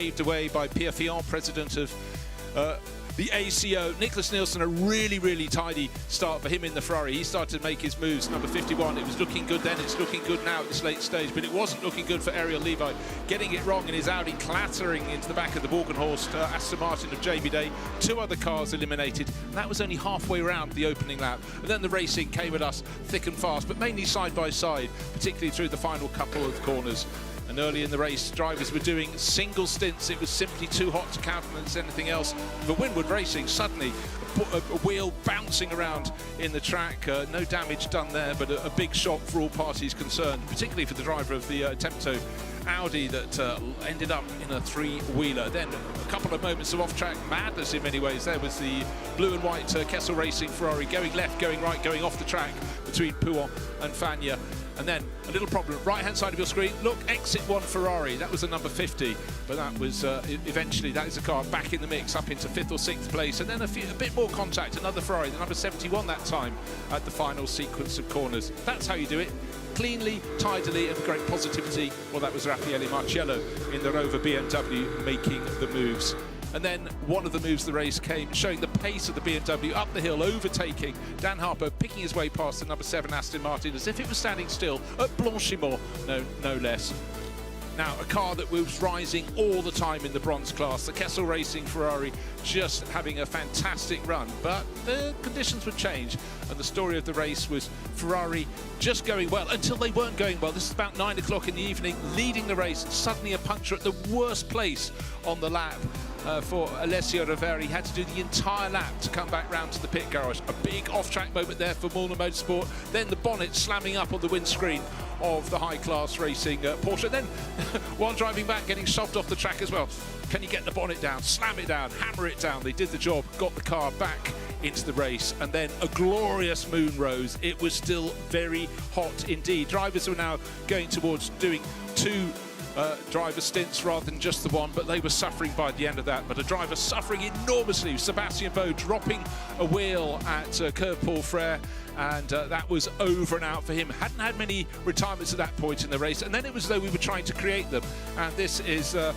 Waved away by Pierre Fillon, president of the ACO. Nicholas Nielsen, a really tidy start for him in the Ferrari. He started to make his moves. Number 51, it was looking good then, it's looking good now at this late stage, but it wasn't looking good for Ariel Levi. Getting it wrong in his Audi, clattering into the back of the Borgenhorst Aston Martin of JB Day. Two other cars eliminated, and that was only halfway around the opening lap. And then the racing came at us thick and fast, but mainly side by side, particularly through the final couple of corners. And early in the race, drivers were doing single stints. It was simply too hot to countenance anything else. For Winwood Racing, suddenly a wheel bouncing around in the track. No damage done there, but a big shock for all parties concerned, particularly for the driver of the Tempto Audi that ended up in a three-wheeler. Then a couple of moments of off-track madness in many ways. There was the blue and white Kessel Racing Ferrari going left, going right, going off the track between Pouon and Fagna. And then a little problem, right-hand side of your screen, look, exit one Ferrari. That was a number 50, but that was eventually, that is a car back in the mix, up into 5th or 6th place. And then a bit more contact, another Ferrari, the number 71 that time at the final sequence of corners. That's how you do it. Cleanly, tidily, and great positivity. Well, that was Raffaele Marciello in the Rover BMW making the moves. And then one of the moves of the race came, showing the pace of the BMW up the hill, overtaking Dan Harper, picking his way past the number 7 Aston Martin as if it was standing still at Blanchimont, no less. Now, a car that was rising all the time in the bronze class, the Kessel Racing Ferrari just having a fantastic run, but the conditions would change, and the story of the race was Ferrari just going well until they weren't going well. This is about 9 o'clock in the evening, leading the race, suddenly a puncture at the worst place on the lap. For Alessio Roveri, had to do the entire lap to come back round to the pit garage. A big off-track moment there for Mullner Motorsport. Then the bonnet slamming up on the windscreen of the high-class racing Porsche. And then, while driving back, getting shoved off the track as well. Can you get the bonnet down, slam it down, hammer it down? They did the job, got the car back into the race, and then a glorious moon rose. It was still very hot indeed. Drivers were now going towards doing two driver stints rather than just the one, but they were suffering by the end of that. But a driver suffering enormously, Sébastien Beau dropping a wheel at Curve Paul Frere, and that was over and out for him. Hadn't had many retirements at that point in the race, and then it was as though we were trying to create them. And this is the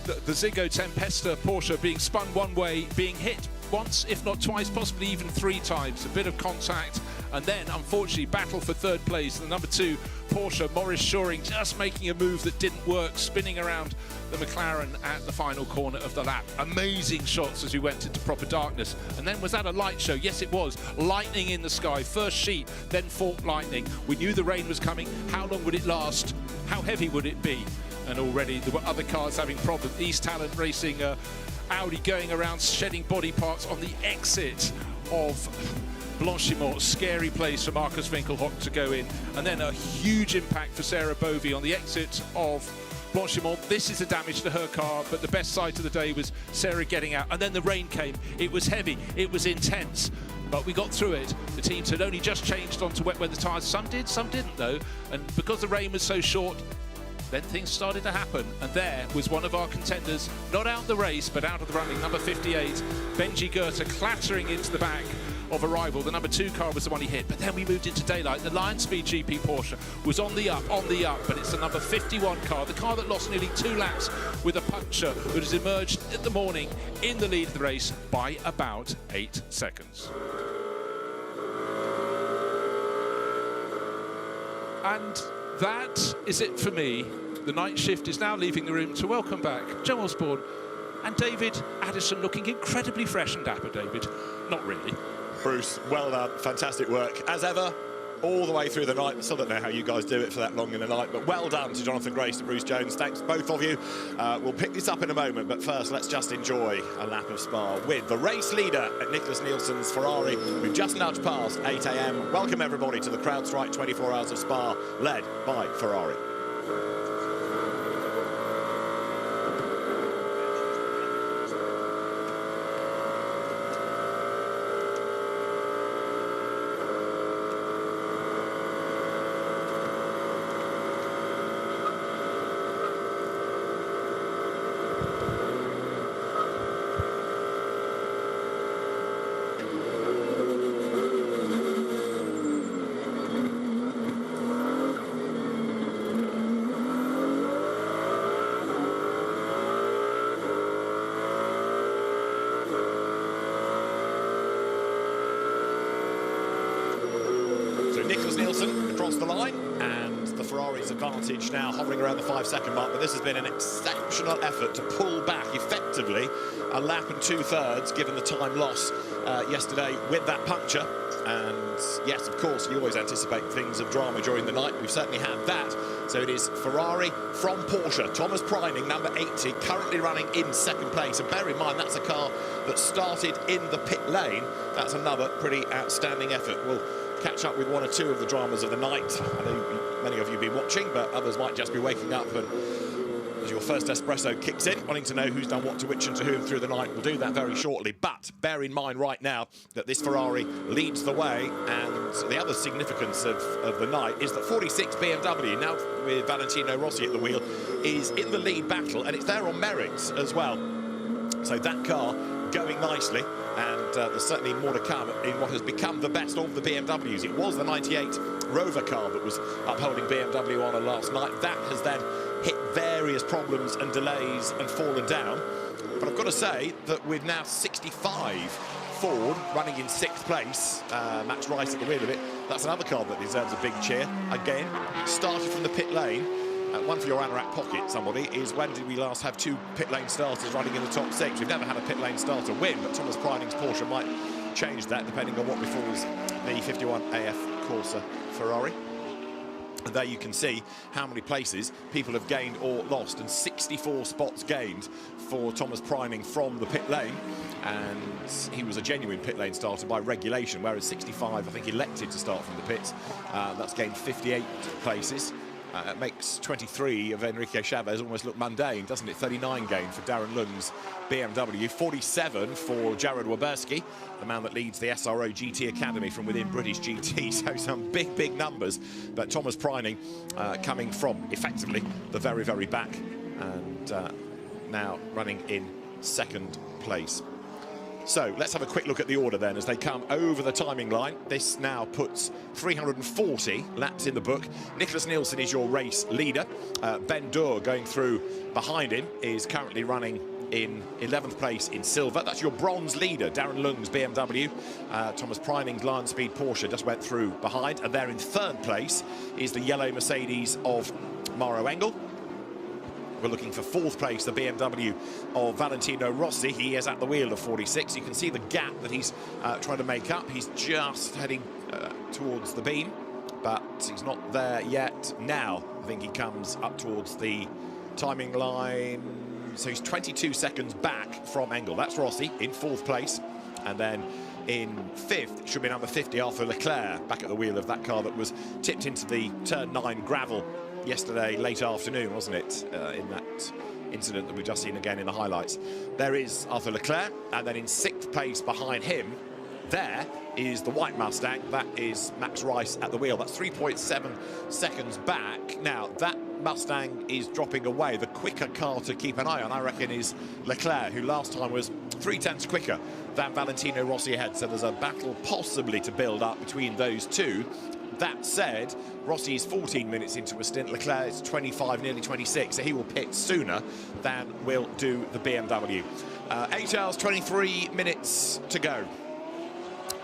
Zingo Tempesta Porsche being spun one way, being hit once, if not twice, possibly even 3 times. A bit of contact, and then unfortunately battle for 3rd place. The number 2 Porsche, Maurice Shoring, just making a move that didn't work, spinning around the McLaren at the final corner of the lap. Amazing shots as we went into proper darkness. And then was that a light show? Yes, it was. Lightning in the sky, first sheet, then forked lightning. We knew the rain was coming. How long would it last? How heavy would it be? And already there were other cars having problems. East Talent Racing Audi going around shedding body parts on the exit of Blanchimont. Scary place for Marcus Winkelhock to go in. And then a huge impact for Sarah Bovey on the exit of Blanchimont. This is the damage to her car, but the best sight of the day was Sarah getting out. And then the rain came. It was heavy. It was intense. But we got through it. The teams had only just changed onto wet weather tyres. Some did, some didn't though. And because the rain was so short, then things started to happen, and there was one of our contenders, not out the race, but out of the running, number 58, Benji Goethe, clattering into the back of a rival. The number 2 car was the one he hit, but then we moved into daylight. The Lion Speed GP Porsche was on the up, but it's the number 51 car, the car that lost nearly 2 laps with a puncture, that has emerged in the morning in the lead of the race by about 8 seconds. And that is it for me. The night shift is now leaving the room to welcome back Joe Osborne and David Addison, looking incredibly fresh and dapper, David. Not really. Bruce, well done. Fantastic work. As ever, all the way through the night. I still don't know how you guys do it for that long in the night, but well done to Jonathan Grace and Bruce Jones. Thanks, both of you. We'll pick this up in a moment, but first, let's just enjoy a lap of Spa with the race leader at Nicholas Nielsen's Ferrari. We've just nudged past 8 a.m. Welcome, everybody, to the CrowdStrike 24 Hours of Spa, led by Ferrari. Nicholas Nielsen across the line, and the Ferrari's advantage now hovering around the 5-second mark, but this has been an exceptional effort to pull back effectively a lap and 2/3 given the time loss yesterday with that puncture. And yes, of course, you always anticipate things of drama during the night. We've certainly had that. So it is Ferrari from Porsche. Thomas Preining, number 80, currently running in second place. And bear in mind, that's a car that started in the pit lane. That's another pretty outstanding effort. We'll catch up with one or two of the dramas of the night. I know many of you have been watching, but others might just be waking up and as your first espresso kicks in, wanting to know who's done what to which and to whom through the night. We'll do that very shortly. But bear in mind right now that this Ferrari leads the way, and the other significance of the night is that 46 BMW, now with Valentino Rossi at the wheel, is in the lead battle, and it's there on merits as well. So that car going nicely, and there's certainly more to come in what has become the best of the BMWs. It was the 98 Rover car that was upholding BMW honour last night. That has then hit various problems and delays and fallen down. But I've got to say that with now 65 Ford running in 6th place, Max Rice at the wheel of it, that's another car that deserves a big cheer. Again, started from the pit lane. One for your anorak pocket, somebody, is when did we last have 2 pit lane starters running in the top 6? We've never had a pit lane starter win, but Thomas Preining's Porsche might change that depending on what befalls the 51 AF Corsa Ferrari. And there you can see how many places people have gained or lost, and 64 spots gained for Thomas Preining from the pit lane, and he was a genuine pit lane starter by regulation, whereas 65 I think elected to start from the pits. That's gained 58 places. It makes 23 of Enrique Chavez almost look mundane, doesn't it? 39 gain for Darren Lung's BMW, 47 for Jared Waberski, the man that leads the SRO GT Academy from within British GT. So some big, big numbers. But Thomas Preining coming from effectively the very, very back, and now running in 2nd place. So let's have a quick look at the order then as they come over the timing line. This now puts 340 laps in the book. Nicholas Nielsen is your race leader. Ben Durr going through behind him is currently running in 11th place in silver. That's your bronze leader, Darren Lung's BMW. Thomas Preining's Lion Speed Porsche just went through behind. And there in 3rd place is the yellow Mercedes of Mauro Engel. We're looking for 4th place, the BMW of Valentino Rossi. He is at the wheel of 46. You can see the gap that he's trying to make up. He's just heading towards the beam, but he's not there yet. Now, I think he comes up towards the timing line. So he's 22 seconds back from Engel. That's Rossi in 4th place. And then in 5th, should be number 50, Arthur Leclerc, back at the wheel of that car that was tipped into the turn 9 gravel yesterday late afternoon, wasn't it, in that incident that we've just seen again in the highlights. There is Arthur Leclerc, and then in 6th place behind him, there is the white Mustang. That is Max Rice at the wheel. That's 3.7 seconds back. Now, that Mustang is dropping away. The quicker car to keep an eye on, I reckon, is Leclerc, who last time was 0.3 quicker than Valentino Rossi ahead. So there's a battle possibly to build up between those two. That said, Rossi is 14 minutes into a stint. Leclerc is 25, nearly 26, so he will pit sooner than will do the BMW. 8 hours, 23 minutes to go.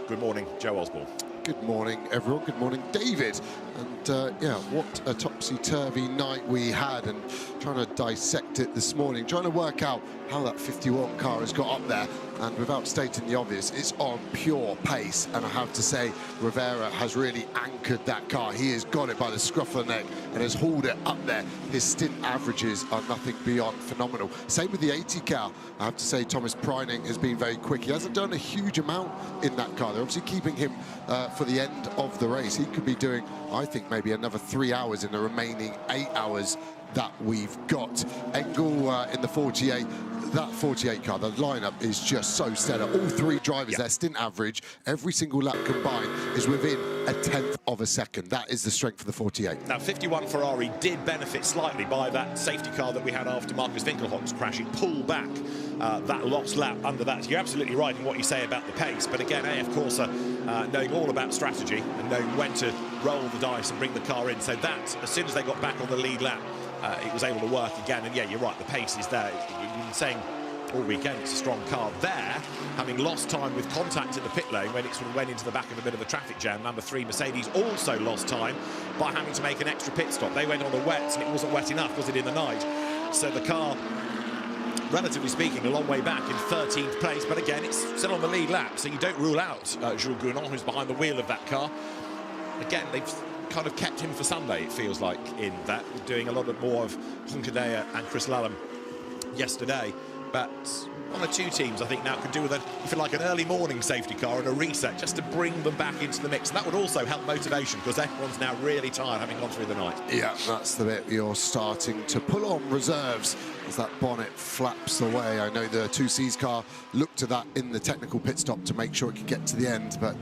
Good morning, Joe Osborne. Good morning, everyone. Good morning, David. And yeah, what a topsy-turvy night we had, and trying to dissect it this morning, trying to work out how that 51 car has got up there. And without stating the obvious, it's on pure pace. And I have to say, Rivera has really anchored that car. He has got it by the scruff of the neck and has hauled it up there. His stint averages are nothing beyond phenomenal. Same with the 80 car. I have to say, Thomas Preining has been very quick. He hasn't done a huge amount in that car. They're obviously keeping him for the end of the race. He could be doing, I think, maybe another 3 hours in the remaining 8 hours that we've got. Engel in the 48. That 48 car, the lineup is just so stellar. All 3 drivers, their stint average, every single lap combined, is within 1/10 of a second. That is the strength of the 48. Now, 51 Ferrari did benefit slightly by that safety car that we had after Marcus Winkelhock's crash. It pulled back that lost lap under that. So you're absolutely right in what you say about the pace. But again, AF Corsa knowing all about strategy and knowing when to roll the dice and bring the car in. So that, as soon as they got back on the lead lap, it was able to work again. And yeah, you're right, the pace is there. We've been saying all weekend. It's a strong car there, having lost time with contact in the pit lane when it sort of went into the back of a bit of a traffic jam. Number 3 Mercedes also lost time by having to make an extra pit stop. They went on the wets and it wasn't wet enough, was it, in the night? So the car, relatively speaking, a long way back in 13th place, but again, it's still on the lead lap, so you don't rule out Jules Gounon, who's behind the wheel of that car. Again, they've kind of kept him for Sunday, it feels like, in that, doing a lot more of Hunkadea and Chris Lallam yesterday. But one or two teams, I think, now could do with, if you like, an early morning safety car and a reset just to bring them back into the mix. And that would also help motivation, because everyone's now really tired having gone through the night. Yeah, that's the bit. You're starting to pull on reserves as that bonnet flaps away. I know the 2C's car looked to that in the technical pit stop to make sure it could get to the end, but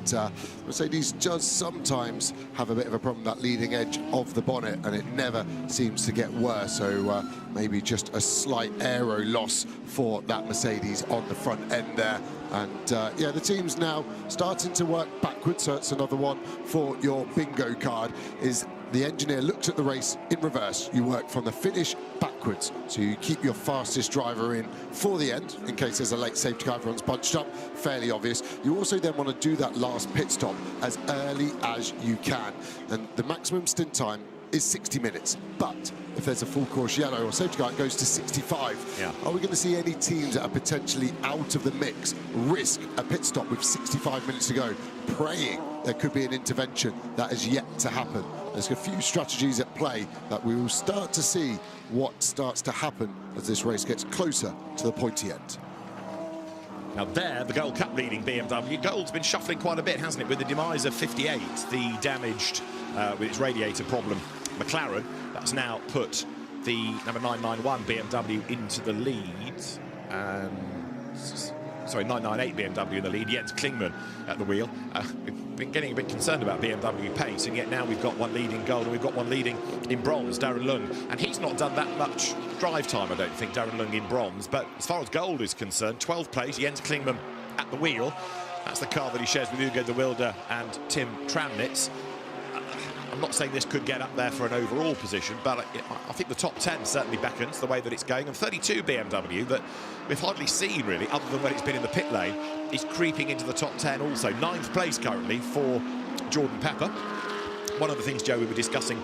Mercedes does sometimes have a bit of a problem, that leading edge of the bonnet, and it never seems to get worse. So maybe just a slight aero loss for that Mercedes on the front end there. And yeah, the team's now starting to work backwards, so it's another one for your bingo card. Is the engineer looks at the race in reverse. You work from the finish backwards, so you keep your fastest driver in for the end in case there's a late safety car, everyone's bunched up, fairly obvious. You also then want to do that last pit stop as early as you can, and the maximum stint time is 60 minutes, but if there's a full course yellow or safety car, it goes to 65. Yeah. Are we going to see any teams that are potentially out of the mix risk a pit stop with 65 minutes to go, praying there could be an intervention that is yet to happen? There's a few strategies at play that we will start to see what starts to happen as this race gets closer to the pointy end. Now there, the Gold Cup leading BMW. Gold's been shuffling quite a bit, hasn't it, with the demise of 58, the damaged, with its radiator problem, McLaren. That's now put the number 991 BMW into the lead. Sorry, 998 BMW in the lead, Jens Klingmann at the wheel. We've been getting a bit concerned about BMW pace, and yet now we've got one leading gold and we've got one leading in bronze, Darren Lung. And he's not done that much drive time, I don't think, Darren Lung in bronze. But as far as gold is concerned, 12th place, Jens Klingmann at the wheel. That's the car that he shares with Hugo de Wilde and Tim Tramnitz. I'm not saying this could get up there for an overall position, but I think the top 10 certainly beckons the way that it's going. And 32 BMW that we've hardly seen, really, other than when it's been in the pit lane, is creeping into the top 10 also. 9th place currently for Jordan Pepper. One of the things, Joe, we were discussing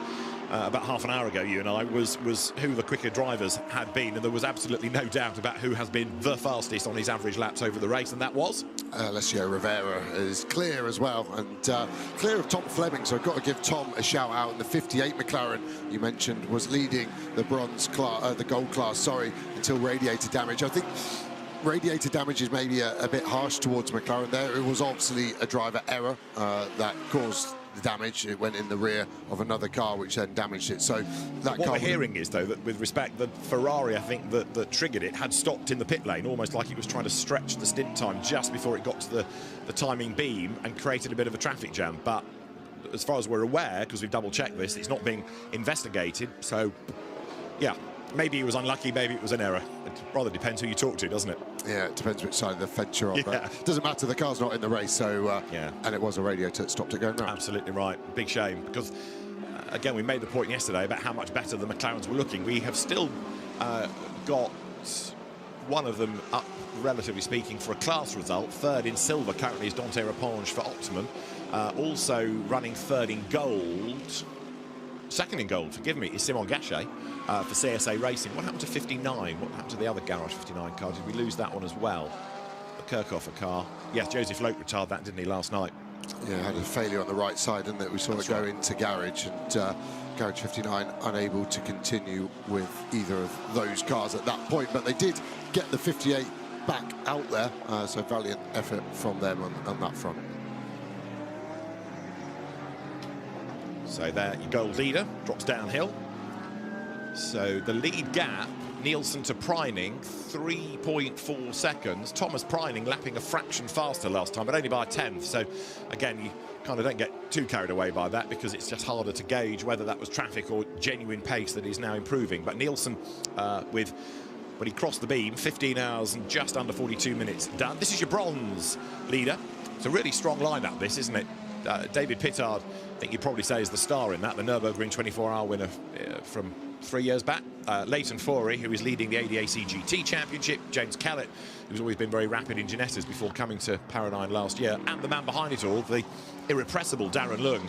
about half an hour ago, you and I, was who the quicker drivers had been, and there was absolutely no doubt about who has been the fastest on his average laps over the race, and that was? Alessio Rivera is clear as well, and clear of Tom Fleming, so I've got to give Tom a shout out. And the 58 McLaren you mentioned was leading the bronze class, the gold class, sorry, until radiator damage. I think radiator damage is maybe a bit harsh towards McLaren there. It was obviously a driver error that caused the damage. It went in the rear of another car, which then damaged it. So that what car we're hearing is, though, that with respect, the Ferrari, I think, that triggered it, had stopped in the pit lane, almost like it was trying to stretch the stint time just before it got to the timing beam and created a bit of a traffic jam. But as far as we're aware, because we've double-checked this, it's not being investigated. So, yeah, maybe it was unlucky, maybe it was an error. It rather depends who you talk to, doesn't it? Yeah, it depends which side of the fence you're on. Yeah. But it doesn't matter, the car's not in the race, so yeah. And it was a radiator that stopped it going round. Absolutely right. Big shame, because again, we made the point yesterday about how much better the McLarens were looking. We have still got one of them up, relatively speaking, for a class result. Third in silver currently is Dante Raponge for Optimum. Also running third in gold. Second in gold, forgive me, is Simon Gachet for CSA Racing. What happened to 59? What happened to the other Garage 59 car? Did we lose that one as well? The Kirchhoffer car. Yes, Joseph Loke retired that, didn't he, last night? Yeah, had a failure on the right side, didn't it? We saw it go into Garage, and Garage 59 unable to continue with either of those cars at that point. But they did get the 58 back out there, so valiant effort from them on that front. So there, your gold leader drops downhill. So the lead gap, Nielsen to Preining, 3.4 seconds. Thomas Preining lapping a fraction faster last time, but only by a tenth. So again, you kind of don't get too carried away by that, because it's just harder to gauge whether that was traffic or genuine pace that is now improving. But Nielsen when he crossed the beam, 15 hours and just under 42 minutes done. This is your bronze leader. It's a really strong lineup, this, isn't it? David Pittard, I think you'd probably say, is the star in that, the Nürburgring 24-hour winner from 3 years back. Leighton Forey, who is leading the ADAC GT Championship. James Kellett, who's always been very rapid in Ginettas before coming to Para9 last year. And the man behind it all, the irrepressible Darren Lung,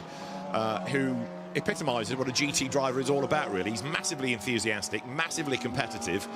who epitomises what a GT driver is all about, really. He's massively enthusiastic, massively competitive,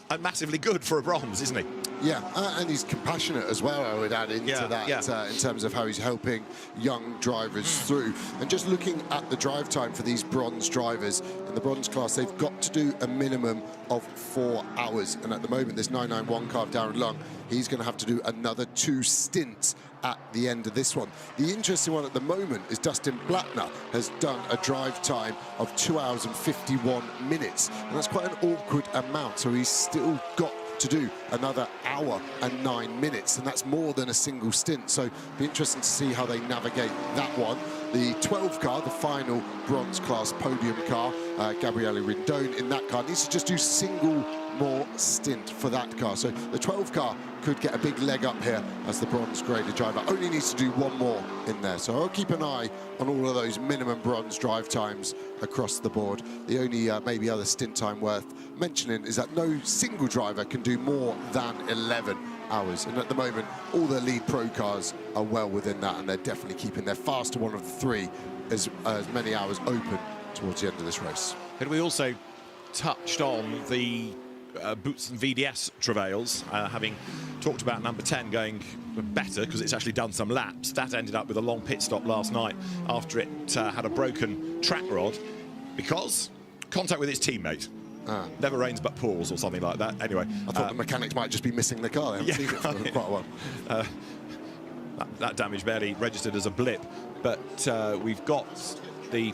and massively good for a bronze, isn't he? Yeah, and he's compassionate as well, I would add into that, in terms of how he's helping young drivers through. And just looking at the drive time for these bronze drivers, in the bronze class, they've got to do a minimum of 4 hours. And at the moment, this 991 car of Darren Lung, he's going to have to do another 2 stints at the end of this one. The interesting one at the moment is Dustin Blattner has done a drive time of 2 hours and 51 minutes. And that's quite an awkward amount, so he's still got to do another hour and 9 minutes, and that's more than a single stint. So it'll be interesting to see how they navigate that one. The 12 car, the final bronze class podium car, Gabriele Rindone in that car needs to just do single more stint for that car. So the 12 car could get a big leg up here as the bronze graded driver only needs to do 1 more in there. So I'll keep an eye on all of those minimum bronze drive times across the board. The only maybe other stint time worth mentioning is that no single driver can do more than 11 hours. And at the moment, all the lead pro cars are well within that, and they're definitely keeping their faster one of the 3 as many hours open towards the end of this race. And we also touched on the Boots and VDS travails, having talked about number 10 going better because it's actually done some laps. That ended up with a long pit stop last night after it had a broken track rod because contact with its teammate. Never rains but pours or something like that. Anyway, I thought the mechanics might just be missing the car. They haven't seen it for quite a while. That damage barely registered as a blip, but we've got the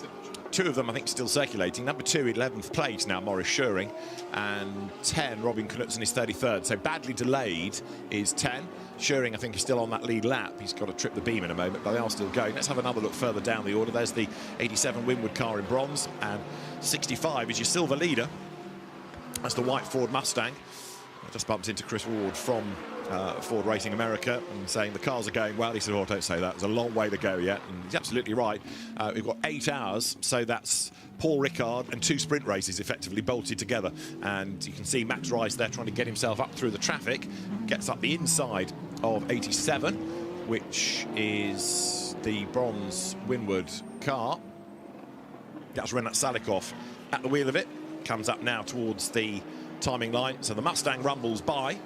2 of them, I think, still circulating. Number 2, 11th place now, Maurice Schuring, and 10, Robin Knutsen, is 33rd. So badly delayed is 10. Schuring, I think, is still on that lead lap. He's got to trip the beam in a moment, but they are still going. Let's have another look further down the order. There's the 87 Winwood car in bronze, and 65 is your silver leader. That's the white Ford Mustang. I just bumped into Chris Ward from Ford Racing America and saying the cars are going well. He said, oh, don't say that. There's a long way to go yet. And he's absolutely right. We've got 8 hours, so that's Paul Ricard and 2 sprint races effectively bolted together. And you can see Max Rice there trying to get himself up through the traffic. Gets up the inside of 87, which is the bronze Winwood car. That's Renat Salikov at the wheel of it. Comes up now towards the timing line. So the Mustang rumbles by.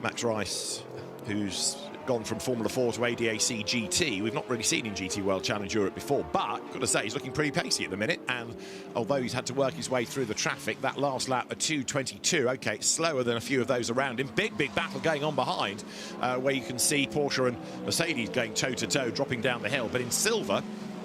Max Rice, who's gone from Formula 4 to ADAC GT. We've not really seen in GT World Challenge Europe before, but got to say he's looking pretty pacey at the minute. And although he's had to work his way through the traffic, that last lap, a 2:22, okay, it's slower than a few of those around him. Big battle going on behind, where you can see Porsche and Mercedes going toe-to-toe, dropping down the hill. But in silver,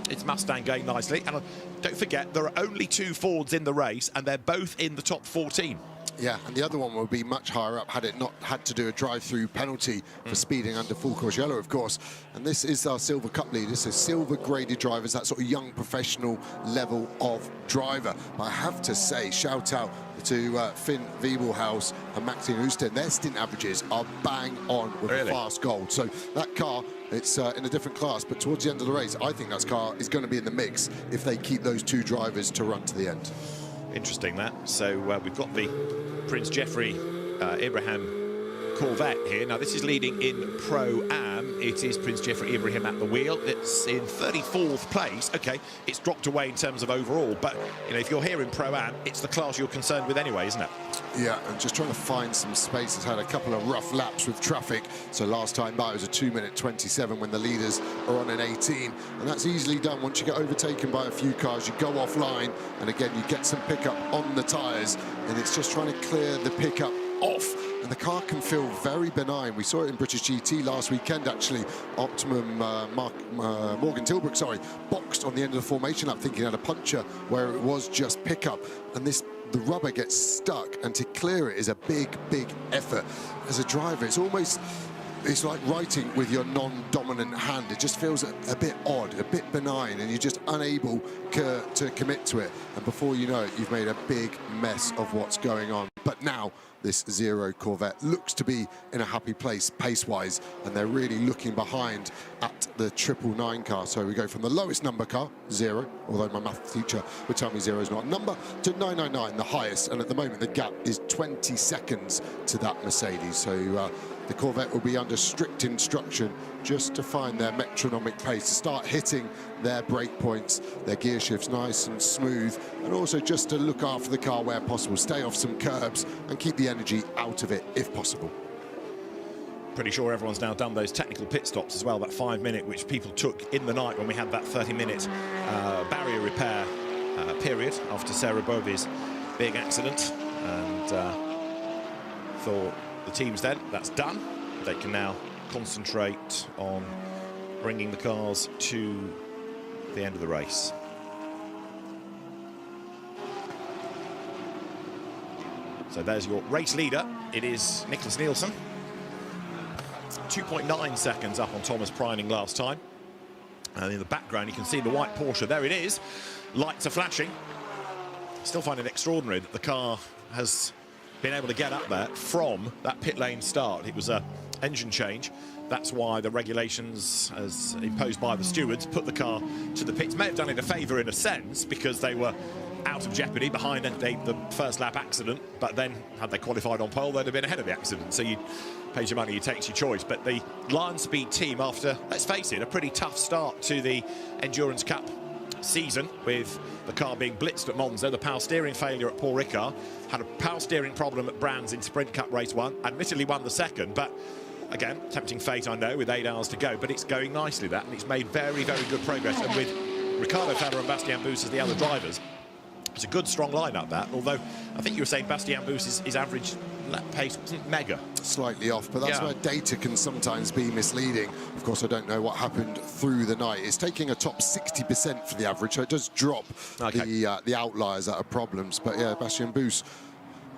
it's Mustang going nicely. And don't forget, there are only 2 Fords in the race, and they're both in the top 14. Yeah, and the other one would be much higher up had it not had to do a drive-through penalty for speeding under full course yellow, of course. And this is our Silver Cup leader, so silver-graded drivers, that sort of young professional level of driver. But I have to say, shout out to Finn Wiebelhaus and Maxine Houston. Their stint averages are bang on with fast gold. So that car, it's in a different class, but towards the end of the race, I think that car is going to be in the mix if they keep those 2 drivers to run to the end. Interesting that. So we've got the Prince Geoffrey Ibrahim Corvette here. Now this is leading in Pro-Am. It is Prince Geoffrey Ibrahim at the wheel. It's in 34th place. Okay, it's dropped away in terms of overall, but you know, if you're here in Pro-Am, it's the class you're concerned with anyway, isn't it? Yeah, and just trying to find some space. Has had a couple of rough laps with traffic. So last time by it was a 2:27 when the leaders are on an 18, and that's easily done once you get overtaken by a few cars. You go offline, and again you get some pickup on the tyres, and it's just trying to clear the pickup off. And the car can feel very benign. We saw it in British GT last weekend, actually. Optimum Morgan Tilbrook, sorry, boxed on the end of the formation lap, thinking he had a puncture where it was just pickup. And the rubber gets stuck, and to clear it is a big effort. As a driver, it's like writing with your non-dominant hand. It just feels a bit odd, a bit benign, and you're just unable to commit to it. And before you know it, you've made a big mess of what's going on. But now this Zero Corvette looks to be in a happy place pace-wise, and they're really looking behind at the 999 car. So we go from the lowest number car, 0, although my math teacher would tell me 0 is not a number, to 999, the highest. And at the moment, the gap is 20 seconds to that Mercedes. So the Corvette will be under strict instruction just to find their metronomic pace, to start hitting their brake points, their gear shifts nice and smooth, and also just to look after the car where possible, stay off some curbs and keep the energy out of it if possible. Pretty sure everyone's now done those technical pit stops as well, that 5-minute which people took in the night when we had that 30-minute barrier repair period after Sarah Bovey's big accident. And for the teams then, that's done. They can now concentrate on bringing the cars to the end of the race. So there's your race leader. It is Nicholas Nielsen. 2.9 seconds up on Thomas Preining last time. And in the background, you can see the white Porsche. There it is. Lights are flashing. Still find it extraordinary that the car has been able to get up there from that pit lane start. It was an engine change. That's why the regulations, as imposed by the stewards, put the car to the pits. May have done it a favour in a sense, because they were out of jeopardy behind the first lap accident, but then had they qualified on pole, they'd have been ahead of the accident. So you pays your money, you take your choice. But the Lion Speed team, after, let's face it, a pretty tough start to the Endurance Cup season, with the car being blitzed at Monza, the power steering failure at Paul Ricard, had a power steering problem at Brands in Sprint Cup race 1, admittedly won the second, but again, tempting fate, I know, with 8 hours to go, but it's going nicely, that, and it's made very, very good progress. And with Ricardo Feder and Bastien Bous as the other drivers, it's a good, strong lineup, that. Although I think you were saying Bastien Bous' his average lap pace wasn't mega. Slightly off, but that's where data can sometimes be misleading. Of course, I don't know what happened through the night. It's taking a top 60% for the average, so it does drop the outliers that are problems. But yeah, Bastien Bous,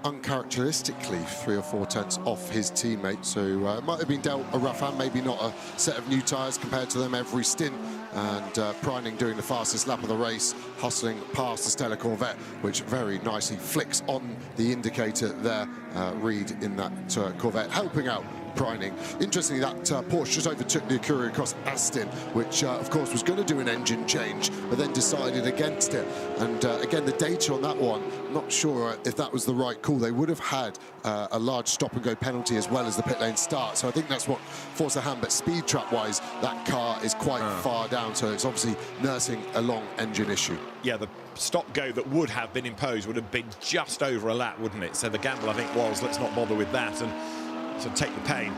uncharacteristically 3 or 4 tenths off his teammate, so it might have been dealt a rough hand, maybe not a set of new tyres compared to them every stint. And Preining doing the fastest lap of the race, hustling past the Stella Corvette, which very nicely flicks on the indicator there. Reed in that Corvette helping out Preining. Interestingly, that Porsche just overtook the Acura across Aston, which of course was going to do an engine change, but then decided against it. And again, the data on that one, I'm not sure if that was the right call. They would have had a large stop-and-go penalty as well as the pit lane start. So I think that's what forced the hand. But speed trap-wise, that car is quite far down, so it's obviously nursing a long engine issue. Yeah, the stop-go that would have been imposed would have been just over a lap, wouldn't it? So the gamble, I think, was let's not bother with that and so take the pain.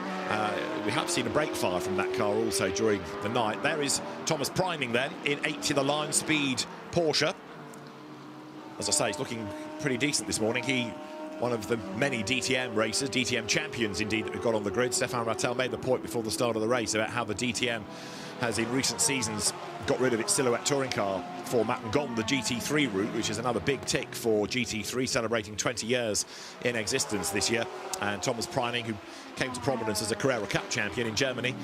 We have seen a brake fire from that car also during the night. There is Thomas Preining then in 80, the Lion Speed Porsche. As I say, he's looking pretty decent this morning. One of the many DTM racers, DTM champions indeed, that we've got on the grid. Stéphane Rattel made the point before the start of the race about how the DTM has in recent seasons got rid of its silhouette touring car format and gone the GT3 route, which is another big tick for GT3, celebrating 20 years in existence this year. And Thomas Preining, who came to prominence as a Carrera Cup champion in Germany,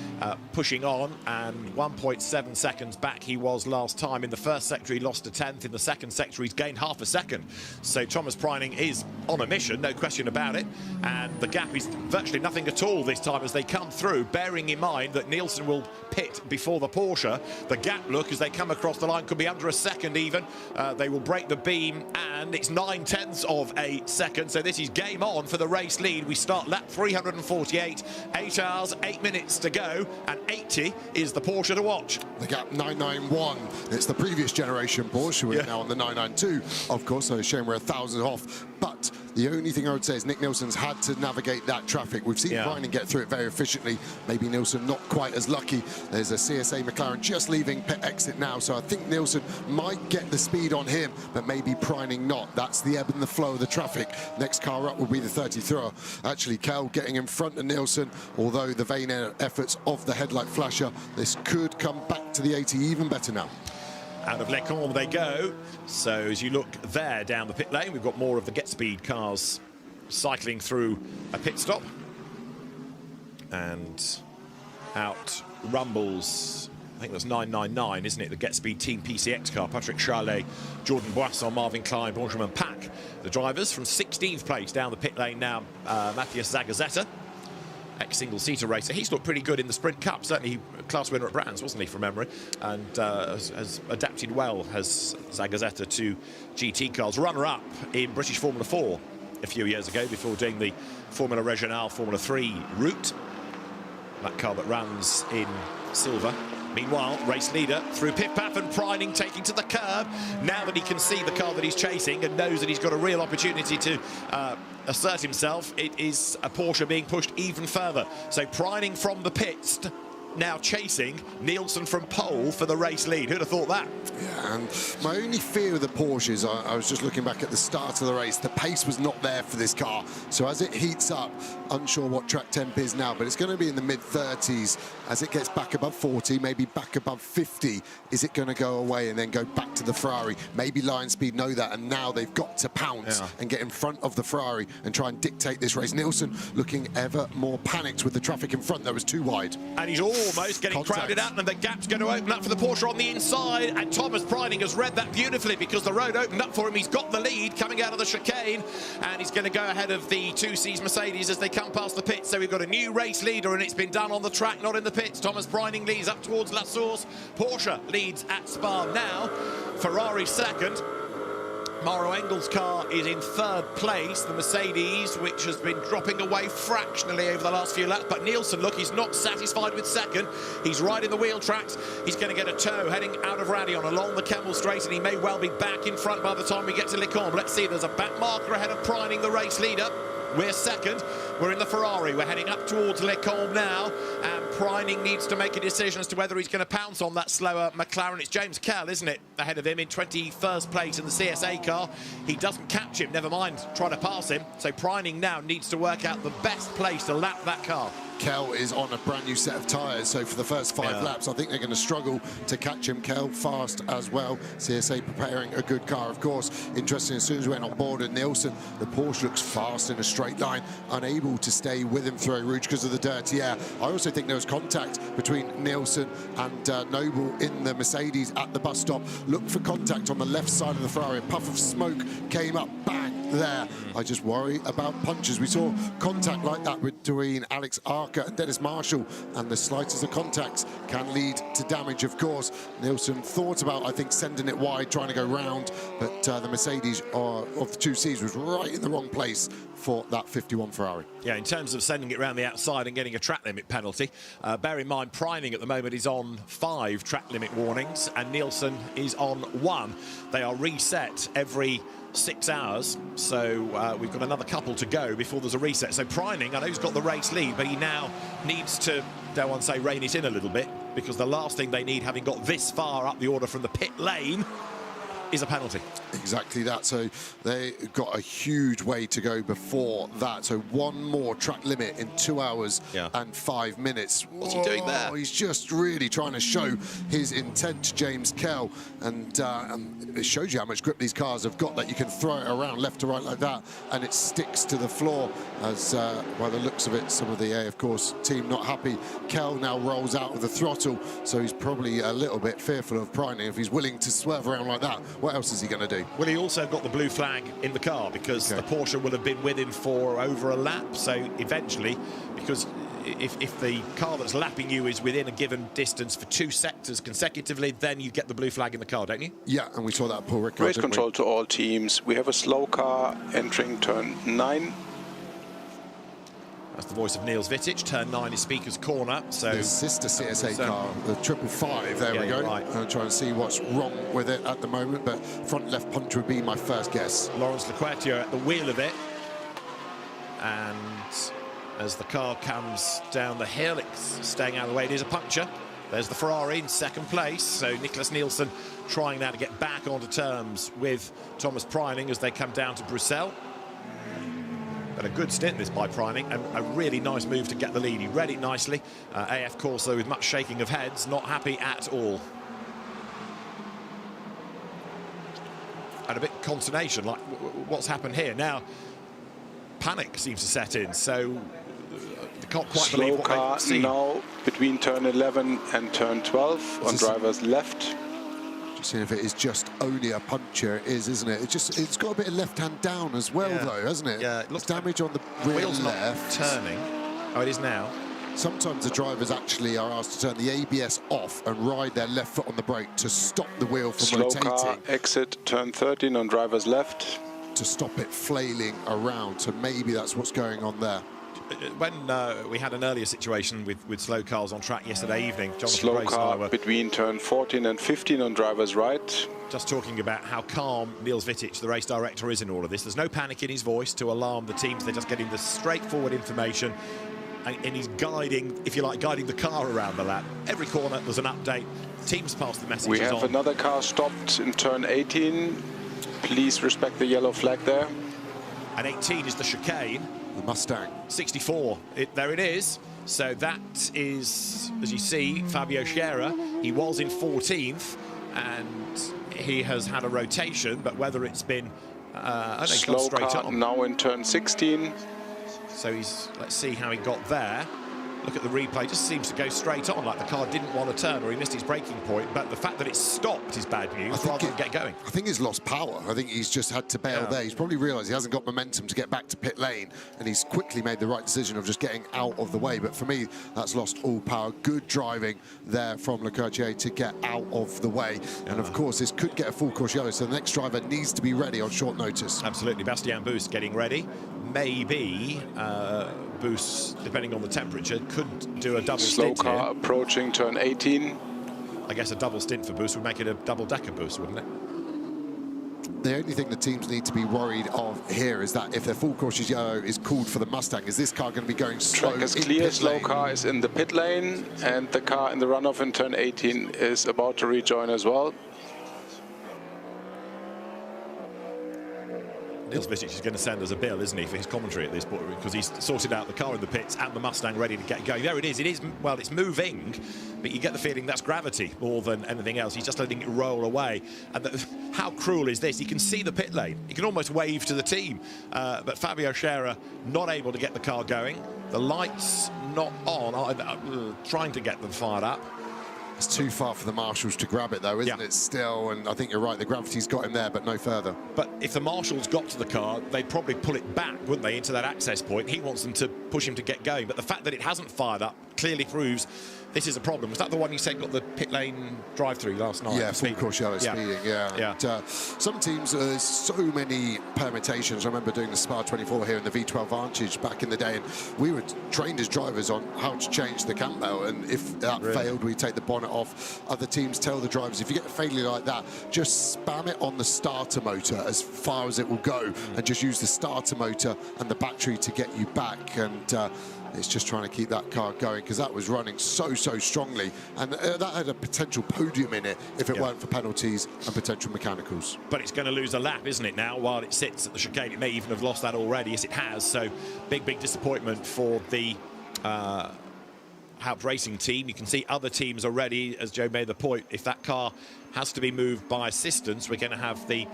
pushing on, and 1.7 seconds back he was last time. In the first sector he lost a 10th, in the second sector he's gained half a second. So Thomas Preining is on a mission, no question about it, and the gap is virtually nothing at all this time as they come through, bearing in mind that Nielsen will pit before the Porsche. The gap, look, as they come across the line, could be under a second even. They will break the beam, and it's 9/10 of a second, so this is game on for the race lead. We start lap 348, 8 hours, 8 minutes to go, and 80 is the Porsche to watch. The gap 991, it's the previous generation Porsche. We're now on the 992, of course, so a shame we're 1,000 off. But the only thing I would say is Nick Nielsen's had to navigate that traffic. We've seen Preining get through it very efficiently. Maybe Nielsen not quite as lucky. There's a CSA McLaren just leaving pit exit now, so I think Nielsen might get the speed on him, but maybe Preining not. That's the ebb and the flow of the traffic. Next car up will be the 33. Actually, Kell getting in front of Nielsen, although the vain efforts of the headlight flasher, this could come back to the 80 even better now. Out of Les Combes they go. So as you look there down the pit lane, we've got more of the Get Speed cars cycling through a pit stop. And out rumbles, I think that's 999, isn't it? The Get Speed Team PCX car. Patrick Charlet, Jordan Boisson, Marvin Klein, Benjamin Pack The drivers from 16th place down the pit lane now, Matthias Zagazzetta, ex-single-seater racer. He's looked pretty good in the Sprint Cup, certainly class winner at Brands, wasn't he, from memory? And has adapted well, has Zagazzetta, to GT cars. Runner-up in British Formula 4 a few years ago before doing the Formula Regionale Formula 3 route. That car that runs in silver. Meanwhile, race leader through pit path and Preining taking to the curb. Now that he can see the car that he's chasing and knows that he's got a real opportunity to assert himself, it is a Porsche being pushed even further. So Preining from the pits, now chasing Nielsen from pole for the race lead. Who'd have thought that? Yeah, and my only fear with the Porsches, I was just looking back at the start of the race, the pace was not there for this car. So as it heats up, unsure what track temp is now, but it's going to be in the mid-30s. As it gets back above 40, maybe back above 50, is it going to go away and then go back to the Ferrari? Maybe Lion Speed know that, and now they've got to pounce and get in front of the Ferrari and try and dictate this race. Nielsen looking ever more panicked with the traffic in front that was too wide. And he's almost getting crowded out, and the gap's going to open up for the Porsche on the inside, and Thomas Preining has read that beautifully because the road opened up for him. He's got the lead coming out of the chicane, and he's going to go ahead of the 2Cs Mercedes as they come past the pits. So we've got a new race leader, and it's been done on the track, not in the pits. Thomas Preining leads up towards La Source. Porsche leads at Spa now. Ferrari second. Mauro Engel's car is in third place. The Mercedes, which has been dropping away fractionally over the last few laps. But Nielsen, look, he's not satisfied with second. He's right in the wheel tracks. He's going to get a tow heading out of Radion along the Kemmel Straight, and he may well be back in front by the time we get to Le Combe. Let's see, there's a back marker ahead of Preining, the race leader. We're second. We're in the Ferrari. We're heading up towards Le Combe now, and Preining needs to make a decision as to whether he's going to pounce on that slower McLaren. It's James Kell, isn't it, ahead of him in 21st place in the CSA car. He doesn't catch him, never mind trying to pass him. So Preining now needs to work out the best place to lap that car. Kell is on a brand new set of tyres, so for the first 5 laps, I think they're going to struggle to catch him. Kell fast as well. CSA preparing a good car, of course. Interesting, as soon as we went on board with Nielsen, the Porsche looks fast in a straight line, unable to stay with him through Rouge because of the dirty air. I also think there was contact between Nielsen and Noble in the Mercedes at the bus stop. Look for contact on the left side of the Ferrari. A puff of smoke came up, bang, there. I just worry about punches. We saw contact like that between Alex Arca and Dennis Marshall, and the slightest of contacts can lead to damage, of course. Nielsen thought about, I think, sending it wide, trying to go round, but the Mercedes of the 2Cs was right in the wrong place for that 51 Ferrari. Yeah, in terms of sending it around the outside and getting a track limit penalty, bear in mind Preining at the moment is on 5 track limit warnings and Nielsen is on 1. They are reset every 6 hours, so we've got another couple to go before there's a reset. So Preining, I know he's got the race lead, but he now needs to, dare one say, rein it in a little bit, because the last thing they need, having got this far up the order from the pit lane, is a penalty. Exactly that. So they got a huge way to go before that. So one more track limit in 2 hours and 5 minutes. What's he doing there? He's just really trying to show his intent to James Kell, and it shows you how much grip these cars have got, that you can throw it around left to right like that and it sticks to the floor. As by the looks of it, some of the of course team not happy. Kell now rolls out of the throttle, so he's probably a little bit fearful of Preining. If he's willing to swerve around like that, what else is he going to do? Well, he also got the blue flag in the car because the Porsche will have been with him for over a lap. So eventually, because if the car that's lapping you is within a given distance for 2 sectors consecutively, then you get the blue flag in the car, don't you? Yeah, and we saw that Paul Ricard. Race control to all teams. We have a slow car entering turn 9. That's the voice of Niels Vitic. Turn 9 is Speaker's Corner. So the sister CSA car, the 555. There we go. Right. I'm trying to see what's wrong with it at the moment, but front left punch would be my first guess. Lawrence Lequatier at the wheel of it, and as the car comes down the hill, it's staying out of the way. It is a puncture. There's the Ferrari in second place. So Nicholas Nielsen trying now to get back onto terms with Thomas Preining as they come down to Bruxelles. But a good stint this by Preining, and a really nice move to get the lead. He read it nicely. AF Corso with much shaking of heads, not happy at all. And a bit of consternation, like what's happened here? Now, panic seems to set in, so they can't quite believe what car they've seen. Now between turn 11 and turn 12 on driver's left. seeing if it is just only a puncture. It is, isn't it? It's got a bit of left-hand down as well, though, hasn't it? Yeah, it looks damage on the rear wheel's left. not turning. Oh, it is now. Sometimes the drivers actually are asked to turn the ABS off and ride their left foot on the brake to stop the wheel from Slow rotating. car, exit turn 13 on driver's left. To stop it flailing around. So maybe that's what's going on there. When we had an earlier situation with slow cars on track yesterday evening, Jonathan Slow Grace and I car were between turn 14 and 15 on driver's right. just talking about how calm Niels Vitic, the race director, is in all of this. There's no panic in his voice to alarm the teams. They're just getting the straightforward information, and he's guiding, if you like, guiding the car around the lap. Every corner there's an update. Teams pass the messages on. We have another car stopped in turn 18. Please respect the yellow flag there. And 18 is the chicane. The Mustang. 64, there it is. So that is, as you see, Fabio Scherer. He was in 14th, and he has had a rotation, but whether it's been slow straight car on. now in turn 16. So let's see how he got there. Look at the replay, just seems to go straight on, like the car didn't want to turn or he missed his braking point, but the fact that it stopped is bad news rather than get going. I think he's lost power. I think he's just had to bail there. He's probably realised he hasn't got momentum to get back to pit lane, and he's quickly made the right decision of just getting out of the way. But for me, that's lost all power. Good driving there from Leclerc to get out of the way. And of course, this could get a full course yellow, so the next driver needs to be ready on short notice. Absolutely. Bastien Boost getting ready. Maybe Boost, depending on the temperature, could do a double stint Slow car here. approaching turn 18. I guess a double stint for Boost would make it a double-decker Boost, wouldn't it? The only thing the teams need to be worried of here is that if their full course yellow is called for the Mustang, is this car going to be going slow? Track is clear, slow car is in the pit lane, and the car in the runoff in turn 18 is about to rejoin as well. Niels Vitic is going to send us a bill, isn't he, for his commentary at this point, because he's sorted out the car in the pits and the Mustang ready to get going. There it is, well, it's moving, but you get the feeling that's gravity more than anything else. He's just letting it roll away. And how cruel is this? He can see the pit lane. He can almost wave to the team. But Fabio Scherer not able to get the car going. The lights not on, trying to get them fired up. It's too far for the marshals to grab it, though, isn't it, still? And I think you're right, the gravity's got him there, but no further. But if the marshals got to the car, they'd probably pull it back, wouldn't they, into that access point. He wants them to push him to get going. But the fact that it hasn't fired up clearly proves this is a problem. Was that the one you said got the pit lane drive-through last night? Yeah, full course yellow speeding, yeah. And, some teams, there's so many permutations. I remember doing the Spa 24 here in the V12 Vantage back in the day, and we were trained as drivers on how to change the cam belt, and if that failed, we take the bonnet off. Other teams tell the drivers, if you get a failure like that, just spam it on the starter motor as far as it will go, and just use the starter motor and the battery to get you back. And it's just trying to keep that car going, because that was running so strongly, and that had a potential podium in it if it weren't for penalties and potential mechanicals. But it's going to lose a lap, isn't it, now, while it sits at the chicane? It may even have lost that already. Yes, it has. So big disappointment for the Haupt Racing team. You can see other teams are ready, as Joe made the point. If that car has to be moved by assistance, we're going to have the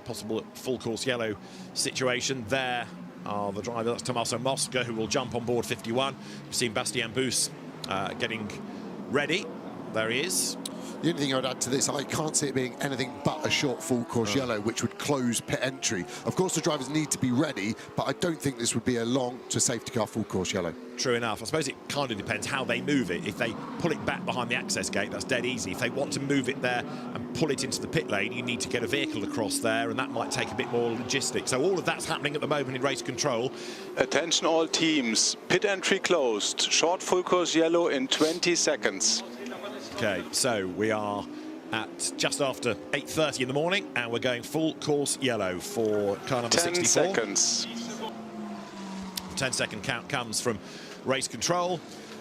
possible full course yellow situation there. The driver, that's Tommaso Mosca, who will jump on board 51. We've seen Bastien Boost getting ready. There he is. The only thing I would add to this, I can't see it being anything but a short full course yellow, which would close pit entry. Of course, the drivers need to be ready, but I don't think this would be a long to safety car full course yellow. True enough. I suppose it kind of depends how they move it. If they pull it back behind the access gate, that's dead easy. If they want to move it there and pull it into the pit lane, you need to get a vehicle across there, and that might take a bit more logistics. So all of that's happening at the moment in race control. Attention all teams, pit entry closed. Short full course yellow in 20 seconds. Okay, so we are at just after 8:30 in the morning, and we're going full course yellow for car number 10 64. 10 seconds. 10-second count comes from race control,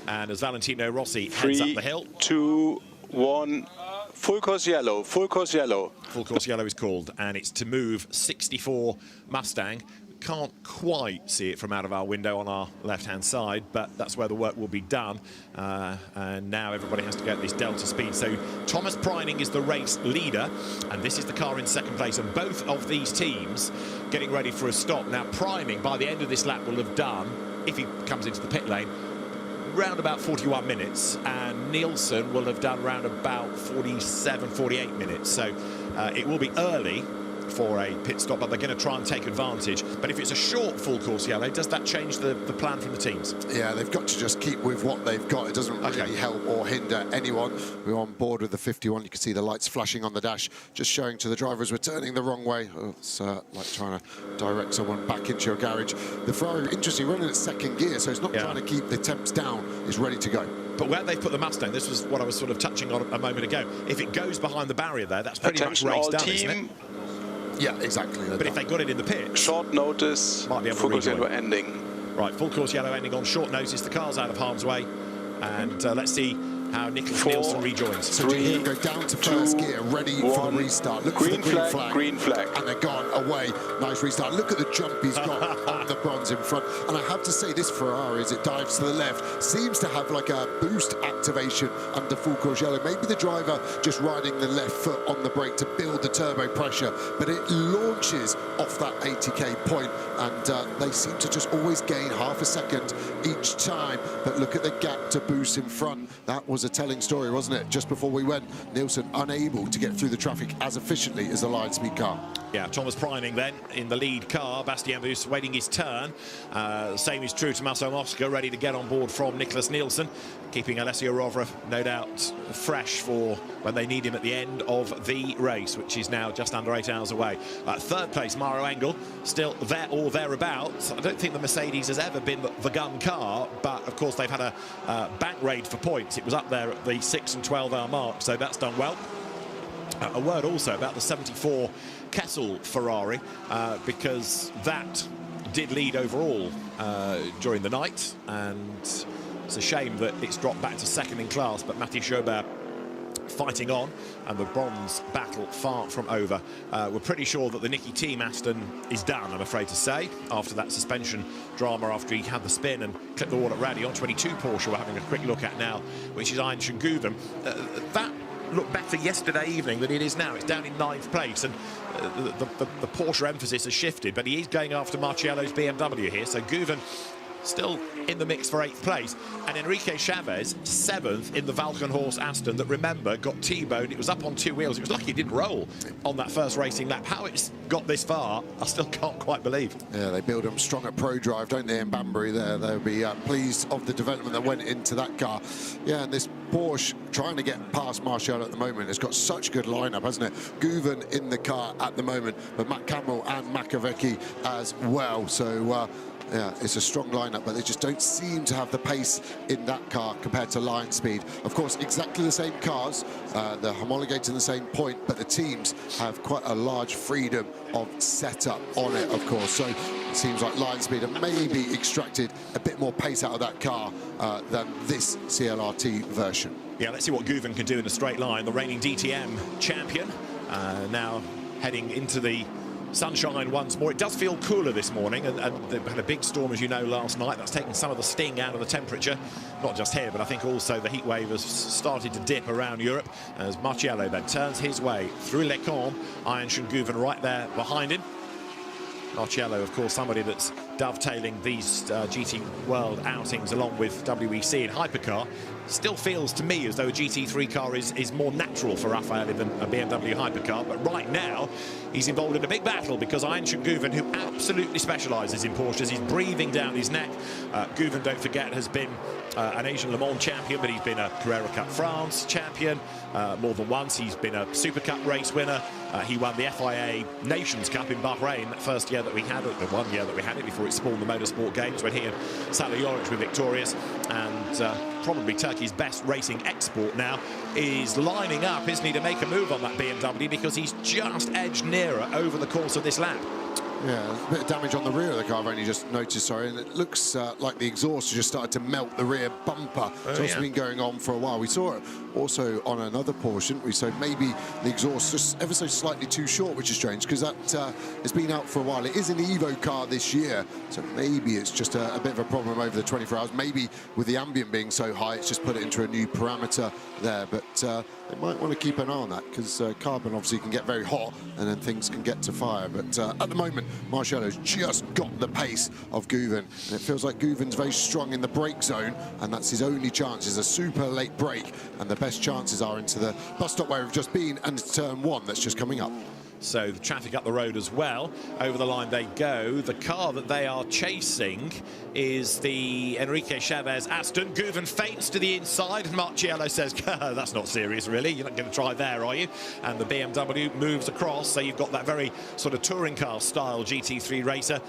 and as Valentino Rossi heads up the hill. 3, 2, 1, full course yellow, full course yellow. Full course yellow is called, and it's to move 64 Mustang. Can't quite see it from out of our window on our left-hand side, but that's where the work will be done. And now everybody has to get this delta speed. So Thomas Preining is the race leader, and this is the car in second place. And both of these teams getting ready for a stop. Now Preining, by the end of this lap, will have done, if he comes into the pit lane, round about 41 minutes, and Nielsen will have done round about 47, 48 minutes. So it will be early for a pit stop, but they're going to try and take advantage. But if it's a short full course yellow, does that change the plan from the teams? Yeah, they've got to just keep with what they've got. It doesn't really help or hinder anyone. We're on board with the 51. You can see the lights flashing on the dash, just showing to the drivers we're turning the wrong way. Oh, it's like trying to direct someone back into your garage. The Ferrari, interesting, running at second gear, so it's not trying to keep the temps down. It's ready to go. But where they've put the Mustang, this was what I was sort of touching on a moment ago. If it goes behind the barrier there, that's pretty much race done, isn't it? Yeah, exactly. But if they got it in the pit, short notice, might be able full to course yellow ending. Right, full course yellow ending on short notice. The car's out of harm's way, and let's see how Nicholas Nielsen rejoins. So G go down to first gear, ready for the restart. Look for the green flag, and they're gone away. Nice restart. Look at the jump he's got on the bronze in front. And I have to say, this Ferrari, as it dives to the left, seems to have like a boost activation under full course yellow. Maybe the driver just riding the left foot on the brake to build the turbo pressure, but it launches off that 80k point, and they seem to just always gain half a second each time. But look at the gap to boost in front. That was a telling story, wasn't it? Just before we went, Nielsen unable to get through the traffic as efficiently as the Lionspeed car. Yeah, Thomas Preining then in the lead car. Bastien Bus waiting his turn. Same is true to Tommaso Mosca, ready to get on board from Nicholas Nielsen, keeping Alessio Rovera no doubt fresh for when they need him at the end of the race, which is now just under 8 hours away. Third place, Mauro Engel, still there or thereabouts. I don't think the Mercedes has ever been the gun car, but of course they've had a bank raid for points. It was up there at the 6 and 12 hour mark, so that's done well. A word also about the 74 Kessel Ferrari, because that did lead overall during the night, and it's a shame that it's dropped back to second in class, but Mathieu Jaubert fighting on, and the bronze battle far from over. We're pretty sure that the Nicky Team Aston is done, I'm afraid to say, after that suspension drama, after he had the spin and clipped the wall at Rowdy. On 22 Porsche we're having a quick look at now, which is Ayn Guven. That looked better yesterday evening than it is now. It's down in 9th place, and the Porsche emphasis has shifted, but he is going after Marciello's BMW here, so Guven still in the mix for 8th place, and Enrique Chavez 7th in the Valkenhorst Aston that, remember, got T-boned. It was up on 2 wheels. It was lucky it didn't roll on that first racing lap. How it's got this far, I still can't quite believe. Yeah, they build them strong at Pro Drive, don't they, in Banbury there. They'll be pleased of the development that went into that car. Yeah, and this Porsche trying to get past Marciello at the moment. It's got such a good lineup, hasn't it? Guven in the car at the moment, but Matt Campbell and Makoviecki as well. So yeah, it's a strong lineup, but they just don't seem to have the pace in that car compared to Lionspeed. Of course, exactly the same cars, they're homologating the same point, but the teams have quite a large freedom of setup on it, of course. So it seems like Lionspeed have maybe extracted a bit more pace out of that car than this CLRT version. Yeah, let's see what Guven can do in a straight line. The reigning DTM champion now heading into the sunshine once more. It does feel cooler this morning, and they had a big storm, as you know, last night. That's taken some of the sting out of the temperature, not just here, but I think also the heat wave has started to dip around Europe as Marciello then turns his way through Les Combes. Ayn Guven right there behind him. Marciello, of course, somebody that's dovetailing these GT World outings along with WEC in hypercar. Still feels to me as though a GT3 car is more natural for Raffaele than a BMW hypercar, but right now he's involved in a big battle because Ayn Guven, who absolutely specialises in Porsches, he's breathing down his neck. Guven, don't forget, has been an Asian Le Mans champion, but he's been a Carrera Cup France champion more than once. He's been a Super Cup race winner. He won the FIA Nations Cup in Bahrain, that first year that we had it, the 1 year that we had it before it spawned the Motorsport Games, when he and Sally Joric were victorious. And probably Turkey's best racing export now is lining up, isn't he, to make a move on that BMW, because he's just edged nearer over the course of this lap. Yeah, a bit of damage on the rear of the car, I've only just noticed, sorry, and it looks like the exhaust has just started to melt the rear bumper. It's also been going on for a while. We saw it also on another Porsche, didn't we? So maybe the exhaust just ever so slightly too short, which is strange, because that has been out for a while. It is an Evo car this year, so maybe it's just a bit of a problem over the 24 hours. Maybe with the ambient being so high, it's just put it into a new parameter there, but they might want to keep an eye on that, because carbon obviously can get very hot and then things can get to fire. But at the moment, Marciello's just got the pace of Guven, and it feels like Guven's very strong in the brake zone, and that's his only chance, is a super late break, and the best chances are into the bus stop where we've just been and turn 1 that's just coming up. So the traffic up the road as well. Over the line they go. The car that they are chasing is the Enrique Chavez Aston. Guven feints to the inside. Marciello says, that's not serious, really. You're not going to try there, are you? And the BMW moves across. So you've got that very sort of touring car style GT3 racer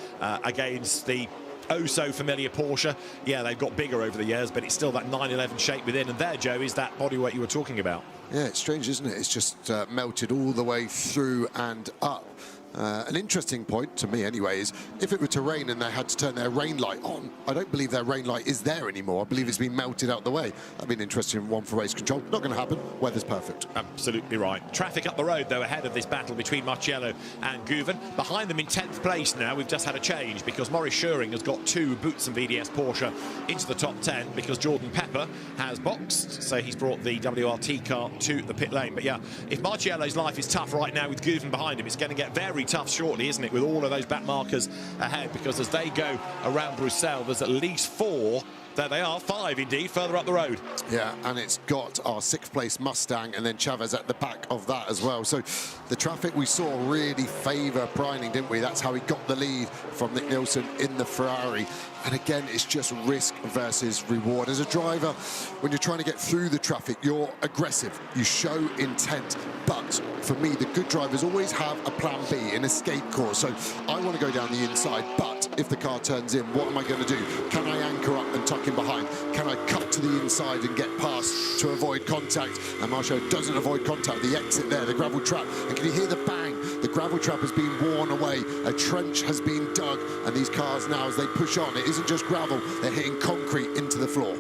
against the oh-so-familiar Porsche. Yeah, they've got bigger over the years, but it's still that 911 shape within. And there, Joe, is that bodyweight you were talking about. Yeah, it's strange, isn't it? It's just melted all the way through and up. An interesting point, to me anyway, is if it were to rain and they had to turn their rain light on, I don't believe their rain light is there anymore. I believe it's been melted out the way. That'd be an interesting one for race control. Not going to happen. Weather's perfect. Absolutely right. Traffic up the road, though, ahead of this battle between Marciello and Guven. Behind them in 10th place now, we've just had a change because Maurice Schuring has got 2 Boots and VDS Porsche into the top 10 because Jordan Pepper has boxed, so he's brought the WRT car to the pit lane. But yeah, if Marciello's life is tough right now with Guven behind him, it's going to get very tough shortly, isn't it, with all of those back markers ahead, because as they go around Bruxelles, there's at least 4, there they are, 5 indeed, further up the road. Yeah, and it's got our 6th place Mustang and then Chavez at the back of that as well. So the traffic we saw really favour Preining, didn't we? That's how he got the lead from Nick Nielsen in the Ferrari. And again, it's just risk versus reward. As a driver, when you're trying to get through the traffic, you're aggressive, you show intent. But for me, the good drivers always have a plan B, an escape course. So I want to go down the inside, but if the car turns in, what am I going to do? Can I anchor up and tuck in behind? Can I cut to the inside and get past to avoid contact? And Marciello doesn't avoid contact. The exit there, the gravel trap. And can you hear the bang? The gravel trap has been worn away. A trench has been dug. And these cars now, as they push on, it isn't just gravel. They're hitting concrete into the floor.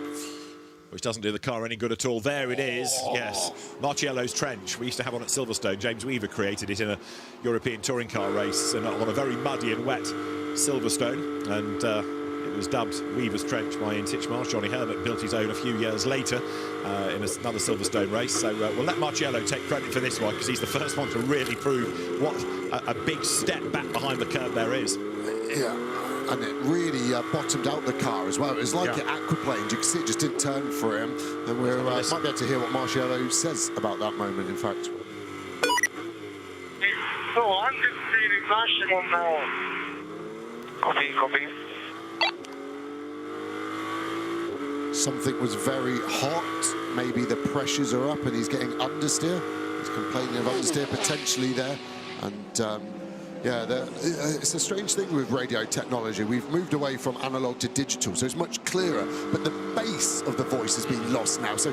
Which doesn't do the car any good at all. There it is, yes. Marciello's trench. We used to have one at Silverstone. James Weaver created it in a European touring car race and on a very muddy and wet Silverstone. And it was dubbed Weaver's Trench by Ian Titchmarsh. Johnny Herbert built his own a few years later in another Silverstone race. So we'll let Marciello take credit for this one because he's the first one to really prove what a big step back behind the curve there is. Yeah. And it really bottomed out the car as well. It was like it aquaplaned. You can see it just didn't turn for him. And we might be able to hear what Marciello says about that moment, in fact. So I'm just feeling maximum now. Copy. Something was very hot. Maybe the pressures are up and he's getting understeer. He's complaining of understeer potentially there. And yeah, it's a strange thing with radio technology. We've moved away from analog to digital, so it's much clearer, but the bass of the voice has been lost now. So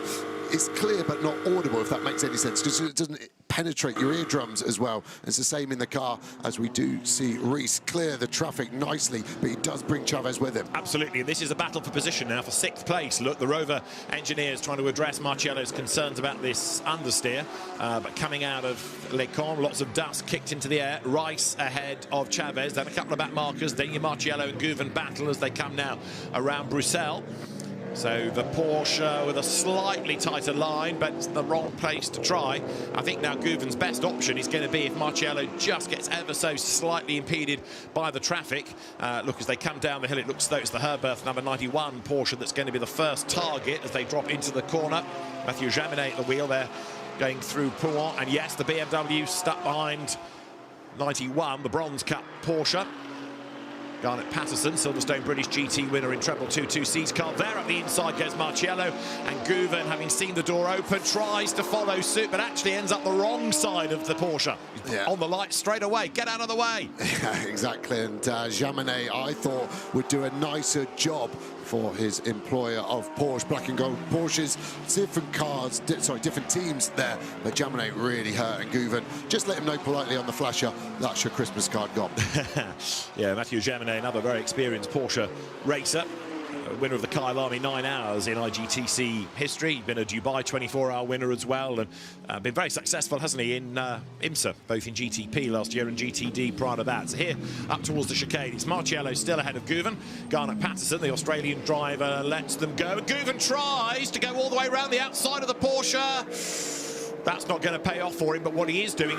it's clear but not audible, if that makes any sense, because it doesn't penetrate your eardrums as well. It's the same in the car, as we do see Reese clear the traffic nicely, but he does bring Chavez with him. Absolutely, and this is a battle for position now for 6th place. Look, the Rover engineers trying to address Marciello's concerns about this understeer, but coming out of Les Cons, lots of dust kicked into the air. Rice ahead of Chavez, then a couple of back markers, then your Marciello and Guven battle as they come now around Bruxelles. So the Porsche with a slightly tighter line, but it's the wrong place to try. I think now Guven's best option is going to be if Marciello just gets ever so slightly impeded by the traffic. Look, as they come down the hill, it looks as though it's the Herberth number 91 Porsche that's going to be the first target as they drop into the corner. Mathieu Jaminet at the wheel there, going through Pouan. And yes, the BMW stuck behind 91, the Bronze Cup Porsche. Garnet Patterson, Silverstone British GT winner in treble 226 car. There up the inside goes Marciello, and Guven, having seen the door open, tries to follow suit, but actually ends up the wrong side of the Porsche. Yeah. On the light straight away. Get out of the way. Yeah, exactly. And Jaminet, I thought, would do a nicer job for his employer of Porsche, black and gold Porsches, different cars, different teams there, but Jaminet really hurt, and Guven, just let him know politely on the flasher, that's your Christmas card gone. Yeah, Mathieu Jaminet, another very experienced Porsche racer, winner of the Kyle Army 9 hours in IGTC history. Been a Dubai 24-hour winner as well, and been very successful, hasn't he, in IMSA, both in GTP last year and GTD prior to that. So here, up towards the chicane, it's Marciello still ahead of Guven. Garnet Patterson, the Australian driver, lets them go. Guven tries to go all the way around the outside of the Porsche. That's not going to pay off for him, but what he is doing,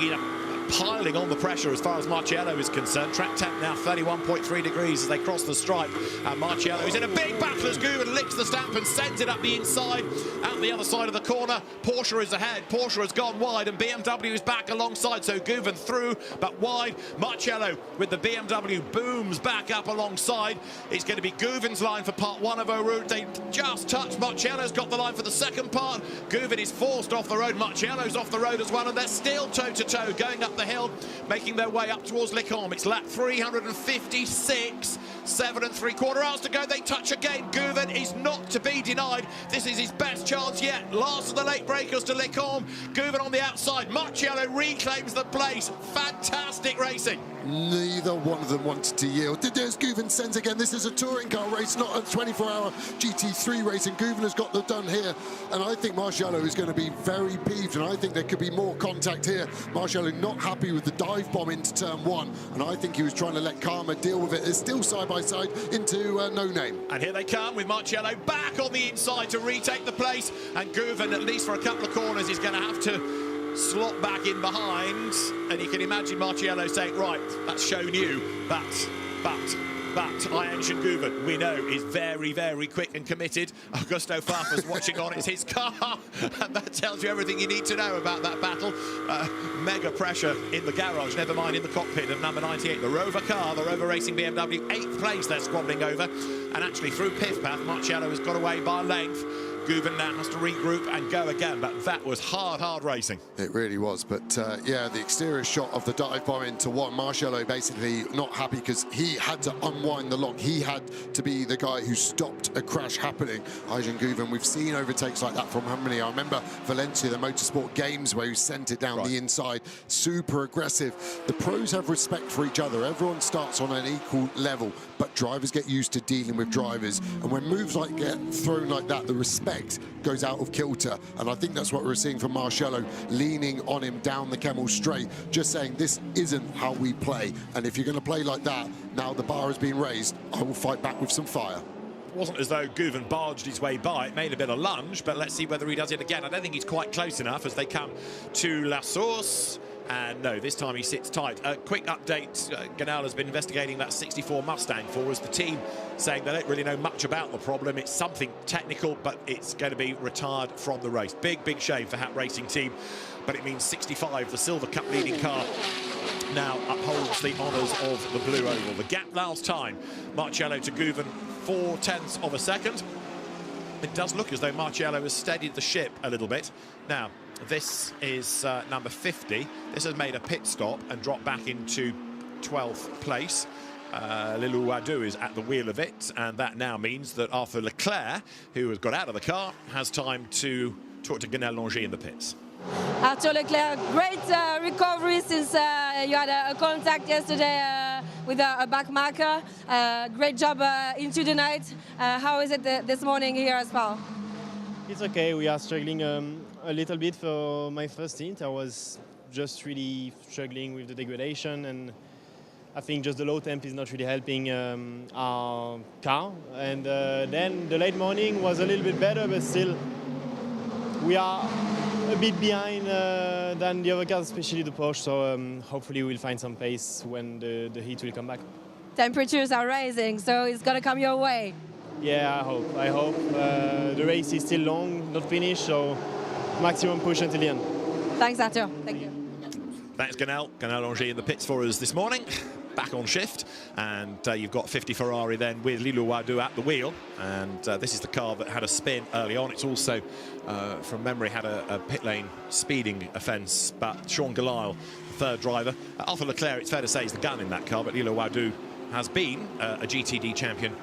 piling on the pressure as far as Marciello is concerned. Track temp now 31.3 degrees as they cross the stripe. And Marciello is in a big battle as Guven licks the stamp and sends it up the inside, out the other side of the corner. Porsche is ahead. Porsche has gone wide and BMW is back alongside. So Guven through, but wide. Marciello with the BMW booms back up alongside. It's going to be Guven's line for part one of Route. They just touched. Marciello's got the line for the second part. Guven is forced off the road. Marciello's off the road as well, and they're still toe-to-toe going up the hill, making their way up towards Les Combes. It's lap 356, 7 3/4 hours to go. They touch again. Guven is not to be denied. This is his best chance yet. Last of the late breakers to Les Combes. Guven on the outside. Marciello reclaims the place. Fantastic racing. Neither one of them wanted to yield. There's Guven sends again. This is a touring car race, not a 24-hour GT3 race, and Guven has got the done here. And I think Marciello is going to be very peeved, and I think there could be more contact here. Marciello not happy with the dive bomb into turn one, and I think he was trying to let Karma deal with it. They're still side by side into No Name. And here they come with Marciello back on the inside to retake the place, and Guven, at least for a couple of corners, is going to have to slot back in behind, and you can imagine Marciello saying, right, that's shown you, but Ian Guven, we know, is very, very quick and committed. Augusto Farfus watching on, it's his car, and that tells you everything you need to know about that battle. Mega pressure in the garage, never mind in the cockpit of number 98, the Rover car, the Rover Racing BMW, 8th place they're squabbling over, and actually through Piff Path, Marciello has got away by length. Guven now has to regroup and go again, but that was hard racing. It really was, but yeah, the exterior shot of the dive bomb into one. Marciello basically not happy because he had to unwind the lock. He had to be the guy who stopped a crash happening. Ijan Guven, we've seen overtakes like that from how many? I remember Valencia, the motorsport games, where he sent it down the inside. Super aggressive. The pros have respect for each other. Everyone starts on an equal level, but drivers get used to dealing with drivers. And when moves like get thrown like that, the respect goes out of kilter, and I think that's what we're seeing from Marciello, leaning on him down the Kemmel straight, just saying this isn't how we play, and if you're going to play like that, now the bar has been raised, I will fight back with some fire. It wasn't as though Guven barged his way by. It made a bit of lunge, but let's see whether he does it again. I don't think he's quite close enough as they come to La Source. And no, this time he sits tight. A quick update, Ganal has been investigating that 64 Mustang for us. The team saying they don't really know much about the problem. It's something technical, but it's going to be retired from the race. Big shame for Hat Racing team, but it means 65, the Silver Cup leading car, now upholds the honours of the Blue Oval. The gap last time, Marciello to Guven, 0.4 of a second. It does look as though Marciello has steadied the ship a little bit. Now, this is number 50. This has made a pit stop and dropped back into 12th place. Lilou Wadou is at the wheel of it, and that now means that Arthur Leclerc, who has got out of the car, has time to talk to Ganel Longy in the pits. Arthur Leclerc, great recovery since you had a contact yesterday with a back marker. Great job into the night. How is it this morning here as well? It's okay. We are struggling a little bit for my first stint. I was just really struggling with the degradation, and I think just the low temp is not really helping our car. And then the late morning was a little bit better, but still we are a bit behind than the other cars, especially the Porsche. So hopefully we'll find some pace when the heat will come back. Temperatures are rising, so it's gonna come your way. Yeah, I hope. The race is still long, not finished, so maximum push until the end. Thanks, Arthur. Thank you. Thanks, Ganel Longy in the pits for us this morning. Back on shift, and you've got 50 Ferrari then with Lilou Wadou at the wheel, and this is the car that had a spin early on. It's also, from memory, had a pit lane speeding offence, but Sean Galisle, the third driver. Arthur Leclerc, it's fair to say, is the gun in that car, but Lilou Wadou has been a GTD champion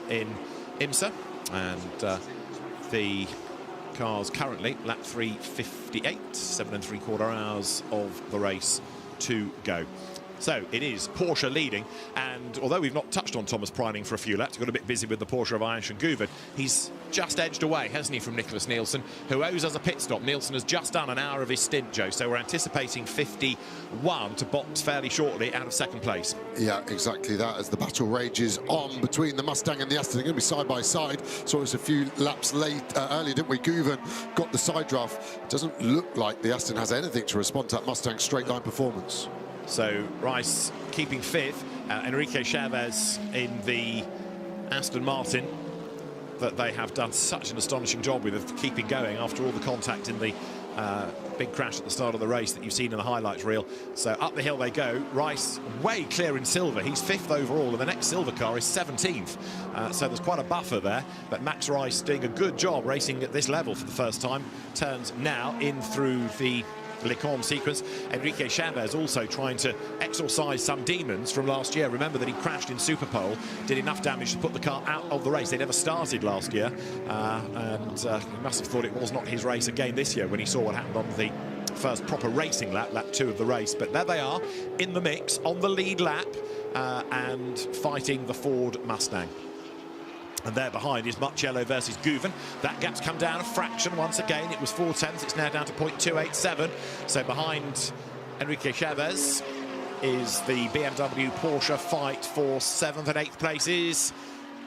in IMSA, and the car's currently lap 3:58, 7 3/4 hours of the race to go. So it is Porsche leading, and although we've not touched on Thomas Preining for a few laps, got a bit busy with the Porsche of Ayansh and Guven, he's just edged away, hasn't he, from Nicholas Nielsen, who owes us a pit stop. Nielsen has just done an hour of his stint, Joe, so we're anticipating 51 to box fairly shortly out of second place. Yeah, exactly that, as the battle rages on between the Mustang and the Aston. They're going to be side by side. Saw us a few laps earlier, didn't we? Guven got the side draft. Doesn't look like the Aston has anything to respond to that Mustang straight line performance. So Rice keeping fifth, Enrique Chavez in the Aston Martin that they have done such an astonishing job with of keeping going after all the contact in the big crash at the start of the race that you've seen in the highlights reel. So up the hill they go. Rice way clear in silver. He's fifth overall, and the next silver car is 17th. So there's quite a buffer there. But Max Rice doing a good job racing at this level for the first time. Turns now in through the Lecombe sequence. Enrique Chavez also trying to exorcise some demons from last year. Remember that he crashed in Superpole, did enough damage to put the car out of the race. They never started last year, and he must have thought it was not his race again this year when he saw what happened on the first proper racing lap, lap 2 of the race. But there they are in the mix on the lead lap and fighting the Ford Mustang. And there behind is Marcello versus Guven. That gap's come down a fraction once again. It was 0.4. It's now down to 0.287. So behind Enrique Chavez is the BMW Porsche fight for 7th and 8th places.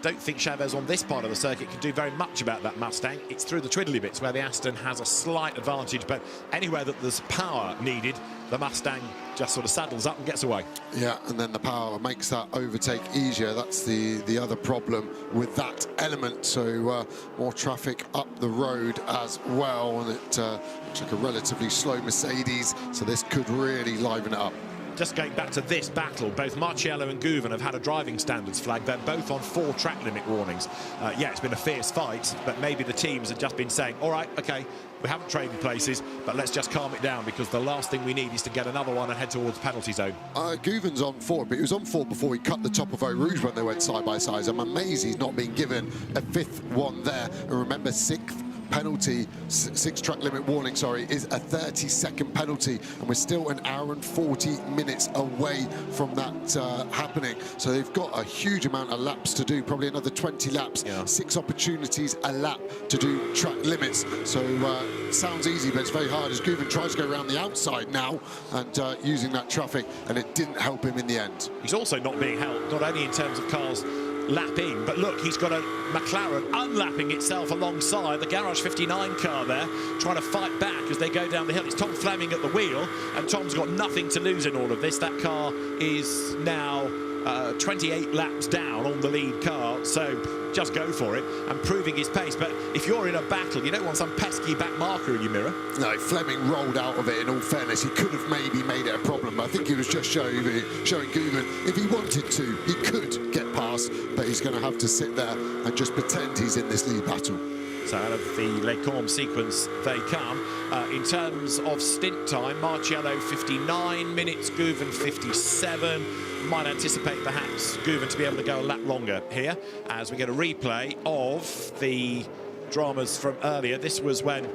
Don't think Chavez on this part of the circuit can do very much about that Mustang. It's through the twiddly bits where the Aston has a slight advantage, but anywhere that there's power needed, the Mustang just sort of saddles up and gets away. Yeah, and then the power makes that overtake easier. That's the other problem with that element. So more traffic up the road as well, and it looks like a relatively slow Mercedes, so this could really liven it up. Just going back to this battle, both Marcello and Guven have had a driving standards flag. They're both on 4 track limit warnings. Yeah, it's been a fierce fight, but maybe the teams have just been saying, all right, OK, we haven't traded places, but let's just calm it down, because the last thing we need is to get another one and head towards penalty zone. Guven's on 4, but he was on 4 before he cut the top of Eau Rouge when they went side by side. I'm amazed he's not being given a 5th one there. And remember, 6th penalty, 6 track limit warning, sorry, is a 30-second penalty, and we're still an hour and 40 minutes away from that happening. So they've got a huge amount of laps to do, probably another 20 laps, 6 opportunities a lap to do track limits. So sounds easy, but it's very hard as Guven tries to go around the outside now and using that traffic, and it didn't help him in the end. He's also not being helped, not only in terms of cars lap in, but look, he's got a McLaren unlapping itself alongside the Garage 59 car there, trying to fight back as they go down the hill. It's Tom Fleming at the wheel, and Tom's got nothing to lose in all of this. That car is now 28 laps down on the lead car, so just go for it and proving his pace. But if you're in a battle, you don't want some pesky back marker in your mirror. No, Fleming rolled out of it, in all fairness. He could have maybe made it a problem, but I think he was just showing Guven if he wanted to, he could get past, but he's going to have to sit there and just pretend he's in this lead battle. So out of the Lecombe sequence they come. In terms of stint time, Marcello 59 minutes, Guven 57. Might anticipate perhaps Guven to be able to go a lap longer here as we get a replay of the dramas from earlier. This was when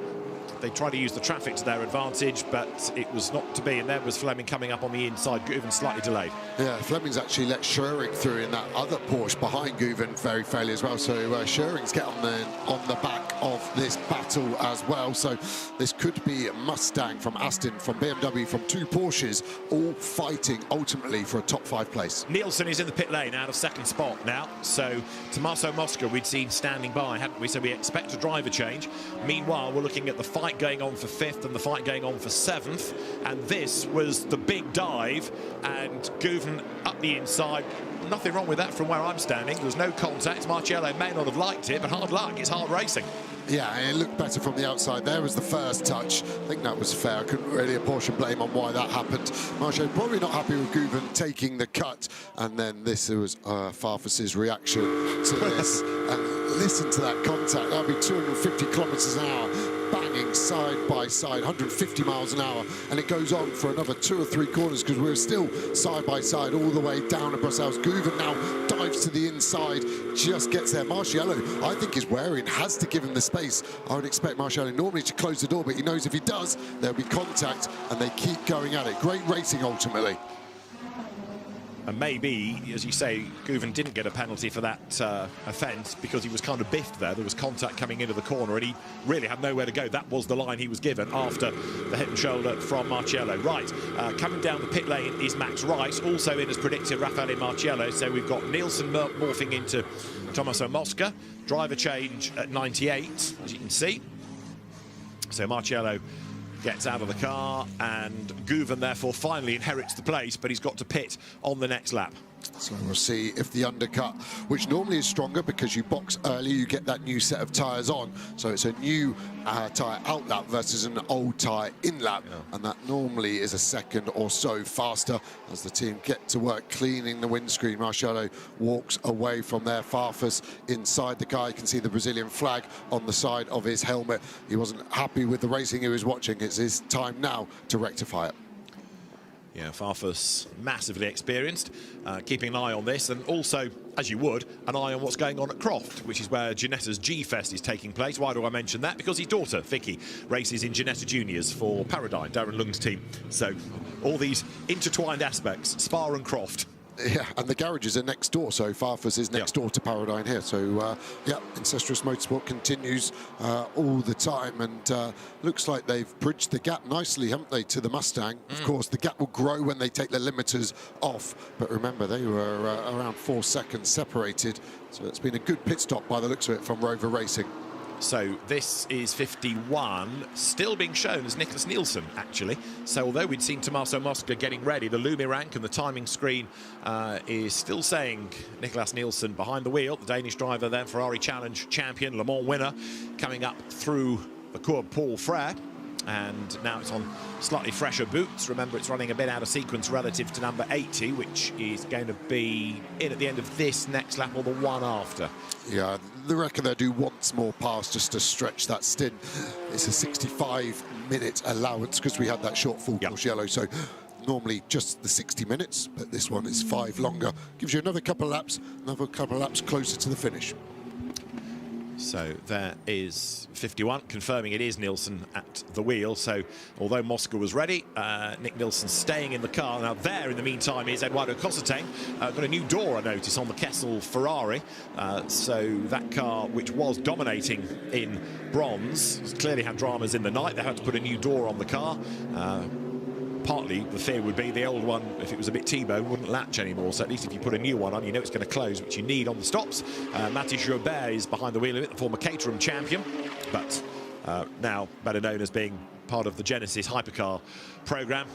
they tried to use the traffic to their advantage, but it was not to be, and there was Fleming coming up on the inside, Guven slightly delayed. Yeah, Fleming's actually let Scheuring through in that other Porsche behind Guven very fairly as well, so Scheuring's get on the back of this battle as well. So this could be Mustang from Aston, from BMW, from 2 Porsches, all fighting ultimately for a top 5 place. Nielsen is in the pit lane out of 2nd spot now, so Tommaso Mosca we'd seen standing by, hadn't we? So we expect a driver change. Meanwhile, we're looking at the fight going on for 5th and the fight going on for 7th, and this was the big dive, and Guven up the inside. Nothing wrong with that from where I'm standing. There was no contact. Marcello may not have liked it, but hard luck. It's hard racing. Yeah, it looked better from the outside. There was the first touch. I think that was fair. I couldn't really apportion blame on why that happened. Marcello probably not happy with Guven taking the cut, and then this was Farfus's reaction to this. And listen to that contact. That'll be 250 kilometers an hour. Banging side by side, 150 miles an hour, and it goes on for another 2 or 3 corners because we're still side by side all the way down to Brussels. Guven now dives to the inside, just gets there. Marcello, I think, is wary and has to give him the space. I would expect Marcello normally to close the door, but he knows if he does, there'll be contact, and they keep going at it. Great racing ultimately. And maybe, as you say, Guven didn't get a penalty for that offence because he was kind of biffed there. There was contact coming into the corner and he really had nowhere to go. That was the line he was given after the head and shoulder from Marciello. Right, coming down the pit lane is Max Rice, also in as predicted, Raffaele Marciello. So we've got Nielsen morphing into Tommaso Mosca. Driver change at 98, as you can see. So Marciello gets out of the car, and Guven therefore finally inherits the place, but he's got to pit on the next lap. So we'll see if the undercut, which normally is stronger because you box early, you get that new set of tyres on. So it's a new tyre out lap versus an old tyre in lap. And that normally is a second or so faster as the team get to work cleaning the windscreen. Marciello walks away from there. Farfus inside the car. You can see the Brazilian flag on the side of his helmet. He wasn't happy with the racing he was watching. It's his time now to rectify it. Yeah, Farfus massively experienced, keeping an eye on this, and also, as you would, an eye on what's going on at Croft, which is where Ginetta's G-Fest is taking place. Why do I mention that? Because his daughter, Vicky, races in Ginetta Juniors for Paradigm, Darren Lung's team. So all these intertwined aspects, Spa and Croft. Yeah, and the garages are next door, so Farfus is next door to Paradigm here. So, yeah, Incestuous Motorsport continues all the time, and looks like they've bridged the gap nicely, haven't they, to the Mustang? Of course, the gap will grow when they take the limiters off, but remember, they were around 4 seconds separated, so it's been a good pit stop by the looks of it from Rover Racing. So this is 51, still being shown as Nicholas Nielsen, actually. So although we'd seen Tommaso Mosca getting ready, the Lumi rank and the timing screen is still saying Nicholas Nielsen behind the wheel. The Danish driver, then Ferrari Challenge champion, Le Mans winner, coming up through the Cours Paul Frere. And now it's on slightly fresher boots. Remember, it's running a bit out of sequence relative to number 80, which is going to be in at the end of this next lap or the one after. Yeah, they reckon they'll do once more pass just to stretch that stint. It's a 65-minute allowance because we had that short full course yellow. So normally just the 60 minutes, but this one is 5 longer. Gives you another couple of laps closer to the finish. So there is 51, confirming it is Nielsen at the wheel. So although Mosca was ready, Nick Nielsen staying in the car. Now there, in the meantime, is Eduardo Cosseteng. Got a new door, I notice, on the Kessel Ferrari. So that car, which was dominating in bronze, clearly had dramas in the night. They had to put a new door on the car. Partly the fear would be the old one, if it was a bit T-bone, wouldn't latch anymore. So at least if you put a new one on, you know it's going to close, which you need on the stops. Mathis Joubert is behind the wheel of it, the former Caterham champion, but now better known as being part of the Genesis hypercar program.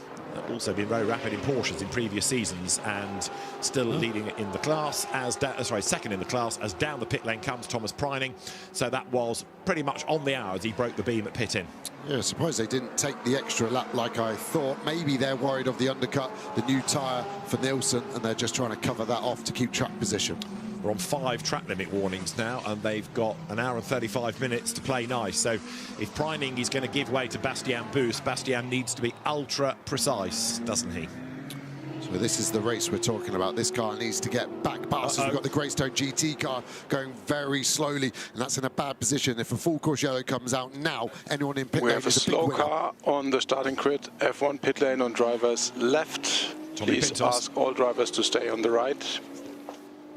Also been very rapid in Porsches in previous seasons, and still leading in the class as second in the class as down the pit lane comes Thomas Preining. So that was pretty much on the hour as he broke the beam at pit in. Yeah, surprised they didn't take the extra lap like I thought. Maybe they're worried of the undercut, the new tyre for Nielsen, and they're just trying to cover that off to keep track position. We're on 5 track limit warnings now, and they've got an hour and 35 minutes to play nice. So if Preining is going to give way to Bastien Boost, Bastien needs to be ultra precise, doesn't he? So this is the race we're talking about. This car needs to get back past. We've got the Greystone GT car going very slowly, and that's in a bad position. If a full course yellow comes out now, anyone in pit lane is a big winner. We have a slow car on the starting grid, F1 pit lane on drivers left. Please ask all drivers to stay on the right.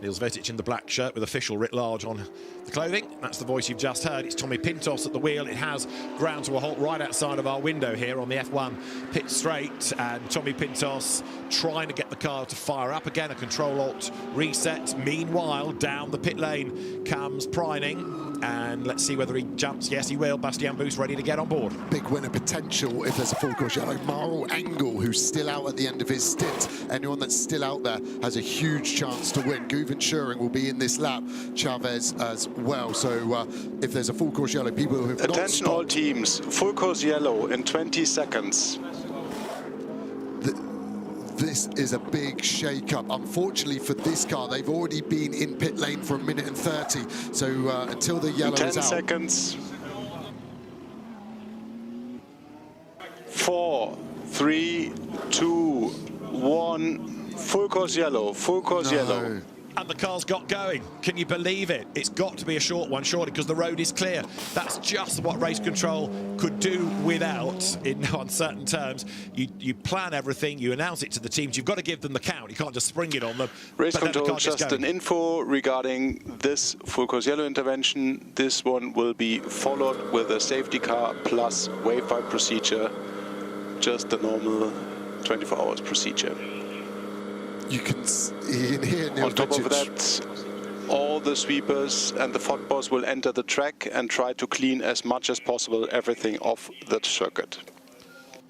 Niels Vetic in the black shirt with official writ large on the clothing. That's the voice you've just heard. It's Tommy Pintos at the wheel. It has ground to a halt right outside of our window here on the F1 pit straight. And Tommy Pintos trying to get the car to fire up again. A control-alt reset. Meanwhile, down the pit lane comes Preining. And let's see whether he jumps. Yes, he will. Bastien Boost ready to get on board. Big winner potential if there's a full course yellow. Marl Engel, who's still out at the end of his stint. Anyone that's still out there has a huge chance to win. Guven Schuring will be in this lap. Chavez as well. So if there's a full course yellow, people who have Attention all teams. Full course yellow in 20 seconds. This is a big shake-up. Unfortunately for this car, they've already been in pit lane for 1 minute and 30. So until the yellow is out. 10 seconds. 4, 3, 2, 1. Full course yellow. Full course yellow. And the car's got going. Can you believe it? It's got to be a short one, surely, because the road is clear. That's just what race control could do without, in no uncertain terms. You plan everything, you announce it to the teams, you've got to give them the count. You can't just spring it on them. Race control, just an info regarding this full course yellow intervention. This one will be followed with a safety car plus wayfind procedure, just the normal 24 hours procedure. You can hear Neil on top of that, all the sweepers and the fodboss will enter the track and try to clean as much as possible everything off the circuit.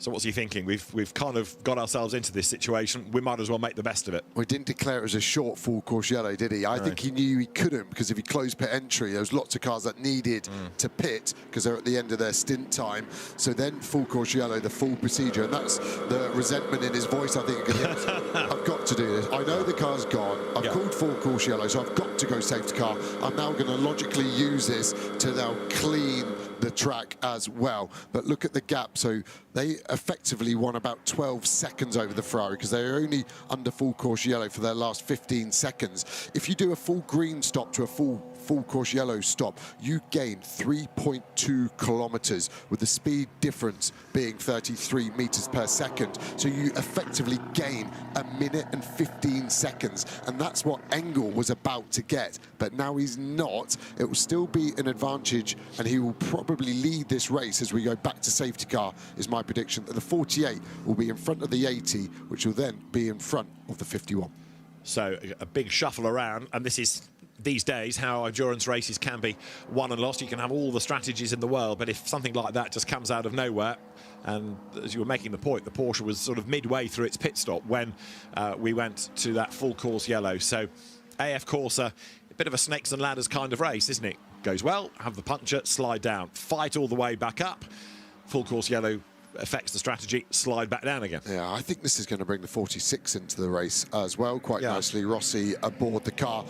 So what's he thinking? We've kind of got ourselves into this situation. We might as well make the best of it. Well, he didn't declare it as a short full course yellow, did he? I think he knew he couldn't, because if he closed pit entry, there was lots of cars that needed to pit because they're at the end of their stint time. So then full course yellow, the full procedure, and that's the resentment in his voice, I think. I've got to do this. I know the car's gone. I've called full course yellow, so I've got to go safety car. I'm now going to logically use this to now clean the track as well. But look at the gap. So they effectively won about 12 seconds over the Ferrari because they were only under full course yellow for their last 15 seconds. If you do a full green stop to a full course yellow stop, you gain 3.2 kilometers, with the speed difference being 33 meters per second. So you effectively gain 1 minute and 15 seconds, and that's what Engel was about to get. But now he's not. It will still be an advantage, and he will probably lead this race as we go back to safety car, is my prediction, that the 48 will be in front of the 80, which will then be in front of the 51. So a big shuffle around, and this is these days how endurance races can be won and lost. You can have all the strategies in the world, but if something like that just comes out of nowhere, and as you were making the point, the Porsche was sort of midway through its pit stop when we went to that full course yellow. So AF Corsa, a bit of a snakes and ladders kind of race, isn't it? Goes well, have the puncture, slide down, fight all the way back up. Full course yellow affects the strategy, slide back down again. Yeah, I think this is going to bring the 46 into the race as well, quite nicely. Rossi aboard the car.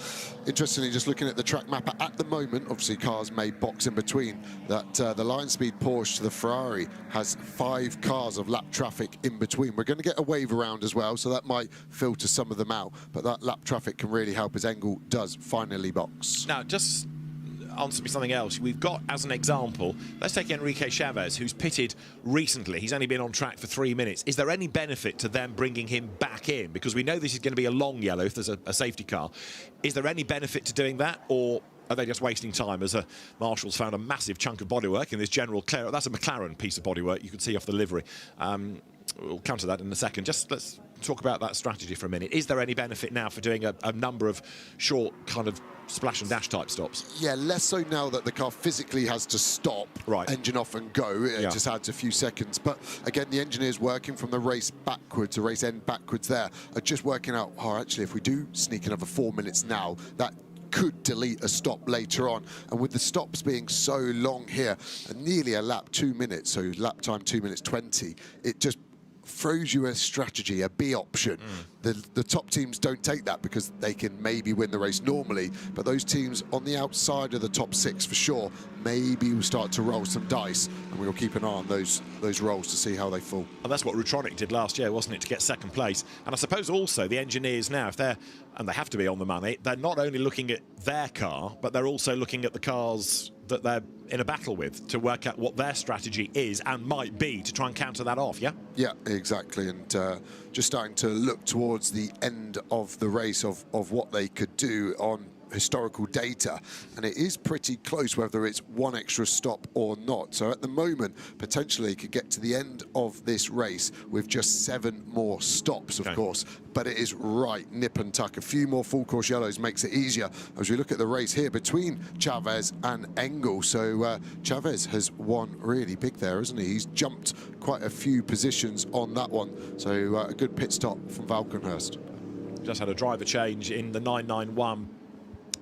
Interestingly, just looking at the track mapper at the moment, obviously cars may box in between, that the line speed Porsche to the Ferrari has 5 cars of lap traffic in between. We're going to get a wave around as well, so that might filter some of them out, but that lap traffic can really help as Engel does finally box. Now, just answer me something else. We've got, as an example, let's take Enrique Chavez, who's pitted recently. He's only been on track for 3 minutes. Is there any benefit to them bringing him back in? Because we know this is going to be a long yellow if there's a safety car. Is there any benefit to doing that, or are they just wasting time? As Marshall's found a massive chunk of bodywork in this general clear. That's a McLaren piece of bodywork you can see off the livery. We'll come to that in a second. Just let's talk about that strategy for a minute. Is there any benefit now for doing a number of short kind of splash and dash type stops? Yeah, less so now that the car physically has to stop, engine off and go. It just adds a few seconds. But again, the engineers working from the race backwards, the race end backwards there, are just working out, oh, actually, if we do sneak another 4 minutes now, that could delete a stop later on. And with the stops being so long here, nearly a lap 2 minutes, so lap time 2 minutes 20, it just throws you a strategy, a B option. The top teams don't take that because they can maybe win the race normally, but those teams on the outside of the top 6 for sure, maybe will start to roll some dice, and we'll keep an eye on those rolls to see how they fall. And that's what Rutronic did last year, wasn't it, to get second place? And I suppose also the engineers now, if they're, and they have to be on the money, they're not only looking at their car, but they're also looking at the cars that they're in a battle with to work out what their strategy is and might be to try and counter that off, yeah? Yeah, exactly. And just starting to look towards the end of the race of what they could do on historical data, and it is pretty close whether it's one extra stop or not. So at the moment, potentially could get to the end of this race with just 7 more stops, of course, but it is right nip and tuck. A few more full course yellows makes it easier as we look at the race here between Chavez and Engel. So Chavez has won really big there, hasn't he? He's jumped quite a few positions on that one. So a good pit stop from Valkenhurst. Just had a driver change in the 991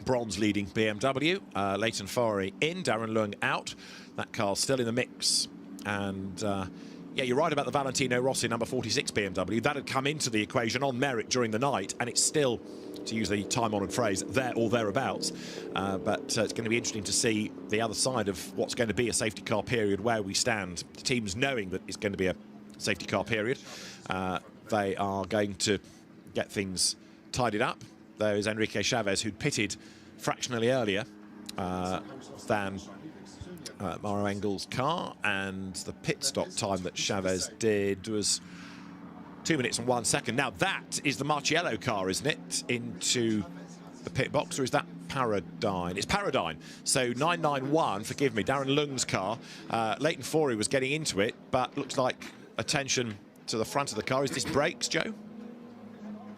bronze leading BMW. Leighton Ferrari in, Darren Leung out. That car's still in the mix. And yeah, you're right about the Valentino Rossi number 46 BMW. That had come into the equation on merit during the night, and it's still, to use the time-honoured phrase, there or thereabouts. But it's going to be interesting to see the other side of what's going to be a safety car period, where we stand. The teams knowing that it's going to be a safety car period, they are going to get things tidied up. there is Enrique Chavez, who'd pitted fractionally earlier than Mauro Engel's car, and the pit stop time that Chavez did was 2 minutes and 1 second. Now that is the Marciello car, isn't it, into the pit box, or is that Paradigm? It's Paradigm. So 991, forgive me, Darren Lung's car. Leighton Forey was getting into it, but looks like attention to the front of the car. Is this brakes, Joe?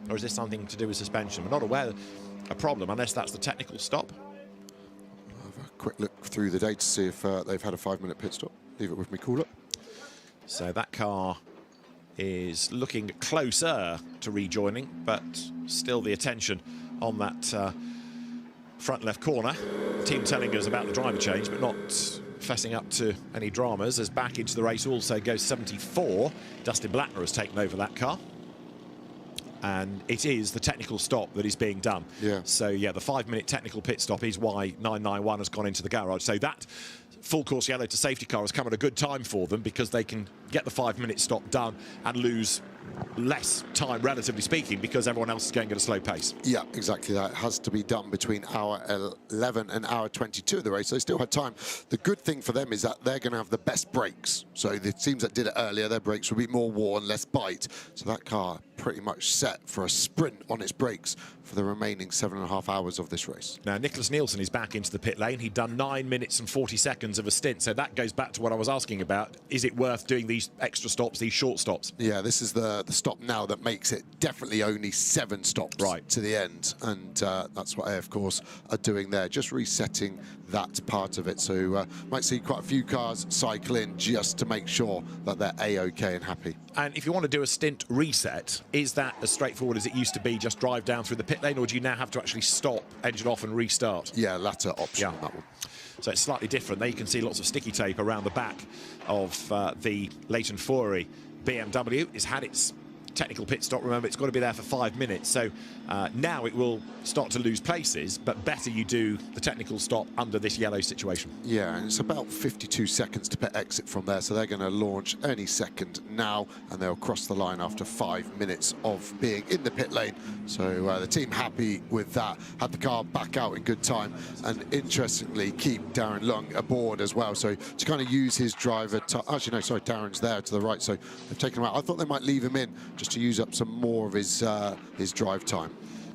Or is this something to do with suspension? We're not aware of a problem, unless that's the technical stop. I'll have a quick look through the data to see if they've had a 5-minute pit stop. Leave it with me, cooler. So that car is looking closer to rejoining, but still the attention on that front left corner. Team telling us about the driver change, but not fessing up to any dramas, as back into the race also goes 74. Dustin Blattner has taken over that car. And it is the technical stop that is being done. Yeah. So, yeah, the 5-minute technical pit stop is why 991 has gone into the garage. So that full course yellow to safety car has come at a good time for them, because they can get the 5-minute stop done and lose less time, relatively speaking, because everyone else is going at a slow pace. Yeah, exactly that. It has to be done between hour 11 and hour 22 of the race. They still had time. The good thing for them is that they're going to have the best brakes. So the teams that did it earlier, their brakes will be more worn, less bite. So that car pretty much set for a sprint on its brakes for the remaining 7.5 hours of this race. Now, Nicholas Nielsen is back into the pit lane. He'd done 9 minutes and 40 seconds of a stint. So that goes back to what I was asking about. Is it worth doing these extra stops, these short stops? Yeah, this is the stop now that makes it definitely only 7 stops to the end. And that's what AF Course are doing there, just resetting that part of it. So might see quite a few cars cycle in just to make sure that they're A-OK and happy. And if you want to do a stint reset, is that as straightforward as it used to be, just drive down through the pit lane, or do you now have to actually stop, engine off and restart? Yeah, latter option on that one. So it's slightly different. There you can see lots of sticky tape around the back of the Leighton Forey BMW. It's had its technical pit stop. Remember, it's got to be there for 5 minutes. So now it will start to lose places, but better you do the technical stop under this yellow situation. Yeah, and it's about 52 seconds to pit exit from there, so they're going to launch any second now, and they'll cross the line after 5 minutes of being in the pit lane. So the team happy with that, had the car back out in good time, and interestingly keep Darren Lung aboard as well, so to kind of use his driver actually no, sorry, Darren's there to the right, so they've taken him out. I thought they might leave him in just to use up some more of his drive time.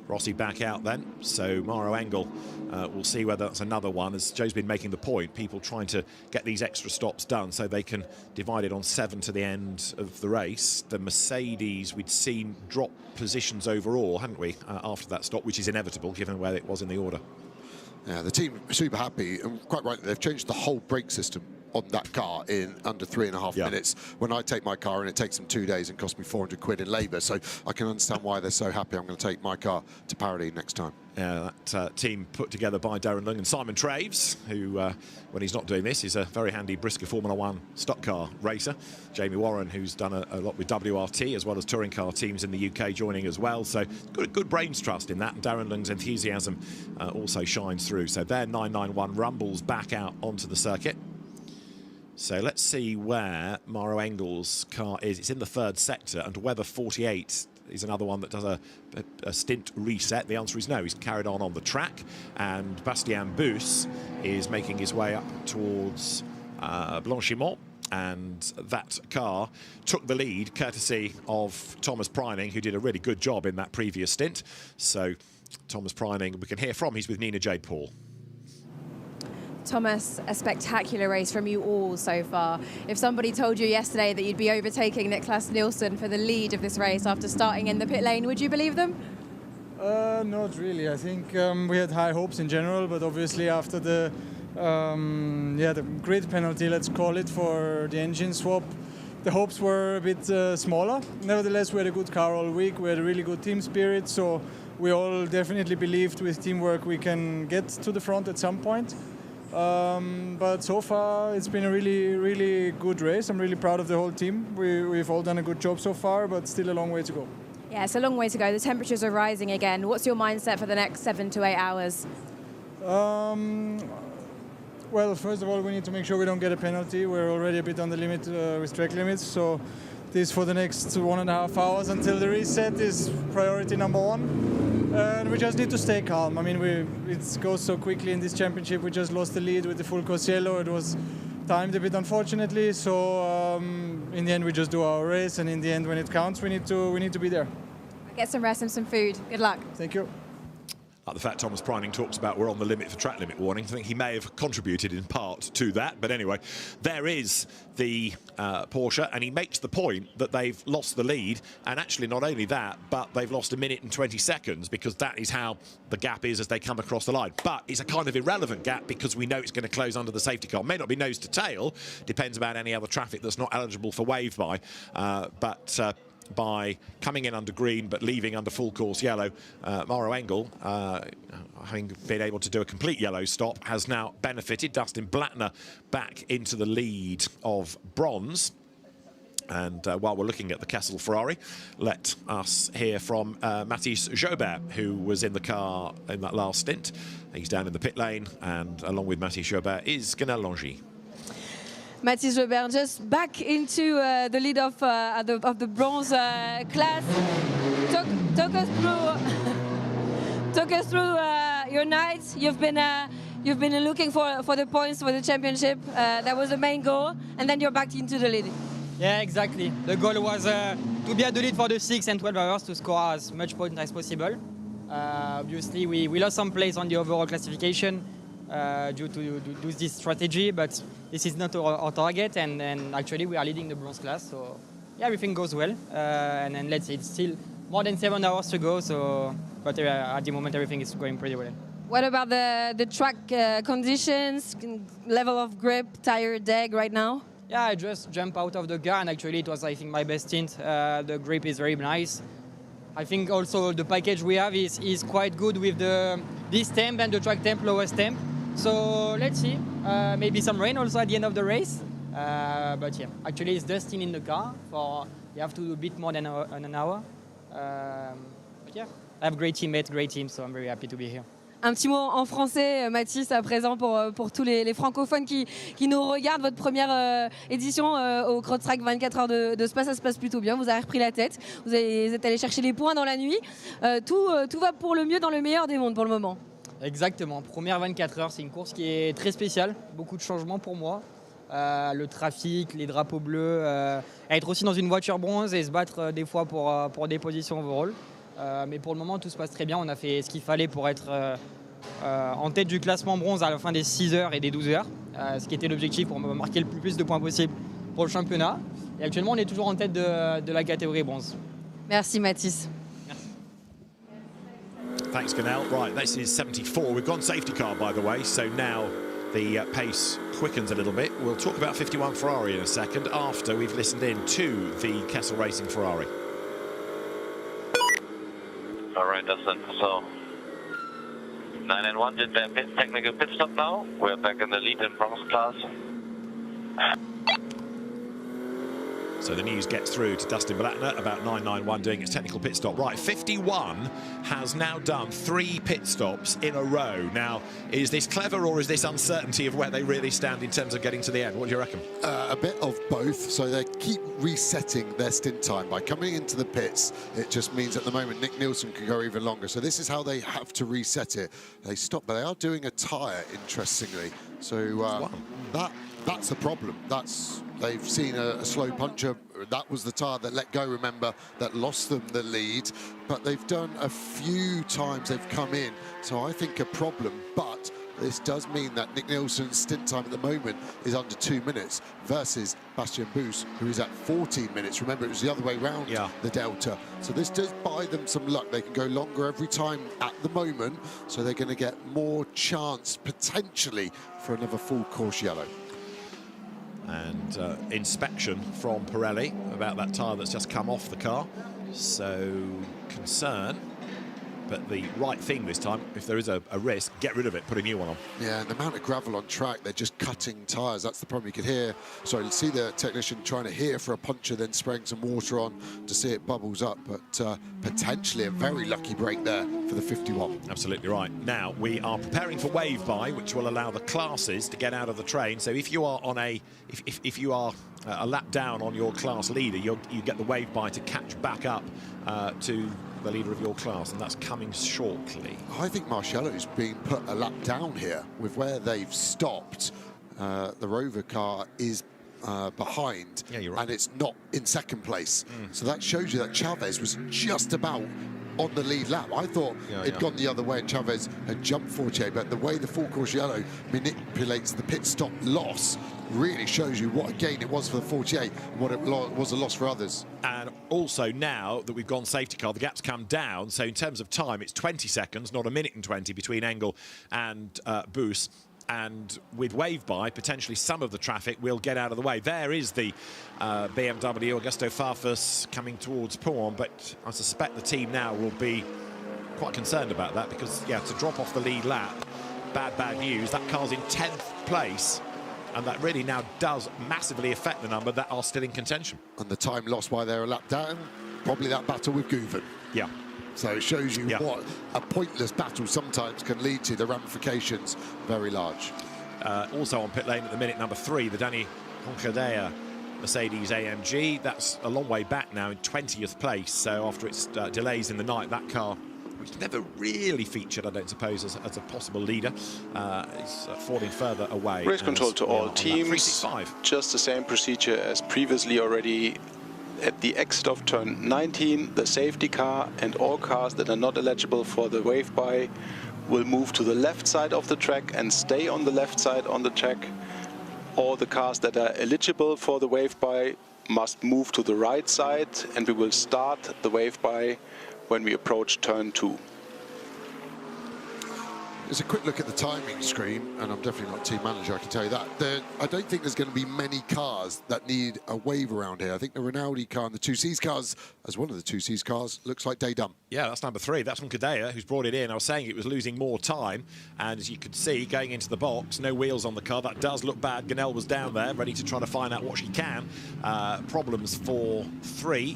Rossi back out then, so Mauro Engel, we'll see whether that's another one. As Joe's been making the point, people trying to get these extra stops done so they can divide it on 7 to the end of the race. The Mercedes, we'd seen drop positions overall, hadn't we, after that stop, which is inevitable given where it was in the order. Yeah, the team are super happy, and quite rightly, they've changed the whole brake system on that car in under 3.5 minutes. When I take my car and it takes them 2 days and costs me 400 quid in labour, so I can understand why they're so happy. I'm going to take my car to parity next time. Yeah, that team put together by Darren Lung and Simon Traves, who, when he's not doing this, is a very handy Brisker Formula 1 stock car racer. Jamie Warren, who's done a lot with WRT, as well as touring car teams in the UK, joining as well. So good brains trust in that, and Darren Lung's enthusiasm also shines through. So their 991 rumbles back out onto the circuit. So let's see where Mauro Engel's car is. It's in the 3rd sector, and whether 48 is another one that does a stint reset. The answer is no. He's carried on the track, and Bastien Bus is making his way up towards Blanchimont, and that car took the lead courtesy of Thomas Preining, who did a really good job in that previous stint. So Thomas Preining, we can hear from, he's with Nina Jade Paul. Thomas, a spectacular race from you all so far. If somebody told you yesterday that you'd be overtaking Nicholas Nielsen for the lead of this race after starting in the pit lane, would you believe them? Not really. I think we had high hopes in general, but obviously after the grid penalty, let's call it, for the engine swap, the hopes were a bit smaller. Nevertheless, we had a good car all week. We had a really good team spirit, so we all definitely believed with teamwork we can get to the front at some point. But so far it's been a really, really good race. I'm really proud of the whole team. We've all done a good job so far, but still a long way to go. Yeah, it's a long way to go. The temperatures are rising again. What's your mindset for the next 7 to 8 hours? Well, first of all, we need to make sure we don't get a penalty. We're already a bit on the limit with track limits, so this for the next 1.5 hours until the reset is priority number 1. And we just need to stay calm. I mean, it goes so quickly in this championship. We just lost the lead with the full course yellow. It was timed a bit, unfortunately. So in the end, we just do our race, and in the end, when it counts, we need to be there. Get some rest and some food. Good luck. Thank you. Like the fact Thomas Preining talks about we're on the limit for track limit warning. I think he may have contributed in part to that. But anyway, there is the Porsche, and he makes the point that they've lost the lead. And actually, not only that, but they've lost 1 minute and 20 seconds, because that is how the gap is as they come across the line. But it's a kind of irrelevant gap, because we know it's going to close under the safety car. May not be nose to tail, depends about any other traffic that's not eligible for wave by. By coming in under green but leaving under full course yellow, Maro Engel, having been able to do a complete yellow stop, has now benefited. Dustin Blattner back into the lead of bronze. And while we're looking at the Kessel Ferrari, let us hear from Mathis Jobert, who was in the car in that last stint. He's down in the pit lane, and along with Mathis Jobert is Guenel Longy. Mathis Jobert just back into the lead of the bronze class. Talk us through your night. You've been looking for the points for the championship. That was the main goal, and then you're back into the lead. Yeah, exactly. The goal was to be at the lead for the 6 and 12 hours to score as much points as possible. Obviously, we lost some place on the overall classification due to this strategy, but this is not our target, and actually we are leading the bronze class, so yeah, everything goes well, and then let's see, it's still more than 7 hours to go, but at the moment everything is going pretty well. What about the track conditions, level of grip, tire deck right now? Yeah, I just jumped out of the car, and actually it was, I think, my best stint. The grip is very nice. I think also the package we have is quite good with this temp and the track temp, lowest temp. So let's see, maybe some rain also at the end of the race. But yeah, actually it's dusting in the car. You have to do a bit more than an hour. But yeah, I have great teammates, great team, so I'm very happy to be here. Un petit mot en français, Mathis, à présent pour tous les francophones qui nous regardent. Votre première édition au CrowdStrike 24 heures de Spa, ça se passe plutôt bien. Vous avez repris la tête. Vous êtes allé chercher les points dans la nuit. Tout va pour le mieux dans le meilleur des mondes pour le moment. Exactement. Première 24 heures, c'est une course qui est très spéciale. Beaucoup de changements pour moi. Le trafic, les drapeaux bleus, être aussi dans une voiture bronze et se battre des fois pour des positions overall. Mais pour le moment, tout se passe très bien. On a fait ce qu'il fallait pour être en tête du classement bronze à la fin des 6 heures et des 12 heures, ce qui était l'objectif pour marquer le plus de points possible pour le championnat. Et actuellement, on est toujours en tête de la catégorie bronze. Merci Mathis. Thanks, Guenel. Right, this is 74. We've gone safety car, by the way, so now the pace quickens a little bit. We'll talk about 51 Ferrari in a second after we've listened in to the Kessel Racing Ferrari. All right, Dustin. So 9 and 1 did their technical pit stop now. We're back in the lead in bronze class. So the news gets through to Dustin Blattner about 991 doing its technical pit stop. Right, 51 has now done 3 pit stops in a row. Now, is this clever or is this uncertainty of where they really stand in terms of getting to the end? What do you reckon? A bit of both. So they keep resetting their stint time. By coming into the pits, it just means at the moment Nick Nielsen can go even longer. So this is how they have to reset it. They stop, but they are doing a tyre, interestingly. So that's a problem. They've seen a slow puncher. That was the tyre that let go, remember, that lost them the lead. But they've done a few times they've come in. So I think a problem. But this does mean that Nick Nielsen's stint time at the moment is under 2 minutes versus Bastien Boos, who is at 14 minutes. Remember, it was the other way round, the Delta. So this does buy them some luck. They can go longer every time at the moment. So they're going to get more chance, potentially, for another full course yellow. And inspection from Pirelli about that tyre that's just come off the car. So concern, but the right thing this time, if there is a risk, get rid of it, put a new one on. Yeah, and the amount of gravel on track, they're just cutting tyres. That's the problem. You could hear, sorry, see the technician trying to hear for a puncher, then spraying some water on to see it bubbles up. But potentially a very lucky break there for the 51. Absolutely right. Now, we are preparing for wave by, which will allow the classes to get out of the train. So if you are on if you are a lap down on your class leader, you get the wave by to catch back up to the leader of your class, and that's coming shortly. I think Marciello's being put a lap down here with where they've stopped. The Rover car is behind, yeah, you're right, and it's not in second place. So that shows you that Chavez was just about on the lead lap. I thought it'd gone the other way and Chavez had jumped Fortier, but the way the full course yellow manipulates the pit stop loss really shows you what a gain it was for the 48 and what it was a loss for others. And also now that we've gone safety car, the gap's come down, so in terms of time it's 20 seconds, not a minute and 20 between Engel and Boos. And with wave by, potentially some of the traffic will get out of the way. There is the BMW Augusto Farfus coming towards Porn, but I suspect the team now will be quite concerned about that because, yeah, to drop off the lead lap, bad news. That car's in 10th place, and that really now does massively affect the number that are still in contention. And the time lost by their lap down, probably that battle with Guven. Yeah. So it shows you what a pointless battle sometimes can lead to. The ramifications very large. Also on pit lane at the minute, number 3, the Danny Honcadea Mercedes AMG. That's a long way back now in 20th place. So after its delays in the night, that car, which never really featured, I don't suppose, as a possible leader, is falling further away. Race control to all teams. Just the same procedure as previously already. At the exit of turn 19, the safety car and all cars that are not eligible for the wave by will move to the left side of the track and stay on the left side on the track. All the cars that are eligible for the wave by must move to the right side, and we will start the wave by when we approach turn 2. There's a quick look at the timing screen, and I'm definitely not team manager, I can tell you that. I don't think there's going to be many cars that need a wave around here. I think the Rinaldi car and the 2Cs cars, as one of the 2Cs cars, looks like day done. Yeah, that's number 3. That's from Kadea, who's brought it in. I was saying it was losing more time, and as you could see, going into the box, no wheels on the car. That does look bad. Ganel was down there, ready to try to find out what she can. Problems for 3.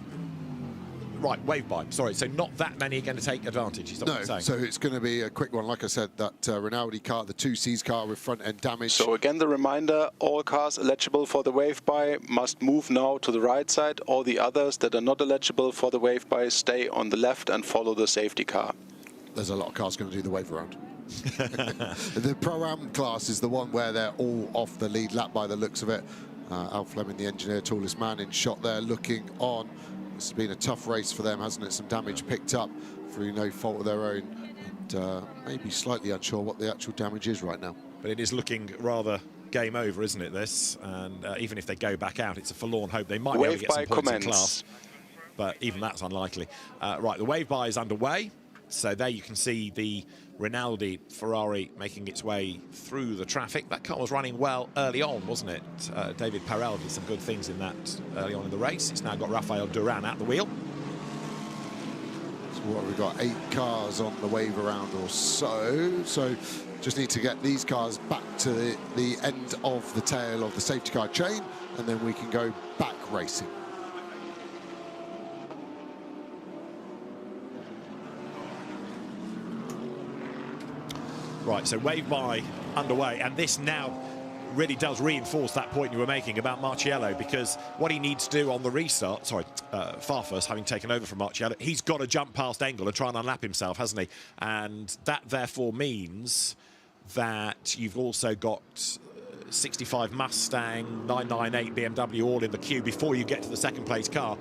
Right, wave by. Sorry, so not that many are going to take advantage. Is that what you're saying? So it's going to be a quick one. Like I said, that Rinaldi car, the 2Cs car with front end damage. So again, the reminder, all cars eligible for the wave by must move now to the right side. All the others that are not eligible for the wave by stay on the left and follow the safety car. There's a lot of cars going to do the wave around. The Pro-Am class is the one where they're all off the lead lap by the looks of it. Al Fleming, the engineer, tallest man in shot there, looking on. This has been a tough race for them, hasn't it? Some damage picked up through no fault of their own, and maybe slightly unsure what the actual damage is right now. But it is looking rather game over, isn't it, this? And even if they go back out, it's a forlorn hope. They might be able to get some points in class, but even that's unlikely. Right, the wave by is underway. So there you can see the Rinaldi Ferrari making its way through the traffic. That car was running well early on, wasn't it? David Parel did some good things in that early on in the race. It's now got Rafael Duran at the wheel. So what, we've got 8 cars on the wave around or so. So just need to get these cars back to the end of the tail of the safety car chain, and then we can go back racing. Right, so wave by underway, and this now really does reinforce that point you were making about Marciello, because what he needs to do on the restart, Farfus having taken over from Marciello, he's got to jump past Engel and try and unlap himself, hasn't he? And that therefore means that you've also got 65 Mustang, 998 BMW all in the queue before you get to the second place car.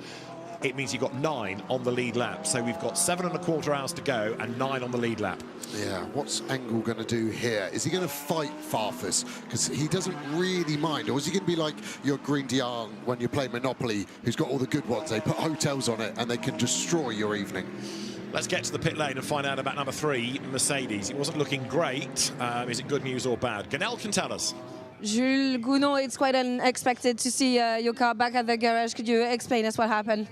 It means you've got 9 on the lead lap. So we've got 7.25 hours to go and 9 on the lead lap. Yeah, what's Engel going to do here? Is he going to fight Farfus? Because he doesn't really mind. Or is he going to be like your Green Dian when you play Monopoly, who's got all the good ones? They put hotels on it and they can destroy your evening. Let's get to the pit lane and find out about number 3, Mercedes. It wasn't looking great. Is it good news or bad? Ganel can tell us. Jules Gounon, it's quite unexpected to see your car back at the garage. Could you explain us what happened?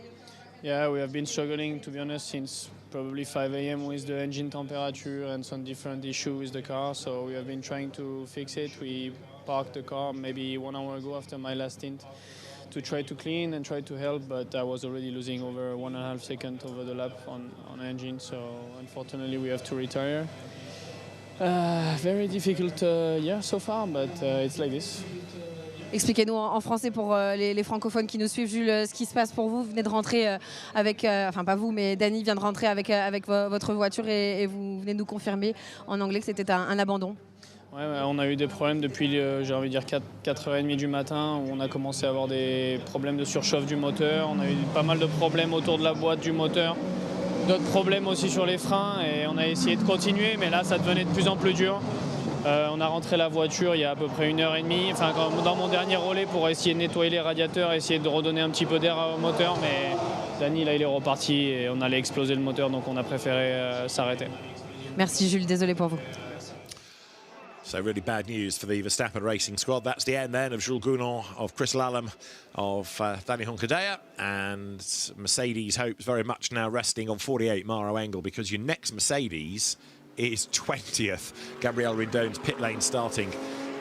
Yeah, we have been struggling, to be honest, since probably 5 a.m. with the engine temperature and some different issues with the car. So we have been trying to fix it. We parked the car maybe 1 hour ago after my last stint to try to clean and try to help, but I was already losing over 1.5 seconds over the lap on engine. So unfortunately, we have to retire. Very difficult year so far, but it's like this. Expliquez-nous en français pour les francophones qui nous suivent, Jules, ce qui se passe pour vous. Vous venez de rentrer enfin pas vous, mais Dany vient de rentrer avec votre voiture et vous venez de nous confirmer en anglais que c'était un abandon. Ouais, on a eu des problèmes depuis, j'ai envie de dire, 4h30 du matin, où on a commencé à avoir des problèmes de surchauffe du moteur. On a eu pas mal de problèmes autour de la boîte du moteur, d'autres problèmes aussi sur les freins, et on a essayé de continuer, mais là, ça devenait de plus en plus dur. On a rentré la voiture il y a à peu près 1h30, enfin, dans mon dernier relais pour essayer de nettoyer les radiateurs, essayer de redonner un petit peu d'air au moteur, mais Dany, là, il est reparti et on allait exploser le moteur, donc on a préféré s'arrêter. Merci Jules, désolé pour vous. So really bad news for the Verstappen racing squad. That's the end then of Jules Gounon, of Chris Lallam, of Dany Honkadea, and Mercedes hopes very much now resting on 48 Maro Engel, because your next Mercedes is 20th. Gabriel Rindone's pit lane starting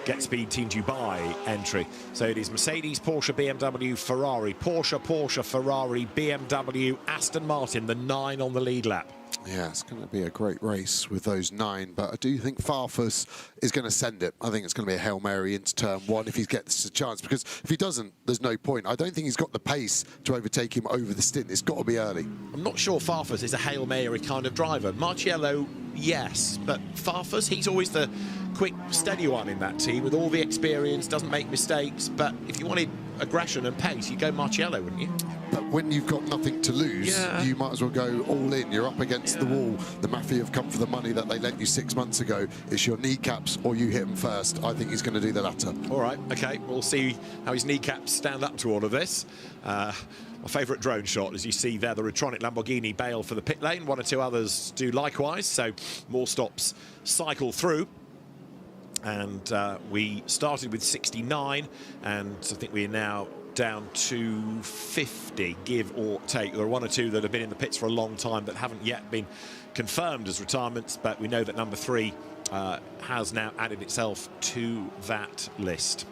Get Speed Team Dubai entry. So it is Mercedes, Porsche, BMW, Ferrari, Porsche, Ferrari, BMW, Aston Martin, the 9 on the lead lap. Yeah, it's going to be a great race with those 9, but I do think Farfus is going to send it. I think it's going to be a Hail Mary into turn 1 if he gets a chance, because if he doesn't, there's no point. I don't think he's got the pace to overtake him over the stint. It's got to be early. I'm not sure Farfus is a Hail Mary kind of driver. Marciello, yes, but Farfus, he's always the quick, steady one in that team with all the experience, doesn't make mistakes, but if you wanted aggression and pace, you'd go Marciello, wouldn't you? But when you've got nothing to lose, you might as well go all in. You're up against the wall. The Mafia have come for the money that they lent you 6 months ago. It's your kneecaps or you hit them first. I think he's going to do the latter. All right, OK, we'll see how his kneecaps stand up to all of this. My favourite drone shot, as you see there, the Retronic Lamborghini bail for the pit lane. 1 or 2 others do likewise, so more stops cycle through. And we started with 69, and I think we're now down to 50, give or take. There are 1 or 2 that have been in the pits for a long time that haven't yet been confirmed as retirements, but we know that number 3 has now added itself to that list.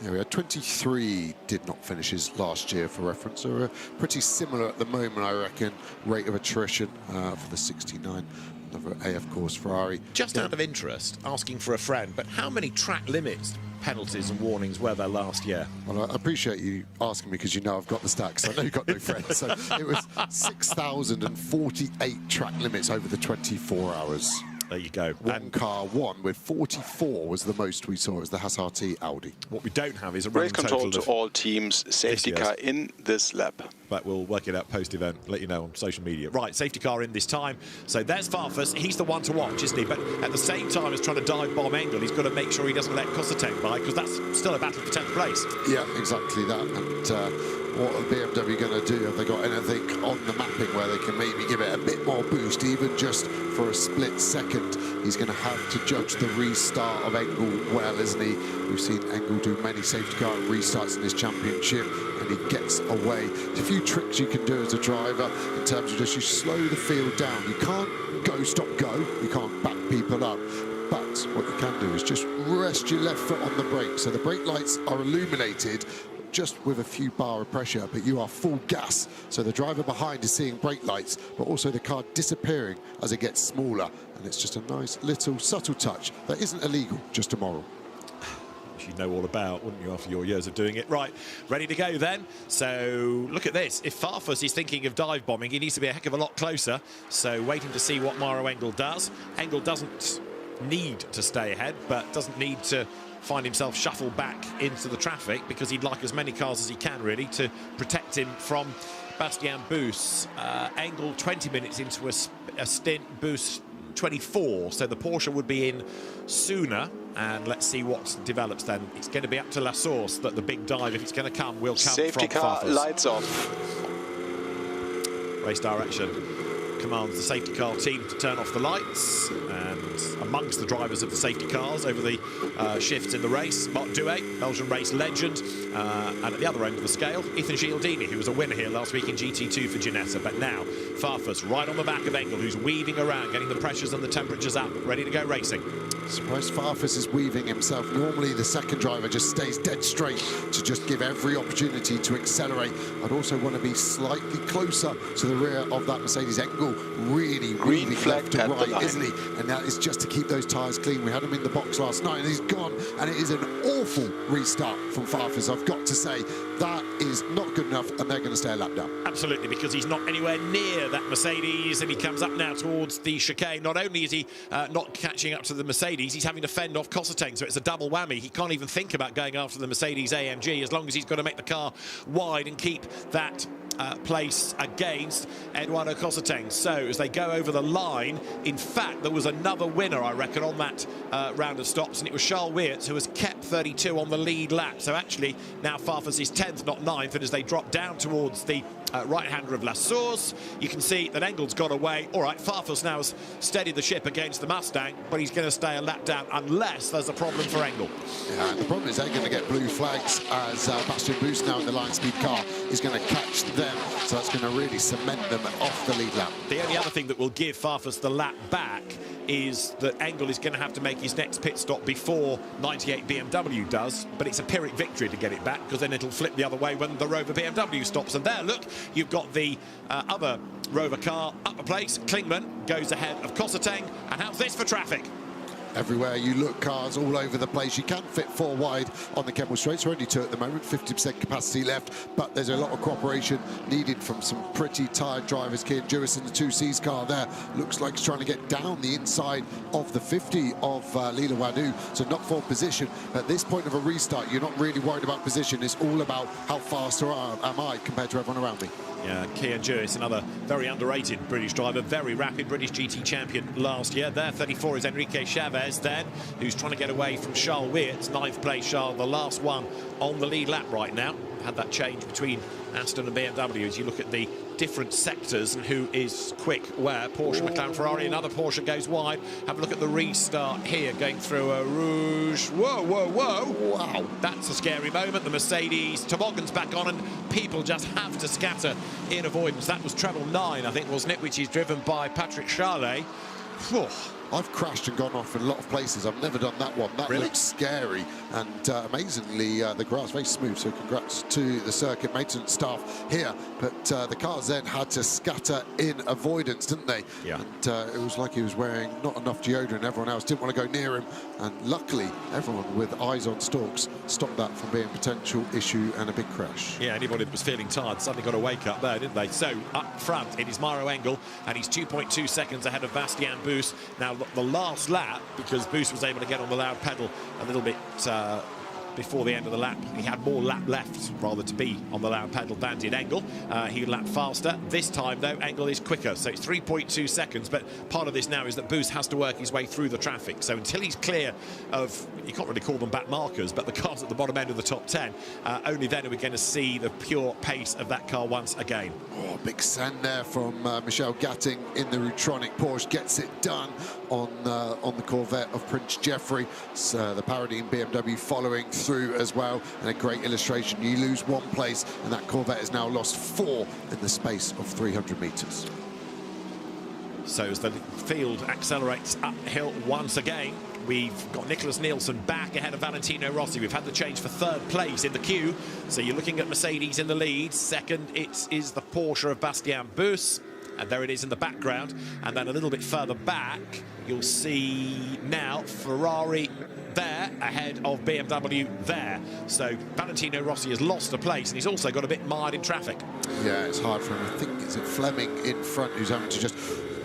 Yeah, we had 23 did not finishes last year, for reference. So we're pretty similar at the moment, I reckon, rate of attrition for the 69. Another AF course Ferrari. Just out of interest, asking for a friend, but how many track limits, penalties and warnings were there last year? Well, I appreciate you asking me, because you know I've got the stacks. I know you've got no friends. So it was 6,048 track limits over the 24 hours. There you go. One car won with 44 was the most we saw. It was the Hassati Audi. What we don't have is a race running control total to all teams, safety car in this lap. But we'll work it out post-event, let you know on social media. Right, safety car in this time. So there's Farfus. He's the one to watch, isn't he? But at the same time as trying to dive bomb Engel, he's got to make sure he doesn't let Kosateng by, because that's still a battle for 10th place. Yeah, exactly that. And what are BMW going to do? Have they got anything on the mapping where they can maybe give it a bit more boost, even just for a split second? He's going to have to judge the restart of Engel well, isn't he? We've seen Engel do many safety car restarts in this championship, and he gets away. There's a few tricks you can do as a driver in terms of just you slow the field down. You can't go, stop, go. You can't back people up. But what you can do is just rest your left foot on the brake. So the brake lights are illuminated just with a few bar of pressure, but you are full gas. So the driver behind is seeing brake lights, but also the car disappearing as it gets smaller. And it's just a nice little subtle touch that isn't illegal, just immoral. Which you'd know all about, wouldn't you, after your years of doing it? Right, ready to go then. So look at this. If Farfus is thinking of dive bombing, he needs to be a heck of a lot closer. So waiting to see what Maro Engel does. Engel doesn't need to stay ahead, but doesn't need to find himself shuffled back into the traffic, because he'd like as many cars as he can, really, to protect him from Bastien Bus. Engel 20 minutes into a stint, Bus 24, so the Porsche would be in sooner, and let's see what develops then. It's going to be up to La Source that the big dive, if it's going to come, will come safety from car, Farfus. lights off. Race direction commands the safety car team to turn off the lights, and amongst the drivers of the safety cars over the shifts in the race, Marc Douet, Belgian race legend, and at the other end of the scale, Ethan Gialdini, who was a winner here last week in GT2 for Ginetta. But now Farfus right on the back of Engel, who's weaving around, getting the pressures and the temperatures up, ready to go racing. Surprised Farfus is weaving himself. Normally the second driver just stays dead straight to just give every opportunity to accelerate. I'd also want to be slightly closer to the rear of that Mercedes. Engel really left to right, isn't he? And that is just to keep those tyres clean. We had him in the box last night and he's gone, and it is an awful awful restart from Farfus. I've got to say, that is not good enough, and they're going to stay a lap down. Absolutely, because he's not anywhere near that Mercedes, and he comes up now towards the chicane. Not only is he not catching up to the Mercedes, he's having to fend off Cosseteng, so it's a double whammy. He can't even think about going after the Mercedes AMG as long as he's got to make the car wide and keep that place against Eduardo Cosseteng. So as they go over the line, in fact, there was another winner, I reckon, on that round of stops, and it was Charles Weerts, who has kept 32 on the lead lap. So actually, now Farfus is 10th, not 9th, and as they drop down towards the right-hander of La Source, you can see that Engel's got away. All right, Farfus now has steadied the ship against the Mustang, but he's going to stay a lap down unless there's a problem for Engel. Yeah, the problem is they're going to get blue flags as Bastian Boost now in the line speed car is going to catch them, so that's going to really cement them off the lead lap. The only other thing that will give Farfus the lap back is that Engel is going to have to make his next pit stop before 98 BMW does, but it's a Pyrrhic victory to get it back, because then it'll flip the other way when the Rover BMW stops. And there, look, you've got the other Rover car up a place. Klingman goes ahead of Cosseteng, and how's this for traffic? Everywhere you look, cars all over the place. You can fit 4 wide on the Kemmel Straights. We're only 2 at the moment, 50% capacity left, but there's a lot of cooperation needed from some pretty tired drivers. Kian Jewis in the 2C's car there looks like he's trying to get down the inside of the 50 of Lila Wadu, so not for position. At this point of a restart, you're not really worried about position. It's all about how fast am I compared to everyone around me. Yeah, Kian Jewis, another very underrated British driver, very rapid British GT champion last year. There, 34 is Enrique Chavez then, who's trying to get away from Charles Weerts. 9th place, Charles, the last one on the lead lap right now. Had that change between Aston and BMW as you look at the different sectors and who is quick where. Porsche, McLaren, Ferrari, another Porsche goes wide. Have a look at the restart here, going through a Rouge. Whoa, whoa, whoa. Wow, that's a scary moment. The Mercedes toboggan's back on, and people just have to scatter in avoidance. That was treble 9, I think, wasn't it, which is driven by Patrick Charlet. Whew. I've crashed and gone off in a lot of places. I've never done that one. That really looks scary, and amazingly the grass very smooth, so congrats to the circuit maintenance staff here. But the cars then had to scatter in avoidance, didn't they? Yeah. And it was like he was wearing not enough deodorant. Everyone else didn't want to go near him, and luckily everyone with eyes on stalks stopped that from being a potential issue and a big crash. Yeah, anybody that was feeling tired suddenly got a wake up there, didn't they? So up front it is Mauro Engel, and he's 2.2 seconds ahead of Bastian Boost. Now the last lap, because Boost was able to get on the loud pedal a little bit before the end of the lap. He had more lap left, rather, to be on the loud pedal than did Engel. He lapped faster. This time, though, Engel is quicker, so it's 3.2 seconds. But part of this now is that Boost has to work his way through the traffic. So until he's clear of, you can't really call them back markers, but the cars at the bottom end of the top 10, only then are we going to see the pure pace of that car once again. Oh, big send there from Michel Gatting in the Rutronic. Porsche gets it done on the Corvette of Prince Jeffrey. So the Paradine BMW following through as well, and a great illustration. You lose 1 place, and that Corvette has now lost 4 in the space of 300 metres. So as the field accelerates uphill once again, we've got Nicholas Nielsen back ahead of Valentino Rossi. We've had the change for 3rd place in the queue. So you're looking at Mercedes in the lead. 2nd, it is the Porsche of Bastian Boost. And there it is in the background. And then a little bit further back, you'll see now Ferrari there ahead of BMW there. So Valentino Rossi has lost a place, and he's also got a bit mired in traffic. Yeah, it's hard for him. I think it's Fleming in front who's having to just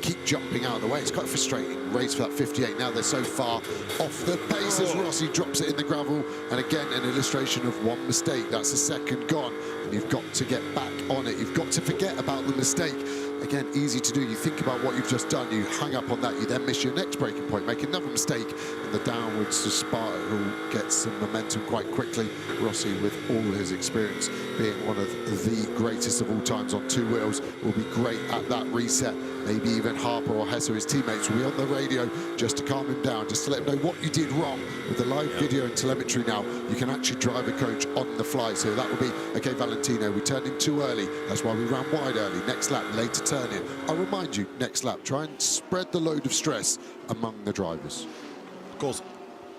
keep jumping out of the way. It's quite a frustrating race for that 58. Now they're so far off the pace as Rossi drops it in the gravel. And again, an illustration of 1 mistake. That's the 2nd gone. And you've got to get back on it. You've got to forget about the mistake. Again, easy to do. You think about what you've just done, you hang up on that, you then miss your next braking point, make another mistake, and the downwards spiral gets some momentum quite quickly. Rossi, with all his experience, being one of the greatest of all times on 2 wheels, will be great at that reset. Maybe even Harper or Hesse, his teammates, will be on the radio just to calm him down, just to let him know what you did wrong. With the live video and telemetry now, you can actually drive a coach on the fly. So that will be, okay, Valentino, we turned in too early. That's why we ran wide early. Next lap, later turn in. I'll remind you, next lap, try and spread the load of stress among the drivers. Of course,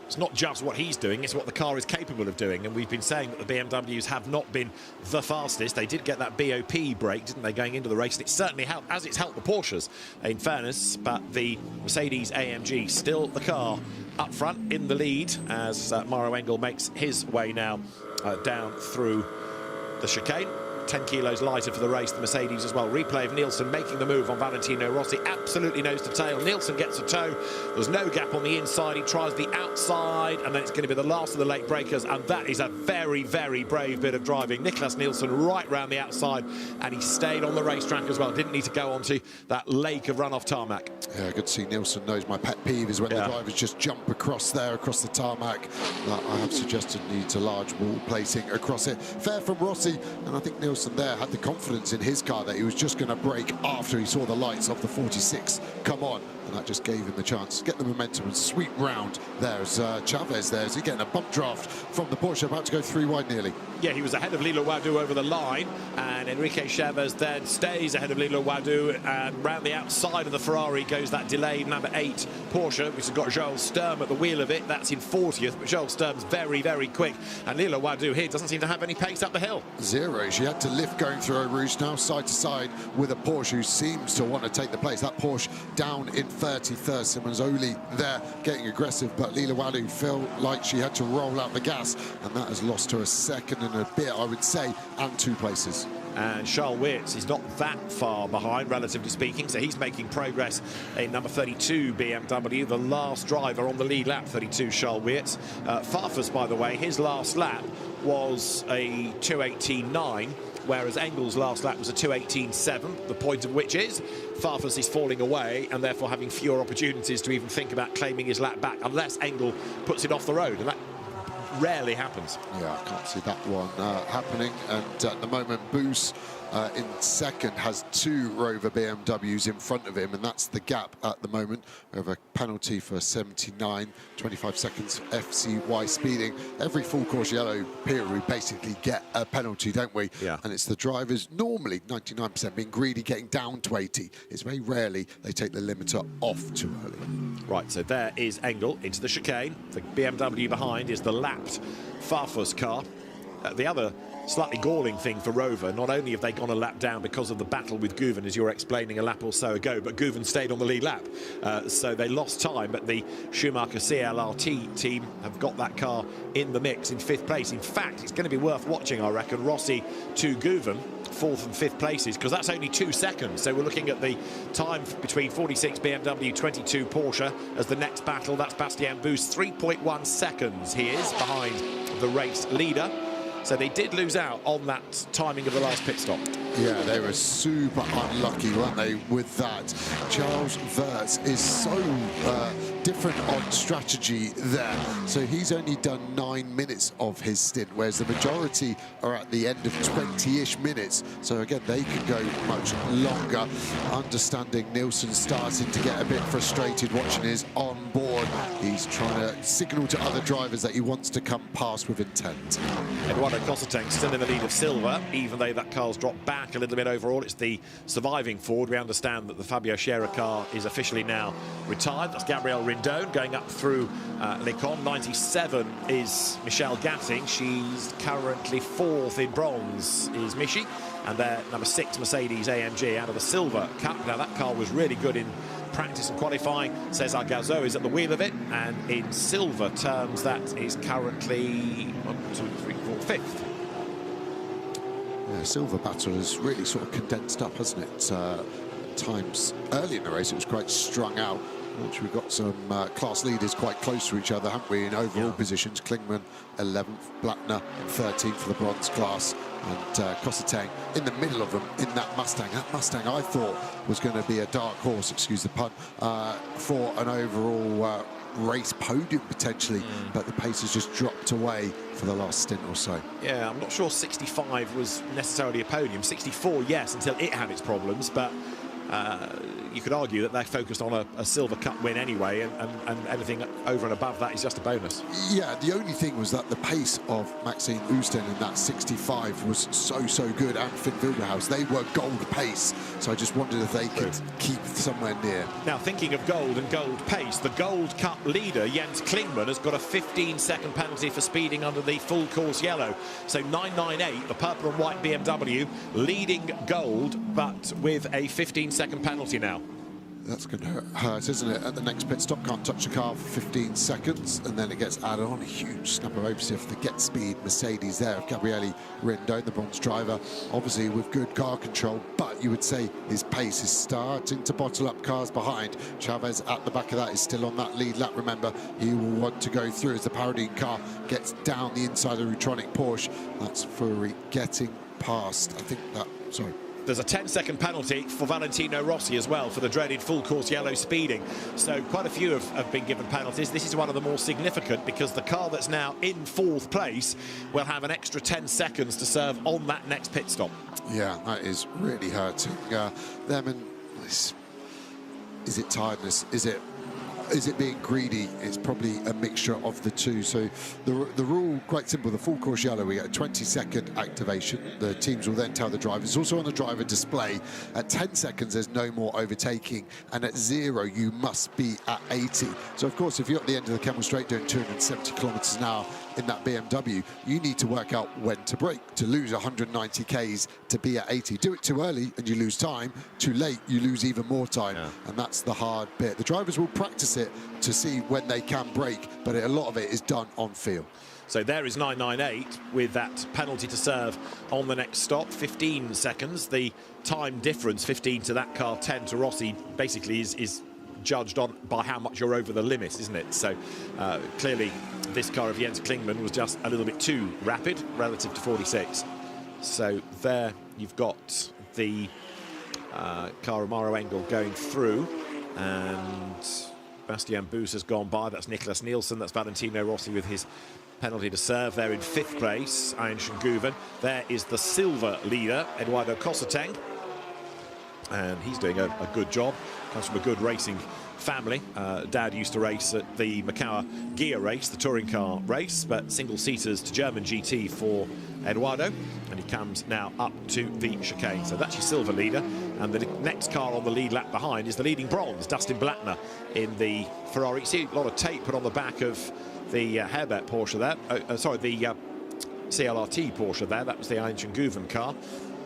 it's not just what he's doing, it's what the car is capable of doing. And we've been saying that the BMWs have not been the fastest. They did get that BOP break, didn't they, going into the race? And it certainly helped, as it's helped the Porsches, in fairness. But the Mercedes AMG still the car up front in the lead as Maro Engel makes his way now down through the chicane. 10 kilos lighter for the race, the Mercedes as well. Replay of Nielsen making the move on Valentino Rossi. Absolutely nose to tail. Nielsen gets a toe. There's no gap on the inside. He tries the outside, and then it's going to be the last of the late breakers, and that is a very, very brave bit of driving. Niklas Nielsen right round the outside, and he stayed on the racetrack as well. Didn't need to go onto that lake of runoff tarmac. Yeah, good to see Nielsen knows my pet peeve is when the drivers just jump across there, across the tarmac. I have suggested needs a large wall placing across it. Fair from Rossi, and I think Nielsen there had the confidence in his car that he was just going to brake after he saw the lights of the 46 come on, and that just gave him the chance to get the momentum and sweep round. There's Chavez there. Is he getting a bump draft from the Porsche, about to go 3 wide nearly? Yeah, he was ahead of Lilo Wadu over the line, and Enrique Chavez then stays ahead of Lilo Wadu, and round the outside of the Ferrari goes that delayed number 8 Porsche, which has got Joel Sturm at the wheel of it. That's in 40th, but Joel Sturm's very, very quick, and Lilo Wadu here doesn't seem to have any pace up the hill. Zero. She had to lift going through Eau Rouge, now side to side with a Porsche who seems to want to take the place. That Porsche down in 33rd. Simonzoli there getting aggressive, but Lila Wadu felt like she had to roll out the gas, and that has lost her a second and a bit, I would say, and 2 places. And Charles Wirtz is not that far behind, relatively speaking, so he's making progress in number 32 BMW, the last driver on the lead lap, 32 Charles Wirtz. Farfus, by the way, his last lap was a 2:18.9, whereas Engel's last lap was a 2:18.7, the point of which is Farfus is falling away and therefore having fewer opportunities to even think about claiming his lap back unless Engel puts it off the road, and that rarely happens. Yeah, I can't see that one happening. And at the moment, Boos in second has 2 Rover BMWs in front of him, and that's the gap at the moment. We have a penalty for 79, 25 seconds FCY speeding. Every full course yellow period, we basically get a penalty, don't we? Yeah. And it's the drivers, normally 99% being greedy, getting down to 80. It's very rarely they take the limiter off too early. Right, so there is Engel into the chicane. The BMW behind is the lapped Farfus car. The other slightly galling thing for Rover, not only have they gone a lap down because of the battle with Guven, as you were explaining a lap or so ago, but Guven stayed on the lead lap. So they lost time, but the Schumacher CLRT team have got that car in the mix in 5th place. In fact, it's going to be worth watching, I reckon, Rossi to Guven, 4th and 5th places, because that's only 2 seconds. So we're looking at the time between 46 BMW, 22 Porsche as the next battle. That's Bastien Boos, 3.1 seconds he is behind the race leader. So they did lose out on that timing of the last pit stop. Yeah, they were super unlucky, weren't they, with that. Charles Wirtz is so different on strategy there. So he's only done 9 minutes of his stint, whereas the majority are at the end of 20-ish minutes. So again, they could go much longer. Understanding Nielsen starting to get a bit frustrated watching his on board. He's trying to signal to other drivers that he wants to come past with intent. Eduardo Cosseteng still in the lead of Silva, even though that car's dropped back a little bit overall. It's the surviving Ford. We understand that the Fabio Scherer car is officially now retired. That's Gabrielle Rindone going up through Lecon. 97 is Michelle Gatting. She's currently 4th in bronze is Michi. And they're number 6 Mercedes AMG out of the Silver Cup. Now that car was really good in practice and qualifying. Cesar Gazo is at the wheel of it, and in silver terms that is currently 1, 2, 3, 4, 5th. Yeah, silver battle has really sort of condensed up, hasn't it? Times early in the race it was quite strung out. Which we've got some class leaders quite close to each other, haven't we, in overall positions. Klingman 11th, Blattner 13th for the bronze class, and Cosseteng in the middle of them in that Mustang. That Mustang I thought was going to be a dark horse, excuse the pun, for an overall race podium potentially, but the pace has just dropped away for the last stint or so. Yeah, I'm not sure 65 was necessarily a podium. 64, yes, until it had its problems, but you could argue that they're focused on a Silver Cup win anyway, and anything over and above that is just a bonus. Yeah, the only thing was that the pace of Maxime Oosten in that 65 was so good, and Finn Wilderhaus, they were gold pace, so I just wondered if they could keep somewhere near. Now, thinking of gold and gold pace, the Gold Cup leader, Jens Klingmann, has got a 15-second penalty for speeding under the full course yellow. So 998, the purple and white BMW, leading gold, but with a 15-second penalty now. That's going to hurt, isn't it? At the next pit stop, can't touch the car for 15 seconds, and then it gets added on. A huge snap of oversteer for the Get Speed Mercedes there of Gabriele Rindone, the bronze driver, obviously with good car control, but you would say his pace is starting to bottle up cars behind. Chavez at the back of that is still on that lead lap. Remember, he will want to go through as the Paradine car gets down the inside of the Rutronic Porsche. That's Fury getting past, I think that, sorry. There's a 10-second penalty for Valentino Rossi as well for the dreaded full course yellow speeding. So quite a few have been given penalties. This is one of the more significant because the car that's now in 4th place will have an extra 10 seconds to serve on that next pit stop. Yeah, that is really hurting them. And is it tiredness? Is it being greedy? It's probably a mixture of the two. So the rule, quite simple, the full course yellow, we get a 20-second activation. The teams will then tell the drivers. It's also on the driver display. At 10 seconds, there's no more overtaking. And at 0, you must be at 80. So, of course, if you're at the end of the Kemmel Straight doing 270 kilometers an hour in that BMW, you need to work out when to brake. To lose 190 Ks to be at 80. Do it too early and you lose time. Too late, you lose even more time. Yeah. And that's the hard bit. The drivers will practice it to see when they can brake, but a lot of it is done on field. So there is 998 with that penalty to serve on the next stop. 15 seconds. The time difference, 15 to that car, 10 to Rossi, basically is judged on by how much you're over the limit, isn't it? So clearly this car of Jens Klingmann was just a little bit too rapid relative to 46. So there you've got the car of Maro Engel going through, and Bastian Boos has gone by. That's Niklas Nielsen. That's Valentino Rossi with his penalty to serve. There in 5th place, Ian Schenguven. There is the silver leader, Eduardo Cosseteng. And he's doing a good job. Comes from a good racing family. Dad used to race at the Macau Gear race, the touring car race, but single-seaters to German GT for Eduardo. And he comes now up to the chicane. So that's your silver leader. And the next car on the lead lap behind is the leading bronze, Dustin Blattner, in the Ferrari. You see a lot of tape put on the back of the Herbert Porsche there. The CLRT Porsche there. That was the Ian Schenguven car.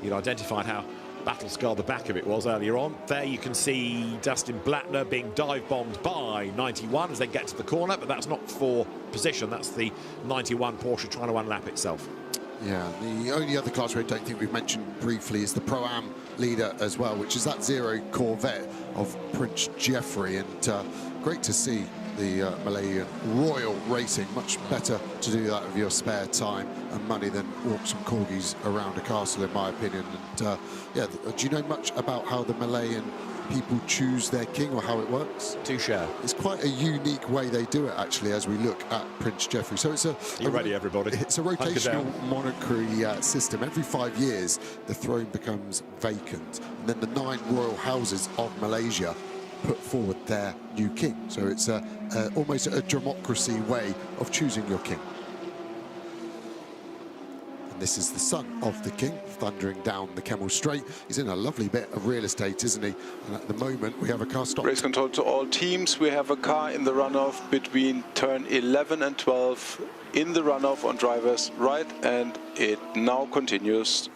You'd identified how battle-scarred the back of it was earlier on. There you can see Dustin Blattner being dive-bombed by 91 as they get to the corner, but that's not for position. That's the 91 Porsche trying to unlap itself. Yeah, the only other class we don't think we've mentioned briefly is the Pro-Am leader as well, which is that 0 Corvette of Prince Geoffrey. And great to see the Malayan Royal Racing. Much better to do that with your spare time and money than walk some corgis around a castle, in my opinion. And yeah, do you know much about how the Malayan people choose their king or how it works? Do share. It's quite a unique way they do it, actually, as we look at Prince Geoffrey. So it's you ready, everybody? It's a rotational monarchy system. Every 5 years, the throne becomes vacant, and then the 9 royal houses of Malaysia put forward their new king. So it's almost a democracy way of choosing your king. And this is the son of the king, thundering down the Kemmel Straight. He's in a lovely bit of real estate, isn't he? And at the moment, we have a car stopped. Race control to all teams. We have a car in the runoff between turn 11 and 12 in the runoff on driver's right, and it now continues.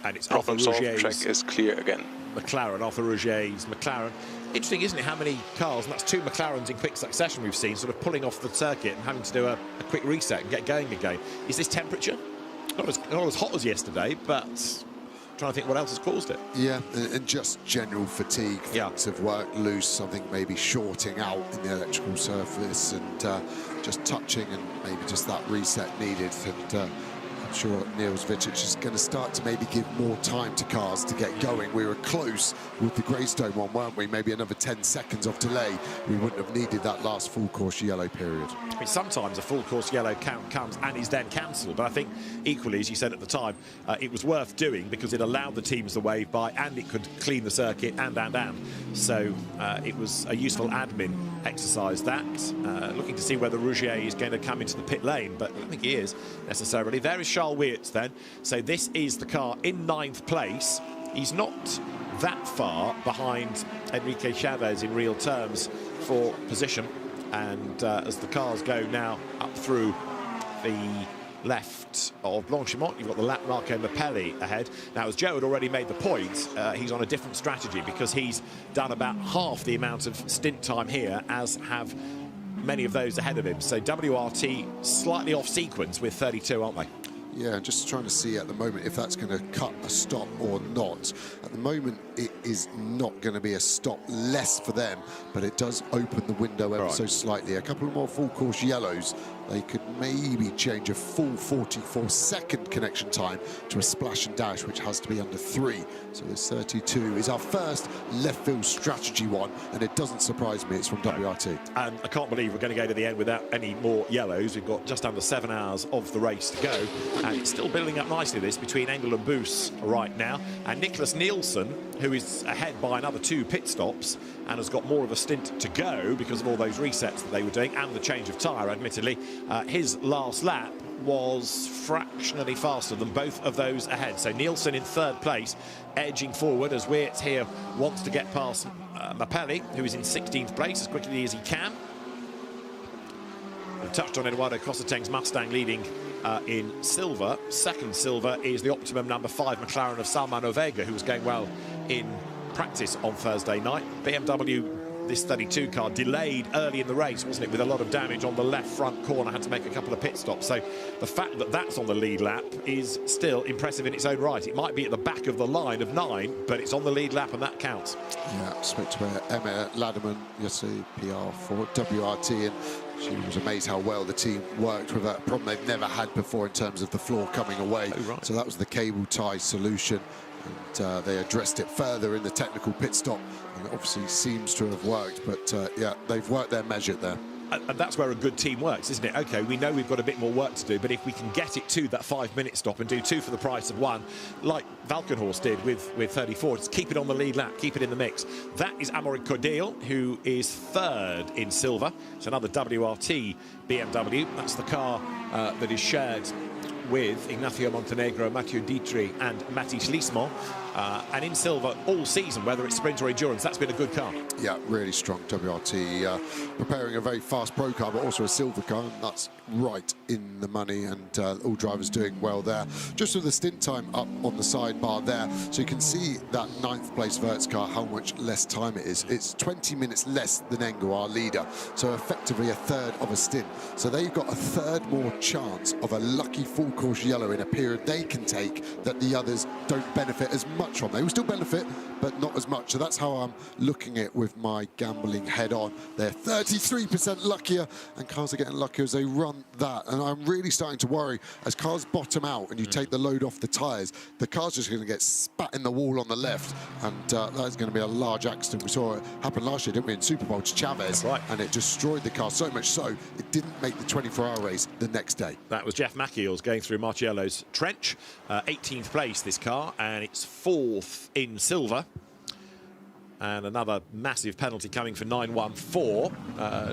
And it's problem solved. Track is clear again. McLaren, Arthur Rouget's McLaren. Interesting, isn't it, how many cars, and that's 2 McLarens in quick succession we've seen, sort of pulling off the circuit and having to do a quick reset and get going again. Is this temperature? Not as hot as yesterday, but trying to think what else has caused it. Yeah, and just general fatigue. Things have worked loose, something maybe shorting out in the electrical surface, and just touching, and maybe just that reset needed. And I'm sure Niels Vicic is going to start to maybe give more time to cars to get going. We were close with the Greystone one, weren't we? Maybe another 10 seconds of delay. We wouldn't have needed that last full course yellow period. I mean, sometimes a full course yellow count comes and is then cancelled, but I think equally, as you said at the time, it was worth doing because it allowed the teams to wave by and it could clean the circuit and. So it was a useful admin exercise that. Looking to see whether Rougier is going to come into the pit lane, but I don't think he is necessarily. There is Charles Weerts then. So this is the car in 9th place. He's not that far behind Enrique Chavez in real terms for position. And as the cars go now up through the left of Blanchimont, you've got the lap Marco Mapelli ahead. Now, as Joe had already made the point, he's on a different strategy because he's done about half the amount of stint time here as have many of those ahead of him. So WRT slightly off sequence with 32, aren't they? Yeah, just trying to see at the moment if that's going to cut a stop or not. At the moment, it is not going to be a stop less for them, but it does open the window ever so slightly. A couple of more full course yellows, they could maybe change a full 44-second connection time to a splash and dash, which has to be under 3. So this 32 is our first left field strategy one, and it doesn't surprise me, it's from WRT. And I can't believe we're going to go to the end without any more yellows. We've got just under 7 hours of the race to go, and it's still building up nicely, this, between Engel and Boos right now. And Nicholas Nielsen, who is ahead by another 2 pit stops and has got more of a stint to go because of all those resets that they were doing and the change of tyre, admittedly. His last lap was fractionally faster than both of those ahead. So Nielsen in 3rd place, edging forward as Weerts here wants to get past Mapelli, who is in 16th place, as quickly as he can. We've touched on Eduardo Cosseteng's Mustang leading in silver. Second silver is the Optimum number 5 McLaren of Salman Ovega, who was going well in practice on Thursday night. BMW, this 32 car, delayed early in the race, wasn't it, with a lot of damage on the left front corner, had to make a couple of pit stops. So the fact that that's on the lead lap is still impressive in its own right. It might be at the back of the line of 9, but it's on the lead lap and that counts. Yeah, spoke to Emma Ladderman yesterday, PR for WRT, and she was amazed how well the team worked with a problem they've never had before in terms of the floor coming away. Oh, right. So that was the cable tie solution, and they addressed it further in the technical pit stop, and it obviously seems to have worked, but yeah, they've worked their measure there. And that's where a good team works, isn't it? OK, we know we've got a bit more work to do, but if we can get it to that 5-minute stop and do 2 for the price of 1, like Valkenhorst did with 34, just keep it on the lead lap, keep it in the mix. That is Amorik Cordeel, who is 3rd in silver. It's another WRT BMW. That's the car that is shared with Ignacio Montenegro, Mathieu Ditry and Mathis Lismont. And in silver all season, whether it's sprint or endurance, that's been a good car. Yeah, really strong. WRT preparing a very fast pro car, but also a silver car, and that's right in the money, and all drivers doing well there. Just with the stint time up on the sidebar there, so you can see that 9th place Weerts car, how much less time it is. It's 20 minutes less than Engel, our leader, so effectively a 1/3 of a stint. So they've got a 1/3 more chance of a lucky full course yellow in a period they can take that the others don't benefit as much from. They will still benefit, but not as much. So that's how I'm looking at it with my gambling head on. They're 33% luckier, and cars are getting luckier as they run that. And I'm really starting to worry as cars bottom out and you take the load off the tyres, the car's just going to get spat in the wall on the left, and that's going to be a large accident. We saw it happen last year, didn't we, in Super Bowl to Chavez, and it destroyed the car so much so it didn't make the 24-hour race the next day. That was Jeff Mackiels going through Marciello's trench. 18th place this car, and it's 4th in silver. And another massive penalty coming for 914.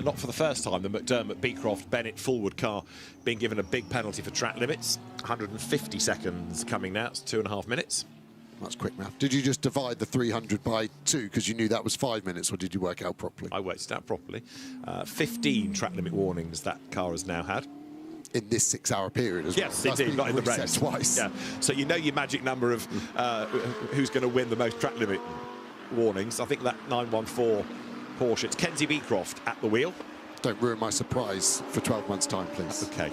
Not for the first time, the McDermott, Beecroft, Bennett, Fullwood car being given a big penalty for track limits. 150 seconds coming now, it's 2.5 minutes. That's quick math. Did you just divide the 300 by 2 because you knew that was 5 minutes, or did you work out properly? I worked it out properly. 15 track limit warnings that car has now had. In this 6-hour period as well. Yes, indeed, not in the race. Twice. Yeah. So you know your magic number of who's going to win the most track limit warnings. I think that 914 Porsche, it's Kenzie Beecroft at the wheel. Don't ruin my surprise for 12 months' time, please. Okay.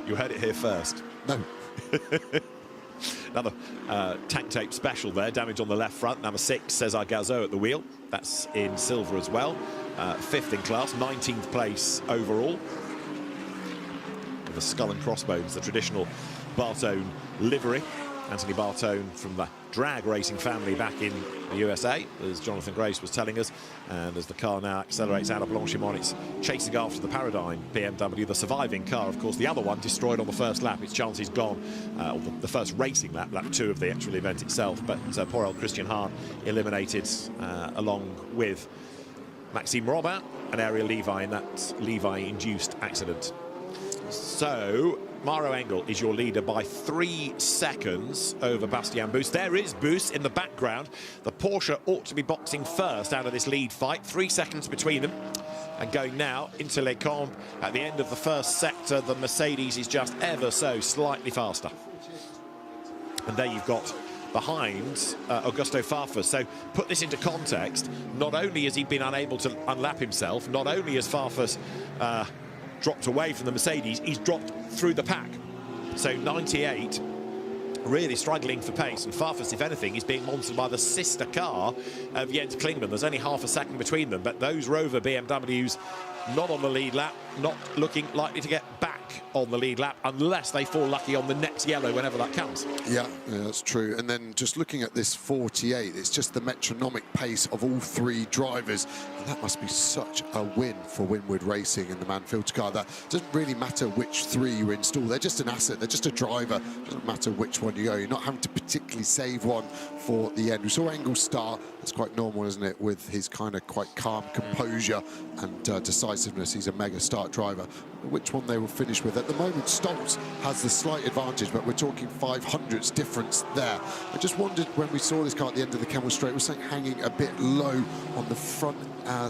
You heard it here first. No. Another tank tape special there, damage on the left front. Number 6, Cesar Gazo at the wheel. That's in silver as well. 5th in class, 19th place overall. The skull and crossbones, the traditional Bartone livery. Anthony Bartone from the drag racing family back in the USA, as Jonathan Grace was telling us. And as the car now accelerates out of Blanchimont, it's chasing after the Paradigm BMW, the surviving car. Of course, the other one destroyed on the first lap. Its chances gone, the first racing lap, lap 2 of the actual event itself. But poor old Christian Hahn eliminated along with Maxime Robin and Ariel Levi in that Levi-induced accident. So Maro Engel is your leader by 3 seconds over Bastien Bus. There is Bus in the background. The Porsche ought to be boxing first out of this lead fight. 3 seconds between them. And going now into Les Combes at the end of the first sector, the Mercedes is just ever so slightly faster. And there you've got behind Augusto Farfus. So put this into context. Not only has he been unable to unlap himself, not only has Farfus dropped away from the Mercedes, he's dropped through the pack. So 98 really struggling for pace, and Farfus, if anything, is being monstered by the sister car of Jens Klingman. There's only half a second between them, but those Rover BMWs not on the lead lap, not looking likely to get back on the lead lap unless they fall lucky on the next yellow whenever that comes. Yeah, that's true. And then just looking at this 48, it's just the metronomic pace of all 3 drivers. And that must be such a win for Winward Racing and the Manfield car. That doesn't really matter which 3 you install. They're just an asset. They're just a driver. It doesn't matter which one you go. You're not having to particularly save one for the end. We saw Engel start. That's quite normal, isn't it, with his kind of quite calm composure and decisiveness. He's a mega start driver. Which one they will finish with. At the moment, Stoltz has the slight advantage, but we're talking 500ths difference there. I just wondered when we saw this car at the end of the Kemmel Straight, was something hanging a bit low on the front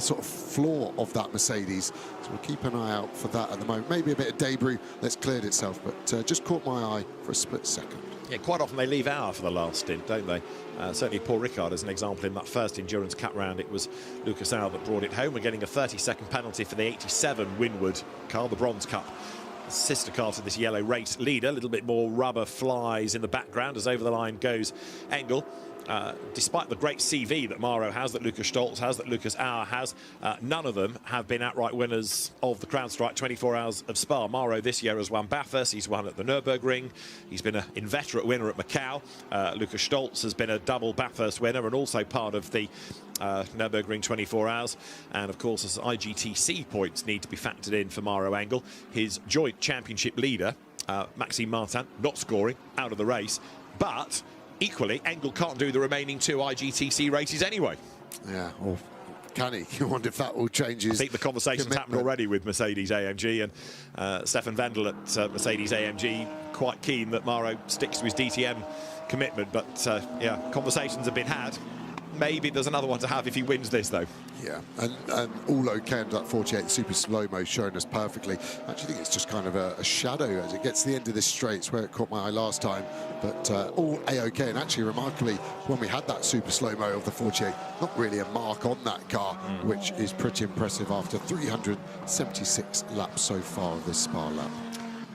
sort of floor of that Mercedes. So we'll keep an eye out for that at the moment. Maybe a bit of debris that's cleared itself, but just caught my eye for a split second. Yeah, quite often they leave hour for the last stint, don't they? Certainly Paul Ricard as an example in that first Endurance Cup round. It was Lucas Al that brought it home. We're getting a 30-second penalty for the 87 Winward car, the Bronze Cup sister car to this yellow race leader. A little bit more rubber flies in the background as over the line goes Engel. Despite the great CV that Maro has, that Lucas Stoltz has, that Lucas Auer has, none of them have been outright winners of the CrowdStrike 24 Hours of Spa. Maro this year has won Bathurst, he's won at the Nürburgring, he's been an inveterate winner at Macau. Lucas Stoltz has been a double Bathurst winner and also part of the Nürburgring 24 Hours. And of course, as IGTC points need to be factored in for Maro Engel, his joint championship leader, Maxime Martin, not scoring, out of the race, but equally, Engel can't do the remaining 2 IGTC races anyway. Yeah, or can he? You wonder if that will change his I think the conversation's happened already with Mercedes AMG, and Stefan Wendel at Mercedes AMG quite keen that Maro sticks to his DTM commitment. But yeah, conversations have been had. Maybe there's another one to have if he wins this, though. Yeah, and all okay under that 48 super slow-mo showing us perfectly. I actually think it's just kind of a shadow as it gets to the end of this straight. It's where it caught my eye last time, but all A-OK. And actually, remarkably, when we had that super slow-mo of the 48, not really a mark on that car, which is pretty impressive after 376 laps so far of this Spa lap.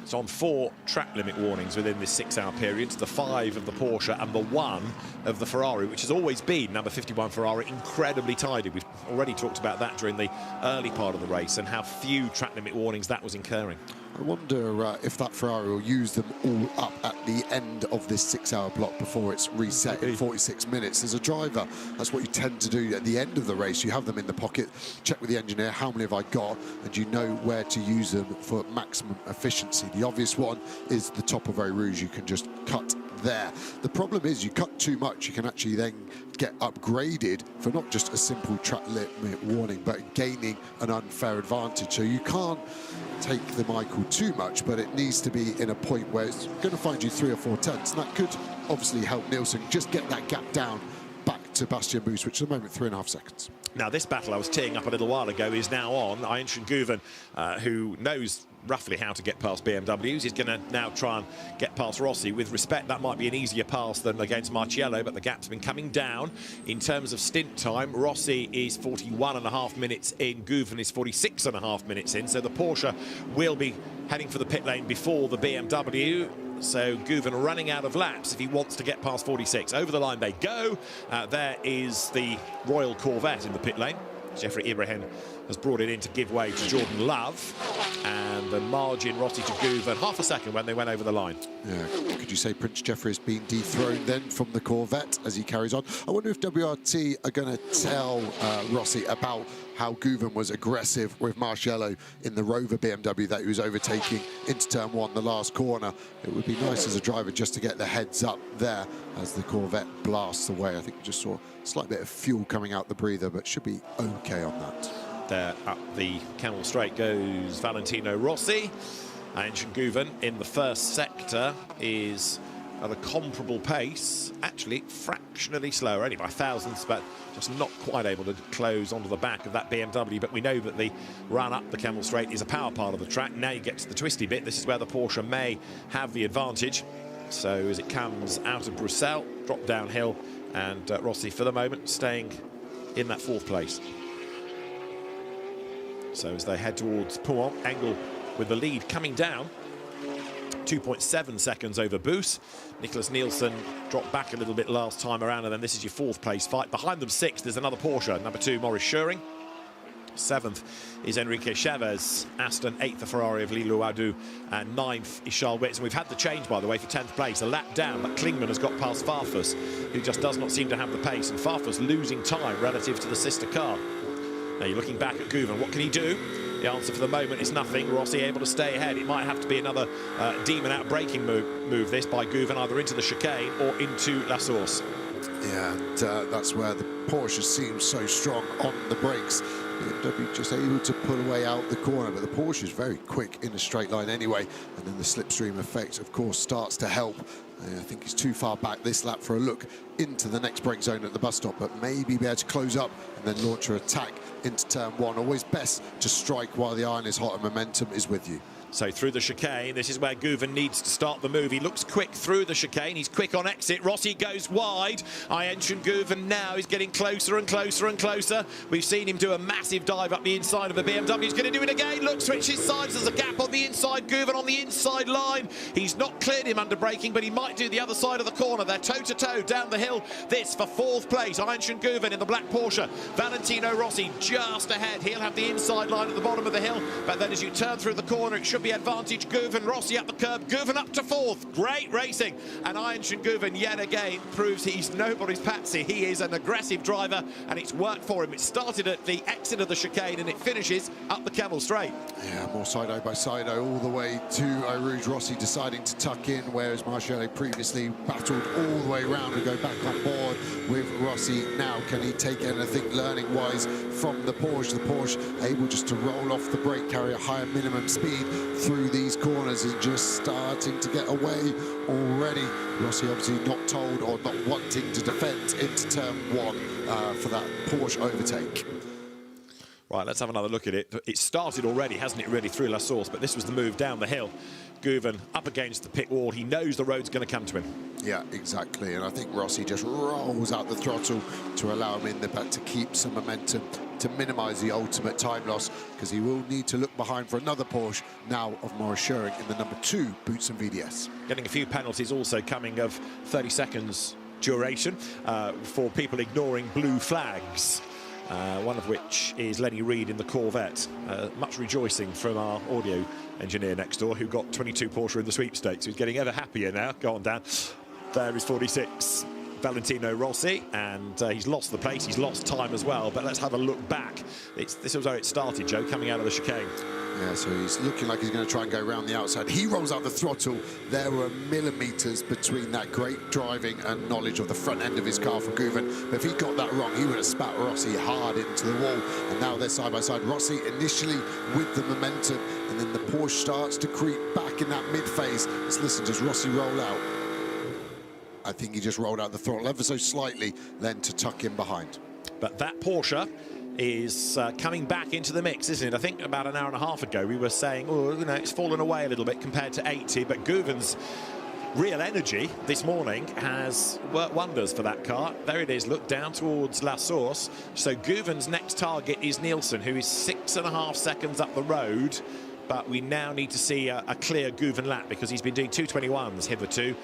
It's on 4 track limit warnings within this 6-hour period, the 5 of the Porsche and the 1 of the Ferrari, which has always been, number 51 Ferrari, incredibly tidy. We've already talked about that during the early part of the race and how few track limit warnings that was incurring. I wonder if that Ferrari will use them all up at the end of this 6-hour block before it's reset in 46 minutes. As a driver, that's what you tend to do at the end of the race. You have them in the pocket, check with the engineer, how many have I got, and you know where to use them for maximum efficiency. The obvious one is the top of Eau Rouge. You can just cut there. The problem is you cut too much, you can actually then get upgraded for not just a simple track limit warning, but gaining an unfair advantage. So you can't take the Michael too much, but it needs to be in a point where it's going to find you 3 or 4 tenths, and that could obviously help Nielsen just get that gap down back to Bastien Bus, which at the moment 3.5 seconds. Now this battle I was teeing up a little while ago is now on. Aenshin Guven, who knows roughly how to get past BMWs, is going to now try and get past Rossi. With respect, that might be an easier pass than against Marciello, but the gap's been coming down. In terms of stint time, Rossi is 41.5 minutes in, Guven is 46.5 minutes in, so the Porsche will be heading for the pit lane before the BMW. So Guven running out of laps if he wants to get past 46. Over the line they go. There is the Royal Corvette in the pit lane. Jeffrey Ibrahim has brought it in to give way to Jordan Love, and the margin Rossi to Guven, half a second when they went over the line. Yeah, could you say Prince Jeffrey has been dethroned then from the Corvette as he carries on? I wonder if WRT are going to tell Rossi about how Guven was aggressive with Marciello in the Rover BMW that he was overtaking into turn one, the last corner. It would be nice as a driver just to get the heads up there as the Corvette blasts away. I think we just saw a slight bit of fuel coming out the breather, but should be okay on that. There up the Camel Straight goes Valentino Rossi. Ancient Guven in the first sector is at a comparable pace, actually fractionally slower, only by thousandths, but just not quite able to close onto the back of that BMW. But we know that the run up the Camel Straight is a power part of the track. Now you get to the twisty bit. This is where the Porsche may have the advantage. So as it comes out of Bruxelles, drop downhill, and Rossi for the moment staying in that fourth place. So as they head towards Pouhon, Engel with the lead coming down, 2.7 seconds over Boos. Nicholas Nielsen dropped back a little bit last time around, and then this is your fourth place fight. Behind them, sixth, there's another Porsche, number 2, Maurice Scheuring. Seventh is Enrique Chavez, Aston. Eighth, the Ferrari of Lilou Adou, and ninth is Charles Witz. And we've had the change, by the way, for 10th place. A lap down, but Klingman has got past Farfus, who just does not seem to have the pace. And Farfus losing time relative to the sister car. Now you're looking back at Guven. What can he do? The answer for the moment is nothing. Rossi able to stay ahead. It might have to be another demon out braking move this by Guven, either into the chicane or into La Source. Yeah, and that's where the Porsche seems so strong on the brakes. BMW just able to pull away out the corner, but the Porsche is very quick in a straight line anyway, and then the slipstream effect, of course, starts to help. I think he's too far back this lap for a look into the next brake zone at the bus stop, but maybe be able to close up and then launch your attack into turn one. Always best to strike while the iron is hot and momentum is with you. So through the chicane, this is where Guven needs to start the move. He looks quick through the chicane. He's quick on exit. Rossi goes wide. Ancient Guven now is getting closer and closer and closer. We've seen him do a massive dive up the inside of the BMW. He's going to do it again. Look, switches sides. There's a gap on the inside. Guven on the inside line. He's not cleared him under braking, but he might do the other side of the corner. They're toe-to-toe down the hill. This for fourth place. Ancient Guven in the black Porsche. Valentino Rossi just ahead. He'll have the inside line at the bottom of the hill, but then as you turn through the corner, it should be advantage Guven. Rossi up the curb. Guven up to fourth. Great racing. And Ancient Guven yet again proves he's nobody's patsy. He is an aggressive driver, and it's worked for him. It started at the exit of the chicane, and it finishes up the Camel Straight. Yeah, more side-o by side-o all the way to Eau Rouge. Rossi deciding to tuck in, whereas Marciello previously battled all the way around and go back on board with Rossi. Now, can he take anything learning-wise from the Porsche? The Porsche able just to roll off the brake, carry a higher minimum speed through these corners, and just starting to get away already. Rossi obviously not told or not wanting to defend into turn one for that Porsche overtake. Right, let's have another look at it. It started already, hasn't it, really, through La Source, but this was the move down the hill. Guven up against the pit wall. He knows the road's going to come to him. Yeah, exactly, and I think Rossi just rolls out the throttle to allow him in the back to keep some momentum, to minimise the ultimate time loss, because he will need to look behind for another Porsche now of Maurice Scheuring in the number 2 Boots and VDS. Getting a few penalties also coming of 30 seconds duration for people ignoring blue flags. One of which is Lenny Reed in the Corvette. Much rejoicing from our audio engineer next door, who got 22 Porsche in the sweepstakes. He's getting ever happier now. Go on, Dan. There is 46. Valentino Rossi, and he's lost the place, he's lost time as well, but let's have a look back. This was how it started, Joe, coming out of the chicane. Yeah, so he's looking like he's going to try and go around the outside. He rolls out the throttle. There were millimetres between that great driving and knowledge of the front end of his car for Guven. But if he got that wrong, he would have spat Rossi hard into the wall. And now they're side by side. Rossi initially with the momentum, and then the Porsche starts to creep back in that mid-phase. Let's listen to Rossi roll out. I think he just rolled out the throttle ever so slightly, then to tuck in behind. But that Porsche is coming back into the mix, isn't it? I think about an hour and a half ago we were saying, oh, you know, it's fallen away a little bit compared to 80, but Guven's real energy this morning has worked wonders for that car. There it is, look down towards La Source. So Guven's next target is Nielsen, who is 6.5 seconds up the road. But we now need to see a clear Guven lap, because he's been doing 2:21s hitherto,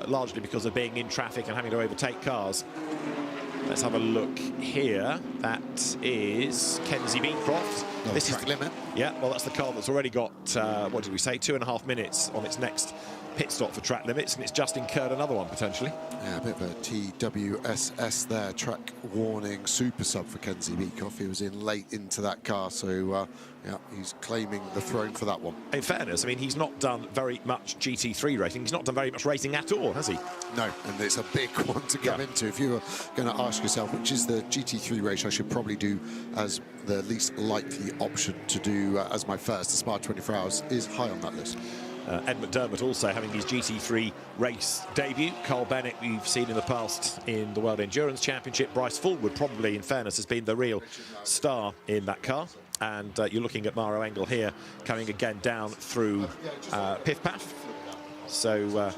largely because of being in traffic and having to overtake cars. Let's have a look here. That is Kenzie Beecroft. No, this track is limit. Yeah, well, that's the car that's already got, what did we say, 2.5 minutes on its next pit stop for track limits, and it's just incurred another one, potentially. Yeah, a bit of a TWSS there, track warning super sub for Kenzie Beecroft. He was in late into that car, so yeah, he's claiming the throne for that one. In fairness, I mean, he's not done very much GT3 racing. He's not done very much racing at all, has he? No, and it's a big one to come into. If you were going to ask yourself, which is the GT3 race I should probably do as the least likely option to do as my first, the Spa 24 Hours is high on that list. Ed McDermott also having his GT3 race debut. Carl Bennett we've seen in the past in the World Endurance Championship. Bryce Fullwood probably, in fairness, has been the real star in that car. And you're looking at Maro Engel here coming again down through Piff Paff. So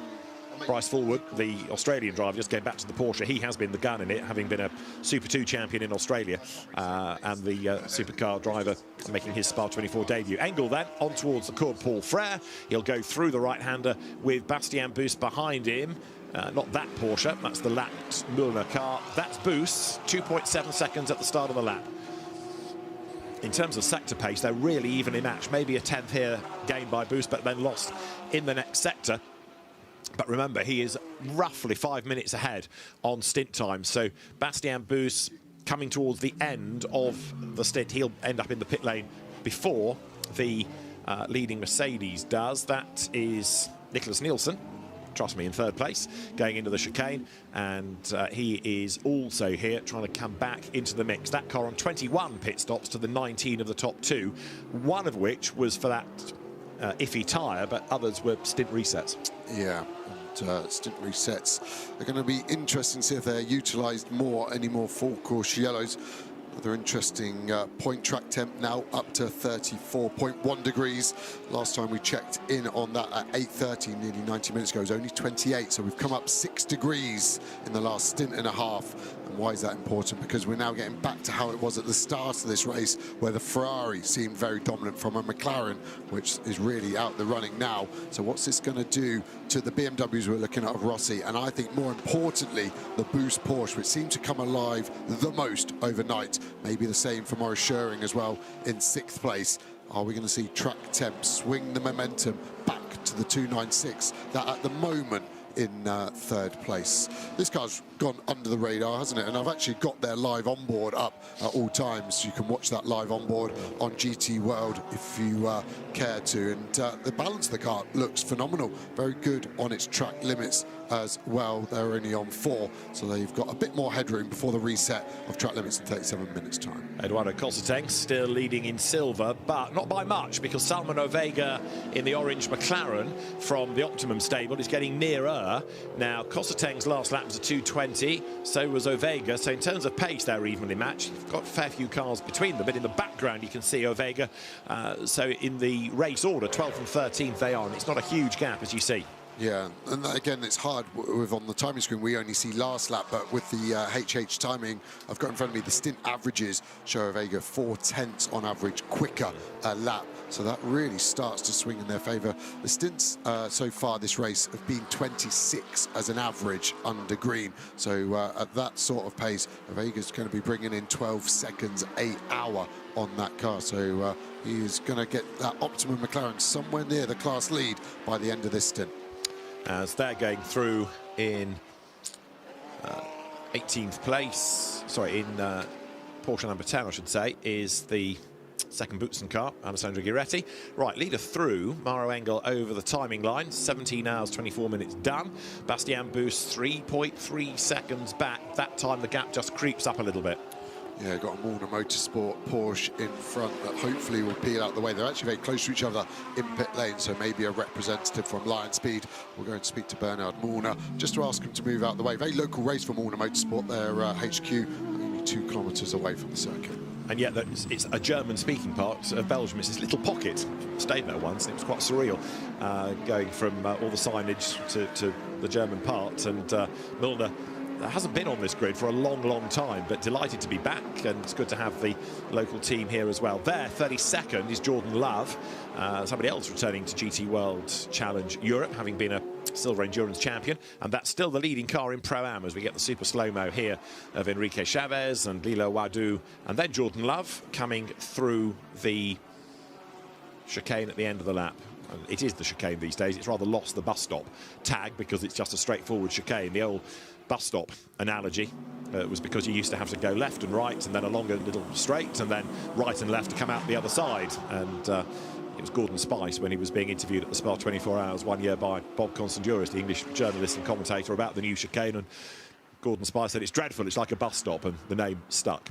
Bryce Fullwood, the Australian driver, just going back to the Porsche, he has been the gun in it, having been a Super 2 champion in Australia, and the supercar driver making his Spa 24 debut. Engel then on towards the Cours Paul Frere. He'll go through the right-hander with Bastien Boost behind him. Not that Porsche, that's the lapped Müllner car. That's Boost, 2.7 seconds at the start of the lap. In terms of sector pace, they're really evenly matched. Maybe a 10th here gained by Boost, but then lost in the next sector. But remember, he is roughly 5 minutes ahead on stint time. So Bastien Boost coming towards the end of the stint. He'll end up in the pit lane before the leading Mercedes does. That is Nicholas Nielsen, trust me, in third place, going into the chicane. And he is also here trying to come back into the mix. That car on 21 pit stops to the 19 of the top two, one of which was for that iffy tyre, but others were stint resets. Yeah, and stint resets are going to be interesting to see if they're utilised more, any more full course yellows. Another interesting point track temp now up to 34.1 degrees. Last time we checked in on that at 8:30, nearly 90 minutes ago, it was only 28. So we've come up 6 degrees in the last stint and a half. And why is that important? Because we're now getting back to how it was at the start of this race, where the Ferrari seemed very dominant from a McLaren, which is really out the running now. So what's this going to do to the BMWs we're looking at of Rossi? And I think more importantly, the Boost Porsche, which seemed to come alive the most overnight. Maybe the same for Maurice Schöring as well in 6th place. Are we going to see track temp swing the momentum back to the 296 that at the moment in 3rd place? This car's gone under the radar, hasn't it? And I've actually got their live onboard up at all times. You can watch that live onboard on GT World if you care to. And the balance of the car looks phenomenal. Very good on its track limits as well. They're only on 4, so they've got a bit more headroom before the reset of track limits in 37 minutes time. Eduardo Cosseteng still leading in silver, but not by much, because Salman Ovega in the orange McLaren from the Optimum stable is getting nearer. Now, Cosseteng's last lap was a 2:20, so was Ovega. So in terms of pace, they're evenly matched. You've got a fair few cars between them, but in the background you can see Ovega. So in the race order, 12th and 13th they are, and it's not a huge gap, as you see. Yeah, and again, it's hard with on the timing screen. We only see last lap, but with the HH timing, I've got in front of me the stint averages show Ovega 4/10 on average quicker a lap. So that really starts to swing in their favour. The stints so far this race have been 26 as an average under green. So at that sort of pace, Ovega's going to be bringing in 12 seconds, 8 hour on that car. So he's going to get that Optimum McLaren somewhere near the class lead by the end of this stint. As they're going through in 18th place, sorry, in Porsche number 10, I should say, is the second Boutsen car, Alessandro Giretti. Right, leader through, Maro Engel over the timing line, 17 hours, 24 minutes done. Bastien Boost 3.3 seconds back. That time the gap just creeps up a little bit. Yeah, got a Müllner Motorsport Porsche in front that hopefully will peel out the way. They're actually very close to each other in pit lane, so maybe a representative from Lion Speed will go and speak to Bernard Müllner just to ask him to move out the way. Very local race for Müllner Motorsport. Their HQ only 2 kilometres away from the circuit. And yet it's a German-speaking part of Belgium. It's this little pocket. Stayed there once, and it was quite surreal, going from all the signage to the German part. And Müllner hasn't been on this grid for a long, long time, but delighted to be back, and it's good to have the local team here as well. There, 32nd, is Jordan Love, somebody else returning to GT World Challenge Europe, having been a Silver Endurance champion, and that's still the leading car in Pro-Am as we get the super slow-mo here of Enrique Chavez and Lilo Wadu, and then Jordan Love coming through the chicane at the end of the lap. It is the chicane these days. It's rather lost the bus stop tag because it's just a straightforward chicane. The old bus stop analogy was because you used to have to go left and right and then along a little straight and then right and left to come out the other side. And it was Gordon Spice when he was being interviewed at the Spa 24 Hours one year by Bob Constanduris, the English journalist and commentator, about the new chicane. And Gordon Spice said, it's dreadful, it's like a bus stop, and the name stuck.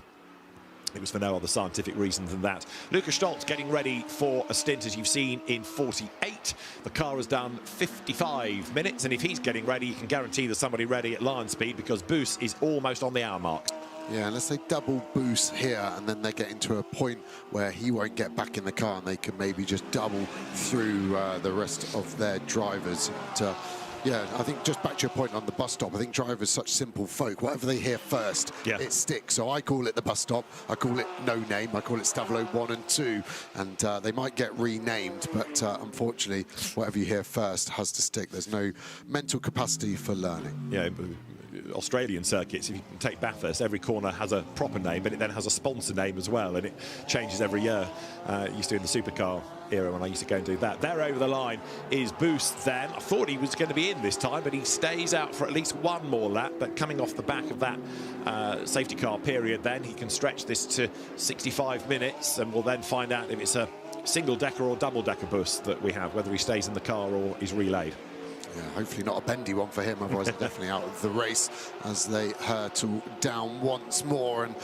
It was for no other scientific reason than that. Lucas Stoltz getting ready for a stint, as you've seen, in 48. The car has done 55 minutes, and if he's getting ready, you can guarantee there's somebody ready at line speed because Boos is almost on the hour mark. Yeah, unless they double Boos here and then they get into a point where he won't get back in the car and they can maybe just double through the rest of their drivers. Yeah, I think just back to your point on the bus stop, I think drivers such simple folk. Whatever they hear first, it sticks. So I call it the bus stop. I call it no name. I call it Stavolo 1 and 2. And they might get renamed, but unfortunately, whatever you hear first has to stick. There's no mental capacity for learning. Yeah, Australian circuits, if you can take Bathurst, every corner has a proper name, but it then has a sponsor name as well, and it changes every year. Used to in the supercar era when I used to go and do that. There over the line is Boost then. I thought he was going to be in this time, but he stays out for at least one more lap. But coming off the back of that safety car period, then he can stretch this to 65 minutes, and we'll then find out if it's a single-decker or double-decker Boost that we have, whether he stays in the car or is relayed. Yeah, hopefully not a bendy one for him, otherwise they're definitely out of the race as they hurtle down once more. And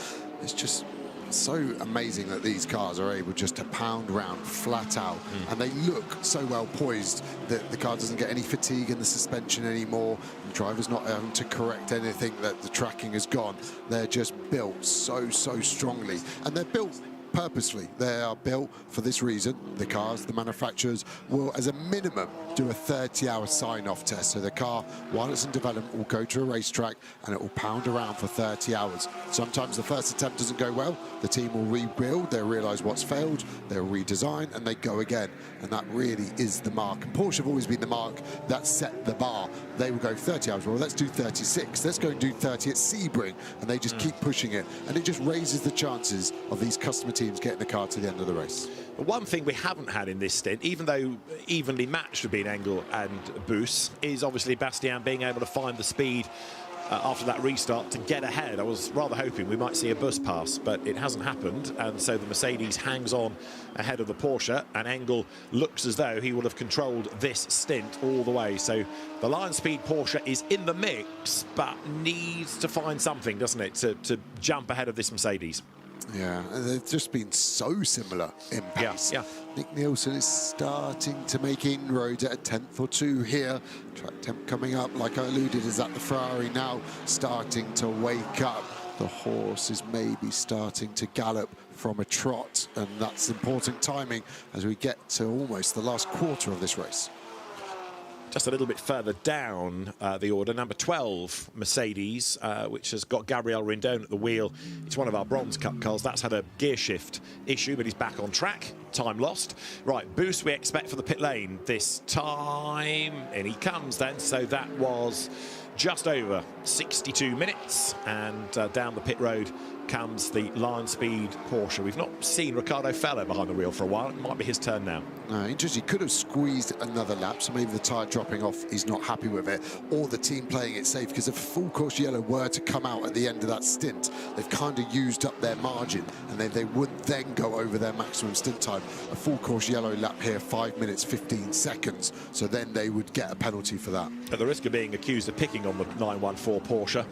it's just so amazing that these cars are able just to pound around flat out, and they look so well poised that the car doesn't get any fatigue in the suspension anymore. The driver's not having to correct anything that the tracking has gone. They're just built so strongly, and they're built purposely. They are built for this reason. The cars, the manufacturers, will, as a minimum, do a 30-hour sign-off test. So the car, while it's in development, will go to a racetrack and it will pound around for 30 hours. Sometimes the first attempt doesn't go well. The team will rebuild, they'll realise what's failed, they'll redesign, and they go again. And that really is the mark. And Porsche have always been the mark that set the bar. They will go 30 hours. Well, let's do 36. Let's go and do 30 at Sebring. And they just keep pushing it. And it just raises the chances of these customer teams getting the car to the end of the race. But one thing we haven't had in this stint, even though evenly matched have been Engel and Boos, is obviously Bastian being able to find the speed after that restart to get ahead. I was rather hoping we might see a bus pass, but it hasn't happened, and so the Mercedes hangs on ahead of the Porsche, and Engel looks as though he will have controlled this stint all the way. So the Lion Speed Porsche is in the mix, but needs to find something, doesn't it, to jump ahead of this Mercedes. Yeah, they've just been so similar in pace. Yeah. Nick Nielsen is starting to make inroads at a 10th or 2 here. Track temp coming up, like I alluded, is that the Ferrari now starting to wake up. The horse is maybe starting to gallop from a trot, and that's important timing as we get to almost the last quarter of this race. Just a little bit further down the order, number 12, Mercedes, which has got Gabriel Rindon at the wheel. It's one of our Bronze Cup cars. That's had a gear shift issue, but he's back on track. Time lost. Right, Boost we expect for the pit lane this time. And he comes then, so that was just over 62 minutes. And down the pit road comes the Lion Speed Porsche. We've not seen Ricardo Feller behind the wheel for a while. It might be his turn now. Interesting. He could have squeezed another lap, so maybe the tyre dropping off, he's not happy with it, or the team playing it safe, because if full course yellow were to come out at the end of that stint, they've kind of used up their margin, and they would then go over their maximum stint time. A full course yellow lap here, 5 minutes 15 seconds, so then they would get a penalty for that. At the risk of being accused of picking on the 914 Porsche,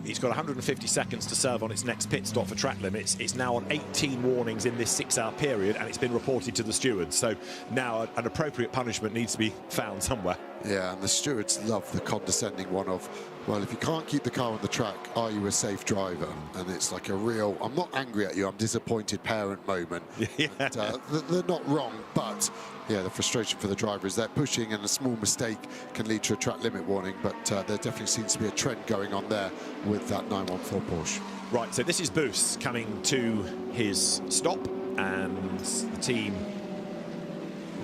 it's got 150 seconds to serve on its next pit stop for track limits. It's now on 18 warnings in this 6-hour period, and it's been reported to the stewards. So now an appropriate punishment needs to be found somewhere. Yeah, and the stewards love the condescending one of, well, if you can't keep the car on the track, are you a safe driver? And it's like a real, I'm not angry at you, I'm disappointed parent moment. Yeah. And, they're not wrong, but yeah, the frustration for the driver is they're pushing, and a small mistake can lead to a track limit warning. But there definitely seems to be a trend going on there with that 914 Porsche. Right, so this is Boost coming to his stop, and the team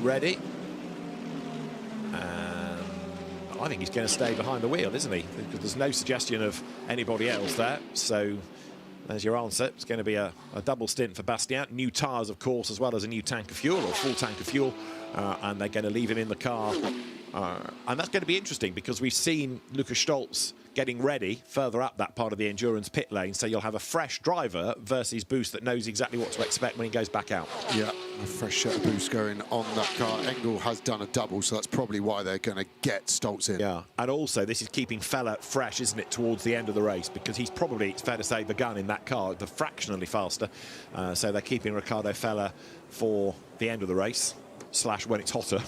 ready. And I think he's going to stay behind the wheel, isn't he? Because there's no suggestion of anybody else there. So there's your answer. It's going to be a double stint for Bastien. New tyres, of course, as well as a new tank of fuel, or full tank of fuel. And they're going to leave him in the car. And that's going to be interesting because we've seen Lukas Stolz getting ready further up that part of the endurance pit lane. So you'll have a fresh driver versus Boost that knows exactly what to expect when he goes back out. Yeah, a fresh set of Boost going on that car. Engel has done a double, so that's probably why they're going to get Stolz in. Yeah, and also this is keeping Fella fresh, isn't it, towards the end of the race, because he's probably, it's fair to say, the gun in that car, the fractionally faster. So they're keeping Ricardo Fella for the end of the race, / when it's hotter,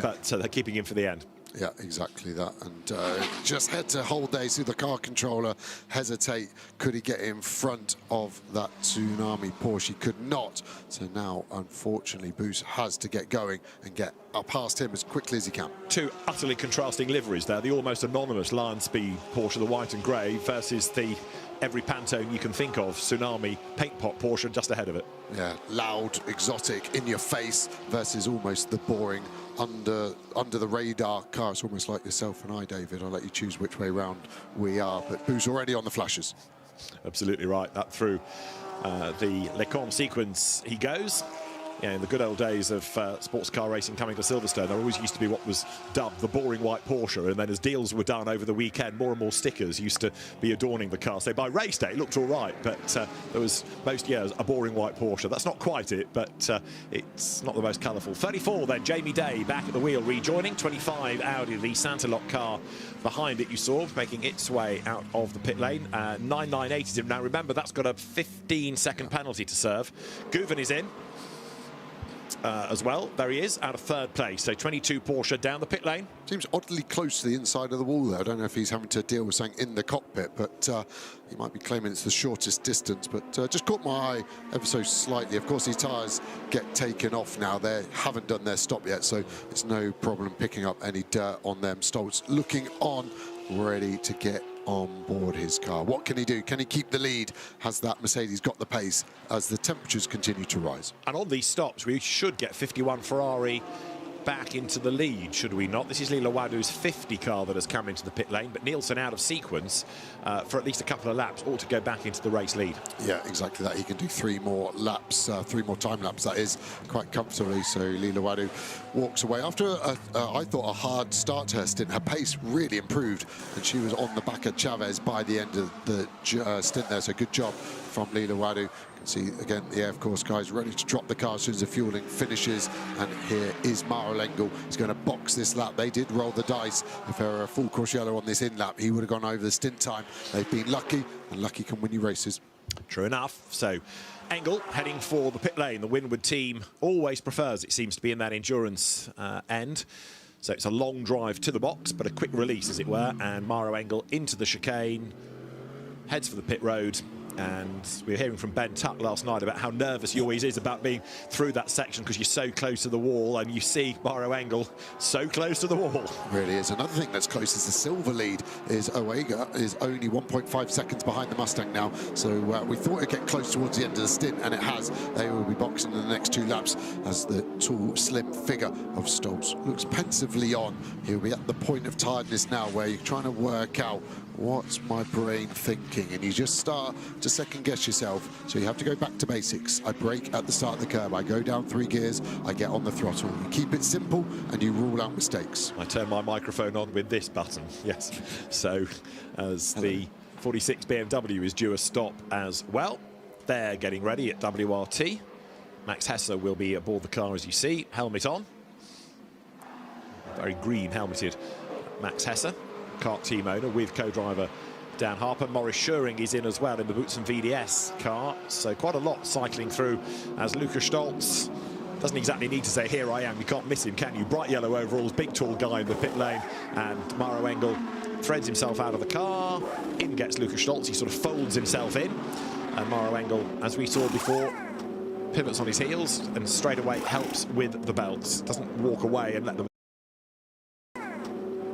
but they're keeping him for the end. Yeah, exactly that. And just had to hold there, see the car controller hesitate. Could he get in front of that Tsunami Porsche? He could not. So now, unfortunately, Boost has to get going and get up past him as quickly as he can. Two utterly contrasting liveries there. The almost anonymous Lion Speed Porsche, the white and grey, versus the every Pantone you can think of, Tsunami paint pot Porsche just ahead of it. Yeah, loud, exotic, in your face, versus almost the boring under the radar car. It's almost like yourself and I, David. I'll let you choose which way round we are, but Boo's already on the flashes. Absolutely right. That through the Lecombe sequence he goes. Yeah, in the good old days of sports car racing coming to Silverstone, there always used to be what was dubbed the boring white Porsche, and then as deals were done over the weekend, more and more stickers used to be adorning the car. So by race day, it looked all right, but there was most years a boring white Porsche. That's not quite it, but it's not the most colourful. 34 then, Jamie Day back at the wheel, rejoining. 25 Audi, the Santalot car behind it, you saw, making its way out of the pit lane. 998 is him now. Remember, that's got a 15-second penalty to serve. Guven is in. As well, there he is, out of third place. So 22 Porsche down the pit lane. Seems oddly close to the inside of the wall there. I don't know if he's having to deal with something in the cockpit, but he might be claiming it's the shortest distance. But just caught my eye ever so slightly. Of course, these tyres get taken off now. They haven't done their stop yet, so it's no problem picking up any dirt on them. Stolz looking on, ready to get on board his car. What can he do? Can he keep the lead? Has that Mercedes got the pace as the temperatures continue to rise? And on these stops, we should get 51 Ferrari back into the lead, should we not? This is Lila Wadu's 50 car that has come into the pit lane, but Nielsen out of sequence for at least a couple of laps ought to go back into the race lead. Yeah, exactly that. He can do 3 more laps, 3 more time laps, that is, quite comfortably. So Lila Wadu walks away after I thought a hard start to her stint. Her pace really improved, and she was on the back of Chavez by the end of the stint there. So good job from Lila Wadu. See again the AF course guys ready to drop the car as soon as the fueling finishes, and here is Maro Engel. He's going to box this lap. They did roll the dice. If there were a full course yellow on this in lap, he would have gone over the stint time. They've been lucky, and lucky can win you races. True enough. So Engel heading for the pit lane. The Winward team always prefers, it seems to be, in that endurance end. So it's a long drive to the box, but a quick release, as it were. And Maro Engel into the chicane, heads for the pit road. And we were hearing from Ben Tuck last night about how nervous he always is about being through that section because you're so close to the wall, and you see Maro Engel so close to the wall. Really is. Another thing that's close is the silver lead. Is Oega is only 1.5 seconds behind the Mustang now. So we thought it'd get close towards the end of the stint, and it has. They will be boxing in the next 2 laps as the tall, slim figure of Stolz looks pensively on. He'll be at the point of tiredness now where you're trying to work out what's my brain thinking, and you just start to second guess yourself. So you have to go back to basics. I brake at the start of the curve, I go down 3 gears, I get on the throttle. You keep it simple and you rule out mistakes. I turn my microphone on with this button, yes. So as the 46 BMW is due a stop as well, they're getting ready at WRT. Max Hesse will be aboard the car, as you see, helmet on. Very green helmeted Max Hesse, kart team owner, with co-driver Dan Harper. Maurice Schuring is in as well in the Boutsen VDS car. So quite a lot cycling through as Lukas Stolz doesn't exactly need to say, here I am. You can't miss him, can you? Bright yellow overalls, big tall guy in the pit lane. And Maro Engel threads himself out of the car. In gets Lukas Stolz. He sort of folds himself in. And Maro Engel, as we saw before, pivots on his heels and straight away helps with the belts. Doesn't walk away and let them...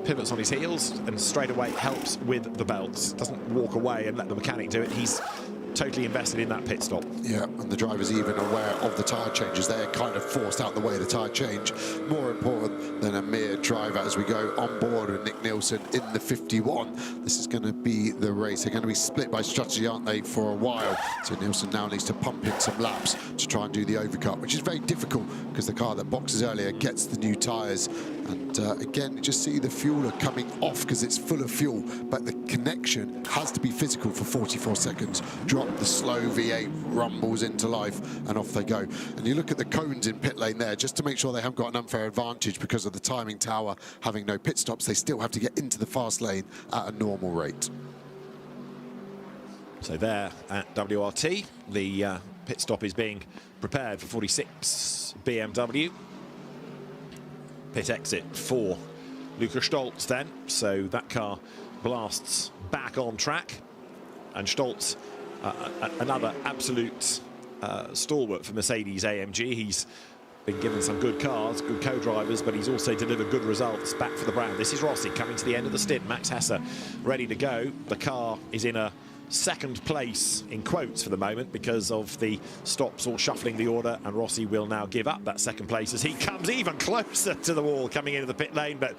Pivots on his heels and straight away helps with the belts. Doesn't walk away and let the mechanic do it. He's totally invested in that pit stop. Yeah, and the driver's even aware of the tyre changes. They're kind of forced out the way, the tyre change. More important than a mere driver as we go on board with Nick Nielsen in the 51. This is going to be the race. They're going to be split by strategy, aren't they, for a while. So Nielsen now needs to pump in some laps to try and do the overcut, which is very difficult because the car that boxes earlier gets the new tyres. And again, you just see the fueler coming off because it's full of fuel, but the connection has to be physical for 44 seconds. Drop the slow V8, rumbles into life, and off they go. And you look at the cones in pit lane there, just to make sure they haven't got an unfair advantage because of the timing tower having no pit stops. They still have to get into the fast lane at a normal rate. So there at WRT, the pit stop is being prepared for 46 BMW. Pit exit for Lukas Stolz then, so that car blasts back on track, and Stolz, another absolute stalwart for Mercedes AMG. He's been given some good cars, good co-drivers, but he's also delivered good results back for the brand. This is Rossi coming to the end of the stint. Max Hesse ready to go. The car is in a second place in quotes for the moment because of the stops all shuffling the order, and Rossi will now give up that second place as he comes even closer to the wall coming into the pit lane. But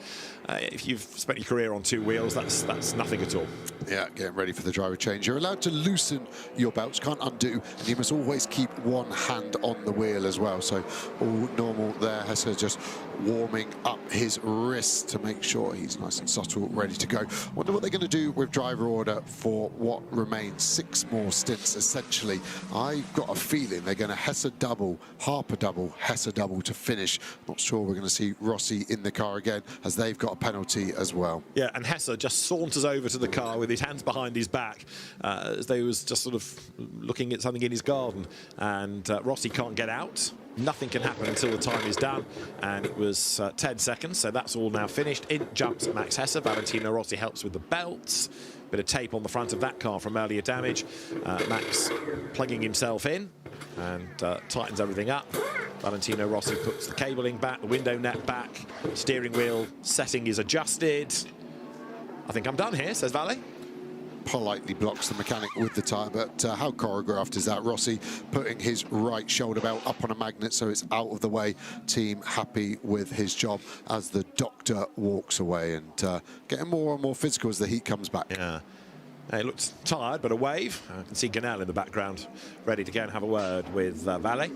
if you've spent your career on two wheels, that's nothing at all. Yeah, getting ready for the driver change. You're allowed to loosen your belts, can't undo, and you must always keep one hand on the wheel as well. So all normal there. Hesse just warming up his wrist to make sure he's nice and subtle, ready to go. Wonder what they're going to do with driver order for what remains 6 more stints, essentially. I've got a feeling they're going to Hesse double, Harper double, Hesse double to finish. Not sure we're going to see Rossi in the car again, as they've got a penalty as well. Yeah, and Hesse just saunters over to the car with his hands behind his back, as though he was just sort of looking at something in his garden. And Rossi can't get out. Nothing can happen until the time is done, and it was 10 seconds, so that's all now finished. In jumps Max Hesse. Valentino Rossi helps with the belts. Bit of tape on the front of that car from earlier damage. Max plugging himself in and tightens everything up. Valentino Rossi puts the cabling back, the window net back, steering wheel setting is adjusted. I think I'm done here, says Vale. Politely blocks the mechanic with the tyre, but how choreographed is that? Rossi putting his right shoulder belt up on a magnet so it's out of the way. Team happy with his job as the doctor walks away, and getting more and more physical as the heat comes back. Yeah. He looks tired, but a wave. I can see Ganel in the background, ready to go and have a word with Vale.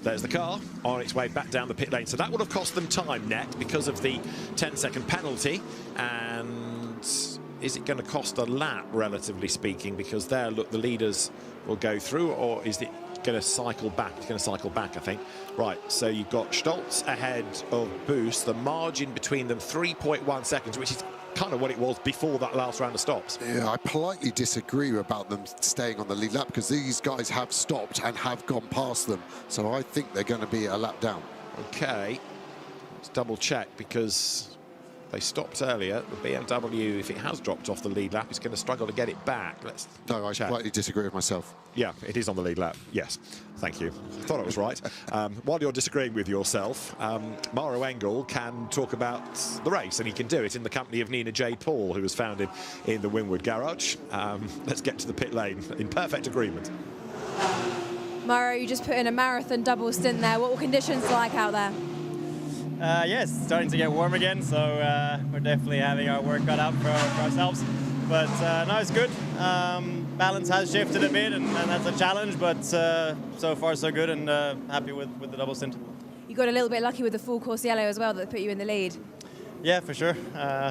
There's the car on its way back down the pit lane. So that would have cost them time net because of the 10-second penalty. And is it going to cost a lap, relatively speaking? Because there, look, the leaders will go through, or is it going to cycle back? It's going to cycle back, I think. Right, so you've got Stolz ahead of Boost. The margin between them, 3.1 seconds, which is kind of what it was before that last round of stops. Yeah, I politely disagree about them staying on the lead lap, because these guys have stopped and have gone past them. So I think they're going to be a lap down. Okay, let's double check, because they stopped earlier. The BMW, if it has dropped off the lead lap, is going to struggle to get it back. Let's No, I politely disagree with myself. Yeah, it is on the lead lap. Yes, thank you. I thought I was right. While you're disagreeing with yourself, Mauro Engel can talk about the race, and he can do it in the company of Nina J. Paul, who was found in the Winwood garage. Let's get to the pit lane in perfect agreement. Mauro, you just put in a marathon double stint there. What were conditions like out there? Yes, it's starting to get warm again, so we're definitely having our work cut out for ourselves. But no, it's good. Balance has shifted a bit, and that's a challenge, but so far so good, and happy with the double stint. You got a little bit lucky with the full course yellow as well, that put you in the lead. Yeah, for sure.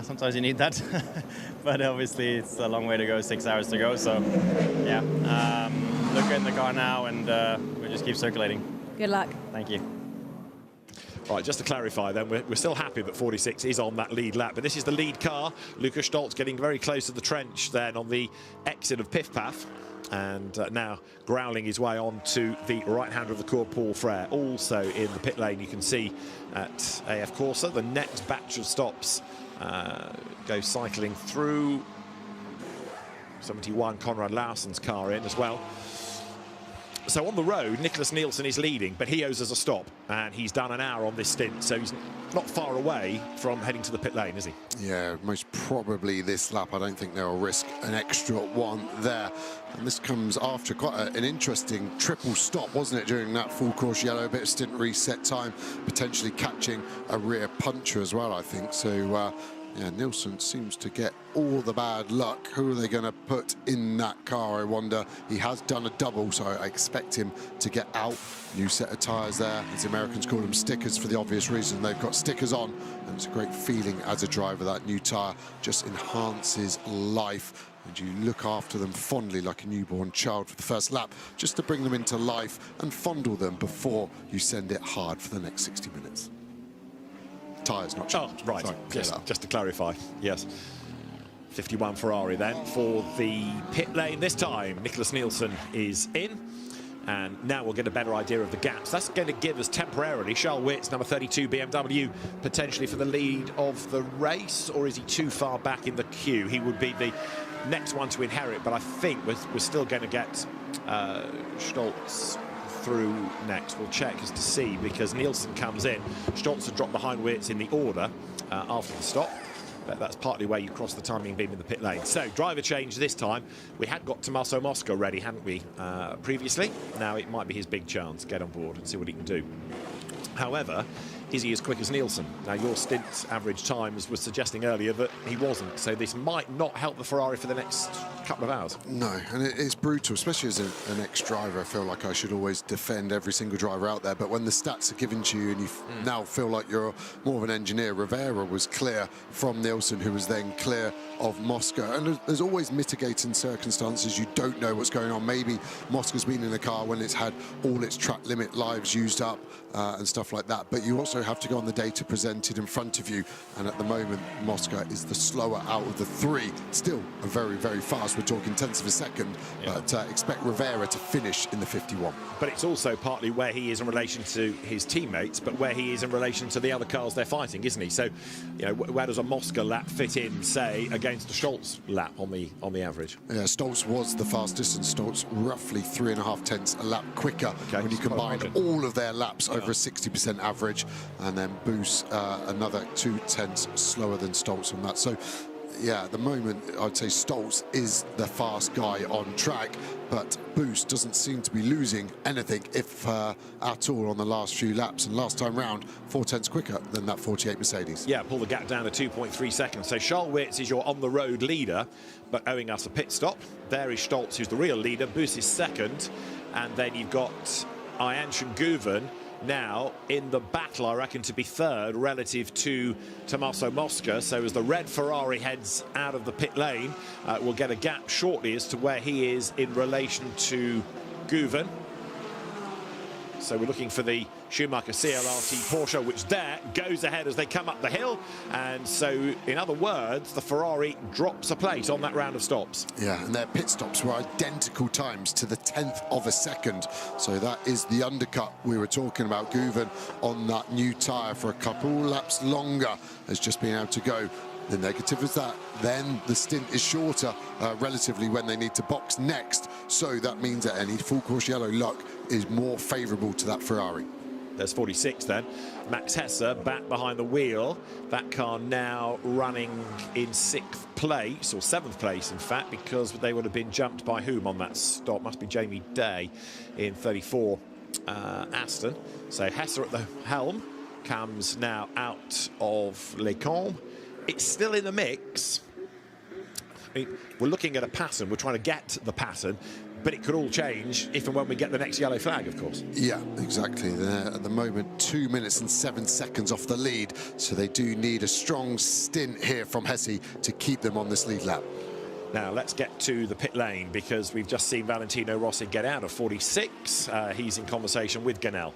Sometimes you need that, but obviously it's a long way to go, 6 hours to go, so yeah. Look in the car now, and we just keep circulating. Good luck. Thank you. Right, just to clarify then, we're still happy that 46 is on that lead lap, but this is the lead car. Lukas Stolz getting very close to the trench then on the exit of Piff Paff, and now growling his way on to the right-hander of the core, Paul Frere. Also in the pit lane, you can see at AF Corsa, the next batch of stops go cycling through. 71, Conrad Larsson's car in as well. So on the road, Nicholas Nielsen is leading, but he owes us a stop, and he's done an hour on this stint, so he's not far away from heading to the pit lane, is he? Yeah, most probably this lap. I don't think they'll risk an extra one there. And this comes after quite an interesting triple stop, wasn't it, during that full course yellow, a bit of stint reset time, potentially catching a rear puncher as well, I think. So, yeah, Nielsen seems to get all the bad luck. Who are they going to put in that car, I wonder? He has done a double, so I expect him to get out. New set of tyres there. As the Americans call them stickers for the obvious reason. They've got stickers on, and it's a great feeling as a driver. That new tyre just enhances life, and you look after them fondly like a newborn child for the first lap, just to bring them into life and fondle them before you send it hard for the next 60 minutes. Tyres, not changed. Oh, right. Sorry, Just to clarify, yes. 51 Ferrari then for the pit lane. This time, Nicholas Nielsen is in. And now we'll get a better idea of the gaps. That's going to give us temporarily Charles Witz, number 32 BMW, potentially for the lead of the race. Or is he too far back in the queue? He would be the next one to inherit, but I think we're still going to get Stoltz through next. We'll check as to see, because Nielsen comes in. Stoltz had dropped behind Witz in the order after the stop. But that's partly where you cross the timing beam in the pit lane. So, driver change this time. We had got Tommaso Mosca ready, hadn't we, previously? Now it might be his big chance. Get on board and see what he can do. However, is he as quick as Nielsen? Now, your stint average times was suggesting earlier that he wasn't, so this might not help the Ferrari for the next couple of hours. No, and it's brutal, especially as an ex-driver. I feel like I should always defend every single driver out there, but when the stats are given to you and you now feel like you're more of an engineer, Rivera was clear from Nielsen, who was then clear of Mosca, and there's always mitigating circumstances. You don't know what's going on. Maybe Mosca's been in a car when it's had all its track limit lives used up and stuff like that, but you also have to go on the data presented in front of you, and at the moment Mosca is the slower out of the three. Still a very, very fast, we're talking tenths of a second, but expect Rivera to finish in the 51. But it's also partly where he is in relation to his teammates, but where he is in relation to the other cars they're fighting, isn't he? So, you know, where does a Mosca lap fit in, say, against a Stoltz lap on the average? Yeah, Stoltz was the fastest, and Stoltz roughly 3.5 tenths a lap quicker when you combine all of their laps over a 60% average, and then Boos another 2 tenths slower than Stoltz on that. So, yeah, at the moment, I'd say Stoltz is the fast guy on track, but Boos doesn't seem to be losing anything, if at all, on the last few laps. And last time round, 4 tenths quicker than that 48 Mercedes. Yeah, pull the gap down to 2.3 seconds. So Charles Witz is your on-the-road leader, but owing us a pit stop. There is Stoltz, who's the real leader. Boos is second. And then you've got Ayanshin Guven now in the battle, I reckon, to be third relative to Tommaso Mosca. So as the red Ferrari heads out of the pit lane, we'll get a gap shortly as to where he is in relation to Guven. So we're looking for the Schumacher CLRT Porsche, which there goes ahead as they come up the hill. And so, in other words, the Ferrari drops a plate on that round of stops. Yeah, and their pit stops were identical times to the 10th of a second. So that is the undercut we were talking about. Guven on that new tyre for a couple laps longer has just been able to go. The negative is that then the stint is shorter relatively when they need to box next. So that means that any full course yellow luck is more favourable to that Ferrari. There's 46 then. Max Hesse back behind the wheel. That car now running in 6th place, or 7th place in fact, because they would have been jumped by whom on that stop? Must be Jamie Day in 34 Aston. So Hesse at the helm comes now out of Les Combes. It's still in the mix. I mean, we're looking at a pattern. We're trying to get the pattern, but it could all change if and when we get the next yellow flag, of course. Yeah, exactly. They're at the moment 2 minutes and 7 seconds off the lead, so they do need a strong stint here from Hesse to keep them on this lead lap. Now let's get to the pit lane, because we've just seen Valentino Rossi get out of 46. He's in conversation with Ganel.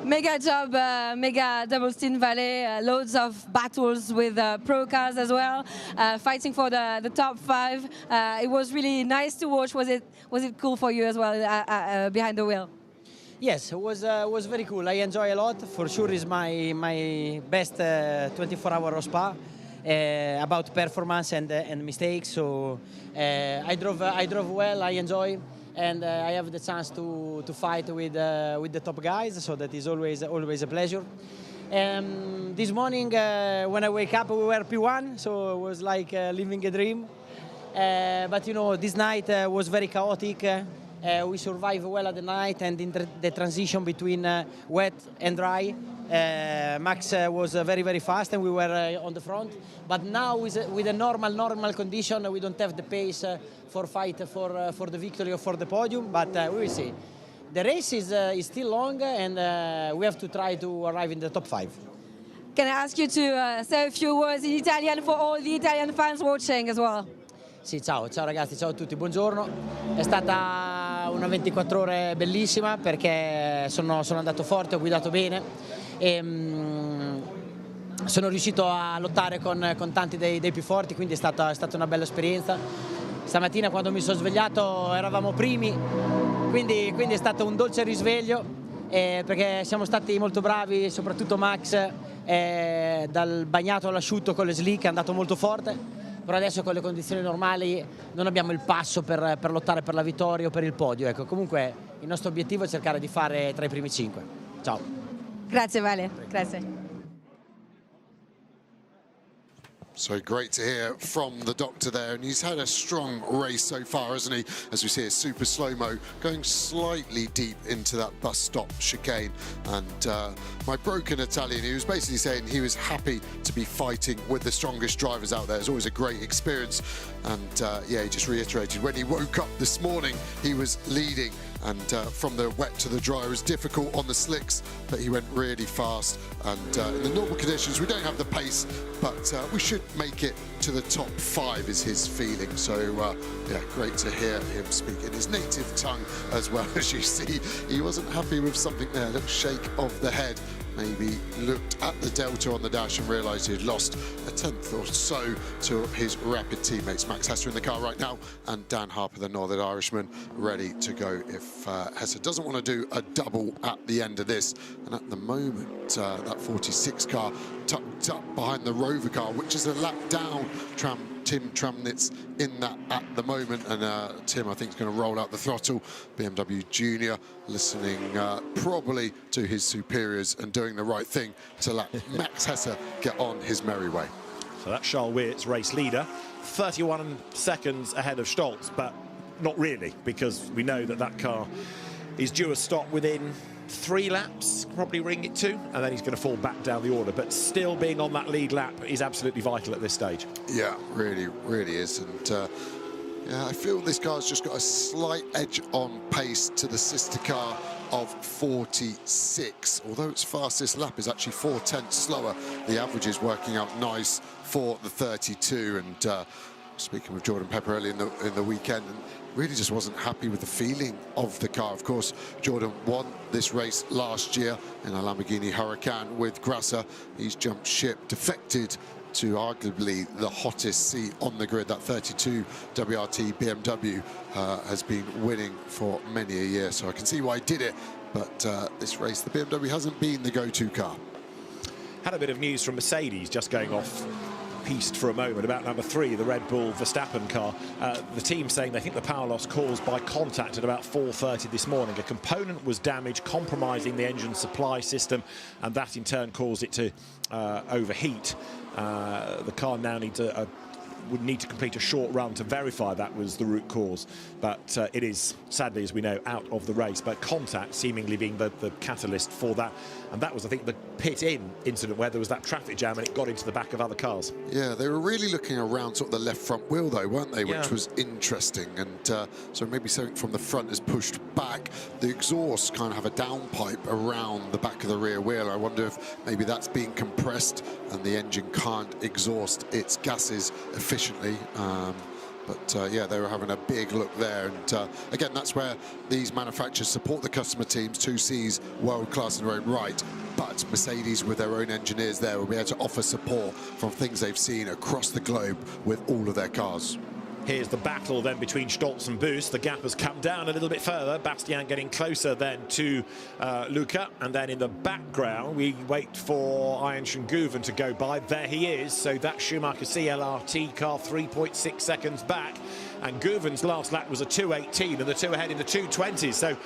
Mega job, mega double stint Valley, loads of battles with pro cars as well, fighting for the top 5. It was really nice to watch. Was it cool for you as well behind the wheel? Yes, it was very cool. I enjoy a lot. For sure, is my best 24-hour Spa. About performance and mistakes. So I drove well. I enjoy. and I have the chance to fight with the top guys, so that is always a pleasure. This morning when I wake up we were P1, so it was like living a dream. But you know, this night was very chaotic. We survived well at the night, and in the transition between wet and dry, Max was very fast, and we were on the front. But now with a normal condition, we don't have the pace for fight for the victory or for the podium. But we will see. The race is still long, and we have to try to arrive in the top 5. Can I ask you to say a few words in Italian for all the Italian fans watching as well? Sì, ciao ragazzi, ciao a tutti, buongiorno. È stata una 24 ore bellissima perché sono andato forte, ho guidato bene e sono riuscito a lottare con tanti dei più forti, quindi è stata una bella esperienza. Stamattina quando mi sono svegliato eravamo primi, quindi è stato un dolce risveglio perché siamo stati molto bravi, soprattutto Max dal bagnato all'asciutto con le slick è andato molto forte. Però adesso con le condizioni normali non abbiamo il passo per lottare per la vittoria o per il podio. Ecco, comunque il nostro obiettivo è cercare di fare tra i primi 5. Ciao. Grazie Vale, grazie. So great to hear from the doctor there, and he's had a strong race so far, hasn't he? As we see a super slow-mo going slightly deep into that bus stop chicane. And my broken Italian, he was basically saying he was happy to be fighting with the strongest drivers out there. It's always a great experience. And yeah, he just reiterated when he woke up this morning, he was leading. And from the wet to the dry, it was difficult on the slicks, but he went really fast. And in the normal conditions, we don't have the pace, but we should make it to the top 5 is his feeling. So yeah, great to hear him speak in his native tongue as well. As you see, he wasn't happy with something there, a little shake of the head. Maybe looked at the delta on the dash and realised he'd lost a 10th or so to his rapid teammates. Max Hesse in the car right now, and Dan Harper, the Northern Irishman, ready to go if Hesse doesn't want to do a double at the end of this. And at the moment, that 46 car tucked up behind the Rover car, which is a lap down. Tim Tramnitz in that at the moment, and Tim I think is going to roll out the throttle. BMW Junior listening probably to his superiors and doing the right thing to let Max Hesse get on his merry way. So that's Charles Weirt's race leader, 31 seconds ahead of Stolz, but not really, because we know that car is due a stop within 3 laps, probably ring it 2, and then he's going to fall back down the order. But still being on that lead lap is absolutely vital at this stage. Yeah, really is. And yeah, I feel this car's just got a slight edge on pace to the sister car of 46. Although its fastest lap is actually 4/10 slower, the average is working out nice for the 32. And speaking with Jordan Pepper early in the weekend, and really just wasn't happy with the feeling of the car. Of course, Jordan won this race last year in a Lamborghini Huracan with Grasser. He's jumped ship, defected to arguably the hottest seat on the grid. That 32 WRT BMW has been winning for many a year, so I can see why he did it. But this race, the BMW hasn't been the go-to car. Had a bit of news from Mercedes just going off piste for a moment about number 3, the Red Bull Verstappen car. The team saying they think the power loss caused by contact at about 4:30 this morning. A component was damaged, compromising the engine supply system, and that in turn caused it to overheat. The car now would need to complete a short run to verify that was the root cause, but it is sadly, as we know, out of the race. But contact seemingly being the catalyst for that, and that was, I think, the pit-in incident where there was that traffic jam and it got into the back of other cars. Yeah, they were really looking around sort of the left front wheel though, weren't they? Which was interesting, and so maybe something from the front has pushed back. The exhausts kind of have a downpipe around the back of the rear wheel. I wonder if maybe that's being compressed and the engine can't exhaust its gases efficiently. But yeah, they were having a big look there, and again, that's where these manufacturers support the customer teams. 2C's world-class in their own right, but Mercedes with their own engineers there will be able to offer support from things they've seen across the globe with all of their cars. Here's the battle then between Stolz and Boost. The gap has come down a little bit further. Bastian getting closer then to Luca. And then in the background, we wait for Ian Schenguven to go by. There he is. So that Schumacher CLRT car 3.6 seconds back. and Guven's last lap was a 2:18 and the two ahead in the 2:20s. So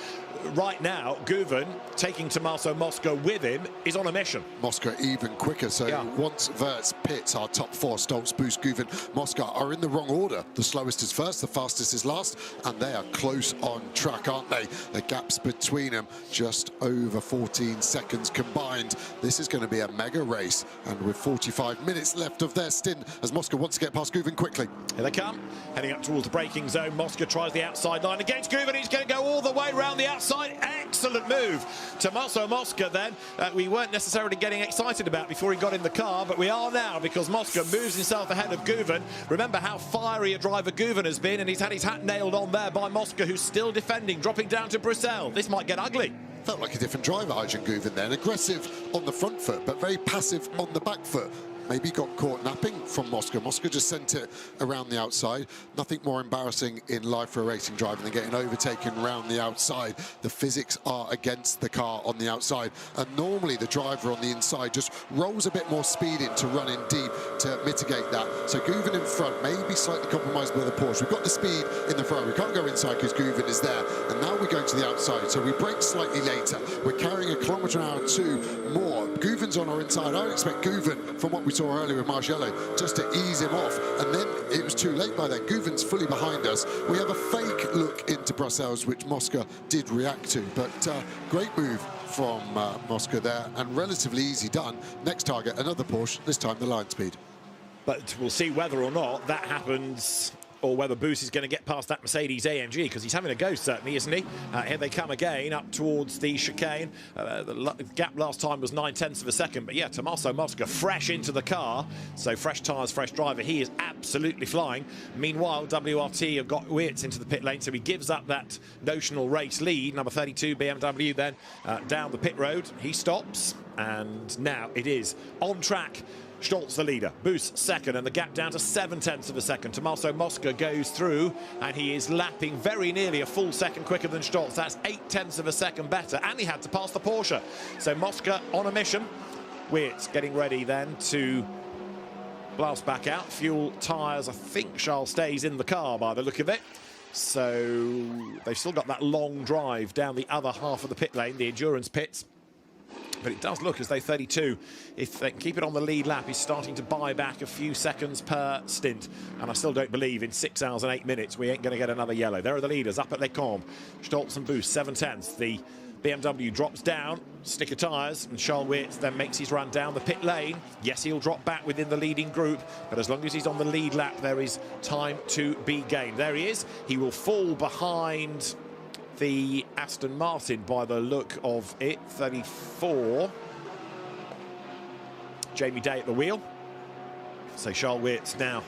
right now, Guven, taking Tommaso Mosca with him, is on a mission. Mosca even quicker, so once Wirtz pits, our top four, Stoltz, Boost, Guven, Mosca, are in the wrong order. The slowest is first, the fastest is last, and they are close on track, aren't they? The gaps between them just over 14 seconds combined. This is going to be a mega race, and with 45 minutes left of their stint, as Mosca wants to get past Guven quickly. Here they come, heading up towards the braking zone. Mosca tries the outside line against Guven. He's going to go all the way around the outside. Excellent move. Tommaso Mosca then, we weren't necessarily getting excited about before he got in the car, but we are now, because Mosca moves himself ahead of Guven. Remember how fiery a driver Guven has been, and he's had his hat nailed on there by Mosca, who's still defending, dropping down to Bruxelles. This might get ugly. Felt like a different driver, Arjen Guven then. Aggressive on the front foot, but very passive on the back foot. Maybe got caught napping from Mosca. Mosca just sent it around the outside. Nothing more embarrassing in life for a racing driver than getting overtaken around the outside. The physics are against the car on the outside. And normally the driver on the inside just rolls a bit more speed in to run in deep to mitigate that. So Guven in front, maybe slightly compromised by the Porsche. We've got the speed in the front. We can't go inside because Guven is there. And now we're going to the outside. So we brake slightly later. We're carrying 1 kilometre an hour 2 more. Guven's on our inside. I would expect Guven, from what we saw earlier with Marcello, just to ease him off, and then it was too late by then. Guven's fully behind us. We have a fake look into Brussels, which Mosca did react to, but great move from Mosca there, and relatively easy done. Next target, another Porsche, this time the line speed. But we'll see whether or not that happens, or whether Boost is going to get past that Mercedes AMG, because he's having a go, certainly, isn't he? Here they come again, up towards the chicane. The gap last time was 9/10 of a second, but yeah, Tommaso Mosca fresh into the car, so fresh tyres, fresh driver. He is absolutely flying. Meanwhile, WRT have got Wirtz into the pit lane, so he gives up that notional race lead. Number 32, BMW, then down the pit road. He stops, and now it is on track. Stoltz the leader, Boost second, and the gap down to 7/10 of a second. Tommaso Mosca goes through, and he is lapping very nearly a full second quicker than Stoltz. That's 0.8 of a second better, and he had to pass the Porsche. So Mosca on a mission. Wirtz getting ready then to blast back out. Fuel, tyres, I think Charles stays in the car by the look of it. So they've still got that long drive down the other half of the pit lane, the endurance pits. But it does look as though 32, if they can keep it on the lead lap, is starting to buy back a few seconds per stint. And I still don't believe in 6 hours and 8 minutes we ain't going to get another yellow. There are the leaders up at Les Combes. Stoltz and Boost, 7/10. The BMW drops down, stick of tyres, and Charles Wirtz then makes his run down the pit lane. Yes, he'll drop back within the leading group, but as long as he's on the lead lap, there is time to be gained. There he is. He will fall behind the Aston Martin by the look of it, 34. Jamie Day at the wheel. So Charles Wirtz now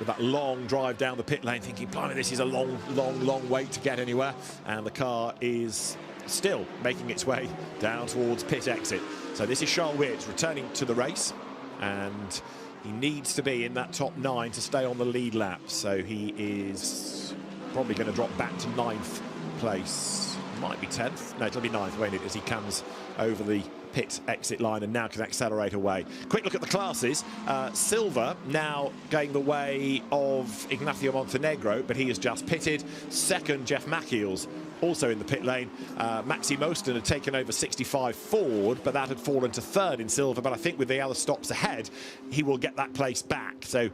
with that long drive down the pit lane, thinking, blimey, this is a long wait to get anywhere. And the car is still making its way down towards pit exit. So this is Charles Wirtz returning to the race, and he needs to be in that top 9 to stay on the lead lap. So he is probably going to drop back to 9th place. Might be 10th. No, it'll be 9th, won't it, as he comes over the pit exit line and now can accelerate away. Quick look at the classes. Silva now going the way of Ignacio Montenegro, but he has just pitted. Second, Jeff Machiels also in the pit lane. Maxi Mostyn had taken over 65 Ford, but that had fallen to 3rd in Silva. But I think with the other stops ahead, he will get that place back. So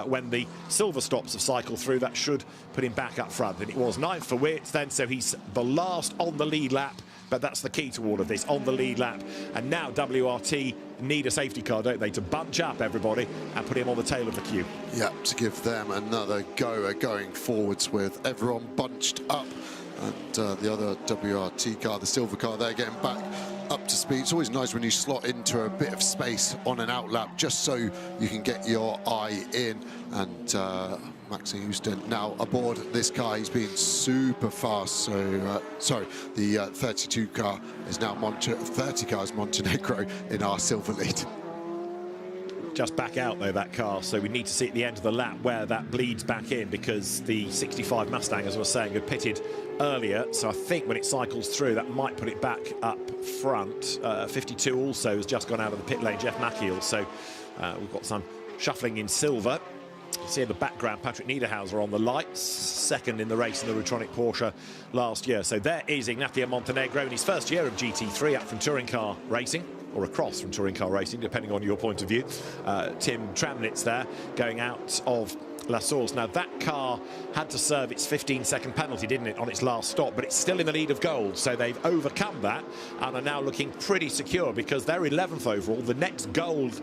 when the Silva stops have cycled through, that should put him back up front. And it was 9th for Wirtz then, so he's the last on the lead lap. But that's the key to all of this, on the lead lap. And now WRT need a safety car, don't they, to bunch up everybody and put him on the tail of the queue. Yeah, to give them another go at going forwards with everyone bunched up. And the other WRT car, the silver car, they're getting back up to speed. It's always nice when you slot into a bit of space on an outlap, just so you can get your eye in. And Maxi Houston now aboard this car. He's been super fast. So, sorry, the 32 car is now 30 cars Montenegro in our silver lead. Just back out, though, that car. So we need to see at the end of the lap where that bleeds back in, because the 65 Mustang, as I was saying, had pitted earlier. So I think when it cycles through, that might put it back up front. 52 also has just gone out of the pit lane, Jeff Machiels. So we've got some shuffling in Silva. see in the background Patrick Niederhauser on the lights, second in the race in the Rutronic Porsche last year. So there is Ignacio Montenegro in his first year of GT3 up from touring car racing, or across from touring car racing, depending on your point of view. Tim Tramnitz there, going out of La Source. Now, that car had to serve its 15-second penalty, didn't it, on its last stop, but it's still in the lead of gold, so they've overcome that and are now looking pretty secure because they're 11th overall. The next gold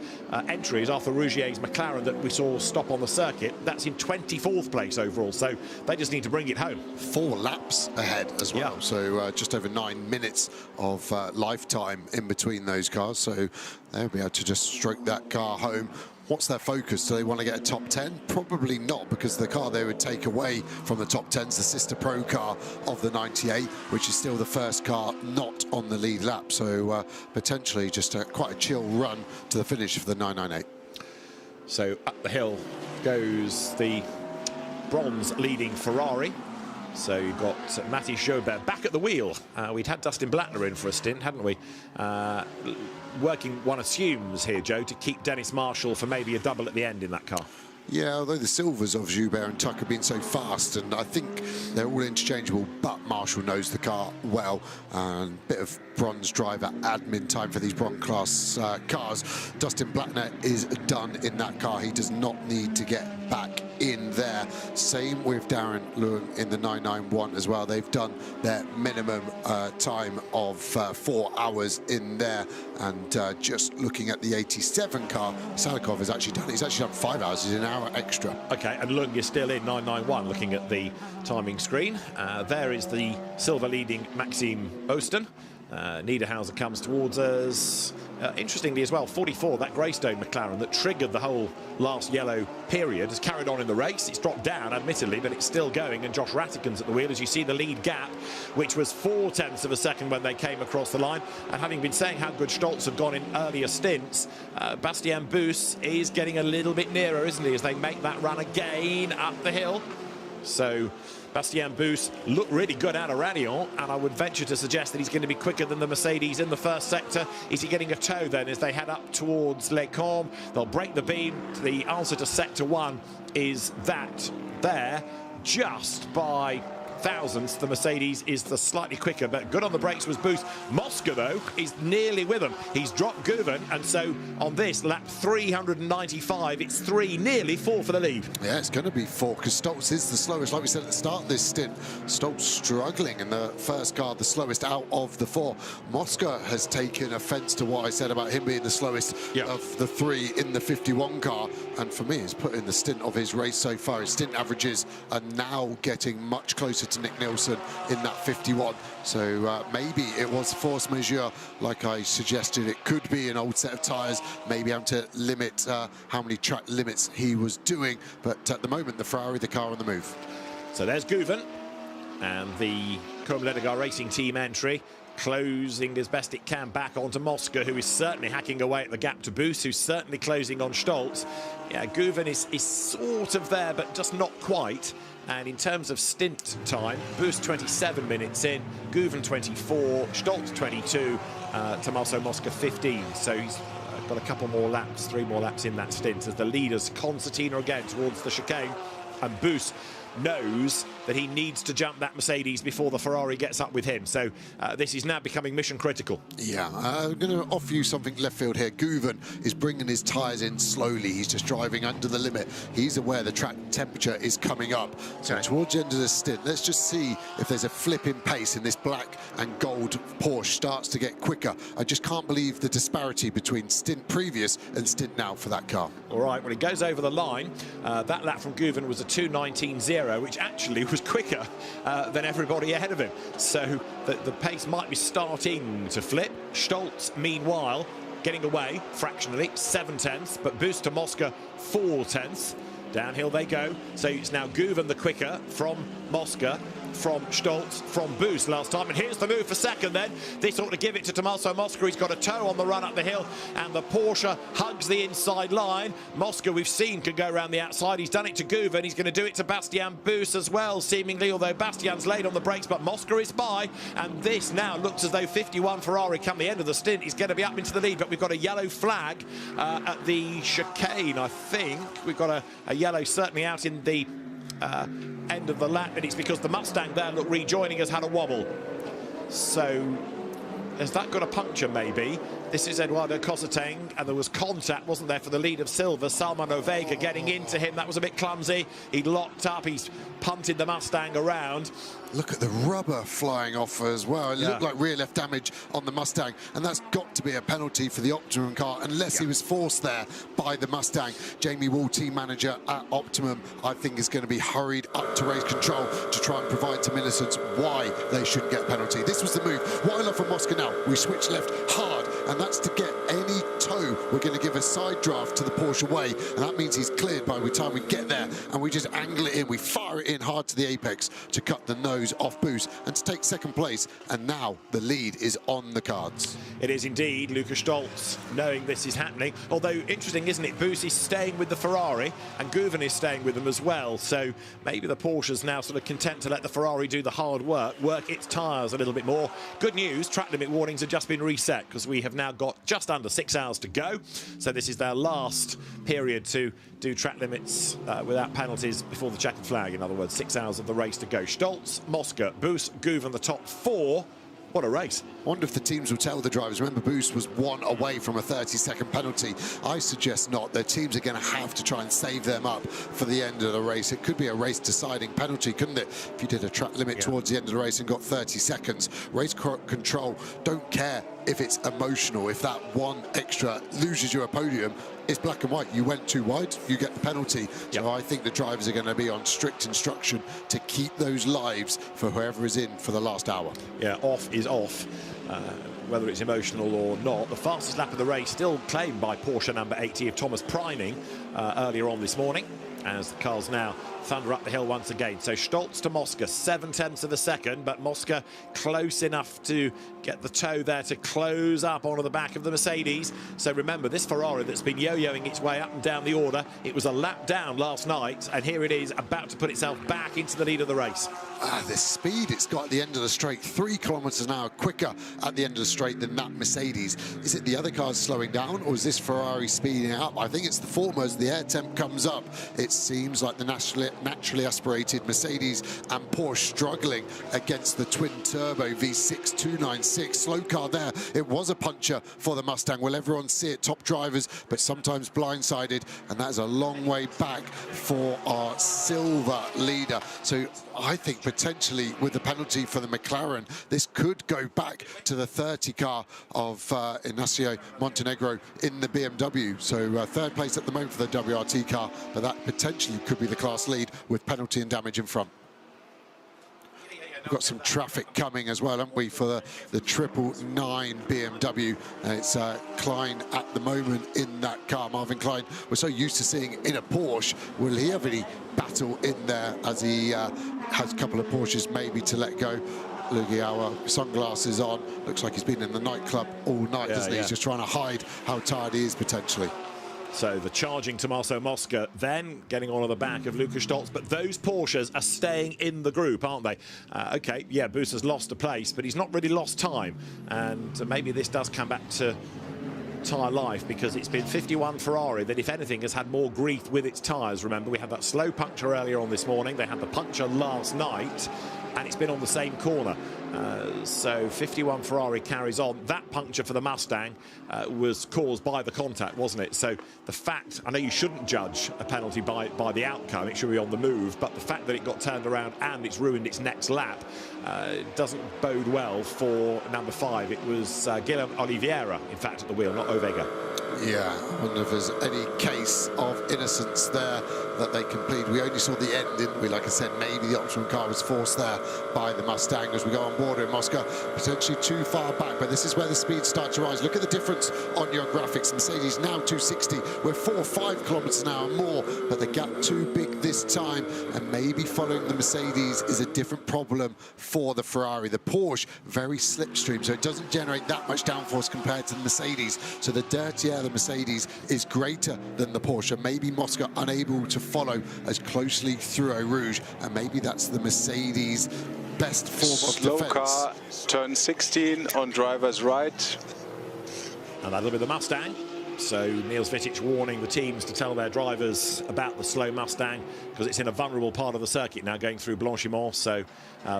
entry is Arthur Rougier's McLaren that we saw stop on the circuit. That's in 24th place overall, so they just need to bring it home. 4 laps ahead as well, so just over 9 minutes of lifetime in between those cars, so they'll be able to just stroke that car home. What's their focus? Do they want to get a top 10? Probably not, because the car they would take away from the top 10 is the sister pro car of the 98, which is still the first car not on the lead lap. So potentially just quite a chill run to the finish for the 998. So up the hill goes the bronze leading Ferrari. So you've got Mathieu Jaubert back at the wheel. We'd had Dustin Blattner in for a stint, hadn't we? Working, one assumes here, Joe, to keep Dennis Marshall for maybe a double at the end in that car. Yeah, although the silvers of Joubert and Tuck have been so fast, and I think they're all interchangeable, but Marshall knows the car well, and a bit of bronze driver admin time for these bronze class cars. Dustin Blattner is done in that car. He does not need to get back in there. Same with Darren Lewin in the 991 as well. They've done their minimum time of 4 hours in there, and just looking at the 87 car, Salikov has actually done, he's actually done 5 hours. He's an hour extra. Okay, and Lung is still in 991 looking at the timing screen. There is the silver leading Maxime Osten. Niederhauser comes towards us. Interestingly as well, 44, that Greystone McLaren that triggered the whole last yellow period, has carried on in the race. It's dropped down, admittedly, but it's still going, and Josh Rattigan's at the wheel as you see the lead gap, which was 0.4 of a second when they came across the line. And having been saying how good Stoltz had gone in earlier stints, Bastien Bus is getting a little bit nearer, isn't he, as they make that run again up the hill. So Bastien Bus looked really good out of Radion, and I would venture to suggest that he's going to be quicker than the Mercedes in the first sector. Is he getting a tow then as they head up towards Les Combes? They'll break the beam. The answer to sector 1 is that there, just by thousandths. The Mercedes is the slightly quicker, but good on the brakes was Boost. Mosca, though, is nearly with him. He's dropped Guven, and so on this lap 395, it's 3, nearly 4 for the lead. Yeah, it's going to be 4 because Stoltz is the slowest. Like we said at the start of this stint, Stoltz struggling in the first car, the slowest out of the 4. Mosca has taken offence to what I said about him being the slowest of the 3 in the 51 car, and for me, he's put in the stint of his race so far. His stint averages are now getting much closer to Nick Nielsen in that 51. So maybe it was force majeure, like I suggested. It could be an old set of tyres, maybe having to limit how many track limits he was doing. But at the moment, the Ferrari, the car on the move. So there's Guven and the Combs-Ledegar Racing Team entry, closing as best it can back onto Mosca, who is certainly hacking away at the gap to Boost, who's certainly closing on Stoltz. Yeah, Guven is sort of there, but just not quite. And in terms of stint time, Boost 27 minutes in, Guven 24, Stoltz 22, Tommaso Mosca 15. So he's got a couple more laps, 3 more laps in that stint as the leaders concertina again towards the chicane. And Boost knows that he needs to jump that Mercedes before the Ferrari gets up with him. So this is now becoming mission critical. Yeah, I'm going to offer you something left field here. Guven is bringing his tyres in slowly. He's just driving under the limit. He's aware the track temperature is coming up. So towards the end of the stint, let's just see if there's a flip in pace in this black and gold Porsche starts to get quicker. I just can't believe the disparity between stint previous and stint now for that car. All right, when it goes over the line, that lap from Guven was a 2:19.0, which actually was quicker than everybody ahead of him. So the pace might be starting to flip. Stoltz, meanwhile, getting away fractionally, 0.7, but Boost to Mosca, 0.4. Downhill they go. So it's now Guven the quicker from Mosca, from Stolz, from Boost last time. And here's the move for second then. This ought to give it to Tommaso Mosca. He's got a toe on the run up the hill, and the Porsche hugs the inside line. Mosca, we've seen, can go around the outside. He's done it to Guven, and he's going to do it to Bastian Boost as well, seemingly, although Bastian's laid on the brakes, but Mosca is by, and this now looks as though 51 Ferrari come the end of the stint is going to be up into the lead, but we've got a yellow flag at the chicane, I think. We've got a yellow certainly out in the end of the lap, and it's because the Mustang there, look, rejoining has had a wobble. So has that got a puncture maybe? This is Eduardo Cosateng, and there was contact, wasn't there, for the lead of Silva. Salman Ovega getting into him. That was a bit clumsy. He locked up. He's punted the Mustang around. Look at the rubber flying off as well. It looked like rear left damage on the Mustang, and that's got to be a penalty for the Optimum car, unless he was forced there by the Mustang. Jamie Wall, team manager at Optimum, I think is going to be hurried up to race control to try and provide to Millicent why they shouldn't get a penalty. This was the move. What I love from Mosca now, we switch left hard, and that's to get any toe. We're going to give a side draft to the Porsche way, and that means he's cleared by the time we get there, and we just angle it in. We fire it in hard to the apex to cut the nose off Boost and to take second place, and now the lead is on the cards. It is indeed. Luca Stolz knowing this is happening, although interesting, isn't it? Boost is staying with the Ferrari and Guven is staying with them as well, so maybe the Porsche's now sort of content to let the Ferrari do the hard work its tyres a little bit more. Good news, track limit warnings have just been reset, because we have now got just under 6 hours to go, so this is their last period to do track limits without penalties before the checkered flag. In other words, 6 hours of the race to go. Stolz, Mosca, Boost, Guven, the top four. What a race. I wonder if the teams will tell the drivers. Remember, Boost was 1 away from a 30-second penalty. I suggest not. Their teams are going to have to try and save them up for the end of the race. It could be a race-deciding penalty, couldn't it? If you did a track limit towards the end of the race and got 30 seconds. Race control don't care if it's emotional. If that one extra loses you a podium, it's black and white. You went too wide, you get the penalty. So I think the drivers are going to be on strict instruction to keep those lives for whoever is in for the last hour. Yeah, off is off. Whether it's emotional or not. The fastest lap of the race still claimed by Porsche number 80 of Thomas Preining earlier on this morning, as the cars now thunder up the hill once again. So Stolz to Mosca, 7/10 of a second, but Mosca close enough to get the toe there to close up onto the back of the Mercedes. So remember, this Ferrari that's been yo-yoing its way up and down the order, it was a lap down last night, and here it is about to put itself back into the lead of the race. The speed it's got at the end of the straight, 3 kilometers an hour quicker at the end of the straight than that Mercedes. Is it the other cars slowing down, or is this Ferrari speeding up? I think it's the former. As the air temp comes up, it seems like the naturally aspirated Mercedes and Porsche struggling against the twin-turbo V6 296. Slow car there. It was a puncher for the Mustang. Will everyone see it? Top drivers, but sometimes blindsided, and that is a long way back for our silver leader. So I think potentially with the penalty for the McLaren, this could go back to the 30 car of Ignacio Montenegro in the BMW. So third place at the moment for the WRT car, but that potentially could be the class lead with penalty and damage in front. We've got some traffic coming as well, haven't we, for the 999 BMW. It's Klein at the moment in that car. Marvin Klein, we're so used to seeing in a Porsche. Will he have any battle in there as he has a couple of Porsches maybe to let go? Luigi Auer, sunglasses on. Looks like he's been in the nightclub all night, doesn't he? He's just trying to hide how tired he is potentially. So the charging Tommaso Mosca then getting on the back of Luca Stolz, but those Porsches are staying in the group, aren't they? Okay, yeah, Boost has lost a place, but he's not really lost time, and maybe this does come back to tyre life, because it's been 51 Ferrari that, if anything, has had more grief with its tyres. Remember, we had that slow puncture earlier on this morning. They had the puncture last night, and it's been on the same corner. So 51 Ferrari carries on. That puncture for the Mustang was caused by the contact, wasn't it? So the fact, I know you shouldn't judge a penalty by the outcome, it should be on the move, but the fact that it got turned around and it's ruined its next lap doesn't bode well for number 5. It was Guillaume Oliveira, in fact, at the wheel, not Ovega. Yeah, I wonder if there's any case of innocence there that they completed. We only saw the end, didn't we? Like I said, maybe the optional car was forced there by the Mustang as we go on board in Moscow. Potentially too far back, but this is where the speeds start to rise. Look at the difference on your graphics. Mercedes now 260. We're 4 or 5 kilometers an hour more, but the gap too big this time, and maybe following the Mercedes is a different problem for the Ferrari. The Porsche, very slipstream, so it doesn't generate that much downforce compared to the Mercedes. So the dirty air of the Mercedes is greater than the Porsche. Maybe Moscow unable to follow as closely through Eau Rouge, and maybe that's the Mercedes' best form of Slow defense. car, turn 16 on driver's right. And that'll be the Mustang. So Niels Vitic warning the teams to tell their drivers about the slow Mustang, because it's in a vulnerable part of the circuit now, going through Blanchimont. So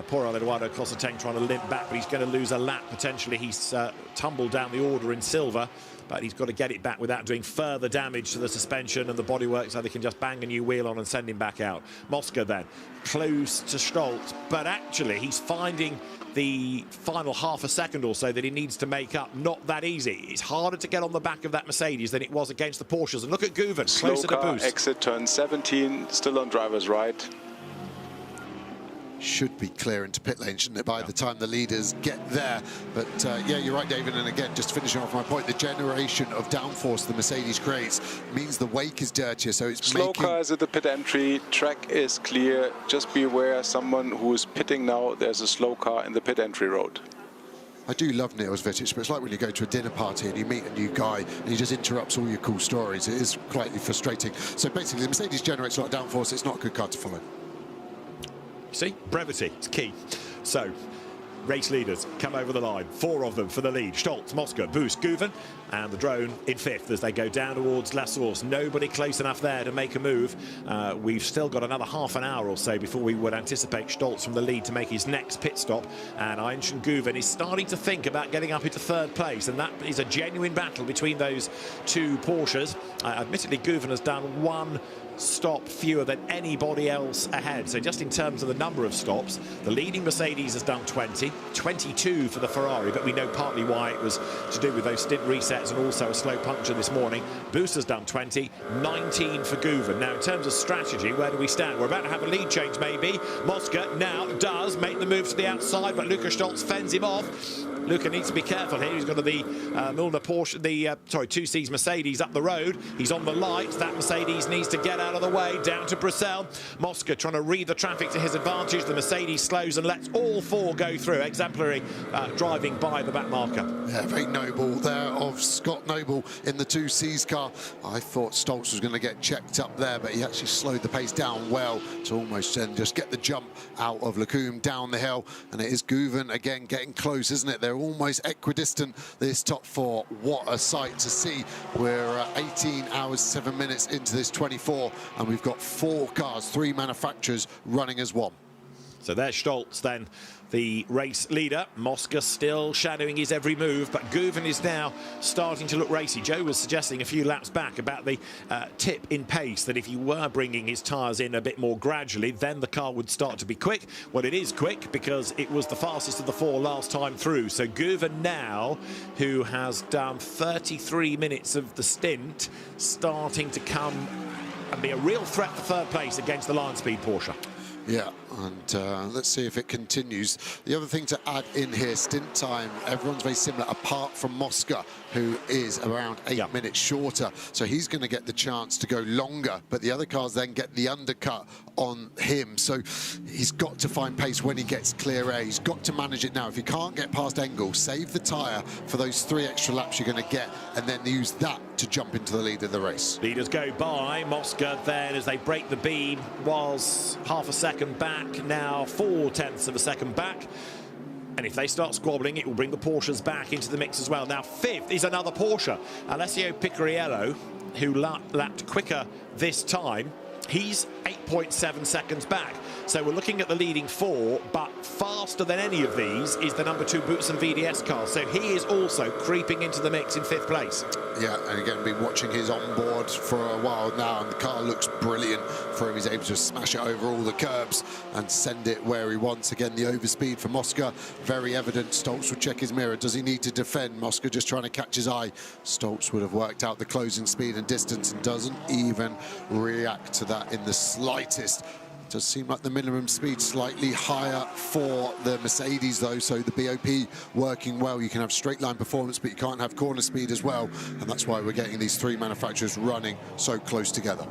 poor Eduardo Cosseteng trying to limp back, but he's going to lose a lap potentially. He's tumbled down the order in silver, but he's got to get it back without doing further damage to the suspension and the bodywork, so they can just bang a new wheel on and send him back out. Mosca then close to Stoltz, but actually he's finding the final half a second or so that he needs to make up not that easy. It's harder to get on the back of that Mercedes than it was against the Porsches. And look at Guven, Slow closer to car, boost. exit turn 17, still on driver's right. Should be clear into pit lane, shouldn't it, by the time the leaders get there? But yeah, you're right, David. And again, just finishing off my point, the generation of downforce the Mercedes creates means the wake is dirtier, so it's Slow cars at the pit entry, track is clear. Just be aware, someone who is pitting now, there's a slow car in the pit entry road. I do love Niels Vitic, but it's like when you go to a dinner party and you meet a new guy and he just interrupts all your cool stories. It is quite frustrating. So basically, the Mercedes generates a lot of downforce. It's not a good car to follow. See, brevity, it's key. So, race leaders come over the line, 4 of them for the lead. Stoltz, Mosca, Boost, Guven, and the drone in 5th as they go down towards La Source. Nobody close enough there to make a move. We've still got another half an hour or so before we would anticipate Stoltz from the lead to make his next pit stop. And Einstein Guven is starting to think about getting up into 3rd place, and that is a genuine battle between those 2 Porsches. Admittedly, Guven has done 1 stop fewer than anybody else ahead. So just in terms of the number of stops, the leading Mercedes has done 20, 22 for the Ferrari, but we know partly why it was to do with those stint resets and also a slow puncture this morning. Boost has done 20, 19 for Guven. Now in terms of strategy, where do we stand? We're about to have a lead change maybe. Mosca now does make the move to the outside, but Luca Stoltz fends him off. Luca needs to be careful here. He's got the Milner Porsche, the 2C's Mercedes up the road. He's on the lights. That Mercedes needs to get out of the way. Down to Bruxelles. Mosca trying to read the traffic to his advantage. The Mercedes slows and lets all 4 go through. Exemplary driving by the back marker. Yeah, very noble there of Scott Noble in the 2C's car. I thought Stoltz was going to get checked up there, but he actually slowed the pace down well to almost then just get the jump out of Lecombe down the hill. And it is Guven again getting close, isn't it? They're almost equidistant, this top 4. What a sight to see. We're 18 hours 7 minutes into this 24, and we've got 4 cars, 3 manufacturers running as one. So there's Stoltz then, the race leader. Mosca still shadowing his every move, but Guven is now starting to look racy. Joe was suggesting a few laps back about the tip in pace, that if you were bringing his tyres in a bit more gradually, then the car would start to be quick. Well, it is quick because it was the fastest of the 4 last time through. So Guven now, who has done 33 minutes of the stint, starting to come and be a real threat for 3rd place against the Lion Speed Porsche. Yeah, and let's see if it continues. The other thing to add in here, stint time, everyone's very similar, apart from Mosca, who is around 8 minutes shorter. So he's going to get the chance to go longer, but the other cars then get the undercut on him. So he's got to find pace when he gets clear air. He's got to manage it now. If he can't get past Engel, save the tyre for those 3 extra laps you're going to get, and then use that to jump into the lead of the race. Leaders go by. Mosca then, as they break the beam, was half a second back, now 4/10 of a second back. And if they start squabbling, it will bring the Porsches back into the mix as well. Now 5th is another Porsche, Alessio Picariello, who lapped quicker this time. He's 8.7 seconds back. So we're looking at the leading 4, but faster than any of these is the number 2 Boutsen VDS car. So he is also creeping into the mix in 5th place. Yeah, and again, been watching his onboard for a while now, and the car looks brilliant for him. He's able to smash it over all the curbs and send it where he wants. Again, the overspeed for Mosca, very evident. Stoltz would check his mirror. Does he need to defend? Mosca just trying to catch his eye. Stoltz would have worked out the closing speed and distance and doesn't even react to that in the slightest. Does seem like the minimum speed slightly higher for the Mercedes though, so the BOP working well. You can have straight line performance, but you can't have corner speed as well, and that's why we're getting these 3 manufacturers running so close together.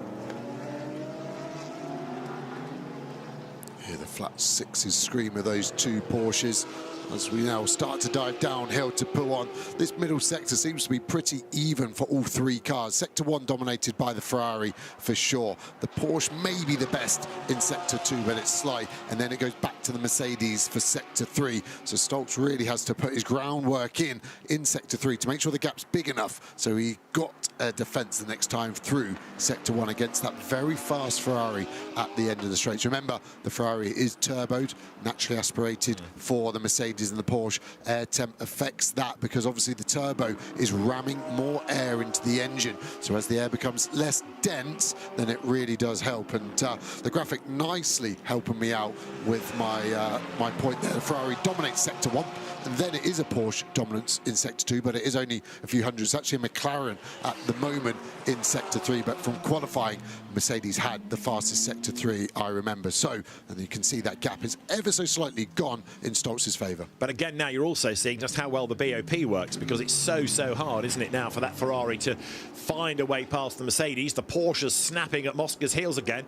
Hear the flat 6s scream of those 2 Porsches as we now start to dive downhill to pull on. This middle sector seems to be pretty even for all 3 cars. Sector 1 dominated by the Ferrari for sure. The Porsche may be the best in Sector 2, but it's slight, and then it goes back to the Mercedes for Sector 3. So Stoltz really has to put his groundwork in Sector 3 to make sure the gap's big enough so he got a defence the next time through Sector 1 against that very fast Ferrari at the end of the straight. Remember, the Ferrari is turboed, naturally aspirated for the Mercedes and the Porsche. Air temp affects that because obviously the turbo is ramming more air into the engine. So as the air becomes less dense, then it really does help. And the graphic nicely helping me out with my my point there. The Ferrari dominates Sector 1, and then it is a Porsche dominance in Sector 2, but it is only a few hundreds. It's actually a McLaren at the moment in Sector 3, but from qualifying, Mercedes had the fastest Sector 3, I remember. So, and you can see that gap is ever so slightly gone in Stoltz's favour. But again, now you're also seeing just how well the BOP works, because it's so hard, isn't it, now for that Ferrari to find a way past the Mercedes. The Porsche's snapping at Mosca's heels again.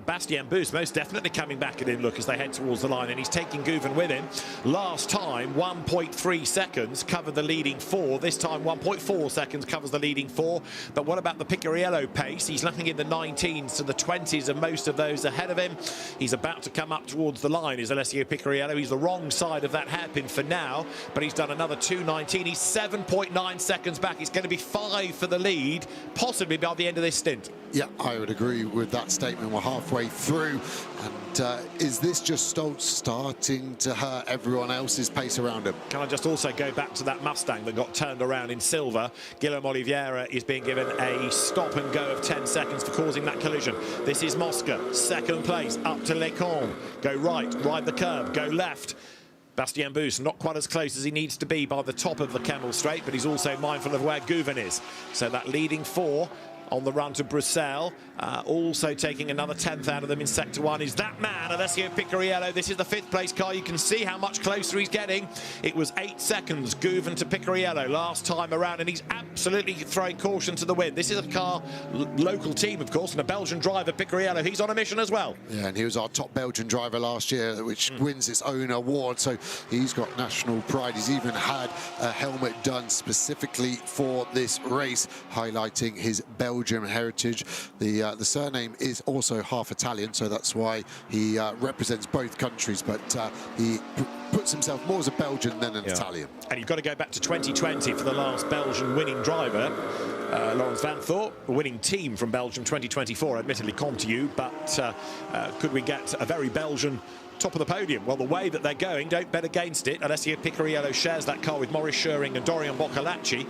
Bastien Bus most definitely coming back at him, look, as they head towards the line, and he's taking Guven with him. Last time, 1.3 seconds covered the leading 4. This time, 1.4 seconds covers the leading 4. But what about the Picariello pace? He's looking in the 19s to the 20s, and most of those ahead of him. He's about to come up towards the line, is Alessio Picariello. He's the wrong side of that hairpin for now, but he's done another 2.19. He's 7.9 seconds back. It's going to be 5 for the lead, possibly by the end of this stint. Yeah, I would agree with that statement. We're halfway through, and is this just Stoltz starting to hurt everyone else's pace around him? Can I just also go back to that Mustang that got turned around in silver? Guillaume Oliveira is being given a stop and go of 10 seconds for causing that collision. This is Mosca, second place, up to Lecombe. Go right, ride the curb, go left. Bastien Bus not quite as close as he needs to be by the top of the Kemmel Straight, but he's also mindful of where Guven is. So that leading 4 on the run to Bruxelles, also taking another 10th out of them in Sector 1 is that man, Alessio Picariello. This is the 5th place car. You can see how much closer he's getting. It was 8 seconds, Guven to Picariello last time around, and he's absolutely throwing caution to the wind. This is a car, local team, of course, and a Belgian driver, Picariello. He's on a mission as well. Yeah, and he was our top Belgian driver last year, which wins its own award, so he's got national pride. He's even had a helmet done specifically for this race, highlighting his Belgian heritage. The surname is also half Italian, so that's why he represents both countries, but he puts himself more as a Belgian than an Italian. And you've got to go back to 2020 for the last Belgian winning driver, Laurens Van Thorp, a winning team from Belgium 2024, admittedly come to you, but could we get a very Belgian top of the podium? Well, the way that they're going, don't bet against it. Alessio Picariello shares that car with Maurice Schöring and Dorian Boccolacci,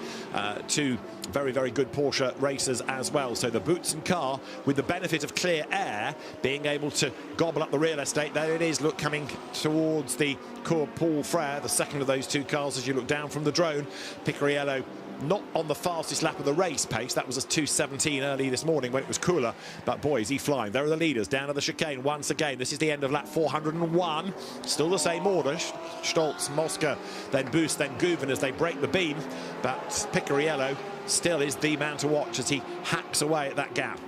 two very good Porsche racers as well. So the Boutsen car, with the benefit of clear air, being able to gobble up the real estate. There it is, look, coming towards the Cours Paul Frère, the second of those 2 cars as you look down from the drone. Picariello not on the fastest lap of the race pace. That was a 2:17 early this morning when it was cooler, but boy, is he flying. There are the leaders down to the chicane once again. This is the end of lap 401. Still the same order, Stoltz, Mosca, then Bus, then Guven as they break the beam, but Picariello still is the man to watch as he hacks away at that gap.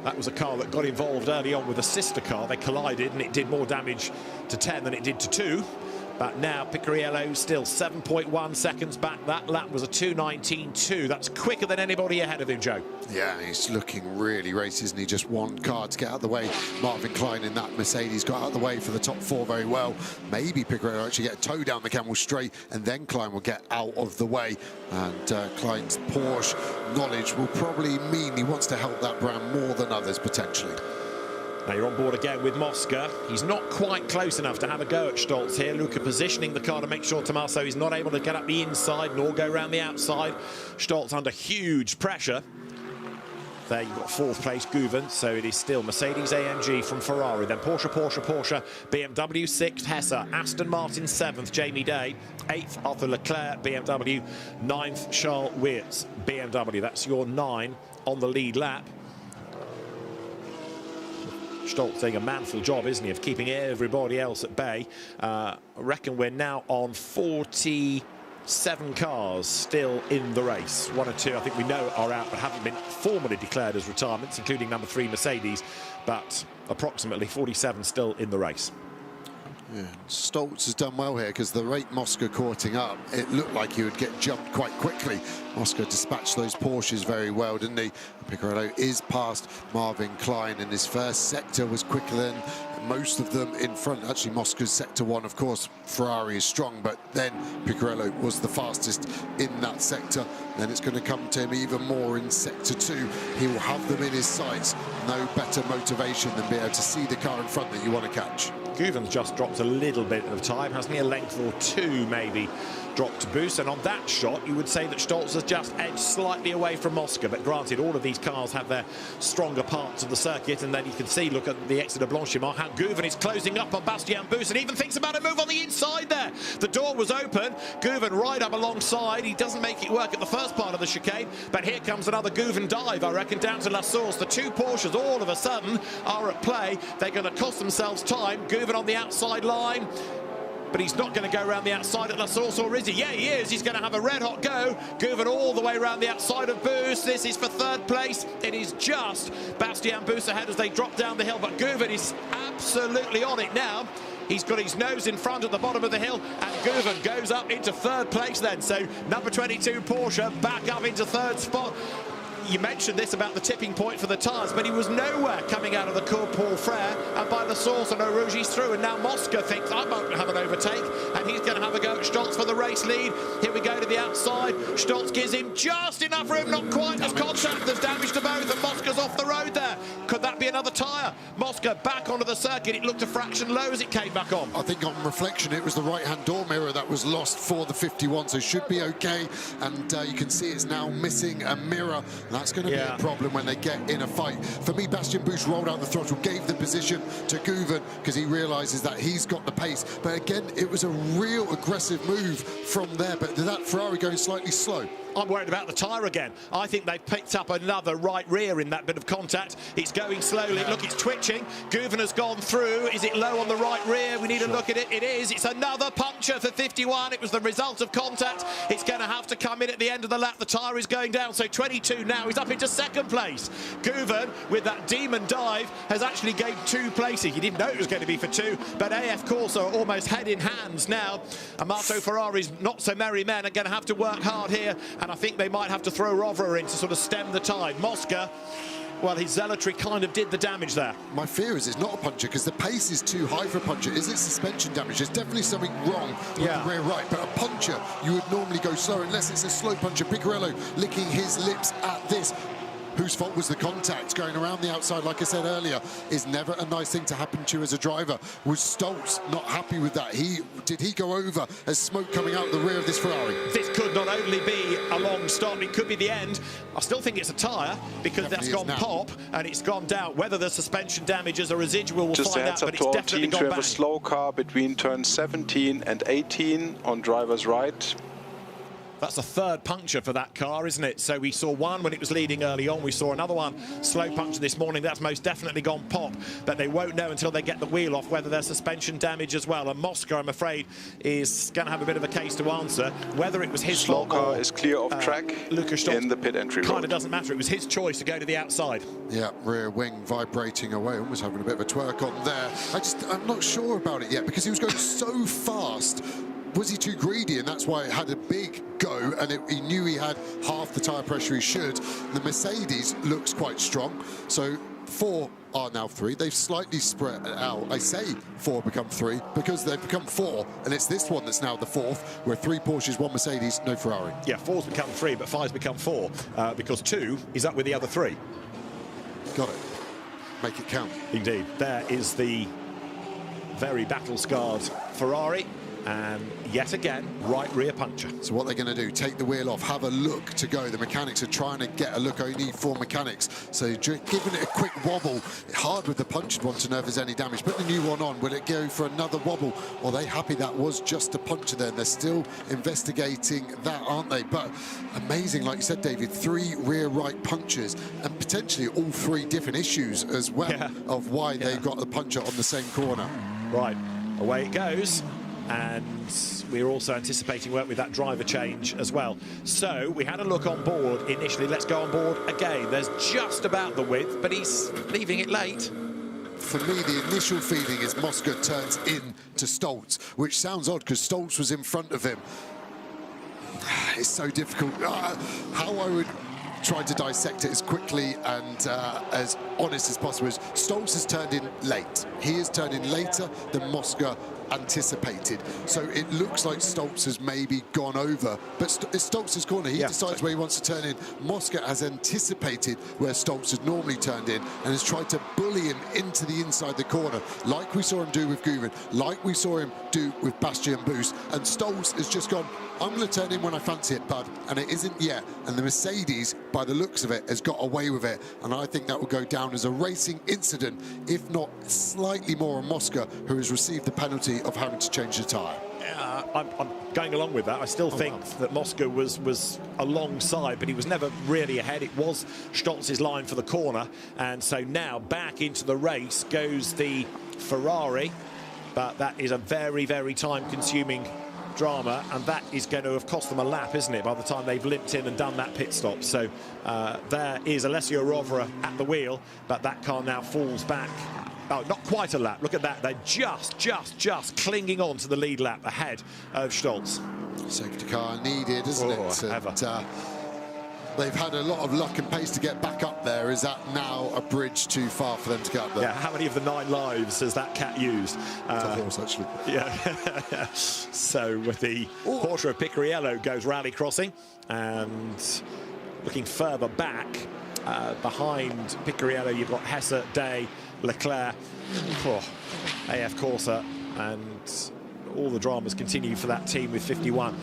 That was a car that got involved early on with a sister car. They collided and it did more damage to 10 than it did to 2. But now Picariello still 7.1 seconds back. That lap was a 2:19.2. That's quicker than anybody ahead of him, Joe. Yeah, he's looking really racy, isn't he? Just one car to get out of the way. Marvin Klein in that Mercedes got out of the way for the top 4 very well. Maybe Picariello actually get a toe down the Kemmel Straight, and then Klein will get out of the way. And Klein's Porsche knowledge will probably mean he wants to help that brand more than others, potentially. Now you're on board again with Mosca. He's not quite close enough to have a go at Stolz here. Luca positioning the car to make sure Tommaso is not able to get up the inside nor go around the outside. Stolz under huge pressure. There you've got fourth place Guven, so it is still Mercedes AMG from Ferrari, then Porsche, BMW 6th, Hesse, Aston Martin 7th, Jamie Day, 8th, Arthur Leclerc, BMW, 9th, Charles Weerts, BMW. That's your 9 on the lead lap. Stolz doing a manful job, isn't he, of keeping everybody else at bay. I reckon we're now on 47 cars still in the race. 1 or 2, I think we know, are out but haven't been formally declared as retirements, including number 3 Mercedes, but approximately 47 still in the race. Yeah, Stolz has done well here because the rate Mosca courting up, it looked like he would get jumped quite quickly. Mosca dispatched those Porsches very well, didn't he? Picarello is past Marvin Klein, and his first sector was quicker than most of them in front. Actually, Mosca's sector 1, of course, Ferrari is strong, but then Picarello was the fastest in that sector. Then it's going to come to him even more in sector 2. He will have them in his sights. No better motivation than being able to see the car in front that you want to catch. Guven's just dropped a little bit of time, hasn't he? A length or 2 maybe dropped to boost, and on that shot you would say that Stolz has just edged slightly away from Mosca, but granted, all of these cars have their stronger parts of the circuit, and then you can see, look at the exit of Blanchimont, how Guven is closing up on Bastien Bus and even thinks about a move on the inside there. The door was open, Guven right up alongside. He doesn't make it work at the first part of the chicane, but here comes another Guven dive, I reckon, down to La Source. The 2 Porsches all of a sudden are at play. They're going to cost themselves time. Guven on the outside line, but he's not going to go around the outside at La Source, or is he? Yeah, he is. He's going to have a red-hot go. Guven all the way around the outside of Bus. This is for 3rd place. It is just Bastien Bus ahead as they drop down the hill, but Guven is absolutely on it now. He's got his nose in front at the bottom of the hill, and Guven goes up into 3rd place then. So number 22 Porsche back up into 3rd spot. You mentioned this about the tipping point for the tyres, but he was nowhere coming out of the Cours Paul Frere, and by La Source and Rougy's through, and now Mosca thinks I might have an overtake, and he's going to have a go at Stolz for the race lead. Here we go to the outside. Stolz gives him just enough room, not quite as contact. There's damage to both, and Mosca's off the road there. Could that be another tyre? Mosca back onto the circuit. It looked a fraction low as it came back on. I think on reflection, it was the right-hand door mirror that was lost for the 51, so should be okay. And you can see it's now missing a mirror. That's going to be a problem when they get in a fight. For me, Bastien Bus rolled out the throttle, gave the position to Guven because he realises that he's got the pace. But again, it was a real aggressive move from there. But that Ferrari going slightly slow. I'm worried about the tyre again. I think they've picked up another right rear in that bit of contact. It's going slowly. Look, it's twitching. Guven has gone through. Is it low on the right rear? We need to look at it. It is. It's another puncture for 51. It was the result of contact. It's going to have to come in at the end of the lap. The tyre is going down. So 22 now. He's up into 2nd place. Guven, with that demon dive, has actually gained 2 places. You didn't know it was going to be for 2, but AF Corsa are almost head in hands now. Amato Ferrari's not so merry men are going to have to work hard here, and I think they might have to throw Rovera in to sort of stem the tide. Mosca, well, his zealotry kind of did the damage there. My fear is it's not a puncher because the pace is too high for a puncher. Is it suspension damage? There's definitely something wrong with the rear right, but a puncher, you would normally go slower unless it's a slow puncher. Picarello licking his lips at this. Whose fault was the contact? Going around the outside, like I said earlier, is never a nice thing to happen to you as a driver. Was Stolz not happy with that? Did he go over as smoke coming out the rear of this Ferrari? This could not only be a long stop, it could be the end. I still think it's a tyre because that's gone pop and it's gone down. Whether the suspension damage is a residual, we'll find out, but it's definitely gone bang. We have a slow car between turns 17 and 18 on driver's right. That's a 3rd puncture for that car, isn't it? So we saw one when it was leading early on. We saw another one, slow puncture this morning. That's most definitely gone pop. But they won't know until they get the wheel off whether there's suspension damage as well. And Mosca, I'm afraid, is going to have a bit of a case to answer. Whether it was his slow car is clear of track in the pit entry road. Kind of doesn't matter. It was his choice to go to the outside. Yeah, rear wing vibrating away, almost having a bit of a twerk on there. I'm not sure about it yet because he was going so fast. Was he too greedy, and that's why it had a big go, and he knew he had half the tyre pressure he should. The Mercedes looks quite strong, so 4 are now 3. They've slightly spread out. I say 4 become 3 because they've become 4, and it's this one that's now the 4th, where 3 Porsches, 1 Mercedes, no Ferrari. Yeah, 4's become 3, but 5's become 4 because 2 is up with the other 3. Got it. make it count. Indeed. There is the very battle-scarred Ferrari. And yet again, right rear puncture. So what they're going to do, take the wheel off, have a look to go. The mechanics are trying to get a look. I need 4 mechanics. So giving it a quick wobble. Hard with the punctured one to know if there's any damage. Put the new one on. Will it go for another wobble? Or are they happy that was just a puncture there? They're still investigating that, aren't they? But amazing, like you said, David, 3 rear right punctures and potentially all 3 different issues as well of why they got the puncture on the same corner. Right, away it goes. And we're also anticipating work with that driver change as well. So we had a look on board initially. Let's go on board again. There's just about the width, but he's leaving it late. For me, the initial feeling is Mosca turns in to Stoltz, which sounds odd because Stoltz was in front of him. It's so difficult. How I would try to dissect it as quickly and as honest as possible is Stoltz has turned in late. He has turned in later than Mosca anticipated. So it looks like Stoltz has maybe gone over, but it's Stoltz's corner. He decides where he wants to turn in. Mosca has anticipated where Stoltz had normally turned in and has tried to bully him into the inside the corner, like we saw him do with Guven, like we saw him do with Bastian Boost. And Stoltz has just gone, I'm going to turn in when I fancy it, bud. And it isn't yet. And the Mercedes, by the looks of it, has got away with it. And I think that will go down as a racing incident, if not slightly more on Mosca, who has received the penalty of having to change the tyre. Yeah, I'm going along with that. I still think that Mosca was alongside, but he was never really ahead. It was Stoltz's line for the corner. And so now back into the race goes the Ferrari. But that is a very, very time-consuming drama, and that is going to have cost them a lap, isn't it, by the time they've limped in and done that pit stop. So there is Alessio Rovera at the wheel, but that car now falls back. Oh, not quite a lap. Look at that. They're just clinging on to the lead lap ahead of Stoltz. Safety car needed, isn't it? And, they've had a lot of luck and pace to get back up there. Is that now a bridge too far for them to get up there? Yeah, how many of the 9 lives has that cat used? It's a horse, actually. Yeah. So with the Porsche of Picariello goes rally crossing, and looking further back, behind Picariello, you've got Hesse, Day, Leclerc, AF Corsa, and all the dramas continue for that team with 51.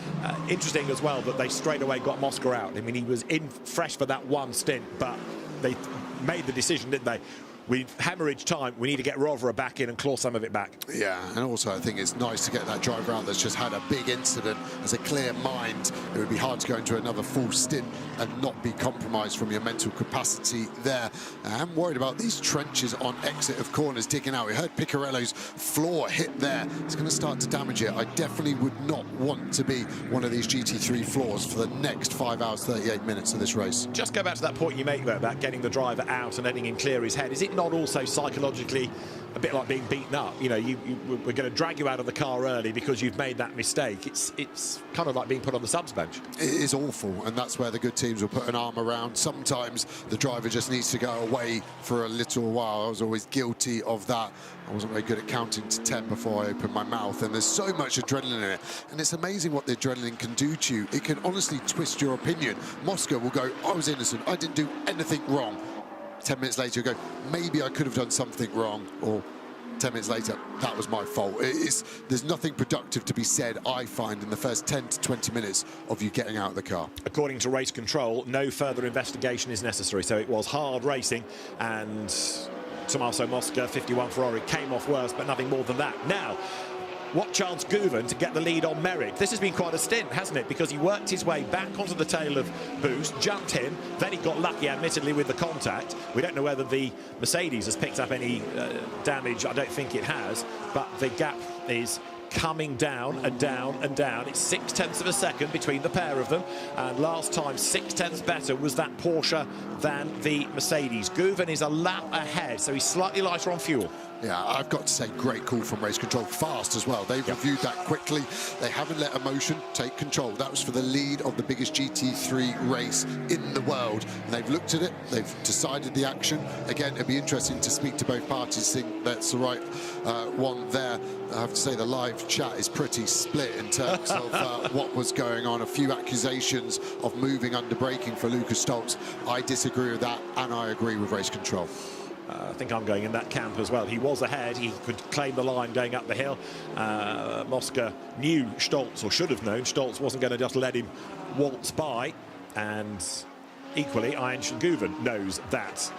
Interesting as well that they straight away got Mosca out. I mean, he was in fresh for that one stint, but they made the decision, didn't they? We hemorrhage time. We need to get Rovera back in and claw some of it back. Yeah, and also I think it's nice to get that driver out that's just had a big incident. As a clear mind, it would be hard to go into another full stint and not be compromised from your mental capacity there. I'm worried about these trenches on exit of corners digging out. We heard Picariello's floor hit there. It's going to start to damage it. I definitely would not want to be one of these GT3 floors for the next 5 hours, 38 minutes of this race. Just go back to that point you make there about getting the driver out and letting him clear his head. Is it not also psychologically a bit like being beaten up? You know, we're going to drag you out of the car early because you've made that mistake. It's kind of like being put on the subs bench. It is awful, and that's where the good teams will put an arm around. Sometimes the driver just needs to go away for a little while. I was always guilty of that. I wasn't very good at counting to 10 before I opened my mouth, and there's so much adrenaline in it. And it's amazing what the adrenaline can do to you. It can honestly twist your opinion. Mosca will go, I was innocent, I didn't do anything wrong. 10 minutes later, you go, maybe I could have done something wrong, or 10 minutes later, that was my fault. There's nothing productive to be said, I find, in the first 10 to 20 minutes of you getting out of the car. According to race control, no further investigation is necessary. So it was hard racing, and Tommaso Mosca, 51 Ferrari, came off worse, but nothing more than that. Now, what chance Guven to get the lead on Merrick? This has been quite a stint, hasn't it? Because he worked his way back onto the tail of Boost, jumped him, then he got lucky, admittedly, with the contact. We don't know whether the Mercedes has picked up any damage. I don't think it has, but the gap is coming down and down and down. It's 0.6 of a second between the pair of them, and last time 0.6 better was that Porsche than the Mercedes. Guven is a lap ahead, so he's slightly lighter on fuel. Yeah, I've got to say, great call from race control. Fast as well. They've reviewed that quickly. They haven't let emotion take control. That was for the lead of the biggest GT3 race in the world. And they've looked at it. They've decided the action. Again, it'd be interesting to speak to both parties, think that's the right one there. I have to say the live chat is pretty split in terms of what was going on. A few accusations of moving under braking for Lucas Stoltz. I disagree with that, and I agree with race control. I think I'm going in that camp as well. He was ahead. He could claim the line going up the hill. Mosca knew Stolz, or should have known, Stolz wasn't going to just let him waltz by. And equally, Ayhancan Guven knows that.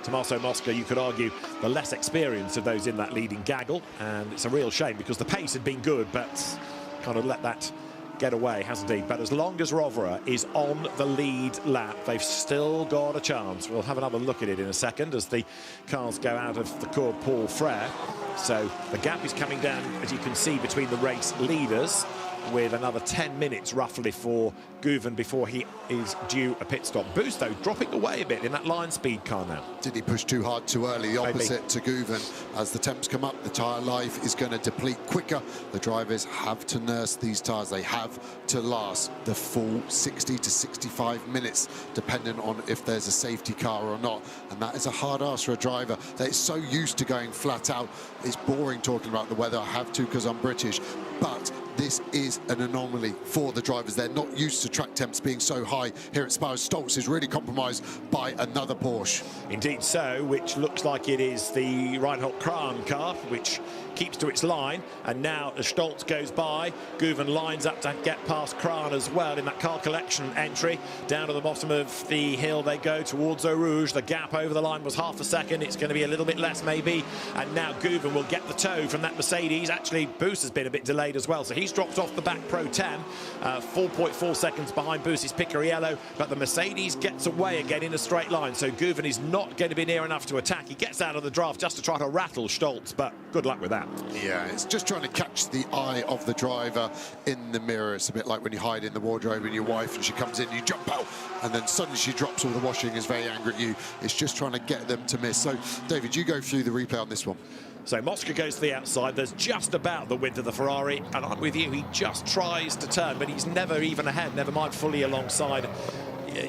Tommaso Mosca, you could argue, the less experienced of those in that leading gaggle. And it's a real shame because the pace had been good, but kind of let that get away, hasn't he? But as long as Rovera is on the lead lap, they've still got a chance. We'll have another look at it in a second as the cars go out of the Cours Paul Frère. So the gap is coming down, as you can see, between the race leaders, with another 10 minutes roughly for Guven before he is due a pit stop. Boost, though, dropping away a bit in that line speed car now. Did he push too hard too early? The opposite to Guven. As the temps come up, the tyre life is going to deplete quicker. The drivers have to nurse these tyres. They have to last the full 60 to 65 minutes, depending on if there's a safety car or not. And that is a hard ask for a driver that is so used to going flat out. It's boring talking about the weather. I have to because I'm British. But this is an anomaly for the drivers. They're not used to track temps being so high here at Spa. Stolz is really compromised by another Porsche. Indeed so, which looks like it is the Reinhold Kran car, which keeps to its line. And now as Stolz goes by, Guven lines up to get past Kran as well in that car collection entry. Down to the bottom of the hill they go towards Eau Rouge. The gap over the line was half a second. It's going to be a little bit less maybe. And now Guven will get the tow from that Mercedes. Actually, Boost has been a bit delayed as well, so he's dropped off the back Pro 10, 4.4 seconds behind Boost's Picariello, but the Mercedes gets away again in a straight line, so Guven is not going to be near enough to attack. He gets out of the draft just to try to rattle Stolz, but good luck with that. Yeah, it's just trying to catch the eye of the driver in the mirror. It's a bit like when you hide in the wardrobe with your wife and she comes in, you jump out, and then suddenly she drops all the washing, is very angry at you. It's just trying to get them to miss. So, David, you go through the replay on this one. So Mosca goes to the outside. There's just about the width of the Ferrari, and I'm with you. He just tries to turn, but he's never even ahead, never mind fully alongside.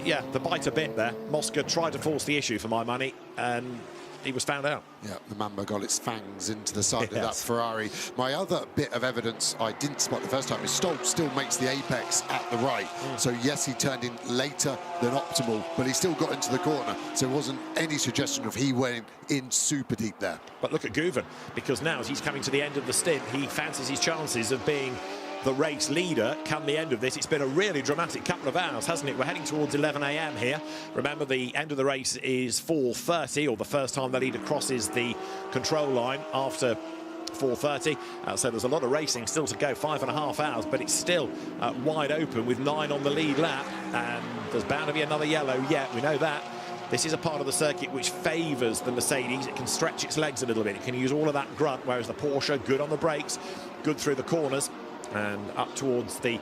Yeah, the bite bit there. Mosca tried to force the issue for my money, and he was found out. Yeah, the Mamba got its fangs into the side of that Ferrari. My other bit of evidence I didn't spot the first time is Stolz still makes the apex at the right. So yes, he turned in later than optimal, but he still got into the corner. So there wasn't any suggestion of he went in super deep there. But look at Guven, because now as he's coming to the end of the stint, he fancies his chances of being the race leader come the end of this. It's been a really dramatic couple of hours, hasn't it? We're heading towards 11 a.m. here. Remember, the end of the race is 4:30, or the first time the leader crosses the control line after 4:30. So there's a lot of racing still to go, 5.5 hours, but it's still wide open with 9 on the lead lap, and there's bound to be another yellow yet, we know that. This is a part of the circuit which favours the Mercedes. It can stretch its legs a little bit. It can use all of that grunt, whereas the Porsche, good on the brakes, good through the corners, and up towards the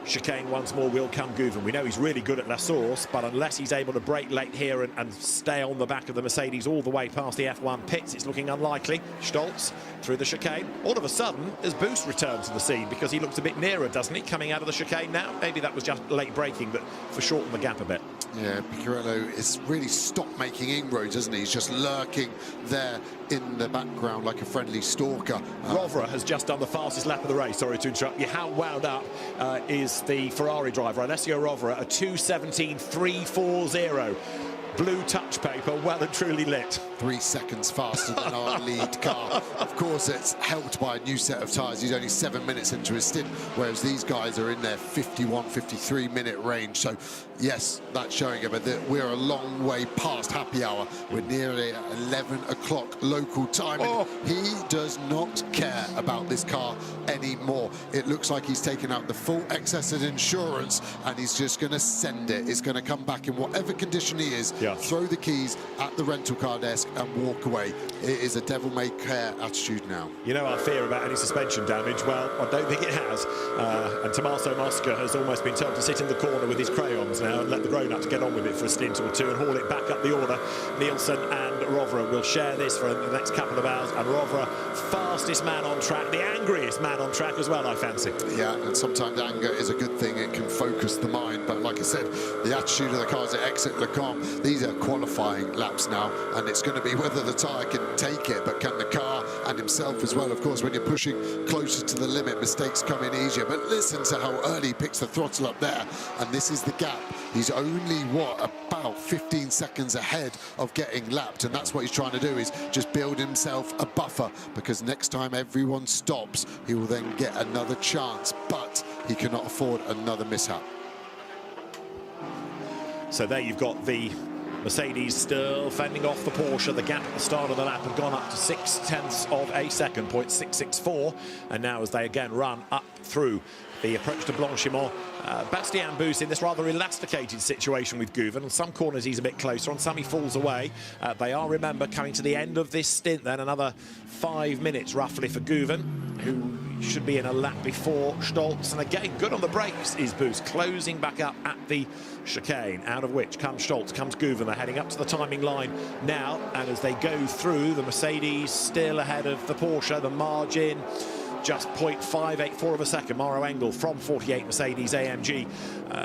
chicane once more will come Guven. We know he's really good at La Source, but unless he's able to brake late here and stay on the back of the Mercedes all the way past the F1 pits, it's looking unlikely. Stolz through the chicane. All of a sudden, as Boost returns to the scene, because he looks a bit nearer, doesn't he, coming out of the chicane now? Maybe that was just late braking that shortened the gap a bit. Yeah, Picariello is really stopped making inroads, isn't he? He's just lurking there in the background like a friendly stalker. Rovera has just done the fastest lap of the race. Sorry to interrupt you. How wound up is the Ferrari driver, Alessio Rovera, a 2:17.340. Blue touch paper, well and truly lit. 3 seconds faster than our lead car. Of course, it's helped by a new set of tyres. He's only 7 minutes into his stint, whereas these guys are in their 51, 53-minute range. So, yes, that's showing it, but we're a long way past happy hour. We're nearly at 11 o'clock local time. And he does not care about this car anymore. It looks like he's taken out the full excess of insurance, and he's just going to send it. It's going to come back in whatever condition he is. Yeah. Throw the keys at the rental car desk and walk away. It is a devil-may-care attitude now. You know our fear about any suspension damage? Well, I don't think it has. And Tommaso Mosca has almost been told to sit in the corner with his crayons now and let the grown-ups get on with it for a stint or two and haul it back up the order. Nielsen and Rovera will share this for the next couple of hours, and Rovera, fastest man on track, the angriest man on track as well, I fancy. Yeah, and sometimes anger is a good thing. It can focus the mind, but like I said, the attitude of the cars at exit Le Camp, these are qualifying laps now, and it's going to be whether the tyre can take it, but can the car and himself as well. Of course, when you're pushing closer to the limit, mistakes come in easier, but listen to how early he picks the throttle up there, and this is the gap. He's only, what, about about 15 seconds ahead of getting lapped, and that's what he's trying to do, is just build himself a buffer, because next time everyone stops, he will then get another chance, but he cannot afford another mishap. So there you've got the Mercedes still fending off the Porsche. The gap at the start of the lap had gone up to 0.6 of a second, 0.664. And now as they again run up through the approach to Blanchimont, Bastien Bus in this rather elasticated situation with Guven. On some corners he's a bit closer, on some he falls away. They are, remember, coming to the end of this stint then, another 5 minutes roughly for Guven, who should be in a lap before Stolz. And again, good on the brakes is Bus, closing back up at the chicane, out of which comes Stolz, comes Guven. They're heading up to the timing line now, and as they go through, the Mercedes still ahead of the Porsche, the margin just 0.584 of a second. Mauro Engel from 48 Mercedes AMG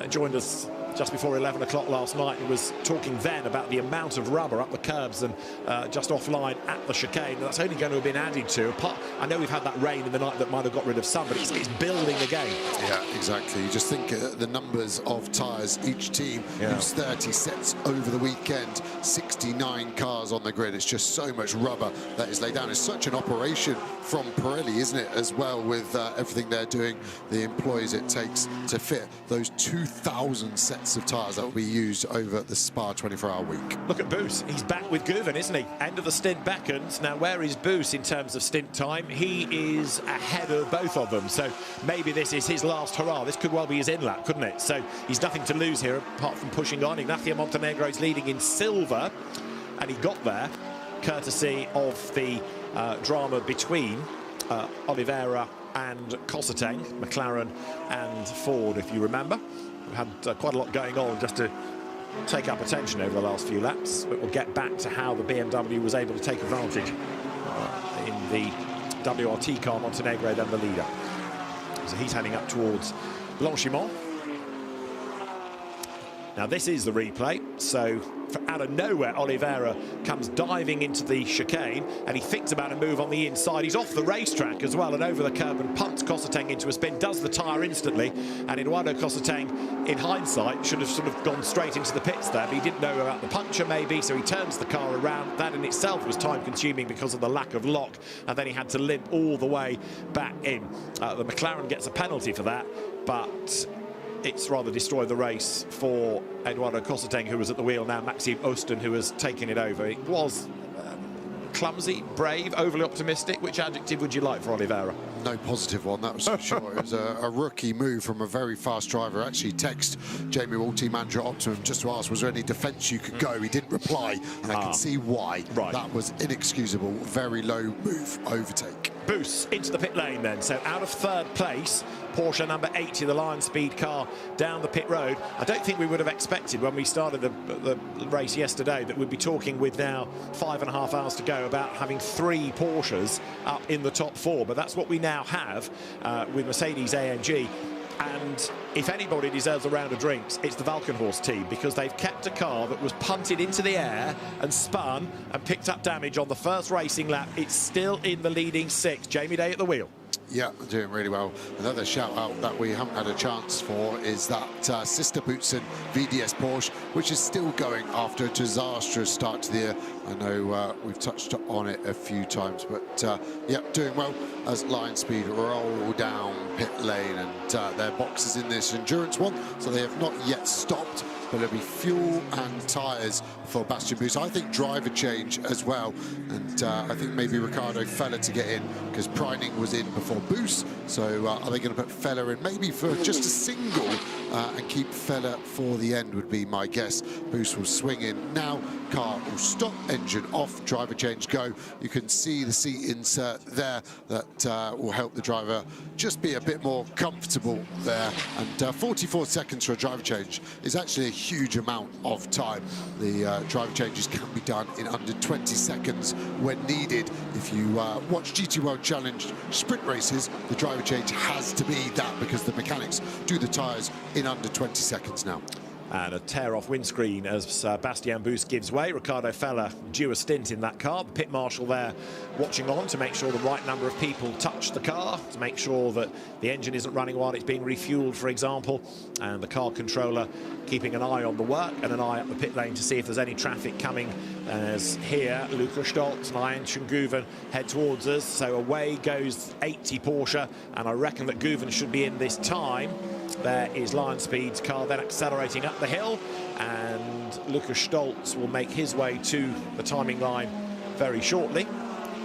joined us just before 11 o'clock last night and was talking then about the amount of rubber up the curbs and just offline at the chicane. That's only going to have been added to. I know we've had that rain in the night that might have got rid of some, but it's building again. Yeah, exactly. You just think the numbers of tyres each team used 30 sets over the weekend, 69 cars on the grid. It's just so much rubber that is laid down. It's such an operation from Pirelli, isn't it, as well, with everything they're doing, the employees it takes to fit those 2,000 sets of tyres that will be used over the Spa 24-hour week. Look at Bus. He's back with Guven, isn't he? End of the stint beckons. Now, where is Bus in terms of stint time? He is ahead of both of them, so maybe this is his last hurrah. This could well be his in-lap, couldn't it? So he's nothing to lose here apart from pushing on. Ignacio Montenegro is leading in silver, and he got there courtesy of the drama between Oliveira and Cosseteng, McLaren and Ford, if you remember. We've had quite a lot going on just to take up attention over the last few laps, but we'll get back to how the BMW was able to take advantage in the WRT car. Montenegro then the leader. So he's heading up towards Blanchimont. Now this is the replay, so out of nowhere Oliveira comes diving into the chicane and he thinks about a move on the inside. He's off the racetrack as well and over the curb and punts Cosseteng into a spin, does the tyre instantly, and Eduardo Cosseteng in hindsight should have sort of gone straight into the pits there, but he didn't know about the puncture maybe, so he turns the car around. That in itself was time consuming because of the lack of lock, and then he had to limp all the way back in. The McLaren gets a penalty for that, but it's rather destroyed the race for Eduardo Cosseteng, who was at the wheel now. Maxime Osten, who has taken it over. It was clumsy, brave, overly optimistic. Which adjective would you like for Oliveira? No positive one, that was for sure. It was a rookie move from a very fast driver. Actually text Jamie Wall, team manager at Optimum, just to ask, was there any defence you could go? He didn't reply, and I can see why. Right. That was inexcusable. Very low move, overtake. Bus into the pit lane then, so out of third place, Porsche number 80, the Lion Speed car, down the pit road. I don't think we would have expected when we started the race yesterday that we'd be talking with now 5.5 hours to go about having 3 Porsches up in the top 4, but that's what we now have with Mercedes AMG. And if anybody deserves a round of drinks, it's the Valkenhorst team, because they've kept a car that was punted into the air and spun and picked up damage on the first racing lap. It's still in the leading 6. Jamie Day at the wheel. Yeah, doing really well. Another shout out that we haven't had a chance for is that sister Boutsen VDS Porsche, which is still going after a disastrous start to the year. I know we've touched on it a few times, but yeah, doing well as Lion Speed roll down pit lane, and their boxes in this endurance one, so they have not yet stopped. But there'll be fuel and tyres for Bastien Bus. I think driver change as well, and I think maybe Ricardo Feller to get in, because Preining was in before Bus. So are they going to put Feller in maybe for just a single and keep Feller for the end would be my guess. Bus will swing in now, car will stop, engine off, driver change go. You can see the seat insert there that will help the driver just be a bit more comfortable there. And 44 seconds for a driver change is actually a huge amount of time. The driver changes can be done in under 20 seconds when needed. If you watch GT World Challenge sprint races, the driver change has to be that, because the mechanics do the tyres in under 20 seconds now. And a tear-off windscreen as Bastien Boost gives way. Ricardo Feller due a stint in that car. The pit marshal there watching on to make sure the right number of people touch the car, to make sure that the engine isn't running while it's being refueled, for example. And the car controller keeping an eye on the work and an eye up the pit lane to see if there's any traffic coming, as here Lukas Stolz and Ayhan Guven head towards us. So away goes 80 Porsche, and I reckon that Guven should be in this time. There is Lion Speed's car then accelerating up the hill, and Lukas Stolz will make his way to the timing line very shortly.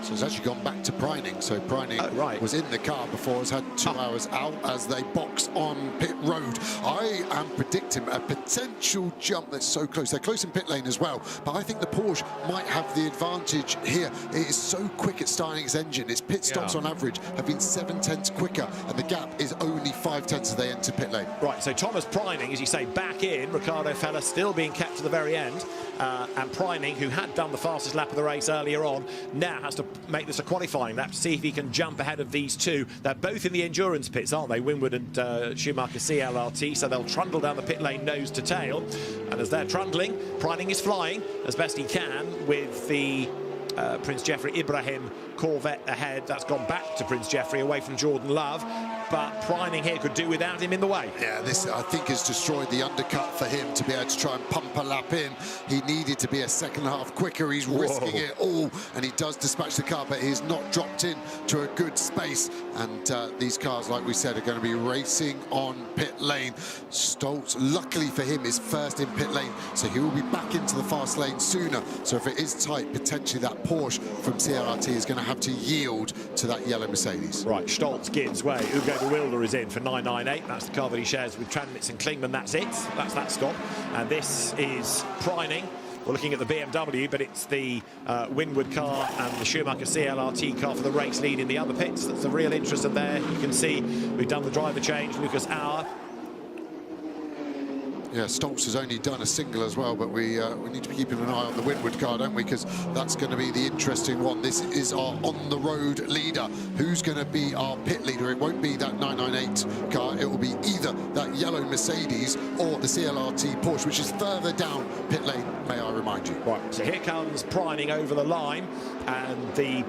So it's actually gone back to Preining. So Preining was in the car before, has had 2 hours out as they box on pit road. I am predicting a potential jump that's so close. They're close in pit lane as well, but I think the Porsche might have the advantage here. It is so quick at starting its engine. Its pit stops on average have been 7/10 quicker, and the gap is only 5/10 as they enter pit lane. Right, so Thomas Preining, as you say, back in. Ricardo Feller still being kept to the very end. And Preining, who had done the fastest lap of the race earlier on, now has to make this a qualifying lap to see if he can jump ahead of these two. They're both in the endurance pits, aren't they? Winward and Schumacher CLRT, so they'll trundle down the pit lane nose to tail. And as they're trundling, Preining is flying as best he can with the Prince Jeffrey Ibrahim Corvette ahead. That's gone back to Prince Jeffrey away from Jordan Love, but Preining here could do without him in the way. Yeah, this I think has destroyed the undercut for him to be able to try and pump a lap in. He needed to be a second half quicker. He's risking it all, and he does dispatch the car, but he's not dropped in to a good space. And these cars, like we said, are going to be racing on pit lane. Stolz, luckily for him, is first in pit lane, so he will be back into the fast lane sooner. So if it is tight, potentially that Porsche from CLRT is going to have to yield to that yellow Mercedes. Right, Stolz gives way. Ugo de Wilder is in for 998. That's the car that he shares with Tranitz and Klingman. That's it. That's that stop. And this is Preining. We're looking at the BMW, but it's the Winward car and the Schumacher CLRT car for the race lead in the other pits. That's the real interest in there. You can see we've done the driver change. Lucas Auer. Yeah, Stolz has only done a single as well, but we need to be keeping an eye on the Winward car, don't we? Because that's going to be the interesting one. This is our on-the-road leader. Who's going to be our pit leader? It won't be that 998 car. It will be either that yellow Mercedes or the CLRT Porsche, which is further down pit lane, may I remind you. Right, so here comes Preining over the line, and the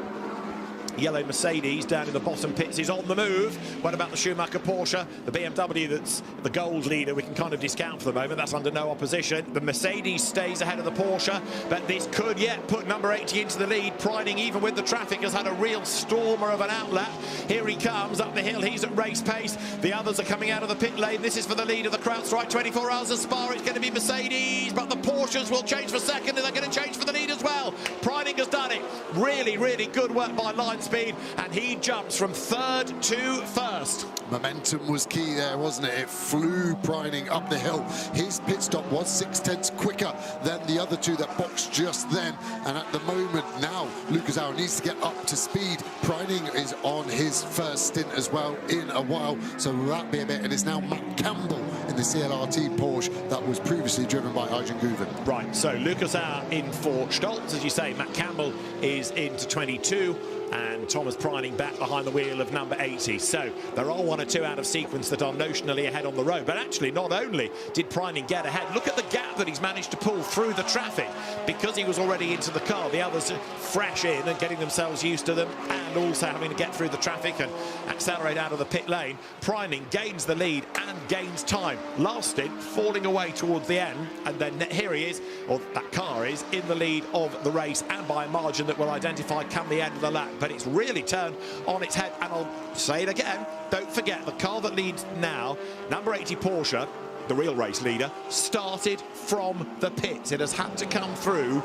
yellow Mercedes down in the bottom pits is on the move. What about the Schumacher Porsche? The BMW that's the gold leader we can kind of discount for the moment. That's under no opposition. The Mercedes stays ahead of the Porsche, but this could yet put number 80 into the lead. Preining, even with the traffic, has had a real stormer of an outlap. Here he comes up the hill. He's at race pace. The others are coming out of the pit lane. This is for the lead of the CrowdStrike 24 Hours of Spa. It's going to be Mercedes, but the Porsches will change for second, and they're going to change for the lead as well. Preining has done it. Really, really good work by Lion Speed, and he jumps from third to first. Momentum was key there, wasn't it? It flew Preining up the hill. His pit stop was 6/10 quicker than the other two that boxed just then. And at the moment now, Lucas Auer needs to get up to speed. Preining is on his first stint as well in a while, so will that be a bit? And it's now Matt Campbell in the CLRT Porsche that was previously driven by Ayhan Guven. Right, so Lucas Auer in for Stolz, as you say. Matt Campbell is into 22. And Thomas Preining back behind the wheel of number 80. So there are one or two out of sequence that are notionally ahead on the road. But actually, not only did Preining get ahead, look at the gap that he's managed to pull through the traffic. Because he was already into the car, the others are fresh in and getting themselves used to them, and also having to get through the traffic and accelerate out of the pit lane. Preining gains the lead and gains time. Last stint, falling away towards the end, and then here he is, or that car is, in the lead of the race, and by a margin that will identify come the end of the lap. But it's really turned on its head, and I'll say it again, don't forget the car that leads now, number 80 Porsche, the real race leader, started from the pits. It has had to come through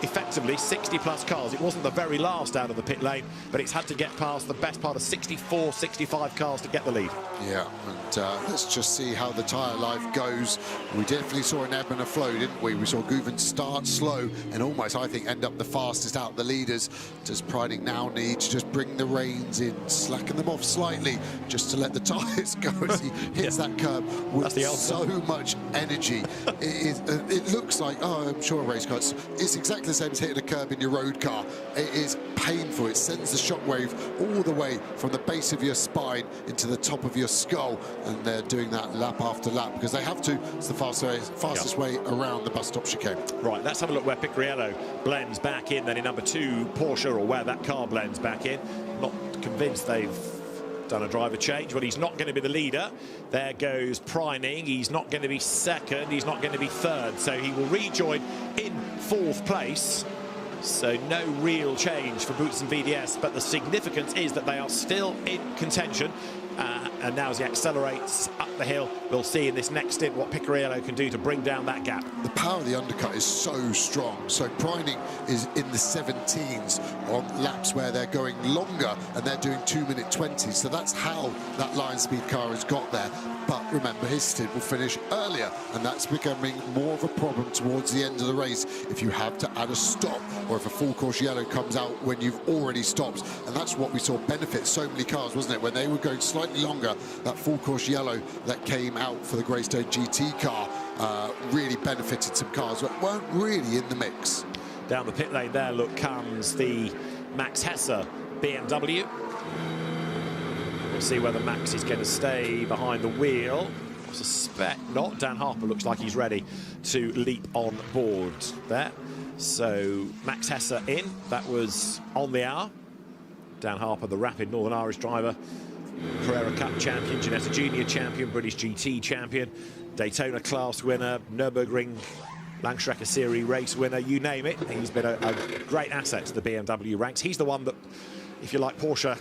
effectively 60 plus cars. It wasn't the very last out of the pit lane, but it's had to get past the best part of 64, 65 cars to get the lead. Yeah, and let's just see how the tyre life goes. We definitely saw an ebb and a flow, didn't we? We saw Guven start slow and almost, I think, end up the fastest out the leaders. Does Preining now need to just bring the reins in, slacken them off slightly, just to let the tyres go as he hits that curb with so much energy? It looks like, oh, I'm sure a race car, it's exactly the same as hitting a curb in your road car. It is painful. It sends the shockwave all the way from the base of your spine into the top of your skull, and they're doing that lap after lap because they have to. It's the fastest way around the bus stop chicane. Right, let's have a look where Picariello blends back in then in number 2 Porsche, or where that car blends back in. Not convinced they've done a driver change, but he's not going to be the leader. There goes Preining. He's not going to be second. He's not going to be third. So he will rejoin in 4th place. So no real change for Boots and VDS, but the significance is that they are still in contention. And now as he accelerates up the hill, we'll see in this next stint what Picariello can do to bring down that gap. The power of the undercut is so strong. So Preining is in the 17s on laps where they're going longer, and they're doing 2:20. So that's how that line speed car has got there. But remember, his stint will finish earlier, and that's becoming more of a problem towards the end of the race if you have to add a stop, or if a full course yellow comes out when you've already stopped. And that's what we saw benefit so many cars, wasn't it? When they were going slightly longer, that full course yellow that came out for the Greystone GT car really benefited some cars that weren't really in the mix. Down the pit lane there, look, comes the Max Hesse BMW. We'll see whether Max is going to stay behind the wheel. I suspect not. Dan Harper looks like he's ready to leap on board there. So Max Hesse in. That was on the hour. Dan Harper, the rapid Northern Irish driver, Carrera Cup champion, Ginetta Junior champion, British GT champion, Daytona class winner, Nürburgring Langstrecke Series race winner, you name it. He's been a great asset to the BMW ranks. He's the one that, if you like, Porsche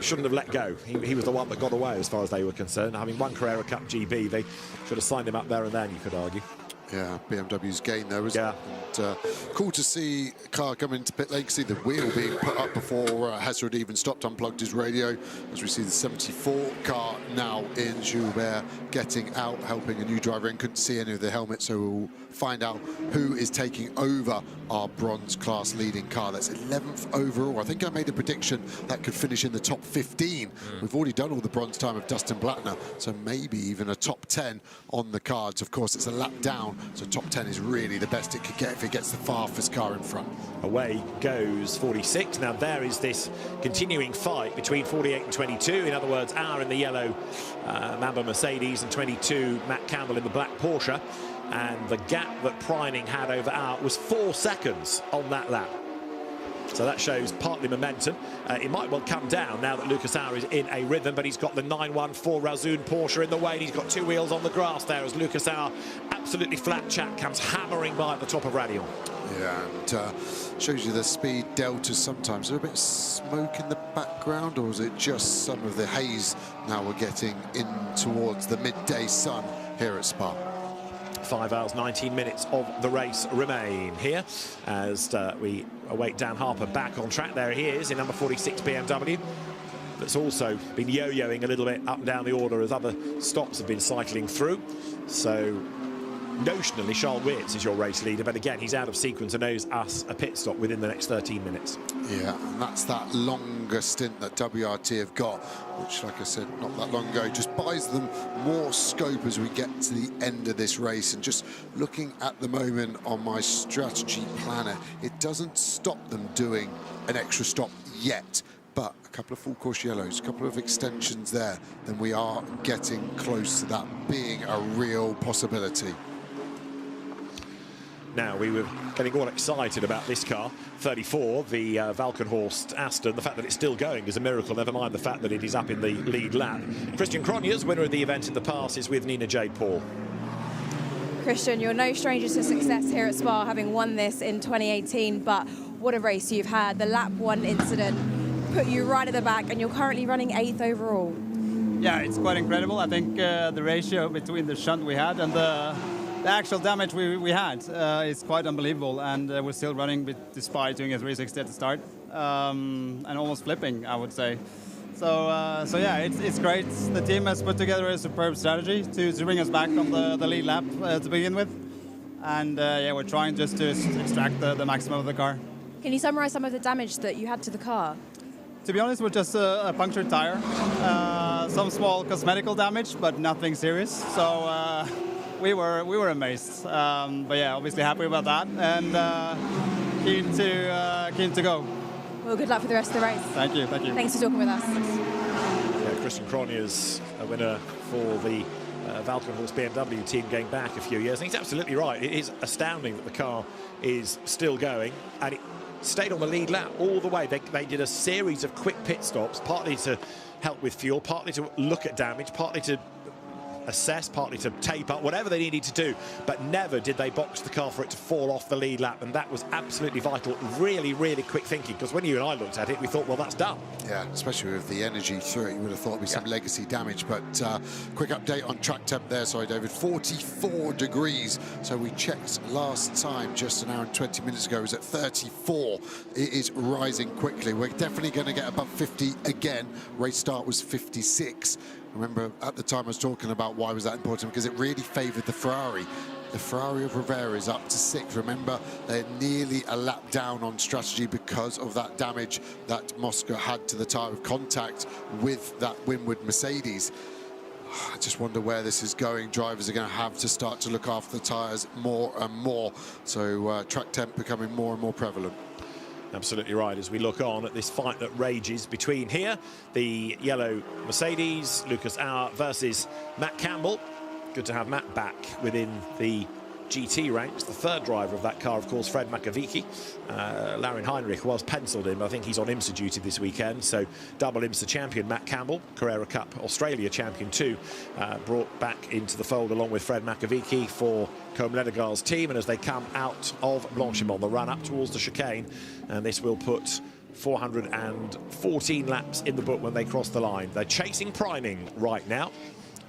shouldn't have let go. He was the one that got away as far as they were concerned. Having won Carrera Cup GB, they should have signed him up there and then, you could argue. Yeah, BMW's gain there, isn't it? And cool to see a car come into pit lane, see the wheel being put up before Hesse had even stopped, unplugged his radio, as we see the 74 car now in. Joubert getting out, helping a new driver in. Couldn't see any of the helmet, so we'll find out who is taking over our bronze class leading car. That's 11th overall. I think I made a prediction that could finish in the top 15. We've already done all the bronze time of Dustin Blattner, so maybe even a top 10 on the cards. Of course, it's a lap down, so top 10 is really the best it could get if it gets the fastest car in front. Away goes 46. Now there is this continuing fight between 48 and 22. In other words, our in the yellow Mamba Mercedes and 22 Matt Campbell in the black Porsche. And the gap that Preining had over our was 4 seconds on that lap. So that shows partly momentum. It might well come down now that Lucas Auer is in a rhythm, but he's got the 914 Razzoon Porsche in the way, and he's got 2 wheels on the grass there as Lucas Auer, absolutely flat chat, comes hammering by at the top of Radion. Yeah, and shows you the speed deltas sometimes. Is there a bit of smoke in the background, or is it just some of the haze now we're getting in towards the midday sun here at Spa? 5 hours, 19 minutes of the race remain here as we await Dan Harper back on track. There he is in number 46 BMW. That's also been yo-yoing a little bit up and down the order as other stops have been cycling through. So notionally, Charles Wirtz is your race leader, but again, he's out of sequence and owes us a pit stop within the next 13 minutes. Yeah, and that's that longer stint that WRT have got, which, like I said, not that long ago, just buys them more scope as we get to the end of this race. And just looking at the moment on my strategy planner, it doesn't stop them doing an extra stop yet. But a couple of full course yellows, a couple of extensions there, then we are getting close to that being a real possibility. Now, we were getting all excited about this car, 34, the Valkenhorst Aston. The fact that it's still going is a miracle, never mind the fact that it is up in the lead lap. Christian Cronjes, winner of the event in the past, is with Nina Jade Paul. Christian, you're no stranger to success here at Spa, having won this in 2018, but what a race you've had. The lap 1 incident put you right at the back, and you're currently running 8th overall. Yeah, it's quite incredible. I think the ratio between the shunt we had and the actual damage we had is quite unbelievable, and we're still running despite doing a 360 at the start and almost flipping, I would say. So yeah, it's great. The team has put together a superb strategy to bring us back on the lead lap to begin with, and yeah, we're trying just to extract the maximum of the car. Can you summarize some of the damage that you had to the car? To be honest, with just a punctured tire, some small cosmetical damage, but nothing serious. So we were amazed. But yeah, obviously happy about that, and keen to go. Well, good luck for the rest of the race. Thank you, thank you. Thanks for talking with us. Yeah, Christian Cronier's a winner for the Valkenhorst BMW team going back a few years. And he's absolutely right. It is astounding that the car is still going, and it stayed on the lead lap all the way. They did a series of quick pit stops, partly to help with fuel, partly to look at damage, partly to assess, partly to tape up, whatever they needed to do, but never did they box the car for it to fall off the lead lap, and that was absolutely vital. Really, really quick thinking, because when you and I looked at it, we thought, well, that's done. Yeah, especially with the energy through it, you would have thought it'd be some legacy damage, but quick update on track temp there, sorry, David, 44 degrees. So we checked last time, just an hour and 20 minutes ago, it was at 34. It is rising quickly. We're definitely going to get above 50 again. Race start was 56. Remember, at the time I was talking about why was that important, because it really favoured the Ferrari. The Ferrari of Rivera is up to 6. Remember, they're nearly a lap down on strategy because of that damage that Mosca had to the tyre of contact with that Winward Mercedes. I just wonder where this is going. Drivers are going to have to start to look after the tyres more and more. So track temp becoming more and more prevalent. Absolutely right, as we look on at this fight that rages between here, the yellow Mercedes, Lucas Auer versus Matt Campbell. Good to have Matt back within the GT ranks. The third driver of that car, of course, Fred Makovici. Laurin Heinrich was penciled in, but I think he's on IMSA duty this weekend. So double IMSA champion Matt Campbell, Carrera Cup Australia champion too, brought back into the fold along with Fred Makovici for Combe Ledegaard's team. And as they come out of Blanchimont, the run up towards the chicane, and this will put 414 laps in the book when they cross the line. They're chasing priming right now.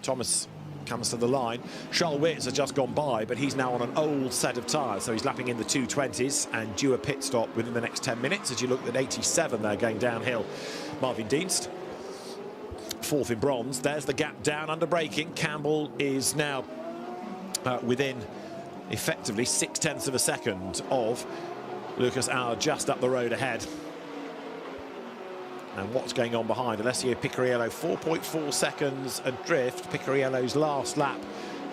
Thomas comes to the line. Charles Wirtz has just gone by, but he's now on an old set of tyres, so he's lapping in the 220s and due a pit stop within the next 10 minutes. As you look at 87 there going downhill, Marvin Dienst, fourth in bronze. There's the gap down under braking. Campbell is now within effectively 0.6 of a second of Lucas Auer just up the road ahead. And what's going on behind? Alessio Picariello, 4.4 seconds adrift. Picariello's last lap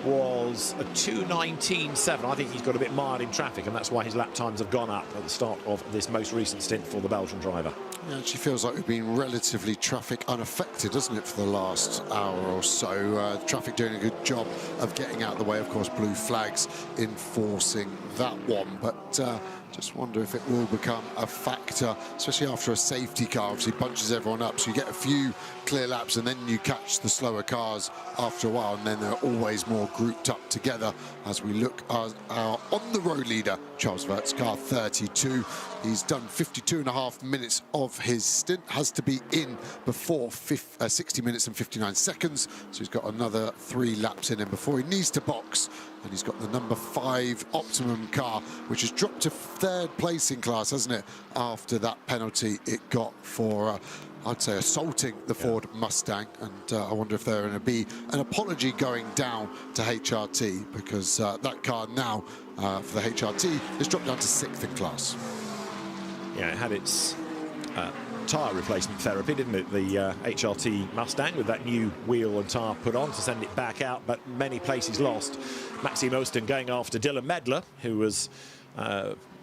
was a 2:19.7. I think he's got a bit mired in traffic, and that's why his lap times have gone up at the start of this most recent stint for the Belgian driver. It actually feels like we've been relatively traffic unaffected, doesn't it, for the last hour or so? Traffic doing a good job of getting out of the way. Of course, blue flags enforcing that one, but just wonder if it will become a factor, especially after a safety car obviously bunches everyone up. So you get a few clear laps and then you catch the slower cars after a while, and then they're always more grouped up together. As we look on the road leader, Charles Wirtz, car 32. He's done 52.5 minutes of his stint, has to be in before 60 minutes and 59 seconds. So he's got another 3 laps in him before he needs to box. And he's got the number 5 Optimum car, which has dropped to 3rd place in class, hasn't it, after that penalty it got for, I'd say, assaulting the Ford Mustang. And I wonder if there going to be an apology going down to HRT, because that car now for the HRT is dropped down to 6th in class. Yeah, it had its tyre replacement therapy, didn't it, the HRT Mustang, with that new wheel and tyre put on to send it back out, but many places lost. Maxime Austin going after Dylan Medler, who was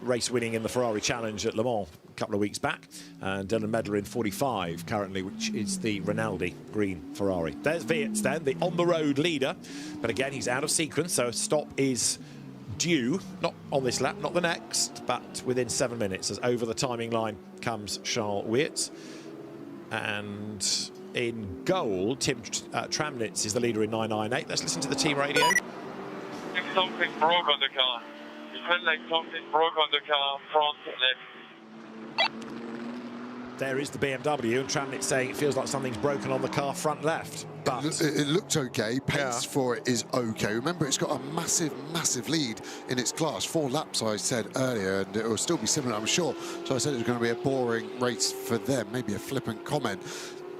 race winning in the Ferrari Challenge at Le Mans a couple of weeks back, and Dylan Medler in 45 currently, which is the Rinaldi green Ferrari. There's Wirtz then, the on-the-road leader, but again he's out of sequence, so a stop is due, not on this lap, not the next, but within 7 minutes, as over the timing line comes Charles Wirtz. And in gold, Tim Tramnitz is the leader in 998. Let's listen to the team radio. I think something broke on the car. It felt like something broke on the car, front left. There is the BMW, and Tramnitz saying it feels like something's broken on the car front left. But it looked okay. Pace for it is okay. Remember, it's got a massive lead in its class. 4 laps, I said earlier, and it will still be similar, I'm sure. So I said it was going to be a boring race for them, maybe a flippant comment.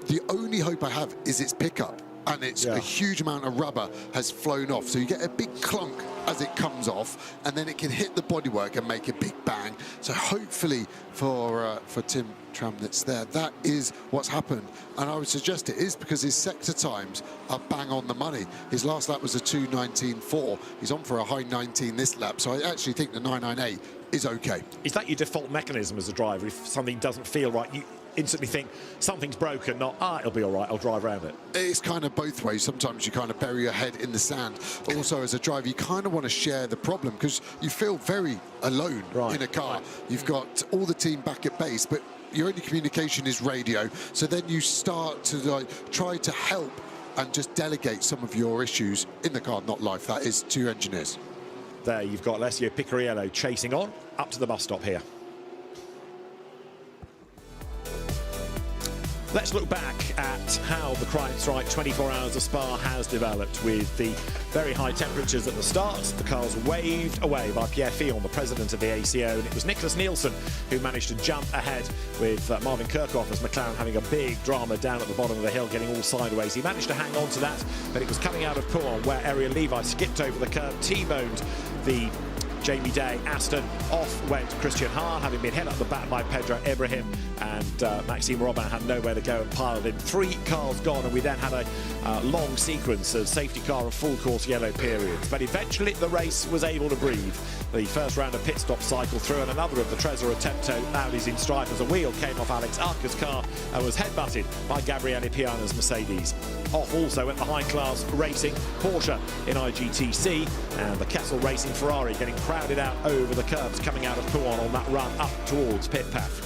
The only hope I have is its pickup, and it's a huge amount of rubber has flown off. So you get a big clunk as it comes off, and then it can hit the bodywork and make a big bang. So hopefully for Tim Tramnitz there, that is what's happened. And I would suggest it is because his sector times are bang on the money. His last lap was a 2:19.4. He's on for a high 19 this lap, so I actually think the 998 is okay. Is that your default mechanism as a driver? If something doesn't feel right, you instantly think something's broken, not, it'll be all right, I'll drive around it? It's kind of both ways. Sometimes you kind of bury your head in the sand. Also, as a driver, you kind of want to share the problem because you feel very alone in a car. You've got all the team back at base, but your only communication is radio. So then you start to try to help and just delegate some of your issues in the car, not life, that is, to your engineers. There you've got Alessio Picariello chasing on up to the bus stop here. Let's look back at how the CrowdStrike 24 Hours of Spa has developed. With the very high temperatures at the start, the cars waved away by Pierre Fillon, the president of the ACO, and it was Nicholas Nielsen who managed to jump ahead, with Marvin Kirchhoff as McLaren having a big drama down at the bottom of the hill, getting all sideways. He managed to hang on to that, but it was coming out of Pouhon where Ariel Levi skipped over the curb, T-boned the Jamie Day Aston. Off went Christian Hahn, having been hit up the back by Pedro Ibrahim, and Maxime Robin had nowhere to go and piled in. 3 cars gone, and we then had a long sequence of safety car and full course yellow periods. But eventually the race was able to breathe. The first round of pit stop cycle through, and another of the Trezor Attempto Audis in strife as a wheel came off Alex Arca's car and was headbutted by Gabriele Piana's Mercedes. Off also went the high-class racing Porsche in IGTC, and the Kessel Racing Ferrari getting crowded out over the curbs coming out of Pouhon on that run up towards pit path.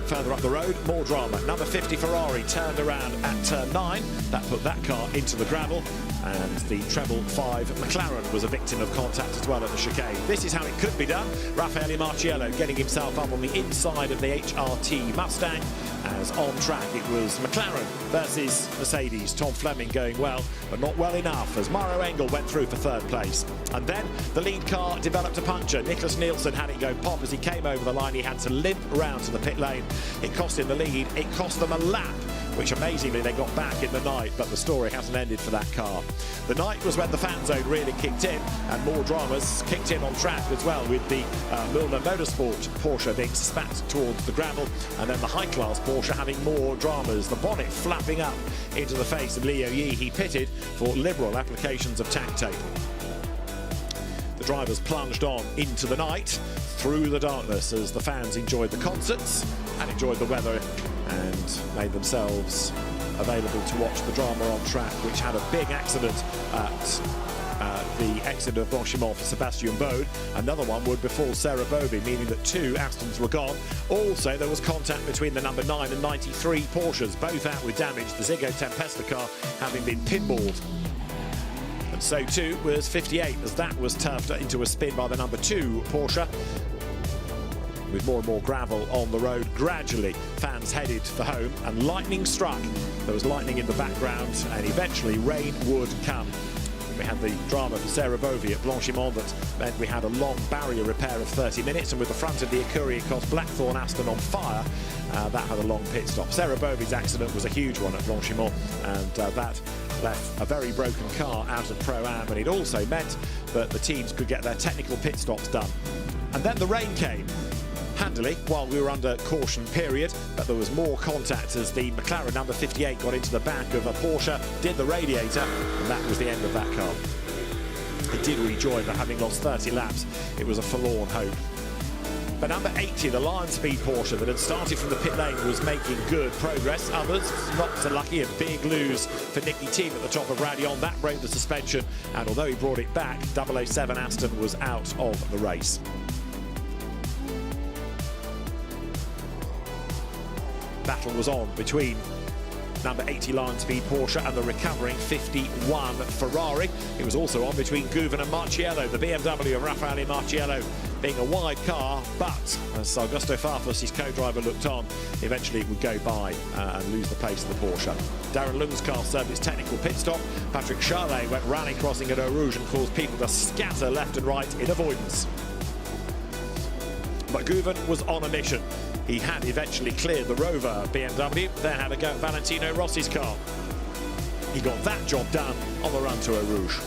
Further up the road, more drama. Number 50 Ferrari turned around at turn 9. That put that car into the gravel, and the treble 5 McLaren was a victim of contact as well at the chicane. This is how it could be done. Raffaele Marciello getting himself up on the inside of the HRT Mustang, as on track it was McLaren versus Mercedes. Tom Fleming going well, but not well enough, as Mauro Engel went through for 3rd place. And then the lead car developed a puncture. Nicholas Nielsen had it go pop as he came over the line. He had to limp round to the pit lane. It cost him the lead. It cost them a lap, which amazingly they got back in the night, but the story hasn't ended for that car. The night was when the fan zone really kicked in, and more dramas kicked in on track as well, with the Milner Motorsport Porsche being spat towards the gravel, and then the high-class Porsche having more dramas. The bonnet flapping up into the face of Leo Yi. He pitted for liberal applications of tack tape. The drivers plunged on into the night, through the darkness, as the fans enjoyed the concerts and enjoyed the weather and made themselves available to watch the drama on track, which had a big accident at the exit of Blanchimont for Sebastian Bode. Another one would befall Sarah Bovey, meaning that 2 Astons were gone. Also, there was contact between the number 9 and 93 Porsches, both out with damage, the Ziggo Tempesta car having been pinballed. And so too was 58, as that was turfed into a spin by the number 2 Porsche. With more and more gravel on the road, gradually fans headed for home, and lightning struck. There was lightning in the background, and eventually rain would come. We had the drama for Sarah Bovey at Blanchimont that meant we had a long barrier repair of 30 minutes, and with the front of the Ecurie Cost Blackthorn Aston on fire, that had a long pit stop. Sarah Bovey's accident was a huge one at Blanchimont, and that left a very broken car out of Pro-Am, and it also meant that the teams could get their technical pit stops done. And then the rain came handily while we were under caution period, but there was more contact as the McLaren number 58 got into the back of a Porsche, did the radiator, and that was the end of that car. It did rejoin, but having lost 30 laps, it was a forlorn hope. But number 80, the Lion Speed Porsche that had started from the pit lane, was making good progress. Others not so lucky. A big lose for Nicky Team at the top of Radion. That broke the suspension, and although he brought it back, 007 Aston was out of the race. Battle was on between number 80 Lion Speed Porsche and the recovering 51 Ferrari. It was also on between Gouven and Marciello, the BMW of Raffaele Marciello being a wide car, but as Augusto Farfus, his co-driver, looked on, eventually it would go by and lose the pace of the Porsche. Darren Lung's car served its technical pit stop. Patrick Charlet went rally crossing at Eau Rouge and caused people to scatter left and right in avoidance. But Gouven was on a mission. He had eventually cleared the Rover BMW, then had a go at Valentino Rossi's car. he got that job done on the run to Eau Rouge.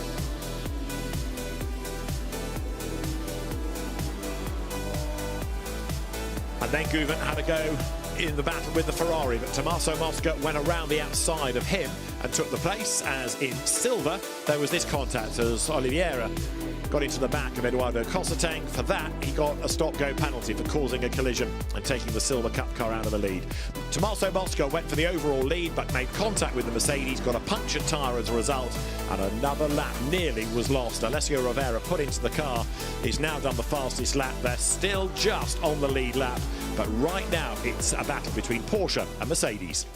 And then Guven had a go in the battle with the Ferrari, but Tommaso Mosca went around the outside of him and took the place, as in silver there was this contact as Oliveira got into the back of Eduardo Cosseteng. For that, he got a stop-go penalty for causing a collision and taking the Silver Cup car out of the lead. Tommaso Mosca went for the overall lead, but made contact with the Mercedes, got a punctured tyre as a result, and another lap nearly was lost. Alessio Rivera put into the car. He's now done the fastest lap. They're still just on the lead lap, but right now it's a battle between Porsche and Mercedes.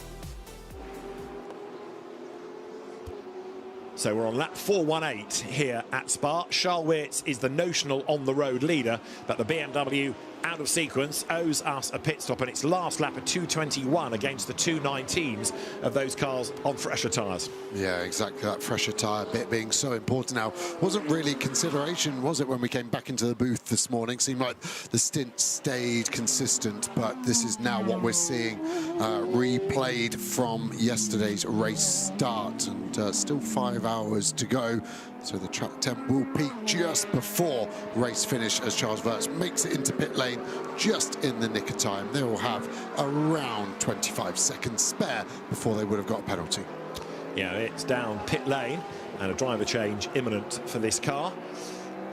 So we're on lap 418 here at Spa. Charles Weerts is the notional on-the-road leader, but the BMW out of sequence owes us a pit stop, and its last lap at 2:21 against the 2:19s of those cars on fresher tyres. Yeah, exactly, that fresher tyre bit being so important now. Wasn't really consideration, was it, when we came back into the booth this morning? Seemed like the stint stayed consistent, but this is now what we're seeing replayed from yesterday's race start, and still 5 hours to go. So the track temp will peak just before race finish as Charles Weerts makes it into pit lane just in the nick of time. They will have around 25 seconds spare before they would have got a penalty. Yeah, it's down pit lane and a driver change imminent for this car.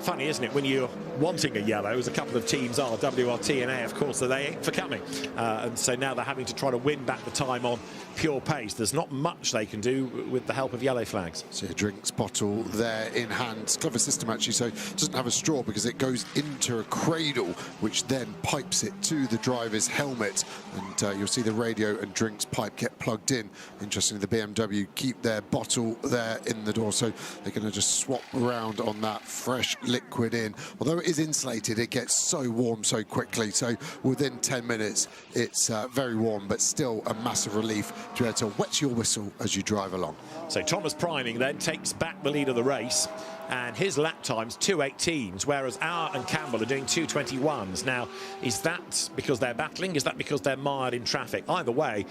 Funny, isn't it, when you're wanting a yellow, as a couple of teams are, WRT and AF, of course, so they ain't for coming. And so now they're having to try to win back the time on pure pace. There's not much they can do with the help of yellow flags. So a drinks bottle there in hand. Clever system, actually, so it doesn't have a straw because it goes into a cradle, which then pipes it to the driver's helmet. And you'll see the radio and drinks pipe get plugged in. Interestingly, the BMW keep their bottle there in the door, so they're going to just swap around on that fresh liquid in. Although it is insulated, it gets so warm so quickly, so within 10 minutes it's very warm, but still a massive relief to be able to wet your whistle as you drive along. So Thomas Priming then takes back the lead of the race, and his lap time's 2:18s, whereas Auer and Campbell are doing 2:21s. Now, is that because they're battling? Is that because they're mired in traffic? Either way,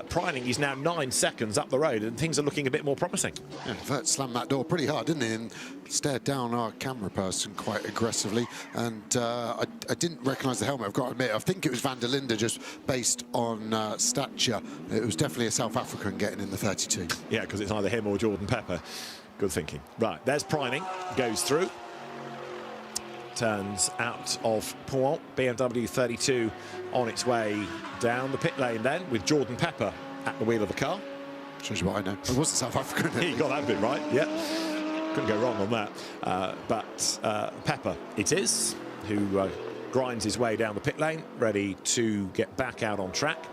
Priming is now 9 seconds up the road, and things are looking a bit more promising. Yeah, Vert slammed that door pretty hard, didn't he? And stared down our camera person quite aggressively. And I didn't recognise the helmet, I've got to admit. I think it was Van der Linde, just based on stature. It was definitely a South African getting in the 32. Yeah, because it's either him or Jordan Pepper. Good thinking. Right, there's Priming, goes through. Turns out of Pouhon, BMW 32 on its way down the pit lane then, with Jordan Pepper at the wheel of the car. Shows you what I know. It wasn't South African. You got that bit right, yeah. Couldn't go wrong on that. But Pepper it is, who grinds his way down the pit lane, ready to get back out on track.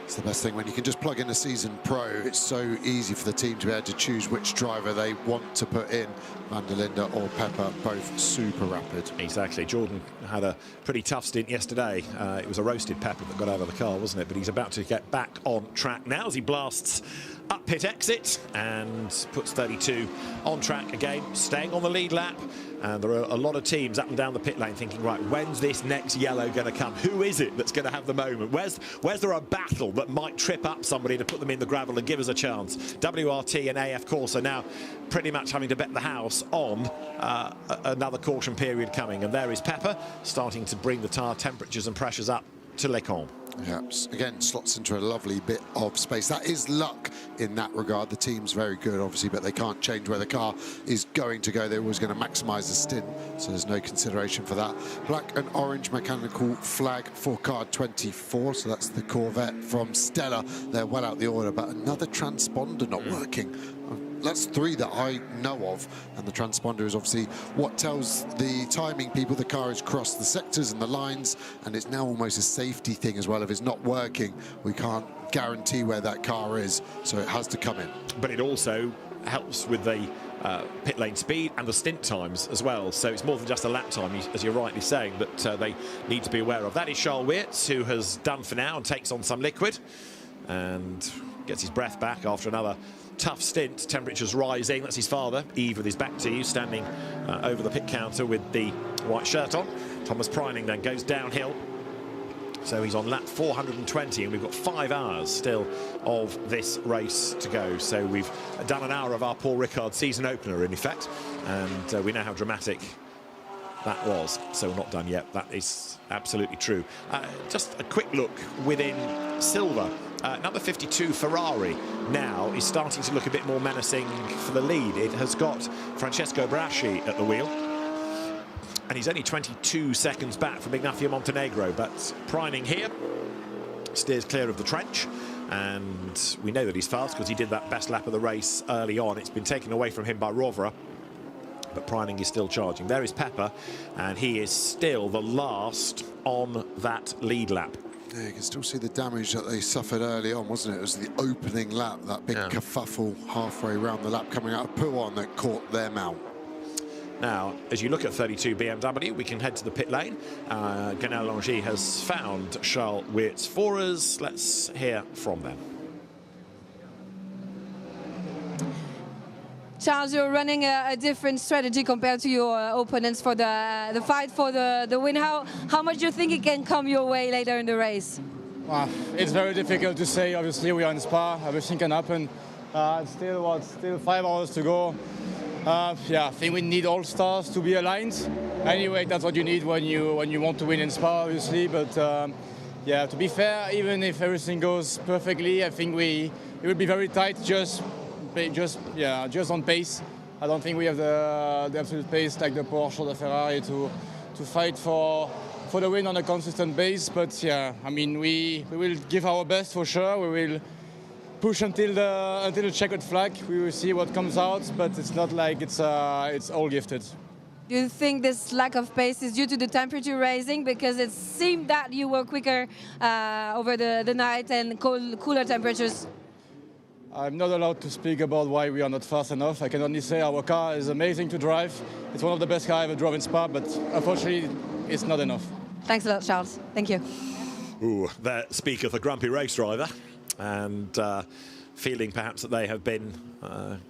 It's the best thing when you can just plug in a season pro. It's so easy for the team to be able to choose which driver they want to put in. Van der Linde or Pepper, both super rapid. Exactly. Jordan had a pretty tough stint yesterday. It was a roasted Pepper that got out of the car, wasn't it? But he's about to get back on track now as he blasts up pit exit and puts 32 on track again, staying on the lead lap. And there are a lot of teams up and down the pit lane thinking, right, when's this next yellow going to come? Who is it that's going to have the moment? Where's there a battle that might trip up somebody to put them in the gravel and give us a chance? WRT and AF course are now pretty much having to bet the house on another caution period coming. And there is Pepper starting to bring the tyre temperatures and pressures up to Lecombe. Yeah, again, slots into a lovely bit of space. That is luck in that regard. The team's very good, obviously, but they can't change where the car is going to go. They're always going to maximise the stint, so there's no consideration for that. Black and orange mechanical flag for car 24, so that's the Corvette from Stella. They're well out the order, but another transponder not working. That's 3 that I know of, and the transponder is obviously what tells the timing people the car has crossed the sectors and the lines, and it's now almost a safety thing as well. If it's not working, we can't guarantee where that car is, so it has to come in. But it also helps with the pit lane speed and the stint times as well, so it's more than just a lap time, as you're rightly saying, that they need to be aware of. That is Charles Weerts, who has done for now and takes on some liquid and gets his breath back after another tough stint. Temperatures rising. That's his father, Eve, with his back to you, standing over the pit counter with the white shirt on. Thomas Priming then goes downhill So he's on lap 420, and we've got 5 hours still of this race to go. So we've done an hour of our Paul Ricard season opener, in effect, and we know how dramatic that was. So we're not done yet. That is absolutely true. Just a quick look within silver. Number 52 Ferrari now is starting to look a bit more menacing for the lead. It has got Francesco Braschi at the wheel, and he's only 22 seconds back from Ignacio Montenegro, but Preining here steers clear of the trench, and we know that he's fast because he did that best lap of the race early on. It's been taken away from him by Rovera, but Preining is still charging. There is Pepper, and he is still the last on that lead lap. Yeah, you can still see the damage that they suffered early on, wasn't it? It was the opening lap, that big kerfuffle halfway around the lap coming out of Pouan that caught them out. Now, as you look at 32 BMW, we can head to the pit lane. Ganel Longy has found Charles Wirtz for us. Let's hear from them. Charles, you're running a different strategy compared to your opponents for the fight for the win. How much do you think it can come your way later in the race? It's very difficult to say. Obviously, we are in Spa. Everything can happen. Still 5 hours to go. Yeah, I think we need all stars to be aligned. Anyway, that's what you need when you want to win in Spa, obviously. But yeah, to be fair, even if everything goes perfectly, I think it will be very tight. Just on pace. I don't think we have the absolute pace like the Porsche or the Ferrari to fight for the win on a consistent base. But yeah, I mean, we will give our best for sure. We will push until the checkered flag. We will see what comes out, but it's not like it's all gifted. Do you think this lack of pace is due to the temperature rising? Because it seemed that you were quicker over the night and cooler temperatures. I'm not allowed to speak about why we are not fast enough. I can only say our car is amazing to drive. It's one of the best cars I ever drove in Spa, but unfortunately, it's not enough. Thanks a lot, Charles. Thank you. Ooh, that speaketh a grumpy race driver, and feeling perhaps that they have been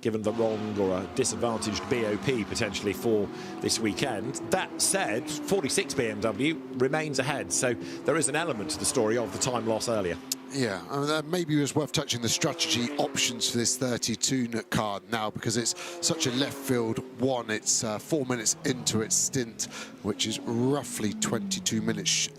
given the wrong or a disadvantaged BOP potentially for this weekend. That said, 46 BMW remains ahead, so there is an element to the story of the time loss earlier. Yeah, I mean, maybe it was worth touching the strategy options for this 32 car now, because it's such a left field one. It's 4 minutes into its stint, which is roughly 22 minutes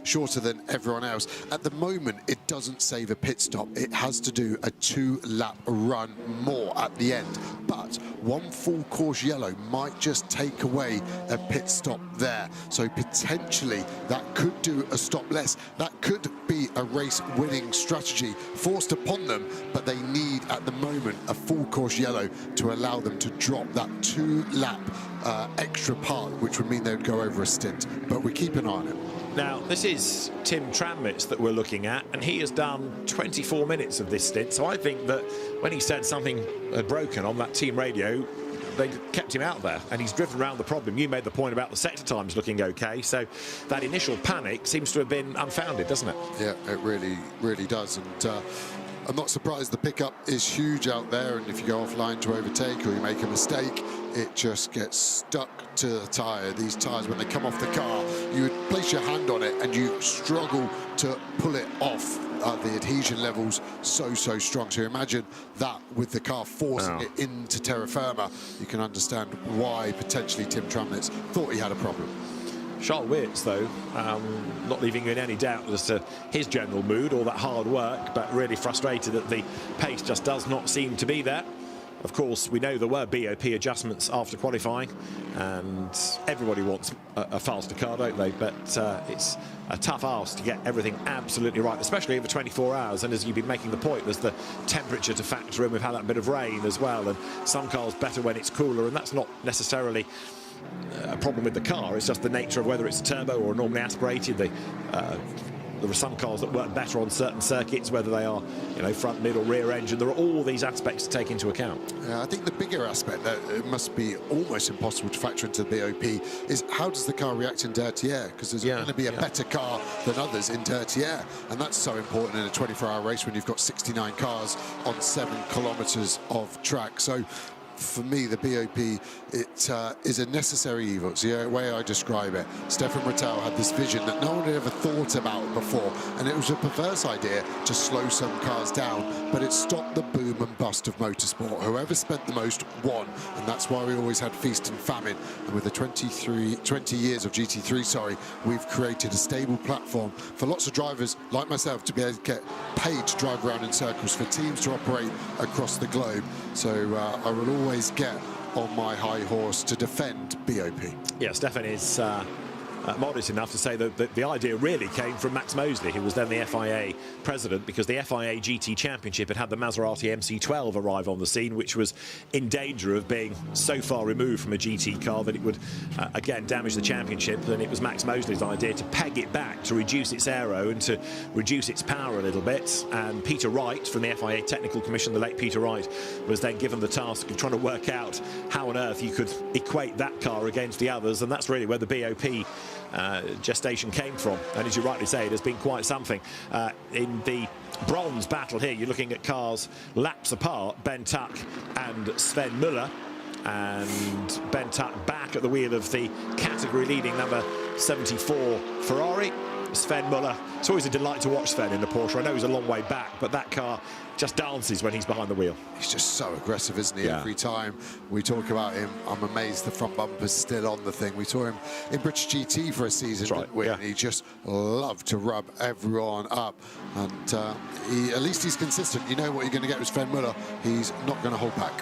shorter than everyone else. At the moment, it doesn't save a pit stop. It has to do a 2-lap run more at the end. But one full course yellow might just take away a pit stop there. So potentially that could do a stop less. That could be a race-winning strategy forced upon them, but they need at the moment a full course yellow to allow them to drop that 2-lap extra part, which would mean they would go over a stint. But we keep an eye on it. Now, this is Tim Tranmere that we're looking at, and he has done 24 minutes of this stint. So I think that when he said something had broken on that team radio, they kept him out there, and he's driven around the problem. You made the point about the sector times looking okay, so that initial panic seems to have been unfounded, doesn't it? Yeah, it really, really does. And I'm not surprised the pickup is huge out there, and if you go offline to overtake or you make a mistake, it just gets stuck to the tyre. These tyres, when they come off the car, you would place your hand on it and you struggle to pull it off. The adhesion levels so strong. So imagine that with the car forcing it into terra firma. You can understand why potentially Tim Tranmere thought he had a problem. Charles Wirtz, though, not leaving you in any doubt as to his general mood or that hard work, but really frustrated that the pace just does not seem to be there. Of course, we know there were BOP adjustments after qualifying, and everybody wants a faster car, don't they? But it's a tough ask to get everything absolutely right, especially over 24 hours. And as you've been making the point, there's the temperature to factor in. We've had that bit of rain as well, and some cars better when it's cooler, and that's not necessarily a problem with the car. It's just the nature of whether it's a turbo or normally aspirated. There are some cars that work better on certain circuits, whether they are, front, middle, rear engine. There are all these aspects to take into account. I think the bigger aspect that it must be almost impossible to factor into the BOP is how does the car react in dirty air? Because there's going to be a better car than others in dirty air, and that's so important in a 24-hour race when you've got 69 cars on 7 kilometres of track. So for me, the BOP, it is a necessary evil. It's the way I describe it. Stefan Rattel had this vision that no one had ever thought about before, and it was a perverse idea to slow some cars down, but it stopped the boom and bust of motorsport. Whoever spent the most won, and that's why we always had feast and famine. And with the 20 years of GT3, sorry, we've created a stable platform for lots of drivers like myself to be able to get paid to drive around in circles, for teams to operate across the globe. So I will always get on my high horse to defend BOP. Yeah, Stefan is modest enough to say that the idea really came from Max Mosley, who was then the FIA president, because the FIA GT Championship had the Maserati MC12 arrive on the scene, which was in danger of being so far removed from a GT car that it would again damage the championship. And it was Max Mosley's idea to peg it back, to reduce its aero and to reduce its power a little bit. And Peter Wright from the FIA Technical Commission, the late Peter Wright, was then given the task of trying to work out how on earth you could equate that car against the others, and that's really where the BOP gestation came from. And as you rightly say, it has been quite something. In the bronze battle here, you're looking at cars laps apart, Ben Tuck and Sven Muller, and Ben Tuck back at the wheel of the category leading number 74 Ferrari. Sven Muller, it's always a delight to watch Sven in the Porsche. I know he's a long way back, but that car just dances when he's behind the wheel. He's just so aggressive, isn't he? Yeah. Every time we talk about him, I'm amazed the front bumper's still on the thing. We saw him in British GT for a season, didn't we? Yeah. And he just loved to rub everyone up. And at least he's consistent. You know what you're going to get with Sven Muller. He's not going to hold back.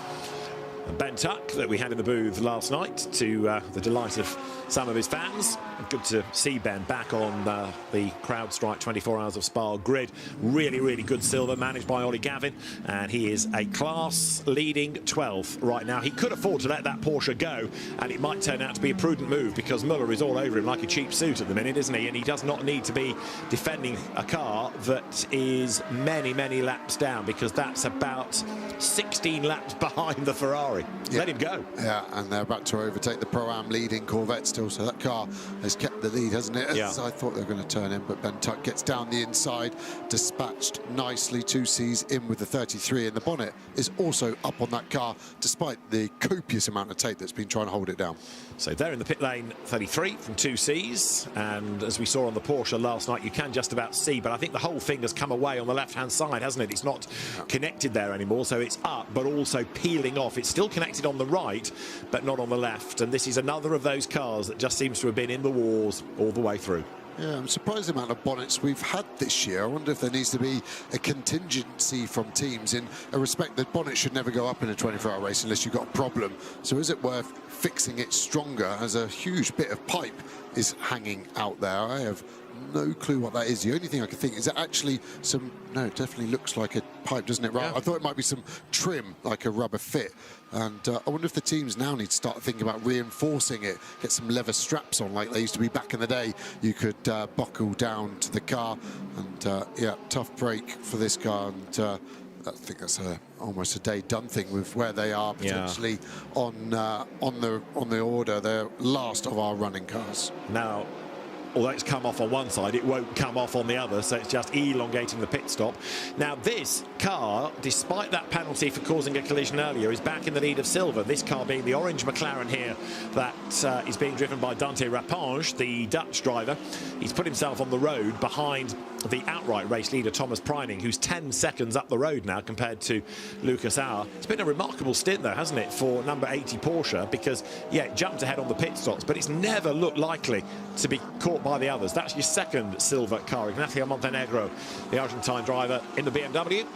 And Ben Tuck, that we had in the booth last night, to the delight of some of his fans. Good to see Ben back on the CrowdStrike 24 Hours of Spa grid. Really, really good silver, managed by Ollie Gavin, and he is a class-leading 12th right now. He could afford to let that Porsche go, and it might turn out to be a prudent move, because Muller is all over him like a cheap suit at the minute, isn't he? And he does not need to be defending a car that is many, many laps down, because that's about 16 laps behind the Ferrari. Yeah. Let him go. Yeah, and they're about to overtake the Pro-Am leading Corvette still, so that car has kept the lead, hasn't it? Yeah. As I thought they were going to turn in, but Ben Tuck gets down the inside, dispatched nicely. 2Cs in with the 33, and the bonnet is also up on that car, despite the copious amount of tape that's been trying to hold it down. So they're in the pit lane 33 from 2Cs, and as we saw on the Porsche last night, you can just about see, but I think the whole thing has come away on the left-hand side, hasn't it? It's not connected there anymore, so it's up, but also peeling off. It's still connected on the right, but not on the left, and this is another of those cars that just seems to have been in the wars all the way through. Yeah, I'm surprised the amount of bonnets we've had this year. I wonder if there needs to be a contingency from teams in a respect that bonnets should never go up in a 24-hour race unless you've got a problem. So is it worth fixing it stronger, as a huge bit of pipe is hanging out there? I have no clue what that is. The only thing I can think is that actually some... No, it definitely looks like a pipe, doesn't it? Right? Yeah. I thought it might be some trim, like a rubber fit. And I wonder if the teams now need to start thinking about reinforcing it, get some leather straps on like they used to be back in the day. You could buckle down to the car. And yeah, tough break for this car. And I think that's almost a day done thing with where they are potentially on the order. They're last of our running cars. Now, although it's come off on one side, it won't come off on the other, so it's just elongating the pit stop. Now, this car, despite that penalty for causing a collision earlier, is back in the lead of silver. This car being the orange McLaren here that is being driven by Dante Rapinge, the Dutch driver. He's put himself on the road behind the outright race leader, Thomas Preining, who's 10 seconds up the road now compared to Lucas Auer. It's been a remarkable stint, though, hasn't it, for number 80 Porsche, because, yeah, it jumped ahead on the pit stops, but it's never looked likely to be caught by the others. That's your second silver car. Ignacio Montenegro, the Argentine driver, in the BMW.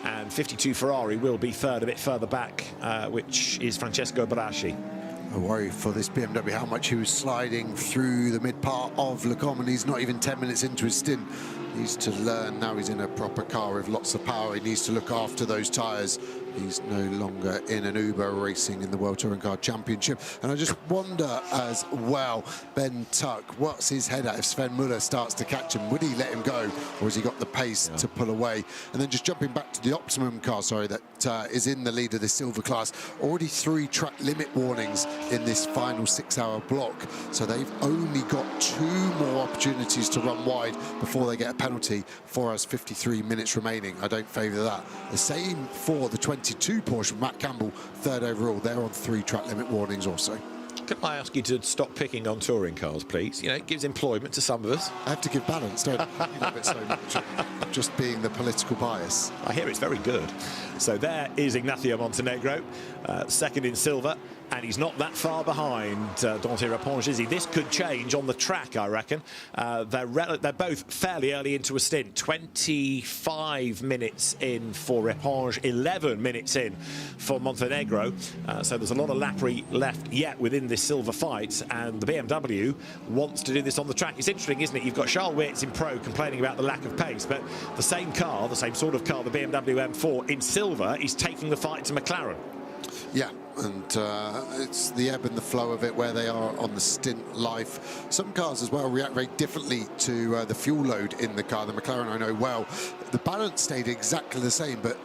And 52 Ferrari will be third, a bit further back, which is Francesco Barasci. A worry for this BMW, how much he was sliding through the mid part of Le Mans, and he's not even 10 minutes into his stint. He needs to learn. Now he's in a proper car with lots of power. He needs to look after those tyres. He's no longer in an Uber racing in the World Touring Car Championship. And I just wonder as well, Ben Tuck, what's his head at if Sven Muller starts to catch him? Would he let him go, or has he got the pace to pull away? And then just jumping back to the Optimum car, sorry, that is in the lead of the silver class. Already 3 track limit warnings in this final 6-hour block. So they've only got 2 more opportunities to run wide before they get a penalty. For us, 53 minutes remaining. I don't favour that. The same for the 20 22 Porsche, Matt Campbell, third overall. They're on 3 track limit warnings also. Can I ask you to stop picking on touring cars, please? You know, it gives employment to some of us. I have to give balance, don't I? You love it so much. Just being the political bias. I hear it's very good. So there is Ignacio Montenegro, second in silver, and he's not that far behind Dante Rapponge, is he? This could change on the track, I reckon. They're both fairly early into a stint. 25 minutes in for Rapponge, 11 minutes in for Montenegro. So there's a lot of lappery left yet within this silver fight, and the BMW wants to do this on the track. It's interesting, isn't it? You've got Charles Wirtz in Pro complaining about the lack of pace, but the same car, the same sort of car, the BMW M4 in silver, is taking the fight to McLaren. Yeah, and it's the ebb and the flow of it, where they are on the stint life. Some cars as well react very differently to the fuel load in the car. The McLaren I know well. The balance stayed exactly the same, but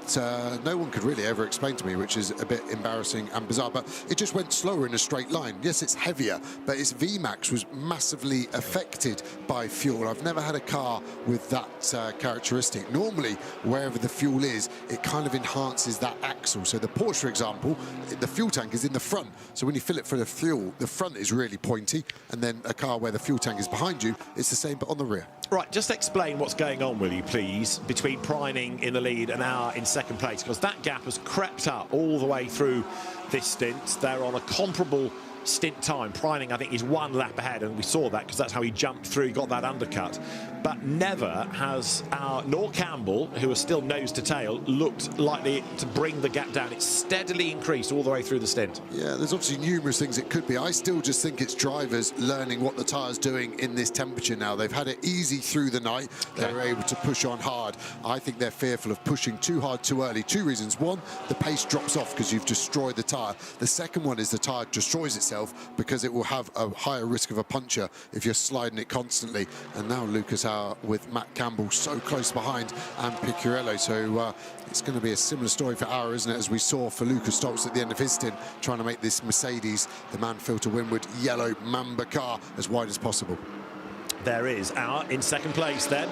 no one could really ever explain to me, which is a bit embarrassing and bizarre. But it just went slower in a straight line. Yes, it's heavier, but its VMAX was massively affected by fuel. I've never had a car with that characteristic. Normally, wherever the fuel is, it kind of enhances that axle. So the Porsche, for example, the fuel tank is in the front, so when you fill it full of fuel, the front is really pointy, and then a car where the fuel tank is behind you, it's the same but on the rear. Right, just explain what's going on, will you please, between Preining in the lead and Auer in second place, because that gap has crept up all the way through this stint. They're on a comparable stint time. Preining, I think, is 1 lap ahead, and we saw that because that's how he jumped through, he got that undercut. But never has Auer nor Campbell, who are still nose to tail, looked likely to bring the gap down. It's steadily increased all the way through the stint. Yeah, there's obviously numerous things it could be. I still just think it's drivers learning what the tyre's doing in this temperature now. They've had it easy through the night. They were able to push on hard. I think they're fearful of pushing too hard too early. 2 reasons. 1, the pace drops off because you've destroyed the tyre. The second one is the tyre destroys itself because it will have a higher risk of a puncture if you're sliding it constantly. And now Lucas Auer with Matt Campbell so close behind, and Picciarello. So it's going to be a similar story for Auer, isn't it, as we saw for Lucas Stoltz at the end of his stint, trying to make this Mercedes, the Manfield to Windward yellow Mamba car, as wide as possible. There is Auer in second place then.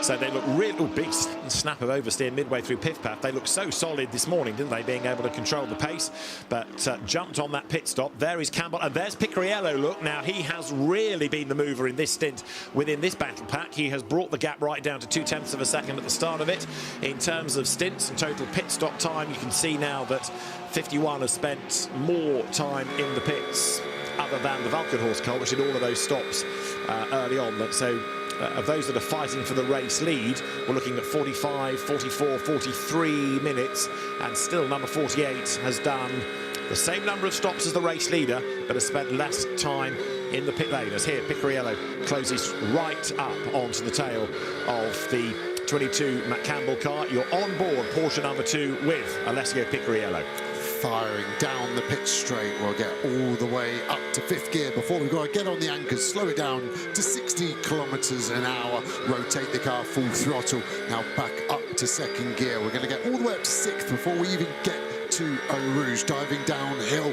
So they look really... big snap of oversteer midway through Pif Path. They looked so solid this morning, didn't they, being able to control the pace, but jumped on that pit stop. There is Campbell, and there's Picciarello. Look, now he has really been the mover in this stint within this battle pack. He has brought the gap right down to 0.2 of a second at the start of it. In terms of stints and total pit stop time, you can see now that 51 has spent more time in the pits other than the Valkenhorst car, which did all of those stops early on. So of those that are fighting for the race lead, we're looking at 45, 44, 43 minutes, and still number 48 has done the same number of stops as the race leader, but has spent less time in the pit lane. As here, Picciarello closes right up onto the tail of the 22 Matt Campbell car. You're on board Porsche number 2 with Alessio Picciarello. Firing down the pit straight. We'll get all the way up to 5th gear before we've got to get on the anchors, slow it down to 60 kilometers an hour, rotate the car full throttle. Now back up to 2nd gear. We're going to get all the way up to 6th before we even get to Eau Rouge, diving downhill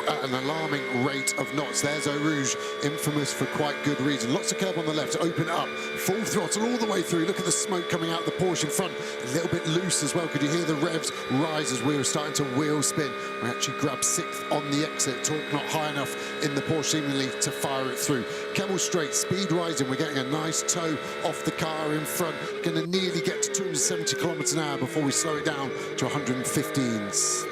at an alarming rate of knots. There's Eau Rouge, infamous for quite good reason. Lots of curb on the left, open up, full throttle all the way through. Look at the smoke coming out of the Porsche in front, a little bit loose as well. Could you hear the revs rise as we were starting to wheel spin? We actually grabbed 6th on the exit, torque not high enough in the Porsche seemingly to fire it through. Camel straight, speed rising, we're getting a nice toe off the car in front. Gonna nearly get to 270 kilometers an hour before we slow it down to 115.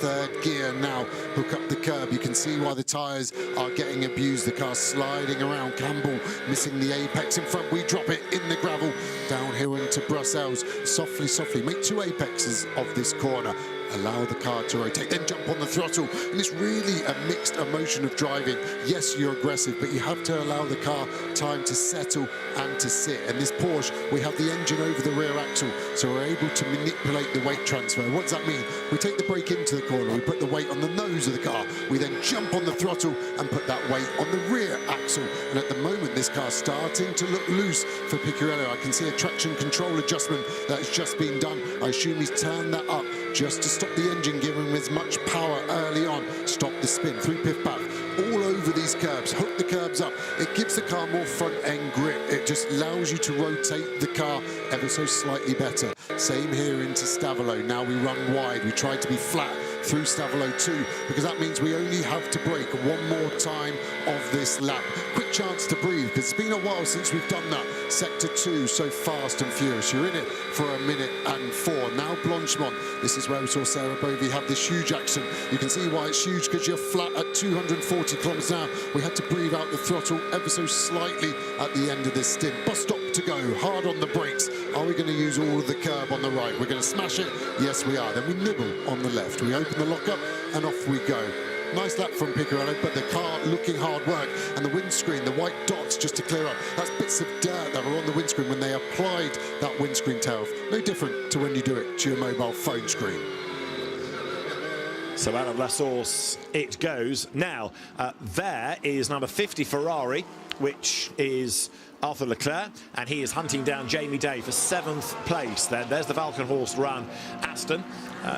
3rd gear now, hook up the curb. You can see why the tyres are getting abused. The car sliding around. Campbell missing the apex in front. We drop it in the gravel. Downhill into Brussels. Softly, softly. Make 2 apexes of this corner. Allow the car to rotate, then jump on the throttle. And it's really a mixed emotion of driving. Yes, you're aggressive, but you have to allow the car time to settle and to sit. And this Porsche, we have the engine over the rear axle, so we're able to manipulate the weight transfer. What does that mean? We take the brake into the corner, we put the weight on the nose of the car, we then jump on the throttle and put that weight on the rear axle. And at the moment, this car's starting to look loose for Picciarello. I can see a traction control adjustment that has just been done. I assume he's turned that up just to stop the engine giving him as much power early on. Stop the spin through Pif Path, all over over these curbs, hook the curbs up. It gives the car more front-end grip. It just allows you to rotate the car ever so slightly better. Same here into Stavolo. Now we run wide. We try to be flat through Stavolo 2, because that means we only have to brake one more time of this lap. Quick chance to breathe, because it's been a while since we've done that. Sector 2, so fast and furious. You're in it for 1:04. Now Blanchemont. This is where we saw Sarah Bovey have this huge accident. You can see why it's huge, because you're flat at 240 kilometers an hour. We had to breathe out the throttle ever so slightly at the end of this stint. Bus stop to go, hard on the brakes. Are we going to use all of the curb on the right? We're going to smash it? Yes, we are. Then we nibble on the left. We open the lockup and off we go. Nice lap from Piccarello, but the car looking hard work. And the windscreen, the white dots just to clear up. That's bits of dirt that were on the windscreen when they applied that windscreen tariff. No different to when you do it to your mobile phone screen. So out of La Source it goes. Now, there is number 50 Ferrari, which is Arthur Leclerc, and he is hunting down Jamie Day for 7th place. Then there's the Valkenhorst run, Aston.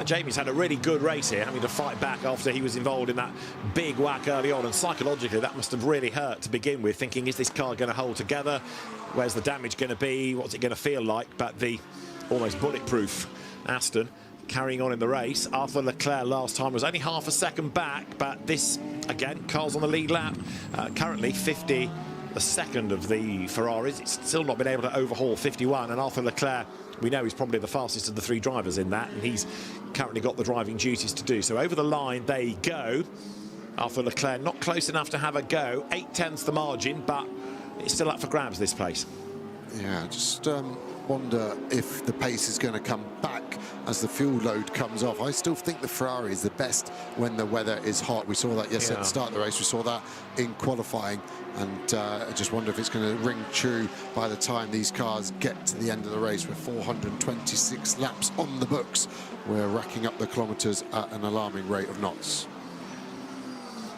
Jamie's had a really good race here, having to fight back after he was involved in that big whack early on, and psychologically that must have really hurt to begin with, thinking, is this car going to hold together? Where's the damage going to be? What's it going to feel like? But the almost bulletproof Aston carrying on in the race. Arthur Leclerc last time was only half a second back, but this, again, car's on the lead lap. Currently 50, the second of the Ferraris. It's still not been able to overhaul 51, and Arthur Leclerc, we know he's probably the fastest of the 3 drivers in that, and he's currently got the driving duties to do. So over the line they go. Arthur Leclerc not close enough to have a go. 8/10 the margin, but it's still up for grabs, this place. Yeah, just wonder if the pace is going to come back as the fuel load comes off. I still think the Ferrari is the best when the weather is hot. We saw that yesterday at the start of the race. We saw that in qualifying. And I just wonder if it's going to ring true by the time these cars get to the end of the race. With 426 laps on the books, we're racking up the kilometres at an alarming rate of knots.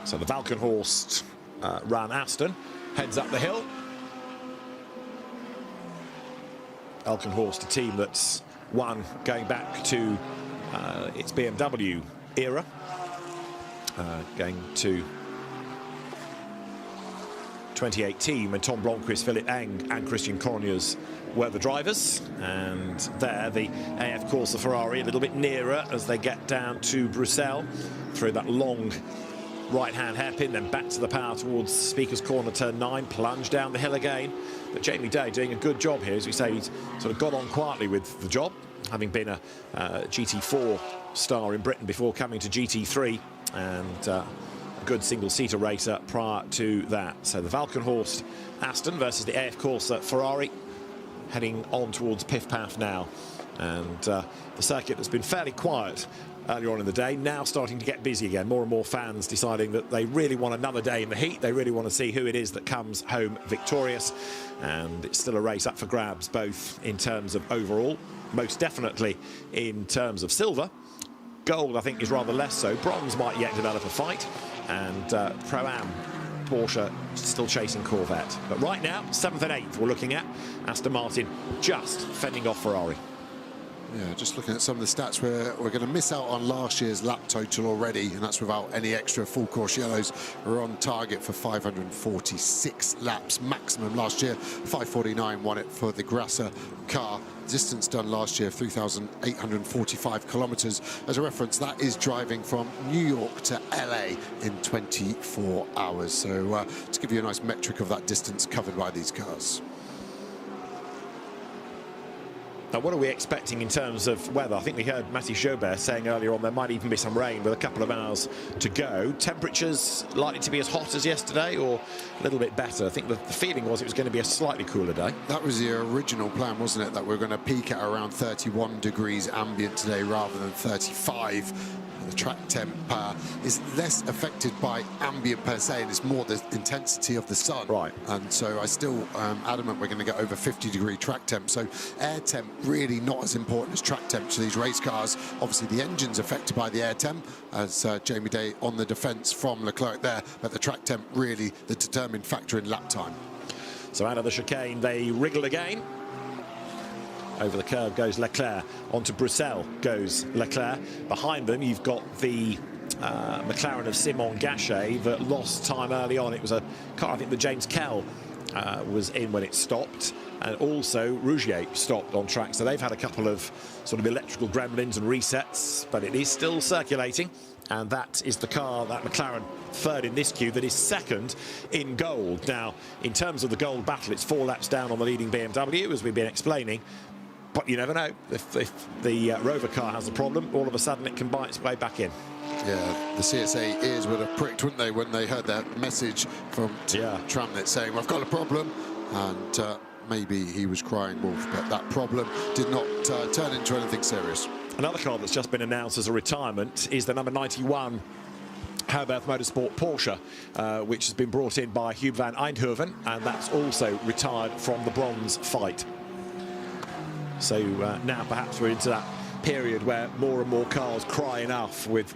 So the Valkenhorst run Aston heads up the hill. Valkenhorst, a team that's won going back to its BMW era, going to 2018 when Tom Blomqvist, Philip Eng and Christian Corniers were the drivers. And there the AF Corsa Ferrari a little bit nearer as they get down to Bruxelles through that long right-hand hairpin, then back to the power towards Speaker's Corner, turn 9, plunge down the hill again. But Jamie Day doing a good job here. As we say, he's sort of got on quietly with the job, having been a GT4 star in Britain before coming to GT3, and a good single-seater racer prior to that. So the Valkenhorst Aston versus the AF Corsa Ferrari, heading on towards Piff Paff now. And the circuit has been fairly quiet earlier on in the day, now starting to get busy again. More and more fans deciding that they really want another day in the heat. They really want to see who it is that comes home victorious. And it's still a race up for grabs, both in terms of overall, most definitely in terms of silver. Gold, I think, is rather less so. Bronze might yet develop a fight. And Pro-Am, Porsche still chasing Corvette. But right now, 7th and 8th we're looking at. Aston Martin just fending off Ferrari. Yeah, just looking at some of the stats, we're going to miss out on last year's lap total already, and that's without any extra full course yellows. We're on target for 546 laps maximum last year. 549 won it for the Grasser car. Distance done last year, 3,845 kilometres. As a reference, that is driving from New York to LA in 24 hours. So to give you a nice metric of that distance covered by these cars. Now, what are we expecting in terms of weather? I think we heard Matty Jobert saying earlier on there might even be some rain with a couple of hours to go. Temperatures likely to be as hot as yesterday or a little bit better? I think the feeling was it was going to be a slightly cooler day. That was the original plan, wasn't it? That we're going to peak at around 31 degrees ambient today rather than 35. The track temp is less affected by ambient per se, and it's more the intensity of the sun. Right. And so I still adamant we're going to get over 50-degree track temp. So air temp really not as important as track temp to these race cars. Obviously the engine's affected by the air temp, as Jamie Day on the defence from Leclerc there, but the track temp really the determined factor in lap time. So out of the chicane they wriggle again. Over the curve goes Leclerc, onto Bruxelles goes Leclerc. Behind them you've got the McLaren of Simon Gachet that lost time early on. It was a car, I think, that James Kell was in when it stopped, and also Rougier stopped on track. So they've had a couple of sort of electrical gremlins and resets, but it is still circulating. And that is the car, that McLaren, third in this queue, that is second in gold. Now, in terms of the gold battle, it's 4 laps down on the leading BMW, as we've been explaining. But you never know. If the Rover car has a problem, all of a sudden it can buy its way back in. Yeah, the CSA ears would have pricked, wouldn't they, when they heard that message from Tramnet saying, "I've got a problem," and maybe he was crying wolf, but that problem did not turn into anything serious. Another car that's just been announced as a retirement is the number 91 Herberth Motorsport Porsche, which has been brought in by Hugh van Eindhoven, and that's also retired from the bronze fight. So now perhaps we're into that period where more and more cars cry enough with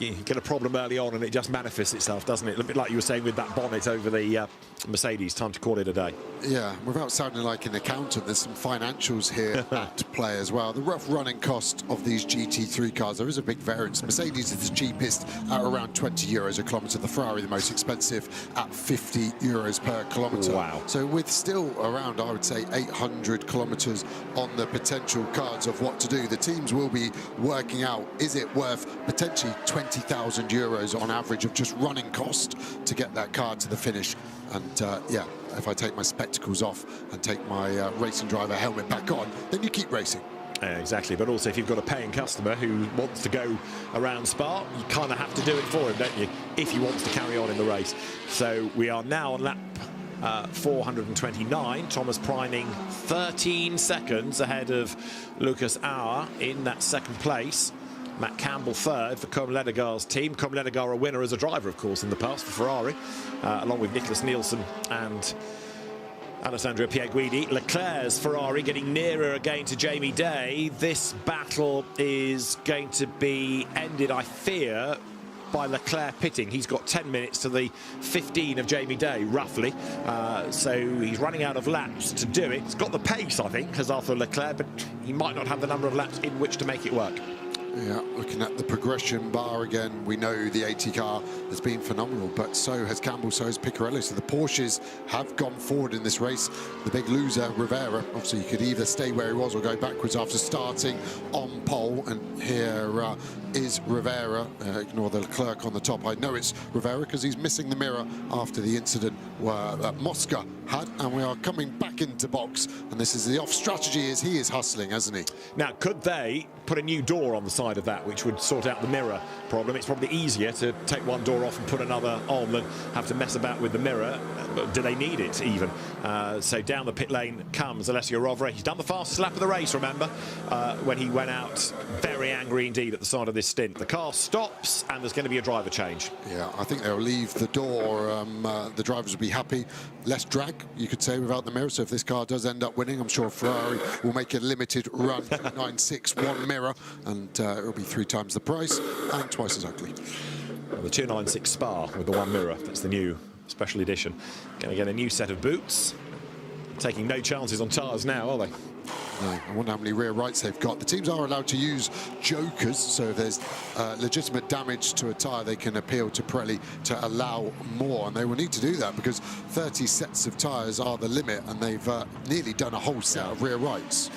you get a problem early on and it just manifests itself, doesn't it? A bit like you were saying with that bonnet over the Mercedes. Time to call it a day. Yeah, without sounding like an accountant, there's some financials here at play as well. The rough running cost of these GT3 cars, there is a big variance. Mercedes is the cheapest at around €20 a kilometre. The Ferrari the most expensive at €50 per kilometre. Wow. So with still around, I would say, 800 kilometres on the potential cards of what to do, the teams will be working out, is it worth potentially €20,000 on average of just running cost to get that car to the finish? And yeah, if I take my spectacles off and take my racing driver helmet back on, then you keep racing. Exactly, but also if you've got a paying customer who wants to go around Spa, you kind of have to do it for him, don't you, if he wants to carry on in the race. So we are now on lap 429. Thomas Preining 13 seconds ahead of Lucas Auer in that second place. Matt Campbell third for Comme Ledegaard's team. Comme Ledegaard a winner as a driver, of course, in the past for Ferrari, along with Nicholas Nielsen and Alessandro Pierguidi. Leclerc's Ferrari getting nearer again to Jamie Day. This battle is going to be ended, I fear, by Leclerc pitting. He's got 10 minutes to the 15 of Jamie Day, roughly. So he's running out of laps to do it. He's got the pace, I think, as Arthur Leclerc, but he might not have the number of laps in which to make it work. Yeah, looking at the progression bar again, we know the 80 car has been phenomenal, but so has Campbell, so has Picarelli. So the Porsches have gone forward in this race. The big loser, Rivera, obviously he could either stay where he was or go backwards after starting on pole. And here is Rivera. Ignore the Leclerc on the top. I know it's Rivera because he's missing the mirror after the incident that Mosca had. And we are coming back into box. And this is the off strategy as he is hustling, hasn't he? Now, could they put a new door on the side of that, which would sort out the mirror problem? It's probably easier to take one door off and put another on than have to mess about with the mirror. But do they need it even? So down the pit lane comes Alessio Rovere. He's done the fastest lap of the race, remember, when he went out very angry indeed at the start of this stint. The car stops and there's going to be a driver change. Yeah, I think they'll leave the door. The drivers will be happy. Less drag, you could say, without the mirror. So if this car does end up winning, I'm sure Ferrari will make a limited run. 9.6, one mirror, and it'll be 3 times the price and twice as ugly. Well, the 296 Spa with the one mirror, that's the new special edition. Going to get a new set of boots. Taking no chances on tyres now, are they? No, I wonder how many rear rights they've got. The teams are allowed to use jokers, so if there's legitimate damage to a tyre, they can appeal to Pirelli to allow more, and they will need to do that because 30 sets of tyres are the limit, and they've nearly done a whole set of rear rights.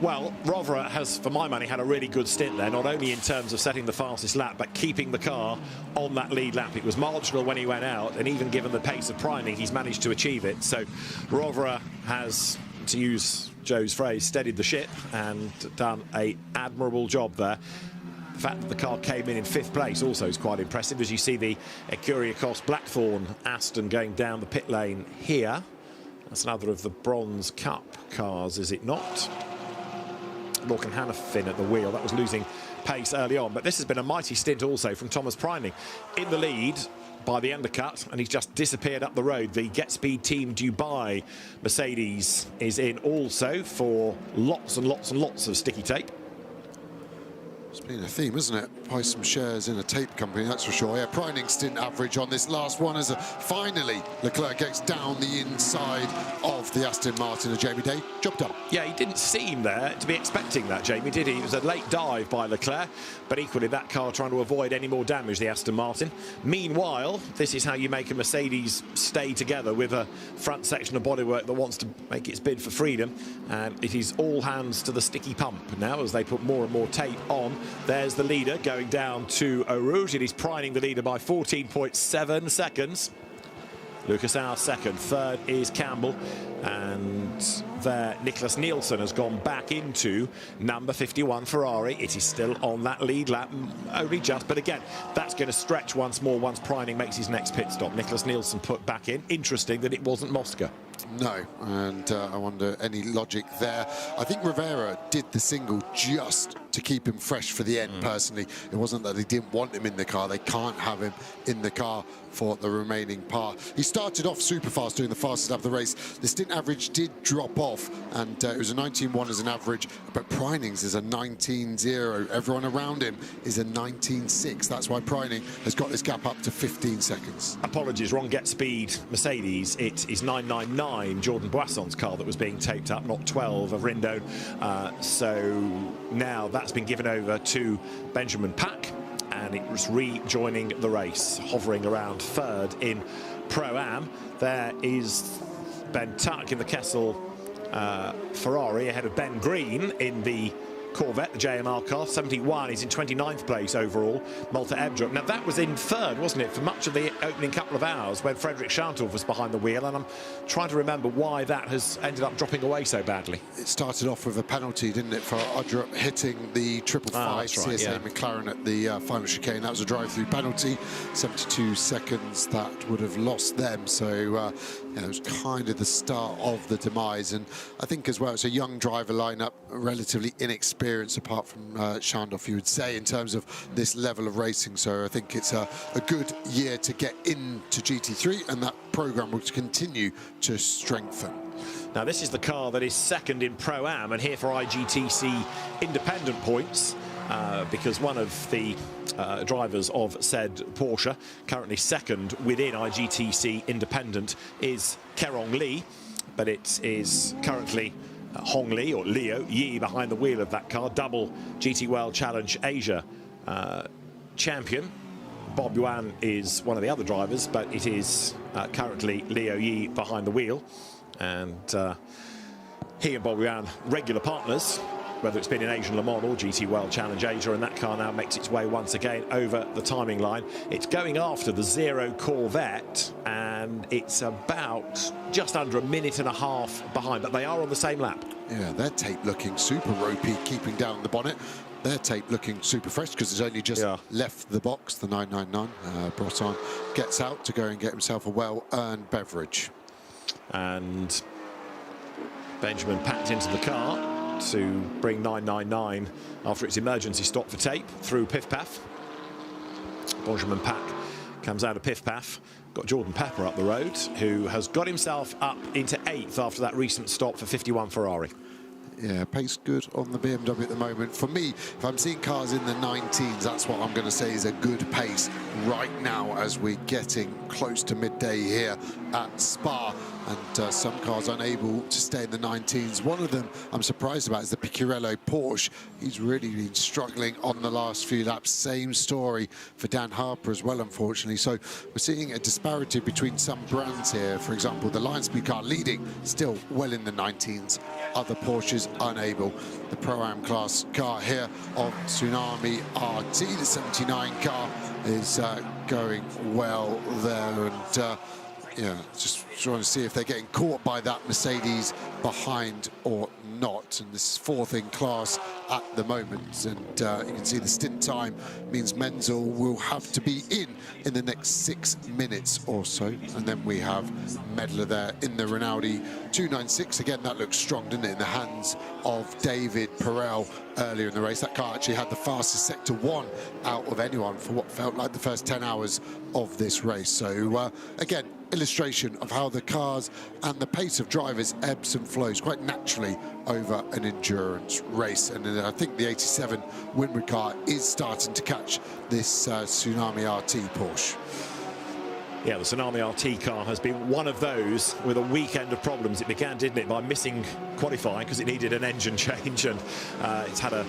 Well, Rovere has, for my money, had a really good stint there, not only in terms of setting the fastest lap, but keeping the car on that lead lap. It was marginal when he went out, and even given the pace of Preining, he's managed to achieve it. So Rovere has, to use Joe's phrase, steadied the ship and done an admirable job there. The fact that the car came in 5th place also is quite impressive, as you see the Ecuriacos Blackthorn Aston going down the pit lane here. That's another of the Bronze Cup cars, is it not? Lorcan Hannafin at the wheel. That was losing pace early on, but this has been a mighty stint also from Thomas Preining in the lead by the undercut, and he's just disappeared up the road. The Get Speed Team Dubai Mercedes is in also for lots and lots and lots of sticky tape. It's been a theme, isn't it? Buy some shares in a tape company, that's for sure. Yeah, Preining stint average on this last one as finally Leclerc gets down the inside of the Aston Martin of Jamie Day. Job done. Yeah, he didn't seem there to be expecting that, Jamie, did he? It was a late dive by Leclerc, but equally that car trying to avoid any more damage, the Aston Martin. Meanwhile, this is how you make a Mercedes stay together with a front section of bodywork that wants to make its bid for freedom, and it is all hands to the sticky pump now as they put more and more tape on. There's the leader going down to Eau Rouge. It is Preining the leader by 14.7 seconds. Lucas Auer second, third is Campbell, and there Nicholas Nielsen has gone back into number 51 Ferrari. It is still on that lead lap, only just, but again, that's going to stretch once more once Preining makes his next pit stop. Nicholas Nielsen put back in. Interesting that it wasn't Mosca. No, and I wonder any logic there. I think Rivera did the single just to keep him fresh for the end, personally. It wasn't that they didn't want him in the car. They can't have him in the car for the remaining part. He started off super fast, doing the fastest lap of the race. The stint average did drop off, and it was a 19.1 as an average, but Preining's is a 19.0. Everyone around him is a 19.6. That's why Preining has got this gap up to 15 seconds. Apologies, wrong get speed Mercedes. It is 999, Jordan Boisson's car, that was being taped up, not 12 of Rindone. So now that's been given over to Benjamin Pack, and it was rejoining the race, hovering around third in Pro-Am. There is Ben Tuck in the Kessel Ferrari ahead of Ben Green in the Corvette, the JMR car. 71, he's in 29th place overall. Malte Ebdrup. Now that was in third, wasn't it, for much of the opening couple of hours when Frederick Scharndorf was behind the wheel, and I'm trying to remember why that has ended up dropping away so badly. It started off with a penalty, didn't it, for Ebdrup hitting the 555 CSA yeah. McLaren at the final chicane. That was a drive-through penalty. 72 seconds that would have lost them. So yeah, it was kind of the start of the demise. And I think as well, it's a young driver lineup, relatively inexperienced apart from Scharndorf, you would say, in terms of this level of racing. So I think it's a good year to get into GT3, and that program will continue to strengthen. Now this is the car that is second in Pro-Am, and here for IGTC independent points, because one of the drivers of said Porsche, currently second within IGTC independent, is Kerong Lee, but it is currently Hong Li, or Leo Yi, behind the wheel of that car, double GT World Challenge Asia champion. Bob Yuan is one of the other drivers, but it is currently Leo Yi behind the wheel, and he and Bob Yuan regular partners, whether it's been in Asian Le Mans or GT World Challenge Asia, and that car now makes its way once again over the timing line. It's going after the Zero Corvette, and it's about just under a minute and a half behind, but they are on the same lap. Yeah, their tape looking super ropey, keeping down the bonnet. Their tape looking super fresh because it's only just left the box, the 999. Brosson gets out to go and get himself a well-earned beverage. And Benjamin packed into the car to bring 999 after its emergency stop for tape through Piff Paff. Benjamin Pack comes out of Piff Paff. Got Jordan Pepper up the road, who has got himself up into 8th after that recent stop for 51 Ferrari. Yeah, pace good on the BMW at the moment. For me, if I'm seeing cars in the 19s, that's what I'm going to say is a good pace right now as we're getting close to midday here at Spa. And some cars unable to stay in the 19s. One of them I'm surprised about is the Picciarello Porsche. He's really been struggling on the last few laps. Same story for Dan Harper as well, unfortunately. So we're seeing a disparity between some brands here. For example, the Lionspeed car leading still well in the 19s. Other Porsches unable. The Pro-Am class car here of Tsunami RT, the 79 car, is going well there. And yeah, just trying to see if they're getting caught by that Mercedes behind or not. And this is 4th in class at the moment. And you can see the stint time means Menzel will have to be in the next 6 minutes or so. And then we have Medler there in the Rinaldi 296. Again, that looks strong, didn't it, in the hands of David Perel earlier in the race. That car actually had the fastest Sector 1 out of anyone for what felt like the first 10 hours of this race. So, again, illustration of how the cars and the pace of drivers ebbs and flows quite naturally over an endurance race. And I think the 87 Windward car is starting to catch this Tsunami RT Porsche. Yeah, the Tsunami RT car has been one of those with a weekend of problems. It began, didn't it, by missing qualifying because it needed an engine change, and it's had a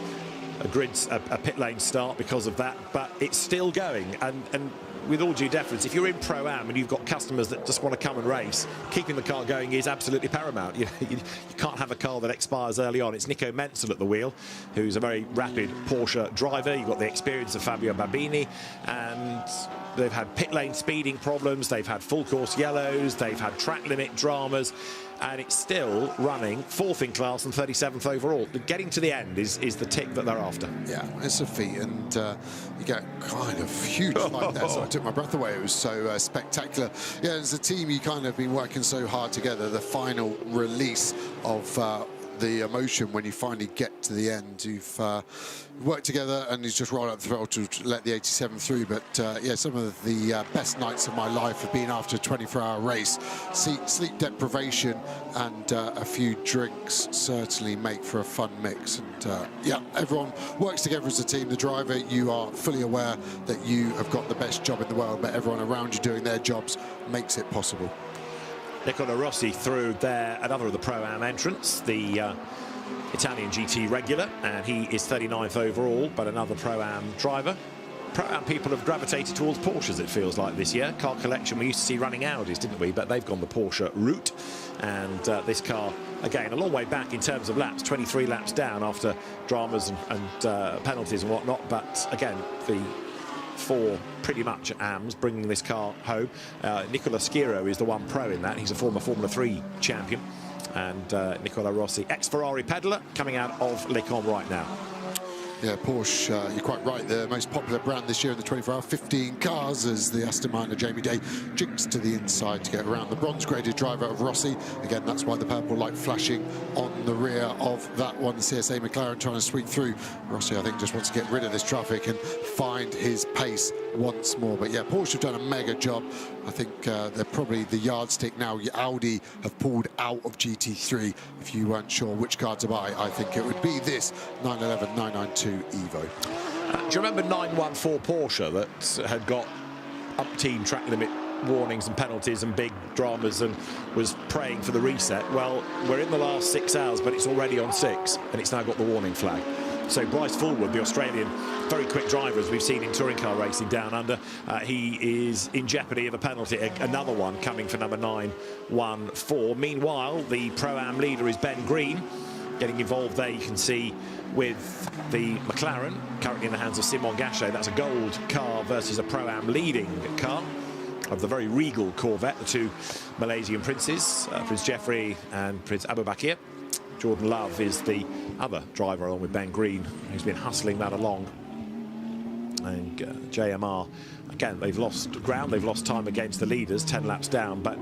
pit lane start because of that, but it's still going. And with all due deference, if you're in Pro-Am and you've got customers that just want to come and race, keeping the car going is absolutely paramount. You can't have a car that expires early on. It's Nico Menzel at the wheel, who's a very rapid Porsche driver. You've got the experience of Fabio Babini, and they've had pit lane speeding problems, they've had full course yellows, they've had track limit dramas, and it's still running 4th in class and 37th overall. Getting to the end is the tick that they're after. Yeah, it's a feat, and you get kind of huge like that, so I took my breath away. It was so spectacular. Yeah, as a team, you kind of been working so hard together. The final release of the emotion when you finally get to the end. You've worked together and he's just rolled up the throttle to let the 87 through. But yeah, some of the best nights of my life have been after a 24-hour race. Sleep deprivation and a few drinks certainly make for a fun mix. And yeah, everyone works together as a team. The driver, you are fully aware that you have got the best job in the world, but everyone around you doing their jobs makes it possible. Nicola Rossi through there, another of the Pro-Am entrants, the Italian GT regular, and he is 39th overall, but another Pro-Am driver. Pro-Am people have gravitated towards Porsches, it feels like, this year. Car collection, we used to see running Audis, didn't we? But they've gone the Porsche route. And this car, again, a long way back in terms of laps, 23 laps down after dramas and penalties and whatnot. But again, the 4 pretty much at AMS, bringing this car home. Nicola Schiro is the one pro in that. He's a former Formula 3 champion. And Nicola Rossi, ex-Ferrari peddler, coming out of Les Combes right now. Yeah, Porsche, you're quite right, the most popular brand this year in the 24-hour, 15 cars as the Aston Martin Jamie Day jinks to the inside to get around the bronze-graded driver of Rossi. Again, that's why the purple light flashing on the rear of that one. The CSA McLaren trying to sweep through. Rossi, I think, just wants to get rid of this traffic and find his pace once more. But yeah, Porsche have done a mega job. I think they're probably the yardstick now. Audi have pulled out of GT3. If you weren't sure which car to buy, I think it would be this 911 992 Evo. Do you remember 914 Porsche that had got up-team track limit warnings and penalties and big dramas and was praying for the reset? Well, we're in the last 6 hours, but it's already on 6, and it's now got the warning flag. So Bryce Fullwood, the Australian very quick driver, as we've seen in touring car racing down under, he is in jeopardy of a penalty, another one coming for number 914. Meanwhile, the Pro-Am leader is Ben Green, getting involved there, you can see, with the McLaren, currently in the hands of Simon Gachet. That's a gold car versus a Pro-Am leading car of the very regal Corvette, the 2 Malaysian princes, Prince Jeffrey and Prince Abubakir. Jordan Love is the other driver, along with Ben Green, who's been hustling that along. And JMR, again, they've lost ground, they've lost time against the leaders, 10 laps down, but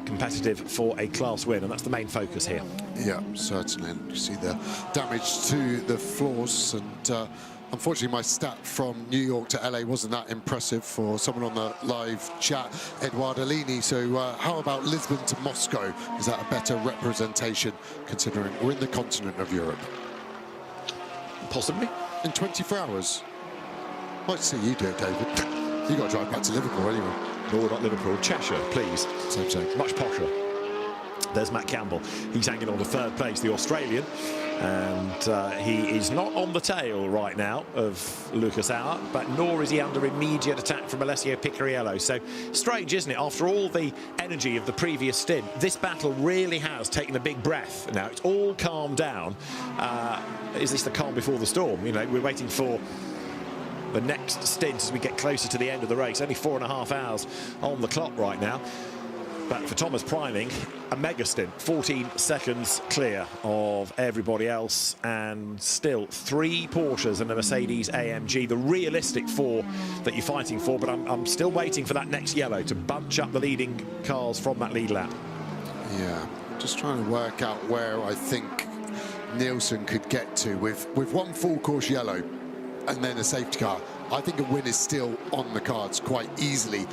competitive for a class win, and that's the main focus here. Yeah, certainly. And you see the damage to the floors, and unfortunately my stat from New York to LA wasn't that impressive for someone on the live chat, Eduardo Alini. So how about Lisbon to Moscow? Is that a better representation, considering we're in the continent of Europe? Possibly. In 24 hours. Might see you do it, David. You got to drive back to Liverpool anyway. No, not Liverpool. Cheshire, please. Same. Much posher. There's Matt Campbell. He's hanging on to 3rd place, the Australian. And he is not on the tail right now of Lucas Auer, but nor is he under immediate attack from Alessio Picariello. So strange, isn't it? After all the energy of the previous stint, this battle really has taken a big breath. Now, it's all calmed down. Is this the calm before the storm? You know, we're waiting for the next stint as we get closer to the end of the race. Only 4.5 hours on the clock right now. But for Thomas Preining, a mega stint, 14 seconds clear of everybody else, and still 3 Porsches and a Mercedes AMG, the realistic 4 that you're fighting for. But I'm still waiting for that next yellow to bunch up the leading cars from that lead lap. Yeah, just trying to work out where I think Nielsen could get to with one full course yellow and then a safety car. I think a win is still on the cards quite easily.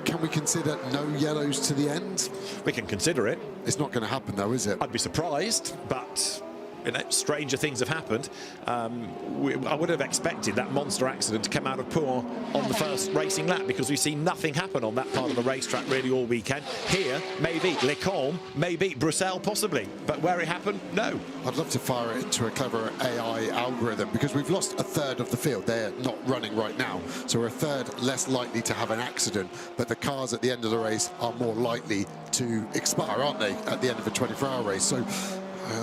can we consider no yellows to the end? We can consider it. It's not going to happen, though, is it? I'd be surprised, but you know, stranger things have happened. I would have expected that monster accident to come out of Pour on the first racing lap, because we've seen nothing happen on that part of the racetrack really all weekend. Here, maybe Les Combes, maybe Bruxelles, possibly, but where it happened, no. I'd love to fire it into a clever AI algorithm, because we've lost a third of the field. They're not running right now, so we're a third less likely to have an accident, but the cars at the end of the race are more likely to expire, aren't they, at the end of a 24-hour race? So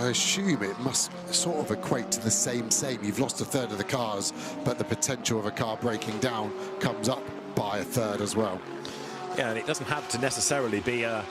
I assume it must sort of equate to the same. You've lost a third of the cars, but the potential of a car breaking down comes up by a third as well. Yeah, and it doesn't have to necessarily be a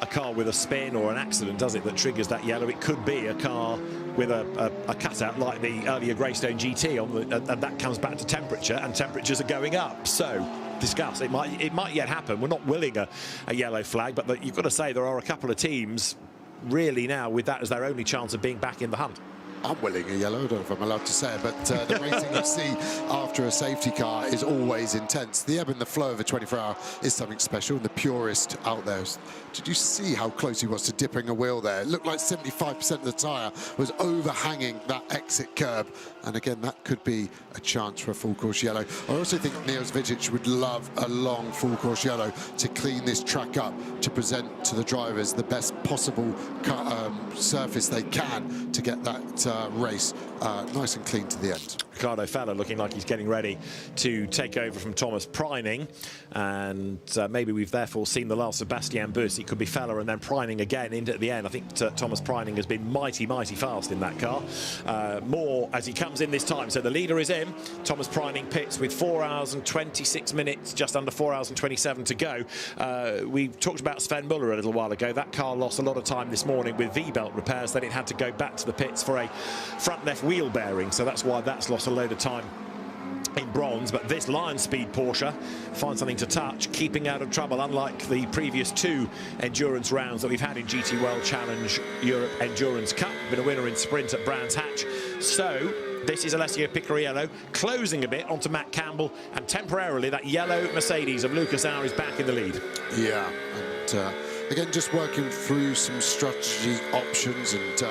car with a spin or an accident, does it, that triggers that yellow? It could be a car with a cutout like the earlier Greystone GT, and that comes back to temperature, and temperatures are going up. So discuss. It might yet happen. We're not willing a yellow flag, but you've got to say there are a couple of teams really now with that as their only chance of being back in the hunt. I'm willing a yellow, I don't know if I'm allowed to say it, but the racing you see after a safety car is always intense. The ebb and the flow of a 24-hour is something special, and the purist out there. Did you see how close he was to dipping a wheel there? It looked like 75% of the tyre was overhanging that exit curb, and again, that could be a chance for a full course yellow. I also think Niels Vicic would love a long full course yellow to clean this track up, to present to the drivers the best possible surface they can to get that race nice and clean to the end. Ricardo Feller looking like he's getting ready to take over from Thomas Preining, and maybe we've therefore seen the last of Bastien Bus. It could be Feller and then Preining again into the end. I think Thomas Preining has been mighty fast in that car. More as he comes in this time. So the leader is in. Thomas Preining pits with 4 hours and 26 minutes, just under 4 hours and 27 to go. We talked about Sven Muller a little while ago. That car lost a lot of time this morning with V-belt repairs. Then it had to go back to the pits for a front left wheel bearing, so that's why that's lost a load of time in bronze. But this Lion Speed Porsche finds something to touch, keeping out of trouble, unlike the previous two endurance rounds that we've had in GT World Challenge Europe Endurance Cup. Been a winner in sprint at Brands Hatch. So this is Alessio Picariello closing a bit onto Matt Campbell, and temporarily that yellow Mercedes of Lucas Auer is back in the lead. Yeah, and again, just working through some strategy options, and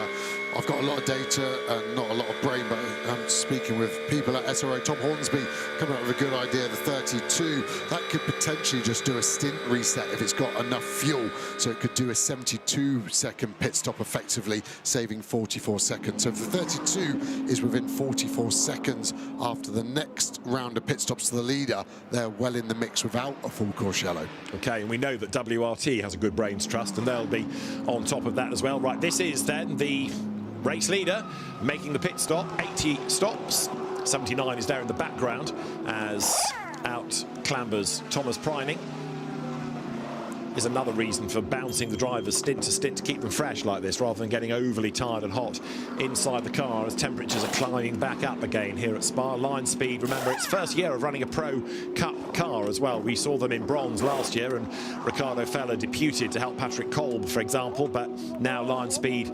I've got a lot of data and not a lot of brain, but I'm speaking with people at SRO. Tom Hornsby coming up with a good idea. The 32, that could potentially just do a stint reset if it's got enough fuel. So it could do a 72-second pit stop effectively, saving 44 seconds. So if the 32 is within 44 seconds after the next round of pit stops to the leader, they're well in the mix without a full course yellow. Okay, and we know that WRT has a good brains trust, and they'll be on top of that as well. Right, this is then the race leader making the pit stop. 80 stops, 79 is there in the background as out clambers Thomas Preining. Is another reason for bouncing the drivers stint to stint to keep them fresh like this, rather than getting overly tired and hot inside the car as temperatures are climbing back up again here at Spa. Lion Speed, remember, it's first year of running a Pro Cup car as well. We saw them in bronze last year, and Ricardo Feller deputed to help Patrick Kolb, for example, but now Lion Speed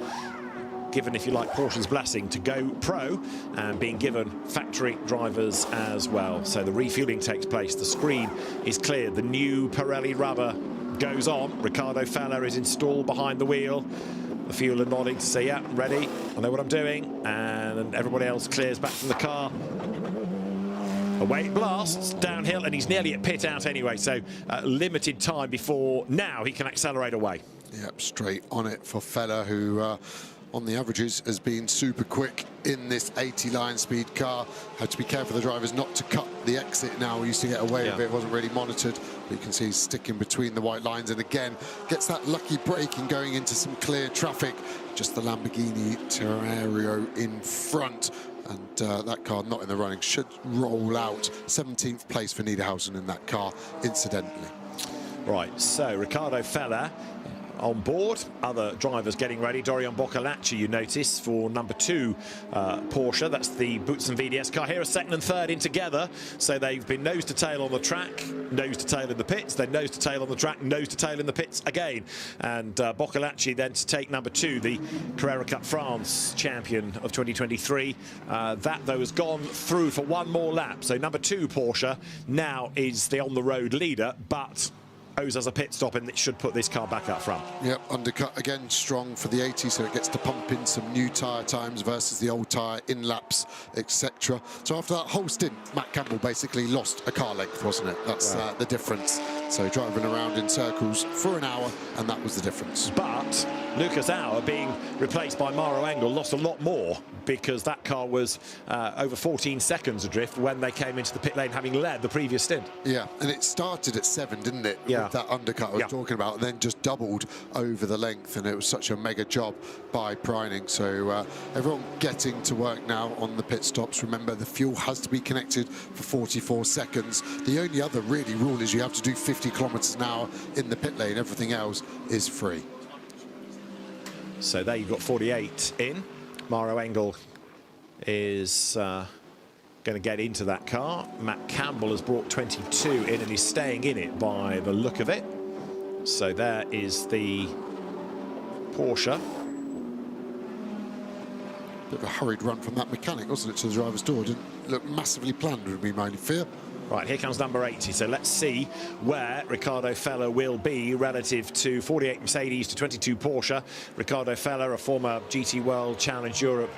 given, if you like, Porsche's blessing to go pro, and being given factory drivers as well. So the refueling takes place, the screen is cleared, the new Pirelli rubber goes on. Ricardo Feller is installed behind the wheel. The fueler nodding to say, yeah, ready, I know what I'm doing, and everybody else clears back from the car. Away it blasts downhill, and he's nearly at pit out anyway, so limited time before now he can accelerate away. Yep, straight on it for Feller, who on the averages has been super quick in this 80 Lion Speed car. Had to be careful, the drivers, not to cut the exit now. We used to get away with it, wasn't really monitored, but you can see he's sticking between the white lines, and again gets that lucky break in going into some clear traffic. Just the Lamborghini Terrario in front, and that car not in the running, should roll out. 17th place for Niederhausen in that car, incidentally. Right, so Ricardo Feller on board. Other drivers getting ready. Dorian Boccolacci, you notice, for number 2 Porsche. That's the Boots and VDS car here, a second and third in together. So they've been nose to tail on the track, nose to tail in the pits, then nose to tail on the track, nose to tail in the pits again. And Boccolacci then to take number 2, the Carrera Cup France champion of 2023. That, though, has gone through for one more lap. So number 2 Porsche now is the on-the-road leader, but owes us a pit stop, and it should put this car back up front. Yep, undercut again, strong for the 80, so it gets to pump in some new tyre times versus the old tyre in laps, etc. So after that whole stint, Matt Campbell basically lost a car length, wasn't it? That's the difference. So driving around in circles for an hour, and that was the difference. But Lucas Auer, being replaced by Maro Engel, lost a lot more, because that car was over 14 seconds adrift when they came into the pit lane, having led the previous stint. Yeah, and it started at 7, didn't it? Yeah. With that undercut I was talking about, and then just doubled over the length, and it was such a mega job by Preining. So everyone getting to work now on the pit stops. Remember, the fuel has to be connected for 44 seconds. The only other really rule is you have to do 50 kilometers an hour in the pit lane. Everything else is free. So there you've got 48 in. Maro Engel is going to get into that car. Matt Campbell has brought 22 in and he's staying in it by the look of it. So there is the Porsche. Bit of a hurried run from that mechanic, wasn't it, to the driver's door? Didn't look massively planned, would be my fear. Right, here comes number 80. So let's see where Ricardo Feller will be relative to 48 Mercedes to 22 Porsche. Ricardo Feller, a former GT World Challenge Europe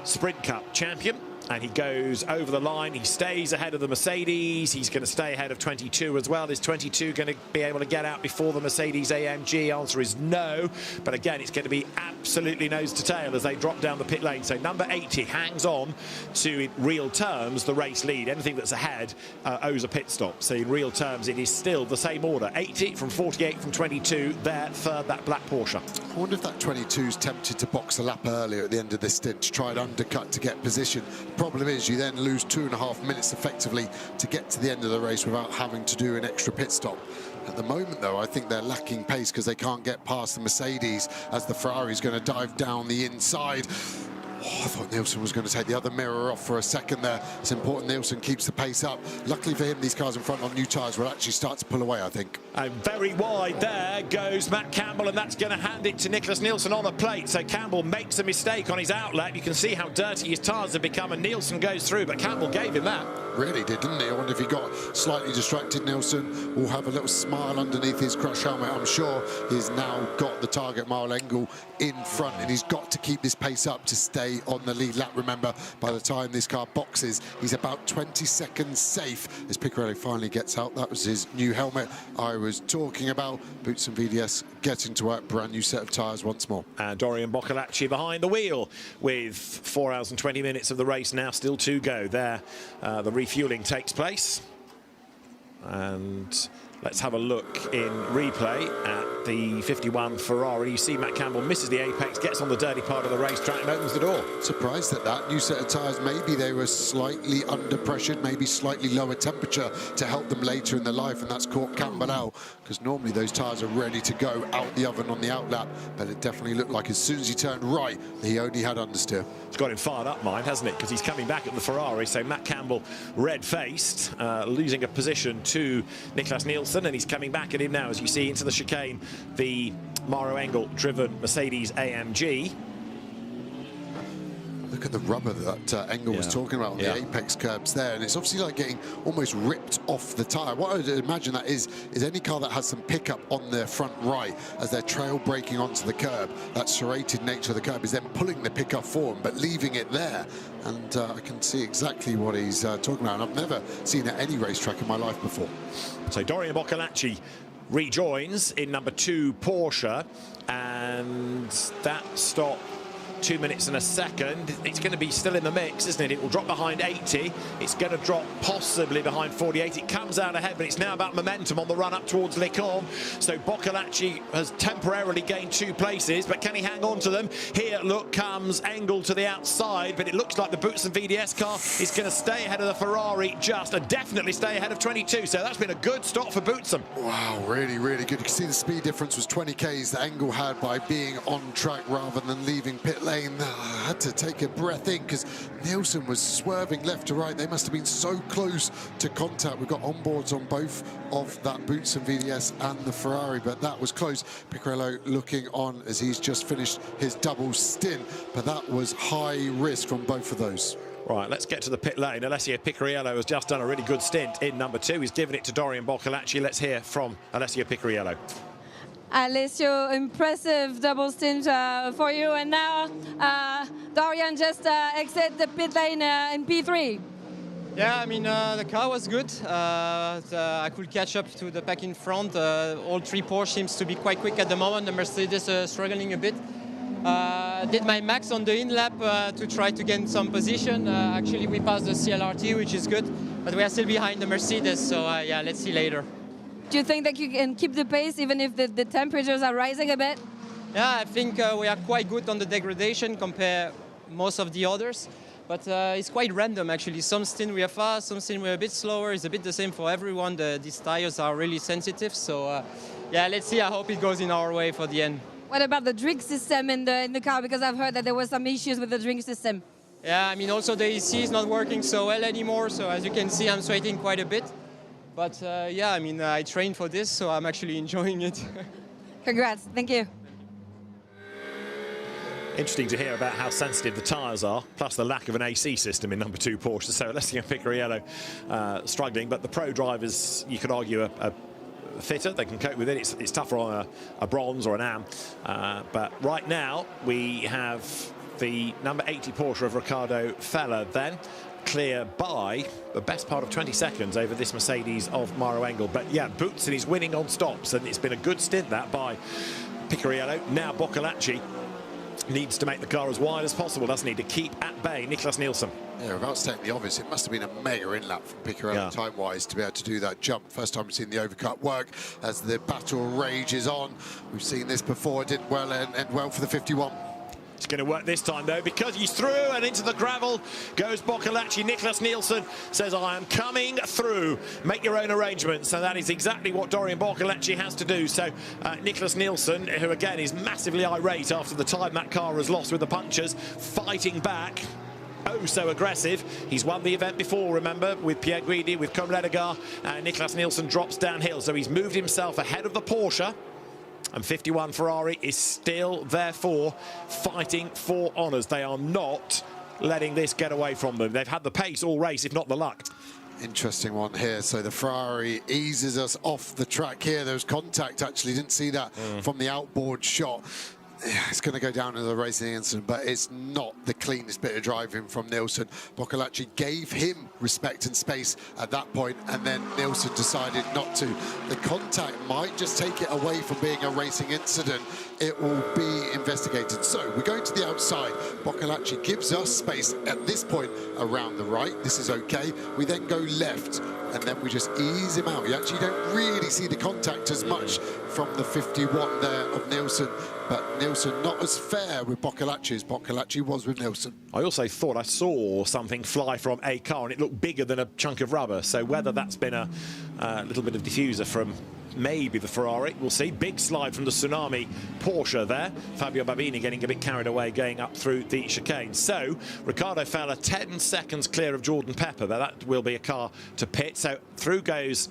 Sprint Cup champion. And he goes over the line. He stays ahead of the Mercedes. He's going to stay ahead of 22 as well. Is 22 going to be able to get out before the Mercedes AMG? Answer is no. But again, it's going to be absolutely nose to tail as they drop down the pit lane. So number 80 hangs on to, in real terms, the race lead. Anything that's ahead owes a pit stop. So in real terms, it is still the same order. 80 from 48 from 22. There, third, that black Porsche. I wonder if that 22's tempted to box a lap earlier at the end of this stint to try and undercut to get position. Problem is, you then lose 2.5 minutes effectively to get to the end of the race without having to do an extra pit stop. At the moment, though, I think they're lacking pace because they can't get past the Mercedes as the Ferrari's going to dive down the inside. Oh, I thought Nielsen was going to take the other mirror off for a second there. It's important Nielsen keeps the pace up. Luckily for him, these cars in front on new tyres will actually start to pull away, I think. And very wide there goes Matt Campbell, and that's going to hand it to Nicholas Nielsen on a plate. So Campbell makes a mistake on his outlet. You can see how dirty his tyres have become, and Nielsen goes through, but Campbell gave him that. Really did, didn't he? I wonder if he got slightly distracted. Nielsen will have a little smile underneath his crush helmet. I'm sure he's now got the target, Maro Engel, in front, and he's got to keep this pace up to stay on the lead lap. Remember, by the time this car boxes, he's about 20 seconds safe as Picarelli finally gets out. That was his new helmet I was talking about. Boots and VDS getting to work, brand new set of tyres once more. And Dorian Boccolacci behind the wheel with 4 hours and 20 minutes of the race now still to go. There, the refueling takes place. And let's have a look in replay at the 51 Ferrari. You see Matt Campbell misses the apex, gets on the dirty part of the racetrack and opens the door. Surprised at that. New set of tyres, maybe they were slightly under pressured, maybe slightly lower temperature to help them later in their life, and that's caught Campbell out, because normally those tyres are ready to go out the oven on the outlap, but it definitely looked like as soon as he turned right, he only had understeer. It's got him fired up, mind, hasn't it? Because he's coming back at the Ferrari, so Matt Campbell red-faced, losing a position to Nicholas Nielsen, and he's coming back at him now, as you see, into the chicane, the Maro Engel-driven Mercedes AMG. Look at the rubber that Engel was talking about on the apex curbs there, and it's obviously like getting almost ripped off the tyre. What I would imagine that is any car that has some pickup on their front right as they're trail braking onto the curb, that serrated nature of the curb is then pulling the pickup forward but leaving it there. And I can see exactly what he's talking about, and I've never seen it at any racetrack in my life before. So Dorian Boccolacci rejoins in number 2 Porsche, and that stop 2 minutes and a second. It's going to be still in the mix, isn't it? It will drop behind 80. It's going to drop possibly behind 48. It comes out ahead, but it's now about momentum on the run up towards Les Combes. So Boccolacci has temporarily gained 2 places, but can he hang on to them? Here, look, comes Engel to the outside, but it looks like the Boutsen VDS car is going to stay ahead of the Ferrari definitely stay ahead of 22. So that's been a good stop for Boutsen. Wow, really, really good. You can see the speed difference was 20 Ks that Engel had by being on track rather than leaving pit lane. I had to take a breath in because Nielsen was swerving left to right. They must have been so close to contact. We've got onboards on both of that Boutsen VDS and the Ferrari, but that was close. Piccarello looking on as he's just finished his double stint, but that was high risk from both of those. Right, let's get to the pit lane. Alessio Picariello has just done a really good stint in number 2. He's given it to Dorian Boccolacci. Let's hear from Alessio Picariello. Alessio, impressive double stint for you. And now Dorian just exit the pit lane in P3. Yeah, I mean, the car was good. I could catch up to the pack in front. All 3 Porsche seems to be quite quick at the moment. The Mercedes struggling a bit. Did my max on the in-lap to try to gain some position. Actually, we passed the CLRT, which is good, but we are still behind the Mercedes, so yeah, let's see later. Do you think that you can keep the pace even if the temperatures are rising a bit? Yeah, I think we are quite good on the degradation compared most of the others, but it's quite random actually. Some stint we are fast, some stint we are a bit slower. It's a bit the same for everyone. These tires are really sensitive, so yeah, let's see. I hope it goes in our way for the end. What about the drink system in the car? Because I've heard that there were some issues with the drink system. Yeah, I mean, also the AC is not working so well anymore. So as you can see, I'm sweating quite a bit. But yeah, I mean, I trained for this, so I'm actually enjoying it. Congrats. Thank you. Interesting to hear about how sensitive the tyres are, plus the lack of an AC system in number 2 Porsche. So Alessio Picariello struggling, but the pro drivers, you could argue, are fitter. They can cope with it. It's tougher on a bronze or an AM. But right now, we have the number 80 Porsche of Ricardo Feller then clear by the best part of 20 seconds over this Mercedes of Mauro Engel. But yeah, Boutsen is winning on stops, and it's been a good stint that by Picariello. Now Boccolacci needs to make the car as wide as possible, doesn't he, to keep at bay Niklas Nielsen. Yeah, without stating the obvious, it must have been a mega in-lap from Piccarello time-wise to be able to do that jump. First time we've seen the overcut work as the battle rages on. We've seen this before, it did well and well for the 51. It's going to work this time, though, because he's through and into the gravel goes Boccolacci. Niklas Nielsen says, I am coming through. Make your own arrangements. And that is exactly what Dorian Boccolacci has to do. So Niklas Nielsen, who, again, is massively irate after the time that car was lost with the punctures, fighting back. Oh, so aggressive. He's won the event before, remember, with Pierre Guidi, with Comme Ledegar. Niklas Nielsen drops downhill. So he's moved himself ahead of the Porsche. And 51 Ferrari is still, therefore, fighting for honours. They are not letting this get away from them. They've had the pace all race, if not the luck. Interesting one here. So the Ferrari eases us off the track here. There was contact, actually. Didn't see that from the outboard shot. It's going to go down as a racing incident, but it's not the cleanest bit of driving from Nielsen. Boccolacci gave him respect and space at that point, and then Nielsen decided not to. The contact might just take it away from being a racing incident. It will be investigated. So we're going to the outside. Boccolacci gives us space at this point around the right. This is okay. We then go left, and then we just ease him out. You actually don't really see the contact as much from the 51 there of Nielsen, but Nielsen not as fair with Boccolacci as Boccolacci was with Nielsen. I also thought I saw something fly from a car, and it looked bigger than a chunk of rubber. So whether that's been a little bit of diffuser from maybe the Ferrari, we'll see. Big slide from the Tsunami Porsche there. Fabio Babini getting a bit carried away going up through the chicane. So Ricardo Feller 10 seconds clear of Jordan Pepper, but that will be a car to pit. So through goes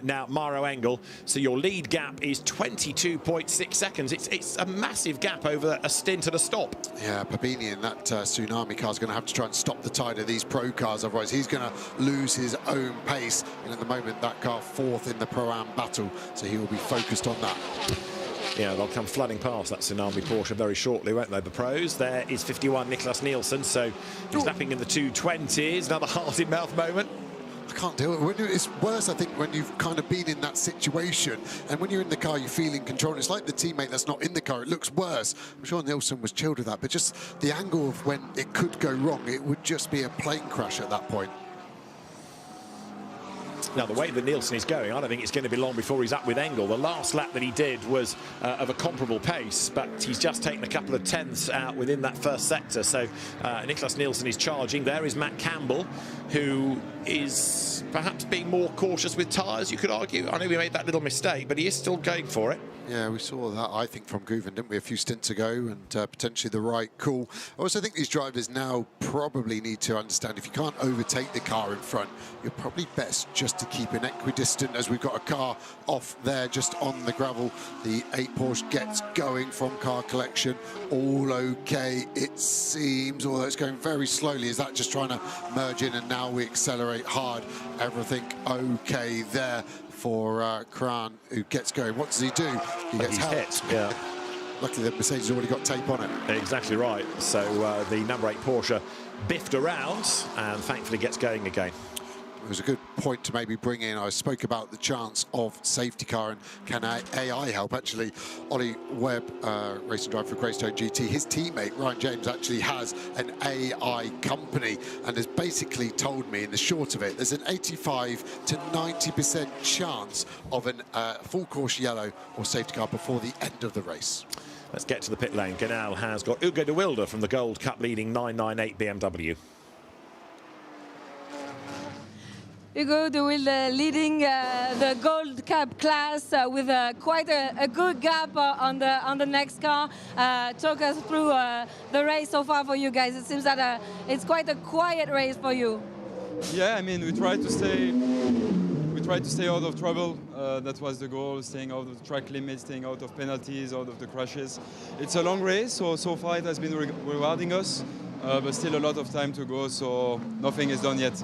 now Mauro Engel. So your lead gap is 22.6 seconds. It's a massive gap over a stint and a stop. Yeah, Babini in that Tsunami car is going to have to try and stop the tide of these pro cars, otherwise he's going to lose his own pace. And at the moment, that car 4th in the Pro-Am battle, so he will be focused on that. Yeah, they'll come flooding past that Tsunami Porsche very shortly, won't they, the pros? There is 51 Niklas Nielsen, so he's lapping in the 220s. Another heart-in-mouth moment. I can't do it. It's worse, I think, when you've kind of been in that situation, and when you're in the car, you feel in control. And it's like the teammate that's not in the car. It looks worse. I'm sure Nilsson was chilled with that, but just the angle of when it could go wrong, it would just be a plane crash at that point. Now, the way that Nilsson is going, I don't think it's going to be long before he's up with Engel. The last lap that he did was of a comparable pace, but he's just taken a couple of tenths out within that first sector. So Niklas Nilsson is charging. There is Matt Campbell, who is perhaps being more cautious with tyres, you could argue. I know we made that little mistake, but he is still going for it. Yeah, we saw that, I think, from Guven, didn't we, a few stints ago, and potentially the right call. I also think these drivers now probably need to understand if you can't overtake the car in front, you're probably best just to keep an equidistant, as we've got a car off there just on the gravel. The 8 Porsche gets going from car collection. All okay, it seems, although it's going very slowly. Is that just trying to merge in, and now we accelerate hard? Everything okay there for Kran, who gets going. What does he do? He gets hit. Yeah. Luckily, the Mercedes already got tape on it. Exactly right. So the number 8 Porsche biffed around and thankfully gets going again. It was a good point to maybe bring in. I spoke about the chance of safety car and can AI help. Actually, Ollie Webb, racing driver for Greystone GT, his teammate Ryan James actually has an AI company and has basically told me, in the short of it, there's an 85 to 90% chance of a full course yellow or safety car before the end of the race. Let's get to the pit lane. Ganal has got Ugo de Wilde from the Gold Cup leading 998 BMW. Ugo de Wilde leading the Gold Cup class with quite a good gap on the next car. Talk us through the race so far for you guys. It seems that it's quite a quiet race for you. Yeah, I mean, we tried to stay out of trouble. That was the goal, staying out of the track limits, staying out of penalties, out of the crashes. It's a long race, so far it has been rewarding us, but still a lot of time to go, so nothing is done yet.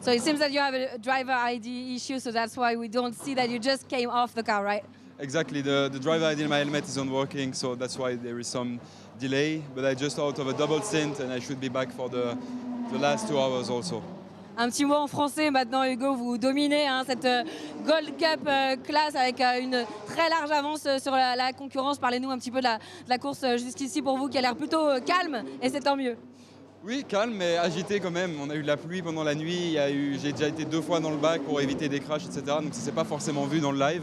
So it seems that you have a driver ID issue, so that's why we don't see that you just came off the car, right? Exactly, the driver ID in my helmet isn't working, so that's why there is some delay. But I just out of a double stint and I should be back for the last 2 hours also. Un petit mot en français maintenant, Hugo, vous dominez cette Gold Cup classe avec une très large avance sur la concurrence. Parlez-nous un petit peu de la course jusqu'ici pour vous qui a l'air plutôt calme, et c'est tant mieux. Oui, calme, mais agité quand même. On a eu de la pluie pendant la nuit. J'ai déjà été 2 fois dans le bac pour éviter des crashs, etc. Donc ça ne s'est pas forcément vu dans le live.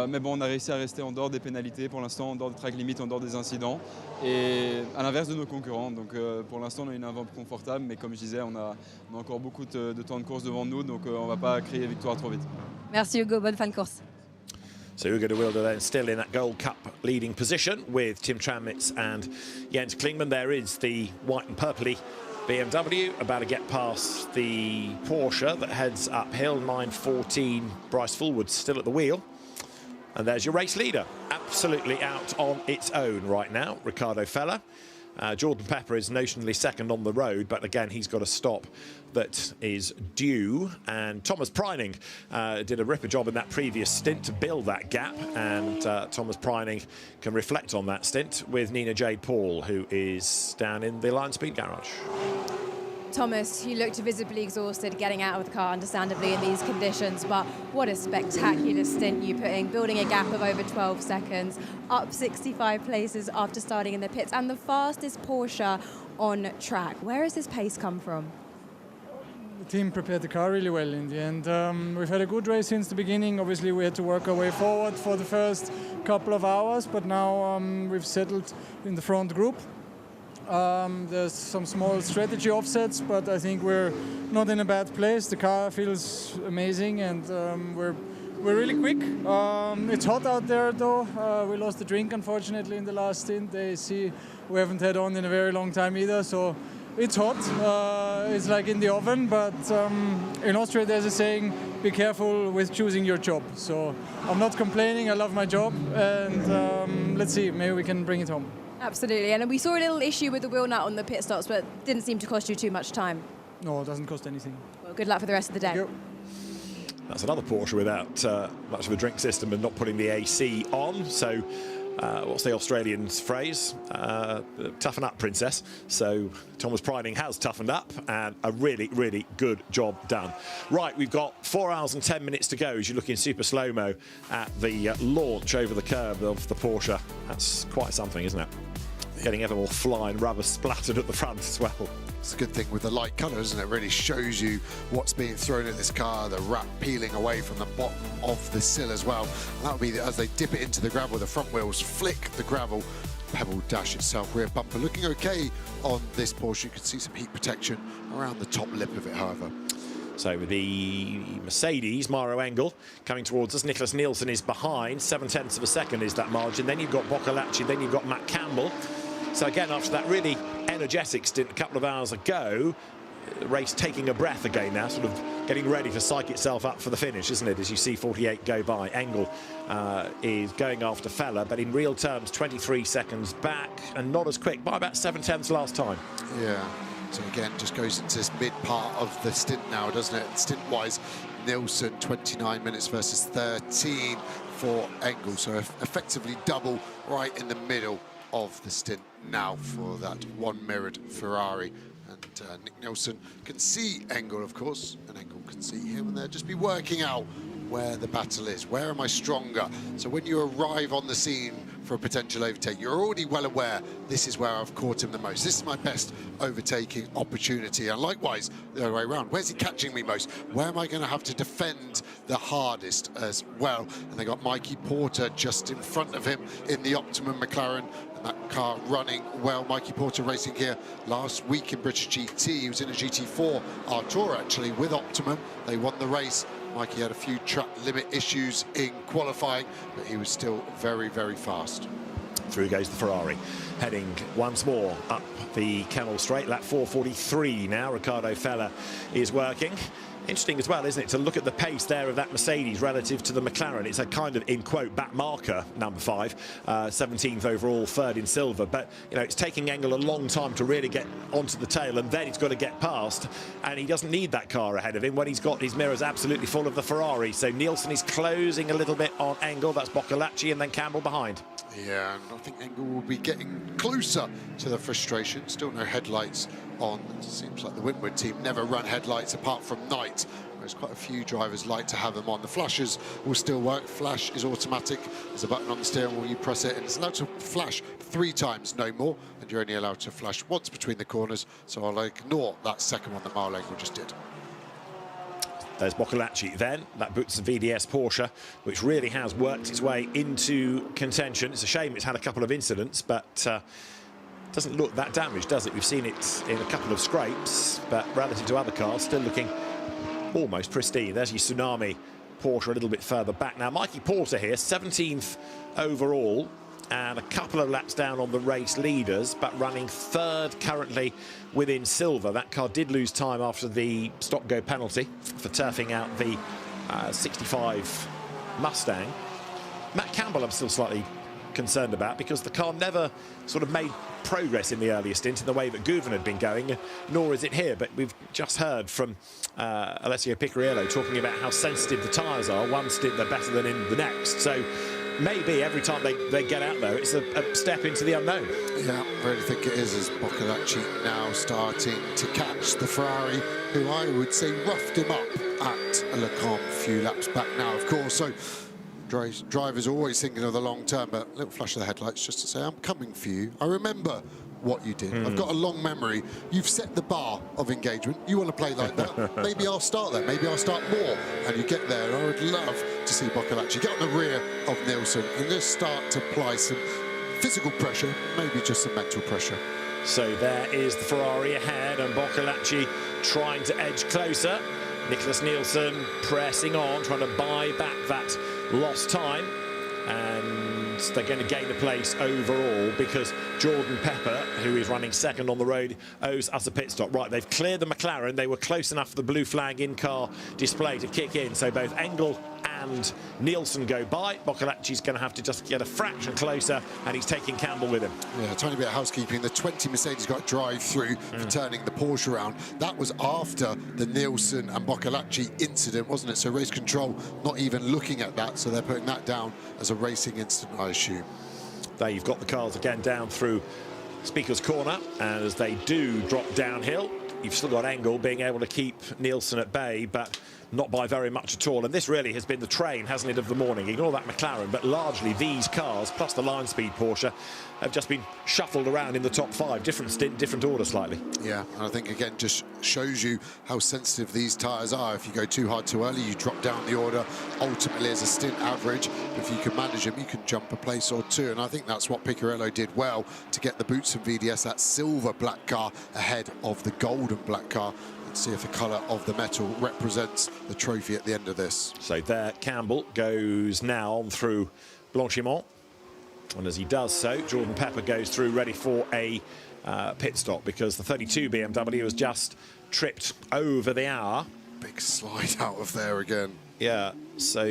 Mais bon, on a réussi à rester en dehors des pénalités pour l'instant, en dehors des track limits, en dehors des incidents. Et à l'inverse de nos concurrents. Donc pour l'instant, on a une avant confortable. Mais comme je disais, on a encore beaucoup de temps de course devant nous. Donc on ne va pas crier victoire trop vite. Merci Hugo, bonne fin de course. So Ugo de Wilde then still in that Gold Cup leading position with Tim Tranmitz and Jens Klingman. There is the white and purpley BMW about to get past the Porsche that heads uphill. 9:14, Bryce Fullwood still at the wheel. And there's your race leader, absolutely out on its own right now, Ricardo Feller. Jordan Pepper is notionally second on the road, but again, he's got a stop that is due. And Thomas Preining did a ripper job in that previous stint to build that gap. And Thomas Preining can reflect on that stint with Nina Jade Paul, who is down in the Lion Speed Garage. Thomas, you looked visibly exhausted getting out of the car, understandably, in these conditions, but what a spectacular stint you put in, building a gap of over 12 seconds, up 65 places after starting in the pits, and the fastest Porsche on track. Where has this pace come from? The team prepared the car really well in the end. We've had a good race since the beginning. Obviously, we had to work our way forward for the first couple of hours, but now we've settled in the front group. There's some small strategy offsets, but I think we're not in a bad place. The car feels amazing, and we're really quick. It's hot out there, though. We lost the drink, unfortunately, in the last stint. The AC we haven't had on in a very long time either, so it's hot. It's like in the oven, but in Austria there's a saying, be careful with choosing your job. So I'm not complaining, I love my job, and let's see, maybe we can bring it home. Absolutely, and we saw a little issue with the wheel nut on the pit stops, but didn't seem to cost you too much time. No, it doesn't cost anything. Well, good luck for the rest of the day. That's another Porsche without much of a drink system and not putting the AC on. So what's the Australian's phrase? Toughen up, princess. So Thomas Preining has toughened up, and a really, really good job done. Right, we've got 4 hours and 10 minutes to go as you look in super slow-mo at the launch over the curb of the Porsche. That's quite something, isn't it? Getting ever more flying rubber splattered at the front as well. It's a good thing with the light colour, isn't it? It really shows you what's being thrown at this car, the wrap peeling away from the bottom of the sill as well. And that'll be as they dip it into the gravel, the front wheels flick the gravel, pebble dash itself, rear bumper. Looking okay on this Porsche. You can see some heat protection around the top lip of it, however. So with the Mercedes, Mauro Engel coming towards us. Nicholas Nielsen is behind. 0.7 of a second is that margin. Then you've got Boccolacci, then you've got Matt Campbell. So again, after that really energetic stint a couple of hours ago, the race taking a breath again now, sort of getting ready to psych itself up for the finish, isn't it, as you see 48 go by. Engel is going after Feller, but in real terms, 23 seconds back, and not as quick, by about 0.7 last time. Yeah, so again, just goes into this mid part of the stint now, doesn't it? Stint-wise, Nielsen, 29 minutes versus 13 for Engel, so effectively double right in the middle of the stint now for that one mirrored Ferrari. And Nick Nielsen can see Engel, of course, and Engel can see him, and they'll just be working out where the battle is. Where am I stronger? So when you arrive on the scene for a potential overtake, you're already well aware, this is where I've caught him the most. This is my best overtaking opportunity. And likewise, the other way around, where's he catching me most? Where am I going to have to defend the hardest as well? And they got Mikey Porter just in front of him in the Optimum McLaren. That car running well. Mikey Porter racing here last week in British GT. He was in a GT4 R-Tour actually with Optimum. They won the race. Mikey had a few track limit issues in qualifying, but he was still very, very fast. Through goes the Ferrari, heading once more up the Kemmel Straight. Lap 4:43 now. Ricardo Feller is working. Interesting as well, isn't it, to look at the pace there of that Mercedes relative to the McLaren. It's a kind of, in quote, back marker, number 5, 17th overall, 3rd in silver. But, you know, it's taking Engel a long time to really get onto the tail, and then he's got to get past. And he doesn't need that car ahead of him when he's got his mirrors absolutely full of the Ferrari. So Nielsen is closing a little bit on Engel. That's Boccolacci, and then Campbell behind. Yeah, and I think Engel will be getting closer to the frustration. Still no headlights on. It seems like the Whitworth team never run headlights apart from night. There's quite a few drivers like to have them on. The flashers will still work. Flash is automatic. There's a button on the steering wheel, you press it, and it's allowed to flash 3 times, no more, and you're only allowed to flash once between the corners, so I'll ignore that second one that Mauro Engel just did. There's Boccolacci then, that Boots VDS Porsche, which really has worked its way into contention. It's a shame it's had a couple of incidents, but doesn't look that damaged, does it? We've seen it in a couple of scrapes, but relative to other cars, still looking almost pristine. There's your Tsunami Porsche a little bit further back. Now, Mikey Porter here, 17th overall, and a couple of laps down on the race leaders, but running 3rd currently within silver. That car did lose time after the stop-go penalty for turfing out the 65 Mustang. Matt Campbell I'm still slightly concerned about, because the car never sort of made progress in the earlier stint in the way that Goodwin had been going, nor is it here. But we've just heard from Alessio Picariello talking about how sensitive the tyres are. One stint they're better than in the next. So maybe every time they get out there, it's a step into the unknown. Yeah, I really think it is, as Boccolacci now starting to catch the Ferrari, who I would say roughed him up at Le Camp a few laps back now, of course. So drivers are always thinking of the long term, but a little flash of the headlights just to say, I'm coming for you. I remember what you did. I've got a long memory. You've set the bar of engagement. You want to play like that? Maybe I'll start there. Maybe I'll start more. And you get there. I would love to see Boccolacci get on the rear of Nielsen and just start to apply some physical pressure, maybe just some mental pressure. So there is the Ferrari ahead, and Boccolacci trying to edge closer. Nicholas Nielsen pressing on, trying to buy back that lost time. And they're going to gain a place overall because Jordan Pepper, who is running 2nd on the road, owes us a pit stop. Right, they've cleared the McLaren. They were close enough for the blue flag in-car display to kick in. So both Engel and Nielsen go by. Boccolacci's going to have to just get a fraction closer, and he's taking Campbell with him. Yeah, a tiny bit of housekeeping. The 20 Mercedes got drive through for turning the Porsche around. That was after the Nielsen and Boccolacci incident, wasn't it? So race control not even looking at that, so they're putting that down as a racing incident, I assume. There you've got the cars again down through Speaker's Corner, and as they do drop downhill, you've still got Engel being able to keep Nielsen at bay, but not by very much at all. And this really has been the train, hasn't it, of the morning. Ignore that McLaren, but largely these cars, plus the line speed Porsche, have just been shuffled around in the top 5. Different stint, different order slightly. Yeah, and I think, again, just shows you how sensitive these tyres are. If you go too hard too early, you drop down the order. Ultimately, as a stint average, if you can manage them, you can jump a place or two. And I think that's what Picciarello did well to get the Boots and VDS, that silver black car, ahead of the golden black car. See if the colour of the metal represents the trophy at the end of this. So there, Campbell goes now on through Blanchimont. And as he does so, Jordan Pepper goes through ready for a pit stop, because the 32 BMW has just tripped over the hour. Big slide out of there again. Yeah, so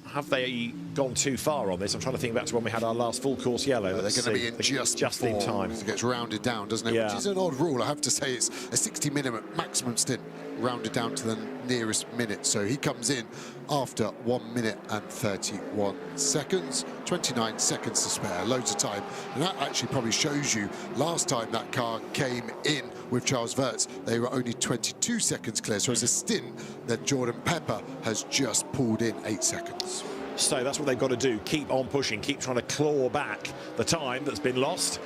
have they gone too far on this? I'm trying to think back to when we had our last full course yellow. They're going to be in just in time. It gets rounded down, doesn't it? Yeah. Which is an odd rule. I have to say it's a 60-minute maximum stint, rounded down to the nearest minute. So he comes in after 1 minute and 31 seconds, 29 seconds to spare, loads of time. And that actually probably shows you last time that car came in with Charles Wirtz, they were only 22 seconds clear. So it's a stint that Jordan Pepper has just pulled in 8 seconds. So that's what they've got to do, keep on pushing, keep trying to claw back the time that's been lost.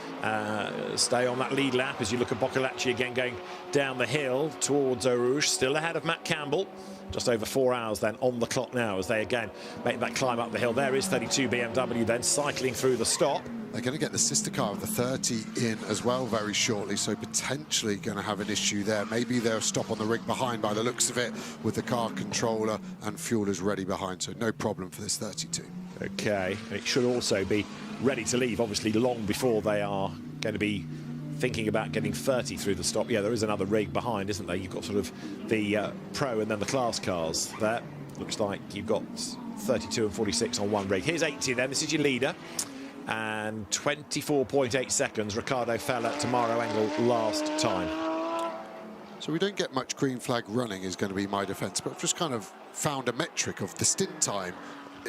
Stay on that lead lap as you look at Boccolacci again going down the hill towards Eau Rouge, still ahead of Matt Campbell. Just over 4 hours then on the clock now as they again make that climb up the hill. There is 32 BMW then cycling through the stop. They're going to get the sister car of the 30 in as well very shortly, so potentially going to have an issue there. Maybe they'll stop on the rig behind by the looks of it, with the car controller and fuelers ready behind, so no problem for this 32. Okay, it should also be ready to leave, obviously long before they are going to be thinking about getting 30 through the stop. Yeah, there is another rig behind, isn't there? You've got sort of the Pro and then the class cars there. Looks like you've got 32 and 46 on one rig. Here's 80 then, this is your leader. And 24.8 seconds, Ricardo Feller, Tamaro Engel last time. So we don't get much green flag running is going to be my defence, but I've just kind of found a metric of the stint time.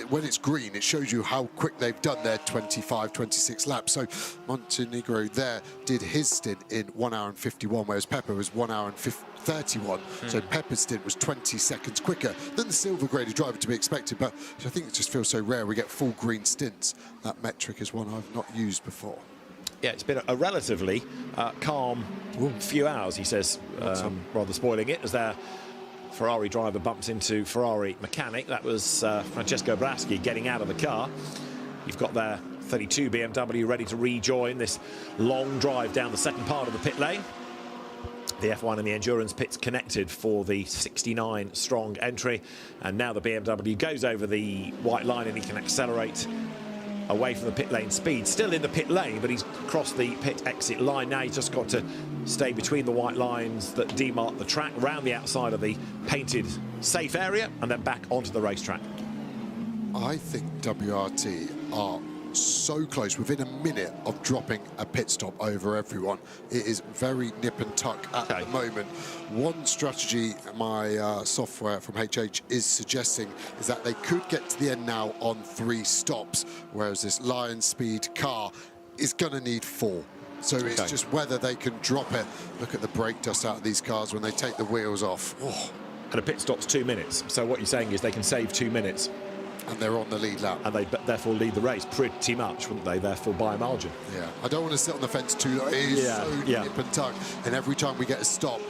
When it's green, it shows you how quick they've done their 25, 26 laps. So Montenegro there did his stint in 1 hour and 51, whereas Pepper was 1 hour and 31. So Pepper's stint was 20 seconds quicker than the silver graded driver to be expected. But I think it just feels so rare we get full green stints. That metric is one I've not used before. Yeah, it's been a relatively calm few hours, he says, rather spoiling it, as their Ferrari driver bumps into Ferrari mechanic. That was Francesco Braschi getting out of the car. You've got their 32 BMW ready to rejoin this long drive down the second part of the pit lane. The F1 and the Endurance pits connected for the 69 strong entry, and now the BMW goes over the white line and he can accelerate away from the pit lane speed. Still in the pit lane, but he's crossed the pit exit line. Now he's just got to stay between the white lines that demark the track, round the outside of the painted safe area, and then back onto the racetrack. I think WRT are so close, within a minute of dropping a pit stop over everyone. It is very nip and tuck at the moment. One strategy my software from HH is suggesting is that they could get to the end now on 3 stops, whereas this Lion Speed car is going to need 4. So it's just whether they can drop it. Look at the brake dust out of these cars when they take the wheels off. Oh. And a pit stop's 2 minutes. So what you're saying is they can save 2 minutes. And they're on the lead lap. And they therefore lead the race pretty much, wouldn't they? Therefore, by a margin. Yeah. I don't want to sit on the fence too long. It is so nip and tuck. And every time we get a stop,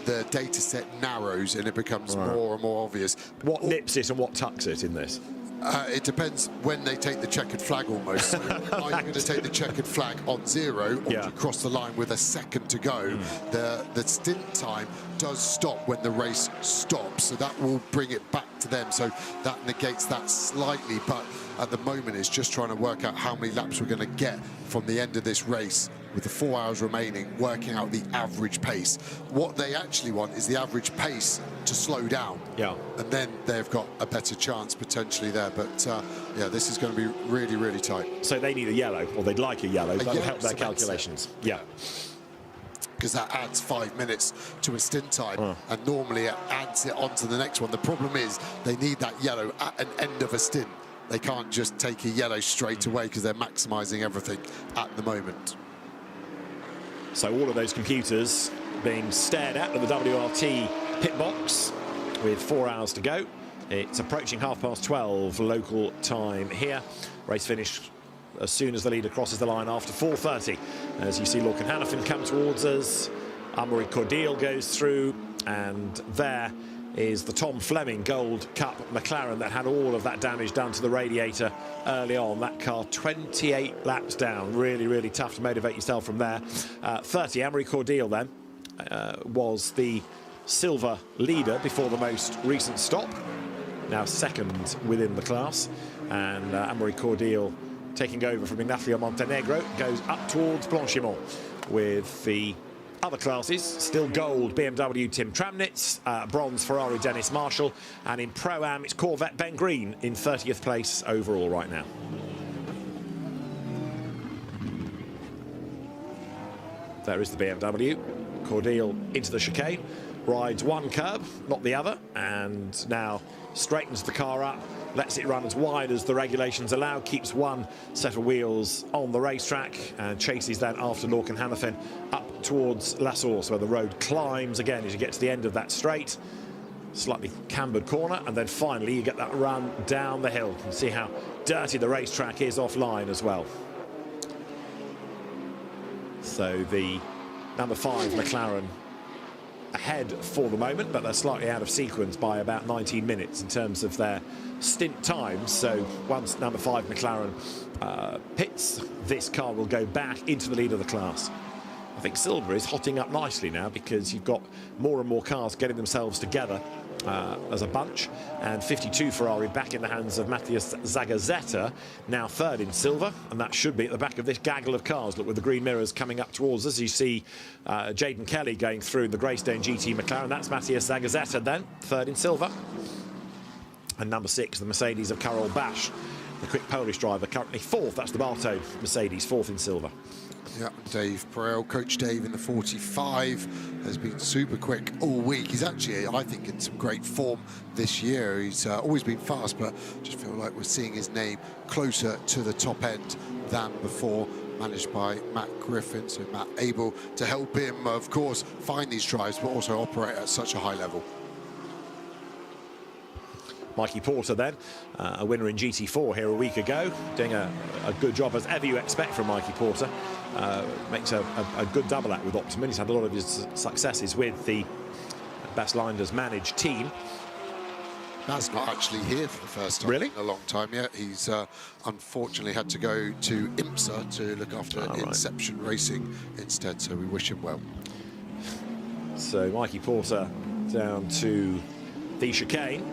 the data set narrows and it becomes more and more obvious. What nips it and what tucks it in this? It depends when they take the checkered flag almost. So are you going to take the checkered flag on 0 or do you cross the line with a second to go? The stint time does stop when the race stops, so that will bring it back to them. So that negates that slightly, but at the moment it's just trying to work out how many laps we're going to get from the end of this race with the 4 hours remaining, working out the average pace. What they actually want is the average pace to slow down. Yeah. And then they've got a better chance potentially there. But yeah, this is going to be really, really tight. So they need a yellow, or they'd like a yellow. That'll help their calculations. Yeah. Because that adds 5 minutes to a stint time, and normally it adds it onto the next one. The problem is they need that yellow at an end of a stint they can't just take a yellow straight away because they're maximising everything at the moment. So all of those computers being stared at the WRT pit box with 4 hours to go. It's approaching 12:30 local time here. Race finished as soon as the leader crosses the line after 4:30. As you see Lorcan Hannafin come towards us, Amaury Cordial goes through, and there is the Tom Fleming Gold Cup McLaren that had all of that damage done to the radiator early on. That car 28 laps down. Really, really tough to motivate yourself from there. 30, Amaury Cordial then was the silver leader before the most recent stop. Now second within the class, and Amaury Cordial taking over from Ignacio Montenegro goes up towards Blanchimont with the other classes. Still gold BMW Tim Tramnitz, bronze Ferrari Dennis Marshall, and in Pro-Am it's Corvette Ben Green in 30th place overall right now. There is the BMW. Cordial into the chicane, rides one curb, not the other, and now straightens the car up, lets it run as wide as the regulations allow, keeps one set of wheels on the racetrack, and chases then after Lorcan Hannafin up towards La Source, where the road climbs again as you get to the end of that straight. Slightly cambered corner, and then finally you get that run down the hill. You can see how dirty the racetrack is offline as well. So the number 5 McLaren ahead for the moment, but they're slightly out of sequence by about 19 minutes in terms of their stint times. So once number 5 McLaren pits, this car will go back into the lead of the class. I think Silver is hotting up nicely now because you've got more and more cars getting themselves together as a bunch, and 52 Ferrari back in the hands of Matthias Zagazzetta, now third in silver, and that should be at the back of this gaggle of cars. Look, with the green mirrors coming up towards us, you see Jaden Kelly going through the Greystone GT McLaren. That's Matthias Zagazzetta then, third in silver. And number 6, the Mercedes of Karol Bash, the quick Polish driver, currently fourth. That's the Bartow Mercedes, fourth in silver. Yeah, Dave Perel, Coach Dave in the 45, has been super quick all week. He's actually, I think, in some great form this year. He's always been fast, but just feel like we're seeing his name closer to the top end than before. Managed by Matt Griffin, so Matt able to help him, of course, find these drives, but also operate at such a high level. Mikey Porter then, a winner in GT4 here a week ago, doing a good job as ever you expect from Mikey Porter. Makes a good double act with Optimum. He's had a lot of his successes with the Bas Linders managed team. That's not actually here for the first time in a long time yet. He's unfortunately had to go to IMSA to look after Inception Racing instead, so we wish him well. So Mikey Porter down to the chicane.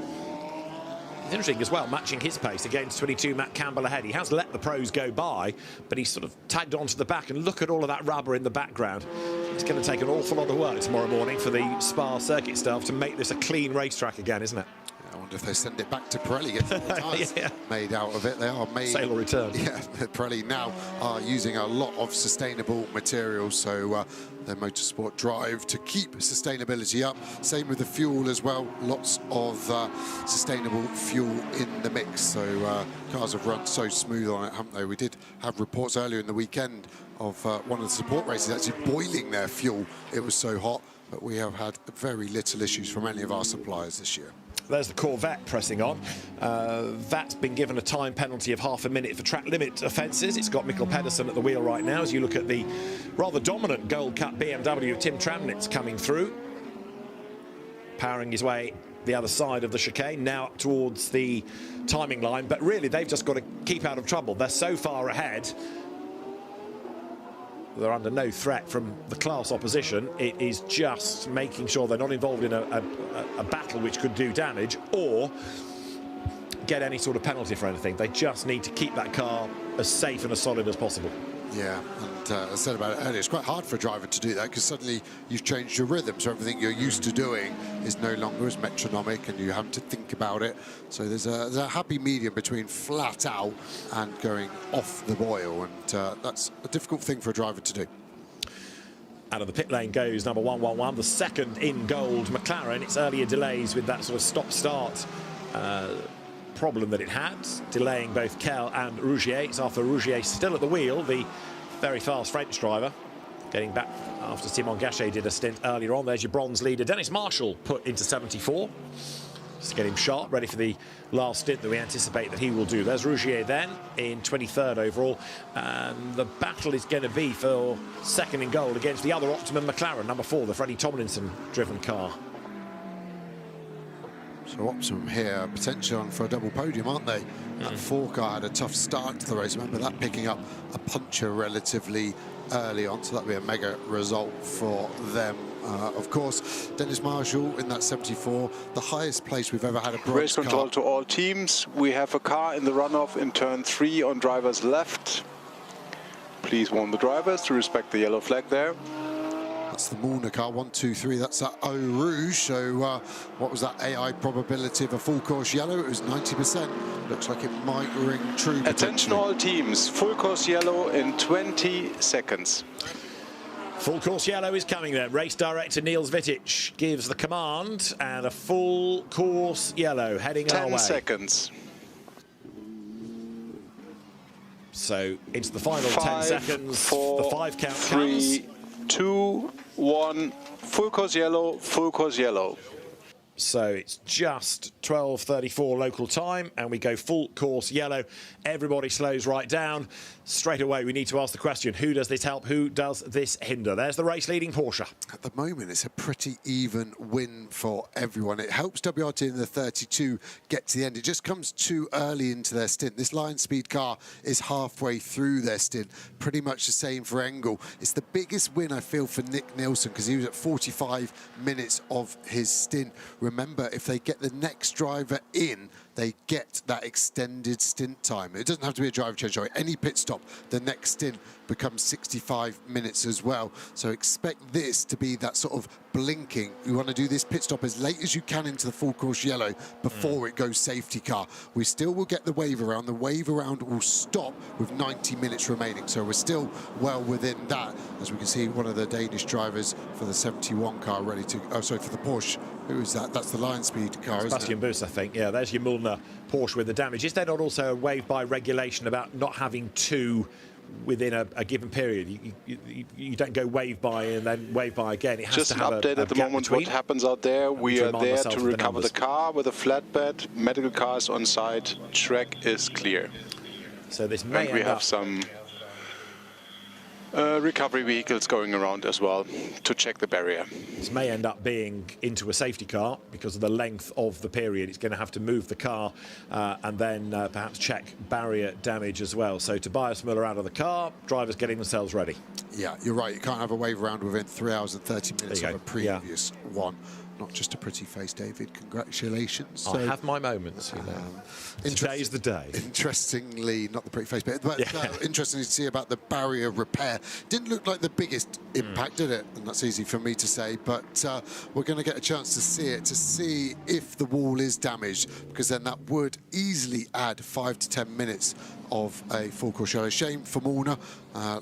It's interesting as well, matching his pace against 22 Matt Campbell ahead. He has let the pros go by, but he's sort of tagged onto the back, and look at all of that rubber in the background. It's going to take an awful lot of work tomorrow morning for the Spa circuit staff to make this a clean racetrack again, isn't it? I wonder if they send it back to Pirelli, get some more tyres made out of it. They are made... Sale or return. Yeah, Pirelli now are using a lot of sustainable materials, so their motorsport drive to keep sustainability up. Same with the fuel as well. Lots of sustainable fuel in the mix. So cars have run so smooth on it, haven't they? We did have reports earlier in the weekend of one of the support races actually boiling their fuel. It was so hot, but we have had very little issues from any of our suppliers this year. There's the Corvette pressing on. That's been given a time penalty of half a minute for track limit offences. It's got Mikkel Pedersen at the wheel right now as you look at the rather dominant Gold Cup BMW of Tim Tramnitz coming through. Powering his way the other side of the chicane, now up towards the timing line. But really, they've just got to keep out of trouble. They're so far ahead. They're under no threat from the class opposition. It is just making sure they're not involved in a battle which could do damage or get any sort of penalty for anything. They just need to keep that car as safe and as solid as possible. Yeah, and I said about it earlier, it's quite hard for a driver to do that because suddenly you've changed your rhythm, so everything you're used to doing is no longer as metronomic and you have to think about it. So there's a happy medium between flat out and going off the boil, and that's a difficult thing for a driver to do. Out of the pit lane goes number 111, the second in gold McLaren. It's earlier delays with that sort of stop-start problem that it had, delaying both Kell and Rougier. It's after Rougier still at the wheel, the very fast French driver, getting back after Simon Gachet did a stint earlier on. There's your bronze leader. Dennis Marshall put into 74. Just to get him sharp, ready for the last stint that we anticipate that he will do. There's Rougier then in 23rd overall. And the battle is going to be for second in goal against the other Optimum McLaren, number 4, the Freddie Tomlinson-driven car. So Optimum here, potentially on for a double podium, aren't they? That 4 car had a tough start to the race. Remember that picking up a puncher relatively early on, so that'll be a mega result for them. Of course, Dennis Marshall in that 74, the highest place we've ever had a bronze Race control car. to all teams. We have a car in the runoff in turn 3 on driver's left. Please warn the drivers to respect the yellow flag there. That's the Moulner car, 1, 2, 3. That's that Eau Rouge. So what was that AI probability of a full course yellow? It was 90%. Looks like it might ring true. Attention all teams, full course yellow in 20 seconds. Full course yellow is coming then. Race director Niels Vittich gives the command, and a full course yellow heading our way. 10 seconds. So into the final 10 seconds. 4, the 5 count 3, comes. 2, 1. Full course yellow, full course yellow. So it's just 12:34 local time, and we go full course yellow. Everybody slows right down. Straight away, we need to ask the question, who does this help? Who does this hinder? There's the race-leading Porsche. At the moment, it's a pretty even win for everyone. It helps WRT in the 32 get to the end. It just comes too early into their stint. This Lion Speed car is halfway through their stint. Pretty much the same for Engel. It's the biggest win, I feel, for Nick Nielsen, because he was at 45 minutes of his stint. Remember, if they get the next driver in, they get that extended stint time. It doesn't have to be a driver change, sorry. Any pit stop, the next stint becomes 65 minutes as well. So expect this to be that sort of blinking. You want to do this pit stop as late as you can into the full course yellow before it goes safety car. We still will get the wave around. The wave around will stop with 90 minutes remaining. So we're still well within that. As we can see, one of the Danish drivers for the 71 car ready to, oh, sorry, for the Porsche. Who is that? That's the Lion Speed car, isn't Sebastian it? Buss, I think. Yeah, there's your Mullner Porsche with the damage. Is there not also a wave by regulation about not having 2 within a given period? You don't go wave by and then wave by again. It has Just to an have update a at the gap moment between. what happens out there. We are there to recover the numbers. car with a flatbed. Medical cars on site. Track is clear. So this may And we end have up some recovery vehicles going around as well to check the barrier. This may end up being into a safety car because of the length of the period. It's going to have to move the car and then perhaps check barrier damage as well. So Tobias Müller out of the car, drivers getting themselves ready. Yeah, you're right. You can't have a wave around within 3 hours and 30 minutes of a previous one. Not just a pretty face, David. Congratulations. I have my moments, you know. Today's the day. Interestingly, not the pretty face, but interesting to see about the barrier repair. Didn't look like the biggest impact, did it? And that's easy for me to say, but we're going to get a chance to see it, to see if the wall is damaged, because then that would easily add 5 to 10 minutes of a full course yellow. Shame for Mullner,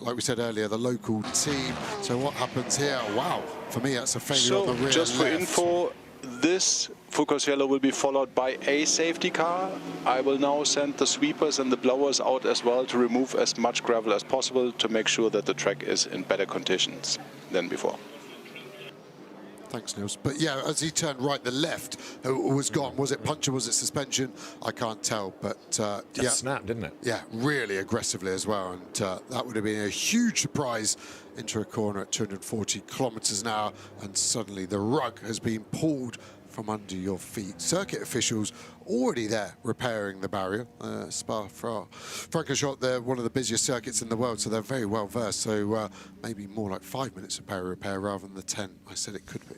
like we said earlier, the local team. So what happens here? Wow, for me that's a failure on the rear just for left. info, this full course yellow will be followed by a safety car. I will now send the sweepers and the blowers out as well to remove as much gravel as possible to make sure that the track is in better conditions than before. Thanks, Niels. But yeah, as he turned right, the left was gone. Was it puncture? Was it suspension? I can't tell. But yeah, snapped, didn't it? Yeah, really aggressively as well. And that would have been a huge surprise into a corner at 240 kilometers an hour. And suddenly the rug has been pulled from under your feet. Circuit officials already there repairing the barrier. Spa-Francorchamps, they're one of the busiest circuits in the world, so they're very well versed. So maybe more like 5 minutes of barrier repair rather than the 10 I said it could be.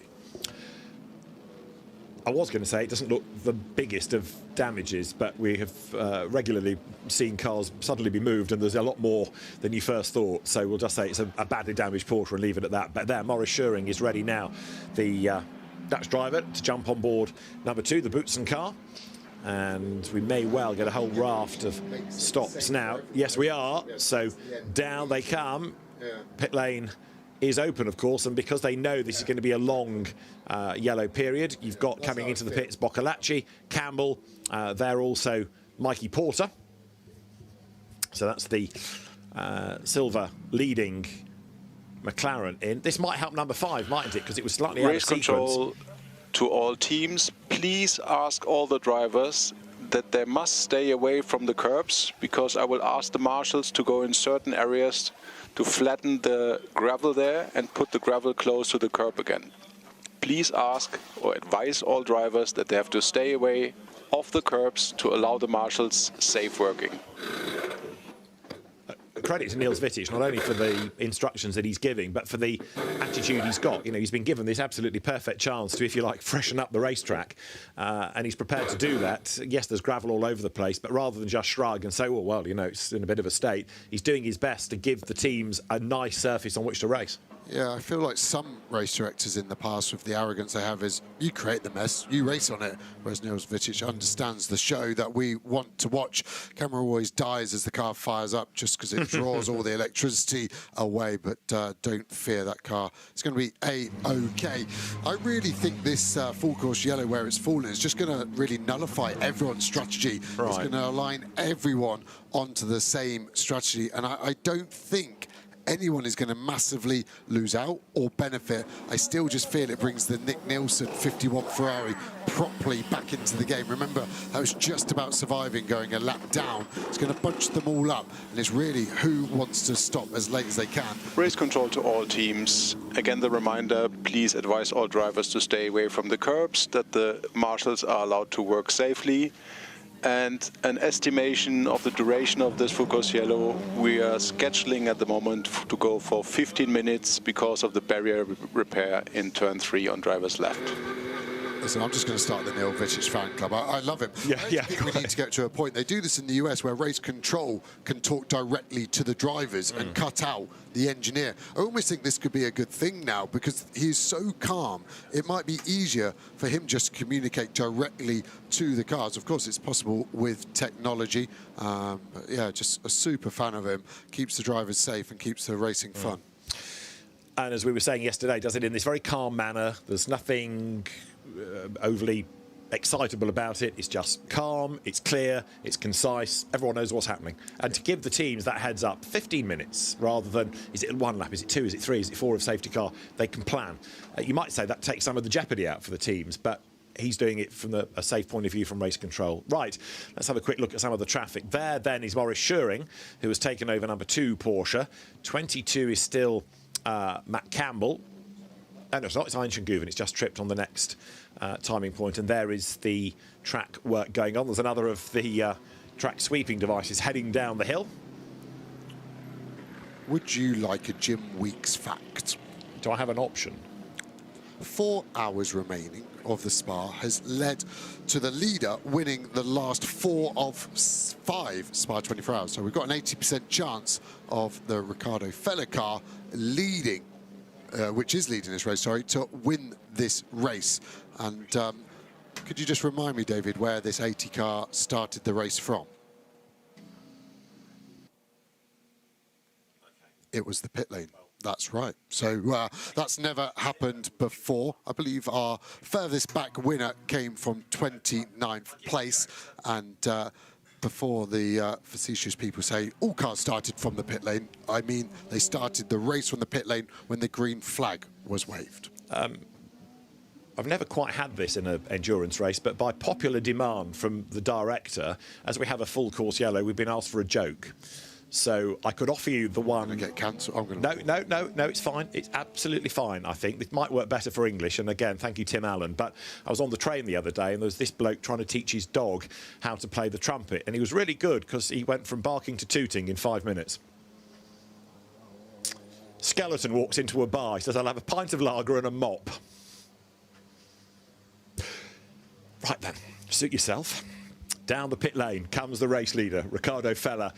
I was going to say it doesn't look the biggest of damages, but we have regularly seen cars suddenly be moved, and there's a lot more than you first thought. So we'll just say it's a badly damaged Porsche and leave it at that. But there, Maurice Schuring is ready now, the Dutch driver, to jump on board number 2, the Boutsen car. And we may well get a whole raft of stops now. Yes, we are. So down they come. Pit lane is open, of course, and because they know this is going to be a long yellow period, you've got coming into the pits Boccolacci, Campbell, they're also Mikey Porter. So that's the silver leading McLaren in. This might help number 5, mightn't it? Because it was slightly out of sequence. Race control to all teams. Please ask all the drivers that they must stay away from the curbs, because I will ask the marshals to go in certain areas to flatten the gravel there and put the gravel close to the curb again. Please ask or advise all drivers that they have to stay away off the curbs to allow the marshals safe working. Credit to Niels Wittich, not only for the instructions that he's giving, but for the attitude he's got. You know, he's been given this absolutely perfect chance to, if you like, freshen up the racetrack, and he's prepared to do that. Yes, there's gravel all over the place, but rather than just shrug and say, well, you know, it's in a bit of a state, he's doing his best to give the teams a nice surface on which to race. Yeah, I feel like some race directors in the past, with the arrogance they have, is you create the mess, you race on it. Whereas Niels Wittich understands the show that we want to watch. Camera always dies as the car fires up just because it draws all the electricity away. But don't fear, that car. It's going to be A-OK. I really think this full course yellow, where it's fallen, is just going to really nullify everyone's strategy. Right. It's going to align everyone onto the same strategy. And I don't think anyone is going to massively lose out or benefit. I still just feel it brings the Nick Nielsen 51 Ferrari properly back into the game. Remember, that was just about surviving, going a lap down. It's going to bunch them all up, and it's really who wants to stop as late as they can. Race control to all teams. Again, the reminder, please advise all drivers to stay away from the curbs, that the marshals are allowed to work safely. And an estimation of the duration of this full course yellow, we are scheduling at the moment to go for 15 minutes because of the barrier repair in turn 3 on driver's left. Listen, I'm just going to start the Niels Wittich fan club. I love him. I think we need to get to a point. They do this in the US where race control can talk directly to the drivers and cut out the engineer. I almost think this could be a good thing now because he's so calm. It might be easier for him just to communicate directly to the cars. Of course, it's possible with technology. But yeah, just a super fan of him. Keeps the drivers safe and keeps the racing fun. And as we were saying yesterday, does it in this very calm manner. There's nothing overly excitable about it. It's just calm, it's clear, it's concise, everyone knows what's happening. And to give the teams that heads up 15 minutes rather than, is it 1 lap, is it 2, is it 3, is it 4 of safety car, they can plan. You might say that takes some of the jeopardy out for the teams, but he's doing it from a safe point of view from race control. Right, let's have a quick look at some of the traffic. There then is Maurice Schuring, who has taken over number 2 Porsche. 22 is still Matt Campbell. No, it's not. It's Einstein Guven. It's just tripped on the next timing point, and there is the track work going on. There's another of the track sweeping devices heading down the hill. Would you like a Jim Weeks fact? Do I have an option? 4 hours remaining of the Spa has led to the leader winning the last 4 of 5 Spa 24 hours. So we've got an 80% chance of the Riccardo Feller car leading, which is leading this race, sorry, to win this race. And could you just remind me, David, where this 80 car started the race from? It was the pit lane. That's right. So that's never happened before. I believe our furthest back winner came from 29th place. And before the facetious people say all cars started from the pit lane, I mean they started the race from the pit lane when the green flag was waved. I've never quite had this in an endurance race, but by popular demand from the director, as we have a full course yellow, we've been asked for a joke. So I could offer you the one. I'm going to get cancelled. No, it's fine. It's absolutely fine, I think. It might work better for English. And again, thank you, Tim Allen. But I was on the train the other day and there was this bloke trying to teach his dog how to play the trumpet. And he was really good because he went from barking to tooting in 5 minutes. Skeleton walks into a bar. He says, I'll have a pint of lager and a mop. Right then, suit yourself. Down the pit lane comes the race leader, Riccardo Feller,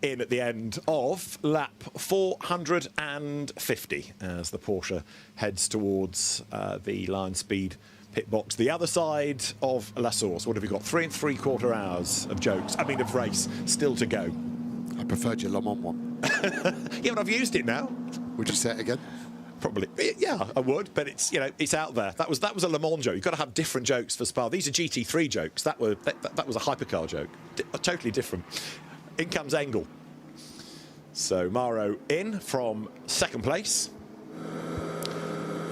in at the end of lap 450 as the Porsche heads towards the Lion Speed pit box. The other side of La Source. What have we got? 3 3/4 hours of jokes. I mean, of race still to go. I preferred your Le Mans one. Yeah, but I've used it now. Would you say it again? Probably, yeah, I would, but it's, you know, it's out there. That was a Le Mans joke. You've got to have different jokes for Spa. These are GT3 jokes. That was a hypercar joke, totally different. In comes Engel. So Maro in from second place,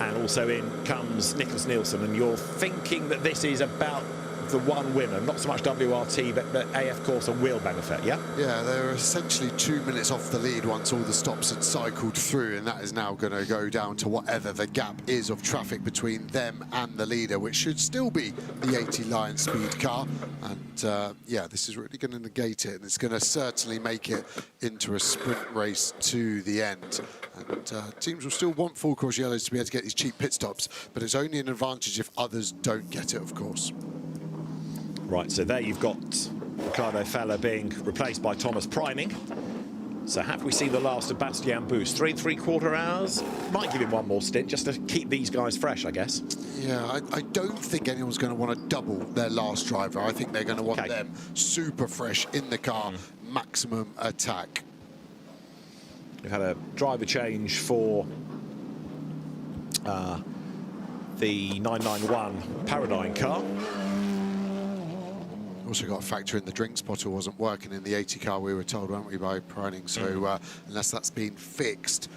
and also in comes Nicholas Nielsen. And you're thinking that this is about the one winner, not so much WRT, but AF Corse and wheel benefit, yeah? Yeah, they're essentially 2 minutes off the lead once all the stops had cycled through, and that is now going to go down to whatever the gap is of traffic between them and the leader, which should still be the 80 Lion Speed car. And yeah, this is really going to negate it, and it's going to certainly make it into a sprint race to the end. And teams will still want full course yellows to be able to get these cheap pit stops, but it's only an advantage if others don't get it, of course. Right, so there you've got Ricardo Fella being replaced by Thomas Priming. So have we seen the last of Bastien Boost? 3 3/4 hours? Might give him one more stint just to keep these guys fresh, I guess. Yeah, I don't think anyone's going to want to double their last driver. I think they're going to want them super fresh in the car, maximum attack. We've had a driver change for the 991 Paradigm car. Also got to factor in the drink spotter wasn't working in the 80 car, we were told, weren't we, by Prining. So unless that's been fixed,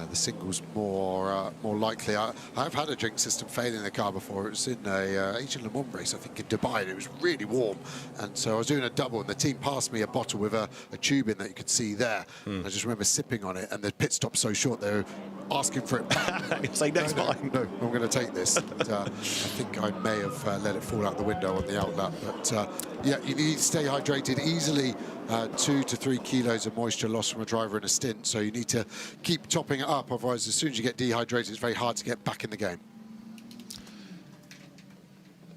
the single's more likely. I've had a drink system fail in the car before. It was in a Asian Le Mans race, I think, in Dubai, and it was really warm. And so I was doing a double, and the team passed me a bottle with a tube in that you could see there. And I just remember sipping on it, and the pit stop's so short, they were asking for it back. You say, no, it's mine. No, I'm going to take this. And, I think I may have let it fall out the window on the outlap. But yeah, you need to stay hydrated easily. 2 to 3 kilos of moisture lost from a driver in a stint, so you need to keep topping it up, otherwise as soon as you get dehydrated it's very hard to get back in the game.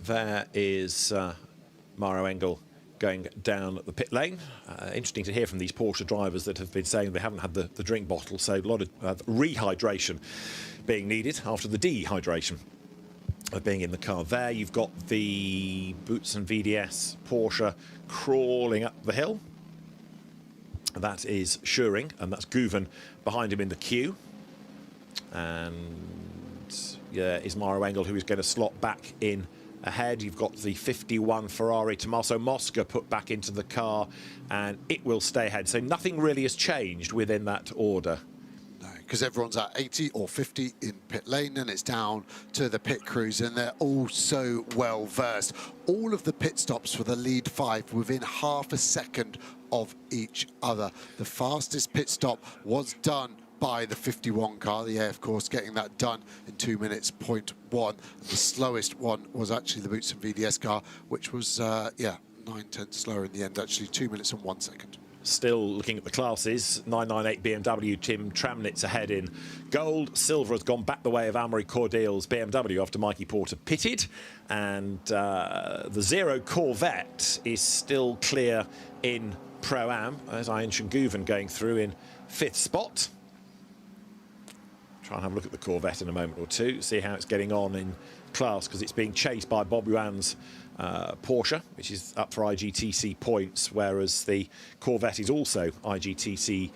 There is Maro Engel going down the pit lane. Interesting to hear from these Porsche drivers that have been saying they haven't had the drink bottle, so a lot of rehydration being needed after the dehydration of being in the car. There you've got the Boots and VDS Porsche crawling up the hill. That is Schuring, and that's Guven behind him in the queue. And yeah, is Maro Engel, who is going to slot back in ahead. You've got the 51 Ferrari Tommaso Mosca put back into the car, and it will stay ahead. So nothing really has changed within that order. Because everyone's at 80 or 50 in pit lane, and it's down to the pit crews, and they're all so well versed. All of the pit stops for the lead 5 within half a second of each other. The fastest pit stop was done by the 51 car, the AF Corse, getting that done in 2 minutes, 0.1. The slowest one was actually the Boots and VDS car, which was, yeah, 9/10 slower in the end, actually 2 minutes and 1 second. Still looking at the classes, 998 BMW, Tim Tramnitz ahead in gold. Silver has gone back the way of Amaury Cordeil's BMW after Mikey Porter pitted. And the Zero Corvette is still clear in Pro-Am, as Ian Guven going through in 5th spot. Try and have a look at the Corvette in a moment or two, see how it's getting on in class, because it's being chased by Bob Yuan's Porsche, which is up for IGTC points, whereas the Corvette is also IGTC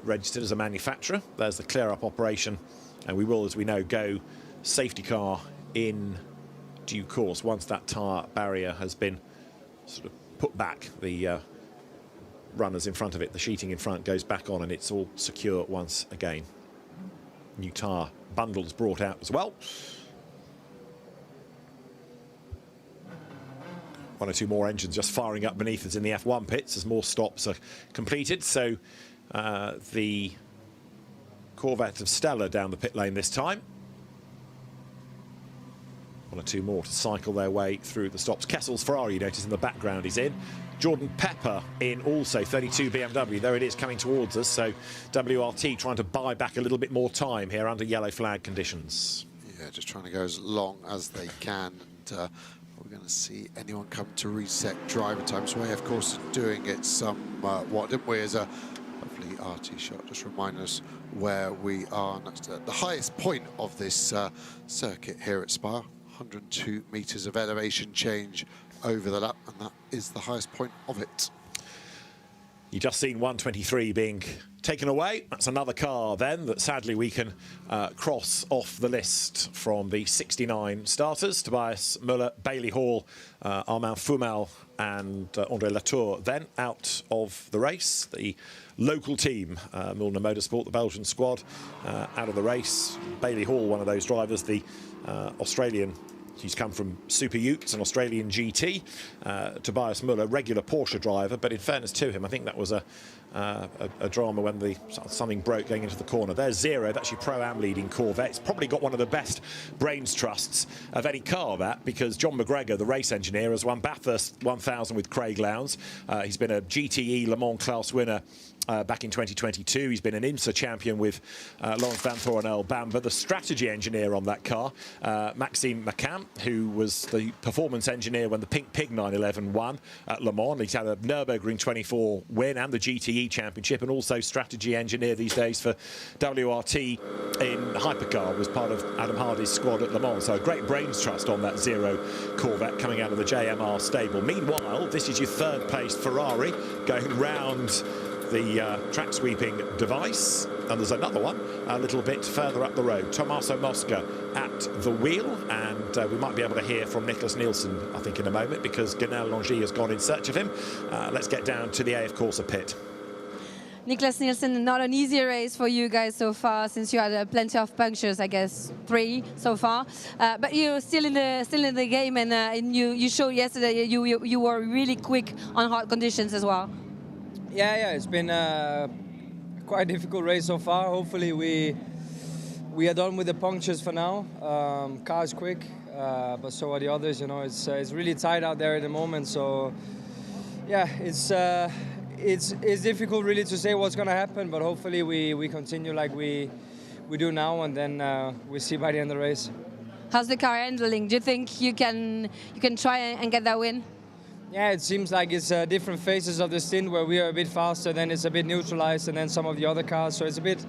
registered as a manufacturer. There's the clear-up operation, and we will, as we know, go safety car in due course once that tyre barrier has been sort of put back. The runners in front of it, the sheeting in front goes back on, and it's all secure once again. New tyre bundles brought out as well. 1 or 2 more engines just firing up beneath us in the F1 pits as more stops are completed. So the Corvette of Stella down the pit lane this time. 1 or 2 more to cycle their way through the stops. Kessel's Ferrari, you notice in the background, is in. Jordan Pepper in also, 32 BMW. There it is coming towards us. So WRT trying to buy back a little bit more time here under yellow flag conditions. Yeah, just trying to go as long as they can. And, we're going to see anyone come to reset driver time. So we, of course, doing it somewhat, didn't we, as a lovely RT shot. Just remind us where we are next at the highest point of this circuit here at Spa. 102 metres of elevation change over the lap, and that is the highest point of it. You just seen 123 being taken away. That's another car then that sadly we can cross off the list from the 69 starters. Tobias Müller, Bailey Hall, Armand Fumel and André Latour then out of the race. The local team, Milner Motorsport, the Belgian squad, out of the race. Bailey Hall, one of those drivers, the Australian. He's come from Super Utes, an Australian GT. Tobias Müller, regular Porsche driver, but in fairness to him, I think that was a drama when something broke going into the corner. There's Zero, that's your Pro-Am leading Corvette. It's probably got one of the best brains trusts of any car, that, because John McGregor, the race engineer, has won Bathurst 1000 with Craig Lowndes. He's been a GTE Le Mans class winner back in 2022. He's been an IMSA champion with Lawrence Van Thornell Bamber. The strategy engineer on that car, Maxime McCann, who was the performance engineer when the Pink Pig 911 won at Le Mans. He's had a Nürburgring 24 win and the GTE championship, and also strategy engineer these days for WRT in Hypercar, was part of Adam Hardy's squad at Le Mans. So a great brains trust on that Zero Corvette coming out of the JMR stable. Meanwhile, this is your third place Ferrari going round the track sweeping device, and there's another one a little bit further up the road. Tommaso Mosca at the wheel, and we might be able to hear from Nicholas Nielsen, I think, in a moment, because Guenel Longy has gone in search of him. Let's get down to the AF Corsa pit. Nicholas Nielsen, not an easy race for you guys so far, since you had plenty of punctures, I guess 3 so far. But you're still in the game, and you showed yesterday you were really quick on hard conditions as well. Yeah, it's been quite a difficult race so far. Hopefully we are done with the punctures for now. Car is quick, but so are the others. You know, it's really tight out there at the moment. So yeah, it's difficult really to say what's going to happen. But hopefully we continue like we do now, and then we see by the end of the race. How's the car handling? Do you think you can try and get that win? Yeah, it seems like it's different phases of the stint where we are a bit faster, then it's a bit neutralized, and then some of the other cars. So it's a bit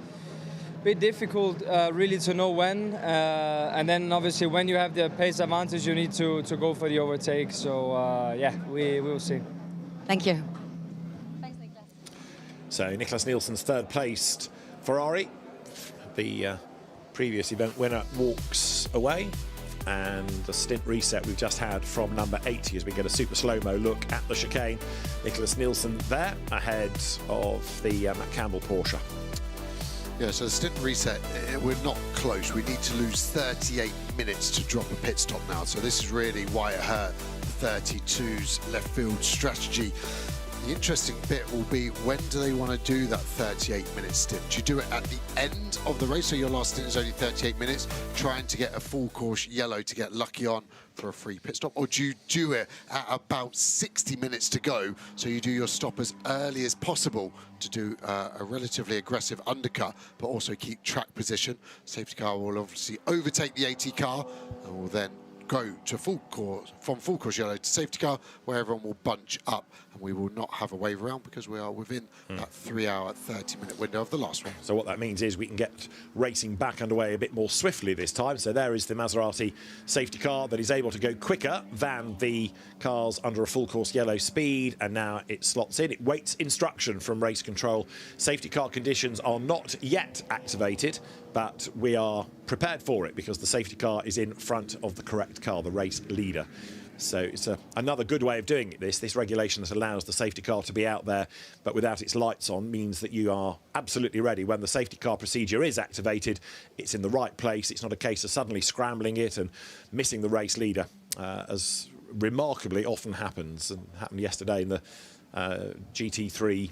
difficult really to know when. And then obviously when you have the pace advantage, you need to go for the overtake. So yeah, we will see. Thank you. Thanks, Nicholas. So Nicholas Nielsen's third placed Ferrari. The previous event winner walks away. And the stint reset we've just had from number 80 as we get a super slow-mo look at the chicane. Nicholas Nielsen there ahead of the Matt Campbell Porsche. Yeah, so the stint reset, we're not close. We need to lose 38 minutes to drop a pit stop now. So this is really why it hurt 32's left field strategy. The interesting bit will be, when do they want to do that 38-minute stint? Do you do it at the end of the race, so your last stint is only 38 minutes, trying to get a full course yellow to get lucky on for a free pit stop? Or do you do it at about 60 minutes to go, so you do your stop as early as possible to do a relatively aggressive undercut, but also keep track position? Safety car will obviously overtake the AT car and will then go to full course, from full course yellow to safety car, where everyone will bunch up, and we will not have a wave around because we are within that 3-hour, 30-minute window of the last one. So what that means is we can get racing back underway a bit more swiftly this time. So there is the Maserati safety car that is able to go quicker than the cars under a full course yellow speed, and now it slots in. It waits instruction from race control. Safety car conditions are not yet activated, but we are prepared for it because the safety car is in front of the correct car, the race leader. So it's another good way of doing it, this regulation that allows the safety car to be out there, but without its lights on, means that you are absolutely ready. When the safety car procedure is activated, it's in the right place. It's not a case of suddenly scrambling it and missing the race leader, as remarkably often happens, and happened yesterday in the GT3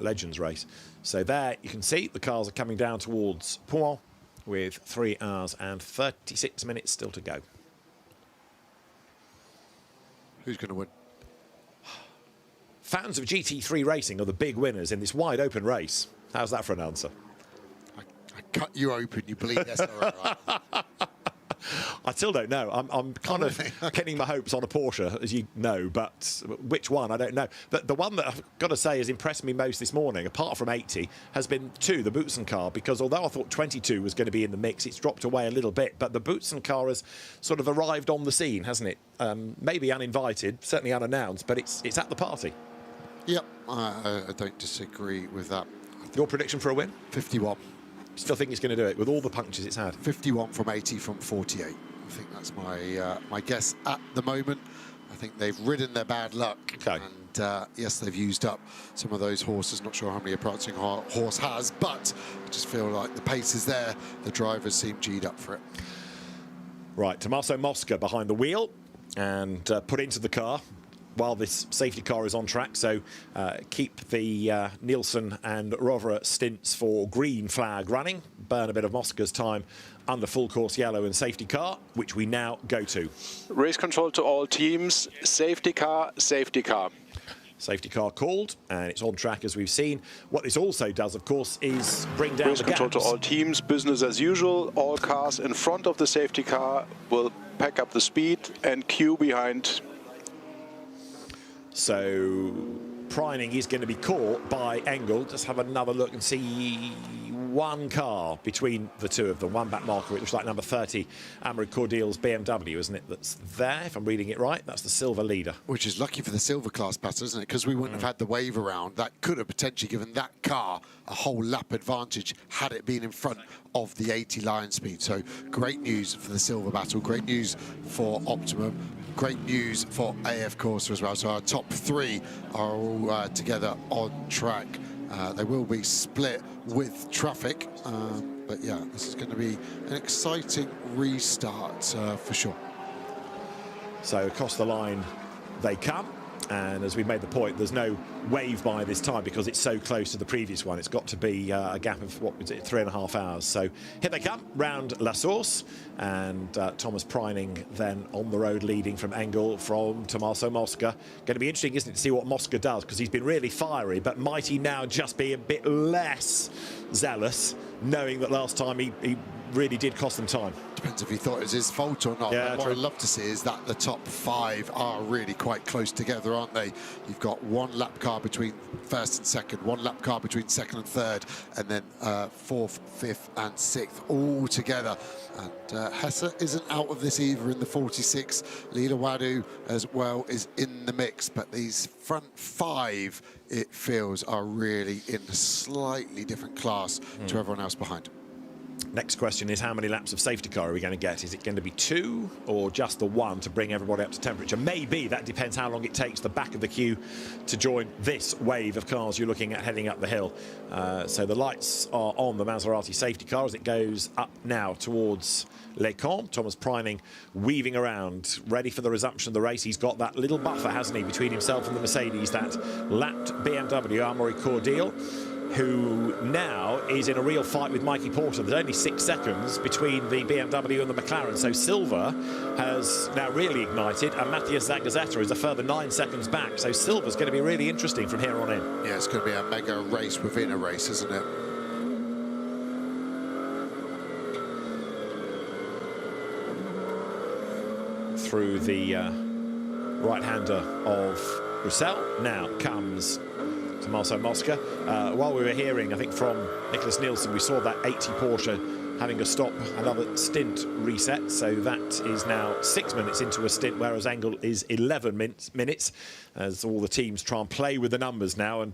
Legends race. So there you can see the cars are coming down towards Pouin with 3 hours and 36 minutes still to go. Who's going to win? Fans of GT3 racing are the big winners in this wide open race. How's that for an answer? I cut you open, you believe SRO, right? I still don't know. I'm kind of pinning my hopes on a Porsche, as you know, but which one, I don't know. The one that I've got to say has impressed me most this morning, apart from 80, has been 2, the Boutsen car, because although I thought 22 was going to be in the mix, it's dropped away a little bit, but the Boutsen car has sort of arrived on the scene, hasn't it? Maybe uninvited, certainly unannounced, but it's at the party. Yep, I don't disagree with that. I Your prediction for a win? 51. Still think it's going to do it with all the punctures it's had? 51 from 80 from 48. I think that's my guess at the moment. I think they've ridden their bad luck. Okay. And yes, they've used up some of those horses. Not sure how many a prancing horse has, but I just feel like the pace is there. The drivers seem G'd up for it. Right, Tommaso Mosca behind the wheel and put into the car while this safety car is on track. So keep the Nielsen and Rovera stints for green flag running. Burn a bit of Mosca's time under full course yellow and safety car, which we now go to. Race control to all teams. Safety car, safety car. Safety car called, and it's on track as we've seen. What this also does, of course, is bring down Race the control gaps. to all teams, business as usual. All cars in front of the safety car will pack up the speed and queue behind. So Preining is going to be caught by Engel. Just have another look and see one car between the two of them, one back marker. It looks like number 30, Amaury Cordial's BMW, isn't it? That's there, if I'm reading it right. That's the silver leader. Which is lucky for the silver class pattern, isn't it? Because we wouldn't have had the wave around. That could have potentially given that car a whole lap advantage had it been in front of the 80 line speed. So great news for the silver battle. Great news for Optimum. Great news for AF Corsa as well. So our top three are all together on track. They will be split with traffic, but yeah, this is going to be an exciting restart for sure. So across the line they come, and as we made the point, there's no wave by this time because it's so close to the previous one. It's got to be a gap of, what was it, 3.5 hours. So here they come round La Source, and Thomas Preining then on the road leading from Engel from Tommaso Mosca. Going to be interesting, isn't it, to see what Mosca does, because he's been really fiery, but might he now just be a bit less zealous, knowing that last time he really did cost them time? Depends if he thought it was his fault or not. Yeah, what I'd love to see is that the top five are really quite close together, aren't they? You've got one lap car between first and second, one lap car between second and third, and then fourth, fifth and sixth all together. And Hesse isn't out of this either in the 46. Lila Wadu as well is in the mix, but these front five, it feels, are really in a slightly different class to everyone else behind. Next question is, how many laps of safety car are we going to get? Is it going to be 2 or just the 1 to bring everybody up to temperature? Maybe. That depends how long it takes the back of the queue to join this wave of cars you're looking at heading up the hill. So the lights are on the Maserati safety car as it goes up now towards Les Camps. Thomas Preining weaving around, ready for the resumption of the race. He's got that little buffer, hasn't he, between himself and the Mercedes, that lapped BMW, Amaury Cordial, who now is in a real fight with Mikey Porter. There's only 6 seconds between the BMW and the McLaren, so Silver has now really ignited, and Matthias Zagazzetta is a further 9 seconds back, so Silver's going to be really interesting from here on in. Yeah, it's going to be a mega race within a race, isn't it? Through the right-hander of Roussel, now comes Tommaso Mosca. While we were hearing, I think, from Nicholas Nielsen, we saw that 80 Porsche having a stop, another stint reset. So that is now 6 minutes into a stint, whereas Engel is 11 minutes, as all the teams try and play with the numbers now. And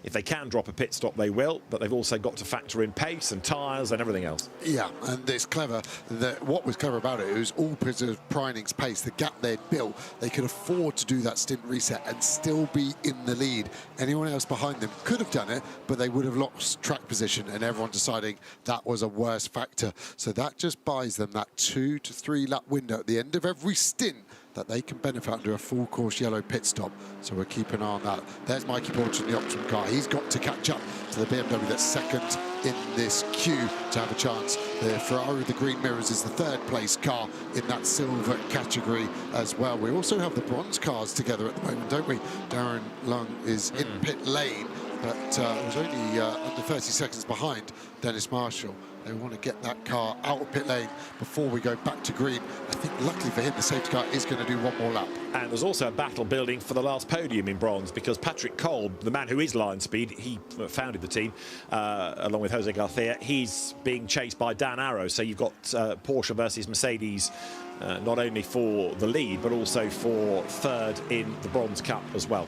if they can drop a pit stop, they will. But they've also got to factor in pace and tyres and everything else. Yeah, and it's clever that what was clever about it was all because of Preining's pace, the gap they'd built, they could afford to do that stint reset and still be in the lead. Anyone else behind them could have done it, but they would have lost track position, and everyone deciding that was a worse factor. So that just buys them that 2 to 3 lap window at the end of every stint that they can benefit under a full course yellow pit stop. So we'll keep an eye on that. There's Mikey Porter in the Optimum car. He's got to catch up to the BMW that's second in this queue to have a chance. The Ferrari with the green mirrors is the 3rd place car in that silver category as well. We also have the bronze cars together at the moment, don't we? Darren Lung is in pit lane, but was only under 30 seconds behind Dennis Marshall. They want to get that car out of pit lane before we go back to green. I think luckily for him, the safety car is going to do one more lap. And there's also a battle building for the last podium in bronze, because Patrick Kolb, the man who is Lion Speed, he founded the team along with Jose Garcia, he's being chased by Dan Arrow. So you've got Porsche versus Mercedes, not only for the lead, but also for 3rd in the Bronze Cup as well.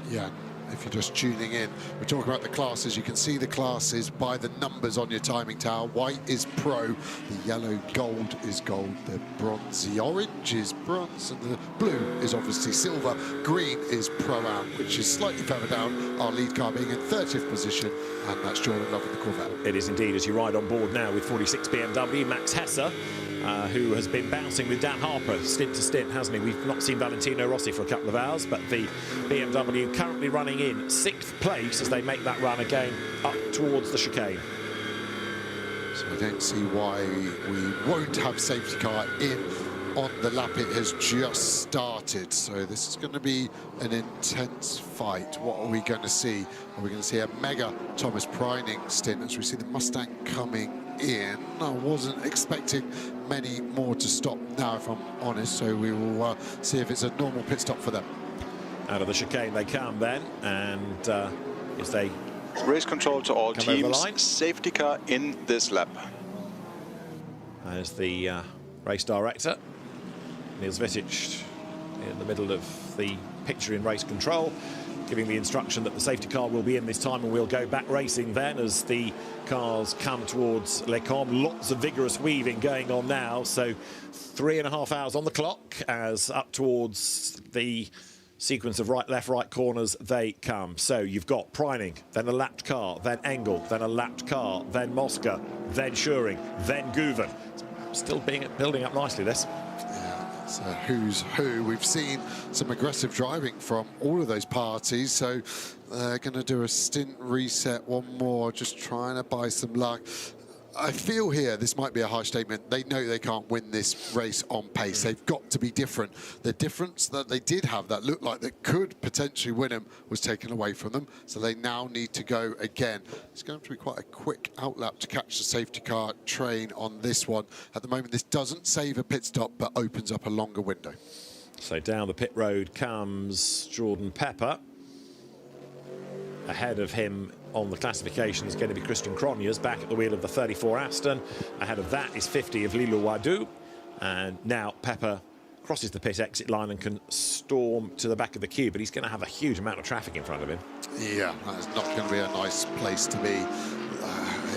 Yeah, if you're just tuning in. We're talking about the classes. You can see the classes by the numbers on your timing tower. White is pro, the yellow gold is gold, the bronzy orange is bronze, and the blue is obviously silver. Green is Pro-Am, which is slightly further down, our lead car being in 30th position, and that's Jordan Love with the Corvette. It is indeed, as you ride on board now with 46 BMW, Max Hesser, who has been bouncing with Dan Harper stint to stint, hasn't he? We've not seen Valentino Rossi for a couple of hours, but the BMW currently running in 6th place as they make that run again up towards the chicane. So I don't see why we won't have safety car in on the lap. It has just started, so this is going to be an intense fight. What are we going to see? Are we going to see a mega Thomas Preining stint as we see the Mustang coming in? I wasn't expecting many more to stop now, if I'm honest, so we will see if it's a normal pit stop for them. Out of the chicane they come then, and as they race control to all teams, line. safety car in this lap. As the race director, Niels Vitic, in the middle of the picture in race control, giving the instruction that the safety car will be in this time, and we'll go back racing then as the cars come towards Les Combes. Lots of vigorous weaving going on now, so 3.5 hours on the clock as up towards the sequence of right, left, right corners they come. So you've got Preining, then a lapped car, then Engel, then a lapped car, then Mosca, then Schuring, then Guven. Still building up nicely, this. So who's who. We've seen some aggressive driving from all of those parties, so they're going to do a stint reset, one more, just trying to buy some luck. I feel here this might be a harsh statement. They know they can't win this race on pace. They've got to be different. The difference that they did have that looked like that could potentially win them was taken away from them. So they now need to go again. It's going to be quite a quick outlap to catch the safety car train on this one. At the moment, this doesn't save a pit stop, but opens up a longer window. So down the pit road comes Jordan Pepper. Ahead of him on the classification is going to be Christian Cronjes, back at the wheel of the 34 Aston. Ahead of that is 50 of Lilo Wadou. And now Pepper crosses the pit exit line and can storm to the back of the queue, but he's going to have a huge amount of traffic in front of him. Yeah, that's not going to be a nice place to be.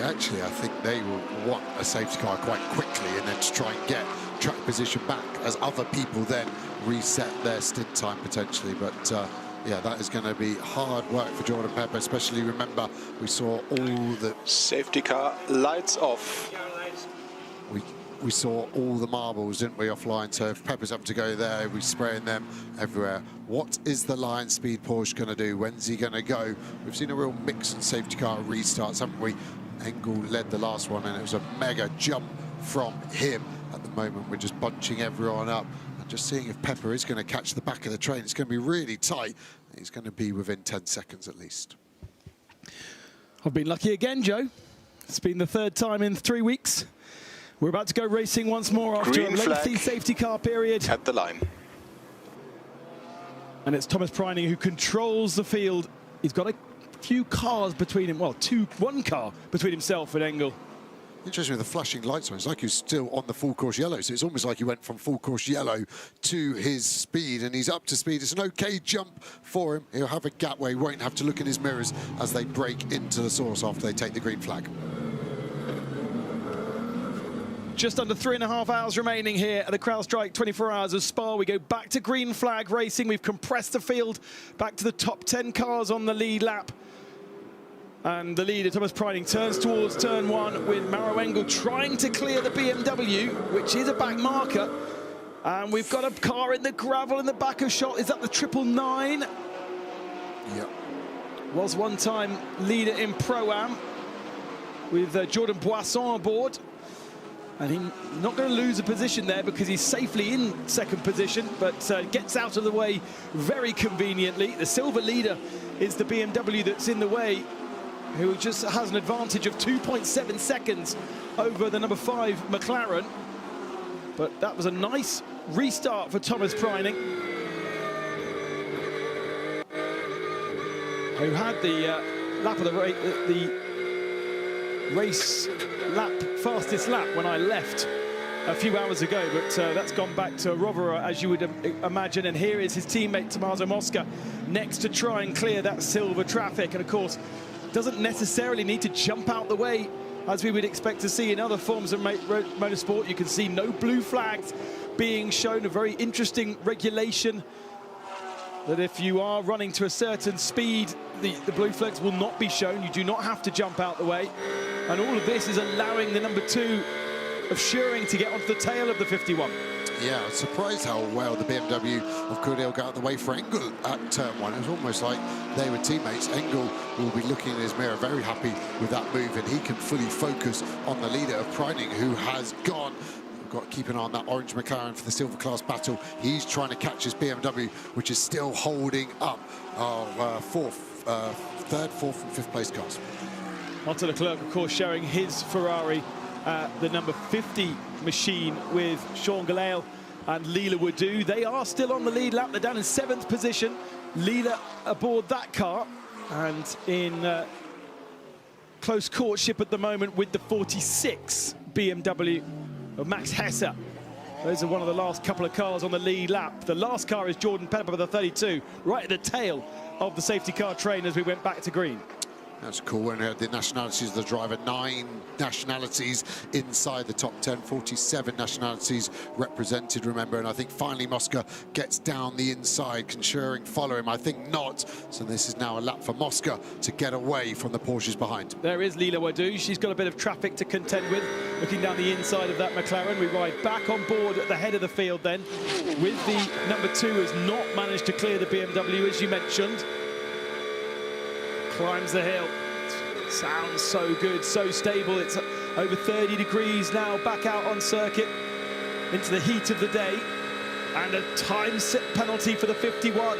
Actually, I think they will want a safety car quite quickly and then to try and get track position back as other people then reset their stint time potentially. But yeah, that is going to be hard work for Jordan Pepper, especially remember we saw all the safety car lights off. We saw all the marbles, didn't we, offline? So if Pepper's up to go there, we're spraying them everywhere. What is the line speed Porsche going to do? When's he going to go? We've seen a real mix and safety car restarts, haven't we? Engel led the last one, and it was a mega jump from him. At the moment, we're just bunching everyone up and just seeing if Pepper is going to catch the back of the train. It's going to be really tight. He's going to be within 10 seconds at least. I've been lucky again, Joe. It's been the third time in 3 weeks. We're about to go racing once more after a lengthy safety car period. At the line. And it's Thomas Preining who controls the field. He's got a few cars between him, well, one car between himself and Engel. Interesting with the flashing lights on. It's like he's still on the full course yellow, so it's almost like he went from full course yellow to his speed, and he's up to speed. It's an okay jump for him. He'll have a gap where he won't have to look in his mirrors as they break into the source after they take the green flag. Just under 3.5 hours remaining here at the CrowdStrike 24 Hours of Spa. We go back to green flag racing. We've compressed the field back to the top 10 cars on the lead lap. And the leader, Thomas Preining, turns towards turn one with Maro Engel trying to clear the BMW, which is a back marker. And we've got a car in the gravel in the back of shot. Is that the 999? Yep. Was one time leader in Pro-Am with Jordan Boisson aboard. And he's not going to lose a position there because he's safely in second position, but gets out of the way very conveniently. The silver leader is the BMW that's in the way, who just has an advantage of 2.7 seconds over the number 5 McLaren. But that was a nice restart for Thomas Preining, who had the lap of the race lap, fastest lap when I left a few hours ago, but that's gone back to Rovera, as you would imagine. And here is his teammate Tommaso Mosca next to try and clear that silver traffic. And of course, doesn't necessarily need to jump out the way as we would expect to see in other forms of motorsport. You can see no blue flags being shown, a very interesting regulation that if you are running to a certain speed, the blue flags will not be shown. You do not have to jump out the way. And all of this is allowing the number 2 of Schuring to get onto the tail of the 51. Yeah, I was surprised how well the BMW of Cordell got out of the way for Engel at turn 1. It was almost like they were teammates. Engel will be looking in his mirror, very happy with that move, and he can fully focus on the leader of Preining, who has gone. We've got to keep an eye on that orange McLaren for the silver class battle. He's trying to catch his BMW, which is still holding up third, fourth, and fifth place cars. Otto Leclerc, of course, sharing his Ferrari, the number 50 machine, with Sean Gelael and Leela Wadu. They are still on the lead lap. They're down in 7th position. Leela aboard that car and in close courtship at the moment with the 46 BMW of Max Hesse. Those are one of the last couple of cars on the lead lap. The last car is Jordan Pepper with the 32, right at the tail of the safety car train as we went back to green. That's cool. When the nationalities of the driver, 9 nationalities inside the top 10, 47 nationalities represented, remember. And I think finally Mosca gets down the inside. Can Schuring follow him? I think not. So this is now a lap for Mosca to get away from the Porsches behind. There is Leela Wadu. She's got a bit of traffic to contend with. Looking down the inside of that McLaren. We ride back on board at the head of the field then, with the number 2 has not managed to clear the BMW, as you mentioned. Climbs the hill. Sounds so good, so stable. It's over 30 degrees now, back out on circuit into the heat of the day. And a time penalty for the 51.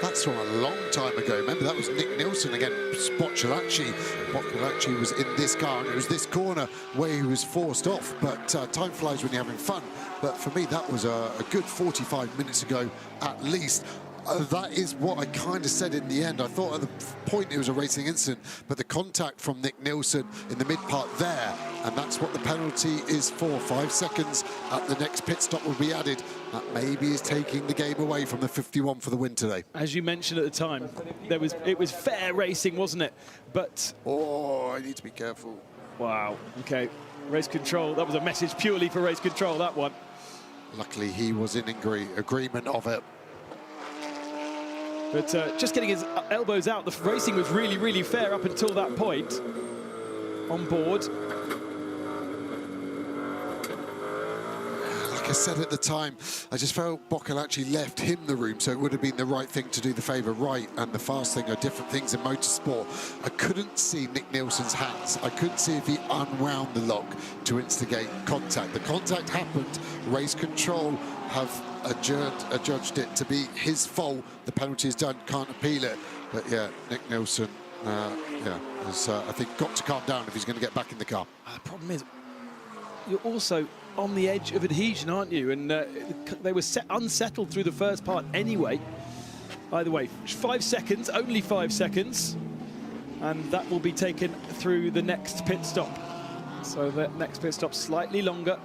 That's from a long time ago. Remember, that was Nick Nielsen again, Boccolacci. Boccolacci was in this car, and it was this corner where he was forced off. But time flies when you're having fun. But for me, that was a good 45 minutes ago at least. That is what I kind of said in the end. I thought at the point it was a racing incident, but the contact from Nick Nielsen in the mid part there, and that's what the penalty is for. 5 seconds at the next pit stop will be added. That maybe is taking the game away from the 51 for the win today. As you mentioned at the time, it was fair racing, wasn't it? But oh, I need to be careful. Wow. Okay, race control. That was a message purely for race control, that one. Luckily, he was in agreement of it. But just getting his elbows out, the racing was really, really fair up until that point. On board. Like I said at the time, I just felt Boccolacci left him the room, so it would have been the right thing to do. The favour right and the fast thing are different things in motorsport. I couldn't see Nick Nielsen's hands. I couldn't see if he unwound the lock to instigate contact. The contact happened. Race control have adjudged it to be his fault. The penalty is done, can't appeal it. But yeah, Nick Nielsen, has, I think, got to calm down if he's going to get back in the car. The problem is, you're also on the edge of adhesion, aren't you? And they were unsettled through the first part anyway. Either way, 5 seconds, only 5 seconds. And that will be taken through the next pit stop. So the next pit stop slightly longer.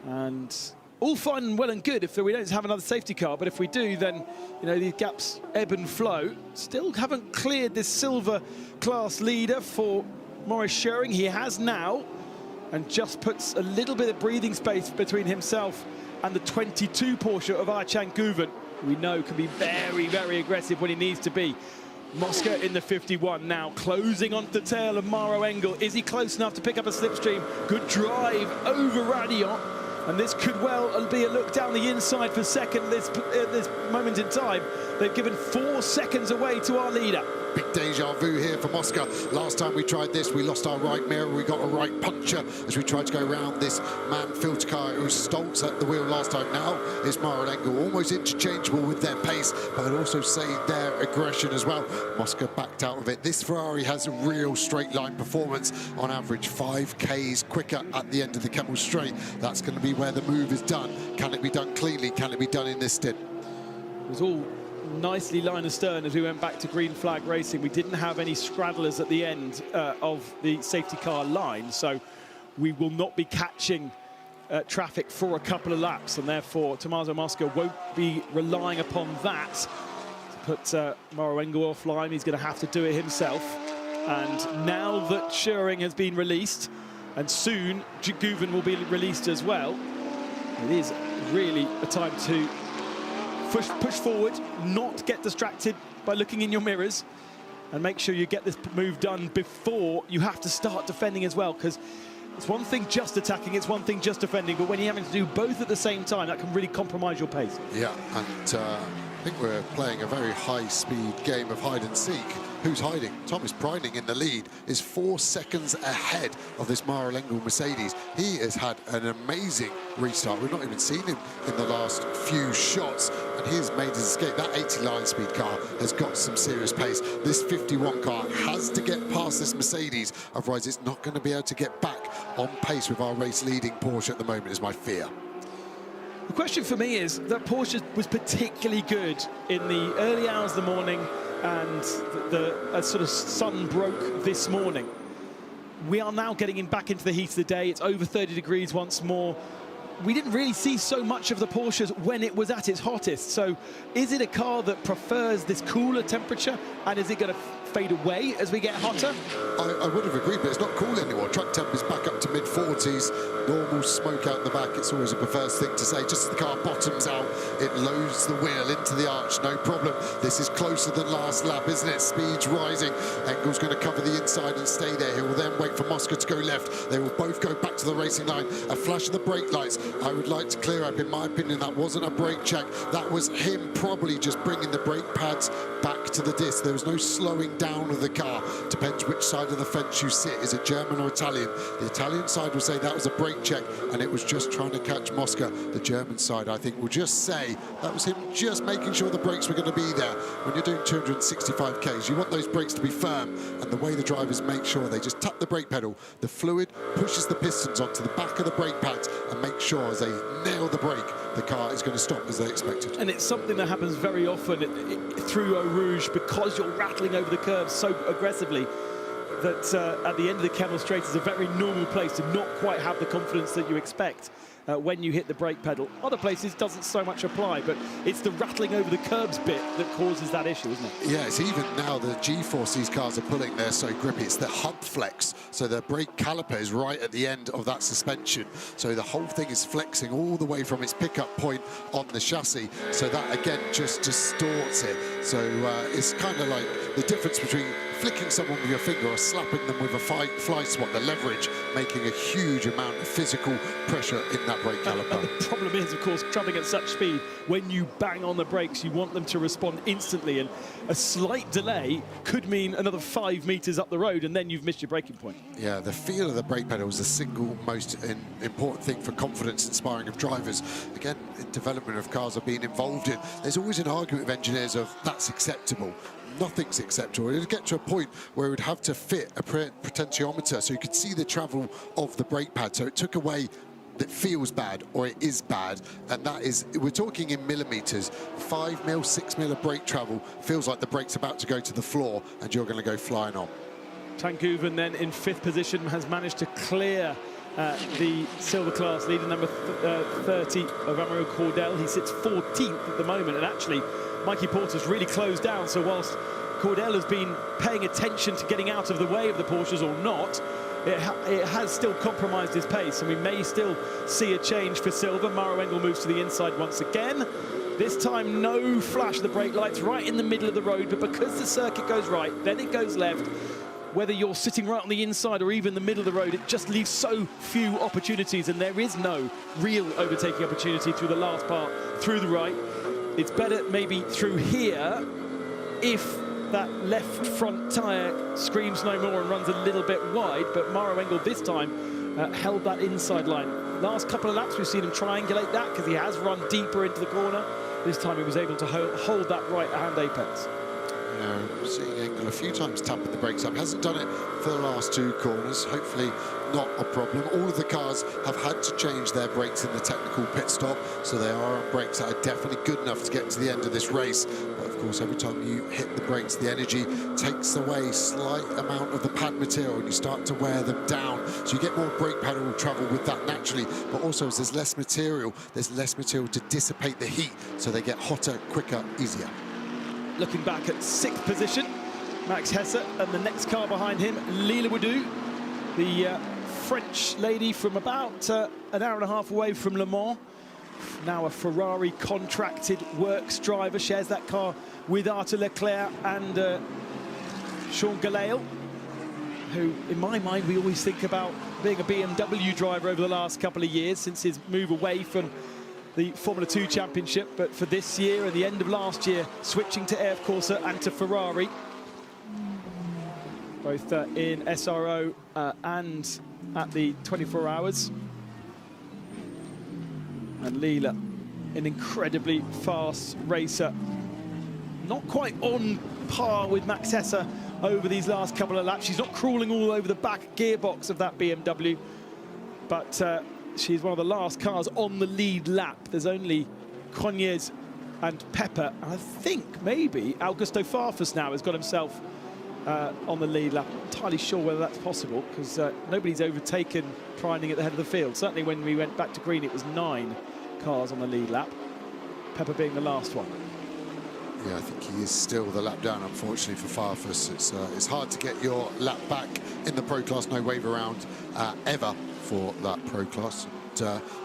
And all fine and well and good if we don't have another safety car, but if we do, then these gaps ebb and flow. Still haven't cleared this silver class leader for Maurice Schuring. He has now, and just puts a little bit of breathing space between himself and the 22 Porsche of Archan Guven. We know can be very, very aggressive when he needs to be. Mosca in the 51 now, closing onto the tail of Maro Engel. Is he close enough to pick up a slipstream? Good drive over Radion. And this could well be a look down the inside for second at this moment in time. They've given 4 seconds away to our leader. Big deja vu here for Mosca. Last time we tried this, we lost our right mirror. We got a right puncher as we tried to go around this man filter car. It was Stoltz at the wheel last time. Now it's Maro Engel, almost interchangeable with their pace, but I'd also say their aggression as well. Mosca backed out of it. This Ferrari has a real straight line performance. On average, 5 Ks quicker at the end of the Kemmel Straight. That's going to be where the move is done. Can it be done cleanly? Can it be done in this stint? It was all nicely line astern as we went back to green flag racing. We didn't have any straddlers at the end of the safety car line, so we will not be catching traffic for a couple of laps, and therefore Tommaso Mosca won't be relying upon that to put Maro Engel offline. He's going to have to do it himself. And now that Scheuring has been released, and soon Guven will be released as well, it is really a time to push forward, not get distracted by looking in your mirrors, and make sure you get this move done before you have to start defending as well, because it's one thing just attacking, it's one thing just defending, but when you're having to do both at the same time, that can really compromise your pace. Yeah, and I think we're playing a very high-speed game of hide and seek. Who's hiding? Thomas Preining in the lead is 4 seconds ahead of this Maro Engel Mercedes. He has had an amazing restart. We've not even seen him in the last few shots, and he has made his escape. That 80 speed car has got some serious pace. This 51 car has to get past this Mercedes, otherwise it's not going to be able to get back on pace with our race-leading Porsche at the moment, is my fear. The question for me is that Porsche was particularly good in the early hours of the morning, and the sort of sun broke this morning. We are now getting back into the heat of the day. It's over 30 degrees once more. We didn't really see so much of the Porsches when it was at its hottest. So is it a car that prefers this cooler temperature, and is it going to fade away as we get hotter? I would have agreed, but it's not cool anymore. Track temp is back up to mid-40s. Normal smoke out the back. It's always a preferred thing to say. Just as the car bottoms out, it loads the wheel into the arch. No problem. This is closer than last lap, isn't it? Speed's rising. Engel's going to cover the inside and stay there. He will then wait for Mosca to go left. They will both go back to the racing line. A flash of the brake lights. I would like to clear up, in my opinion, that wasn't a brake check. That was him probably just bringing the brake pads back to the disc. There was no slowing down of the car. Depends which side of the fence you sit. Is it German or Italian? The Italian side will say that was a brake check and it was just trying to catch Mosca. The German side, I think, will just say that was him just making sure the brakes were going to be there. When you're doing 265 Ks, you want those brakes to be firm, and the way the drivers make sure they just tap the brake pedal, the fluid pushes the pistons onto the back of the brake pads and make sure as they nail the brake, the car is going to stop as they expected. And it's something that happens very often through Eau Rouge, because you're rattling over the curves so aggressively that at the end of the Kemmel Straight is a very normal place to not quite have the confidence that you expect when you hit the brake pedal. Other places doesn't so much apply, but it's the rattling over the curbs bit that causes that issue, isn't it? Yeah, it's even now the G-force these cars are pulling, they're so grippy. It's the hub flex, so the brake caliper is right at the end of that suspension. So the whole thing is flexing all the way from its pickup point on the chassis. So that, again, just distorts it. So it's kind of like the difference between flicking someone with your finger or slapping them with a fly swat, the leverage making a huge amount of physical pressure in that brake caliper. And the problem is, of course, travelling at such speed, when you bang on the brakes, you want them to respond instantly, and a slight delay could mean another 5 meters up the road, and then you've missed your braking point. Yeah, the feel of the brake pedal is the single most important thing for confidence inspiring of drivers. Again, in development of cars I've been involved in, there's always an argument with engineers of that's acceptable. Nothing's acceptable. It would get to a point where it would have to fit a potentiometer so you could see the travel of the brake pad. So it took away that feels bad or it is bad, and that is, we're talking in millimeters. 5 mil, 6 mil of brake travel feels like the brake's about to go to the floor and you're going to go flying on. Tank Guven then in 5th position has managed to clear the silver class leader, number 30 of Amaro Cordell. He sits 14th at the moment, and actually Mikey Porter's really closed down, so whilst Cordell has been paying attention to getting out of the way of the Porsches or not, it has still compromised his pace, and we may still see a change for silver. Maro Engel moves to the inside once again. This time no flash of the brake lights, right in the middle of the road, but because the circuit goes right, then it goes left. Whether you're sitting right on the inside or even the middle of the road, it just leaves so few opportunities, and there is no real overtaking opportunity through the last part, through the right. It's better maybe through here if that left front tyre screams no more and runs a little bit wide, but Maro Engel this time held that inside line. Last couple of laps we've seen him triangulate that because he has run deeper into the corner. This time he was able to hold that right-hand apex. Seeing Engel a few times tapping the brakes up. Hasn't done it for the last 2 corners. Hopefully not a problem. All of the cars have had to change their brakes in the technical pit stop, so they are on brakes that are definitely good enough to get to the end of this race. But of course, every time you hit the brakes, the energy takes away a slight amount of the pad material and you start to wear them down. So you get more brake pedal travel with that naturally, but also as there's less material to dissipate the heat, so they get hotter, quicker, easier. Looking back at 6th position, Max Hesse, and the next car behind him, Lila Wadou, the French lady from about an hour and a half away from Le Mans. Now a Ferrari contracted works driver, shares that car with Arthur Leclerc and Sean Gelael, who, in my mind, we always think about being a BMW driver over the last couple of years since his move away from the Formula 2 Championship. But for this year and the end of last year, switching to AF Corsa and to Ferrari, both in SRO and at the 24 hours. And Lila, an incredibly fast racer. Not quite on par with Max Hesse over these last couple of laps. She's not crawling all over the back gearbox of that BMW, but she's one of the last cars on the lead lap. There's only Cognes and Pepper, and I think maybe Augusto Farfus now has got himself on the lead lap. I'm not entirely sure whether that's possible, because nobody's overtaken Preining at the head of the field. Certainly when we went back to green, it was 9 cars on the lead lap, Pepper being the last one. Yeah, I think he is still the lap down, unfortunately, for Farfus. It's hard to get your lap back in the Pro Class, no wave around ever for that Pro Class.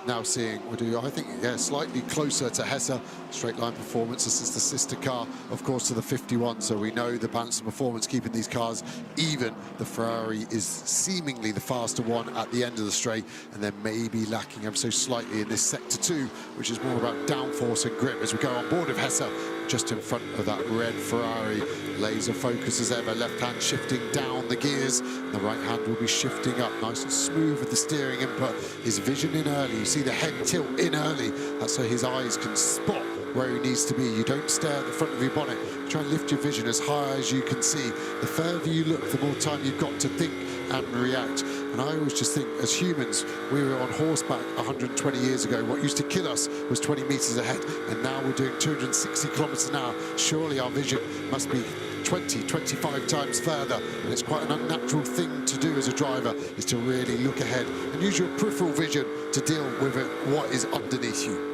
Now seeing Wadou, I think, yeah, slightly closer to Hesse. Straight line performance. This is the sister car, of course, to the 51, so we know the balance of performance keeping these cars even. The Ferrari is seemingly the faster one at the end of the straight, and then maybe lacking ever so slightly in this sector 2, which is more about downforce and grip as we go on board of Hesse, just in front of that red Ferrari. Laser focus as ever, left hand shifting down the gears, the right hand will be shifting up, nice and smooth with the steering input. His vision in early, you see the head tilt in early, that's so his eyes can spot where he needs to be. You don't stare at the front of your bonnet, try and lift your vision as high as you can see. The further you look, the more time you've got to think and react. And I always just think, as humans, we were on horseback 120 years ago. What used to kill us was 20 meters ahead, and now we're doing 260 kilometers an hour. Surely our vision must be 20, 25 times further, and it's quite an unnatural thing to do as a driver, is to really look ahead and use your peripheral vision to deal with what is underneath you.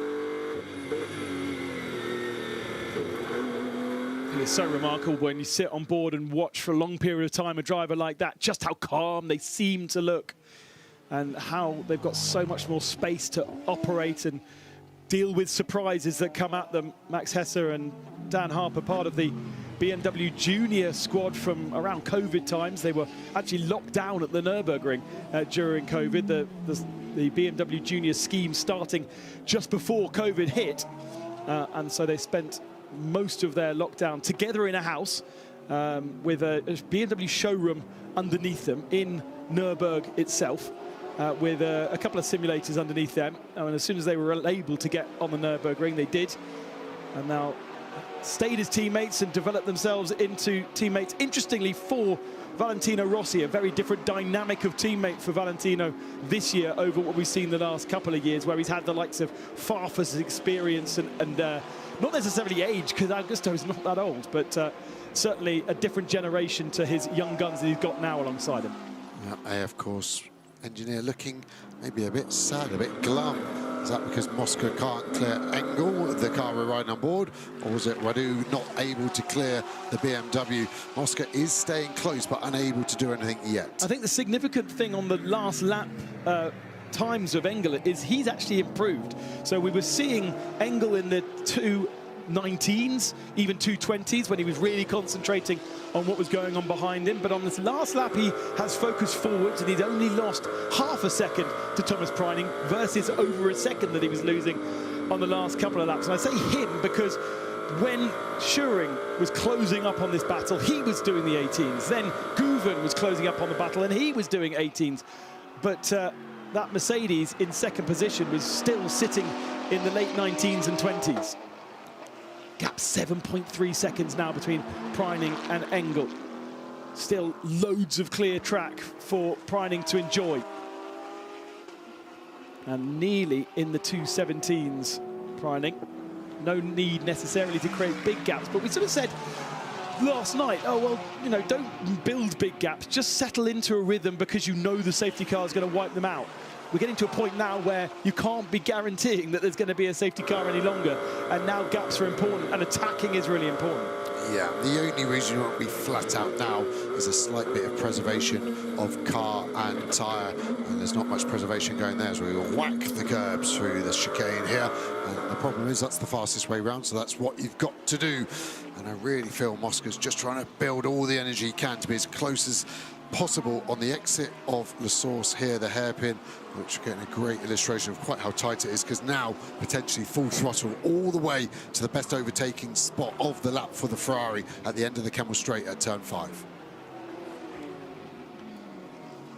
It's so remarkable when you sit on board and watch for a long period of time a driver like that, just how calm they seem to look and how they've got so much more space to operate and deal with surprises that come at them. Max Hesse and Dan Harper, part of the BMW Junior squad from around COVID times. They were actually locked down at the Nürburgring during COVID, the BMW Junior scheme starting just before COVID hit. And so they spent most of their lockdown together in a house with a BMW showroom underneath them in Nürburg itself, with a couple of simulators underneath them. And as soon as they were able to get on the Nürburgring, they did. And now stayed as teammates and developed themselves into teammates. Interestingly, for Valentino Rossi, a very different dynamic of teammate for Valentino this year over what we've seen the last couple of years, where he's had the likes of Farfus' experience and not necessarily age, because Augusto's not that old, but certainly a different generation to his young guns that he's got now alongside him. Yeah, AF Course engineer looking maybe a bit sad, a bit glum. Is that because Mosca can't clear Engel, the car we're riding on board, or was it Wadou not able to clear the BMW? Mosca is staying close but unable to do anything yet. I think the significant thing on the last lap times of Engel is he's actually improved. So we were seeing Engel in the 2:19s, even 2:20s, when he was really concentrating on what was going on behind him. But on this last lap, he has focused forwards, and he's only lost half a second to Thomas Preining versus over a second that he was losing on the last couple of laps. And I say him because when Schuring was closing up on this battle, he was doing the 18s. Then Guven was closing up on the battle, and he was doing 18s. But that Mercedes in second position was still sitting in the late 19s and 20s. Gap 7.3 seconds now between Preining and Engel. Still loads of clear track for Preining to enjoy. and nearly in the 217s, Preining. No need necessarily to create big gaps, but we sort of said last night, oh, well, you know, don't build big gaps, just settle into a rhythm because you know the safety car is going to wipe them out. We're getting to a point now where you can't be guaranteeing that there's going to be a safety car any longer, and now gaps are important, and attacking is really important. Yeah, the only reason you won't be flat out now is a slight bit of preservation of car and tyre, and there's not much preservation going there as we will whack the curbs through the chicane here. And the problem is that's the fastest way round, so that's what you've got to do. And I really feel Mosca's just trying to build all the energy he can to be as close as possible on the exit of La Source here, the hairpin, which are getting a great illustration of quite how tight it is, because now potentially full throttle all the way to the best overtaking spot of the lap for the Ferrari at the end of the Kemmel Straight at turn 5.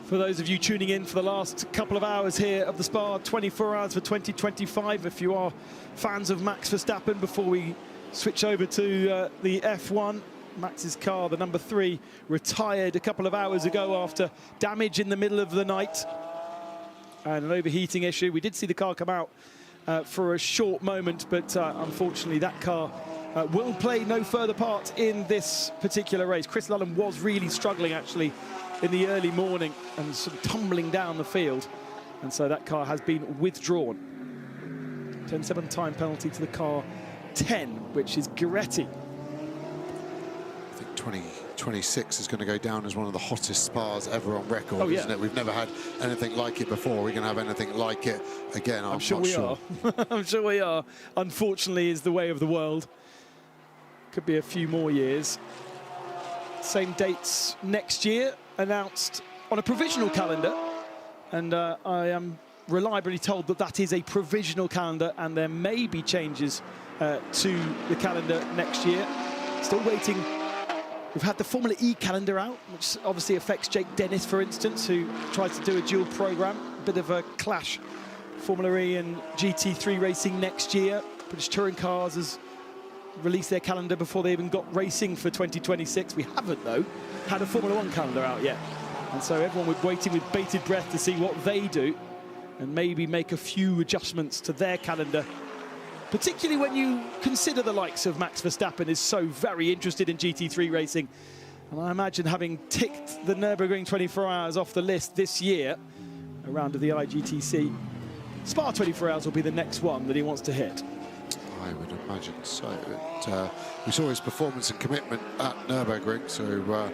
For those of you tuning in for the last couple of hours here of the Spa 24 Hours for 2025, if you are fans of Max Verstappen, before we switch over to the F1, Max's car, the number 3, retired a couple of hours ago after damage in the middle of the night and an overheating issue. We did see the car come out for a short moment, but unfortunately that car will play no further part in this particular race. Chris Lullen was really struggling actually in the early morning and sort of tumbling down the field, and so that car has been withdrawn. 10.7 time penalty to the car 10, which is Gueretti. 2026 is going to go down as one of the hottest Spas ever on record, isn't it? We've never had anything like it before. We're going to have anything like it again. I'm sure we are. I'm sure we are. Unfortunately, is the way of the world. Could be a few more years. Same dates next year, announced on a provisional calendar, and I am reliably told that that is a provisional calendar, and there may be changes to the calendar next year. Still waiting. We've had the Formula E calendar out, which obviously affects Jake Dennis, for instance, who tries to do a dual program. A bit of a clash. Formula E and GT3 racing next year. British Touring Cars has released their calendar before they even got racing for 2026. We haven't, though, had a Formula 1 calendar out yet. And so everyone was waiting with bated breath to see what they do and maybe make a few adjustments to their calendar, particularly when you consider the likes of Max Verstappen is so very interested in GT3 racing. And I imagine having ticked the Nürburgring 24 Hours off the list this year, a round of the IGTC, Spa 24 Hours will be the next one that he wants to hit. I would imagine so. We saw his performance and commitment at Nürburgring, so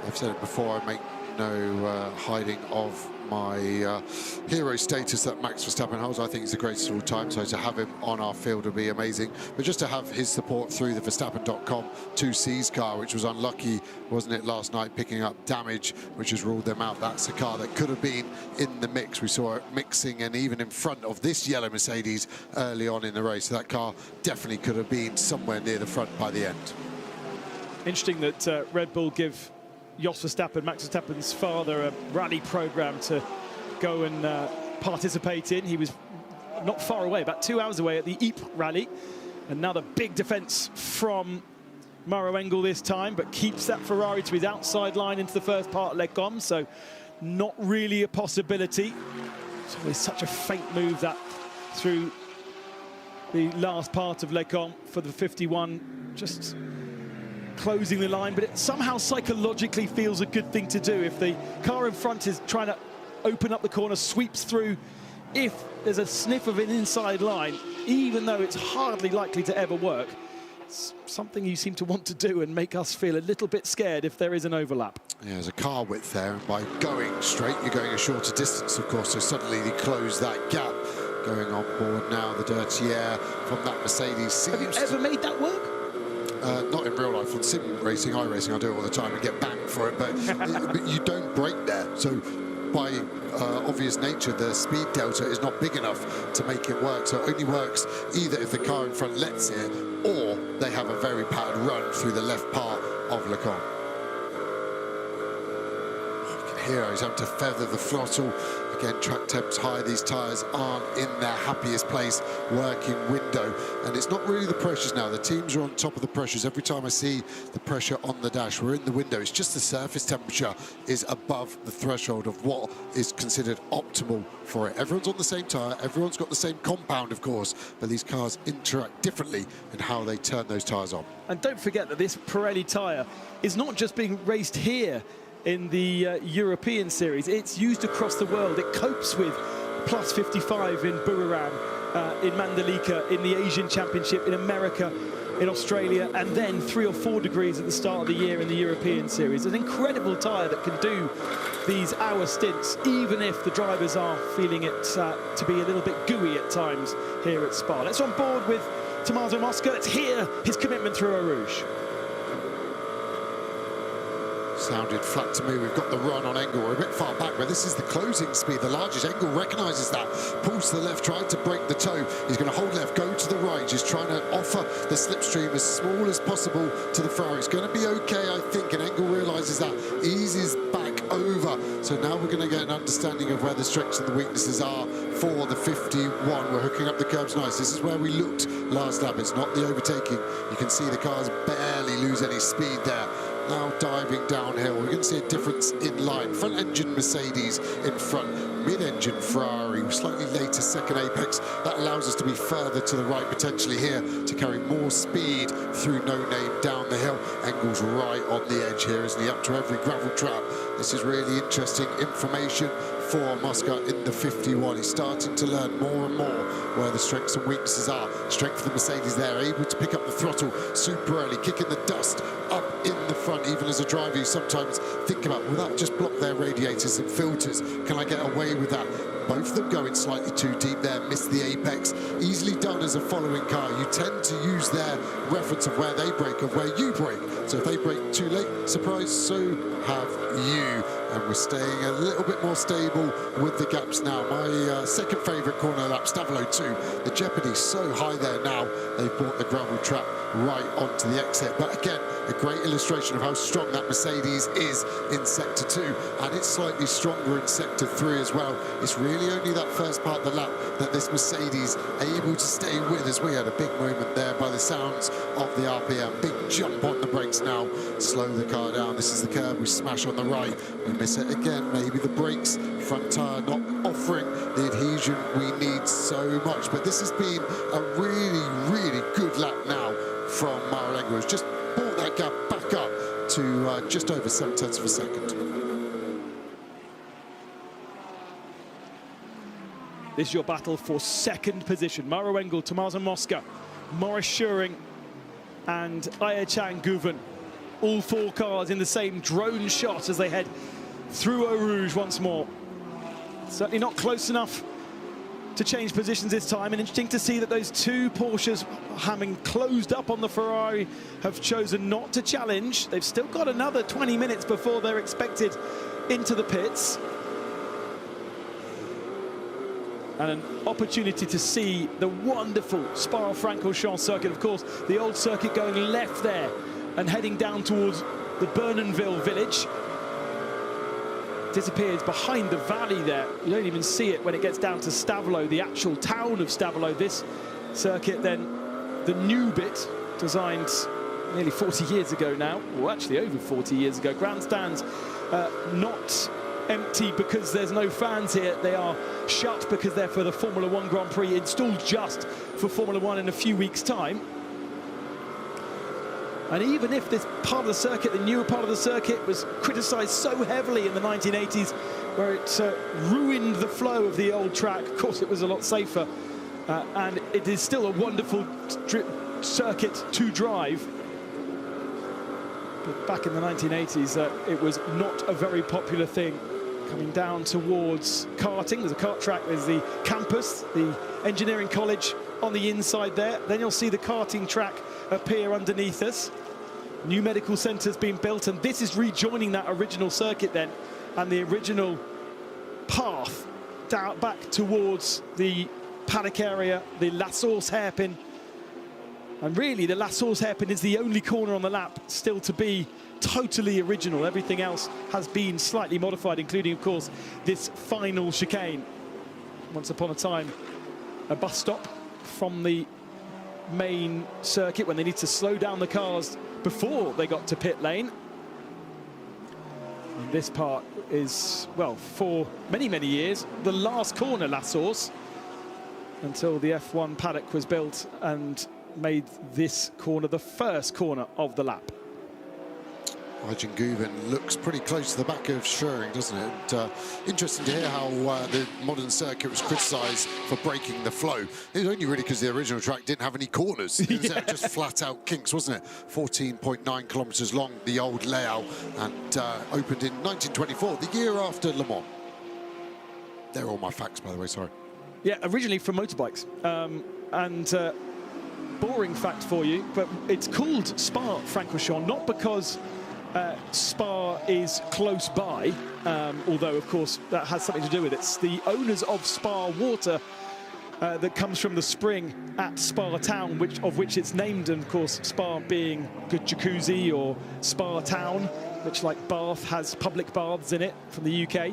I've said it before, I make no hiding of my hero status that Max Verstappen holds. I think he's the greatest of all time, so to have him on our field would be amazing. But just to have his support through the Verstappen.com 2Cs car, which was unlucky, wasn't it, last night, picking up damage, which has ruled them out. That's a car that could have been in the mix. We saw it mixing and even in front of this yellow Mercedes early on in the race. That car definitely could have been somewhere near the front by the end. Interesting that Red Bull give Jos Verstappen, Max Verstappen's father, a rally program to go and participate in. He was not far away, about 2 hours away at the Ypres rally. And now the big defence from Maro Engel this time, but keeps that Ferrari to his outside line into the first part of Les Combes, so not really a possibility. It's always such a faint move that through the last part of Les Combes for the 51, just closing the line, but it somehow psychologically feels a good thing to do. If the car in front is trying to open up the corner, sweeps through, if there's a sniff of an inside line, even though it's hardly likely to ever work, it's something you seem to want to do and make us feel a little bit scared if there is an overlap. Yeah, there's a car width there, and by going straight, you're going a shorter distance, of course, so suddenly you close that gap. Going on board now, the dirty air from that Mercedes seems. Have you ever made that work? Not in real life. On sim racing, iRacing, I do it all the time and get banged for it, but, but you don't brake there. So by obvious nature, the speed delta is not big enough to make it work. So it only works either if the car in front lets it, or they have a very bad run through the left part of Le Combes. You can hear he's having to feather the throttle again, track temps high. These tyres aren't in their happiest place, working window. And it's not really the pressures now. The teams are on top of the pressures. Every time I see the pressure on the dash, we're in the window. It's just the surface temperature is above the threshold of what is considered optimal for it. Everyone's on the same tyre. Everyone's got the same compound, of course, but these cars interact differently in how they turn those tyres on. And don't forget that this Pirelli tyre is not just being raced here in the European series. It's used across the world. It copes with plus 55 in Buriram, in Mandalika, in the Asian Championship, in America, in Australia, and then 3 or 4 degrees at the start of the year in the European series. An incredible tyre that can do these hour stints, even if the drivers are feeling it to be a little bit gooey at times here at Spa. Let's on board with Tommaso Mosca. Let's hear his commitment through Eau Rouge. Sounded flat to me. We've got the run on Engel. We're a bit far back, but this is the closing speed, the largest. Engel recognises that. Pulls to the left, tried to break the toe. He's going to hold left, go to the right. He's trying to offer the slipstream as small as possible to the Ferrari. It's going to be okay, I think, and Engel realises that. Eases back over. So now we're going to get an understanding of where the strengths and the weaknesses are for the 51. We're hooking up the curbs nice. This is where we looked last lap. It's not the overtaking. You can see the cars barely lose any speed there. Now diving downhill, we're going to see a difference in line. Front engine Mercedes in front, mid-engine Ferrari, slightly later second apex. That allows us to be further to the right potentially here to carry more speed through No Name down the hill. Engel's right on the edge here, isn't he? Up to every gravel trap. This is really interesting information for Mosca in the 51. He's starting to learn more and more where the strengths and weaknesses are. Strength of the Mercedes there, able to pick up the throttle super early, kicking the dust up in the front. Even as a driver, you sometimes think about, will that just block their radiators and filters? Can I get away with that? Both of them going slightly too deep there, missed the apex. Easily done as a following car. You tend to use their reference of where they brake, of where you brake. So if they brake too late, surprise, so have you. And we're staying a little bit more stable with the gaps now. My second favourite corner lap, Stavolo 2. The jeopardy so high there now, they've brought the gravel trap right onto the exit. But again, a great illustration of how strong that Mercedes is in Sector 2. And it's slightly stronger in Sector 3 as well. It's really only that first part of the lap that this Mercedes able to stay with, as we had a big moment there by the sounds of the RPM. Big jump on the brakes now. Slow the car down. This is the curb. We smash on the right. We miss it again. Maybe the brakes, front tyre not offering the adhesion we need so much. But this has been a really, really good lap now from Maranello. Has just brought that gap back up to just over 0.7 of a second. This is your battle for second position. Maro Engel, Tommaso Mosca, Maurice Schuring and Ayachan Guven. All 4 cars in the same drone shot as they head through Eau Rouge once more. Certainly not close enough to change positions this time, and interesting to see that those 2 Porsches, having closed up on the Ferrari, have chosen not to challenge. They've still got another 20 minutes before they're expected into the pits. And an opportunity to see the wonderful Spa-Francorchamps circuit. Of course, the old circuit going left there and heading down towards the Bernonville village. Disappears behind the valley there. You don't even see it when it gets down to Stavolo, the actual town of Stavolo. This circuit then, the new bit, designed nearly 40 years ago now, or actually over 40 years ago. Grandstands not empty because there's no fans here. They are shut because they're for the Formula 1 Grand Prix, installed just for Formula 1 in a few weeks' time. And even if this part of the circuit, the newer part of the circuit, was criticised so heavily in the 1980s, where it ruined the flow of the old track, of course it was a lot safer. And it is still a wonderful circuit to drive. But back in the 1980s, it was not a very popular thing. Coming down towards karting, there's a kart track, there's the campus, the engineering college on the inside there. Then you'll see the karting track appear underneath us. New medical centres being built, and this is rejoining that original circuit then, and the original path down back towards the paddock area, the La Source hairpin. And really, the La Source hairpin is the only corner on the lap still to be totally original. Everything else has been slightly modified, including, of course, this final chicane. Once upon a time, a bus stop from the main circuit when they need to slow down the cars before they got to pit lane. And this part is, well, for many, many years, the last corner, La Source, until the F1 paddock was built and made this corner the first corner of the lap. Arjen Guven looks pretty close to the back of Scheuring, doesn't it? And, interesting to hear how the modern circuit was criticised for breaking the flow. It was only really because the original track didn't have any corners. It was just flat-out kinks, wasn't it? 14.9 kilometres long, the old layout, and opened in 1924, the year after Le Mans. They're all my facts, by the way, sorry. Yeah, originally from motorbikes. Boring fact for you, but it's called Spa-Francorchamps, not because Spa is close by, although of course that has something to do with it. It's the owners of Spa water that comes from the spring at Spa Town, of which it's named, and of course Spa being good jacuzzi, or Spa Town, which like Bath has public baths in it from the UK.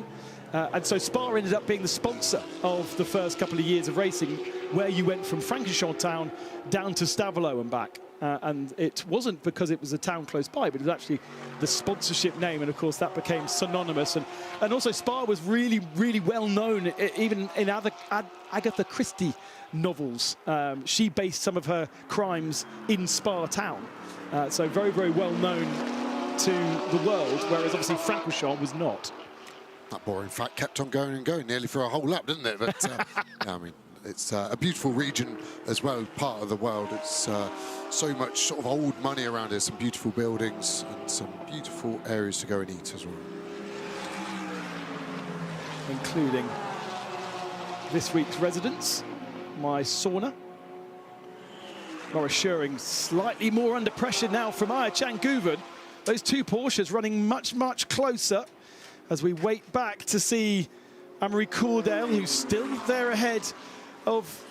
And so Spa ended up being the sponsor of the first couple of years of racing, where you went from Francorchamps town down to Stavelot and back. And it wasn't because it was a town close by, but it was actually the sponsorship name, and of course that became synonymous. And also Spa was really, really well known, even in other Agatha Christie novels. She based some of her crimes in Spa town, so very, very well known to the world, whereas obviously Francorchamps was not. That boring fact kept on going and going, nearly for a whole lap, didn't it? But yeah, I mean, it's a beautiful region as well, part of the world. It's so much sort of old money around here, some beautiful buildings and some beautiful areas to go and eat as well. Including this week's residents, my sauna. Laura Scheuring slightly more under pressure now from Arjen Guven. Those two Porsches running much, much closer as we wait back to see Amaury Cordel, who's still there ahead of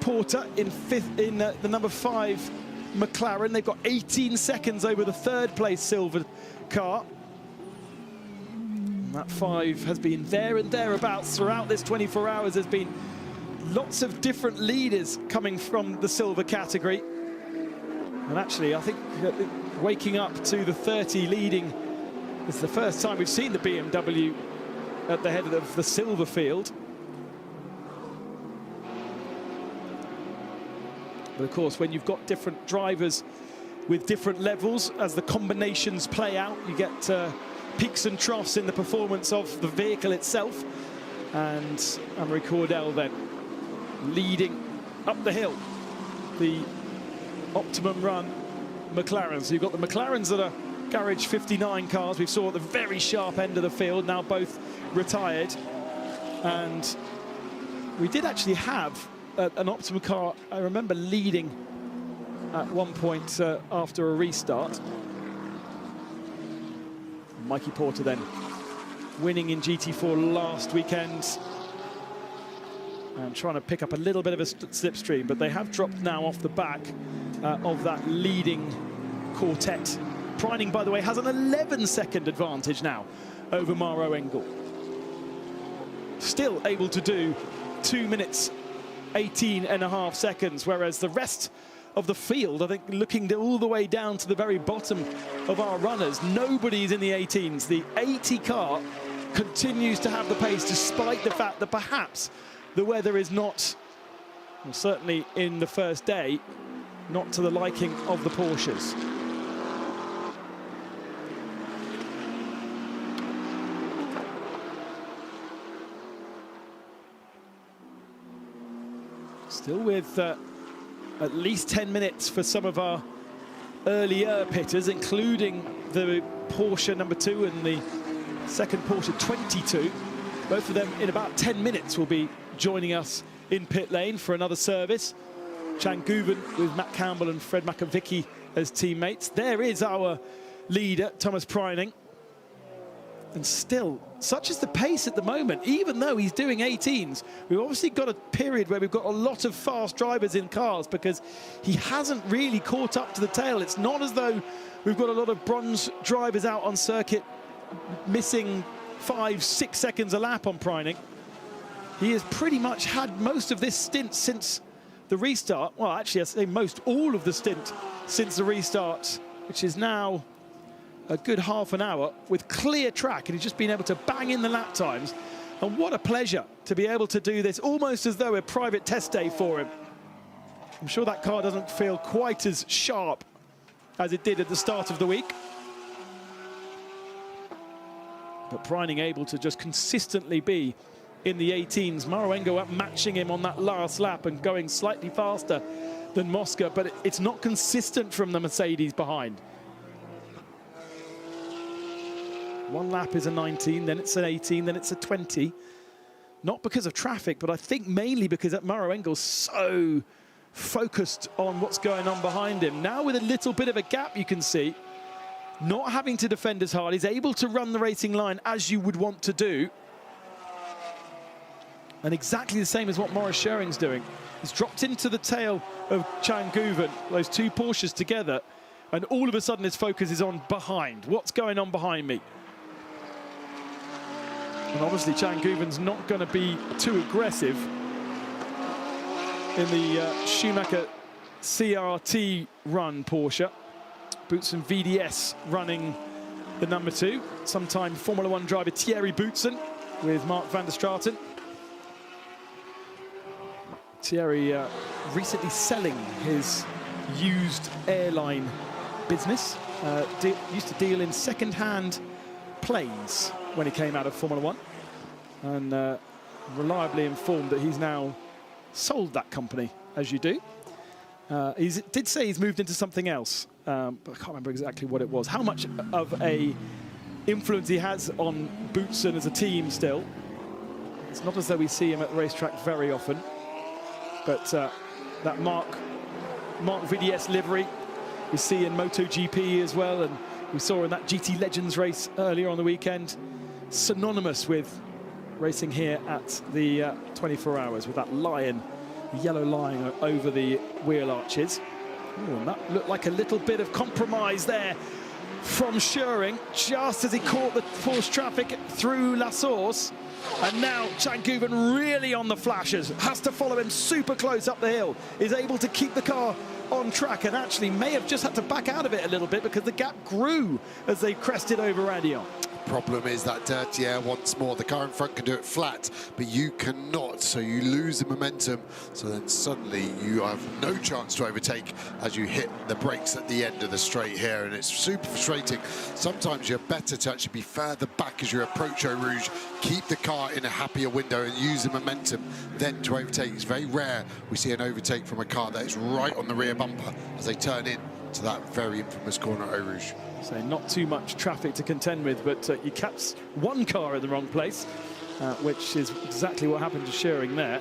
Porter in fifth in the number 5 McLaren. They've got 18 seconds over the third place silver car. And that 5 has been there and thereabouts throughout this 24 hours. There's been lots of different leaders coming from the silver category. And actually, I think waking up to the 30 leading is the first time we've seen the BMW at the head of the silver field. But of course, when you've got different drivers with different levels, as the combinations play out, you get peaks and troughs in the performance of the vehicle itself. And Amaury Cordel then leading up the hill, the Optimum Run McLaren. So you've got the McLarens that are Garage 59 cars we saw at the very sharp end of the field, now both retired. And we did actually have an Optimum car, I remember, leading at one point after a restart. Mikey Porter then winning in GT4 last weekend and trying to pick up a little bit of a slipstream, but they have dropped now off the back of that leading quartet. Preining, by the way, has an 11-second advantage now over Maro Engel. Still able to do 2 minutes 18.5 seconds, whereas the rest of the field, I think, looking all the way down to the very bottom of our runners, nobody's in the 18s. The 80 car continues to have the pace, despite the fact that perhaps the weather is not, well, certainly in the first day, not to the liking of the Porsches. Still with at least 10 minutes for some of our earlier pitters, including the Porsche number 2 and the second Porsche 22. Both of them in about 10 minutes will be joining us in pit lane for another service. Arjen Guven with Matt Campbell and Fred Makovicky as teammates. There is our leader, Thomas Preining. And still, such is the pace at the moment, even though he's doing 18s. We've obviously got a period where we've got a lot of fast drivers in cars because he hasn't really caught up to the tail. It's not as though we've got a lot of bronze drivers out on circuit missing 5-6 seconds a lap on Preining. He has pretty much had most of this stint since the restart. Well, actually, I say most, all of the stint since the restart, which is now a good half an hour with clear track, and he's just been able to bang in the lap times. And what a pleasure to be able to do this, almost as though a private test day for him. I'm sure that car doesn't feel quite as sharp as it did at the start of the week. But Preining able to just consistently be in the 18s. Maruengo matching him on that last lap and going slightly faster than Mosca, but it's not consistent from the Mercedes behind. One lap is a 19, then it's an 18, then it's a 20. Not because of traffic, but I think mainly because Maruengo's so focused on what's going on behind him. Now with a little bit of a gap, you can see, not having to defend as hard, he's able to run the racing line as you would want to do. And exactly the same as what Maurice Schoering's doing. He's dropped into the tail of Chang Guven, those two Porsches together, and all of a sudden his focus is on behind. What's going on behind me? And obviously Chang Guven's not going to be too aggressive in the Schumacher CRT run Porsche. Boutsen VDS running the number 2. Sometime Formula 1 driver Thierry Boutsen with Mark van der Straten. Thierry recently selling his used airline business. Used to deal in second-hand planes when he came out of Formula 1, and reliably informed that he's now sold that company, as you do. He did say he's moved into something else, but I can't remember exactly what it was. How much of a influence he has on Boutsen as a team still. It's not as though we see him at the racetrack very often, but that Mark VDS livery we see in MotoGP as well, and we saw in that GT Legends race earlier on the weekend, synonymous with racing here at the 24 Hours with that lion, yellow line over the wheel arches. Ooh, and that looked like a little bit of compromise there from Schoering, just as he caught the forced traffic through La Source. And now Chang Guven really on the flashes, has to follow him super close up the hill, is able to keep the car on track, and actually may have just had to back out of it a little bit because the gap grew as they crested over Raidillon. Problem is that dirty air once more. The car in front can do it flat, but you cannot, so you lose the momentum. So then suddenly you have no chance to overtake as you hit the brakes at the end of the straight here, and it's super frustrating. Sometimes you're better to actually be further back as you approach Eau Rouge, keep the car in a happier window and use the momentum then to overtake. It's very rare we see an overtake from a car that is right on the rear bumper as they turn in to that very infamous corner at Eau Rouge. So not too much traffic to contend with, but you catch one car in the wrong place, which is exactly what happened to Schoering there,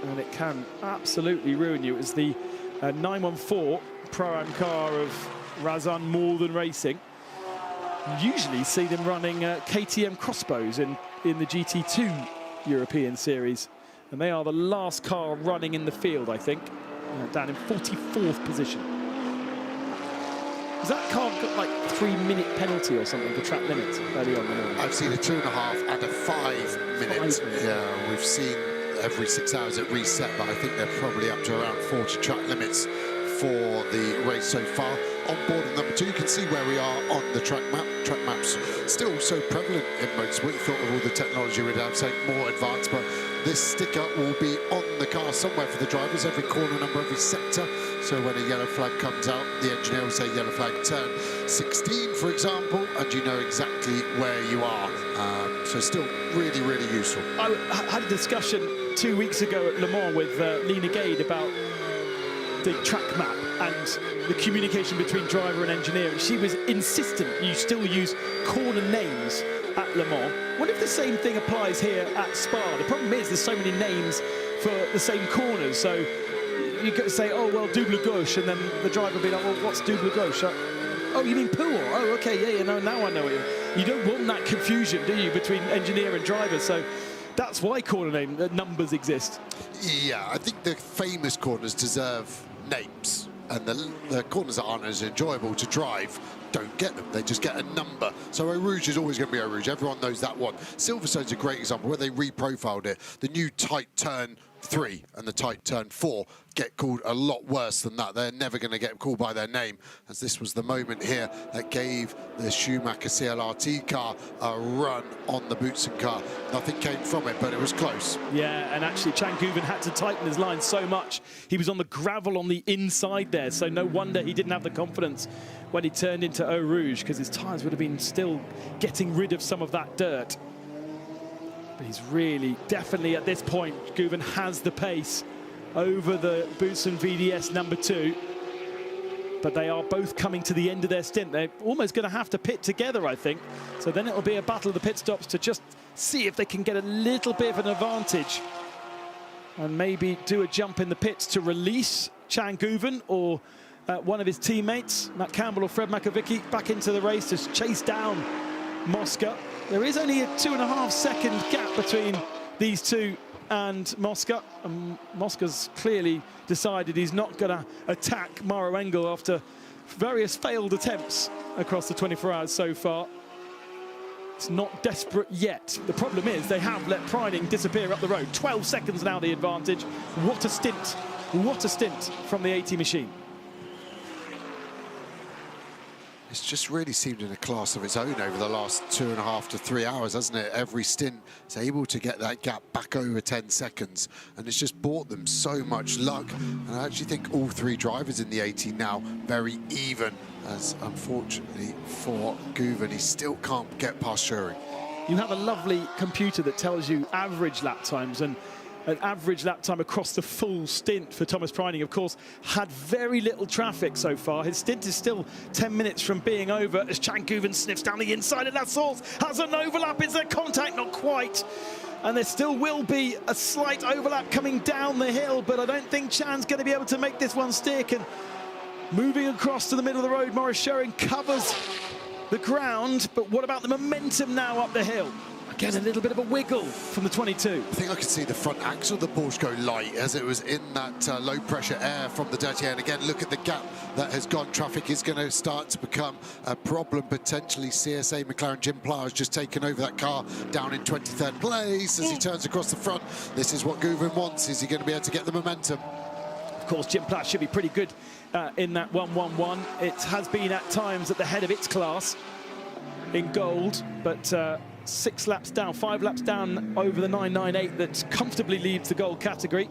and it can absolutely ruin you. It's the 914 Pro-Am car of Razan Malden Racing. Usually see them running KTM Crossbows in the GT2 European Series, and they are the last car running in the field, I think, down in 44th position. Has that car got like 3-minute penalty or something for track limits early on? I've seen a 2.5 and a 5 minute. Yeah, we've seen every 6 hours it reset, but I think they're probably up to around 40 track limits for the race so far. On board of number 2, you can see where we are on the track map. Track maps still so prevalent in motorsport. You thought with all the technology we'd have something more advanced, but this sticker will be on the car somewhere for the drivers, every corner number, every sector. So when a yellow flag comes out, the engineer will say yellow flag turn 16, for example, and you know exactly where you are. So still really, really useful. I had a discussion 2 weeks ago at Le Mans with Lena Gade about the track map and the communication between driver and engineer, and she was insistent you still use corner names at Le Mans. What if the same thing applies here at Spa? The problem is there's so many names for the same corners, so you could say, oh, well, double gauche, and then the driver will be like, well, what's double gauche? Oh, you mean pool? Oh, okay, yeah, no, now I know it. you don't want that confusion, do you, between engineer and driver? So that's why corner name numbers exist. Yeah, I think the famous corners deserve names, and the corners that aren't as enjoyable to drive don't get them. They just get a number. So Eau Rouge is always going to be Eau Rouge. Everyone knows that one. Silverstone's a great example where they reprofiled it. The new tight turn 3 and the tight turn 4 get called a lot worse than that. They're never going to get called by their name, as this was the moment here that gave the Schumacher CLRT car a run on the Boutsen car. Nothing came from it, but it was close. Yeah, and actually Chan Guven had to tighten his line so much. He was on the gravel on the inside there, so no wonder he didn't have the confidence when he turned into Eau Rouge, because his tyres would have been still getting rid of some of that dirt. But he's really, definitely at this point, Guven has the pace over the Boutsen VDS number 2. But they are both coming to the end of their stint. They're almost going to have to pit together, I think. So then it'll be a battle of the pit stops to just see if they can get a little bit of an advantage and maybe do a jump in the pits to release Chan Guven or one of his teammates, Matt Campbell or Fred Makovicky, back into the race to chase down Mosca. There is only a 2.5-second gap between these two and Mosca. And Mosca's clearly decided he's not going to attack Maro Engel after various failed attempts across the 24 hours so far. It's not desperate yet. The problem is they have let Preining disappear up the road. 12 seconds now the advantage. What a stint. What a stint from the AT machine. It's just really seemed in a class of its own over the last 2.5 to 3 hours, hasn't it? Every stint is able to get that gap back over 10 seconds, and it's just brought them so much luck. And I actually think all 3 drivers in the 18 now very even, as unfortunately for Guven, he still can't get past Scheuring. You have a lovely computer that tells you average lap times, and an average lap time across the full stint for Thomas Preining, of course, had very little traffic so far. His stint is still 10 minutes from being over as Chan Guven sniffs down the inside of that source. Has an overlap. Is there contact? Not quite. And there still will be a slight overlap coming down the hill, but I don't think Chan's going to be able to make this one stick. And moving across to the middle of the road, Maurice Scheuring covers the ground, but what about the momentum now up the hill? Again, a little bit of a wiggle from the 22. I think I could see the front axle of the Porsche go light as it was in that low-pressure air from the dirty air. And again, look at the gap that has gone. Traffic is going to start to become a problem, potentially. CSA McLaren Jim Pla has just taken over that car down in 23rd place as he turns across the front. This is what Guven wants. Is he going to be able to get the momentum? Of course, Jim Pla should be pretty good in that 1-1-1. It has been at times at the head of its class in gold, but 6 laps down, 5 laps down over the 998 that comfortably leads the gold category.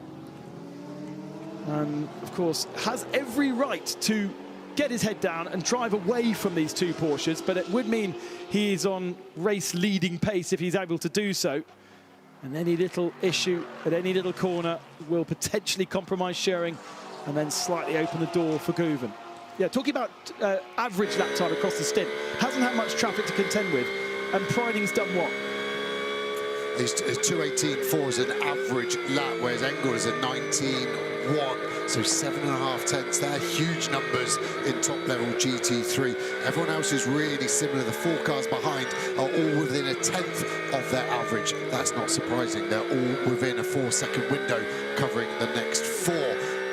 And of course has every right to get his head down and drive away from these 2 Porsches, but it would mean he is on race leading pace if he's able to do so. And any little issue at any little corner will potentially compromise Scheuring and then slightly open the door for Guven. Yeah, talking about average lap time across the stint, hasn't had much traffic to contend with. And Preining's done what? His 2:18.4 is an average lap, whereas Engel is a 19.1. So 7.5 tenths. They're huge numbers in top-level GT3. Everyone else is really similar. The 4 cars behind are all within a tenth of their average. That's not surprising. They're all within a 4-second window, covering the next 4.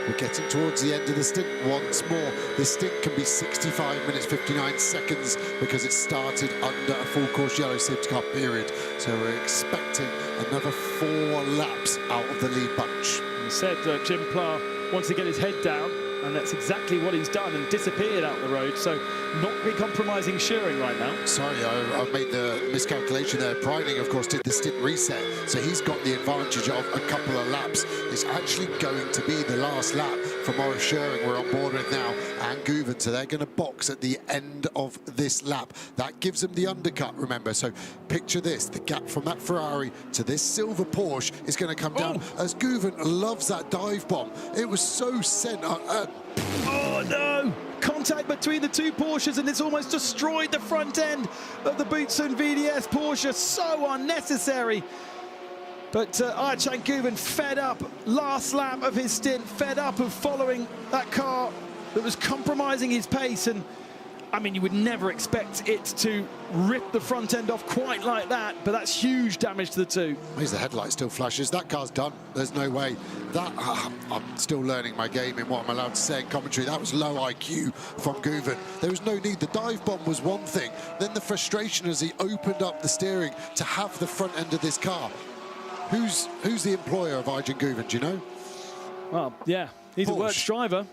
We're getting towards the end of the stint once more. This stint can be 65 minutes, 59 seconds because it started under a full course yellow safety car period. So we're expecting another 4 laps out of the lead bunch. He said Jim Pla wants to get his head down, and that's exactly what he's done and disappeared out the road. So not really compromising Scheuring right now. Sorry, I made the miscalculation there. Preining, of course, did the stint reset, so he's got the advantage of a couple of laps. It's actually going to be the last lap for Maurice Scheuring we're on board with now, and Guven, so they're going to box at the end of this lap. That gives them the undercut, remember. So picture this, the gap from that Ferrari to this silver Porsche is going to come down as Guven loves that dive bomb. It was so sent. Oh no! Contact between the 2 Porsches, and it's almost destroyed the front end of the Boutsen VDS Porsche. So unnecessary. But Chan Guven fed up, last lap of his stint, fed up of following that car that was compromising his pace, and I mean, you would never expect it to rip the front end off quite like that, but that's huge damage to the two. Here's the headlight still flashes. That car's done. There's no way. That I'm still learning my game in what I'm allowed to say in commentary. That was low IQ from Guven. There was no need. The dive bomb was one thing. Then the frustration as he opened up the steering to have the front end of this car. Who's the employer of Arjen Guven, do you know? Well, yeah, he's Porsche. A works driver.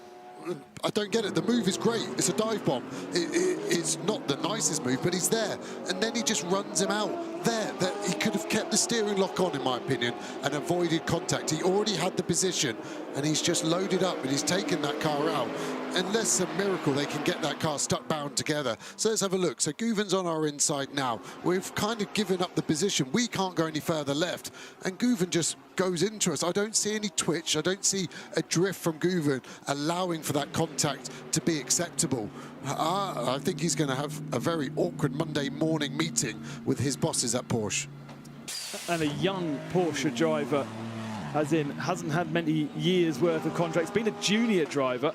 I don't get it. The move is great. It's a dive bomb. It's not the nicest move, but he's there. And then he just runs him out there. He could have kept the steering lock on, in my opinion, and avoided contact. He already had the position, and he's just loaded up, and he's taken that car out. Unless a miracle, they can get that car stuck bound together. So let's have a look. So Guven's on our inside now. We've kind of given up the position. We can't go any further left. And Guven just goes into us. I don't see any twitch. I don't see a drift from Guven allowing for that contact to be acceptable. I think he's going to have a very awkward Monday morning meeting with his bosses at Porsche. And a young Porsche driver, as in hasn't had many years worth of contracts, been a junior driver.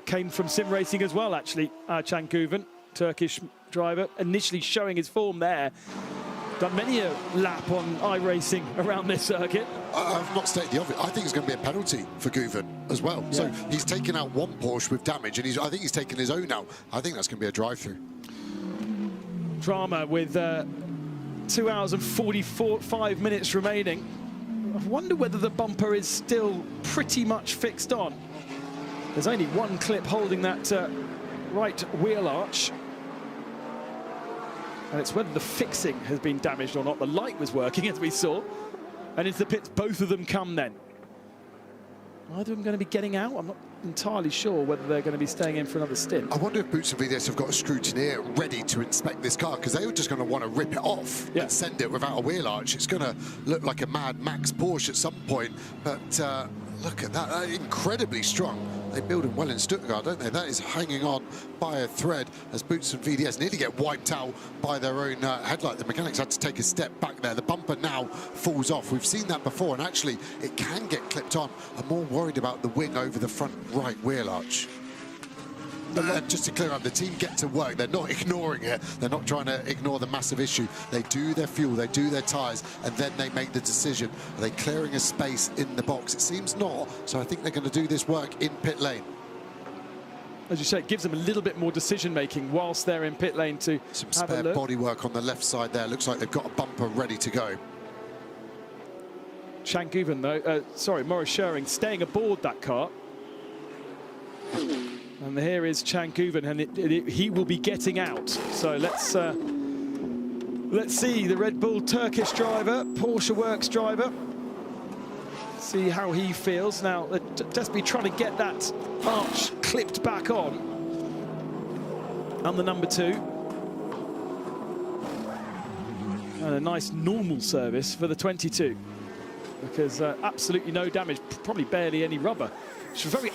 Came from sim racing as well, actually. Can Guven, Turkish driver, initially showing his form there. Done many a lap on iRacing around this circuit. I've not stated the obvious. I think it's going to be a penalty for Guven as well. Yeah. So he's taken out one Porsche with damage, and I think he's taken his own out. I think that's going to be a drive-through. Drama with 2 hours and 45 minutes remaining. I wonder whether the bumper is still pretty much fixed on. There's only one clip holding that right wheel arch. And it's whether the fixing has been damaged or not. The light was working, as we saw. And into the pits, both of them come then. Are either of them going to be getting out? I'm not entirely sure whether they're going to be staying in for another stint. I wonder if Boots and VDS have got a scrutineer ready to inspect this car, because they were just going to want to rip it off and send it without a wheel arch. It's going to look like a Mad Max Porsche at some point. But look at that, incredibly strong. They build them well in Stuttgart, don't they? That is hanging on by a thread as Boots and VDS nearly get wiped out by their own headlight. The mechanics had to take a step back there. The bumper now falls off. We've seen that before, and actually it can get clipped on. I'm more worried about the wing over the front right wheel arch. Just to clear up, the team get to work. They're not ignoring it. They're not trying to ignore the massive issue. They do their fuel, they do their tyres, and then they make the decision. Are they clearing a space in the box? It seems not, so I think they're going to do this work in pit lane. As you say, it gives them a little bit more decision-making whilst they're in pit lane to some spare bodywork on the left side there. Looks like they've got a bumper ready to go. Can Guven, though, Maurice Schering staying aboard that car. And here is Can Guven, and he will be getting out. So let's see the Red Bull Turkish driver, Porsche Works driver. See how he feels. Now, just be trying to get that arch clipped back on the number 2. And a nice normal service for the 22. Because absolutely no damage, probably barely any rubber. It's a very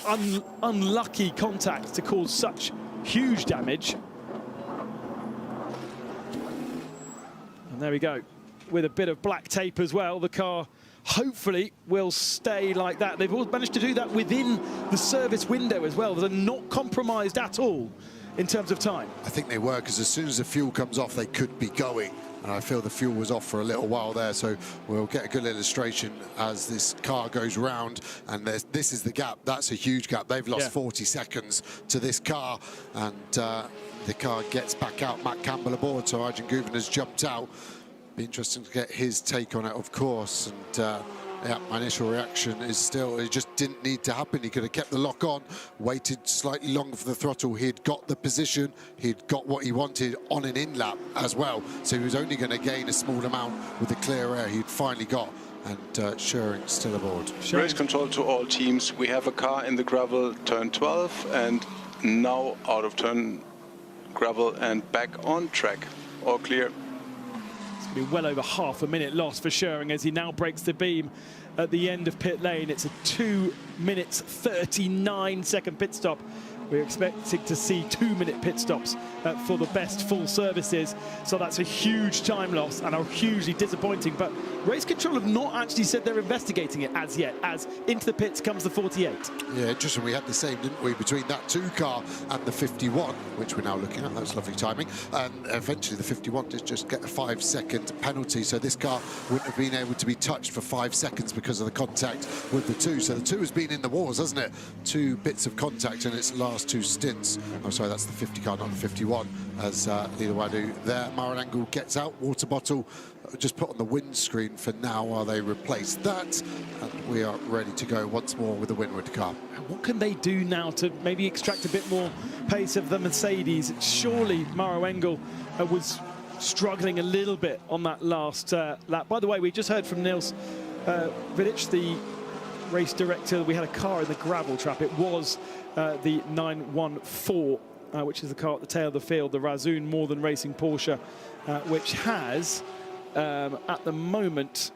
unlucky contact to cause such huge damage. And there we go. With a bit of black tape as well, the car hopefully will stay like that. They've all managed to do that within the service window as well. They're not compromised at all in terms of time. I think they were, because as soon as the fuel comes off, they could be going. And I feel the fuel was off for a little while there, so we'll get a good illustration as this car goes round. And this is the gap. That's a huge gap. They've lost 40 seconds to this car, and the car gets back out. Matt Campbell aboard, so Arjen Guven has jumped out. Be interesting to get his take on it, of course. And yeah, my initial reaction is still, it just didn't need to happen. He could have kept the lock on, waited slightly longer for the throttle. He'd got the position, he'd got what he wanted on an in-lap as well. So he was only going to gain a small amount with the clear air he'd finally got. And Schering still aboard. Race control to all teams. We have a car in the gravel, turn 12, and now out of turn gravel and back on track. All clear. Be well over half a minute lost for Schering as he now breaks the beam at the end of pit lane. It's a 2 minutes 39 second pit stop We're expecting to see 2-minute pit stops for the best full services. So that's a huge time loss and are hugely disappointing. But Race Control have not actually said they're investigating it as yet, as into the pits comes the 48. Yeah, interesting. We had the same, didn't we, between that 2 car and the 51, which we're now looking at. That was lovely timing. And eventually the 51 did just get a 5-second penalty. So this car wouldn't have been able to be touched for 5 seconds because of the contact with the 2. So the 2 has been in the wars, hasn't it? 2 bits of contact in its last 2 stints. Oh, sorry, that's the 50 car, not the 51. As Leader Wadu there. Maranangel gets out, water bottle just put on the windscreen for now while they replace that. And we are ready to go once more with the Winward car. What can they do now to maybe extract a bit more pace of the Mercedes? Surely Maranangel was struggling a little bit on that last lap. By the way, we just heard from Nils Vidic, the race director. We had a car in the gravel trap. It was the 914, which is the car at the tail of the field, the Razzoon More Than Racing Porsche, which has, at the moment,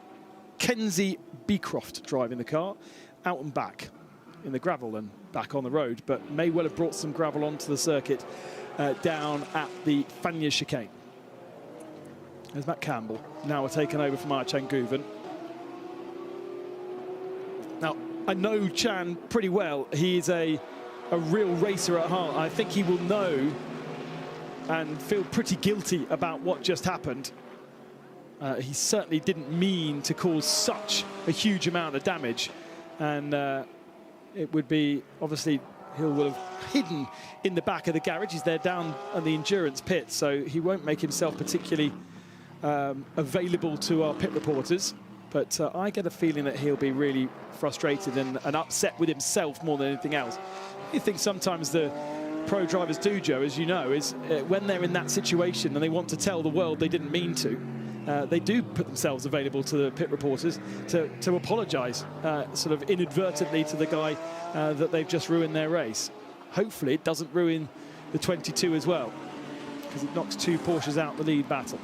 Kenzie Beecroft driving the car, out and back in the gravel and back on the road, but may well have brought some gravel onto the circuit down at the Fanya chicane. There's Matt Campbell, now taken over from Archang Guven. Now, I know Chan pretty well. He's a real racer at heart. I think he will know and feel pretty guilty about what just happened. He certainly didn't mean to cause such a huge amount of damage. And it would be, obviously, he will have hidden in the back of the garage. He's there down on the endurance pit, so he won't make himself particularly available to our pit reporters. But I get a feeling that he'll be really frustrated and upset with himself more than anything else. You think sometimes the pro drivers do, Joe, as you know, is when they're in that situation and they want to tell the world they didn't mean to, they do put themselves available to the pit reporters to apologise sort of inadvertently to the guy that they've just ruined their race. Hopefully it doesn't ruin the 22 as well, because it knocks 2 Porsches out the lead battle.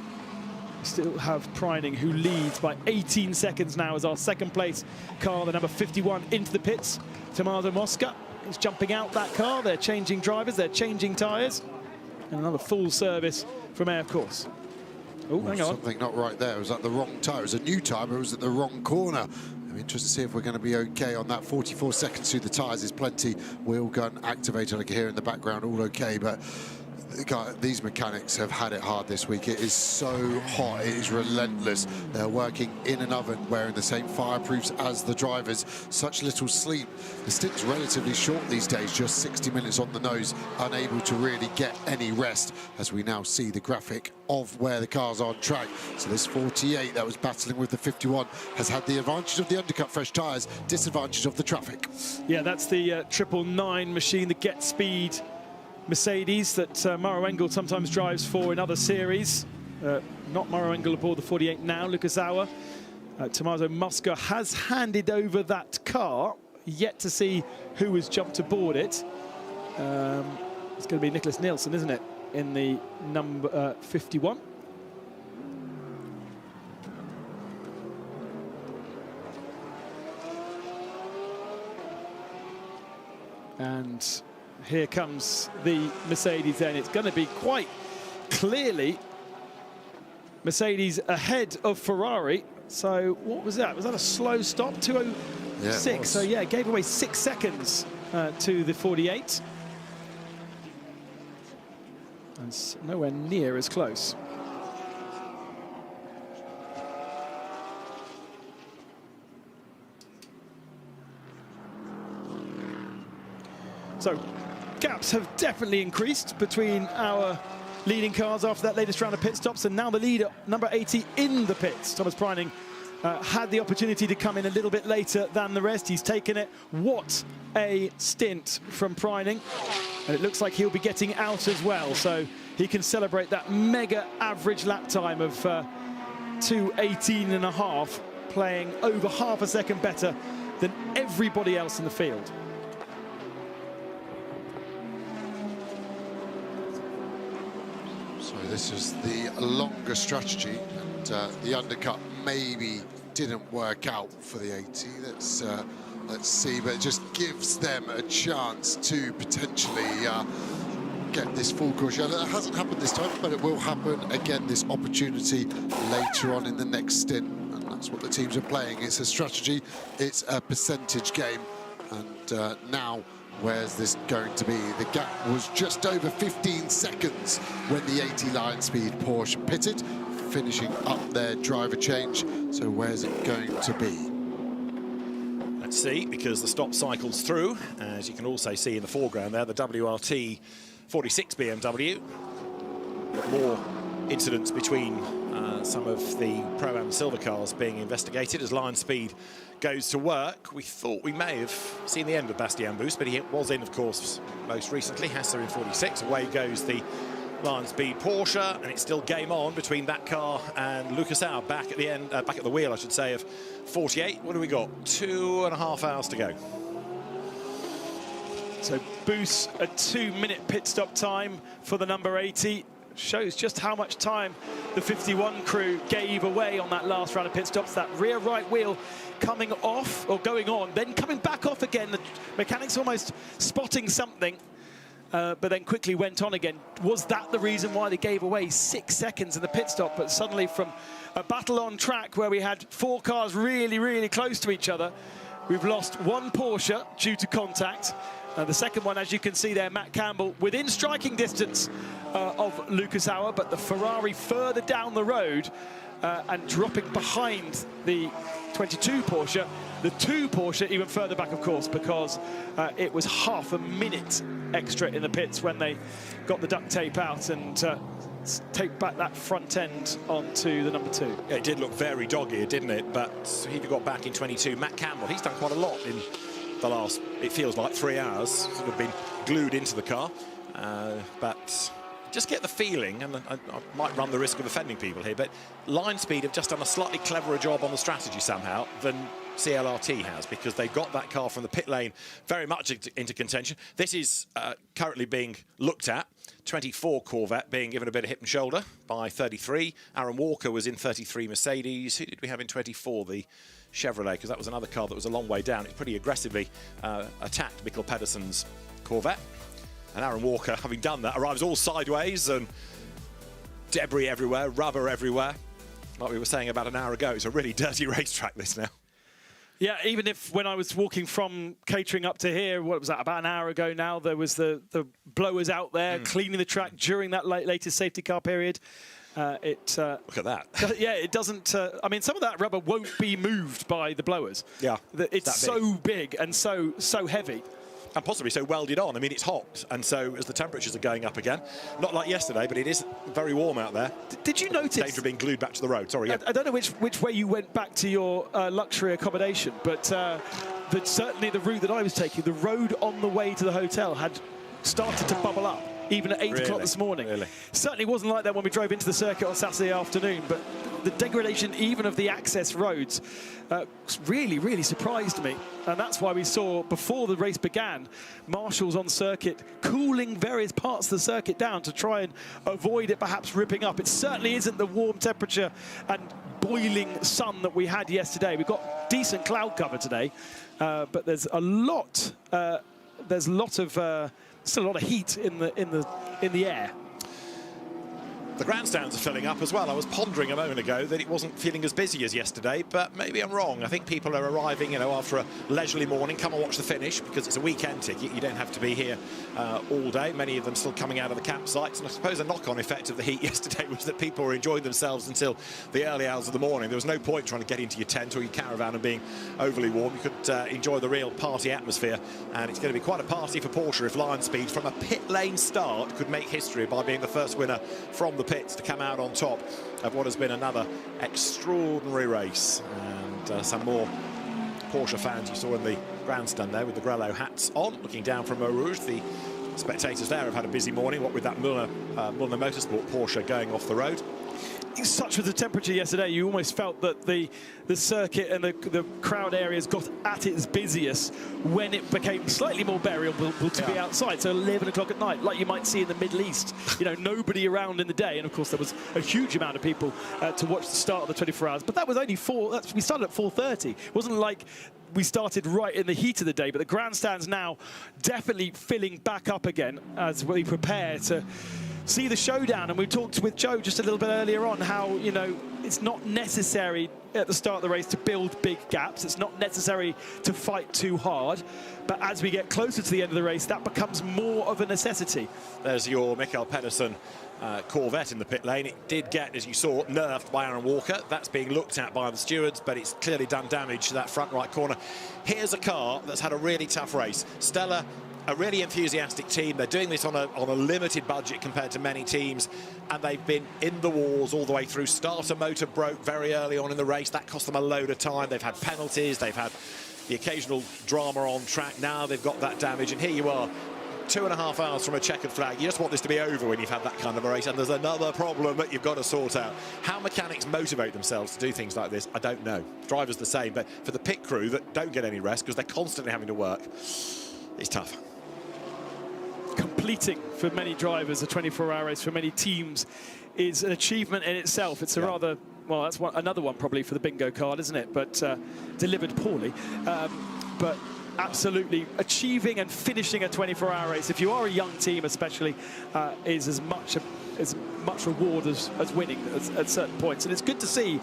We still have Preining, who leads by 18 seconds now as our second place car, the number 51, into the pits. Tommaso Mosca is jumping out that car. They're changing drivers, they're changing tyres. And another full service from Air, of course. Oh, hang on. Something not right there. It was at the wrong tyre. It was a new tyre, but it was at the wrong corner. I'm interested to see if we're going to be okay on that. 44 seconds through the tyres is plenty. Wheel gun activated. I can hear in the background, all okay, but these mechanics have had it hard this week. It is so hot, it is relentless. They're working in an oven, wearing the same fireproofs as the drivers. Such little sleep. The stint's relatively short these days, just 60 minutes on the nose, unable to really get any rest, as we now see the graphic of where the cars are on track. So this 48 that was battling with the 51 has had the advantage of the undercut fresh tyres, disadvantage of the traffic. Yeah, that's the 999 machine, the Get Speed Mercedes that Maranangel sometimes drives for in other series. Not Maranangel aboard the 48 now, Lucas Auer. Tommaso Mosca has handed over that car, yet to see who has jumped aboard it. It's going to be Nicholas Nielsen, isn't it, in the number 51. And here comes the Mercedes then. It's going to be quite clearly Mercedes ahead of Ferrari. So what was that? Was that a slow stop? 2:06. Yeah, so yeah, it gave away 6 seconds to the 48. And nowhere near as close. So gaps have definitely increased between our leading cars after that latest round of pit stops, and now the leader, number 80, in the pits. Thomas Preining had the opportunity to come in a little bit later than the rest. He's taken it. What a stint from Preining. And it looks like he'll be getting out as well, so he can celebrate that mega average lap time of 2:18.5, playing over half a second better than everybody else in the field. So this is the longer strategy, and the undercut maybe didn't work out for the 80. Let's let's see, but it just gives them a chance to potentially get this full course yellow. It hasn't happened this time, but it will happen again, this opportunity later on in the next stint. And that's what the teams are playing. It's a strategy, it's a percentage game. And now, where's this going to be? The gap was just over 15 seconds when the 80 line speed Porsche pitted, finishing up their driver change. So where's it going to be? Let's see, because the stop cycles through, as you can also see in the foreground there, the WRT 46 BMW. More incidents between some of the Pro-Am silver cars being investigated as Lion Speed goes to work. We thought we may have seen the end of Bastien Boost, but he was in, of course, most recently. Hasser in 46. Away goes the Lion Speed Porsche, and it's still game on between that car and Lucas Auer back at the end, back at the wheel, I should say, of 48. What do we got? 2.5 hours to go. So Boost, a 2-minute pit stop time for the number 80. Shows just how much time the 51 crew gave away on that last round of pit stops. That rear right wheel coming off, or going on, then coming back off again. The mechanics almost spotting something, but then quickly went on again. Was that the reason why they gave away 6 seconds in the pit stop? But suddenly, from a battle on track where we had 4 cars really, really close to each other, we've lost 1 Porsche due to contact. The second one, as you can see there, Matt Campbell within striking distance of Lucas Auer, but the Ferrari further down the road and dropping behind the 22 Porsche. The 2 Porsche even further back, of course, because it was half a minute extra in the pits when they got the duct tape out and taped back that front end onto the number 2. Yeah, it did look very dog-eared, didn't it? But he got back in 22. Matt Campbell, he's done quite a lot in the last, it feels like, 3 hours. Sort of been glued into the car. But just get the feeling, and I might run the risk of offending people here, but Lion Speed have just done a slightly cleverer job on the strategy somehow than CLRT has, because they got that car from the pit lane very much into contention. This is currently being looked at. 24 Corvette being given a bit of hip and shoulder by 33. Aaron Walker was in 33 Mercedes. Who did we have in 24? The Chevrolet, because that was another car that was a long way down. It pretty aggressively attacked Mikkel Pedersen's Corvette. And Aaron Walker, having done that, arrives all sideways and debris everywhere, rubber everywhere. Like we were saying about an hour ago, it's a really dirty racetrack, this now. Yeah, even if when I was walking from catering up to here, what was that, about an hour ago now, there was the blowers out there cleaning the track during that latest safety car period. Look at that. Yeah, it doesn't. I mean, some of that rubber won't be moved by the blowers. Yeah, it's so big and so heavy. And possibly so welded on. I mean, it's hot, and so as the temperatures are going up again, not like yesterday, but it is very warm out there. Did you notice? Danger of being glued back to the road. Sorry. Yeah. I don't know which way you went back to your luxury accommodation, but certainly the route that I was taking, the road on the way to the hotel had started to bubble up, even at 8 o'clock this morning. Really? Certainly wasn't like that when we drove into the circuit on Saturday afternoon, but the degradation even of the access roads really, really surprised me. And that's why we saw, before the race began, marshals on circuit cooling various parts of the circuit down to try and avoid it perhaps ripping up. It certainly isn't the warm temperature and boiling sun that we had yesterday. We've got decent cloud cover today, but there's a lot. There's still a lot of heat in the air. The grandstands are filling up as well. I was pondering a moment ago that it wasn't feeling as busy as yesterday, but maybe I'm wrong. I think people are arriving, after a leisurely morning. Come and watch the finish, because it's a weekend ticket. You don't have to be here all day. Many of them still coming out of the campsites. And I suppose a knock-on effect of the heat yesterday was that people were enjoying themselves until the early hours of the morning. There was no point trying to get into your tent or your caravan and being overly warm. You could enjoy the real party atmosphere. And it's going to be quite a party for Porsche if Lion Speed, from a pit lane start, could make history by being the first winner from the pits to come out on top of what has been another extraordinary race. And some more Porsche fans you saw in the grandstand there with the Grello hats on, looking down from Eau Rouge. The spectators there have had a busy morning, what with that Muller Motorsport Porsche going off the road. such was the temperature yesterday, you almost felt that the circuit and the crowd areas got at its busiest when it became slightly more bearable to be outside. So 11 o'clock at night, like you might see in the Middle East, you know, nobody around in the day. And of course, there was a huge amount of people to watch the start of the 24 hours. But that was only we started at 4:30. It wasn't like we started right in the heat of the day, but the grandstand's now definitely filling back up again as we prepare to see the showdown. And we talked with Joe just a little bit earlier on how, you know, it's not necessary at the start of the race to build big gaps. It's not necessary to fight too hard. But as we get closer to the end of the race, that becomes more of a necessity. There's your Mikael Pedersen Corvette in the pit lane. It did get, as you saw, nerfed by Aaron Walker. That's being looked at by the stewards, but it's clearly done damage to that front right corner. Here's a car that's had a really tough race. Stella, a really enthusiastic team. They're doing this on a limited budget compared to many teams, and they've been in the wars all the way through. Starter motor broke very early on in the race. That cost them a load of time. They've had penalties. They've had the occasional drama on track. Now they've got that damage, and here you are, 2.5 hours from a checkered flag. You just want this to be over when you've had that kind of a race, and there's another problem that you've got to sort out. How mechanics motivate themselves to do things like this, I don't know. Drivers the same, but for the pit crew that don't get any rest because they're constantly having to work, it's tough. Completing for many drivers a 24-hour race for many teams is an achievement in itself. It's a rather, well, that's another one probably for the bingo card, isn't it? But delivered poorly. But absolutely achieving and finishing a 24-hour race, if you are a young team especially, is as much reward as winning at certain points. And it's good to see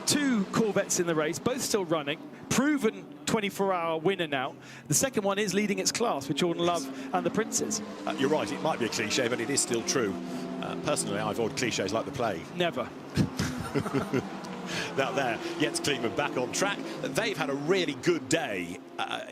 two Corvettes in the race, both still running, proven 24-hour winner now. The second one is leading its class with Jordan Love and the Princes. You're right, it might be a cliche, but it is still true. Personally, I avoid cliches like the plague. Never. Now there, Jens Klingman back on track. They've had a really good day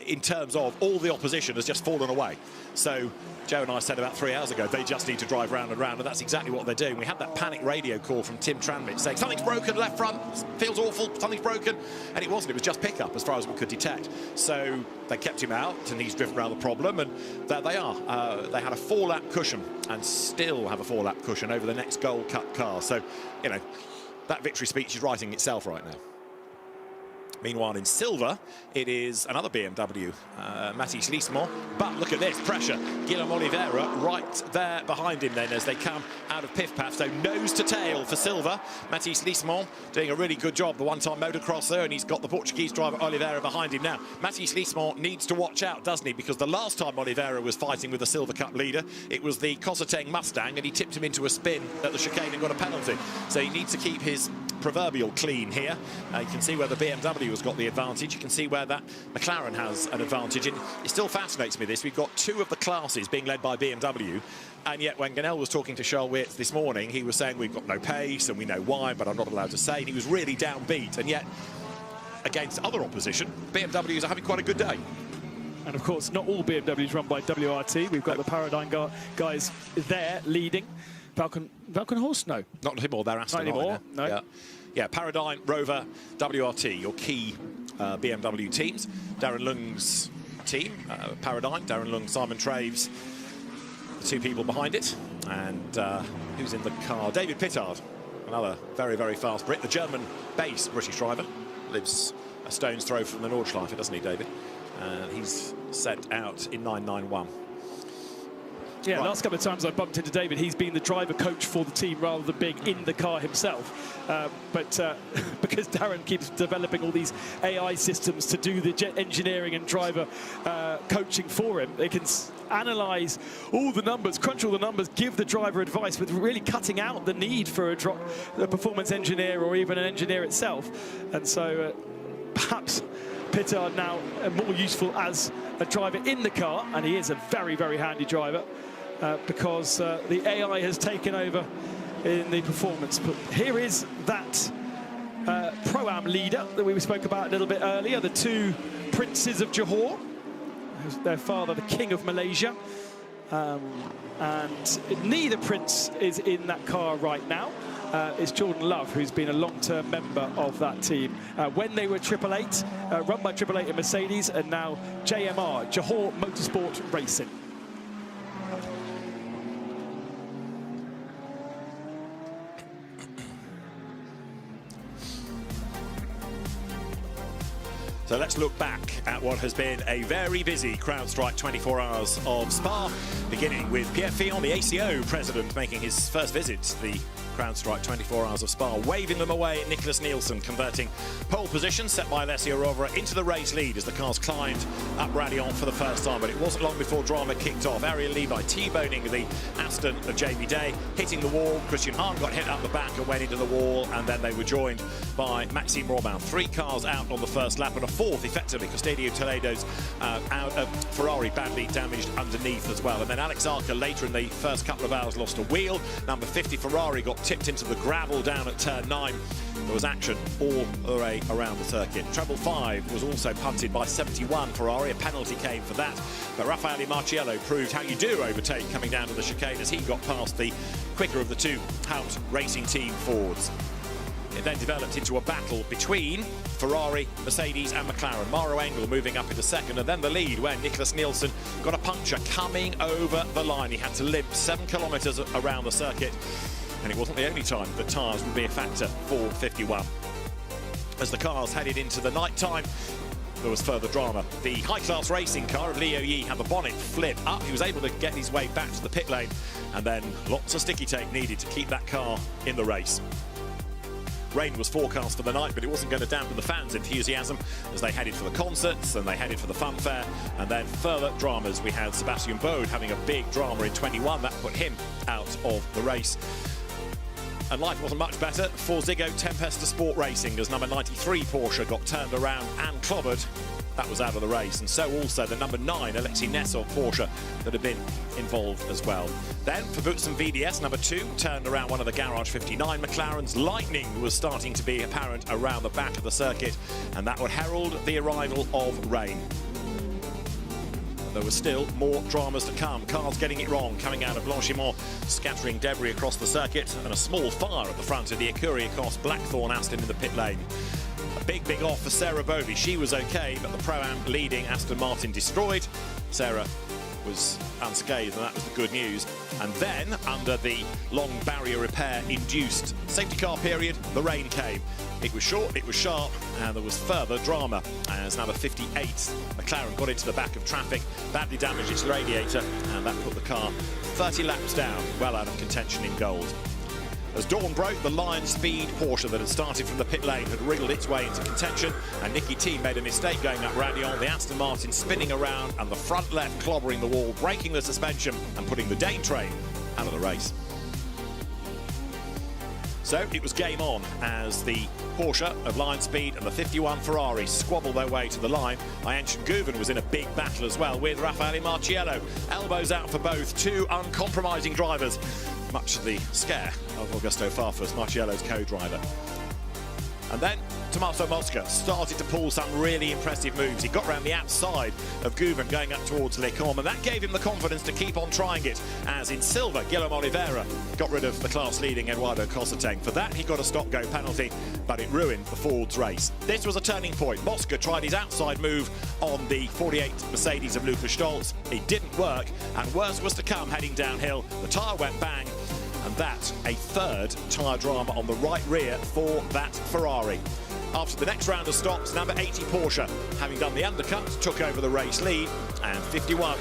in terms of all the opposition has just fallen away. So Joe and I said about 3 hours ago, they just need to drive round and round, and that's exactly what they're doing. We had that panic radio call from Tim Tranmere saying, something's broken, left front, feels awful, something's broken. And it wasn't, it was just pickup as far as we could detect. So they kept him out, and he's driven around the problem, and there they are. They had a 4-lap cushion, and still have a 4-lap cushion over the next Gold Cup car. So, you know, that victory speech is writing itself right now. Meanwhile, in silver, it is another BMW, Mathis Lismont. But look at this, pressure. Guillaume Oliveira right there behind him then as they come out of Piff-Paff. So nose to tail for silver. Mathis Lismont doing a really good job, the one-time motocrosser, and he's got the Portuguese driver Oliveira behind him now. Mathis Lismont needs to watch out, doesn't he? Because the last time Oliveira was fighting with the Silver Cup leader, it was the Cosseteng Mustang, and he tipped him into a spin at the chicane and got a penalty. So he needs to keep his proverbial clean here. You can see where the BMW has got the advantage. You can see where that McLaren has an advantage. And it still fascinates me this. We've got two of the classes being led by BMW. And yet when Ganel was talking to Charles Wirtz this morning, he was saying we've got no pace and we know why, but I'm not allowed to say. And he was really downbeat. And yet, against other opposition, BMWs are having quite a good day. And of course, not all BMWs run by WRT. We've got the Paradigm guys there leading. Falcon Horse? No. Not anymore, they're Aston. Not anymore, no. Yeah, Paradigm, Rover, WRT, your key BMW teams. Darren Lung's team, Paradigm, Darren Lung, Simon Traves, the two people behind it. And who's in the car? David Pittard, another very, very fast Brit. The German-based British driver, lives a stone's throw from the Nordschleife, doesn't he, David? He's set out in 991. Yeah, last couple of times I bumped into David, he's been the driver coach for the team rather than being in the car himself. But because Darren keeps developing all these AI systems to do the jet engineering and driver coaching for him, they can analyze all the numbers, crunch all the numbers, give the driver advice with really cutting out the need for a performance engineer or even an engineer itself. And so perhaps Pittard now more useful as a driver in the car, and he is a very, very handy driver. Because the AI has taken over in the performance. But here is that Pro-Am leader that we spoke about a little bit earlier, the two princes of Johor, their father, the king of Malaysia. And neither prince is in that car right now. It's Jordan Love, who's been a long-term member of that team. When they were 888, run by 888 and Mercedes, and now JMR, Johor Motorsport Racing. So let's look back at what has been a very busy CrowdStrike 24 hours of Spa, beginning with Pierre Fillon, the ACO president, making his first visit to the CrowdStrike 24 hours of Spa, waving them away at Nicholas Nielsen, converting pole position set by Alessio Rovera into the race lead as the cars climbed up Radion for the first time. But it wasn't long before drama kicked off. Ariel Levi T-boning the Aston of Jamie Day, hitting the wall. Christian Hahn got hit up the back and went into the wall, and then they were joined by Maxime Robin. 3 cars out on the first lap, and a 4th, effectively, Custodio Toledo's Ferrari badly damaged underneath as well. And then Alex Arca later in the first couple of hours lost a wheel. Number 50 Ferrari got tipped into the gravel down at turn 9. There was action all the way around the circuit. Treble 5 was also punted by 71 Ferrari. A penalty came for that. But Raffaele Marciello proved how you do overtake coming down to the chicane as he got past the quicker of the 2 Hout Racing Team Fords. It then developed into a battle between Ferrari, Mercedes and McLaren. Maro Engel moving up into second, and then the lead when Nicholas Nielsen got a puncture coming over the line. He had to limp 7 kilometres around the circuit, and it wasn't the only time that tyres would be a factor for 51. As the cars headed into the night time, there was further drama. The high-class racing car of Leo Yi had the bonnet flip up. He was able to get his way back to the pit lane, and then lots of sticky tape needed to keep that car in the race. Rain was forecast for the night, but it wasn't going to dampen the fans' enthusiasm as they headed for the concerts and they headed for the funfair. And then further dramas. We had Sebastian Bode having a big drama in 21. That put him out of the race. And life wasn't much better for Ziggo Tempesta Sport Racing as number 93 Porsche got turned around and clobbered. That was out of the race, and so also the number 9 Alexei Nessov Porsche that had been involved as well. Then for Boots and VDS, number 2 turned around one of the Garage 59 McLarens. Lightning was starting to be apparent around the back of the circuit, and that would herald the arrival of rain. There were still more dramas to come. Cars getting it wrong, coming out of Blanchimont, scattering debris across the circuit, and a small fire at the front of the Ecurie Ecos Blackthorn Aston in the pit lane. A big off for Sarah Bovey. She was okay, but the Pro-Am leading Aston Martin destroyed. Sarah was unscathed, and that was the good news. And then, under the long barrier repair induced safety car period, the rain came. It was short, it was sharp, and there was further drama as number 58 McLaren got into the back of traffic, badly damaged its radiator, and that put the car 30 laps down, well out of contention in gold. As dawn broke, the Lion Speed Porsche that had started from the pit lane had wriggled its way into contention, and Nicky T made a mistake going up Radion, the Aston Martin spinning around and the front left clobbering the wall, breaking the suspension and putting the Dane train out of the race. So it was game on as the Porsche of Lion Speed and the 51 Ferrari squabbled their way to the line. Ayenchen Guven was in a big battle as well with Raffaele Marciello. Elbows out for both, 2 uncompromising drivers, much to the scare of Augusto Farfus, Marciello's co-driver. And then Tommaso Mosca started to pull some really impressive moves. He got round the outside of Guven going up towards Les Combes, and that gave him the confidence to keep on trying it, as in silver, Guillaume Oliveira got rid of the class-leading Eduardo Cosseteng. For that, he got a stop-go penalty, but it ruined the Ford's race. This was a turning point. Mosca tried his outside move on the 48 Mercedes of Lukas Stolz. It didn't work, and worse was to come heading downhill. The tyre went bang, and that's a 3rd tyre drama on the right rear for that Ferrari. After the next round of stops, number 80 Porsche, having done the undercut, took over the race lead, and 51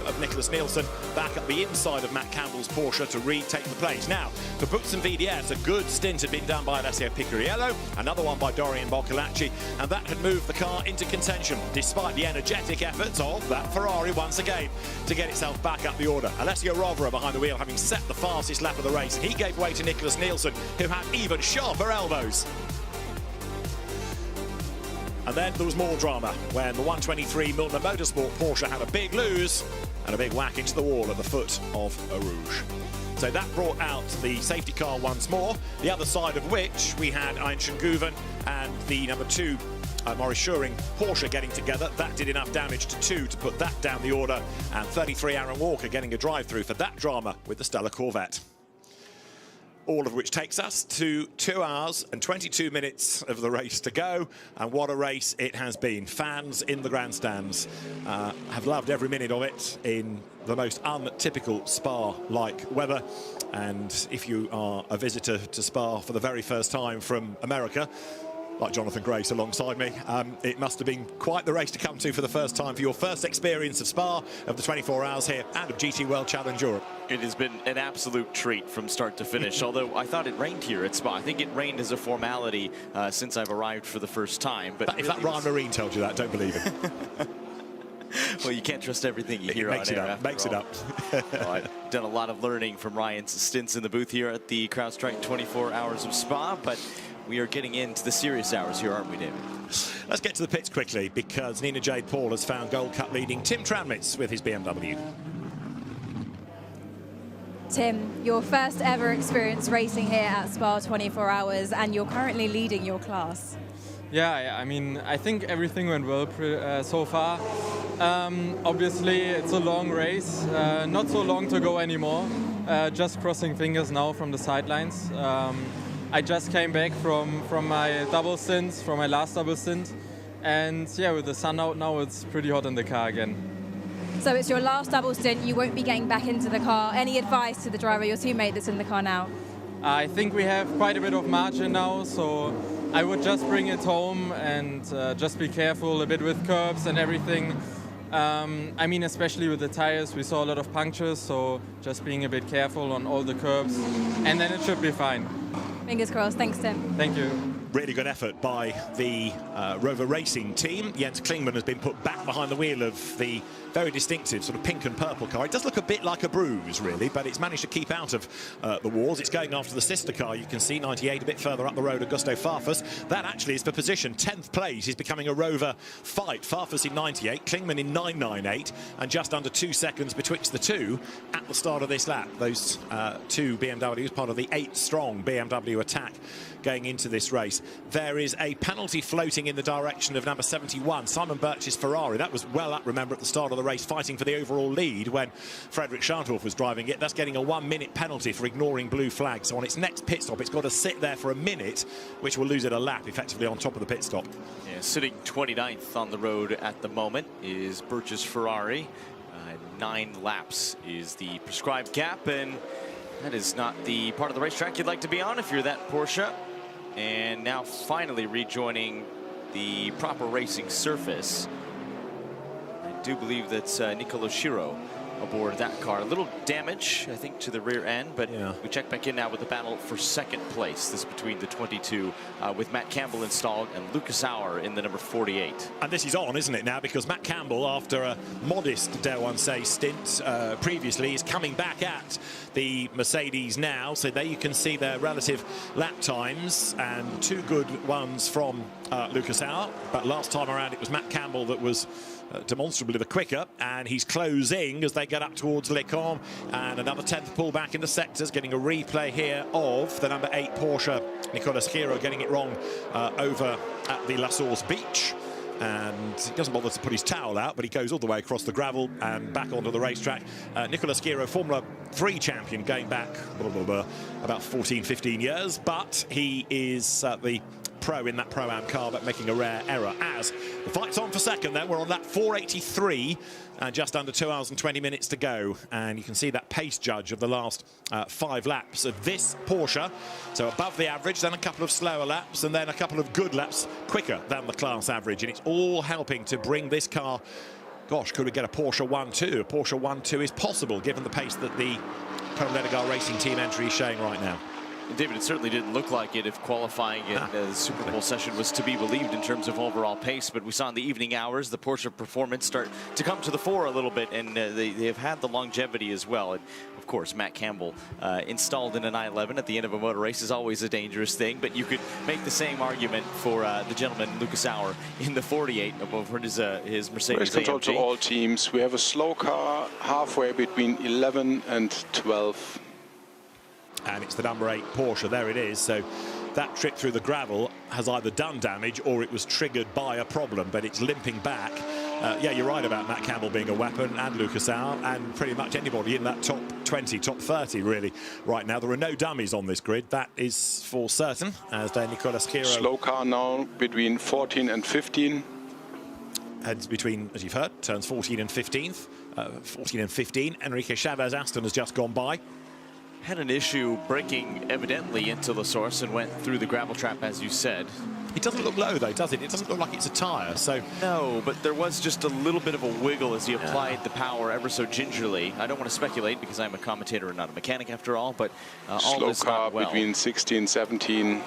of Nicholas Nielsen back up the inside of Matt Campbell's Porsche to retake the place. Now, for Boots and VDS, a good stint had been done by Alessio Picariello, another one by Dorian Boccolacci, and that had moved the car into contention, despite the energetic efforts of that Ferrari once again to get itself back up the order. Alessio Rovera behind the wheel, having set the fastest lap of the race, and he gave way to Nicholas Nielsen, who had even sharper elbows. And then there was more drama when the 123 Milner Motorsport Porsche had a big lose and a big whack into the wall at the foot of Eau Rouge. So that brought out the safety car once more, the other side of which we had Ayenchen Guven and the number 2 Maurice Schuring Porsche getting together. That did enough damage to 2 to put that down the order, and 33 Aaron Walker getting a drive-through for that drama with the Stella Corvette. All of which takes us to 2 hours and 22 minutes of the race to go, and what a race it has been. Fans in the grandstands have loved every minute of it in the most untypical Spa-like weather, and if you are a visitor to Spa for the very first time from America, like Jonathan Grace alongside me. It must have been quite the race to come to for the first time for your first experience of Spa, of the 24 hours here, and of GT World Challenge Europe. It has been an absolute treat from start to finish, although I thought it rained here at Spa. I think it rained as a formality since I've arrived for the first time. But if that Ryan Marine told you that, don't believe him. Well, you can't trust everything you hear on air. Makes it up. Well, I've done a lot of learning from Ryan's stints in the booth here at the CrowdStrike 24 Hours of Spa, but we are getting into the serious hours here, aren't we, David? Let's get to the pits quickly, because Nina Jade Paul has found Gold Cup leading Tim Tranmits with his BMW. Tim, your first ever experience racing here at Spa 24 Hours, and you're currently leading your class. Yeah, I mean, I think everything went well so far. Obviously, it's a long race, not so long to go anymore. Just crossing fingers now from the sidelines. I just came back from my double stint, from my last double stint, and yeah, with the sun out now, it's pretty hot in the car again. So it's your last double stint, you won't be getting back into the car. Any advice to the driver, your teammate that's in the car now? I think we have quite a bit of margin now, so I would just bring it home and just be careful a bit with curbs and everything. I mean, especially with the tires, we saw a lot of punctures, so just being a bit careful on all the curbs, and then it should be fine. Fingers crossed. Thanks, Tim. Thank you. Really good effort by the Rover Racing team. Jens Klingman has been put back behind the wheel of the very distinctive sort of pink and purple car. It does look a bit like a bruise, really, but it's managed to keep out of the wars. It's going after the sister car. You can see 98 a bit further up the road, Augusto Farfus. That actually is for position. 10th place is becoming a Rover fight. Farfus in 98, Klingman in 998, and just under 2 seconds betwixt the two at the start of this lap. Those two BMWs, part of the 8-strong BMW attack going into this race. There is a penalty floating in the direction of number 71, Simon Birch's Ferrari. That was well up, remember, at the start of the race, fighting for the overall lead when Frederick Scharndorf was driving it. That's getting a 1-minute penalty for ignoring blue flags. So on its next pit stop, it's got to sit there for a minute, which will lose it a lap, effectively on top of the pit stop. Yeah, sitting 29th on the road at the moment is Birch's Ferrari. 9 laps is the prescribed gap, and that is not the part of the racetrack you'd like to be on if you're that Porsche. And now finally rejoining the proper racing surface. I do believe that's Nicolo Schiro aboard that car. A little damage, I think, to the rear end, but we check back in now with the battle for second place. This is between the 22 with Matt Campbell installed and Lucas Auer in the number 48. And this is on, isn't it, now? Because Matt Campbell, after a modest, dare one say, stint previously, is coming back at the Mercedes now. So there you can see their relative lap times, and 2 good ones from Lucas Auer. But last time around, it was Matt Campbell that was demonstrably the quicker, and he's closing as they get up towards Les Combes, and another 10th pull back in the sectors, getting a replay here of the number 8 Porsche, Nicolas Schiro, getting it wrong over at the La Source Beach. And he doesn't bother to put his towel out, but he goes all the way across the gravel and back onto the racetrack. Nicolas Schiro, Formula 3 champion, going back about 14, 15 years, but he is the pro in that Pro-Am car, but making a rare error. As the fight's on for second, then we're on that 483, just under 2 hours and 20 minutes to go, and you can see that pace judge of the last 5 laps of this Porsche, so above the average, then a couple of slower laps, and then a couple of good laps quicker than the class average, and it's all helping to bring this car. Gosh, could we get a Porsche 1-2? A Porsche 1-2 is possible, given the pace that the Colonel Edgar Racing Team entry is showing right now. David, it certainly didn't look like it if qualifying in the Super Bowl session was to be believed in terms of overall pace, but we saw in the evening hours the Porsche performance start to come to the fore a little bit, and they have had the longevity as well. And of course, Matt Campbell installed in a 911 at the end of a motor race is always a dangerous thing, but you could make the same argument for the gentleman Lucas Auer in the 48 above his Mercedes Race control AMG. to all teams. We have a slow car halfway between 11 and 12. And it's the number 8 Porsche, there it is. So that trip through the gravel has either done damage or it was triggered by a problem, but it's limping back. Yeah, you're right about Matt Campbell being a weapon, and Lucas Auer, and pretty much anybody in that top 20, top 30, really, right now. There are no dummies on this grid, that is for certain, as Nicolas Schiro. Slow car now between 14 and 15. Heads between, as you've heard, turns 14 and 15th. 14 and 15. Enrique Chavez Aston has just gone by. had an issue breaking evidently into the source and went through the gravel trap, as you said. It doesn't look low, though, does it? It doesn't look like it's a tyre, so... No, but there was just a little bit of a wiggle as he applied the power ever so gingerly. I don't want to speculate because I'm a commentator and not a mechanic after all, but all Slow this car not well. between 16 and 17.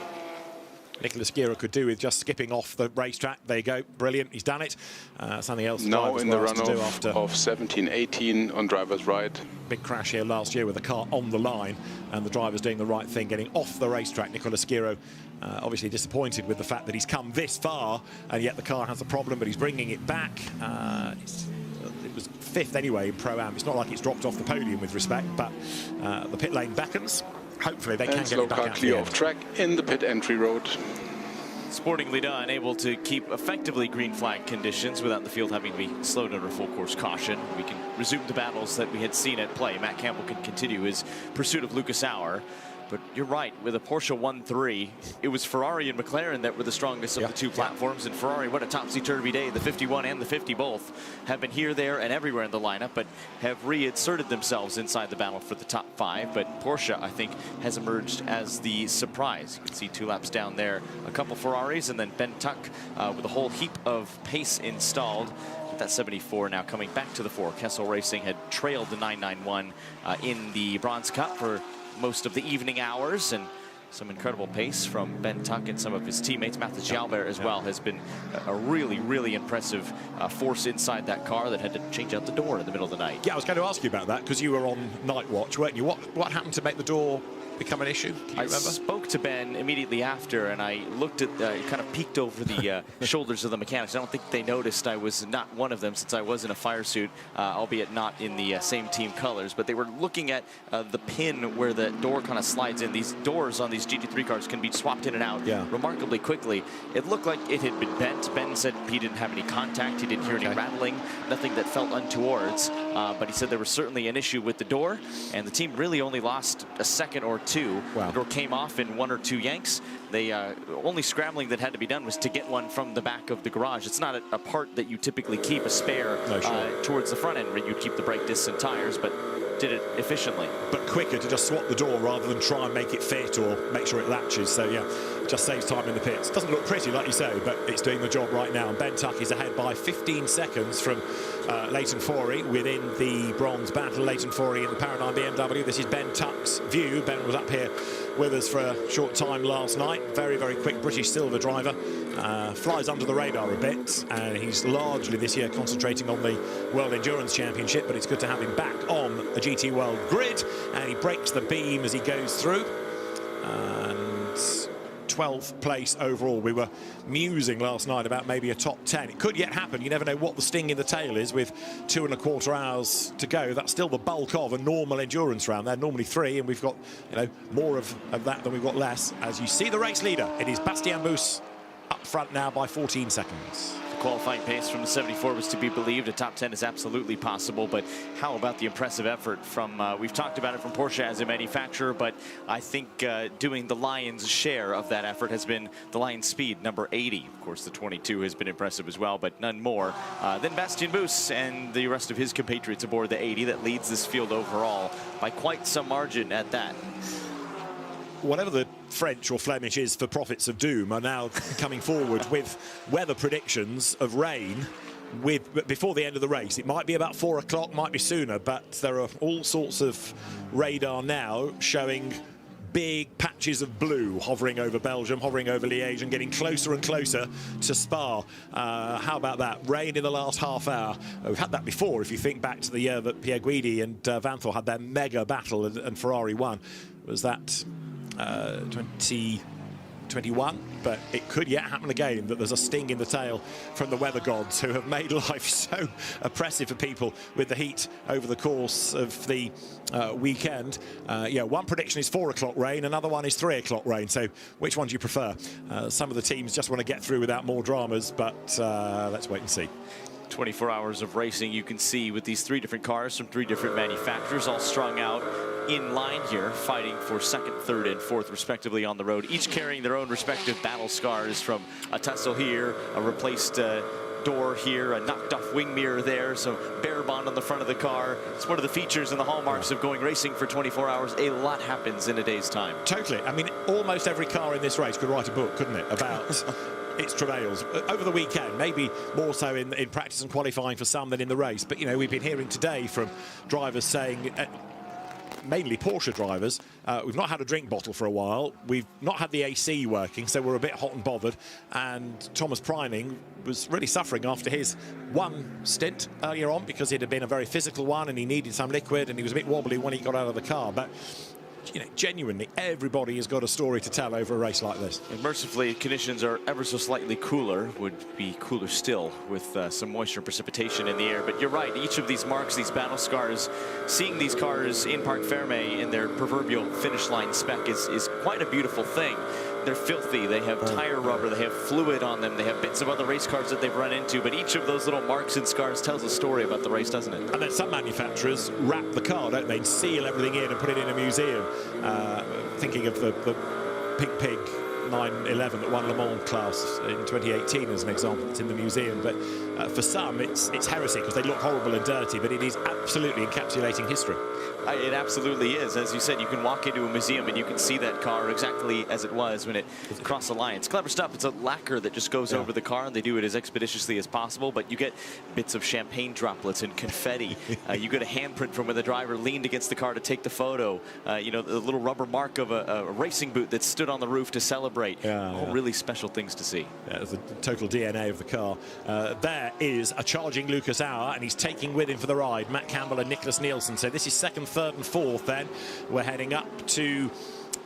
Nicholas Gira could do with just skipping off the racetrack. There you go. Brilliant. He's done it. Something else Now in the runoff of 17-18 on driver's right. Big crash here last year with the car on the line, and the driver's doing the right thing, getting off the racetrack. Nicholas Gira obviously disappointed with the fact that he's come this far, and yet the car has a problem, but he's bringing it back. It was 5th anyway in Pro-Am. It's not like it's dropped off the podium with respect, but the pit lane beckons. Hopefully they can get slow it back car out clear the of end. track in the pit entry road. Sportingly done, able to keep effectively green flag conditions without the field having to be slowed under full course caution. We can resume the battles that we had seen at play. Matt Campbell can continue his pursuit of Lucas Auer. But you're right, with a Porsche 1.3, it was Ferrari and McLaren that were the strongest of the two platforms. And Ferrari, what a topsy-turvy day. The 51 and the 50 both have been here, there, and everywhere in the lineup, but have reinserted themselves inside the battle for the top 5. But Porsche, I think, has emerged as the surprise. You can see 2 laps down there, a couple Ferraris, and then Ben Tuck with a whole heap of pace installed. That 74 now coming back to the 4. Kessel Racing had trailed the 991 in the Bronze Cup for most of the evening hours, and some incredible pace from Ben Tuck and some of his teammates. Matthias Jalbert as well has been a really, really impressive force inside that car that had to change out the door in the middle of the night. Yeah, I was going to ask you about that because you were on night watch, weren't you? What happened to make the door become an issue? Can you remember? Spoke to Ben immediately after, and I looked at, kind of peeked over the shoulders of the mechanics. I don't think they noticed I was not one of them since I was in a fire suit, albeit not in the same team colors, but they were looking at the pin where the door kind of slides in. These doors on these GT3 cars can be swapped in and out remarkably quickly. It looked like it had been bent. Ben said he didn't have any contact. He didn't hear any rattling, nothing that felt untowards, but he said there was certainly an issue with the door, and the team really only lost a second or 2. Wow. The door came off in 1 or 2 yanks. They only scrambling that had to be done was to get one from the back of the garage. It's not a part that you typically keep a spare towards the front end where you keep the brake discs and tires, but did it efficiently. But quicker to just swap the door rather than try and make it fit or make sure it latches. So yeah, just saves time in the pits. Doesn't look pretty, like you say, but it's doing the job right now. And Ben Tuck is ahead by 15 seconds from Leighton Fourie within the bronze battle. Leighton Fourie in the Paradigm BMW. This is Ben Tuck's view. Ben was up here with us for a short time last night. Very, very quick British silver driver. Flies under the radar a bit, and he's largely this year concentrating on the World Endurance Championship, but it's good to have him back on a GT World grid, and he breaks the beam as he goes through. And 12th place overall. We were musing last night about maybe a top 10. It could yet happen. You never know what the sting in the tail is with 2.25 hours to go. That's still the bulk of a normal endurance round. They're normally 3, and we've got, you know, more of that than we've got less. As you see the race leader, it is Bastien Bous up front now by 14 seconds. Qualifying pace from the 74 was to be believed. A top 10 is absolutely possible, but how about the impressive effort from, we've talked about it from Porsche as a manufacturer, but I think doing the lion's share of that effort has been the Lion Speed, number 80. Of course, the 22 has been impressive as well, but none more than Bastien Bous and the rest of his compatriots aboard the 80 that leads this field overall by quite some margin at that. Whatever the French or Flemish is for prophets of doom are now coming forward with weather predictions of rain before the end of the race. It might be about 4 o'clock, might be sooner, but there are all sorts of radar now showing big patches of blue hovering over Belgium, hovering over Liège, and getting closer and closer to Spa. How about that? Rain in the last half hour. We've had that before, if you think back to the year that Pierre Guidi and Vanthoor had their mega battle and Ferrari won. Was that 2021, but it could yet happen again that there's a sting in the tail from the weather gods who have made life so oppressive for people with the heat over the course of the weekend. Yeah, one prediction is 4 o'clock rain, another one is 3 o'clock rain. So which one do you prefer? Some of the teams just want to get through without more dramas, but let's wait and see. 24 hours of racing, you can see with these 3 different cars from 3 different manufacturers all strung out in line here, fighting for 2nd, 3rd, and 4th respectively on the road, each carrying their own respective battle scars, from a tussle here, a replaced door here, a knocked off wing mirror there, some bear bond on the front of the car. It's one of the features and the hallmarks of going racing for 24 hours. A lot happens in a day's time. Totally. I mean, almost every car in this race could write a book, couldn't it, about its travails over the weekend, maybe more so in practice and qualifying for some than in the race. But, you know, we've been hearing today from drivers saying, mainly Porsche drivers, we've not had a drink bottle for a while, we've not had the AC working, so we're a bit hot and bothered. And Thomas Preining was really suffering after his one stint earlier on because it had been a very physical one and he needed some liquid and he was a bit wobbly when he got out of the car. But you know, genuinely, everybody has got a story to tell over a race like this. And mercifully, conditions are ever so slightly cooler, would be cooler still with some moisture and precipitation in the air. But you're right, each of these marks, these battle scars, seeing these cars in Parc Fermé in their proverbial finish line spec is quite a beautiful thing. They're filthy, they have tire rubber, they have fluid on them, they have bits of other race cars that they've run into, but each of those little marks and scars tells a story about the race, doesn't it? And then some manufacturers wrap the car, don't they, and seal everything in and put it in a museum. Thinking of the Pink Pig 911 that won Le Mans class in 2018 as an example. It's in the museum, but for some it's heresy because they look horrible and dirty, but it is absolutely encapsulating history. It absolutely is. As you said, you can walk into a museum and you can see that car exactly as it was when it crossed the line. It's clever stuff. It's a lacquer that just goes over the car, and they do it as expeditiously as possible, but you get bits of champagne droplets and confetti. You get a handprint from when the driver leaned against the car to take the photo. You know, the little rubber mark of a racing boot that stood on the roof to celebrate. All really special things to see. Yeah, it's the total DNA of the car. There is a charging Lucas Auer, and he's taking with him for the ride Matt Campbell and Nicholas Nielsen. So this is second, third and fourth then. We're heading up to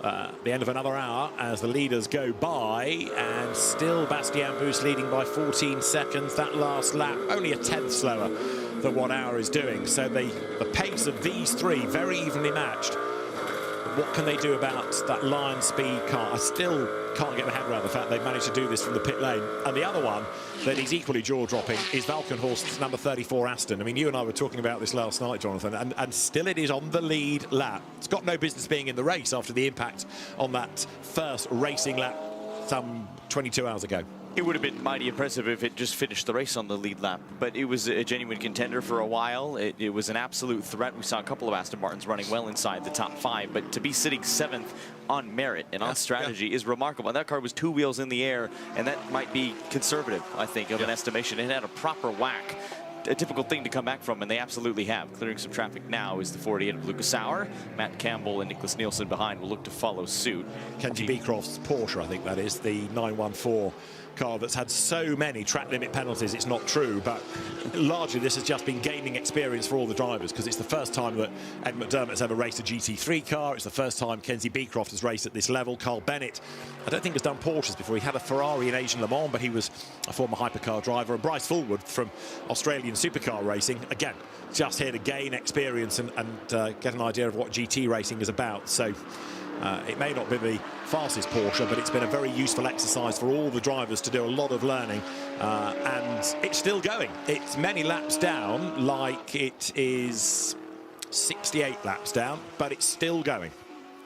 the end of another hour as the leaders go by, and still Bastien Bus leading by 14 seconds. That last lap only a tenth slower than what Auer is doing. So the pace of these three very evenly matched. What can they do about that Lion Speed car? I still can't get my head around the fact they've managed to do this from the pit lane. And the other one that is equally jaw-dropping is Valkenhorst's number 34 Aston. I mean, you and I were talking about this last night, Jonathan, and still it is on the lead lap. It's got no business being in the race after the impact on that first racing lap some 22 hours ago. It would have been mighty impressive if it just finished the race on the lead lap, but it was a genuine contender for a while. It was an absolute threat. We saw a couple of Aston Martins running well inside the top 5, but to be sitting 7th on merit and on strategy is remarkable. And that car was 2 wheels in the air, and that might be conservative, I think, of an estimation. It had a proper whack. A difficult thing to come back from, and they absolutely have. Clearing some traffic now is the 48 of Lucas Auer. Matt Campbell and Nicholas Nielsen behind will look to follow suit. Kenji Beecroft's Porsche, I think that is, the 914 car that's had so many track limit penalties. It's not true, but largely this has just been gaining experience for all the drivers, because it's the first time that Ed McDermott's ever raced a GT3 car. It's the first time Kenji Beecroft has raced at this level. Carl Bennett, I don't think has done Porsches before. He had a Ferrari in Asian Le Mans, but he was a former hypercar driver. And Bryce Fullwood from Australian supercar racing, again, just here to gain experience and get an idea of what GT racing is about. So it may not be the fastest Porsche, but it's been a very useful exercise for all the drivers to do a lot of learning, and it's still going. It's many laps down, like it is 68 laps down, but it's still going.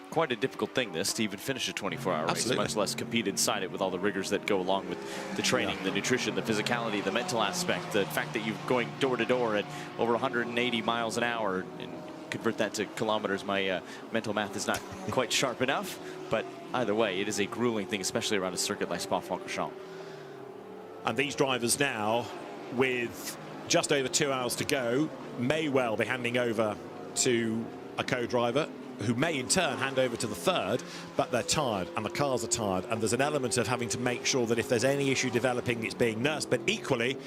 Quite a difficult thing, this, to even finish a 24-hour race, much less compete inside it with all the rigors that go along with the training, the nutrition, the physicality, the mental aspect, the fact that you're going door to door at over 180 miles an hour. And convert that to kilometers. My mental math is not quite sharp enough, but either way, it is a grueling thing, especially around a circuit like Spa-Francorchamps. And these drivers now, with just over 2 hours to go, may well be handing over to a co-driver, who may in turn hand over to the third, but they're tired and the cars are tired, and there's an element of having to make sure that if there's any issue developing, it's being nursed. But equally,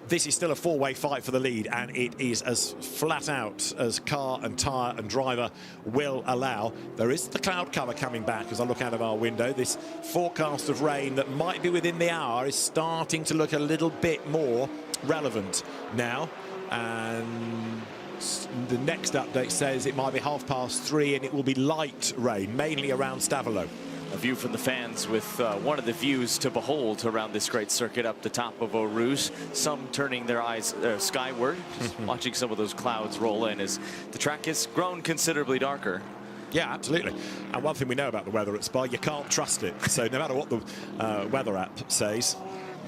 this is still a four-way fight for the lead, and it is as flat out as car and tyre and driver will allow. There is the cloud cover coming back as I look out of our window. This forecast of rain that might be within the hour is starting to look a little bit more relevant now, and the next update says it might be 3:30 and it will be light rain, mainly around Stavelot. A view from the fans with one of the views to behold around this great circuit up the top of Eau Rouge. Some turning their eyes skyward, watching some of those clouds roll in as the track has grown considerably darker. Yeah, absolutely. And one thing we know about the weather at Spa, you can't trust it. So no matter what the weather app says,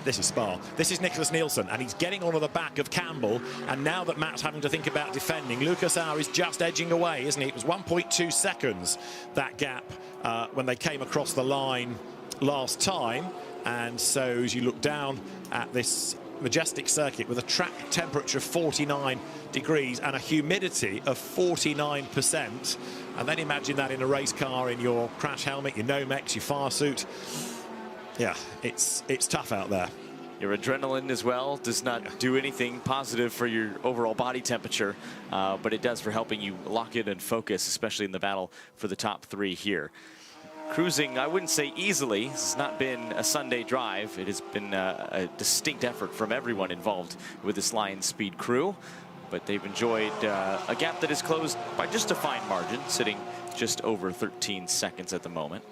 this is Spa. This is Nicholas Nielsen, and he's getting onto the back of Campbell. And now that Matt's having to think about defending, Lucas Auer is just edging away, isn't he? It was 1.2 seconds, that gap, when they came across the line last time. And so as you look down at this majestic circuit with a track temperature of 49 degrees and a humidity of 49%, and then imagine that in a race car in your crash helmet, your Nomex, your fire suit. Yeah, it's tough out there. Your adrenaline as well does not do anything positive for your overall body temperature, but it does for helping you lock in and focus, especially in the battle for the top 3 here. Cruising, I wouldn't say easily. This has not been a Sunday drive. It has been a distinct effort from everyone involved with this Lion Speed crew, but they've enjoyed a gap that is closed by just a fine margin, sitting just over 13 seconds at the moment.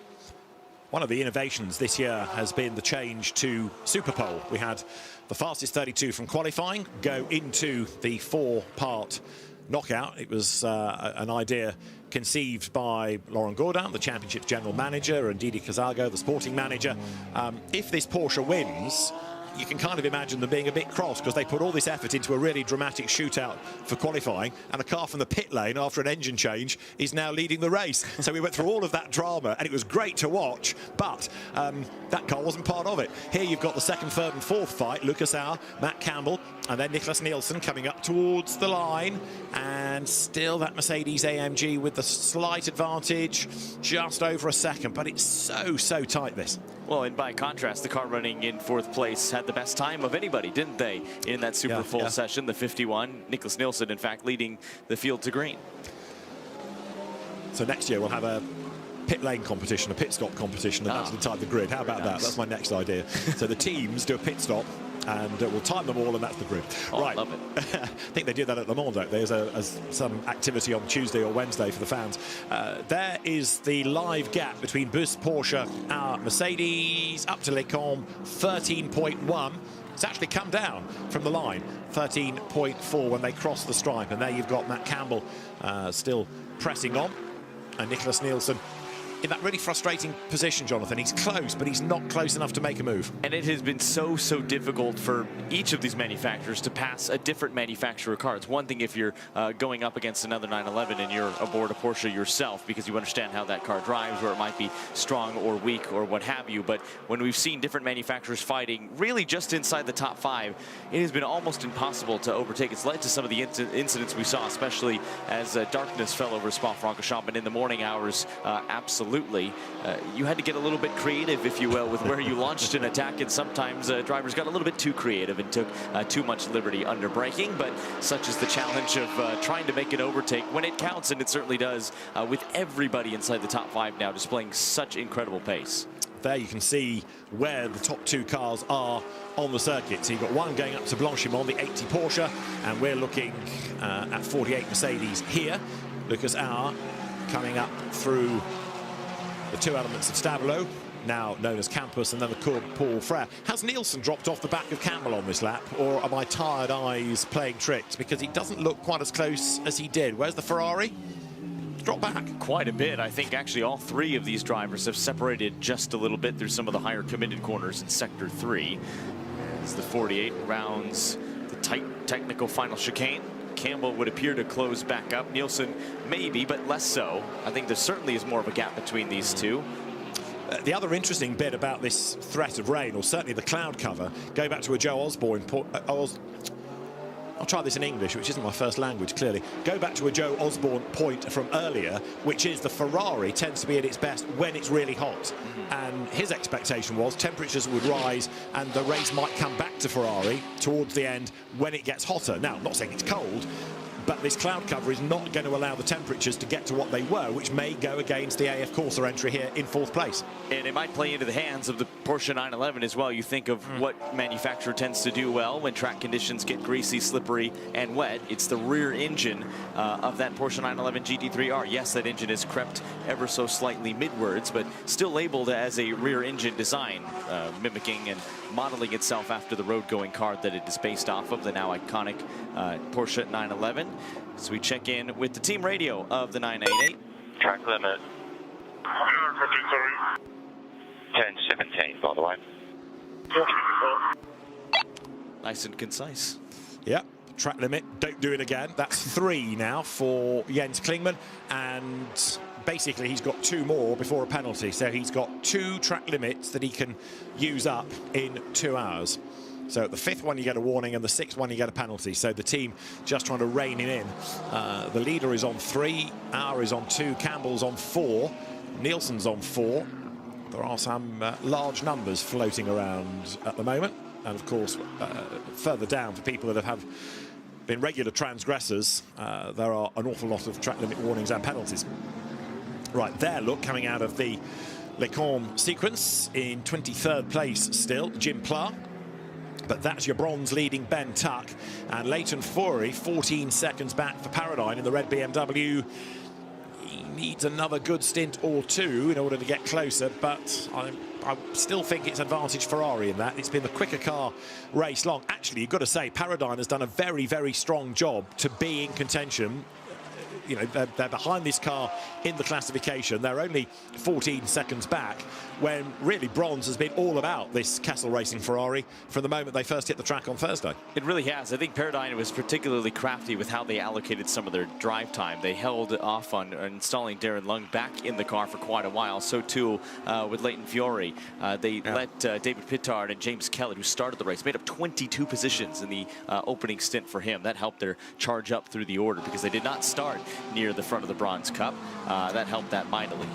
One of the innovations this year has been the change to Superpole. We had the fastest 32 from qualifying go into the 4-part knockout. It was an idea conceived by Laurent Gaudin, the championship's general manager, and Didi Cazago, the sporting manager. If this Porsche wins, you can kind of imagine them being a bit cross because they put all this effort into a really dramatic shootout for qualifying, and a car from the pit lane after an engine change is now leading the race. So we went through all of that drama, and it was great to watch, but that car wasn't part of it. Here you've got the 2nd, 3rd and 4th fight, Lucas Auer, Matt Campbell, and then Nicholas Nielsen coming up towards the line, and still that Mercedes AMG with the slight advantage, just over a second, but it's so tight, this. Well, and by contrast, the car running in 4th place had the best time of anybody, didn't they, in that super full session, the 51. Nicholas Nielsen, in fact, leading the field to green. So next year we'll have a pit lane competition, a pit stop competition, and that's the type of the grid. How about that? That's my next idea. So the teams do a pit stop, and we'll time them all, and that's the grid. Right. Love it. I think they do that at Le Mans, don't they? There's some activity on Tuesday or Wednesday for the fans. There is the live gap between Bus, Porsche, our Mercedes, up to Lecombe, 13.1. It's actually come down from the line, 13.4 when they cross the stripe. And there you've got Matt Campbell still pressing on, and Nicholas Nielsen in that really frustrating position, Jonathan. He's close, but he's not close enough to make a move. And it has been so difficult for each of these manufacturers to pass a different manufacturer car. It's one thing if you're going up against another 911 and you're aboard a Porsche yourself because you understand how that car drives, where it might be strong or weak or what have you. But when we've seen different manufacturers fighting really just inside the top 5, it has been almost impossible to overtake. It's led to some of the incidents we saw, especially as darkness fell over Spa-Francorchamps, and in the morning hours, absolutely. You had to get a little bit creative, if you will, with where you launched an attack, and sometimes drivers got a little bit too creative and took too much liberty under braking, but such is the challenge of trying to make an overtake when it counts, and it certainly does, with everybody inside the top 5 now displaying such incredible pace. There you can see where the top 2 cars are on the circuit. So you've got one going up to Blanchimont, the 80 Porsche, and we're looking at 48 Mercedes here. Lucas Auer coming up through the 2 elements of Stavelot, now known as Campus, and then the Courbe Paul Frere. Has Nielsen dropped off the back of Campbell on this lap, or are my tired eyes playing tricks? Because he doesn't look quite as close as he did. Where's the Ferrari? Drop back. Quite a bit. I think actually all 3 of these drivers have separated just a little bit through some of the higher committed corners in Sector 3. As the 48 rounds the tight technical final chicane. Campbell would appear to close back up. Nielsen maybe, but less so. I think there certainly is more of a gap between these 2. The other interesting bit about this threat of rain, or certainly the cloud cover, go back to a Joe Osborne. I'll try this in English, which isn't my first language, clearly. Go back to a Joe Osborne point from earlier, which is the Ferrari tends to be at its best when it's really hot. And his expectation was temperatures would rise and the race might come back to Ferrari towards the end when it gets hotter. Now, I'm not saying it's cold, but this cloud cover is not going to allow the temperatures to get to what they were, which may go against the AF Corsa entry here in 4th place. And it might play into the hands of the Porsche 911 as well. You think of what manufacturer tends to do well when track conditions get greasy, slippery, and wet. It's the rear engine of that Porsche 911 GT3R. Yes, that engine is crept ever so slightly midwards, but still labeled as a rear engine design, mimicking and modeling itself after the road-going car that it is based off of, the now iconic Porsche 911. So we check in with the team radio of the 988. Track limit. 1017, by the way. Nice and concise. Yeah, track limit, don't do it again. That's 3 now for Jens Klingmann, and basically he's got 2 more before a penalty. So he's got 2 track limits that he can use up in 2 hours. So at the 5th one you get a warning, and the 6th one you get a penalty. So the team just trying to rein him in. The leader is on 3, Auer is on 2, Campbell's on 4, Nielsen's on 4. There are some large numbers floating around at the moment. And of course, further down, for people that have been regular transgressors, there are an awful lot of track limit warnings and penalties. Right there, look, coming out of the Lecombe sequence in 23rd place still, Jim Pla. But that's your bronze leading Ben Tuck. And Leighton Fury, 14 seconds back for Paradine in the red BMW. He needs another good stint or 2 in order to get closer, but I still think it's advantage Ferrari in that. It's been the quicker car race long. Actually, you've got to say, Paradine has done a very, very strong job to be in contention. You know, they're behind this car in the classification. They're only 14 seconds back, when really bronze has been all about this Castle Racing Ferrari from the moment they first hit the track on Thursday. It really has. I think Paradine was particularly crafty with how they allocated some of their drive time. They held off on installing Darren Lung back in the car for quite a while. So too with Leighton Fury. They let David Pittard and James Kelly, who started the race, made up 22 positions in the opening stint for him. That helped their charge up through the order because they did not start near the front of the Bronze Cup. That helped that mightily.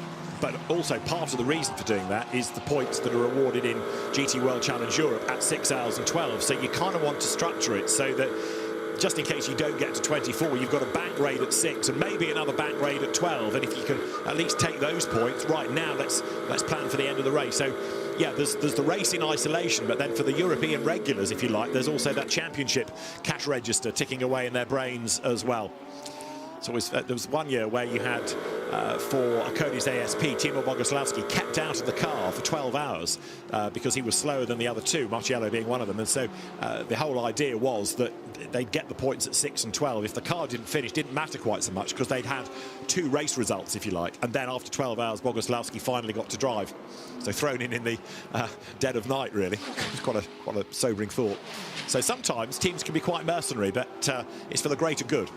But also part of the reason for doing that is the points that are awarded in GT World Challenge Europe at 6 hours and 12. So you kind of want to structure it so that just in case you don't get to 24, you've got a bank raid at 6 and maybe another bank raid at 12. And if you can at least take those points right now, let's plan for the end of the race. So yeah, there's the race in isolation, but then for the European regulars, if you like, there's also that championship cash register ticking away in their brains as well. So there was one year where you had, for a Cody's ASP, Timo Boguslavski kept out of the car for 12 hours because he was slower than the other 2, Marciello being one of them. And so the whole idea was that they'd get the points at 6 and 12. If the car didn't finish, didn't matter quite so much because they'd had 2 race results, if you like. And then after 12 hours, Boguslavski finally got to drive. So thrown in the dead of night, really. It's quite a sobering thought. So sometimes teams can be quite mercenary, but it's for the greater good.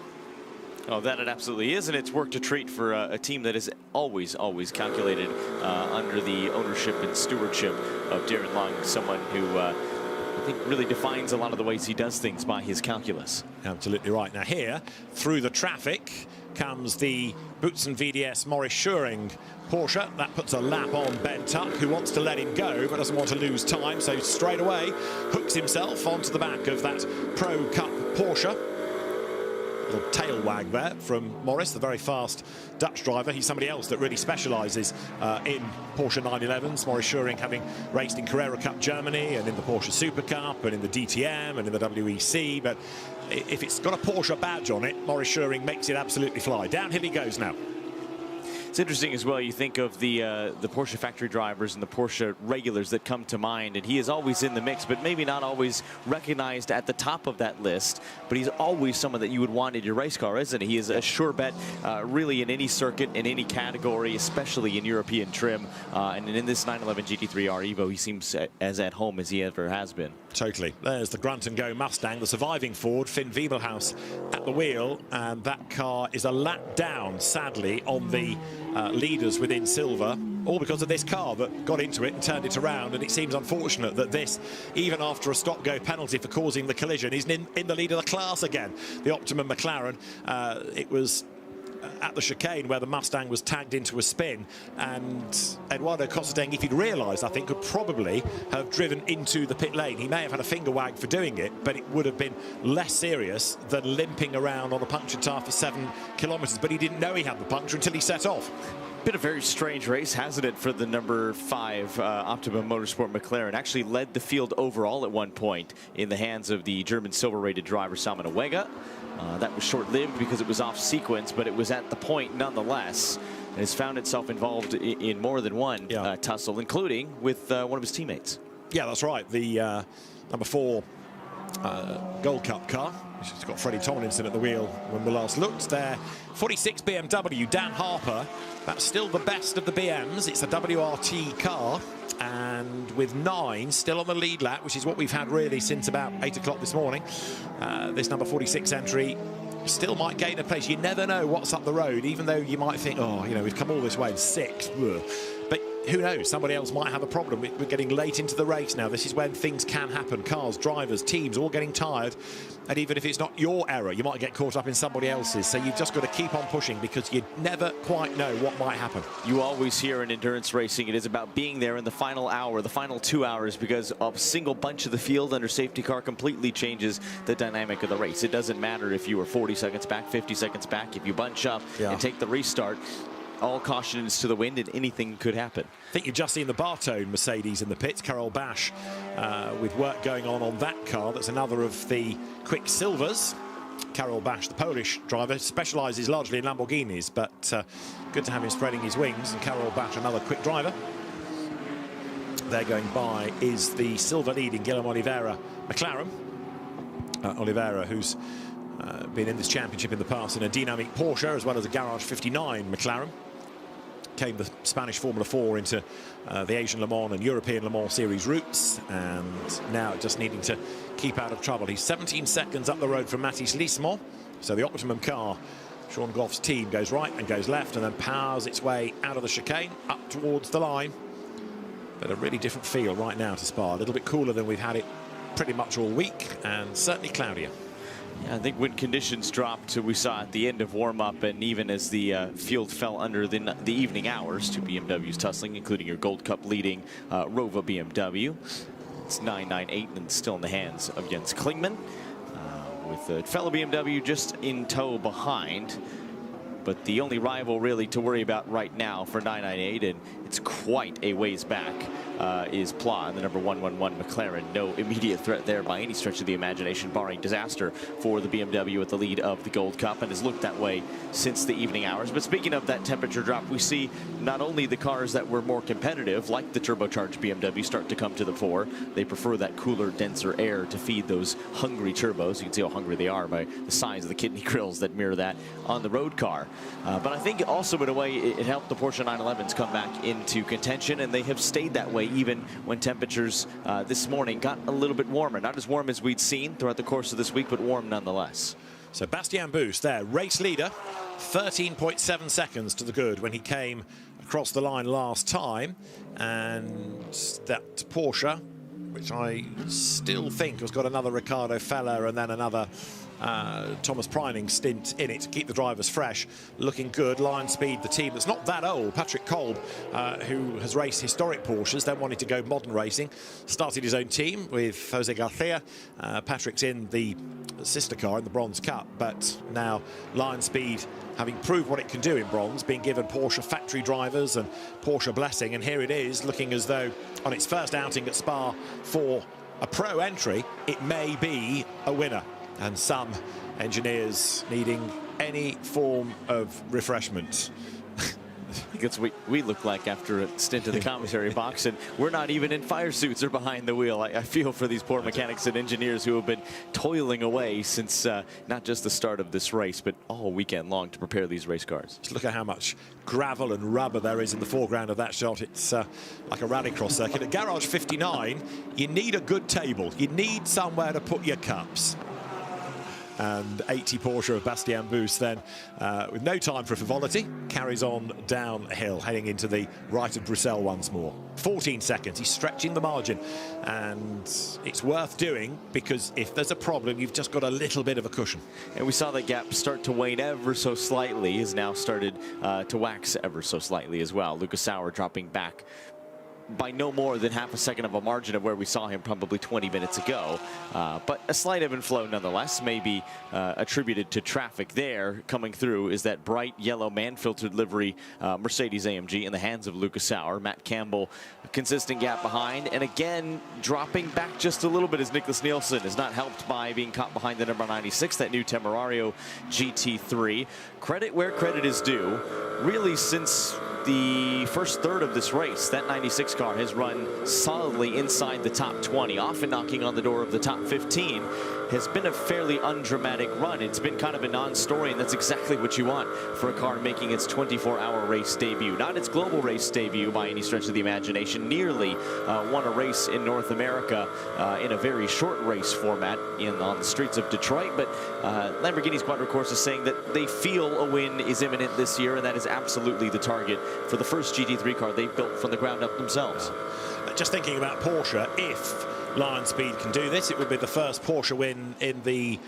Oh, that it absolutely is, and it's worked a treat for a team that is always calculated under the ownership and stewardship of Darren Lung, someone who I think really defines a lot of the ways he does things by his calculus. Absolutely right. Now here, through the traffic, comes the Boutsen VDS Maurice Schuring Porsche. That puts a lap on Ben Tuck, who wants to let him go but doesn't want to lose time, so straight away hooks himself onto the back of that Pro Cup Porsche. Little tail wag there from Morris, the very fast Dutch driver. He's somebody else that really specialises in Porsche 911s. Maurice Schuring having raced in Carrera Cup Germany and in the Porsche Super Cup and in the DTM and in the WEC. But if it's got a Porsche badge on it, Maurice Schuring makes it absolutely fly. Downhill he goes now. It's interesting as well, you think of the Porsche factory drivers and the Porsche regulars that come to mind, and he is always in the mix, but maybe not always recognized at the top of that list, but he's always someone that you would want in your race car, isn't he? He is a sure bet, really in any circuit, in any category, especially in European trim, and in this 911 GT3R Evo, he seems as at home as he ever has been. Totally. There's the grunt and go Mustang, the surviving Ford, Finn Wiebelhaus at the wheel, and that car is a lap down, sadly, on the leaders within silver, all because of this car that got into it and turned it around. And it seems unfortunate that this, even after a stop-go penalty for causing the collision, is in the lead of the class again. The Optimum McLaren, it was at the chicane where the Mustang was tagged into a spin, and Eduardo Costadeng, if he'd realised, I think, could probably have driven into the pit lane. He may have had a finger wag for doing it, but it would have been less serious than limping around on a punctured tyre for 7 kilometres, but he didn't know he had the puncture until he set off. Been a very strange race, hasn't it, for the number 5 Optimum Motorsport McLaren. Actually led the field overall at one point in the hands of the German silver-rated driver Salman Awega. That was short-lived because it was off sequence, but it was at the point nonetheless. And has found itself involved in more than one tussle, including with one of his teammates. Yeah, that's right. The number 4 Gold Cup car, which has got Freddie Tomlinson at the wheel when we last looked there. 46 BMW, Dan Harper That's still the best of the BMs. It's a WRT car, and with 9 still on the lead lap, which is what we've had really since about 8 o'clock this morning. This number 46 entry still might gain a place. You never know what's up the road, even though you might think, oh, you know, we've come all this way in 6. Ugh. But who knows? Somebody else might have a problem. We're getting late into the race now. This is when things can happen. Cars, drivers, teams, all getting tired. And even if it's not your error, you might get caught up in somebody else's. So you've just got to keep on pushing, because you never quite know what might happen. You always hear in endurance racing, it is about being there in the final hour, the final 2 hours, because a single bunch of the field under safety car completely changes the dynamic of the race. It doesn't matter if you were 40 seconds back, 50 seconds back. If you bunch up and take the restart, all caution is to the wind, and anything could happen. I think you've just seen the Bartone Mercedes in the pits. Carol Bash with work going on that car. That's another of the Quicksilvers. Carol Bash, the Polish driver, specialises largely in Lamborghinis, but good to have him spreading his wings. And Carol Bash, another quick driver. There going by is the silver leading Guillaume Oliveira McLaren. Oliveira, who's been in this championship in the past in a dynamic Porsche as well as a Garage 59 McLaren. Came the Spanish Formula 4 into the Asian Le Mans and European Le Mans Series routes, and now just needing to keep out of trouble. He's 17 seconds up the road from Mathis Lismont, so the optimum car, Sean Goff's team, goes right and goes left and then powers its way out of the chicane up towards the line. But a really different feel right now to Spa, a little bit cooler than we've had it pretty much all week, and certainly cloudier. Yeah, I think when conditions dropped, we saw at the end of warm-up, and even as the field fell under the evening hours, 2 BMWs tussling, including your Gold Cup leading Rova BMW. It's 998 and still in the hands of Jens Klingmann, with a fellow BMW just in tow behind. But the only rival really to worry about right now for 998, and it's quite a ways back, is Pla, the number 111 McLaren. No immediate threat there by any stretch of the imagination, barring disaster for the BMW at the lead of the Gold Cup, and has looked that way since the evening hours. But speaking of that temperature drop, we see not only the cars that were more competitive, like the turbocharged BMW, start to come to the fore. They prefer that cooler, denser air to feed those hungry turbos. You can see how hungry they are by the size of the kidney grills that mirror that on the road car. But I think also in a way it helped the Porsche 911s come back into contention, and they have stayed that way even when temperatures this morning got a little bit warmer. Not as warm as we'd seen throughout the course of this week, but warm nonetheless. So Bastien Boost there, race leader, 13.7 seconds to the good when he came across the line last time. And that Porsche, which I still think has got another Ricardo Feller and then another Thomas Preining stint in it to keep the drivers fresh, looking good. Lion Speed, the team that's not that old, Patrick Kolb, who has raced historic Porsches, then wanted to go modern racing, started his own team with Jose Garcia. Patrick's in the sister car in the Bronze Cup, but now Lion Speed, having proved what it can do in bronze, being given Porsche factory drivers and Porsche blessing, and here it is looking as though on its first outing at Spa for a pro entry, it may be a winner. And some engineers needing any form of refreshment. I think that's what we look like after a stint in the commentary box, and we're not even in fire suits or behind the wheel. I feel for these poor mechanics and engineers who have been toiling away since not just the start of this race, but all weekend long to prepare these race cars. Just look at how much gravel and rubber there is in the foreground of that shot. It's like a rallycross circuit. At Garage 59, you need a good table. You need somewhere to put your cups. And 80 Porsche of Bastien Boost then, with no time for frivolity, carries on downhill, heading into the right of Bruxelles once more. 14 seconds, he's stretching the margin, and it's worth doing, because if there's a problem, you've just got a little bit of a cushion. And we saw that gap start to wane ever so slightly, has now started to wax ever so slightly as well. Lucas Sauer dropping back by no more than half a second of a margin of where we saw him probably 20 minutes ago. But a slight ebb and flow nonetheless, may be attributed to traffic there. Coming through is that bright yellow man-filtered livery Mercedes AMG in the hands of Lucas Sauer. Matt Campbell, a consistent gap behind, and again dropping back just a little bit as Nicholas Nielsen is not helped by being caught behind the number 96, that new Temerario GT3. Credit where credit is due. Really, since the first third of this race, that 96 car has run solidly inside the top 20, often knocking on the door of the top 15. has been a fairly undramatic run. It's been kind of a non-story, and that's exactly what you want for a car making its 24-hour race debut. Not its global race debut by any stretch of the imagination. Nearly won a race in North America in a very short race format on the streets of Detroit, but Lamborghini's Quadricorsa is saying that they feel a win is imminent this year, and that is absolutely the target for the first GT3 car they've built from the ground up themselves. Just thinking about Porsche, if Lion Speed can do this, it would be the first Porsche win in the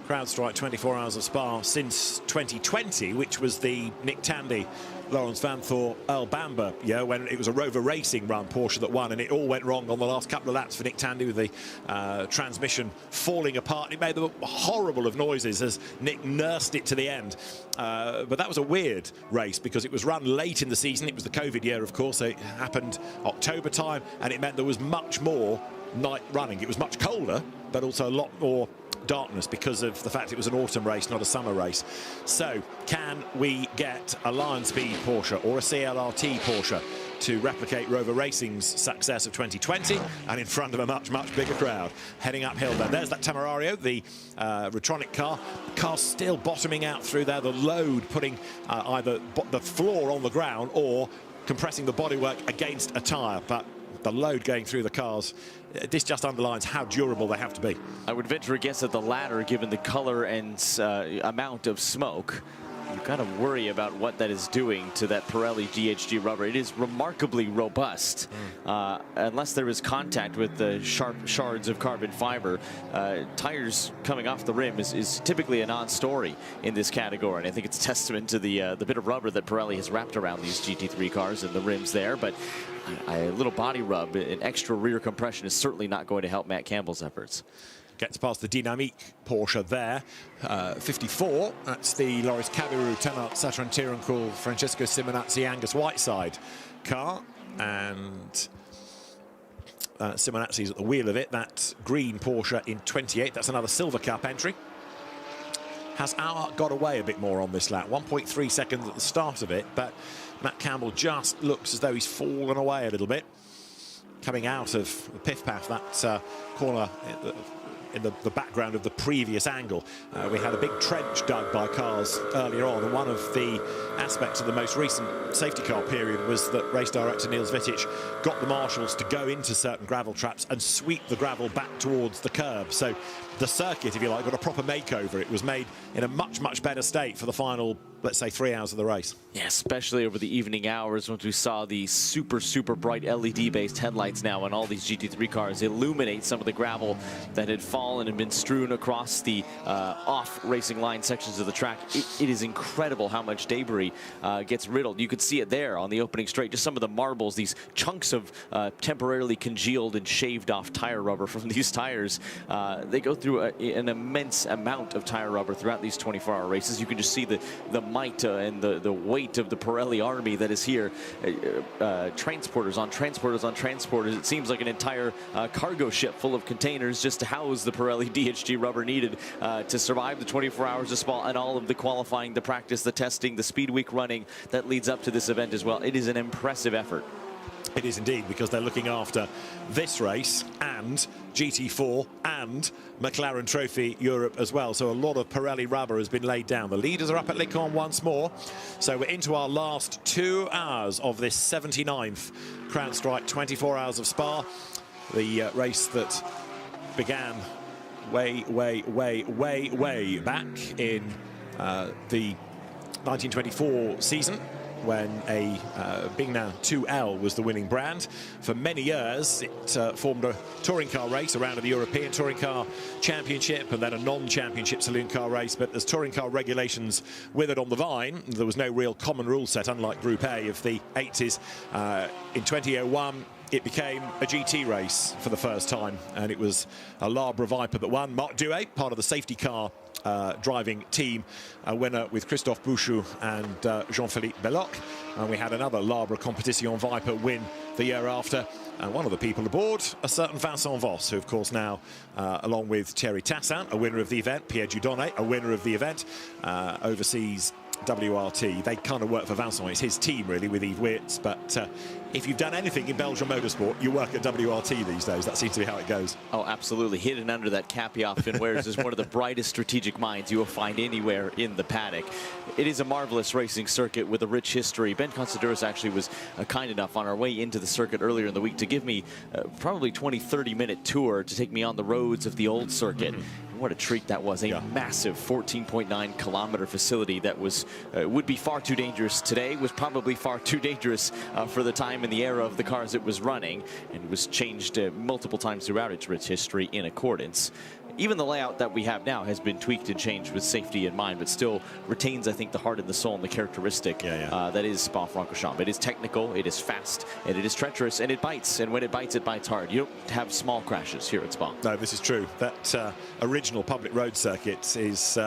CrowdStrike 24 Hours of Spa since 2020, which was the Nick Tandy, Lawrence Vanthoor, Earl Bamber year, when it was a Rover Racing run Porsche that won, and it all went wrong on the last couple of laps for Nick Tandy with the transmission falling apart. It made them horrible of noises as Nick nursed it to the end. But that was a weird race because it was run late in the season. It was the COVID year, of course, so it happened October time, and it meant there was much more night running. It was much colder, but also a lot more darkness because of the fact it was an autumn race, not a summer race. So can we get a Lion Speed Porsche or a CLRT Porsche to replicate Rover Racing's success of 2020 and in front of a much, much bigger crowd heading uphill there? There's that Temerario, the Retronic car. The car's still bottoming out through there, the load putting either the floor on the ground or compressing the bodywork against a tyre, but the load going through the cars, this just underlines how durable they have to be. I would venture a guess at the latter, given the color and amount of smoke. You kind of worry about what that is doing to that Pirelli DHG rubber. It is remarkably robust. Unless there is contact with the sharp shards of carbon fiber, tires coming off the rim is typically a non-story in this category. And I think it's a testament to the bit of rubber that Pirelli has wrapped around these GT3 cars and the rims there. But a little body rub, an extra rear compression is certainly not going to help Matt Campbell's efforts. Gets past the Dynamique Porsche there. 54, that's the Loris Cabiru, Tennant, Saturn Tirancool, Francesco Simonazzi, Angus Whiteside car. And Simonazzi's at the wheel of it. That green Porsche in 28, that's another Silver Cup entry. Has got away a bit more on this lap, 1.3 seconds at the start of it, but Matt Campbell just looks as though he's fallen away a little bit. Coming out of the Piff Paff, that corner in the background of the previous angle. We had a big trench dug by cars earlier on, and one of the aspects of the most recent safety car period was that race director Niels Wittich got the marshals to go into certain gravel traps and sweep the gravel back towards the curb. So the circuit, if you like, got a proper makeover. It was made in a much, much better state for the final, let's say, 3 hours of the race. Yeah, especially over the evening hours once we saw the super, super bright LED-based headlights now on all these GT3 cars illuminate some of the gravel that had fallen and been strewn across the off-racing line sections of the track. It is incredible how much debris gets riddled. You could see it there on the opening straight, just some of the marbles, these chunks of temporarily congealed and shaved off tire rubber from these tires. They go through an immense amount of tire rubber throughout these 24-hour races. You can just see the might and the weight of the Pirelli army that is here. Transporters on transporters on transporters. It seems like an entire cargo ship full of containers just to house the Pirelli DHG rubber needed to survive the 24 hours of Spa and all of the qualifying, the practice, the testing, the speed week running that leads up to this event as well. It is an impressive effort. It is indeed, because they're looking after this race and GT4 and McLaren Trophy Europe as well. So a lot of Pirelli rubber has been laid down. The leaders are up at Les Cons once more. So we're into our last 2 hours of this 79th CrowdStrike 24 Hours of Spa. The race that began way back in the 1924 season, when a Bingnan 2L was the winning brand. For many years, it formed a touring car race around the European Touring Car Championship and then a non-championship saloon car race. But as touring car regulations withered on the vine, there was no real common rule set, unlike Group A of the 80s. In 2001, it became a GT race for the first time, and it was a Labra Viper that won. Marc Douay, part of the safety car driving team, a winner with Christophe Bouchou and Jean-Philippe Belloc. And we had another Labra Competition Viper win the year after. And one of the people aboard, a certain Vincent Voss, who of course now, along with Thierry Tassin, a winner of the event, Pierre Dieudonné, a winner of the event, oversees WRT. They kind of work for Vincent. It's his team, really, with Yves Wirtz. But if you've done anything in Belgian motorsport, you work at WRT these days. That seems to be how it goes. Oh, absolutely. Hidden under that cappy off Finn Wares is one of the brightest strategic minds you will find anywhere in the paddock. It is a marvelous racing circuit with a rich history. Ben Considuris actually was kind enough on our way into the circuit earlier in the week to give me probably 20-30 minute tour to take me on the roads of the old circuit. What a treat that was. A massive 14.9 kilometer facility that was would be far too dangerous today, was probably far too dangerous for the time and the era of the cars it was running, and was changed multiple times throughout its rich history in accordance. Even the layout that we have now has been tweaked and changed with safety in mind, but still retains, I think, the heart and the soul and the characteristic that is Spa-Francorchamps. It is technical, it is fast, and it is treacherous, and it bites. And when it bites hard. You don't have small crashes here at Spa. No, this is true. That original public road circuit is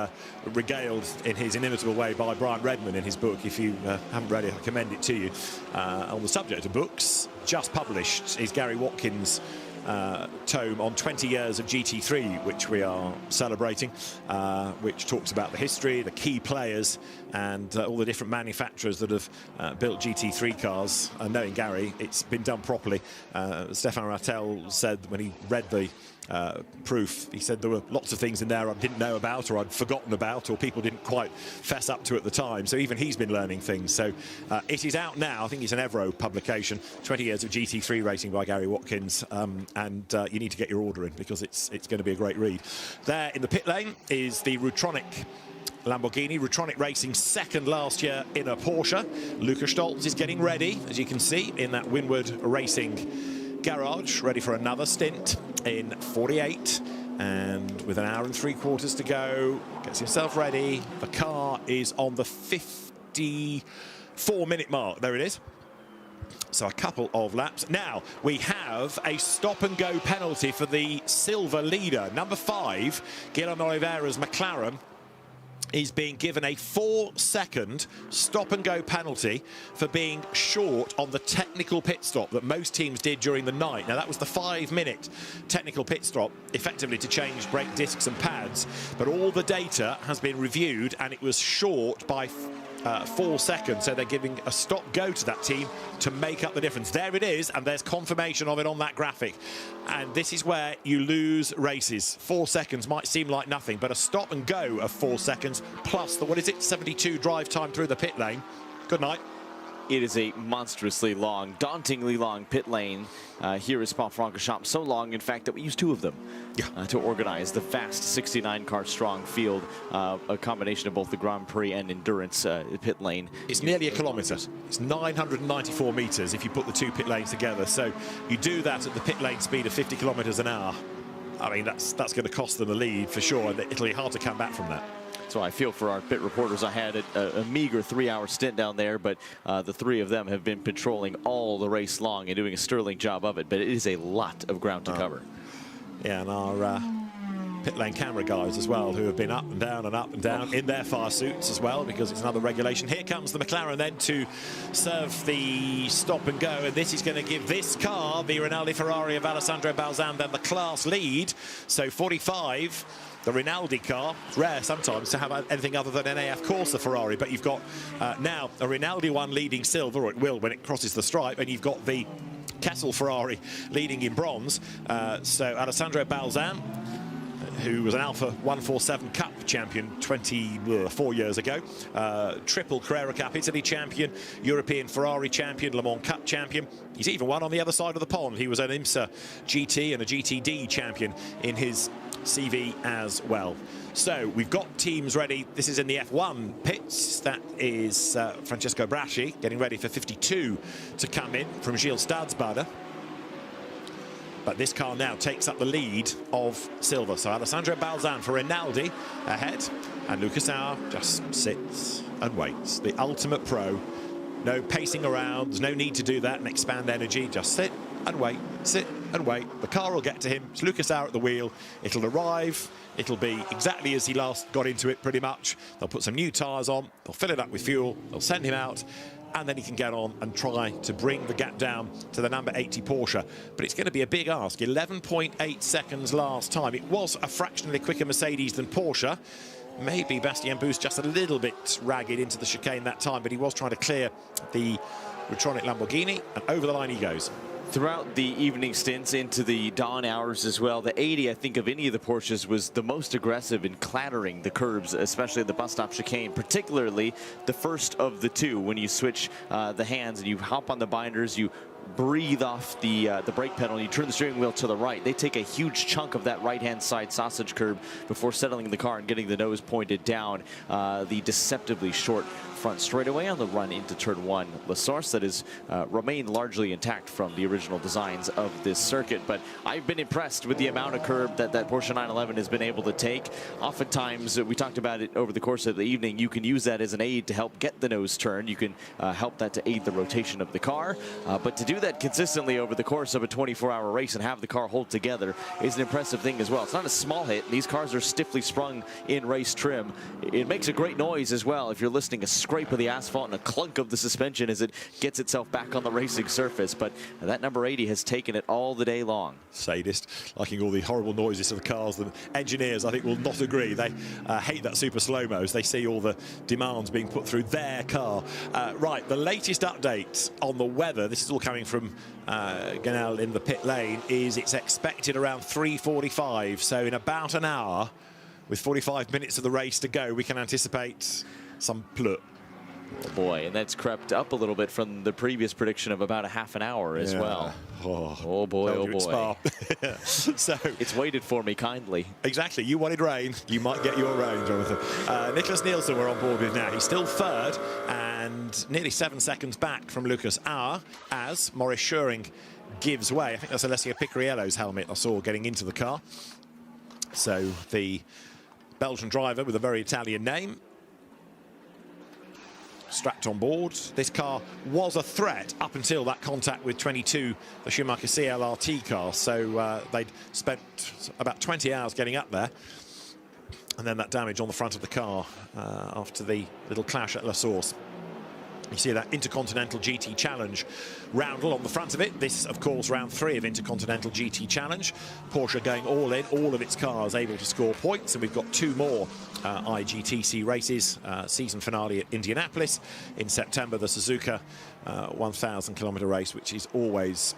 regaled in his inimitable way by Brian Redman in his book. If you haven't read it, I commend it to you. On the subject of books, just published is Gary Watkins' tome on 20 years of GT3, which we are celebrating, which talks about the history, the key players, and all the different manufacturers that have built GT3 cars. And knowing Gary, it's been done properly. Stefan Rattel said when he read the proof, he said there were lots of things in there I didn't know about, or I'd forgotten about, or people didn't quite fess up to at the time. So even he's been learning things. So it is out now. I think it's an Evro publication, 20 years of GT3 racing by Gary Watkins, and you need to get your order in because it's going to be a great read. There in the pit lane is the Rutronic Lamborghini. Rutronic Racing second last year in a Porsche. Luca Stolz is getting ready, as you can see, in that Winward Racing garage, ready for another stint in 48, and with an hour and 3/4 to go, gets himself ready. The car is on the 54-minute mark. There it is. So a couple of laps. Now we have a stop-and-go penalty for the silver leader. Number 5, Guilherme Oliveira's McLaren, is being given a 4-second stop-and-go penalty for being short on the technical pit stop that most teams did during the night. Now, that was the 5-minute technical pit stop, effectively to change brake discs and pads, but all the data has been reviewed, and it was short by 4 seconds, so they're giving a stop-go to that team to make up the difference. There it is, and there's confirmation of it on that graphic. And this is where you lose races. 4 seconds might seem like nothing, but a stop-and-go of 4 seconds plus the, 72 drive time through the pit lane. Good night. It is a monstrously long, dauntingly long pit lane here at Spa-Francorchamps. So long, in fact, that we used 2 of them to organize the fast 69-car strong field, a combination of both the Grand Prix and endurance pit lane. It's nearly a kilometre. It's 994 metres if you put the 2 pit lanes together. So you do that at the pit lane speed of 50 kilometres an hour. I mean, that's going to cost them a lead for sure, and it'll be hard to come back from that. So I feel for our pit reporters. I had a meager 3-hour stint down there, but the 3 of them have been patrolling all the race long and doing a sterling job of it. But it is a lot of ground to cover. Yeah, and our pit lane camera guys as well, who have been up and down in their fire suits as well, because it's another regulation. Here comes the McLaren then to serve the stop and go, and this is going to give this car, the Rinaldi Ferrari of Alessandro Balzan, then the class lead. So 45. The Rinaldi car. It's rare sometimes to have anything other than an AF Corsa Ferrari, but you've got now a Rinaldi one leading silver, or it will when it crosses the stripe, and you've got the Kessel Ferrari leading in bronze. So Alessandro Balzan, who was an Alpha 147 Cup champion 24 years ago, triple Carrera Cup Italy champion, European Ferrari champion, Le Mans Cup champion. He's even won on the other side of the pond. He was an IMSA GT and a GTD champion in his CV as well. So we've got teams ready. This is in the F1 pits. That is Francesco Braschi getting ready for 52 to come in from Gilles Stadsbader. But this car now takes up the lead of silver. So Alessandro Balzan for Rinaldi ahead, and Lucas Auer just sits and waits. The ultimate pro. No pacing around. There's no need to do that and expand energy. Just sit and wait, sit and wait. The car will get to him. It's Lucas Auer at the wheel. It'll arrive. It'll be exactly as he last got into it, pretty much. They'll put some new tyres on. They'll fill it up with fuel. They'll send him out. And then he can get on and try to bring the gap down to the number 80 Porsche. But it's going to be a big ask. 11.8 seconds last time. It was a fractionally quicker Mercedes than Porsche. maybe Bastien Boost just a little bit ragged into the chicane that time, but he was trying to clear the Retronic Lamborghini, and over the line he goes. Throughout the evening stints into the dawn hours as well, the 80, I think, of any of the Porsches was the most aggressive in clattering the curbs, especially the bus stop chicane, particularly the first of the two. When you switch the hands and you hop on the binders, you breathe off the brake pedal and you turn the steering wheel to the right. They take a huge chunk of that right-hand side sausage curb before settling the car and getting the nose pointed down the deceptively short front straightaway on the run into turn 1. La Source that has remained largely intact from the original designs of this circuit, but I've been impressed with the amount of curb that Porsche 911 has been able to take. Oftentimes, we talked about it over the course of the evening, you can use that as an aid to help get the nose turn. You can help that to aid the rotation of the car, but to do that consistently over the course of a 24-hour race and have the car hold together is an impressive thing as well. It's not a small hit. These cars are stiffly sprung in race trim. It makes a great noise as well if you're listening. A scrape of the asphalt and a clunk of the suspension as it gets itself back on the racing surface, but that number 80 has taken it all the day long. Sadist, liking all the horrible noises of the cars. The engineers, I think, will not agree. They hate that super slow-mo as they see all the demands being put through their car. Right, the latest update on the weather, this is all coming from Ganel in the pit lane, is it's expected around 3:45, so in about an hour, with 45 minutes of the race to go, we can anticipate some plut. Oh boy, and that's crept up a little bit from the previous prediction of about a half an hour as well. Oh boy, oh boy. So it's waited for me kindly. Exactly, you wanted rain, you might get your rain, Jonathan. Nicholas Nielsen we're on board with now. He's still third and nearly 7 seconds back from Lucas Auer as Maurice Schuring gives way. I think that's Alessio Picariello's helmet I saw getting into the car. So the Belgian driver with a very Italian name strapped on board. This car was a threat up until that contact with 22, the Schumacher CLRT car. So they'd spent about 20 hours getting up there. And then that damage on the front of the car after the little clash at La Source. You see that Intercontinental GT Challenge roundel on the front of it. This, of course, round 3 of Intercontinental GT Challenge. Porsche going all in, all of its cars able to score points, and we've got 2 more IGTC races. Season finale at Indianapolis in September, the Suzuka 1,000-kilometre race, which is always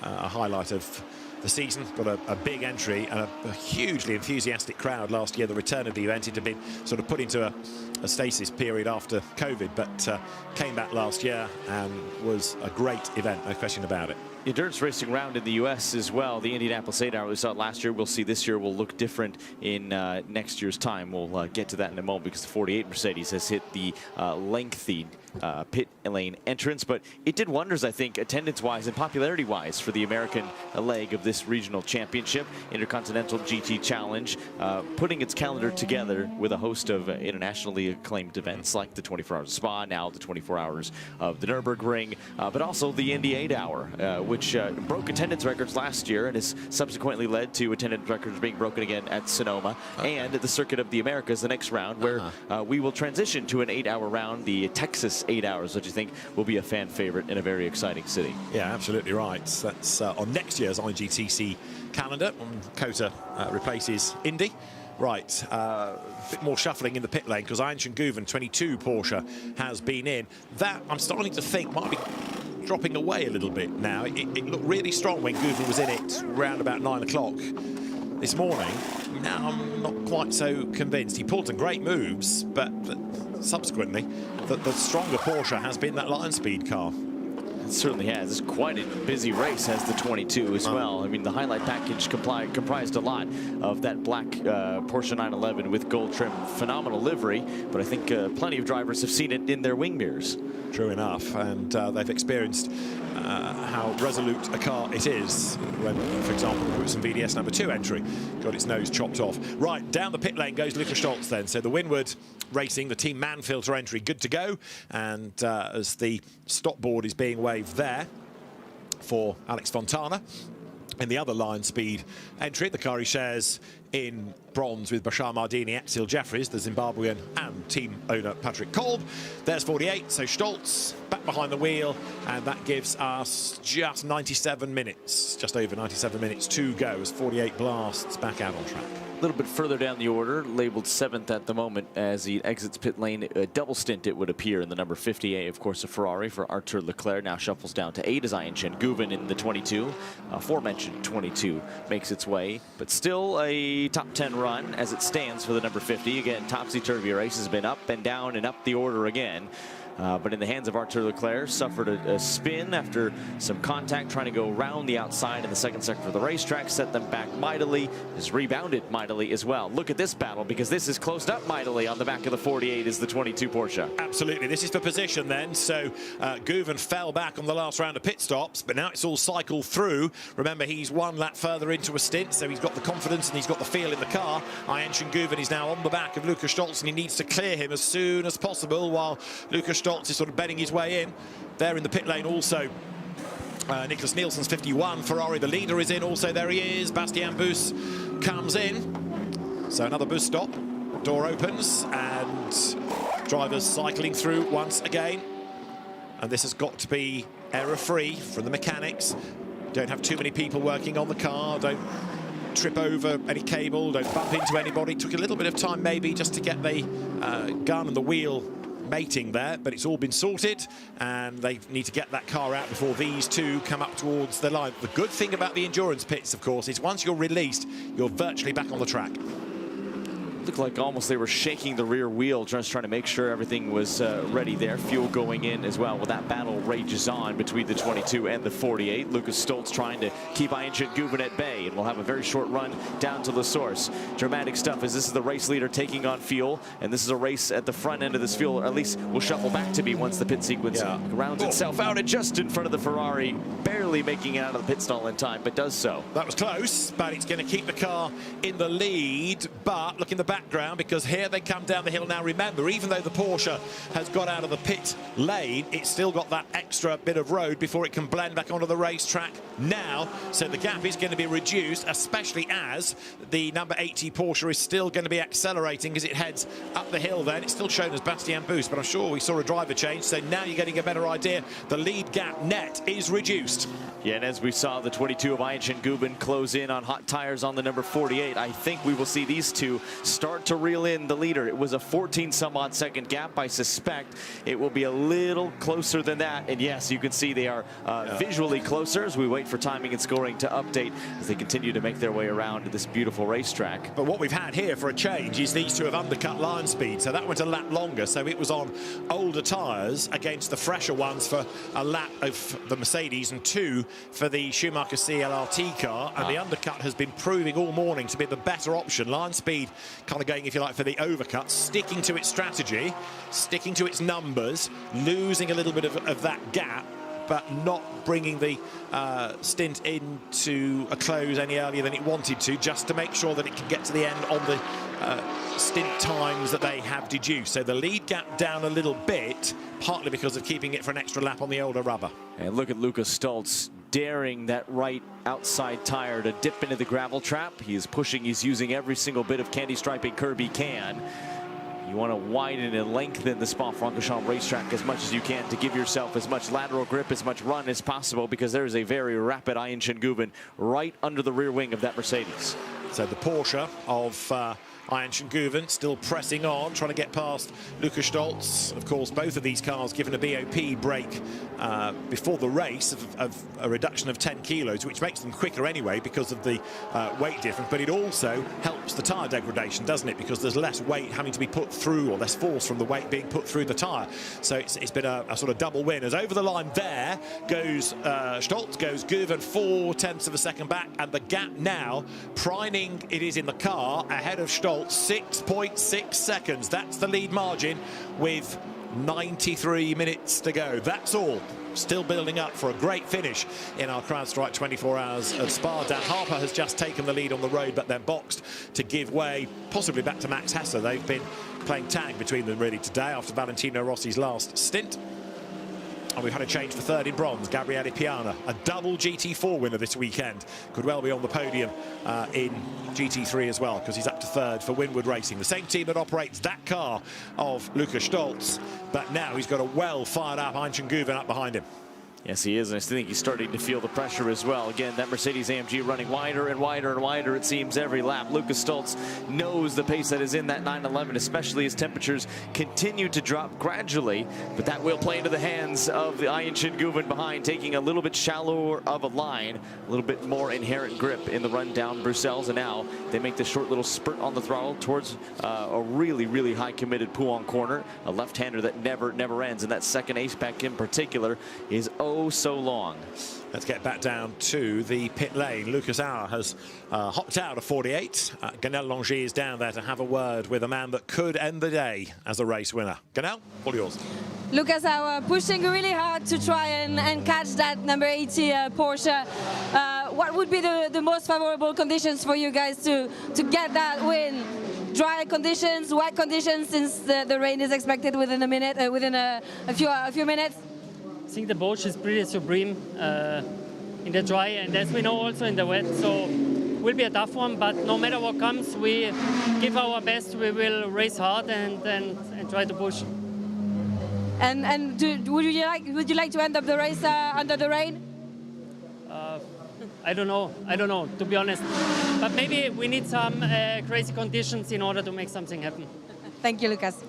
a highlight of the season. Got a big entry and a hugely enthusiastic crowd last year. The return of the event, it had been sort of put into a stasis period after COVID, but came back last year and was a great event, no question about it. Endurance racing round in the U.S. as well. The Indianapolis 8-hour we saw last year, we'll see this year will look different in next year's time. We'll get to that in a moment because the 48 Mercedes has hit the lengthy pit lane entrance, but it did wonders, I think, attendance-wise and popularity-wise for the American leg of this regional championship, Intercontinental GT Challenge, putting its calendar together with a host of internationally acclaimed events like the 24 Hours of Spa, now the 24 Hours of the Nürburgring, but also the Indy 8-hour, which broke attendance records last year and has subsequently led to attendance records being broken again at Sonoma, and the Circuit of the Americas, the next round, where we will transition to an 8-hour round, the Texas 8 hours, which I think will be a fan favorite in a very exciting city. Yeah, absolutely right. That's on next year's IGTC calendar. COTA replaces Indy. Right, a bit more shuffling in the pit lane because Ayn Guven, 22 Porsche, has been in. That, I'm starting to think, might be dropping away a little bit now. It looked really strong when Guven was in it around about 9 o'clock this morning. Now I'm not quite so convinced. He pulled some great moves, but subsequently, the stronger Porsche has been that Lion Speed car. It certainly has. It's quite a busy race as the 22 as well. I mean, the highlight package comprised a lot of that black Porsche 911 with gold trim. Phenomenal livery, but I think plenty of drivers have seen it in their wing mirrors. True enough, and they've experienced how resolute a car it is when, for example, the Roots and VDS number 2 entry got its nose chopped off. Right, down the pit lane goes Luca Stoltz then. So the Winward Racing, the Team Manfilter entry, good to go. And as the stop board is being waved there for Alex Fontana. In the other Lion Speed entry, the car he shares in bronze with Bashar Mardini, Axel Jeffries, the Zimbabwean, and team owner Patrick Kolb. There's 48, so Stoltz back behind the wheel, and that gives us just 97 minutes, just over 97 minutes to go as 48 blasts back out on track. A little bit further down the order, labeled 7th at the moment as he exits pit lane. A double stint, it would appear, in the number 58, of course, a Ferrari for Arthur Leclerc. Now shuffles down to 8 as Ayhan Guven in the 22. Aforementioned 22 makes its way, but still a top 10 run as it stands for the number 50. Again, topsy-turvy race, has been up and down and up the order again. But in the hands of Arthur Leclerc, suffered a spin after some contact trying to go around the outside in the second sector of the racetrack, set them back mightily, has rebounded mightily as well. Look at this battle, because this is closed up mightily on the back of the 48 is the 22 Porsche. Absolutely, this is for position then. So Guven fell back on the last round of pit stops, but now it's all cycled through. Remember, he's one lap further into a stint, so he's got the confidence and he's got the feel in the car. Ayhan Guven is now on the back of Lukas Stoltz, and he needs to clear him as soon as possible, while Lukas Stoltz is sort of betting his way in. There in the pit lane also Nicholas Nielsen's 51. Ferrari, the leader, is in. Also there he is. Bastien Bus comes in. So another Bus stop. Door opens and drivers cycling through once again. And this has got to be error-free from the mechanics. Don't have too many people working on the car. Don't trip over any cable. Don't bump into anybody. Took a little bit of time maybe just to get the gun and the wheel mating there, but it's all been sorted, and they need to get that car out before these two come up towards the line. The good thing about the endurance pits, of course, is once you're released, you're virtually back on the track. Looked like almost they were shaking the rear wheel, just trying to make sure everything was ready there. Fuel going in as well. Well, that battle rages on between the 22 and the 48. Lukas Stoltz trying to keep Ayhan Guven at bay, and we'll have a very short run down to the source. Dramatic stuff, as this is the race leader taking on fuel, and this is a race at the front end of this fuel, or at least will shuffle back to be once the pit sequence rounds itself out, and just in front of the Ferrari, barely making it out of the pit stall in time, but does so. That was close, but it's going to keep the car in the lead. But look in the background, because here they come down the hill now. Remember, even though the Porsche has got out of the pit lane, it's still got that extra bit of road before it can blend back onto the racetrack now. So the gap is going to be reduced, especially as the number 80 Porsche is still going to be accelerating as it heads up the hill then. It's still shown as Bastien Bus, but I'm sure we saw a driver change, so now you're getting a better idea. The lead gap net is reduced. Yeah, and as we saw the 22 of Ayhan Guven close in on hot tires on the number 48, I think we will see these two start to reel in the leader. It was a 14-some-odd second gap. I suspect it will be a little closer than that. And yes, you can see they are visually closer as we wait for timing and scoring to update as they continue to make their way around this beautiful racetrack. But what we've had here for a change is these two have undercut line speed, so that went a lap longer. So it was on older tyres against the fresher ones for a lap of the Mercedes and 2 for the Schumacher CLRT car, and the undercut has been proving all morning to be the better option. Line speed kind of going, if you like, for the overcut, sticking to its strategy, sticking to its numbers, losing a little bit of that gap, but not bringing the stint into a close any earlier than it wanted to, just to make sure that it can get to the end on the stint times that they have deduced. So the lead gap down a little bit, partly because of keeping it for an extra lap on the older rubber. And look at Lukas Stoltz daring that right outside tire to dip into the gravel trap. He is pushing, he's using every single bit of candy striping curb he can. You want to widen and lengthen the Spa-Francorchamps racetrack as much as you can to give yourself as much lateral grip, as much run as possible, because there is a very rapid Ayhan Guven right under the rear wing of that Mercedes. So the Porsche of Ayhan Guven still pressing on, trying to get past Lukas Stoltz. Of course, both of these cars given a BOP break before the race of a reduction of 10 kilos, which makes them quicker anyway because of the weight difference. But it also helps the tyre degradation, doesn't it? Because there's less weight having to be put through, or less force from the weight being put through the tyre. So it's been a sort of double win. As over the line there goes Stoltz, goes Guven 0.4 of a second back, and the gap now, priming it is in the car, ahead of Stoltz. 6.6 seconds. That's the lead margin with 93 minutes to go. That's all. Still building up for a great finish in our CrowdStrike 24 hours at Spa. Dan Harper has just taken the lead on the road, but then boxed to give way, possibly back to Max Hesse. They've been playing tag between them really today after Valentino Rossi's last stint. And we've had a change for third in bronze, Gabriele Piana, a double GT4 winner this weekend. Could well be on the podium in GT3 as well, because he's up to third for Winward Racing. The same team that operates that car of Lukas Stoltz, but now he's got a well fired up Ayhan Guven up behind him. Yes, he is, and I think he's starting to feel the pressure as well. Again, that Mercedes-AMG running wider and wider and wider, it seems, every lap. Lucas Stoltz knows the pace that is in that 911, especially as temperatures continue to drop gradually. But that will play into the hands of the Ayhancan Guven behind, taking a little bit shallower of a line, a little bit more inherent grip in the run down Bruxelles. And now they make this short little spurt on the throttle towards a really, really high committed Pouan corner, a left-hander that never ends. And that second ace pack in particular is so long. Let's get back down to the pit lane. Lucas Auer has hopped out of 48. Ganel Longy is down there to have a word with a man that could end the day as a race winner. Ganel, all yours. Lucas Auer pushing really hard to try and catch that number 80 Porsche. What would be the most favorable conditions for you guys to get that win? Dry conditions, wet conditions, since the rain is expected within a minute, within a few minutes? I think the Bosch is pretty supreme in the dry, and as we know also in the wet, so it will be a tough one, but no matter what comes, we give our best, we will race hard and try to push. And would you like to end up the race under the rain? I don't know, to be honest. But maybe we need some crazy conditions in order to make something happen. Thank you, Lucas.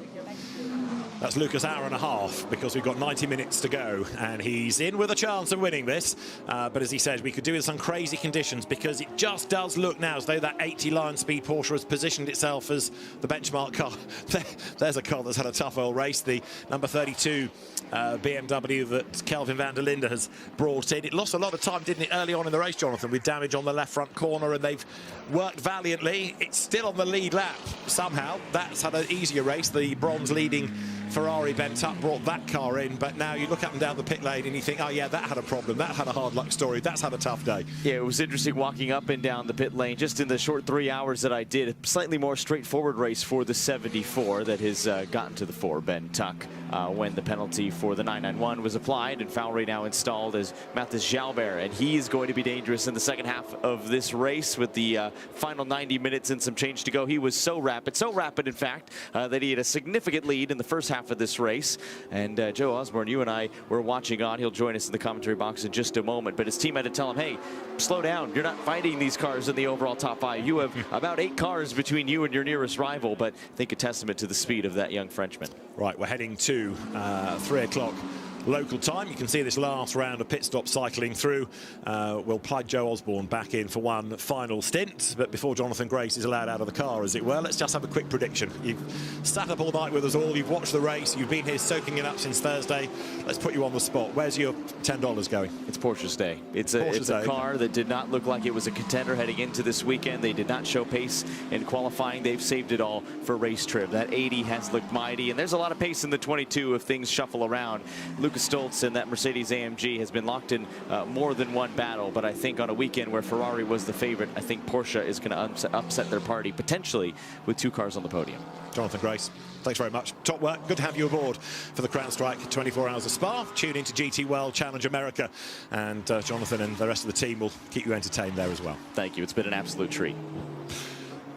That's Lucas Auer and a half, because we've got 90 minutes to go, and he's in with a chance of winning this. But as he said, we could do with some crazy conditions, because it just does look now as though that 80 Lion Speed Porsche has positioned itself as the benchmark car. There's a car that's had a tough old race, the number 32 BMW that Kelvin van der Linde has brought in. It lost a lot of time, didn't it, early on in the race, Jonathan, with damage on the left front corner, and they've worked valiantly. It's still on the lead lap somehow. That's had an easier race. The bronze leading Ferrari bent up, brought that car in, but now you look up and down the pit lane and you think, oh yeah, that had a problem, that had a hard luck story, that's had a tough day. Yeah, it was interesting walking up and down the pit lane just in the short 3 hours that I did. A slightly more straightforward race for the 74 that has gotten to the 4, Ben Tuck, when the penalty for the 991 was applied and Fowlery now installed as Mathis Jalbert, and he is going to be dangerous in the second half of this race with the final 90 minutes and some change to go. He was so rapid in fact, that he had a significant lead in the first half of this race. And Joe Osborne, you and I were watching on. He'll join us in the commentary box in just a moment, but his team had to tell him, hey, slow down, you're not fighting these cars in the overall top 5. You have about 8 cars between you and your nearest rival, but I think a testament to the speed of that young Frenchman. Right, we're heading to 3 o'clock local time. You can see this last round of pit stop cycling through. We'll plug Joe Osborne back in for one final stint, but before Jonathan Grace is allowed out of the car, as it were, let's just have a quick prediction. You've sat up all night with us all, you've watched the race, you've been here soaking it up since Thursday. Let's put you on the spot. Where's your $10 going? It's Porsche's day. It's a car that did not look like it was a contender heading into this weekend. They did not show pace in qualifying. They've saved it all for race trip. That 80 has looked mighty, and there's a lot of pace in the 22 if things shuffle around. Lucas Stoltz and that Mercedes-AMG has been locked in more than one battle, but I think on a weekend where Ferrari was the favorite, I think Porsche is going to upset their party, potentially with 2 cars on the podium. Jonathan Grace, thanks very much. Top work. Good to have you aboard for the CrowdStrike 24 Hours of Spa. Tune into GT World Challenge America, and Jonathan and the rest of the team will keep you entertained there as well. Thank you. It's been an absolute treat.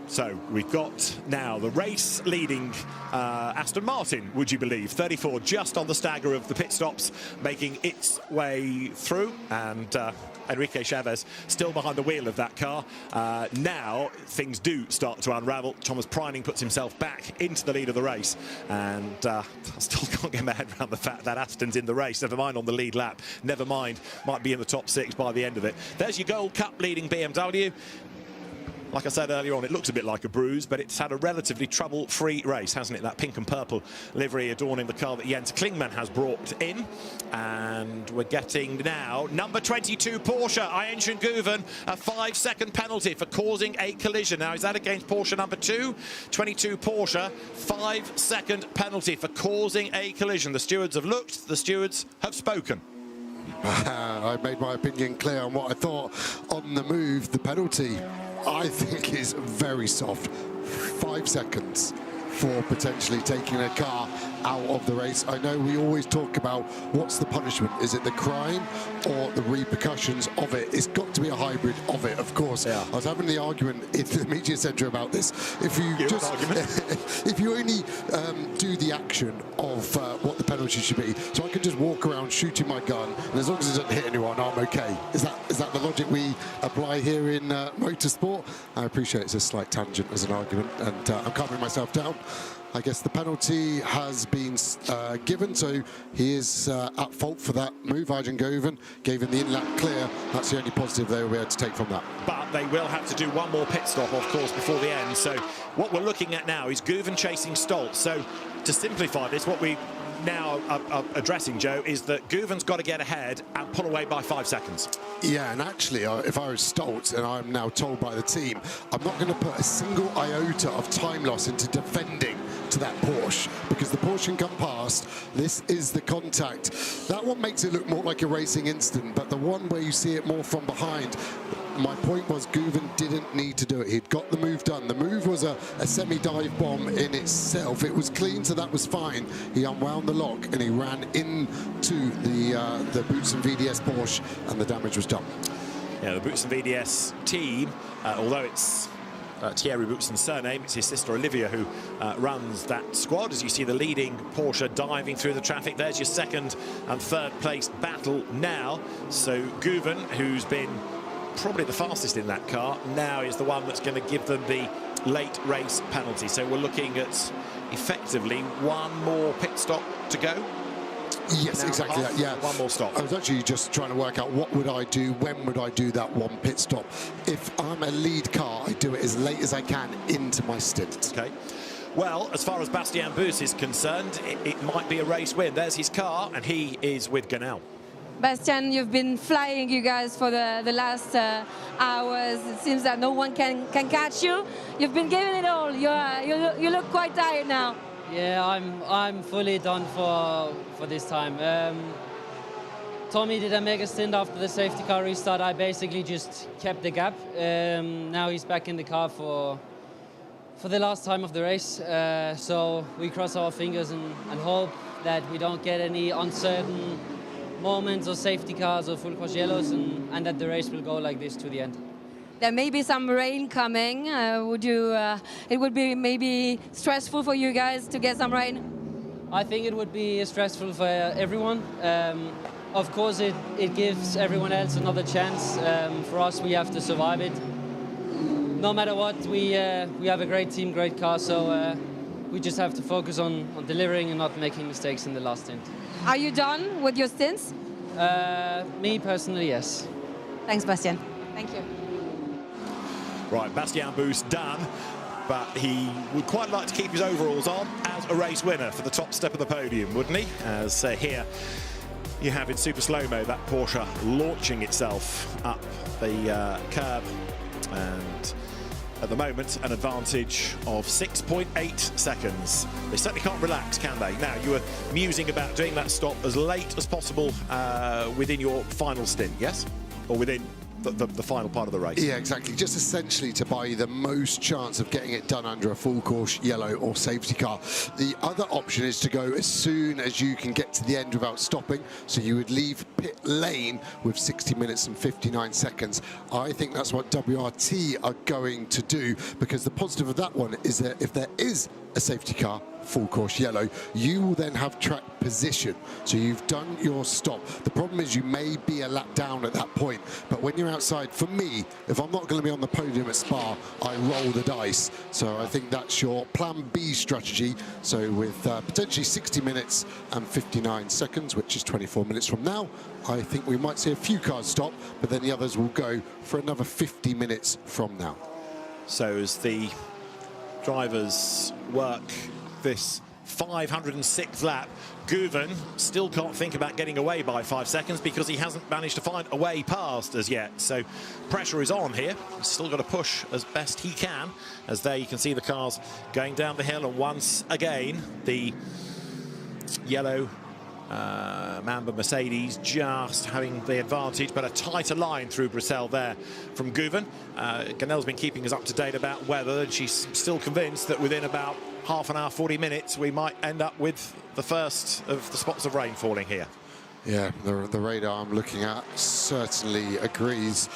So we've got now the race leading Aston Martin, would you believe, 34 just on the stagger of the pit stops, making its way through, and Enrique Chavez still behind the wheel of that car. Now things do start to unravel. Thomas Preining puts himself back into the lead of the race, and I still can't get my head around the fact that Aston's in the race, never mind on the lead lap, never mind might be in the top 6 by the end of it. There's your Gold Cup leading BMW. Like I said earlier on, it looks a bit like a bruise, but it's had a relatively trouble-free race, hasn't it? That pink and purple livery adorning the car that Jens Klingmann has brought in. And we're getting now number 22 Porsche, Ayhancan Guven, a 5-second penalty for causing a collision. Now, is that against Porsche number 2? 22 Porsche, 5-second penalty for causing a collision. The stewards have looked, the stewards have spoken. I made my opinion clear on what I thought on the move. The penalty, I think, is very soft. 5 seconds for potentially taking a car out of the race. I know we always talk about what's the punishment. Is it the crime or the repercussions of it? It's got to be a hybrid of it, of course. Yeah. I was having the argument in the media centre about this. If you if you only do the action of what the penalty should be, so I can just walk around shooting my gun, and as long as it doesn't hit anyone, I'm okay. Is that the logic we apply here in motorsport? I appreciate it's a slight tangent as an argument, and I'm calming myself down. I guess the penalty has been given, so he is at fault for that move. Arjen Goven gave him the in-lap clear. That's the only positive they will be able to take from that. But they will have to do one more pit stop, of course, before the end. So what we're looking at now is Goven chasing Stoltz. So to simplify this, what we now are addressing, Joe, is that Goven's got to get ahead and pull away by 5 seconds. Yeah, and actually, if I was Stoltz, and I'm now told by the team, I'm not going to put a single iota of time loss into defending to that Porsche, because the Porsche can come past. This is the contact. That one makes it look more like a racing incident, but the one where you see it more from behind, my point was Goven didn't need to do it. He'd got the move done. The move was a semi-dive bomb in itself. It was clean, so that was fine. He unwound the lock and he ran into the Boots and VDS Porsche, and the damage was done. Yeah, the Boots and VDS team, although it's Thierry Bootson's surname, it's his sister Olivia who runs that squad. As you see the leading Porsche diving through the traffic, there's your second and third place battle now. So Goven, who's been probably the fastest in that car, now is the one that's going to give them the late race penalty. So we're looking at effectively one more pit stop to go. Yes, exactly that, yeah. One more stop. I was actually just trying to work out what would I do, when would I do that one pit stop. If I'm a lead car, I do it as late as I can into my stint. Okay. Well, as far as Bastien Bus is concerned, it might be a race win. There's his car, and he is with Ganel. Bastien, you've been flying, you guys, for the last hours. It seems that no one can catch you. You've been giving it all. You look quite tired now. Yeah, I'm fully done for this time. Tommy did a mega stint after the safety car restart. I basically just kept the gap. Now he's back in the car for the last time of the race. So we cross our fingers and hope that we don't get any uncertain moments or safety cars or full course yellows, and that the race will go like this to the end. There may be some rain coming. It would be maybe stressful for you guys to get some rain? I think it would be stressful for everyone. Of course, it gives everyone else another chance. For us, we have to survive it. No matter what, we have a great team, great car, so we just have to focus on delivering and not making mistakes in the last stint. Are you done with your stints? Me personally, yes. Thanks, Bastien. Thank you. Right, Bastien Bus done, but he would quite like to keep his overalls on as a race winner for the top step of the podium, wouldn't he? As here you have in super slow-mo that Porsche launching itself up the curb, and at the moment an advantage of 6.8 seconds. They certainly can't relax, can they? Now, you were musing about doing that stop as late as possible within your final stint, yes? Or within the final part of the race. Yeah, exactly. Just essentially to buy you the most chance of getting it done under a full course yellow or safety car. The other option is to go as soon as you can get to the end without stopping. So you would leave pit lane with 60 minutes and 59 seconds. I think that's what WRT are going to do, because the positive of that one is that if there is a safety car, full course yellow, you will then have track position. So you've done your stop. The problem is you may be a lap down at that point, but when you're outside, for me, if I'm not going to be on the podium at Spa, I roll the dice. So I think that's your plan B strategy. So with potentially 60 minutes and 59 seconds, which is 24 minutes from now, I think we might see a few cars stop, but then the others will go for another 50 minutes from now. So as the drivers work this 506th lap, Goven still can't think about getting away by 5 seconds because he hasn't managed to find a way past as yet. So pressure is on here. He's still got to push as best he can, as there you can see the cars going down the hill, and once again the yellow Mamba Mercedes just having the advantage, but a tighter line through Bruxelles there from Goven. Ganel's been keeping us up to date about weather, and she's still convinced that within about half an hour, 40 minutes, we might end up with the first of the spots of rain falling here. Yeah, the radar I'm looking at certainly agrees.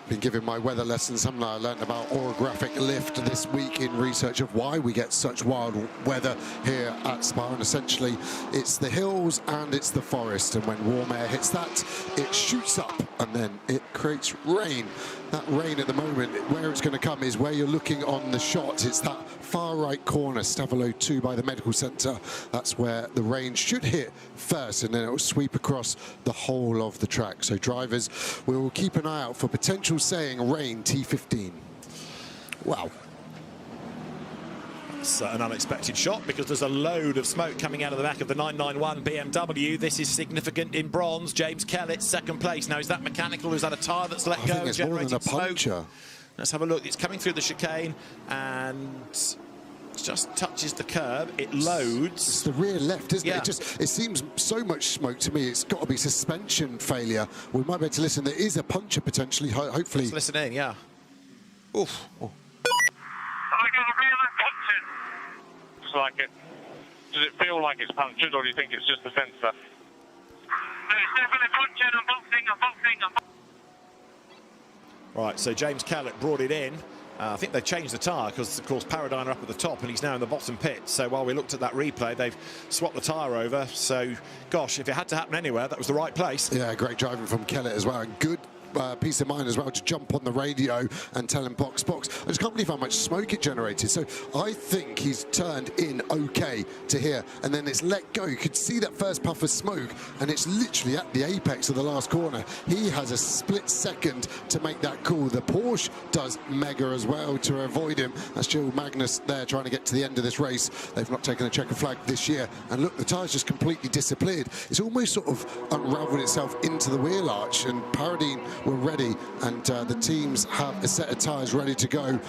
Been giving my weather lessons, something I learned about orographic lift this week in research of why we get such wild weather here at Spa, and essentially it's the hills and it's the forest, and when warm air hits that, it shoots up and then it creates rain. That rain at the moment, where it's going to come is where you're looking on the shot. It's that far right corner, Stavolo 2 by the medical centre. That's where the rain should hit first, and then it will sweep across the whole of the track. So drivers, we will keep an eye out for potential saying rain T15. Wow. It's an unexpected shot because there's a load of smoke coming out of the back of the 991 BMW. This is significant in bronze. James Kellett, second place. Now, is that mechanical or is that a tyre that's let go? I think it's more than a puncture. Let's have a look. It's coming through the chicane and just touches the curb. It loads. It's the rear left, isn't it? It seems so much smoke to me. It's got to be suspension failure. We might be able to listen. There is a puncture potentially. Hopefully. Let's listen in, yeah. Oof. Oh. Like it. Does it feel like it's punctured, or do you think it's just the sensor? No, it's definitely punctured. I'm boxing. Right, so James Kellett brought it in. I think they've changed the tyre because, of course, Paradine are up at the top and he's now in the bottom pit. So while we looked at that replay, they've swapped the tyre over. So, gosh, if it had to happen anywhere, that was the right place. Yeah, great driving from Kellett as well. And good peace of mind as well to jump on the radio and tell him box. I just can't believe how much smoke it generated. So I think he's turned in okay to here, and then it's let go. You could see that first puff of smoke, and it's literally at the apex of the last corner. He has a split second to make that call. The Porsche does mega as well to avoid him. That's Jill Magnus there trying to get to the end of this race. They've not taken a checker flag this year, and look, the tyre's just completely disappeared. It's almost sort of unraveled itself into the wheel arch, and Paradine were ready, and the teams have a set of tyres ready to go.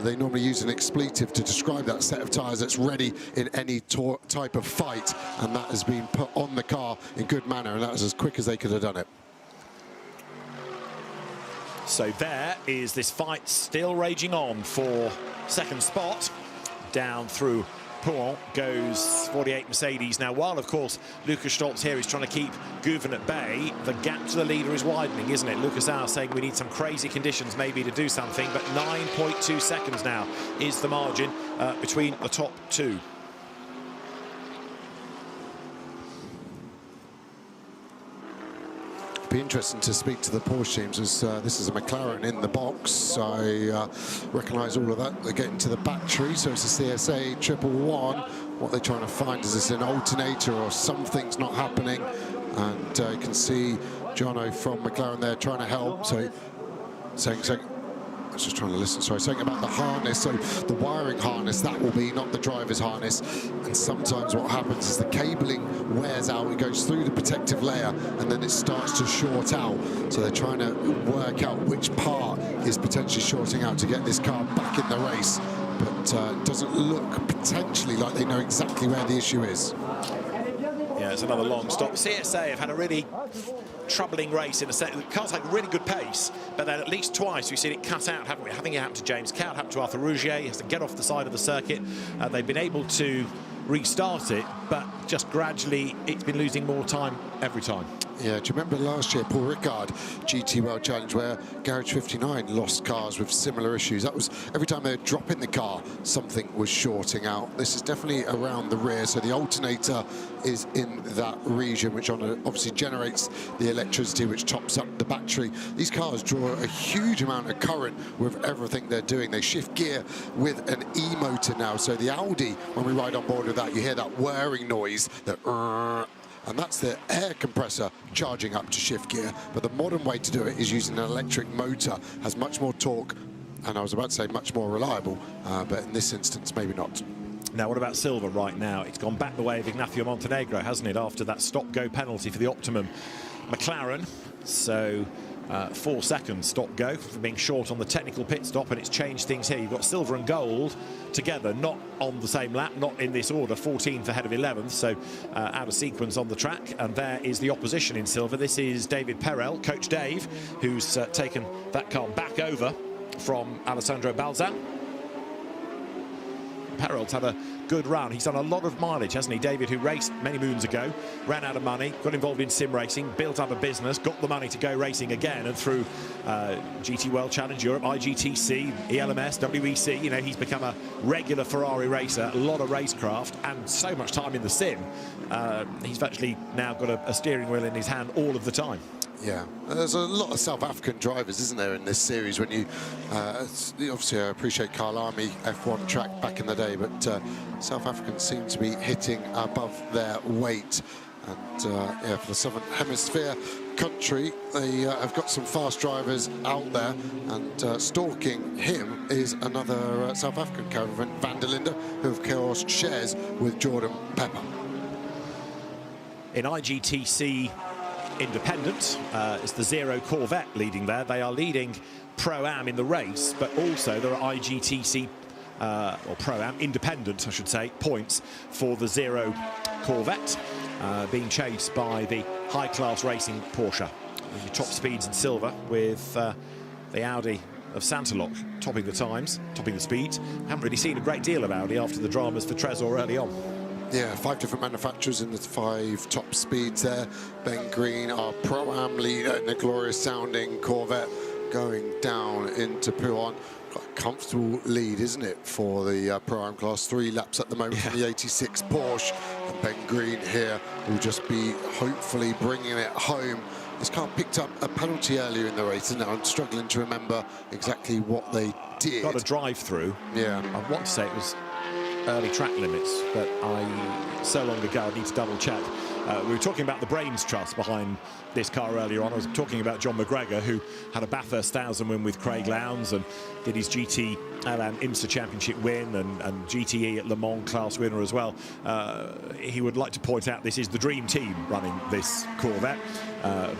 They normally use an expletive to describe that set of tyres that's ready in any type of fight, and that has been put on the car in good manner, and that was as quick as they could have done it. So there is this fight still raging on for second spot. Down through Pouan goes 48 Mercedes. Now, while, of course, Lucas Stoltz here is trying to keep Guven at bay, the gap to the leader is widening, isn't it? Lucas Auer saying we need some crazy conditions maybe to do something, but 9.2 seconds now is the margin between the top two. Be interesting to speak to the Porsche teams, as this is a McLaren in the box. I recognise all of that. They're getting to the battery, so it's a CSA 111. What they're trying to find is this an alternator or something's not happening, and you can see Jono from McLaren there trying to help. So saying I was just trying to listen, sorry, saying about the harness. So the wiring harness, that will be, not the driver's harness. And sometimes what happens is the cabling wears out, it goes through the protective layer, and then it starts to short out. So they're trying to work out which part is potentially shorting out to get this car back in the race. But it doesn't look potentially like they know exactly where the issue is. Yeah, it's another long stop. CSA have had a really troubling race in a set. The car's had really good pace, but then at least twice we've seen it cut out, haven't we? Having it happened to James Cowell, happened to Arthur Rougier. He has to get off the side of the circuit. They've been able to restart it, but just gradually it's been losing more time every time. Yeah, do you remember last year, Paul Ricard, GT World Challenge, where Garage 59 lost cars with similar issues? That was every time they'd drop in the car, something was shorting out. This is definitely around the rear, so the alternator is in that region, which obviously generates the electricity, which tops up the battery. These cars draw a huge amount of current with everything they're doing. They shift gear with an E-motor now, so the Audi, when we ride on board with that, you hear that whirring noise, that and that's the air compressor charging up to shift gear. But the modern way to do it is using an electric motor, has much more torque, and I was about to say much more reliable, but in this instance, maybe not. Now, what about Silver right now? It's gone back the way of Ignacio Montenegro, hasn't it, after that stop-go penalty for the Optimum McLaren. So 4 seconds stop-go for being short on the technical pit stop, and it's changed things here. You've got Silver and Gold together, not on the same lap, not in this order, 14th ahead of 11th, so out of sequence on the track. And there is the opposition in Silver. This is David Perel, Coach Dave, who's taken that car back over from Alessandro Balzan. Perrault's had a good run. He's done a lot of mileage, hasn't he, David, who raced many moons ago, ran out of money, got involved in sim racing, built up a business, got the money to go racing again, and through GT World Challenge Europe, IGTC, ELMS, WEC, you know, he's become a regular Ferrari racer, a lot of racecraft, and so much time in the sim. He's actually now got a steering wheel in his hand all of the time. Yeah, there's a lot of South African drivers, isn't there, in this series? When you obviously, I appreciate Carl Army F1 track back in the day, but South Africans seem to be hitting above their weight. And yeah, for the Southern Hemisphere country, they have got some fast drivers out there, and stalking him is another South African caravan, Van der Linde, who of course shares with Jordan Pepper. In IGTC Independent, it's the Zero Corvette leading there. They are leading Pro-Am in the race, but also there are IGTC, or Pro-Am, Independent, I should say, points for the Zero Corvette, being chased by the high-class racing Porsche. The top speeds in silver with the Audi of Santalok topping the times, topping the speeds. Haven't really seen a great deal of Audi after the dramas for Trezor early on. Yeah, 5 different manufacturers in the 5 top speeds there. Ben Green, our Pro-Am leader in the glorious sounding Corvette, going down into Pouhon. Got a comfortable lead, isn't it, for the Pro-Am class? 3 laps at the moment from the 86 Porsche. And Ben Green here will just be hopefully bringing it home. This car picked up a penalty earlier in the race, and I'm struggling to remember exactly what they did. Got a drive-through. Yeah. I want to say it was early track limits, but so long ago I need to double check. We were talking about the brains trust behind this car earlier on. I was talking about John McGregor, who had a Bathurst 1000 win with Craig Lowndes and did his GT Alan IMSA Championship win and GTE at Le Mans class winner as well. He would like to point out this is the dream team running this Corvette,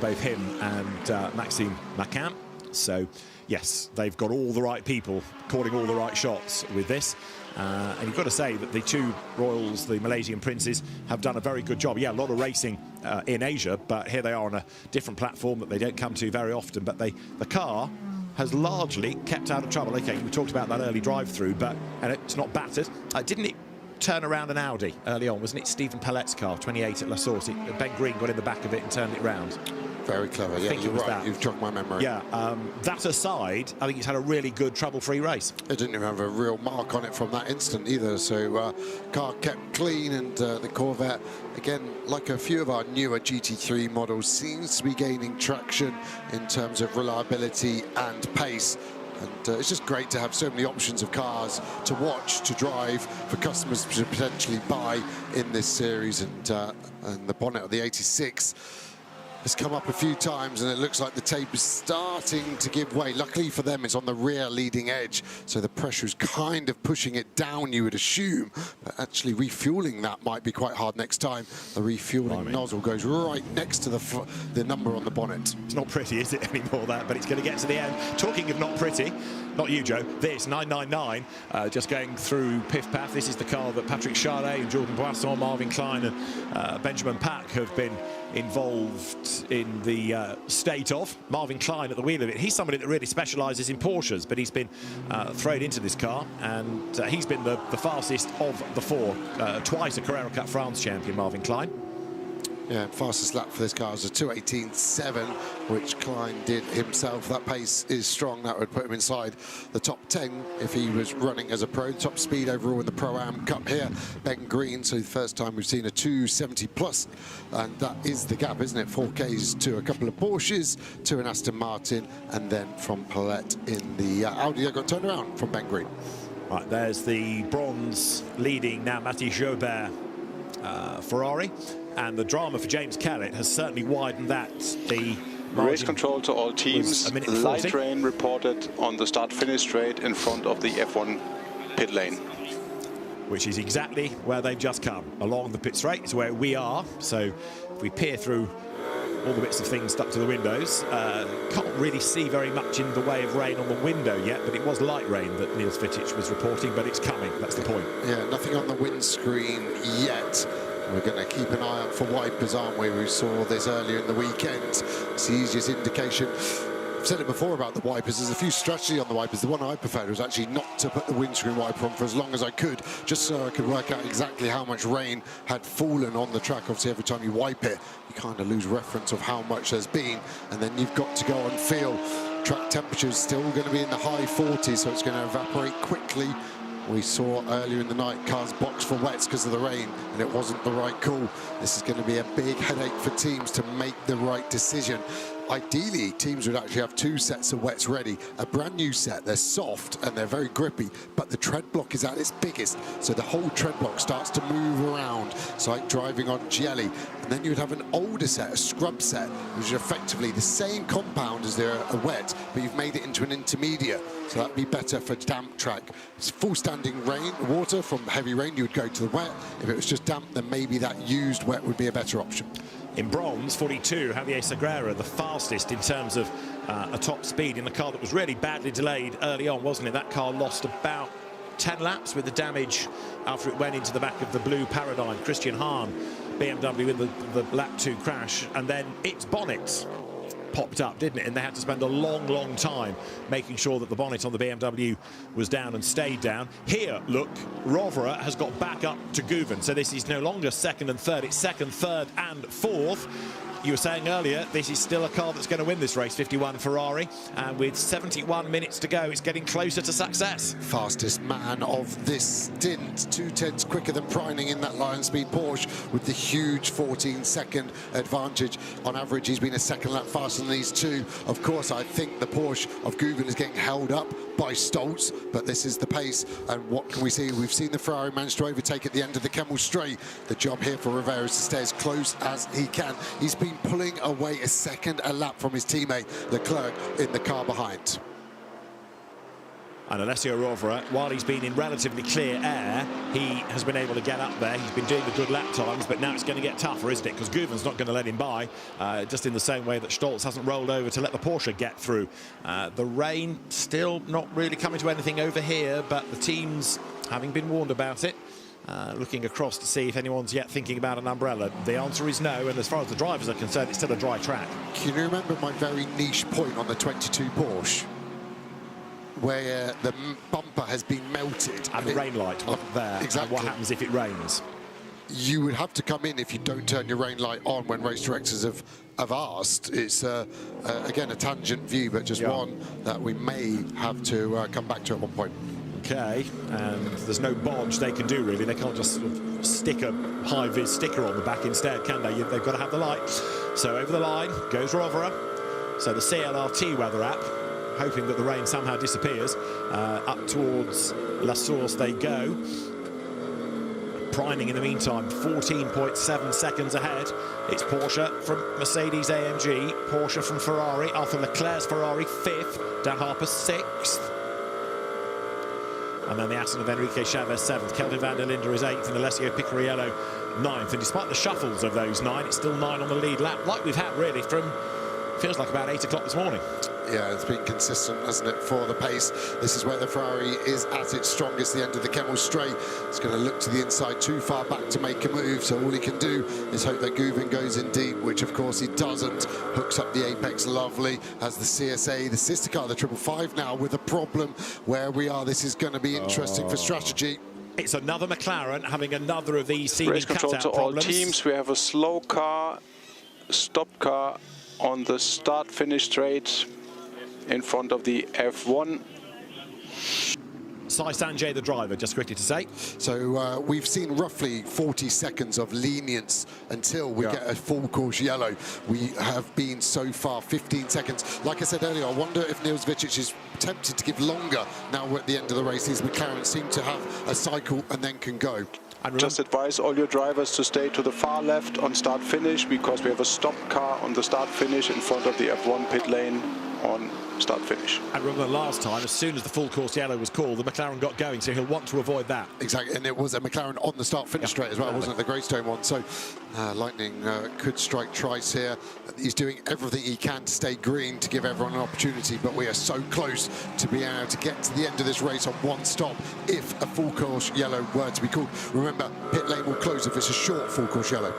both him and Maxime Macam. So yes, they've got all the right people calling all the right shots with this. And you've got to say that the 2 Royals, the Malaysian Princes, have done a very good job. Yeah, a lot of racing in Asia, but here they are on a different platform that they don't come to very often. But the car has largely kept out of trouble. Okay, we talked about that early drive-through, but and it's not battered. Didn't it turn around an Audi early on? Wasn't it Stephen Pellet's car, 28 at La Source? Ben Green got in the back of it and turned it round. Very clever. Yeah, you're right. You've jogged my memory. Yeah, that aside, I think it's had a really good trouble-free race. It didn't even have a real mark on it from that instant either. So car kept clean, and the Corvette, again, like a few of our newer GT3 models, seems to be gaining traction in terms of reliability and pace. And it's just great to have so many options of cars to watch, to drive, for customers to potentially buy in this series. And the bonnet of the 86 has come up a few times, and it looks like the tape is starting to give way. Luckily for them, it's on the rear leading edge, so the pressure is kind of pushing it down, you would assume. But actually refueling that might be quite hard next time. The refueling nozzle goes right next to the number on the bonnet. It's not pretty, is it, anymore, that? But it's going to get to the end. Talking of not pretty, not you, Joe, this 999, just going through Piff Paff. This is the car that Patrick Charlet and Jordan Boisson, Marvin Klein and Benjamin Pack have been involved in the state of. Marvin Klein at the wheel of it. He's somebody that really specialises in Porsches, but he's been thrown into this car, and he's been the fastest of the 4. Twice a Carrera Cup France champion, Marvin Klein. Yeah, fastest lap for this car is a 2:18.7, which Klein did himself. That pace is strong. That would put him inside the top 10 if he was running as a pro. Top speed overall in the Pro-Am Cup here. Ben Green, so the first time we've seen a 270 plus, and that is the gap, isn't it? 4Ks to a couple of Porsches, to an Aston Martin, and then from Paulette in the Audi that got turned around from Ben Green. Right, there's the bronze leading now, Mathieu Jaubert Ferrari. And the drama for James Kellett has certainly widened that. The race control to all teams. Light rain reported on the start-finish straight in front of the F1 pit lane. Which is exactly where they've just come, along the pit straight. It's where we are. So if we peer through all the bits of things stuck to the windows, can't really see very much in the way of rain on the window yet, but it was light rain that Niels Fittich was reporting, but it's coming. That's the point. Yeah, nothing on the windscreen yet. We're going to keep an eye out for wipers, aren't we? We saw this earlier in the weekend. It's the easiest indication. I've said it before about the wipers. There's a few strategy on the wipers. The one I preferred was actually not to put the windscreen wiper on for as long as I could, just so I could work out exactly how much rain had fallen on the track. Obviously, every time you wipe it, you kind of lose reference of how much there's been, and then you've got to go and feel. Track temperature is still going to be in the high 40s, so it's going to evaporate quickly. We saw earlier in the night cars boxed for wets because of the rain, and it wasn't the right call. This is going to be a big headache for teams to make the right decision. Ideally, teams would actually have 2 sets of wets ready. A brand new set, they're soft and they're very grippy, but the tread block is at its biggest, so the whole tread block starts to move around. It's like driving on jelly. And then you would have an older set, a scrub set, which is effectively the same compound as their wet, but you've made it into an intermediate. So that'd be better for damp track. It's full standing rain, water from heavy rain, you would go to the wet. If it was just damp, then maybe that used wet would be a better option. In bronze, 42, Javier Segura, the fastest in terms of a top speed in a car that was really badly delayed early on, wasn't it? That car lost about 10 laps with the damage after it went into the back of the blue Paradigm. Christian Hahn, BMW in the lap 2 crash, and then its bonnet popped up, didn't it? And they had to spend a long time making sure that the bonnet on the BMW was down and stayed down. Here, look, Rovera has got back up to Guven, so this is no longer second and third, it's second, third and fourth. You were saying earlier, this is still a car that's going to win this race, 51 Ferrari, and with 71 minutes to go, it's getting closer to success. Fastest man of this stint, 2/10 quicker than Preining in that Lion Speed Porsche with the huge 14-second advantage. On average, he's been a second lap faster than these two. Of course, I think the Porsche of Guven is getting held up by Stoltz, but this is the pace, and what can we see? We've seen the Ferrari manage to overtake at the end of the Kemmel Straight. The job here for Rivera is to stay as close as he can. He's been pulling away a second a lap from his teammate Leclerc in the car behind. And Alessio Rovera, while he's been in relatively clear air, he has been able to get up there. He's been doing the good lap times, but now it's going to get tougher, isn't it? Because Guven's not going to let him by, just in the same way that Stoltz hasn't rolled over to let the Porsche get through. The rain still not really coming to anything over here, but the teams, having been warned about it, looking across to see if anyone's yet thinking about an umbrella. The answer is no, and as far as the drivers are concerned, it's still a dry track. Can you remember my very niche point on the 22 Porsche? Where the bumper has been melted. And the rain light wasn't there. Exactly. And what happens if it rains? You would have to come in if you don't turn your rain light on when race directors have asked. It's, again, a tangent view, but just one that we may have to come back to at one point. Okay, and there's no bodge they can do, really. They can't just sort of stick a high-vis sticker on the back instead, can they? They've got to have the light. So over the line goes Rovera. So the CLRT weather app, hoping that the rain somehow disappears. Up towards La Source they go. Preining in the meantime, 14.7 seconds ahead. It's Porsche from Mercedes AMG, Porsche from Ferrari, Arthur Leclerc's Ferrari 5th, Dan Harper 6th. And then the Aston of Enrique Chavez 7th, Kelvin van der Linde is 8th, and Alessio Picariello 9th. And despite the shuffles of those 9, it's still 9 on the lead lap, like we've had really from, feels like about 8 o'clock this morning. Yeah, it's been consistent, hasn't it, for the pace. This is where the Ferrari is at its strongest, the end of the Kemmel Straight. It's going to look to the inside too far back to make a move, so all he can do is hope that Guven goes in deep, which of course he doesn't. Hooks up the apex lovely, has the CSA, the sister car, the 555 now with a problem where we are. This is going to be interesting for strategy. It's another McLaren having another of these seeming race control to all teams. We have a slow car, stop car on the start-finish straight in front of the F1. Sai Sanjay, the driver, just quickly to say. So we've seen roughly 40 seconds of lenience until we get a full course yellow. We have been so far 15 seconds. Like I said earlier, I wonder if Niels Vicic is tempted to give longer now we're at the end of the race. These McLaren seem to have a cycle and then can go. Just advise all your drivers to stay to the far left on start-finish, because we have a stop car on the start-finish in front of the F1 pit lane on start-finish. And remember last time, as soon as the full course yellow was called, the McLaren got going, so he'll want to avoid that. Exactly, and it was a McLaren on the start-finish straight as well, wasn't it, the Greystone one? So Lightning could strike twice here. He's doing everything he can to stay green to give everyone an opportunity, but we are so close to being able to get to the end of this race on one stop if a full course yellow were to be called. Remember, pit lane will close if it's a short full course yellow.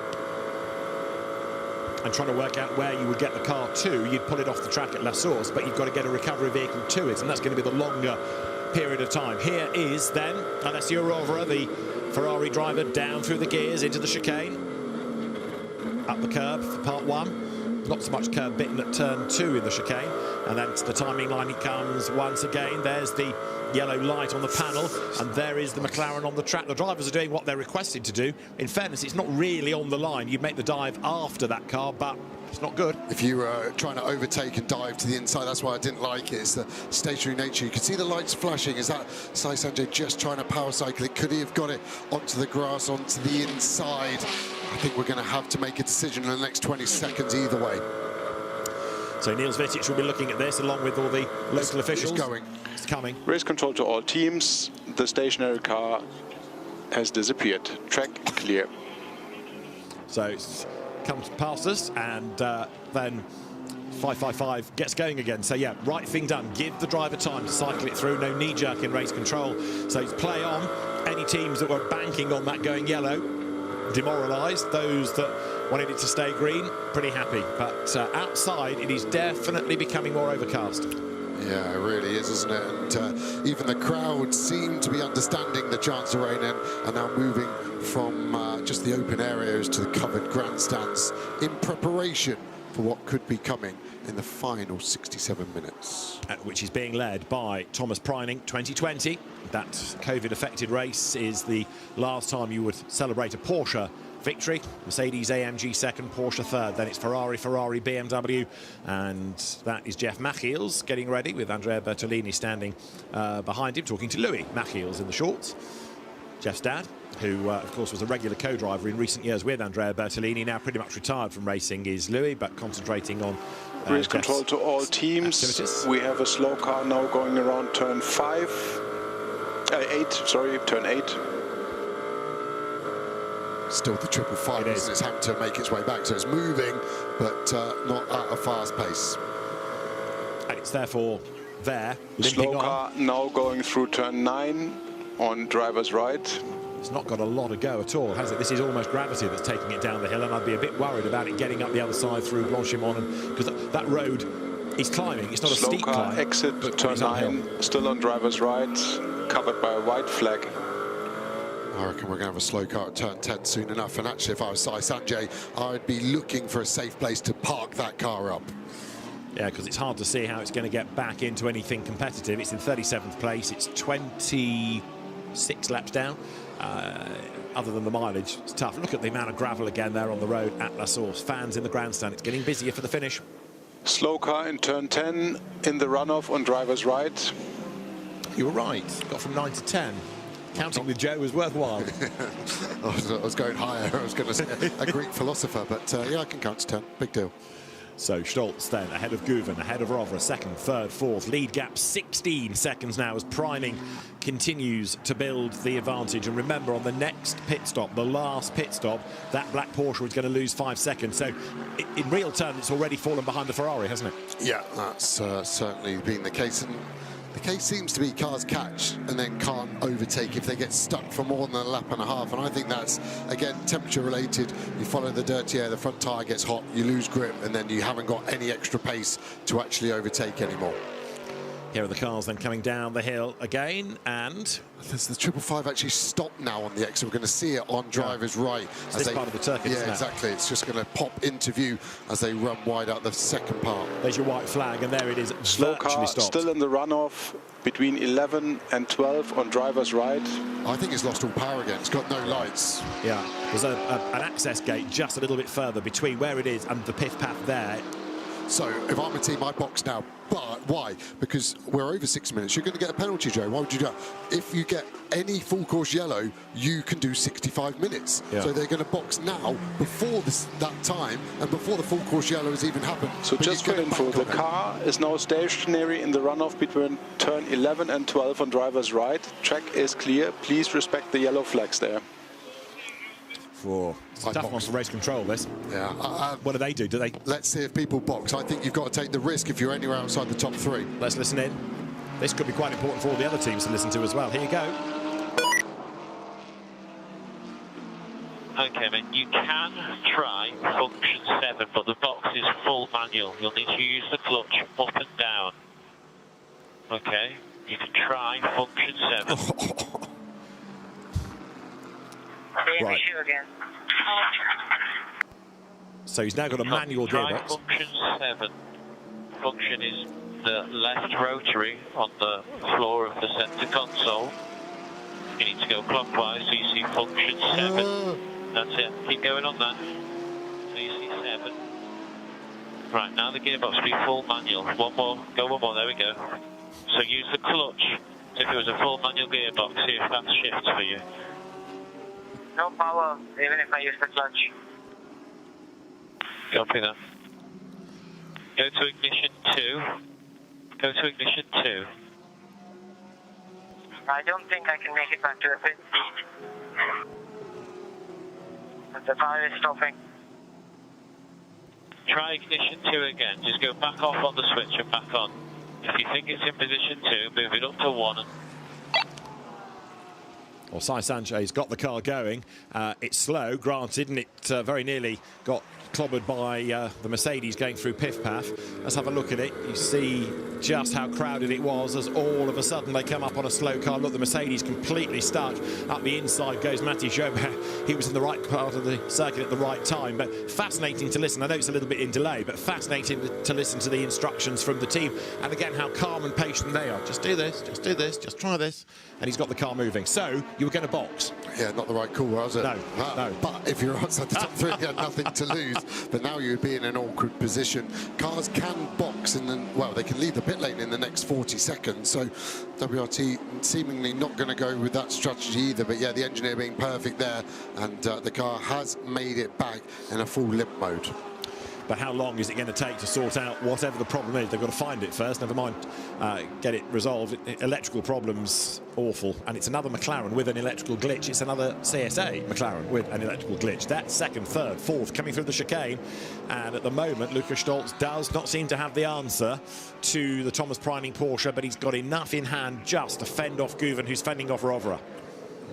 and trying to work out where you would get the car to, you'd pull it off the track at La Source, but you've got to get a recovery vehicle to it, and that's going to be the longer period of time. Here is then Alessio Rovera, the Ferrari driver, down through the gears into the chicane. Up the curb for part 1. Not so much curb bitten at turn 2 in the chicane. And then to the timing line he comes once again. There's the yellow light on the panel, and there is the McLaren on the track. The drivers are doing what they're requested to do. In fairness, it's not really on the line. You'd make the dive after that car, but it's not good. If you were trying to overtake and dive to the inside, that's why I didn't like it. It's the stationary nature. You can see the lights flashing. Is that Sai Sanjay just trying to power cycle it? Could he have got it onto the grass, onto the inside? I think we're going to have to make a decision in the next 20 seconds either way. So Niels Vitic will be looking at this along with all the local officials. It's coming. Race control to all teams. The stationary car has disappeared. Track clear. So it comes past us, and then 555 gets going again. So yeah, right thing done. Give the driver time to cycle it through. No knee-jerk in race control. So it's play on. Any teams that were banking on that going yellow, demoralised. Those that wanted it to stay green, pretty happy. But outside, it is definitely becoming more overcast. Yeah, it really is, isn't it? And even the crowd seem to be understanding the chance of rain and are now moving from just the open areas to the covered grandstands in preparation for what could be coming in the final 67 minutes. Which is being led by Thomas Preining, 2020. That COVID-affected race is the last time you would celebrate a Porsche victory. Mercedes AMG second, Porsche third. Then it's Ferrari, BMW, and that is Jeff Machiels getting ready with Andrea Bertolini standing behind him, talking to Louis Machiels in the shorts. Jeff's dad, who of course was a regular co-driver in recent years with Andrea Bertolini, now pretty much retired from racing, is Louis, but concentrating on race control to all teams. Activities. We have a slow car now going around turn 8. Still the 555, isn't it? It's having to make its way back, so it's moving, but not at a fast pace. And it's therefore there, slow car now going through turn 9 on driver's right. It's not got a lot of go at all, has it? This is almost gravity that's taking it down the hill, and I'd be a bit worried about it getting up the other side through Blanchimont, because that road is climbing. It's not a steep climb. Slow car exit turn 9, still on driver's right, covered by a white flag. I reckon we're going to have a slow car at turn 10 soon enough, and actually if I was Sai Sanjay, I'd be looking for a safe place to park that car up. Yeah, because it's hard to see how it's going to get back into anything competitive. It's in 37th place, it's 26 laps down. Other than the mileage, it's tough. Look at the amount of gravel again there on the road at La Source. Fans in the grandstand, it's getting busier for the finish. Slow car in turn 10, in the runoff on driver's right. You were right, got from 9 to 10. Counting with Joe was worthwhile. I was going higher. I was going to say a Greek philosopher, but yeah, I can count to 10. Big deal. So Stoltz then ahead of Guven, ahead of Rovera, second, third, fourth. Lead gap 16 seconds now as Preining continues to build the advantage. And remember, on the next pit stop, the last pit stop, that black Porsche was going to lose 5 seconds. So in real terms, it's already fallen behind the Ferrari, hasn't it? Yeah, that's certainly been the case. And the case seems to be cars catch and then can't overtake if they get stuck for more than a lap and a half. And I think that's, again, temperature related. You follow the dirty air, the front tyre gets hot, you lose grip, and then you haven't got any extra pace to actually overtake anymore. Here are the cars then coming down the hill again, and there's the 555 actually stopped now on the exit. We're going to see it on driver's right. As this part of the Turkey, yeah, exactly. It's just going to pop into view as they run wide out the second part. There's your white flag, and there it is, slow car stopped. Still in the runoff between 11 and 12 on driver's right. I think it's lost all power again. It's got no lights. Yeah, there's an access gate just a little bit further between where it is and the pith path there. So if I'm a team, I box now. But why? Because we're over 6 minutes. You're going to get a penalty, Joe. Why would you do that? If you get any full course yellow, you can do 65 minutes. Yeah. So they're going to box now before that time and before the full course yellow has even happened. So just for info, the car is now stationary in the runoff between turn 11 and 12 on driver's right. Track is clear. Please respect the yellow flags there. It's a tough one for race control, this. Yeah. What do they do? Let's see if people box. I think you've got to take the risk if you're anywhere outside the top 3. Let's listen in. This could be quite important for all the other teams to listen to as well. Here you go. Okay, mate, you can try function 7, but the box is full manual. You'll need to use the clutch up and down. Okay, you can try function 7. Right. So he's now got a manual try gearbox. function 7. Function is the left rotary on the floor of the center console. You need to go clockwise, so you see function 7. That's it. Keep going on that. So you see 7. Right, now the gearbox will be full manual. One more. Go one more. There we go. So use the clutch. So if it was a full manual gearbox, see if that shifts for you. No power, even if I use the clutch. Copy that. Go to ignition 2. Go to ignition 2. I don't think I can make it back to the pit speed. The car is stopping. Try ignition 2 again. Just go back off on the switch and back on. If you think it's in position 2, move it up to 1. Well, Sai Sanchez got the car going. It's slow, granted, and it very nearly got clobbered by the Mercedes going through Piff Paff. Let's have a look at it. You see just how crowded it was as all of a sudden they come up on a slow car. Look, the Mercedes completely stuck. Up the inside goes Matty Jobert. He was in the right part of the circuit at the right time. But fascinating to listen. I know it's a little bit in delay, but fascinating to listen to the instructions from the team. And again, how calm and patient they are. Just do this, just do this, just try this. And he's got the car moving. So, you were going to box. Yeah, not the right call, was it? No, no. But if you're outside the top 3, you had nothing to lose. But now you'd be in an awkward position. Cars can box and then, well, they can leave the pit lane in the next 40 seconds. So WRT seemingly not going to go with that strategy either. But yeah, the engineer being perfect there, and the car has made it back in a full limp mode. But how long is it going to take to sort out whatever the problem is? They've got to find it first, never mind get it resolved. Electrical problems, awful. And it's another McLaren with an electrical glitch. It's another CSA McLaren with an electrical glitch. That's second, third, fourth, coming through the chicane. And at the moment, Lucas Stoltz does not seem to have the answer to the Thomas Preining Porsche, but he's got enough in hand just to fend off Guven, who's fending off Rovera.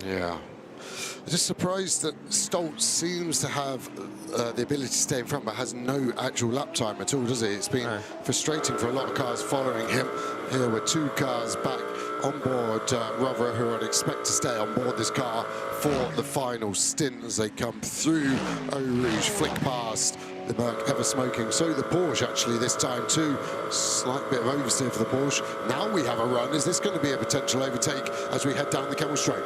Yeah. I'm just surprised that Stoltz seems to have the ability to stay in front, but has no actual lap time at all, does he? It's been frustrating for a lot of cars following him. Here were 2 cars back on board Rovera, who I'd expect to stay on board this car for the final stint as they come through Eau Rouge, flick past the Merc, ever smoking. So the Porsche actually this time too. Slight bit of oversteer for the Porsche. Now we have a run. Is this going to be a potential overtake as we head down the Kemmel Straight?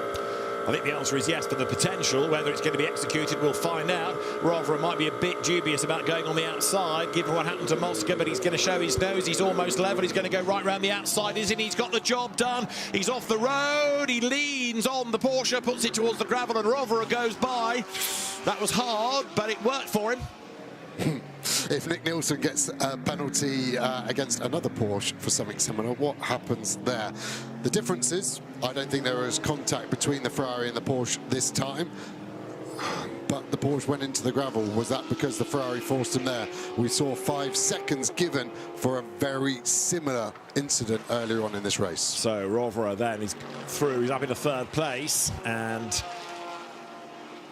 I think the answer is yes, but the potential, whether it's going to be executed, we'll find out. Rovera might be a bit dubious about going on the outside, given what happened to Mosca, but he's going to show his nose. He's almost level. He's going to go right round the outside, isn't he? He's got the job done. He's off the road. He leans on the Porsche, puts it towards the gravel, and Rovera goes by. That was hard, but it worked for him. If Nick Nielsen gets a penalty against another Porsche for something similar, what happens there? The difference is, I don't think there was contact between the Ferrari and the Porsche this time, but the Porsche went into the gravel. Was that because the Ferrari forced him there? We saw 5 seconds given for a very similar incident earlier on in this race. So Rovera then is through, he's up in the 3rd place, and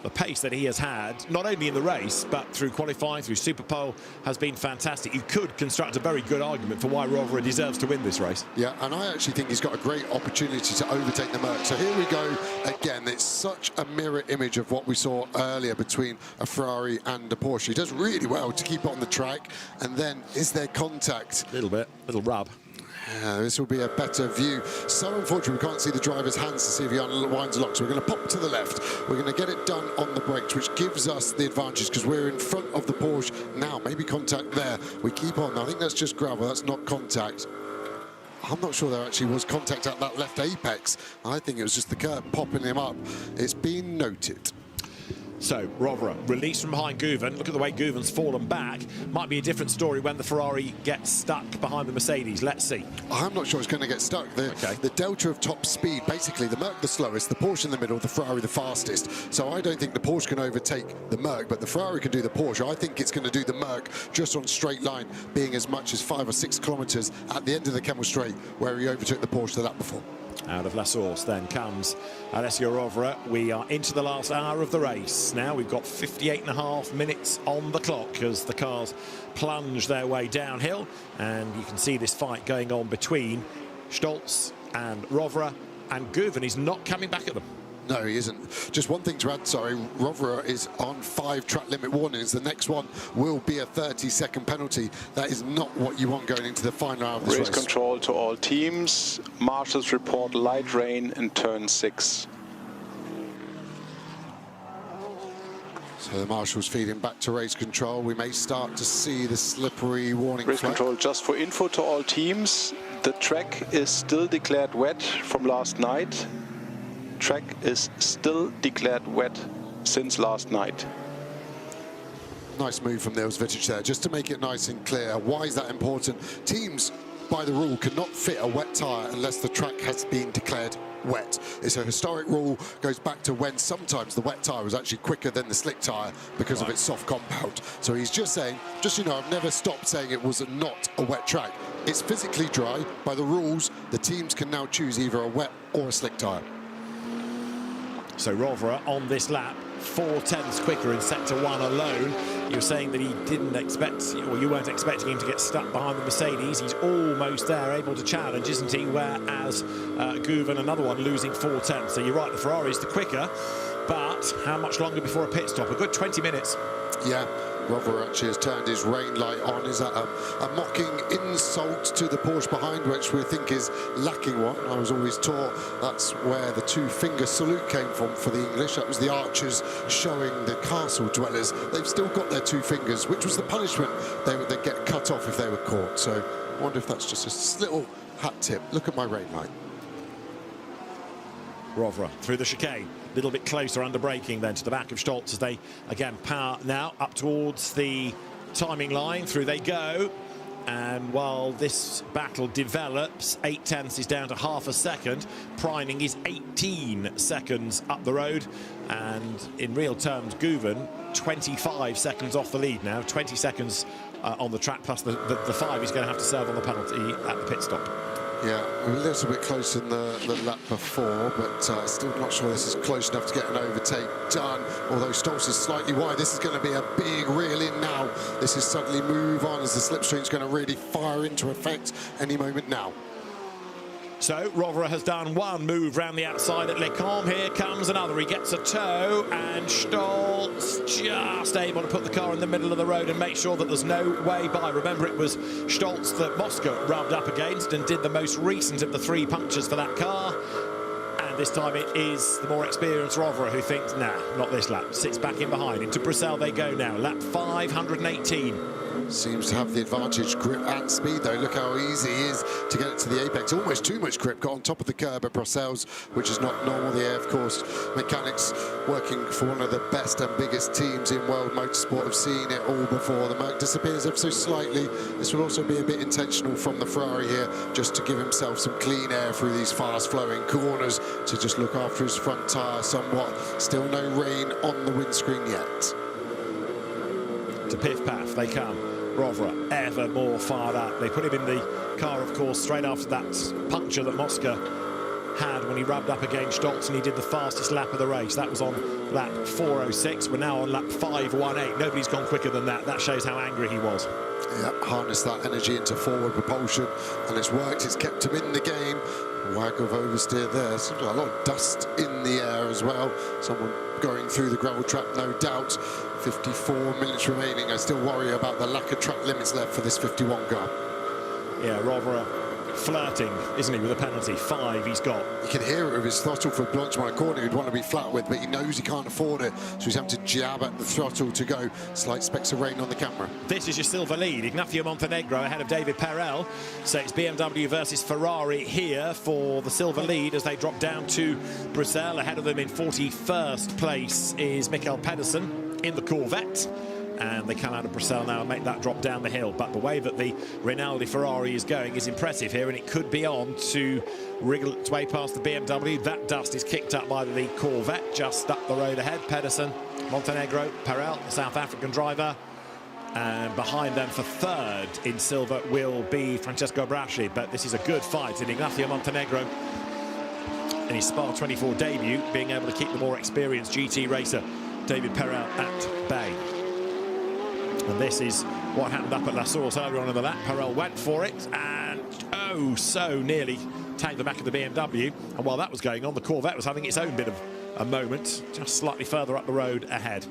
the pace that he has had, not only in the race, but through qualifying, through Superpole, has been fantastic. You could construct a very good argument for why Rovera deserves to win this race. Yeah, and I actually think he's got a great opportunity to overtake the Merc. So here we go again. It's such a mirror image of what we saw earlier between a Ferrari and a Porsche. He does really well to keep it on the track. And then, is there contact? A little bit, little rub. This will be a better view. So unfortunately, we can't see the driver's hands to see if he unwinds the lock. So we're going to pop to the left. We're going to get it done on the brakes, which gives us the advantage because we're in front of the Porsche now. Maybe contact there. We keep on. I think that's just gravel. That's not contact. I'm not sure there actually was contact at that left apex. I think it was just the curb popping him up. It's been noted. So, Rovera, released from behind Guven. Look at the way Guven's fallen back. Might be a different story when the Ferrari gets stuck behind the Mercedes. Let's see. I'm not sure it's going to get stuck. The delta of top speed, basically, the Merc the slowest, the Porsche in the middle, the Ferrari the fastest. So I don't think the Porsche can overtake the Merc, but the Ferrari can do the Porsche. I think it's going to do the Merc just on straight line, being as much as 5 or 6 kilometres at the end of the Kemmel Straight, where he overtook the Porsche the lap before. Out of La Source then comes Alessio Rovera. We are into the last hour of the race. Now we've got 58.5 minutes on the clock as the cars plunge their way downhill. And you can see this fight going on between Stolz and Rovera. And Guven is not coming back at them. No, he isn't. Just one thing to add, sorry, Rovera is on 5 track limit warnings. The next one will be a 30-second penalty. That is not what you want going into the final hour of this race. Race control to all teams. Marshals report light rain in turn 6. So the marshals feeding back to race control. We may start to see the slippery warning Race flag. control, just for info to all teams. The track is still declared wet from last night. Track is still declared wet since last night. Nice move from Niels Vittich there, just to make it nice and clear. Why is that important? Teams, by the rule, cannot fit a wet tyre unless the track has been declared wet. It's a historic rule, goes back to when sometimes the wet tyre was actually quicker than the slick tyre because of its soft compound. So he's just saying, just so you know, I've never stopped saying it was not a wet track. It's physically dry. By the rules, the teams can now choose either a wet or a slick tyre. So Rovera on this lap, 4/10ths quicker in sector 1 alone. You were saying that he didn't expect, or you weren't expecting him to get stuck behind the Mercedes. He's almost there, able to challenge, isn't he? Whereas Guven, another one, losing 4/10ths. So you're right, the Ferrari's the quicker, but how much longer before a pit stop? A good 20 minutes. Yeah, Rovera actually has turned his rain light on. Is that a mocking insult to the Porsche behind, which we think is lacking one? I was always taught that's where the 2-finger salute came from for the English. That was the archers showing the castle dwellers. They've still got their 2 fingers, which was the punishment. They'd get cut off if they were caught. So I wonder if that's just a little hat tip. Look at my rain light. Rovera through the chicane, a little bit closer under braking then to the back of Stolz as they again power now up towards the timing line. Through they go, and while this battle develops, 8/10ths is down to half a second. Priming is 18 seconds up the road, and in real terms Guven 25 seconds off the lead now, 20 seconds on the track plus the 5 he's going to have to serve on the penalty at the pit stop. Yeah, a little bit closer than the lap before, but still not sure this is close enough to get an overtake done. Although Stolz is slightly wide, this is going to be a big reel in now. This is suddenly move on as the slipstream's going to really fire into effect any moment now. So Rovera has done one move round the outside at Le Combe. Here comes another. He gets a toe, and Stolz just able to put the car in the middle of the road and make sure that there's no way by. Remember, it was Stolz that Mosca rubbed up against and did the most recent of the 3 punctures for that car. And this time it is the more experienced Rovera who thinks, nah, not this lap. Sits back in behind. Into Bruxelles they go now. Lap 518. Seems to have the advantage, grip and speed though. Look how easy he is to get it to the apex. Almost too much grip, got on top of the curb at Brussels, which is not normal. The Air Force mechanics working for one of the best and biggest teams in world motorsport have seen it all before. The Merc disappears ever so slightly. This will also be a bit intentional from the Ferrari here, just to give himself some clean air through these fast flowing corners, to just look after his front tyre somewhat. Still no rain on the windscreen yet. To Piff Paff they come. Rovera ever more fired up. They put him in the car, of course, straight after that puncture that Mosca had when he rubbed up against Stolz, and he did the fastest lap of the race. That was on lap 4:06. We're now on lap 5:18. Nobody's gone quicker than that. That shows how angry he was. Yeah, harness that energy into forward propulsion, and it's worked. It's kept him in the game. Wag of oversteer there. Seems like a lot of dust in the air as well. Someone going through the gravel trap, no doubt. 54 minutes remaining. I still worry about the lack of track limits left for this 51 car. Yeah, Rovera flirting, isn't he, with a penalty? 5 he's got. You can hear it with his throttle for Blanchard corner he'd want to be flat with, but he knows he can't afford it, so he's having to jab at the throttle to go. Slight specks of rain on the camera. This is your silver lead. Ignacio Montenegro ahead of David Perel. So it's BMW versus Ferrari here for the silver lead as they drop down to Bruxelles. Ahead of them in 41st place is Mikael Pedersen in the Corvette. And they come out of Bruxelles now and make that drop down the hill. But the way that the Rinaldi Ferrari is going is impressive here, and it could be on to wriggle its way past the BMW. That dust is kicked up by the Corvette just up the road ahead. Pedersen, Montenegro, Perel, the South African driver. And behind them for 3rd in silver will be Francesco Braschi. But this is a good fight, and Ignacio Montenegro in his Spa 24 debut, being able to keep the more experienced GT racer David Perel at bay. And this is what happened up at La Source earlier on in the lap. Perel went for it and oh so nearly tagged the back of the BMW. And while that was going on, the Corvette was having its own bit of a moment, just slightly further up the road ahead.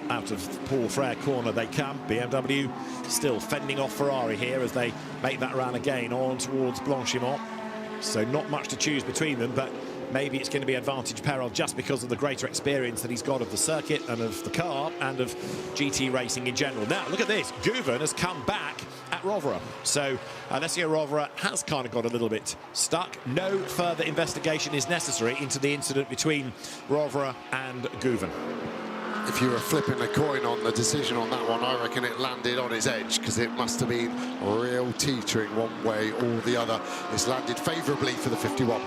Out of Paul Frere corner they come. BMW still fending off Ferrari here as they make that run again on towards Blanchimont. So not much to choose between them, but maybe it's going to be advantage Perel just because of the greater experience that he's got of the circuit and of the car and of GT racing in general. Now, look at this. Guven has come back at Rovera. So Alessio Rovera has kind of got a little bit stuck. No further investigation is necessary into the incident between Rovera and Guven. If you were flipping a coin on the decision on that one, I reckon it landed on its edge because it must have been real teetering one way or the other. It's landed favourably for the 51.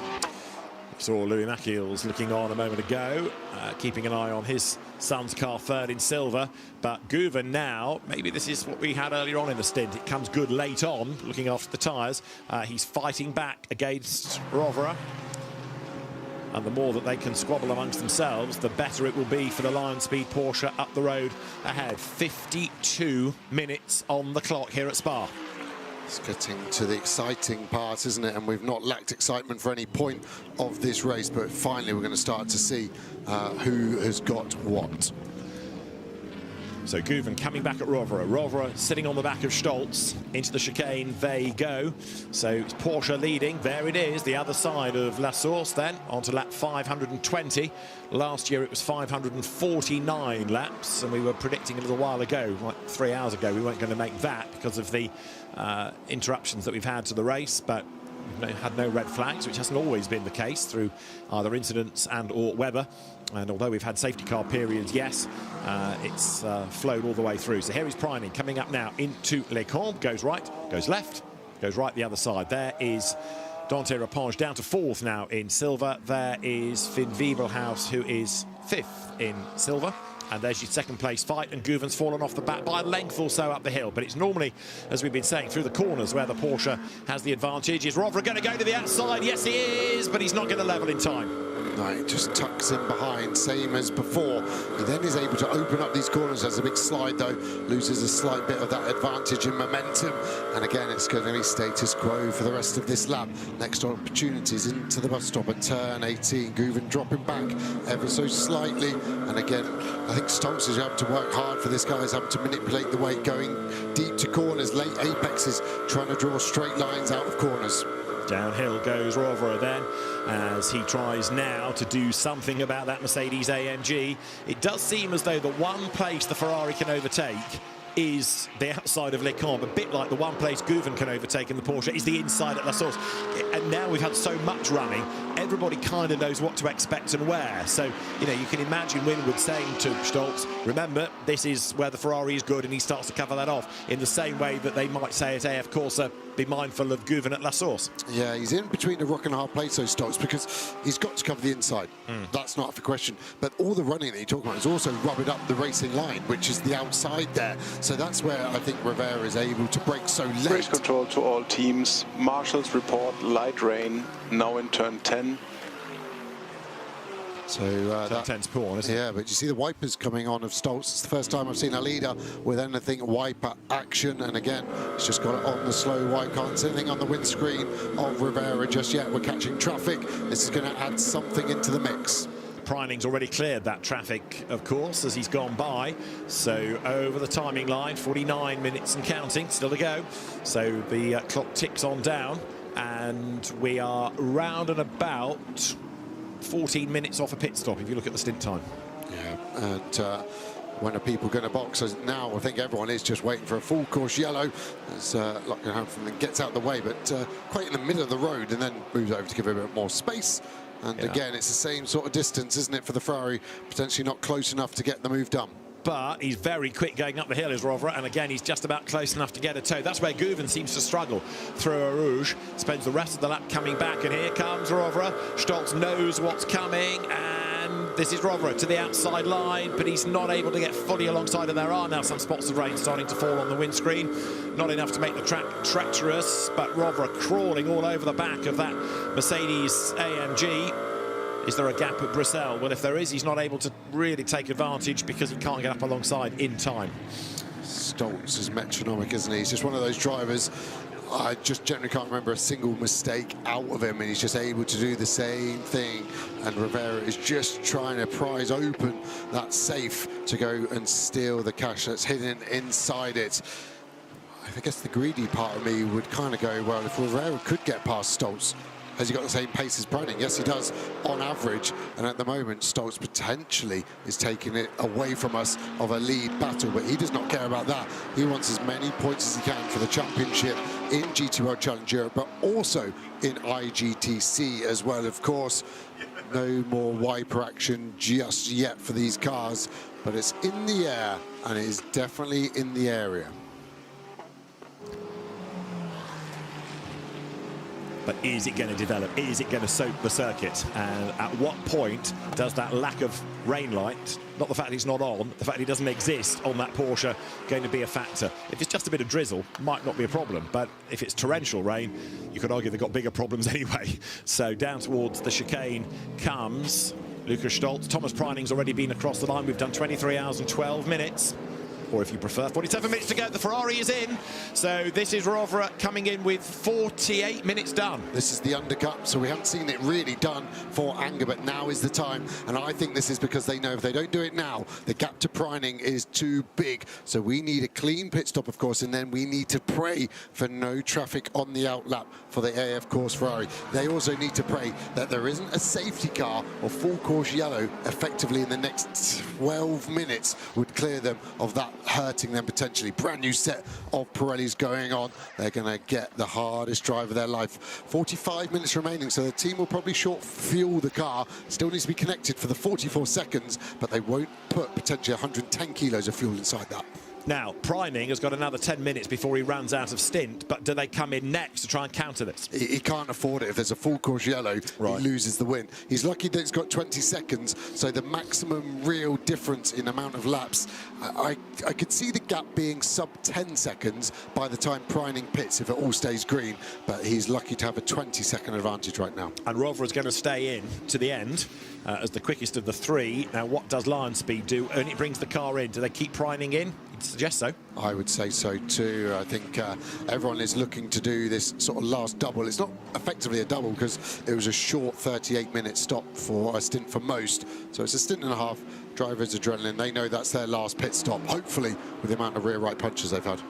Saw Louis Machiels looking on a moment ago, keeping an eye on his son's car, third in silver. But Guven now, maybe this is what we had earlier on in the stint. It comes good late on, looking after the tyres. He's fighting back against Rovera. And the more that they can squabble amongst themselves, the better it will be for the Lion Speed Porsche up the road ahead. 52 minutes on the clock here at Spa. It's getting to the exciting part, isn't it? And we've not lacked excitement for any point of this race, but finally we're going to start to see who has got what. So Guven coming back at Rovera. Rovera sitting on the back of Stolz. Into the chicane they go. So it's Porsche leading. There it is, the other side of La Source then, onto lap 520. Last year it was 549 laps, and we were predicting a little while ago, like 3 hours ago, we weren't going to make that because of the interruptions that we've had to the race, but had no red flags, which hasn't always been the case through either incidents and or weather. And although we've had safety car periods, yes, it's flowed all the way through. So here is Preining coming up now into Les Combes, goes right, goes left, goes right the other side. There is Dante Rapinge down to fourth now in silver. There is Finn Wiebelhaus, who is fifth in silver. And there's your second place fight, and Guven's fallen off the back by a length or so up the hill. But it's normally, as we've been saying, through the corners where the Porsche has the advantage. Is Rovera going to go to the outside? Yes, he is, but he's not going to level in time. No, he just tucks in behind, same as before. He then is able to open up these corners. Has a big slide, though, loses a slight bit of that advantage in momentum. And again, it's going to be status quo for the rest of this lap. Next opportunities into the bus stop at turn 18. Guven dropping back ever so slightly. And again, I think Stolz is having to work hard for this guy. He's having to manipulate the weight, going deep to corners, late apexes, trying to draw straight lines out of corners. Downhill goes Rovera then, as he tries now to do something about that Mercedes AMG. It does seem as though the one place the Ferrari can overtake is the outside of Les Combes, a bit like the one place Guven can overtake in the Porsche is the inside at La Source. And now we've had so much running, everybody kind of knows what to expect and where. So, you know, you can imagine Winwood saying to Stolz, remember, this is where the Ferrari is good, and he starts to cover that off in the same way that they might say at AF Corsa, be mindful of Guven at La Source. Yeah, he's in between a rock and a hard place, those Stolz, because he's got to cover the inside. That's not for question. But all the running that you talk about is also rubbing up the racing line, which is the outside there. So that's where I think Rivera is able to break so late. Race control to all teams. Marshals report light rain now in turn 10. So that 10's poor, isn't it? Yeah, but you see the wipers coming on of Stolz. It's the first time I've seen a leader with anything wiper action. And again, it's just got it on the slow wipe. Can't see anything on the windscreen of Rivera just yet. We're catching traffic. This is going to add something into the mix. Preining's already cleared that traffic, of course, as he's gone by. So over the timing line, 49 minutes and counting, still to go. So the clock ticks on down, and we are round and about 14 minutes off a pit stop, if you look at the stint time. Yeah, and when are people going to box? Now I think everyone is just waiting for a full course yellow as Lockenham gets out of the way, but quite in the middle of the road, and then moves over to give it a bit more space. And again, it's the same sort of distance, isn't it, for the Ferrari? Potentially not close enough to get the move done. But he's very quick going up the hill, is Rovera, and again, he's just about close enough to get a toe. That's where Guven seems to struggle through a Rouge. Spends the rest of the lap coming back, and here comes Rovera. Stolz knows what's coming, and This is Rovra to the outside line, but he's not able to get fully alongside, and there are now some spots of rain starting to fall on the windscreen. Not enough to make the track treacherous, but Rovra crawling all over the back of that Mercedes AMG. Is there a gap at Bruxelles? Well, if there is, he's not able to really take advantage because he can't get up alongside in time. Stoltz is metronomic, isn't he? He's just one of those drivers. I just generally can't remember a single mistake out of him, and he's just able to do the same thing. And Rivera is just trying to prise open that safe to go and steal the cash that's hidden inside it. I guess the greedy part of me would kind of go, well, if Rivera could get past Stoltz, has he got the same pace as Preining? Yes, he does, on average. And at the moment, Stoltz potentially is taking it away from us of a lead battle, but he does not care about that. He wants as many points as he can for the championship in GT World Challenge Europe, but also in IGTC as well, of course. No more wiper action just yet for these cars, but it's in the air, and it is definitely in the area. But is it going to develop? Is it going to soak the circuit? And at what point does that lack of rain light, not the fact it's not on, the fact it doesn't exist on that Porsche, going to be a factor? If it's just a bit of drizzle, might not be a problem. But if it's torrential rain, you could argue they've got bigger problems anyway. So down towards the chicane comes Lukas Stoltz. Thomas Preining's already been across the line. We've done 23 hours and 12 minutes. Or if you prefer, 47 minutes to go. The Ferrari is in. So this is Rovra coming in with 48 minutes done. This is the undercut, so we haven't seen it really done for Anger, but now is the time. And I think this is because they know if they don't do it now, the gap to Preining is too big. So we need a clean pit stop, of course, and then we need to pray for no traffic on the outlap for the AF Course Ferrari. They also need to pray that there isn't a safety car or full course yellow effectively in the next 12 minutes would clear them of that, hurting them potentially. Brand new set of Pirellis going on. They're going to get the hardest drive of their life. 45 minutes remaining, so the team will probably short fuel the car. Still needs to be connected for the 44 seconds, but they won't put potentially 110 kilos of fuel inside that. Now, Preining has got another 10 minutes before he runs out of stint, but do they come in next to try and counter this? He can't afford it. If there's a full course yellow, right, he loses the win. He's lucky that it's got 20 seconds, so the maximum real difference in amount of laps, I could see the gap being sub 10 seconds by the time Preining pits if it all stays green, but he's lucky to have a 20-second advantage right now. And Rovra is going to stay in to the end as the quickest of the three. Now, what does Lion Speed do? And it brings the car in. Do they keep Preining in? I'd suggest so. I would say so too. I think everyone is looking to do this sort of last double. It's not effectively a double because it was a short 38-minute stop for a stint for most. So it's a stint and a half. Drivers adrenaline. They know that's their last pit stop, hopefully with the amount of rear right punches they've had.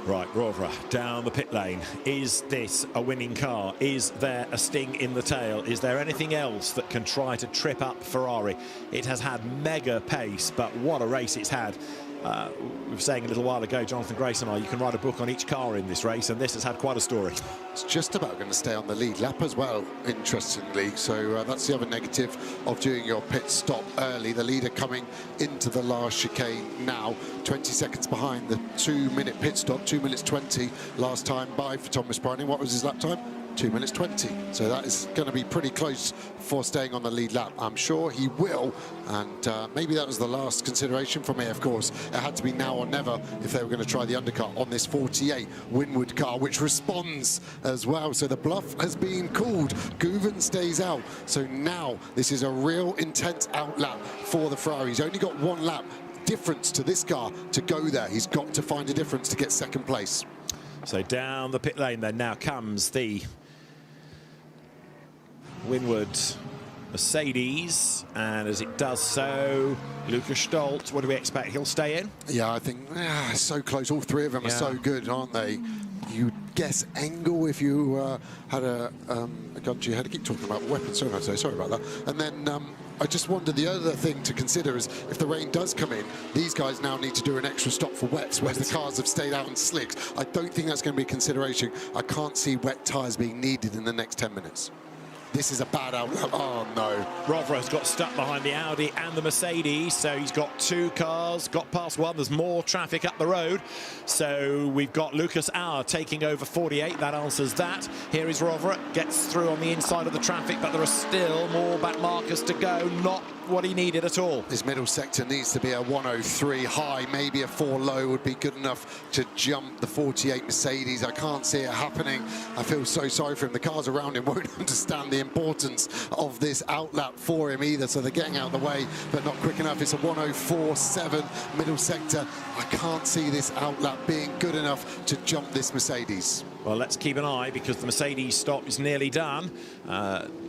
Right, Rovra down the pit lane. Is this a winning car? Is there a sting in the tail? Is there anything else that can try to trip up Ferrari? It has had mega pace, but what a race it's had. We were saying a little while ago, Jonathan Grace and I, you can write a book on each car in this race, and this has had quite a story. It's just about going to stay on the lead lap as well, interestingly. So that's the other negative of doing your pit stop early. The leader coming into the last chicane now, 20 seconds behind the 2-minute pit stop, 2 minutes 20 last time by for Thomas Preining. What was his lap time? 2 minutes 20. So that is going to be pretty close for staying on the lead lap. I'm sure he will, and maybe that was the last consideration for me, of course. It had to be now or never if they were going to try the undercut on this 48 Winwood car, which responds as well. So the bluff has been called. Guven stays out. So now this is a real intense outlap for the Ferrari. He's only got 1 lap difference to this car to go there. He's got to find a difference to get second place. So down the pit lane then now comes the Winwood Mercedes, and as it does so, Lukas Stoltz, what do we expect? He'll stay in? Yeah, I think so close. All three of them are so good, aren't they? You'd guess Engel if you had a gun to your head. I keep talking about weapons, sorry about that. And then I just wonder, the other thing to consider is if the rain does come in, these guys now need to do an extra stop for wets, whereas the cars have stayed out in slicks. I don't think that's going to be a consideration. I can't see wet tyres being needed in the next 10 minutes. This is a bad outlet. Oh, no. Rovera's got stuck behind the Audi and the Mercedes, so he's got 2 cars, got past one. There's more traffic up the road. So we've got Lucas Auer taking over 48. That answers that. Here is Rovera, gets through on the inside of the traffic, but there are still more back markers to go. Not what he needed at all. His middle sector needs to be a 103 high, maybe a 4 low would be good enough to jump the 48 Mercedes. I can't see it happening. I feel so sorry for him. The cars around him won't understand the importance of this outlap for him either, so they're getting out of the way, but not quick enough. It's a 104.7 middle sector. I can't see this outlap being good enough to jump this Mercedes. Well, let's keep an eye, because the Mercedes stop is nearly done.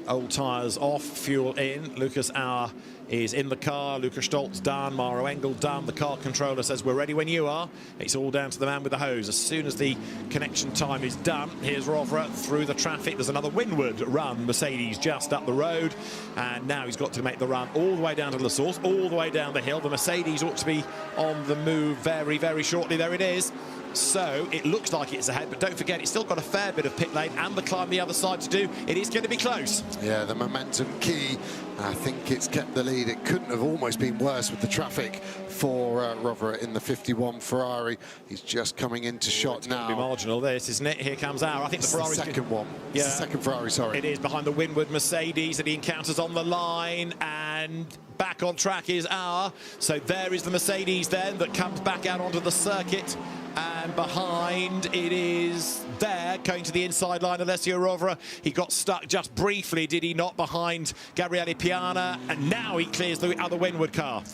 Old tyres off, fuel in. Lucas Auer is in the car. Lukas Stolz done. Maro Engel done. The car controller says, we're ready when you are. It's all down to the man with the hose. As soon as the connection time is done, here's Rovera through the traffic. There's another windward run. Mercedes just up the road. And now he's got to make the run all the way down to La Source, all the way down the hill. The Mercedes ought to be on the move very, very shortly. There it is. So it looks like it's ahead, but don't forget, it's still got a fair bit of pit lane and the climb the other side to do. It is going to be close. Yeah, the momentum key. I think it's kept the lead. It couldn't have almost been worse with the traffic for Rovera in the 51 Ferrari. He's just coming into shot now. Be marginal, this, isn't it? Here comes Auer. I think the Ferrari's the second one. Yeah, it's the second Ferrari, sorry. It is behind the windward Mercedes that he encounters on the line, and back on track is Auer. So there is the Mercedes then that comes back out onto the circuit. And behind it is there, going to the inside line, Alessio Rovera. He got stuck just briefly, did he not, behind Gabriele Piana, and now he clears the other windward car.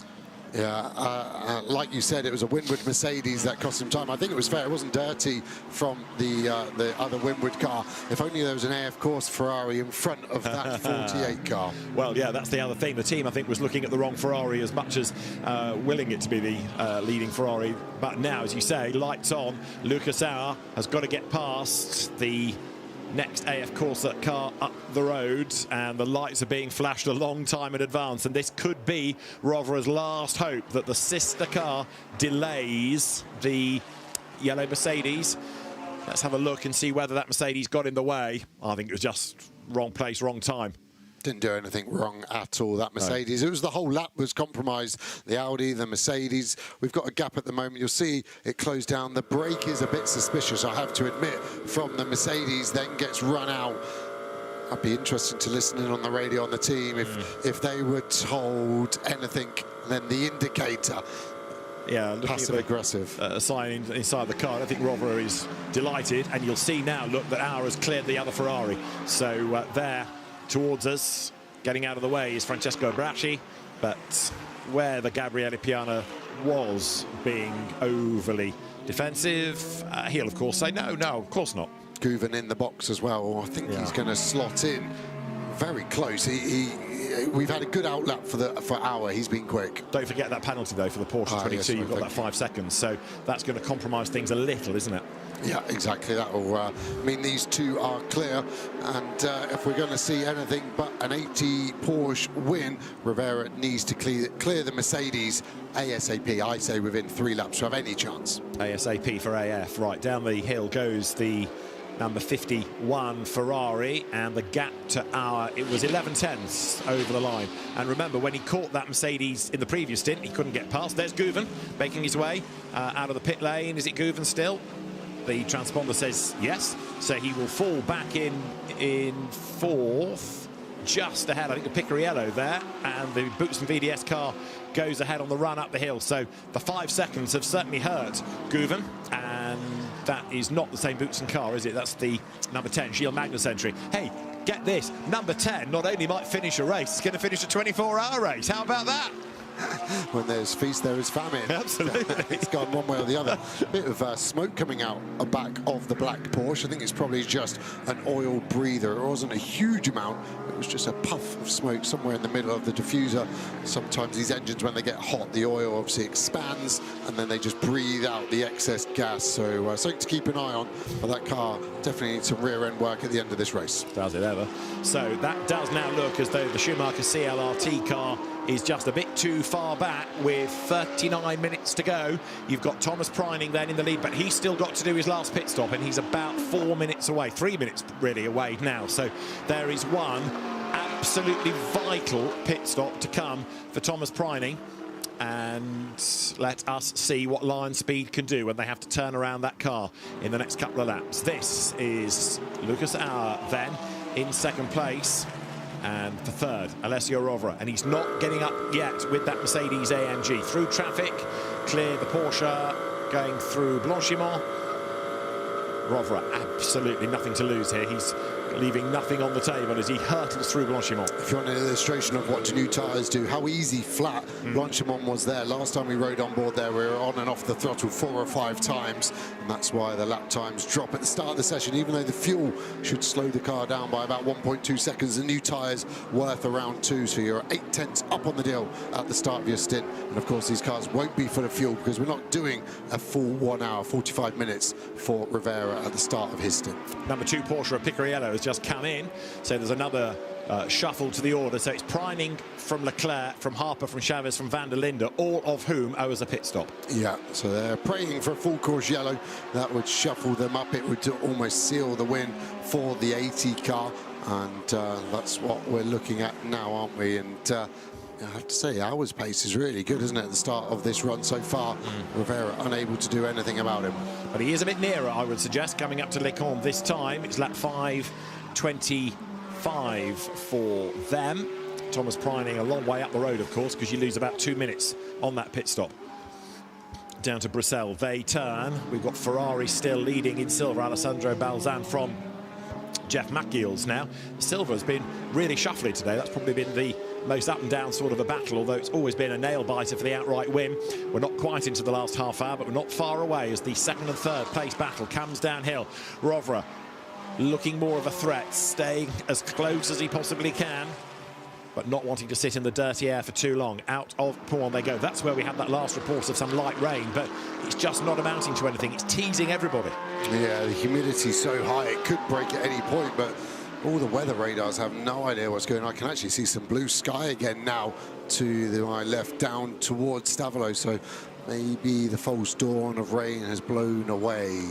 Yeah, like you said, it was a windward Mercedes that cost him time. I think it was fair. It wasn't dirty from the other windward car. If only there was an AF course Ferrari in front of that 48 car. Well, yeah, that's the other thing. The team, I think, was looking at the wrong Ferrari as much as willing it to be the leading Ferrari. But now, as you say, lights on. Lucas Auer has got to get past the next AF Corsa car up the road, and the lights are being flashed a long time in advance, and this could be Rovera's last hope that the sister car delays the yellow Mercedes. Let's have a look and see whether that Mercedes got in the way. I think it was just wrong place, wrong time. Didn't do anything wrong at all, that Mercedes. No. It was the whole lap was compromised. The Audi, the Mercedes. We've got a gap at the moment. You'll see it closed down. The brake is a bit suspicious, I have to admit, from the Mercedes, then gets run out. I'd be interested to listen in on the radio on the team if they were told anything, then the indicator. Yeah, passive aggressive. Sign inside the car. I think Rovera is delighted, and you'll see now, look, that Auer has cleared the other Ferrari. So there, towards us, getting out of the way, is Francesco Bracci, but where the Gabriele Piana was being overly defensive, he'll of course say no, of course not. Guven in the box as well. I think he's going to slot in very close. We've had a good outlap for Auer. He's been quick. Don't forget that penalty though for the Porsche 22. Yes, you've got that 5 seconds, so that's going to compromise things a little, isn't it? Yeah, exactly. That will mean these two are clear, and if we're going to see anything but an 80 Porsche win, Rivera needs to clear the Mercedes ASAP. I say within 3 laps to have any chance. ASAP for AF. Right, down the hill goes the number 51 Ferrari, and the gap to Auer, it was 11 tenths over the line. And remember, when he caught that Mercedes in the previous stint, he couldn't get past. There's Guven making his way out of the pit lane. Is it Guven still? The transponder says yes, so he will fall back in 4th, just ahead. I think the Picariello there, and the Boutsen VDS car goes ahead on the run up the hill. So the 5 seconds have certainly hurt Guven, and that is not the same Boutsen car, is it? That's the number 10, Gilles Magnussen. Hey, get this, number 10 not only might finish a race, it's going to finish a 24-hour race. How about that? When there's feast, there is famine. Absolutely. It's gone one way or the other. A bit of smoke coming out the back of the black Porsche. I think it's probably just an oil breather. It wasn't a huge amount. It was just a puff of smoke somewhere in the middle of the diffuser. Sometimes these engines, when they get hot, the oil obviously expands, and then they just breathe out the excess gas. So something to keep an eye on. But that car definitely needs some rear-end work at the end of this race. Does it ever? So that does now look as though the Schumacher CLRT car is just a bit too far back with 39 minutes to go. You've got Thomas Preining then in the lead, but he's still got to do his last pit stop, and he's about 4 minutes away, 3 minutes really away now. So there is one absolutely vital pit stop to come for Thomas Preining. And let us see what Lion Speed can do when they have to turn around that car in the next couple of laps. This is Lucas Auer then in second place, and for third, Alessio Rovera, and he's not getting up yet with that Mercedes AMG. Through traffic, clear the Porsche going through Blanchimont. Rovera, absolutely nothing to lose here. He's leaving nothing on the table as he hurtles through Blanchimont. If you want an illustration of what new tyres do, how easy flat Blanchimont was there. Last time we rode on board there, we were on and off the throttle 4 or 5 times, and that's why the lap times drop at the start of the session. Even though the fuel should slow the car down by about 1.2 seconds, the new tyres worth around 2, so you're 8/10 up on the deal at the start of your stint. And of course, these cars won't be full of fuel because we're not doing a full 1 hour, 45 minutes for Rivera at the start of his stint. Number 2 Porsche Picariello has just come in, so there's another shuffle to the order. So it's Preining from Leclerc, from Harper, from Chavez, from Van der Linde, all of whom owe us a pit stop. Yeah, so they're praying for a full course yellow. That would shuffle them up. It would almost seal the win for the 80 car, and that's what we're looking at now, aren't we? And I have to say, Auer's pace is really good, isn't it, at the start of this run so far? Rivera unable to do anything about him. But he is a bit nearer, I would suggest, coming up to Les Combes this time. It's lap 5:25 for them. Thomas Preining a long way up the road, of course, because you lose about 2 minutes on that pit stop. Down to Bruxelles, they turn. We've got Ferrari still leading in silver, Alessandro Balzan from Jeff McGill's now. Silver has been really shuffly today. That's probably been the most up and down sort of a battle, although it's always been a nail-biter for the outright win. We're not quite into the last half hour, but we're not far away as the second and third place battle comes downhill. Rovera looking more of a threat, staying as close as he possibly can, but not wanting to sit in the dirty air for too long. Out of Pau they go. That's where we had that last report of some light rain, but it's just not amounting to anything. It's teasing everybody. Yeah, the humidity's so high it could break at any point, but all the weather radars have no idea what's going on. I can actually see some blue sky again now to my left down towards Stavolo, so maybe the false dawn of rain has blown away.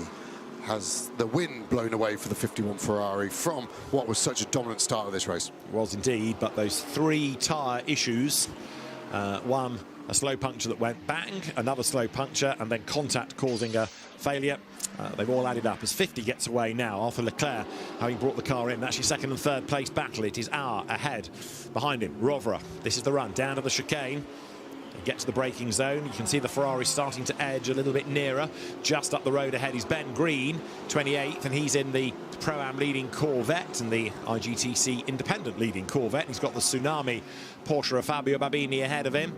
Has the wind blown away for the 51 Ferrari from what was such a dominant start of this race? It was indeed, but those 3 tyre issues, one, a slow puncture that went bang, another slow puncture, and then contact causing a failure. They've all added up as 50 gets away now. Arthur Leclerc, having brought the car in, actually second and third place battle. It is Auer ahead. Behind him, Rovera. This is the run down to the chicane. Get to the braking zone. You can see the Ferrari starting to edge a little bit nearer. Just up the road ahead is Ben Green, 28th, and he's in the Pro-Am leading Corvette and the IGTC independent leading Corvette. He's got the Tsunami Porsche of Fabio Babini ahead of him.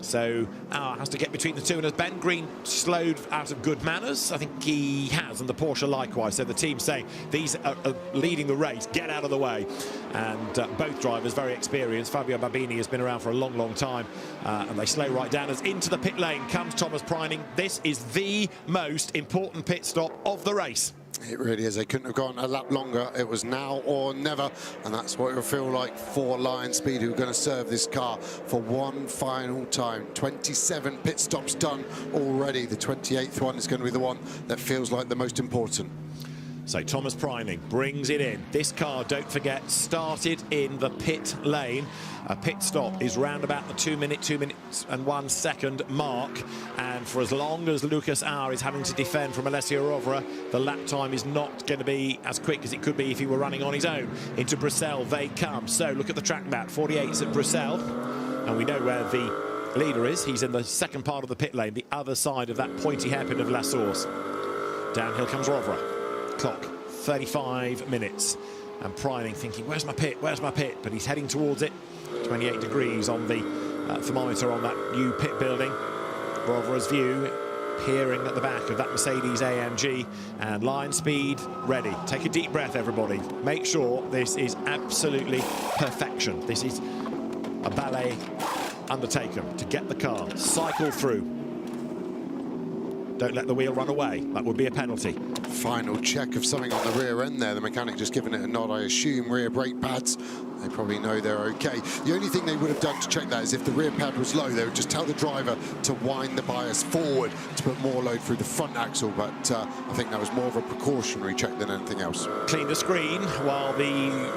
So Auer has to get between the two, and as Ben Green slowed out of good manners, I think he has, and the Porsche likewise. So the team saying these are leading the race, get out of the way. And both drivers very experienced. Fabio Babini has been around for a long, long time, and they slow right down as into the pit lane comes Thomas Preining. This is the most important pit stop of the race. It really is. They couldn't have gone a lap longer. It was now or never, and that's what it will feel like for Lion Speed, who are going to serve this car for one final time. 27 pit stops done already. The 28th one is going to be the one that feels like the most important. So Thomas Preining brings it in. This car, don't forget, started in the pit lane. A pit stop is round about the 2 minutes and 1 second mark. And for as long as Lucas Auer is having to defend from Alessio Rovera, the lap time is not going to be as quick as it could be if he were running on his own. Into Bruxelles they come. So look at the track map. 48's at Bruxelles. And we know where the leader is. He's in the second part of the pit lane, the other side of that pointy hairpin of La Source. Downhill comes Rovera. Clock 35 minutes, and Preining thinking, where's my pit, but he's heading towards it. 28 degrees on the thermometer on that new pit building. Rovera's view peering at the back of that Mercedes AMG, and Lion Speed ready. Take a deep breath, everybody. Make sure this is absolutely perfection. This is a ballet undertaken to get the car, cycle through. Don't let the wheel run away. That would be a penalty. final check of something on the rear end there. The mechanic just giving it a nod, I assume. Rear brake pads, they probably know they're okay. The only thing they would have done to check that is if the rear pad was low, they would just tell the driver to wind the bias forward to put more load through the front axle, but I think that was more of a precautionary check than anything else. Clean the screen while the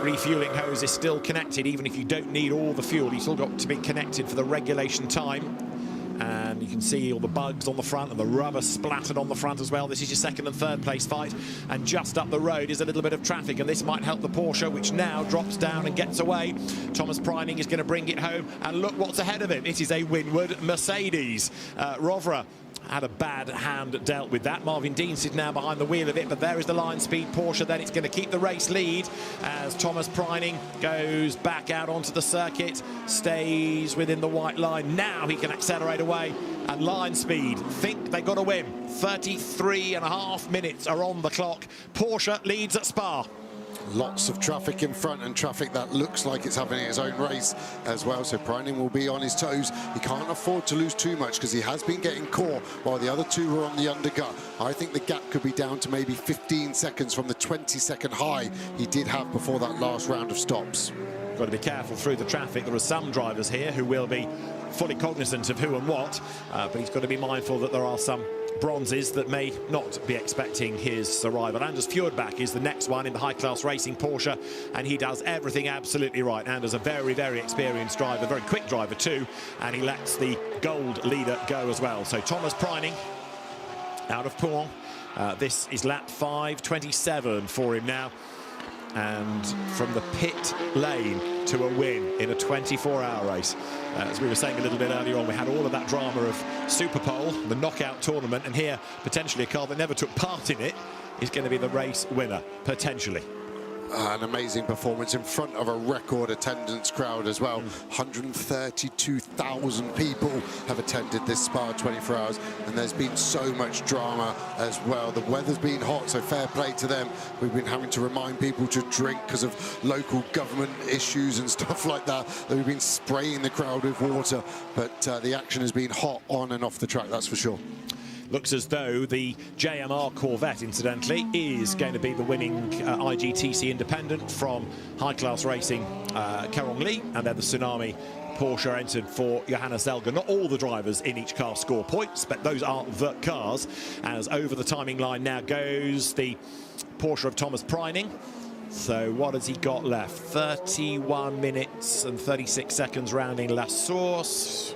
refueling hose is still connected. Even if you don't need all the fuel, you've still got to be connected for the regulation time. And you can see all the bugs on the front and the rubber splattered on the front as well. This is your second and third place fight, and just up the road is a little bit of traffic, and this might help the Porsche, which now drops down and gets away. Thomas Preining is going to bring it home, and look what's ahead of him. It is a Winward Mercedes. Rovera had a bad hand dealt with that. Marvin Dean sitting now behind the wheel of it, but there is the line speed Porsche. Then it's going to keep the race lead as Thomas Preining goes back out onto the circuit, stays within the white line. Now he can accelerate away, and line speed think they got a win. 33.5 minutes are on the clock. Porsche leads at Spa. Lots of traffic in front, and traffic that looks like it's having its own race as well, so Preining will be on his toes. He can't afford to lose too much because he has been getting caught while the other two were on the undergut. I think the gap could be down to maybe 15 seconds from the 20-second high he did have before that last round of stops. Got to be careful through the traffic. There are some drivers here who will be fully cognizant of who and what, but he's got to be mindful that there are some bronzes that may not be expecting his arrival. Anders Fjordbach is the next one in the high-class racing Porsche, and he does everything absolutely right. Anders a very, very experienced driver, very quick driver too, and he lets the gold leader go as well. So Thomas Preining out of Pouen. This is lap 5:27 for him now. And from the pit lane to a win in a 24-hour race. As we were saying a little bit earlier on, we had all of that drama of Superpole, the knockout tournament, and here, potentially a car that never took part in it is going to be the race winner, potentially. An amazing performance in front of a record attendance crowd as well. 132,000 people have attended this Spa 24 hours, and there's been so much drama as well. The weather's been hot, so fair play to them. We've been having to remind people to drink because of local government issues and stuff like that. We've been spraying the crowd with water, but the action has been hot on and off the track, that's for sure. Looks as though the JMR Corvette, incidentally, is going to be the winning IGTC Independent from high-class racing Kerong Lee, and then the Tsunami Porsche entered for Johannes Zelger. Not all the drivers in each car score points, but those are the cars. As over the timing line now goes the Porsche of Thomas Preining. So what has he got left? 31 minutes and 36 seconds rounding La Source.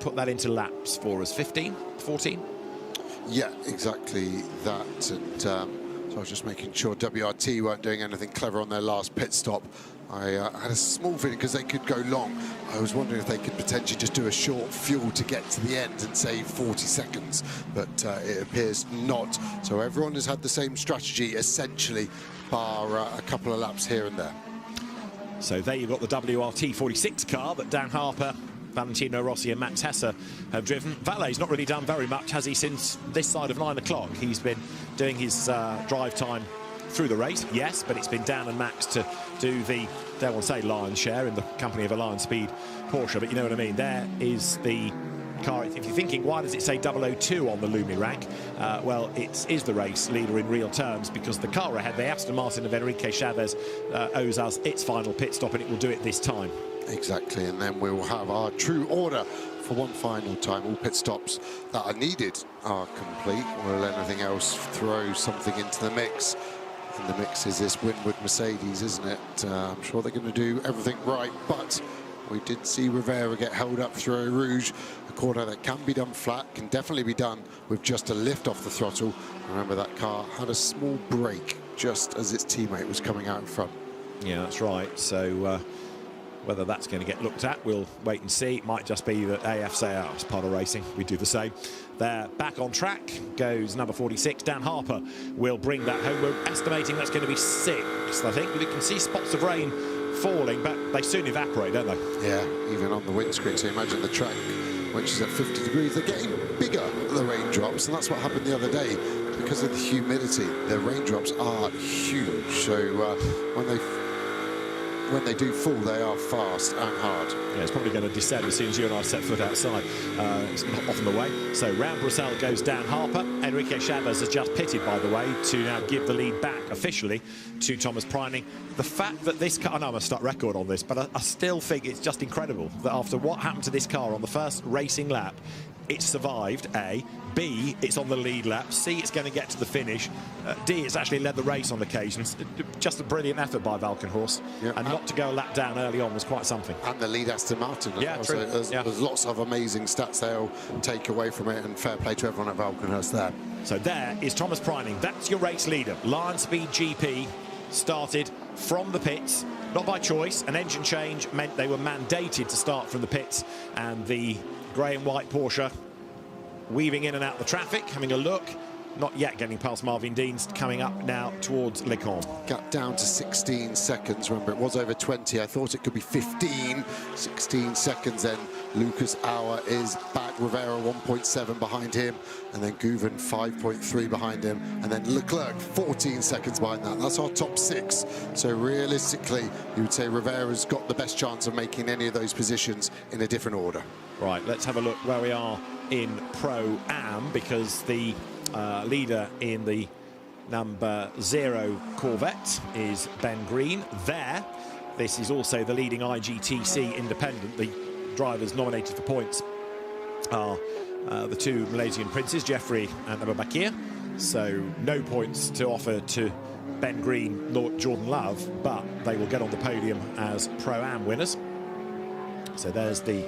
Put that into laps for us. 15, 14? Yeah, exactly that. And so I was just making sure WRT weren't doing anything clever on their last pit stop. I had a small feeling because they could go long. I was wondering if they could potentially just do a short fuel to get to the end and save 40 seconds, but it appears not. So everyone has had the same strategy, essentially, bar a couple of laps here and there. So there you've got the WRT 46 car that Dan Harper, Valentino Rossi and Max Hesse have driven. Valet's not really done very much, has he, since this side of 9 o'clock? He's been doing his drive time through the race, yes, but it's been Dan and Max to do the, dare I say, lion's share in the company of a Lion Speed Porsche, but you know what I mean. There is the car. If you're thinking, why does it say 002 on the Lumi rank? Well, it is the race leader in real terms, because the car ahead, the Aston Martin of Enrique Chavez, owes us its final pit stop, and it will do it this time. Exactly, and then we'll have our true order for one final time. All pit stops that are needed are complete. Will anything else throw something into the mix? And the mix is this Winward Mercedes, isn't it? I'm sure they're going to do everything right, but we did see Rivera get held up through a Rouge, a corner that can be done flat, can definitely be done with just a lift off the throttle. Remember, that car had a small break just as its teammate was coming out in front. Yeah, that's right. So whether that's going to get looked at, we'll wait and see. It might just be that AF say, oh, it's part of racing, we do the same. They're back on track, goes number 46. Dan Harper will bring that home. We're estimating that's going to be 6th, I think. We can see spots of rain falling, but they soon evaporate, don't they? Yeah, even on the windscreen. So imagine the track, which is at 50 degrees. They're getting bigger, the raindrops, and that's what happened the other day. Because of the humidity, the raindrops are huge. So when they when they do fall, they are fast and hard. Yeah, it's probably going to descend as soon as you and I set foot outside. It's off and away. So round Bruxelles goes down Harper. Enrique Chavez has just pitted, by the way, to now give the lead back officially to Thomas Preining. The fact that this car, I know I'm a start record on this, but I still think it's just incredible that after what happened to this car on the first racing lap, it's survived, A. B, it's on the lead lap. C, it's going to get to the finish. D, it's actually led the race on occasions. Just a brilliant effort by Valkenhorst. Yeah. And not to go a lap down early on was quite something. And the lead Aston Martin as well. True. So there's lots of amazing stats they'll take away from it, and fair play to everyone at Valkenhorst there. So there is Thomas Preining. That's your race leader. Lion Speed GP started from the pits, not by choice. An engine change meant they were mandated to start from the pits, and the grey and white Porsche weaving in and out the traffic, having a look, not yet getting past Marvin Deans, coming up now towards Le Camp. Got down to 16 seconds. Remember, it was over 20. I thought it could be 15. 16 seconds then. Lucas Auer is back. Rivera 1.7 behind him, and then Guven 5.3 behind him, and then Leclerc 14 seconds behind that. That's our top 6. So realistically, you would say Rivera's got the best chance of making any of those positions in a different order. Right, let's have a look where we are in Pro-Am, because the leader in the number 0 Corvette is Ben Green. There, this is also the leading IGTC independent. The drivers nominated for points are the 2 Malaysian princes, Jeffrey and Abu Bakir. So no points to offer to Ben Green nor Jordan Love, but they will get on the podium as Pro-Am winners. So there's the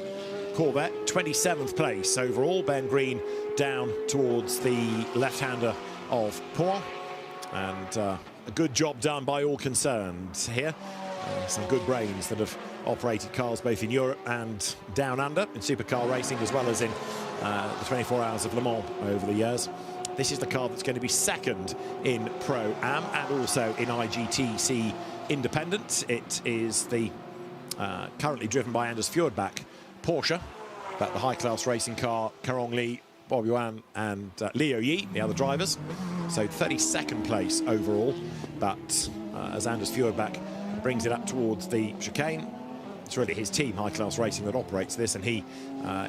Corvette, 27th place overall. Ben Green down towards the left-hander of Paul, and a good job done by all concerned here. Some good brains that have operated cars both in Europe and down under in supercar racing, as well as in the 24 Hours of Le Mans over the years. This is the car that's going to be second in Pro-Am and also in IGTC Independent. It is the currently driven by Anders Fjordbach Porsche, but the high-class racing car, Karong Lee, Bob Yuan and Leo Yi, the other drivers. So 32nd place overall, but as Anders Fjordbach brings it up towards the chicane, it's really his team, High Class Racing, that operates this, and he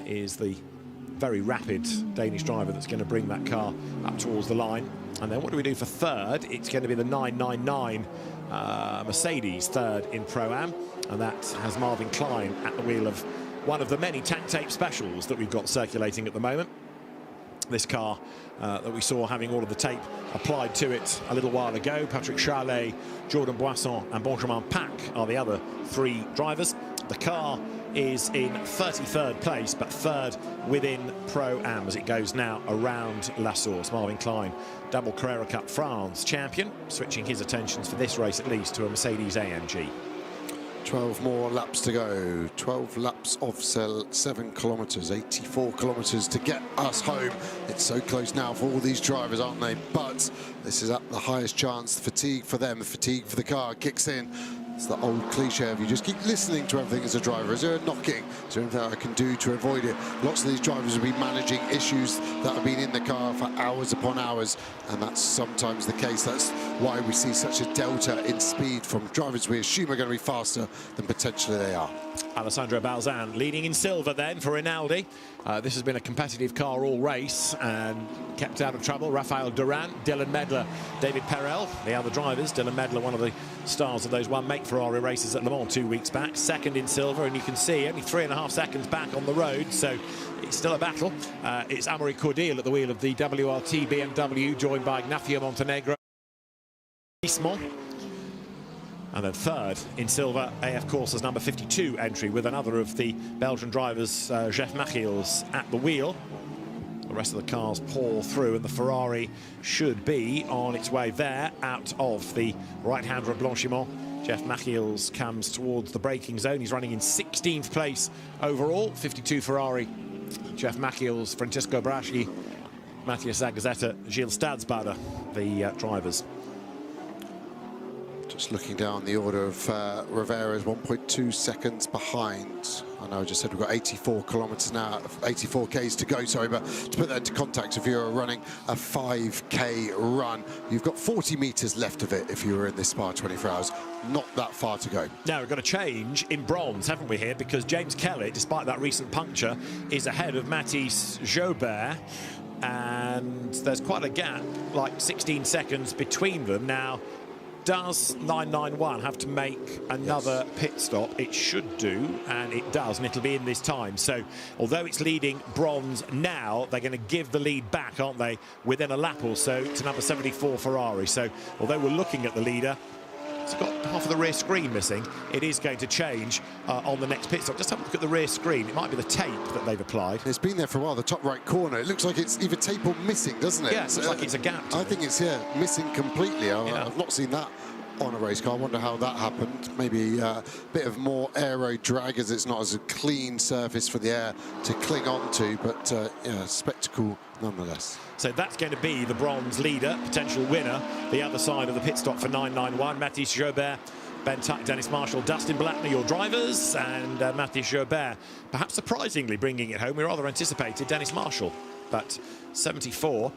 is the very rapid Danish driver that's going to bring that car up towards the line. And then what do we do for third? It's going to be the 999 Mercedes, third in Pro-Am, and that has Marvin Klein at the wheel of one of the many tank tape specials that we've got circulating at the moment. This car that we saw having all of the tape applied to it a little while ago. Patrick Charlet, Jordan Boisson and Benjamin Pack are the other 3 drivers. The car is in 33rd place, but third within Pro-Am as it goes now around La Source. Marvin Klein, double Carrera Cup France champion, switching his attentions for this race at least to a Mercedes AMG. 12 more laps to go. 12 laps of 7 kilometres, 84 kilometres to get us home. It's so close now for all these drivers, aren't they? But this is at the highest chance. Fatigue for them, fatigue for the car kicks in. It's the old cliche of you just keep listening to everything as a driver. Is there a knocking? Is there anything I can do to avoid it? Lots of these drivers will be managing issues that have been in the car for hours upon hours, and that's sometimes the case. That's why we see such a delta in speed from drivers we assume are going to be faster than potentially they are. Alessandro Balzan leading in silver then for Rinaldi. This has been a competitive car all race and kept out of trouble. Rafael Duran, Dylan Medler, David Perel, the other drivers. Dylan Medler, one of the stars of those one-make Ferrari races at Le Mans 2 weeks back, second in silver, and you can see only 3.5 seconds back on the road, so it's still a battle. It's Amaury Cordil at the wheel of the WRT BMW, joined by Ignacio Montenegro. And then third in silver, AF Course's number 52 entry, with another of the Belgian drivers, Jeff Machiels, at the wheel. The rest of the cars pour through, and the Ferrari should be on its way there, out of the right-hander of Blanchimont. Jeff Machiels comes towards the braking zone. He's running in 16th place overall. 52 Ferrari, Jeff Machiels, Francesco Braschi, Matthias Zagazzetta, Gilles Stadsbader, the drivers. Just looking down the order of Rivera's 1.2 seconds behind. I know I just said we've got 84 kilometers now, 84 Ks to go, sorry, but to put that into context, if you're running a 5K run, you've got 40 meters left of it if you were in this Spa 24 hours. Not that far to go. Now we've got a change in bronze, haven't we, here? Because James Kelly, despite that recent puncture, is ahead of Mathis Jobert. And there's quite a gap, like 16 seconds between them. Now, does 991 have to make another pit stop? It should do, and it does, and it'll be in this time. So, although it's leading bronze now, they're going to give the lead back, aren't they, within a lap or so to number 74 Ferrari. So, although we're looking at the leader, it's got half of the rear screen missing. It is going to change on the next pit stop. Just have a look at the rear screen. It might be the tape that they've applied. It's been there for a while, the top right corner. It looks like it's either tape or missing, doesn't it? Yeah, it looks like it's a gap. I think it's, missing completely. I've not seen that on a race car. I wonder how that happened. Maybe a bit of more aero drag, as it's not as a clean surface for the air to cling on to, but spectacle nonetheless. So that's going to be the bronze leader, potential winner. The other side of the pit stop for 991, Mathis Jobert, Ben Tuck, Dennis Marshall, Dustin Blackney, your drivers, and Mathis Jobert, perhaps surprisingly bringing it home. We rather anticipated Dennis Marshall, but 74.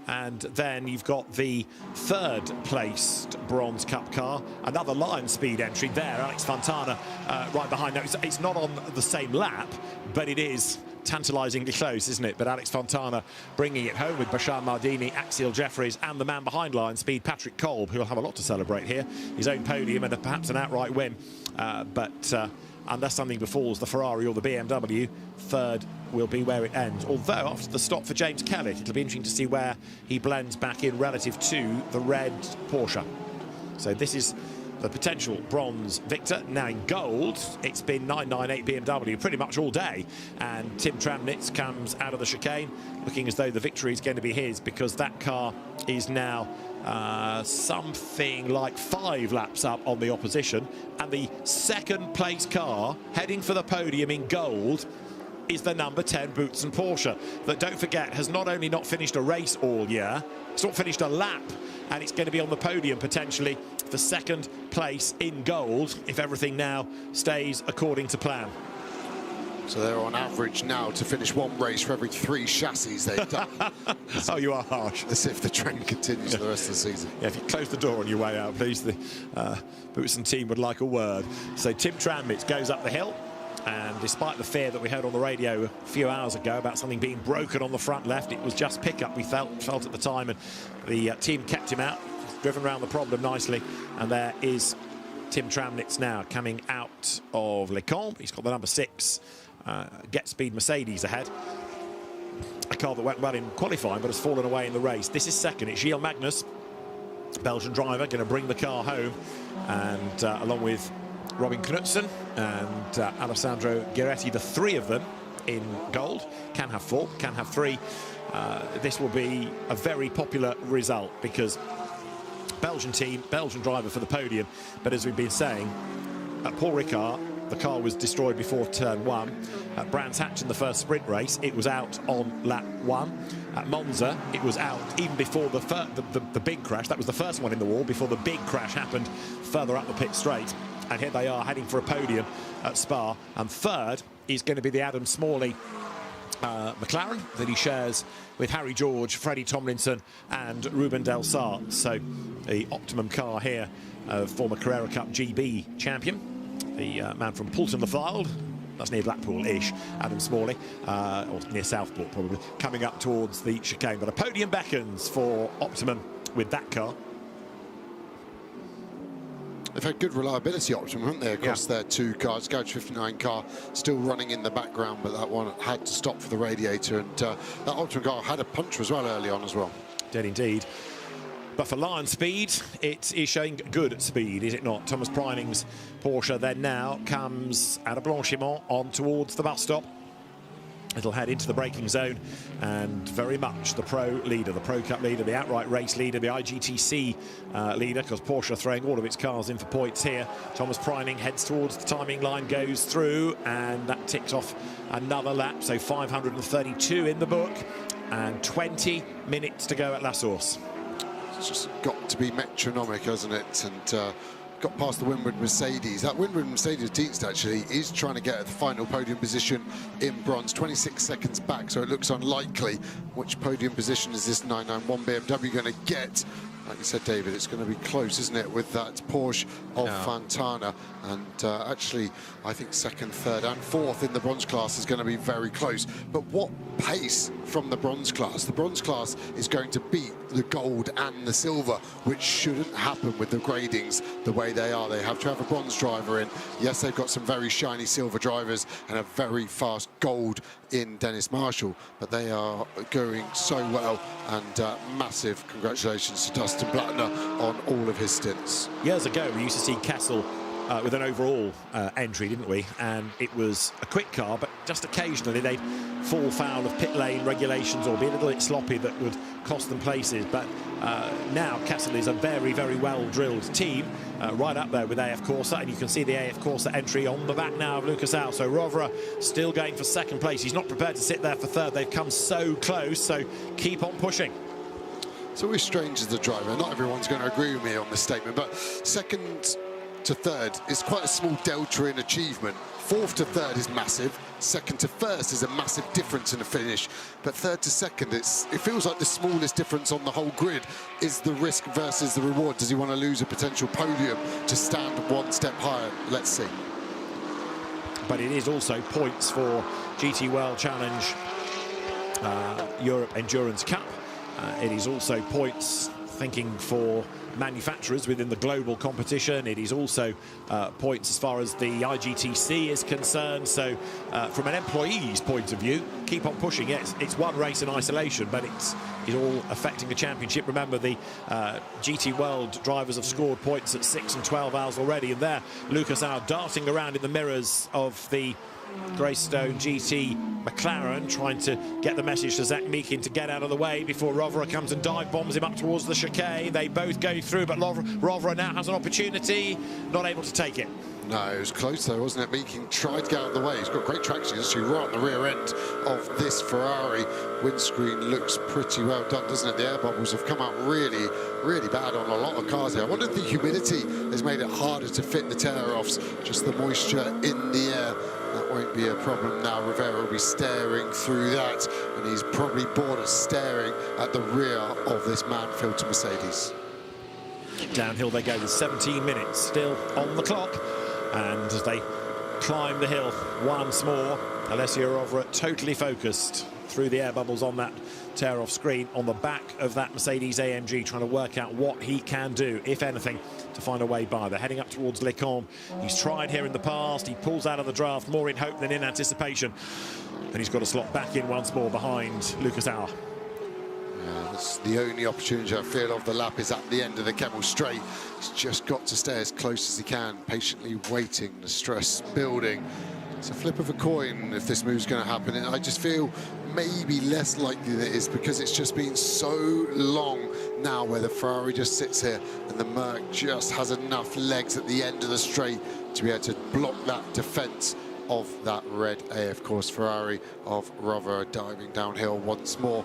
And then you've got the third placed Bronze Cup car, another Lion Speed entry there, Alex Fontana right behind. Now, it's not on the same lap, but it is tantalisingly close, isn't it? But Alex Fontana bringing it home with Bashar Mardini, Axiel Jeffries, and the man behind Lion Speed, Patrick Kolb, who'll have a lot to celebrate here. His own podium and perhaps an outright win. But unless something befalls the Ferrari or the BMW, third will be where it ends. Although after the stop for James Kelly, it'll be interesting to see where he blends back in relative to the red Porsche. So this is the potential bronze victor. Now in gold, it's been 998 BMW pretty much all day, and Tim Tramnitz comes out of the chicane looking as though the victory is going to be his, because that car is now something like 5 laps up on the opposition, and the second place car heading for the podium in gold is the number 10 Boutsen Porsche, that, don't forget, has not only not finished a race all year, it's not finished a lap, and it's going to be on the podium potentially for second place in gold if everything now stays according to plan. So they're on average now to finish one race for every 3 chassis they've done. Oh, you are harsh. As if the trend continues for the rest of the season. Yeah, if you close the door on your way out, please, the Boutsen team would like a word. So Tim Tramnitz goes up the hill, and despite the fear that we heard on the radio a few hours ago about something being broken on the front left, it was just pickup, we felt at the time, and the team kept him out, driven around the problem nicely, and there is Tim Tramnitz now coming out of Lecombe. He's got the number 6 Get Speed Mercedes ahead, a car that went well in qualifying but has fallen away in the race. This is second. It's Gilles Magnus, Belgian driver, going to bring the car home, and along with Robin Knudsen and Alessandro Gueretti, the 3 of them in gold. Can have 4, can have 3. This will be a very popular result, because Belgian team, Belgian driver for the podium, but as we've been saying, at Paul Ricard, the car was destroyed before turn 1. At Brands Hatch in the first sprint race, it was out on lap 1. At Monza, it was out even before the big crash. That was the first one in the wall before the big crash happened further up the pit straight. And here they are heading for a podium at Spa. And third is going to be the Adam Smalley McLaren that he shares with Harry George, Freddie Tomlinson and Ruben Del Sart. So the Optimum car here, former Carrera Cup GB champion, the man from Poulton-le-Fylde, that's near Blackpool-ish, Adam Smalley, or near Southport probably, coming up towards the chicane. But a podium beckons for Optimum with that car. They've had good reliability, Optimum, haven't they, across their 2 cars. Garage 59 car still running in the background, but that one had to stop for the radiator, and that Optimum car had a puncture as well early on as well. Did indeed. But for Lion Speed, it is showing good speed, is it not? Thomas Preining's Porsche then now comes out of Blanchimont on towards the bus stop. It'll head into the braking zone, and very much the Pro leader, the Pro Cup leader, the outright race leader, the IGTC leader, because Porsche are throwing all of its cars in for points here. Thomas Preining heads towards the timing line, goes through, and that ticks off another lap. So 532 in the book, and 20 minutes to go at La Source. It's just got to be metronomic, hasn't it? And got past the Winward Mercedes. That Winward Mercedes Dienst actually is trying to get at the final podium position in bronze, 26 seconds back, so it looks unlikely. Which podium position is this 991 BMW going to get? Like you said, David, it's going to be close, isn't it, with that Porsche of Fontana. And actually, I think second, third and fourth in the bronze class is going to be very close. But what pace from the bronze class? The bronze class is going to beat the gold and the silver, which shouldn't happen with the gradings the way they are. They have to have a bronze driver in. Yes, they've got some very shiny silver drivers and a very fast gold in Dennis Marshall, but they are going so well, and massive congratulations to Dustin Blattner on all of his stints. Years ago, we used to see Kessel with an overall entry, didn't we? And it was a quick car, but just occasionally they'd fall foul of pit lane regulations or be a little bit sloppy that would cost them places. But now Kessel is a very, very well-drilled team, right up there with AF Corsa, and you can see the AF Corsa entry on the back now of Lucas Al. So Rovera still going for second place. He's not prepared to sit there for third. They've come so close, so keep on pushing. It's always strange as a driver. Not everyone's going to agree with me on this statement, but second to third is quite a small delta in achievement. Fourth to third is massive. Second to first is a massive difference in the finish. But third to second, it feels like the smallest difference on the whole grid is the risk versus the reward. Does he want to lose a potential podium to stand one step higher? Let's see. But it is also points for GT World Challenge Europe Endurance Cup. It is also points, thinking, for manufacturers within the global competition. It is also points as far as the IGTC is concerned. So from an employee's point of view, keep on pushing. Yes, it's one race in isolation, but it's all affecting the championship. Remember, the GT World drivers have scored points at 6 and 12 hours already, and there Lucas Al darting around in the mirrors of the Greystone GT McLaren, trying to get the message to Zach Meakin to get out of the way before Rovera comes and dive bombs him up towards the chicane. They both go through, but Rovera now has an opportunity, not able to take it. No, it was close though, wasn't it? Meakin tried to get out of the way. He's got great traction, actually, right on the rear end of this Ferrari. Windscreen looks pretty well done, doesn't it? The air bubbles have come out really, really bad on a lot of cars here. I wonder if the humidity has made it harder to fit the tear-offs, just the moisture in the air. That won't be a problem now. Rivera will be staring through that, and he's probably bored of staring at the rear of this man-filtered Mercedes. Downhill they go with 17 minutes still on the clock, and as they climb the hill once more, Alessio Rovera totally focused through the air bubbles on that tear-off screen on the back of that Mercedes AMG, trying to work out what he can do, if anything, to find a way by. They're heading up towards Les Combes. He's tried here in the past. He pulls out of the draft more in hope than in anticipation, and he's got to slot back in once more behind Lucas Al. That's the only opportunity I feel of the lap is at the end of the Kemmel Straight. He's just got to stay as close as he can, patiently waiting, the stress building. It's a flip of a coin if this move's going to happen, and I just feel maybe less likely that it is, because it's just been so long now where the Ferrari just sits here and the Merc just has enough legs at the end of the straight to be able to block that defence of that red AF Course Ferrari of Rovera diving downhill once more.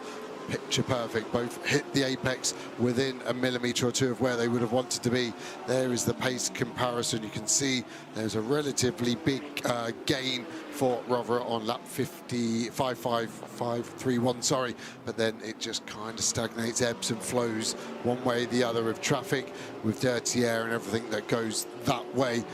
Picture perfect, both hit the apex within a millimetre or two of where they would have wanted to be. There is the pace comparison. You can see there's a relatively big gain for Rovera on lap 5.531, sorry, but then it just kind of stagnates, ebbs and flows one way or the other with traffic, with dirty air and everything that goes that way.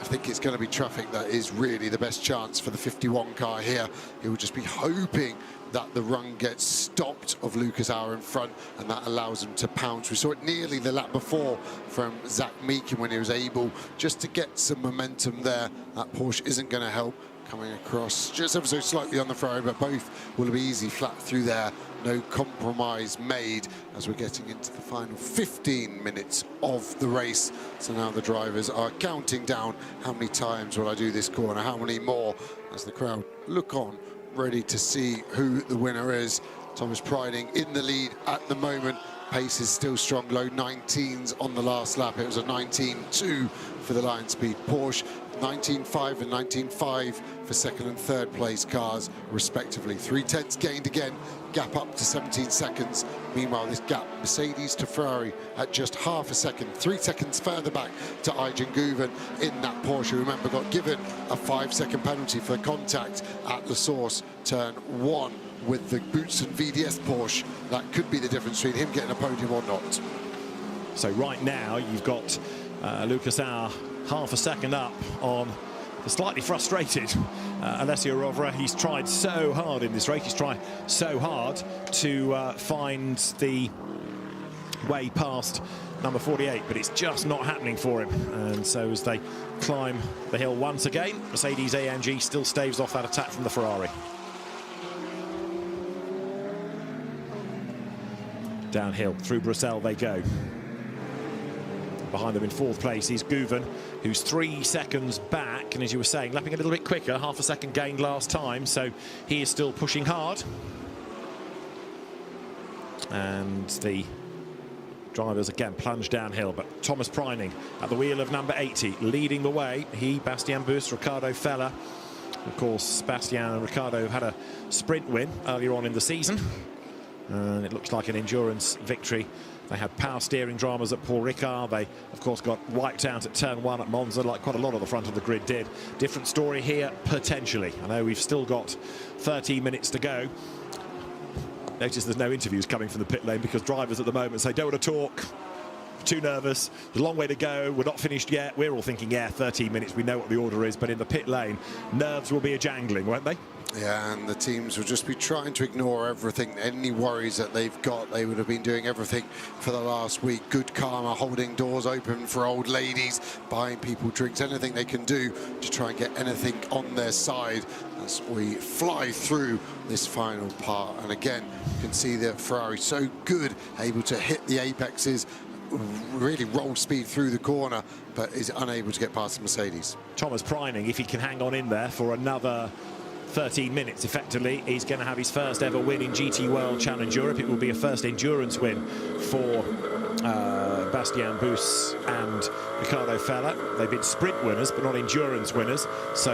I think it's going to be traffic that is really the best chance for the 51 car here. He will just be hoping that the run gets stopped of Lucas Al in front, and that allows him to pounce. We saw it nearly the lap before from Zach Meakin when he was able just to get some momentum there. That Porsche isn't going to help. Coming across just ever so slightly on the Ferrari, but both will be easy flat through there. No compromise made as we're getting into the final 15 minutes of the race. So now the drivers are counting down how many times will I do this corner, how many more, as the crowd look on, ready to see who the winner is. Thomas Priding in the lead at the moment. Pace is still strong, low 19s on the last lap. It was a 19.2 for the Lion Speed Porsche. 19.5 and 19.5 for second and third place cars, respectively. 3/10 gained again, gap up to 17 seconds. Meanwhile, this gap, Mercedes to Ferrari at just half a second, 3 seconds further back to Ayjen Guven in that Porsche. Remember, got given a 5-second penalty for contact at the source, turn 1 with the Boutsen VDS Porsche. That could be the difference between him getting a podium or not. So right now, you've got Lucas Auer half a second up on the slightly frustrated Alessio Rovera. He's tried so hard in this race. He's tried so hard to find the way past number 48, but it's just not happening for him. And so as they climb the hill once again, Mercedes-AMG still staves off that attack from the Ferrari. Downhill through Bruxelles they go. Behind them in fourth place is Guven, who's 3 seconds back, and as you were saying, lapping a little bit quicker, half a second gained last time, so he is still pushing hard. And the drivers again plunge downhill, but Thomas Preining at the wheel of number 80, leading the way. He, Bastien Bus, Ricardo Feller. Of course, Bastien and Ricardo had a sprint win earlier on in the season, and it looks like an endurance victory. They had power steering dramas at Paul Ricard. They, of course, got wiped out at turn 1 at Monza, like quite a lot of the front of the grid did. Different story here, potentially. I know we've still got 13 minutes to go. Notice there's no interviews coming from the pit lane because drivers at the moment say, don't want to talk, too nervous, there's a long way to go, we're not finished yet. We're all thinking, yeah, 13 minutes, we know what the order is, but in the pit lane, nerves will be a jangling, won't they? Yeah, and the teams will just be trying to ignore everything, any worries that they've got. They would have been doing everything for the last week. Good karma, holding doors open for old ladies, buying people drinks, anything they can do to try and get anything on their side as we fly through this final part. And again, you can see that Ferrari so good, able to hit the apexes, really roll speed through the corner, but is unable to get past the Mercedes. Thomas Preining, if he can hang on in there for another 13 minutes, effectively, he's going to have his first ever win in GT World Challenge Europe. It will be a first endurance win for Bastien Bus and Ricardo Feller. They've been sprint winners, but not endurance winners. So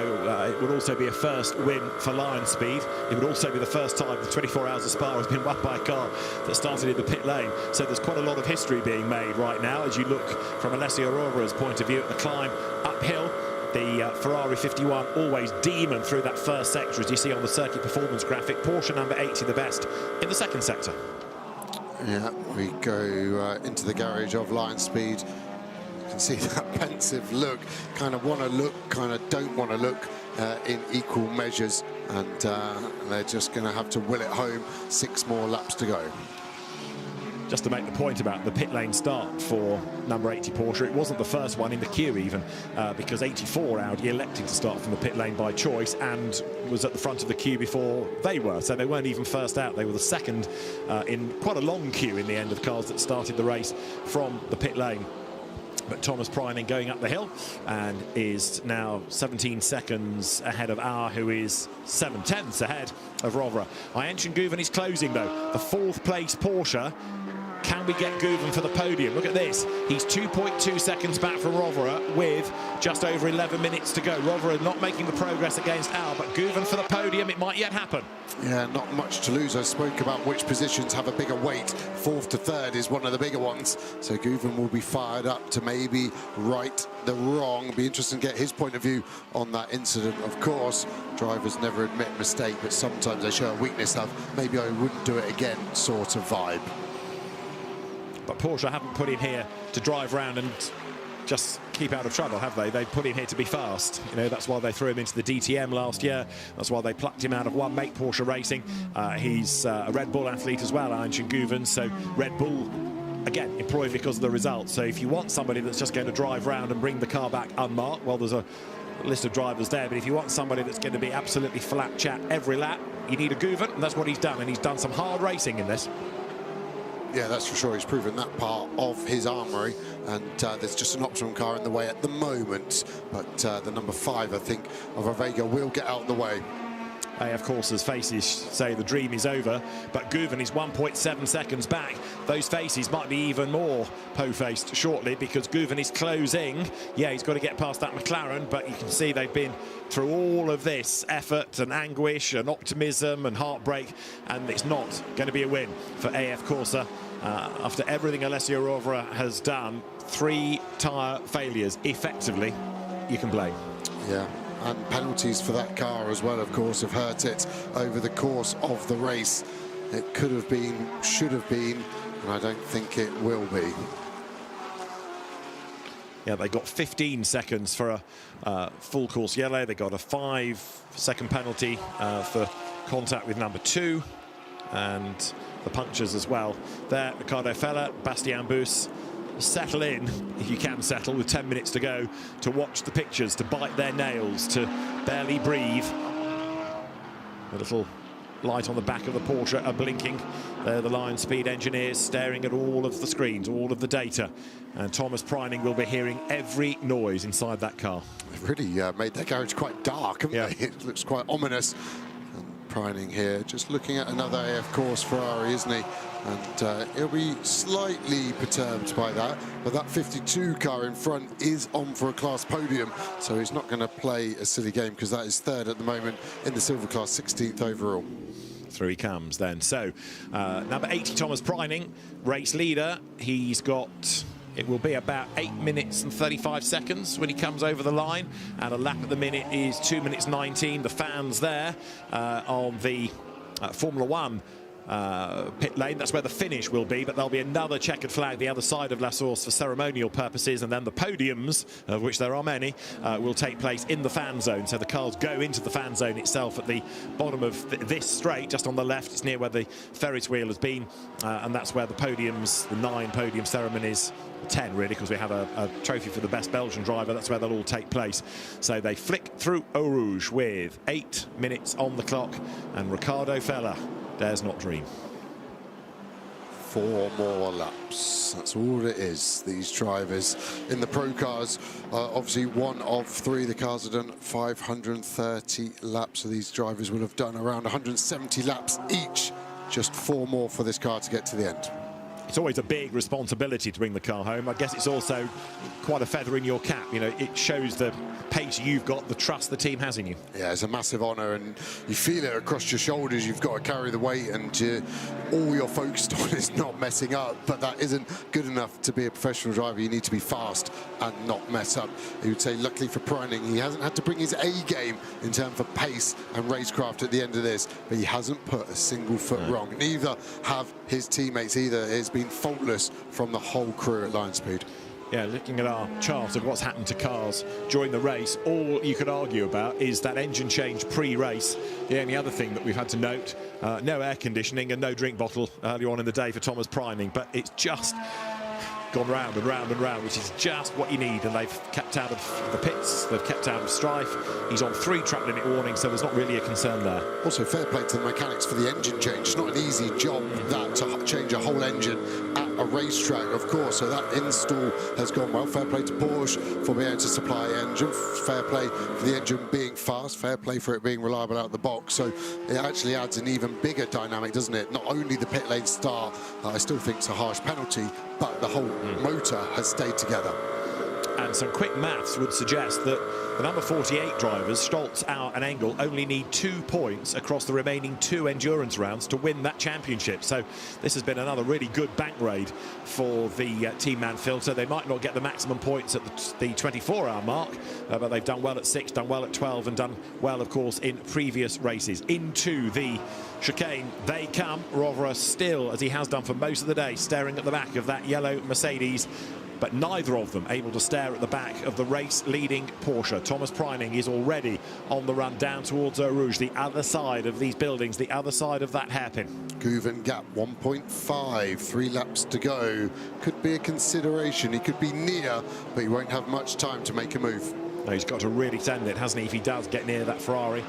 it would also be a first win for Lion Speed. It would also be the first time the 24 Hours of Spa has been won by a car that started in the pit lane. So there's quite a lot of history being made right now as you look from Alessio Rovera's point of view at the climb uphill. The Ferrari 51 always demon through that first sector, as you see on the circuit performance graphic. Porsche number 80 the best in the second sector. Yeah, we go into the garage of Lion Speed. You can see that pensive look, kind of want to look, kind of don't want to look in equal measures, and they're just going to have to will it home. 6 more laps to go. Just to make the point about the pit lane start for number 80 Porsche, it wasn't the first one in the queue even, because 84 Audi elected to start from the pit lane by choice and was at the front of the queue before they were, so they weren't even first out. They were the second in quite a long queue in the end of cars that started the race from the pit lane. But Thomas Preining going up the hill and is now 17 seconds ahead of Auer, who is 7/10 ahead of Rovera. Ayjen Guven is closing though. The 4th place Porsche. Can we get Guven for the podium? Look at this. He's 2.2 seconds back from Rovera with just over 11 minutes to go. Rovera not making the progress against Auer, but Guven for the podium, it might yet happen. Yeah, not much to lose. I spoke about which positions have a bigger weight. 4th to 3rd is one of the bigger ones. So Guven will be fired up to maybe right the wrong. Be interesting to get his point of view on that incident. Of course, drivers never admit mistake, but sometimes they show a weakness of maybe I wouldn't do it again sort of vibe. But Porsche haven't put in here to drive around and just keep out of trouble, have they? They put in here to be fast. You know, that's why they threw him into the DTM last year. That's why they plucked him out of one make Porsche Racing. He's a Red Bull athlete as well, Ayjen Guven. So Red Bull, again, employed because of the results. So if you want somebody that's just going to drive around and bring the car back unmarked, well, there's a list of drivers there. But if you want somebody that's going to be absolutely flat chat every lap, you need a Guven, and that's what he's done. And he's done some hard racing in this. Yeah, that's for sure. He's proven that part of his armoury, and there's just an optimum car in the way at the moment. But the number 5, I think, of Avega will get out of the way. AF Corsa's faces say the dream is over, but Guven is 1.7 seconds back. Those faces might be even more po-faced shortly because Guven is closing. Yeah, he's got to get past that McLaren, but you can see they've been through all of this effort and anguish and optimism and heartbreak, and it's not going to be a win for AF Corsa. After everything Alessio Rovera has done, 3 tyre failures, effectively, you can blame. Yeah. And penalties for that car as well, of course, have hurt it over the course of the race. It could have been, should have been, and I don't think it will be. Yeah, they got 15 seconds for a full course yellow. They got a 5-second penalty for contact with number 2, and the punctures as well. There, Ricardo Fella, Bastian Bus. Settle in, if you can settle, with 10 minutes to go, to watch the pictures, to bite their nails, to barely breathe. A little light on the back of the Porsche are blinking. They're the Lion Speed engineers staring at all of the screens, all of the data. And Thomas Preining will be hearing every noise inside that car. They've really made their garage quite dark, haven't they? It looks quite ominous. And Preining here, just looking at another AF Corse Ferrari, isn't he? And he'll be slightly perturbed by that, but that 52 car in front is on for a class podium, so he's not going to play a silly game because that is 3rd at the moment in the silver class, 16th overall. Through he comes then. So number 80, Thomas Preining, race leader. He's got, it will be about 8 minutes and 35 seconds when he comes over the line, and a lap at the minute is 2 minutes 19. The fans there on the Formula 1 pit lane, that's where the finish will be, but there'll be another checkered flag the other side of La Source for ceremonial purposes, and then the podiums, of which there are many, will take place in the fan zone. So the cars go into the fan zone itself at the bottom of this straight, just on the left. It's near where the Ferris wheel has been, and that's where the podiums, the 9 podium ceremonies, 10 really, because we have a trophy for the best Belgian driver. That's where they'll all take place. So they flick through Eau Rouge with 8 minutes on the clock, and Ricardo Fella dares not dream. 4 more laps. That's all it is. These drivers in the pro cars, obviously one of 3. The cars have done 530 laps, so these drivers will have done around 170 laps each. Just 4 more for this car to get to the end. It's always a big responsibility to bring the car home. I guess it's also quite a feather in your cap. You know, it shows the pace you've got, the trust the team has in you. Yeah, it's a massive honour, and you feel it across your shoulders. You've got to carry the weight, and all you're focused on is not messing up. But that isn't good enough to be a professional driver. You need to be fast and not mess up. He would say, luckily for Preining, he hasn't had to bring his A game in terms of pace and racecraft at the end of this, but he hasn't put a single foot wrong. Neither have his teammates either. It's been faultless from the whole crew at Lion Speed. Yeah, looking at our chart of what's happened to cars during the race, all you could argue about is that engine change pre-race. The only other thing that we've had to note, no air conditioning and no drink bottle earlier on in the day for Thomas Preining, but it's just gone round and round and round, which is just what you need, and they've kept out of the pits, they've kept out of strife. He's on 3 track limit warnings, so there's not really a concern there. Also, fair play to the mechanics for the engine change. It's not an easy job that to change a whole engine at a racetrack, of course, so that install has gone well. Fair play to Porsche for being able to supply engine, fair play for the engine being fast, fair play for it being reliable out of the box. So it actually adds an even bigger dynamic, doesn't it? Not only the pit lane start, I still think it's a harsh penalty, but the whole motor has stayed together. And some quick maths would suggest that the number 48 drivers, Stoltz, Auer and Engel, only need 2 points across the remaining 2 endurance rounds to win that championship. So this has been another really good bank raid for the Team Manfilter. They might not get the maximum points at the 24-hour mark, but they've done well at 6, done well at 12, and done well, of course, in previous races. Into the chicane they come. Rovera still, as he has done for most of the day, staring at the back of that yellow Mercedes, but neither of them able to stare at the back of the race-leading Porsche. Thomas Preining is already on the run down towards Eau Rouge, the other side of these buildings, the other side of that hairpin. Guven gap 1.5, 3 laps to go. Could be a consideration. He could be near, but he won't have much time to make a move. No, he's got to really send it, hasn't he, if he does get near that Ferrari.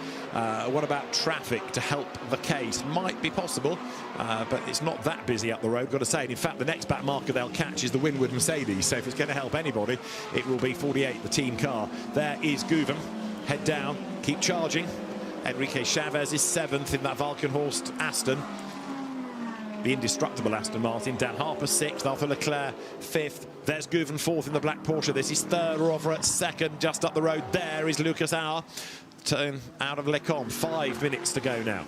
What about traffic to help the case? Might be possible, but it's not that busy up the road, got to say. And in fact, the next back marker they'll catch is the Winward Mercedes. So if it's going to help anybody, it will be 48, the team car. There is Guven. Head down, keep charging. Enrique Chavez is 7th in that Valkenhorst Aston. The indestructible Aston Martin. Dan Harper 6th, Arthur Leclerc 5th. There's Guven 4th in the black Porsche. This is 3rd, Rovera 2nd, just up the road. There is Lucas Auer out of Lecombe. 5 minutes to go now.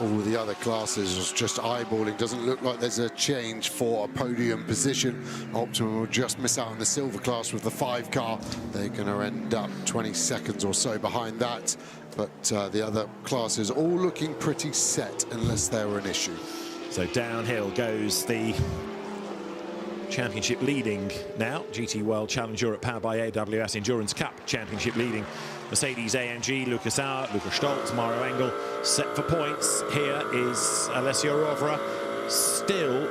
All the other classes was just eyeballing. Doesn't look like there's a change for a podium position. Optimum will just miss out on the silver class with the 5 car. They're going to end up 20 seconds or so behind that. But the other classes all looking pretty set unless there were an issue. So downhill goes the championship leading now. GT World Challenge Europe powered by AWS Endurance Cup championship leading. Mercedes AMG, Lucas Auer, Lukas Stolz, Mario Engel set for points. Here is Alessio Rovera still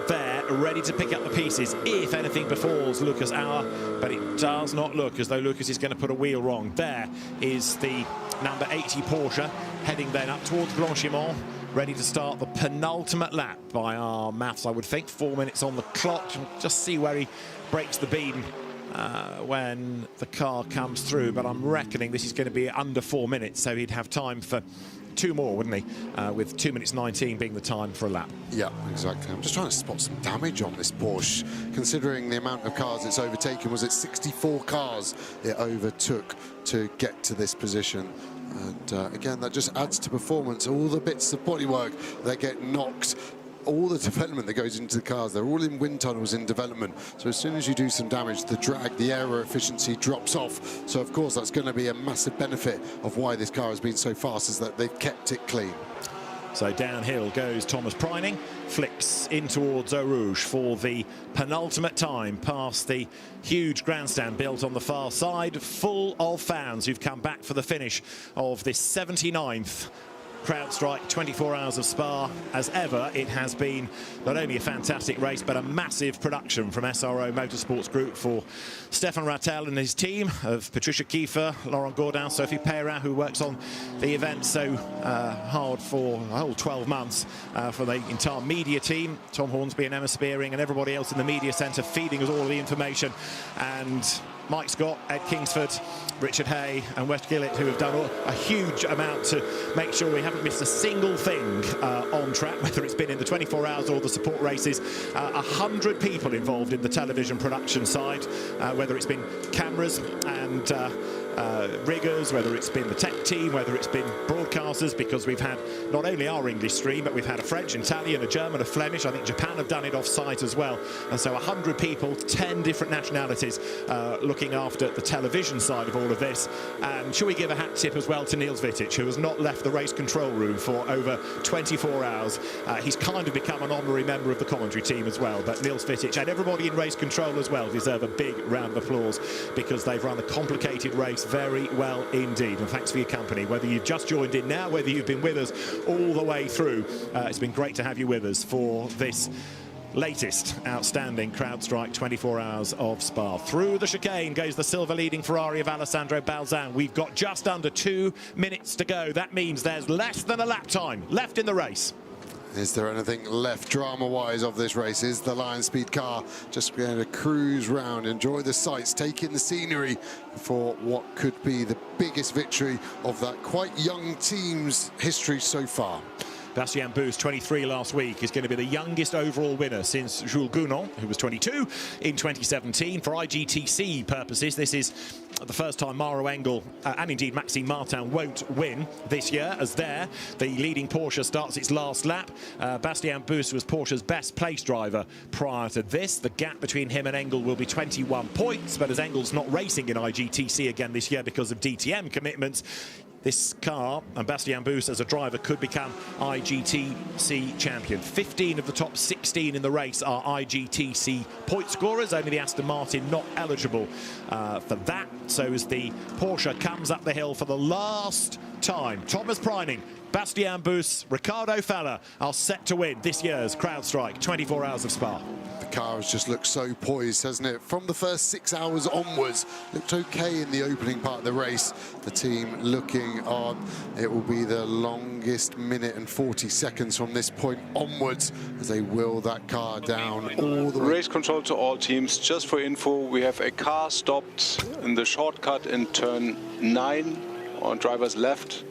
there, ready to pick up the pieces if anything befalls Lucas Auer, but it does not look as though Lucas is going to put a wheel wrong. There is the number 80 Porsche heading then up towards Blanchimont, ready to start the penultimate lap by our maths, I would think. 4 minutes on the clock. Just see where he breaks the beam when the car comes through, but I'm reckoning this is going to be under 4 minutes, so he'd have time for 2 more, wouldn't he? With 2 minutes 19 being the time for a lap. Yeah, exactly. I'm just trying to spot some damage on this Porsche, considering the amount of cars it's overtaken. Was it 64 cars it overtook to get to this position? And again, that just adds to performance. All the bits of bodywork that get knocked, all the development that goes into the cars, they're all in wind tunnels in development. So as soon as you do some damage, the drag, the aero efficiency drops off. So of course that's going to be a massive benefit of why this car has been so fast, is that they've kept it clean. So downhill goes Thomas Preining, flicks in towards Eau Rouge for the penultimate time, past the huge grandstand built on the far side, full of fans who've come back for the finish of this 79th CrowdStrike 24 Hours of Spa. As ever, it has been not only a fantastic race, but a massive production from SRO Motorsports Group for Stefan Rattel and his team of Patricia Kiefer, Laurent Gaudin, Sophie Perrin, who works on the event so hard for a whole 12 months, for the entire media team, Tom Hornsby and Emma Spearing and everybody else in the media centre feeding us all the information, and Mike Scott, Ed Kingsford, Richard Hay and West Gillett, who have done a huge amount to make sure we haven't missed a single thing on track, whether it's been in the 24 hours or the support races. 100 people involved in the television production side, whether it's been cameras and riggers, whether it's been the tech team, whether it's been broadcasters, because we've had not only our English stream, but we've had a French, Italian, a German, a Flemish. I think Japan have done it off-site as well. And so 100 people, 10 different nationalities looking after the television side of all of this. And shall we give a hat tip as well to Niels Vitic, who has not left the race control room for over 24 hours. He's kind of become an honorary member of the commentary team as well. But Niels Vitic and everybody in race control as well deserve a big round of applause, because they've run a complicated race very well indeed. And thanks for your company, whether you've just joined in now, whether you've been with us all the way through. It's been great to have you with us for this latest outstanding CrowdStrike 24 Hours of Spa. Through the chicane goes the silver leading Ferrari of Alessandro Balzan. We've got just under 2 minutes to go. That means there's less than a lap time left in the race. Is there anything left drama-wise of this race? Is the Lion Speed car just going to cruise round, enjoy the sights, take in the scenery for what could be the biggest victory of that quite young team's history so far? Bastien Bous, 23 last week, is going to be the youngest overall winner since Jules Gounon, who was 22 in 2017. For IGTC purposes, this is the first time Mauro Engel and indeed Maxime Martin won't win this year, as there the leading Porsche starts its last lap. Bastien Bous was Porsche's best place driver prior to this. The gap between him and Engel will be 21 points, but as Engel's not racing in IGTC again this year because of DTM commitments, this car and Bastien Bous as a driver could become IGTC champion. 15 of the top 16 in the race are IGTC point scorers, only the Aston Martin not eligible for that. So as the Porsche comes up the hill for the last time, Thomas Preining, Bastien Bous, Ricardo Falla are set to win this year's CrowdStrike 24 Hours of Spa. The car has just looked so poised, hasn't it? From the first 6 hours onwards, looked okay in the opening part of the race. The team looking on. It will be the longest minute and 40 seconds from this point onwards as they wheel that car down all the way. Race control to all teams. Just for info, we have a car stopped in the shortcut in turn 9 on driver's left.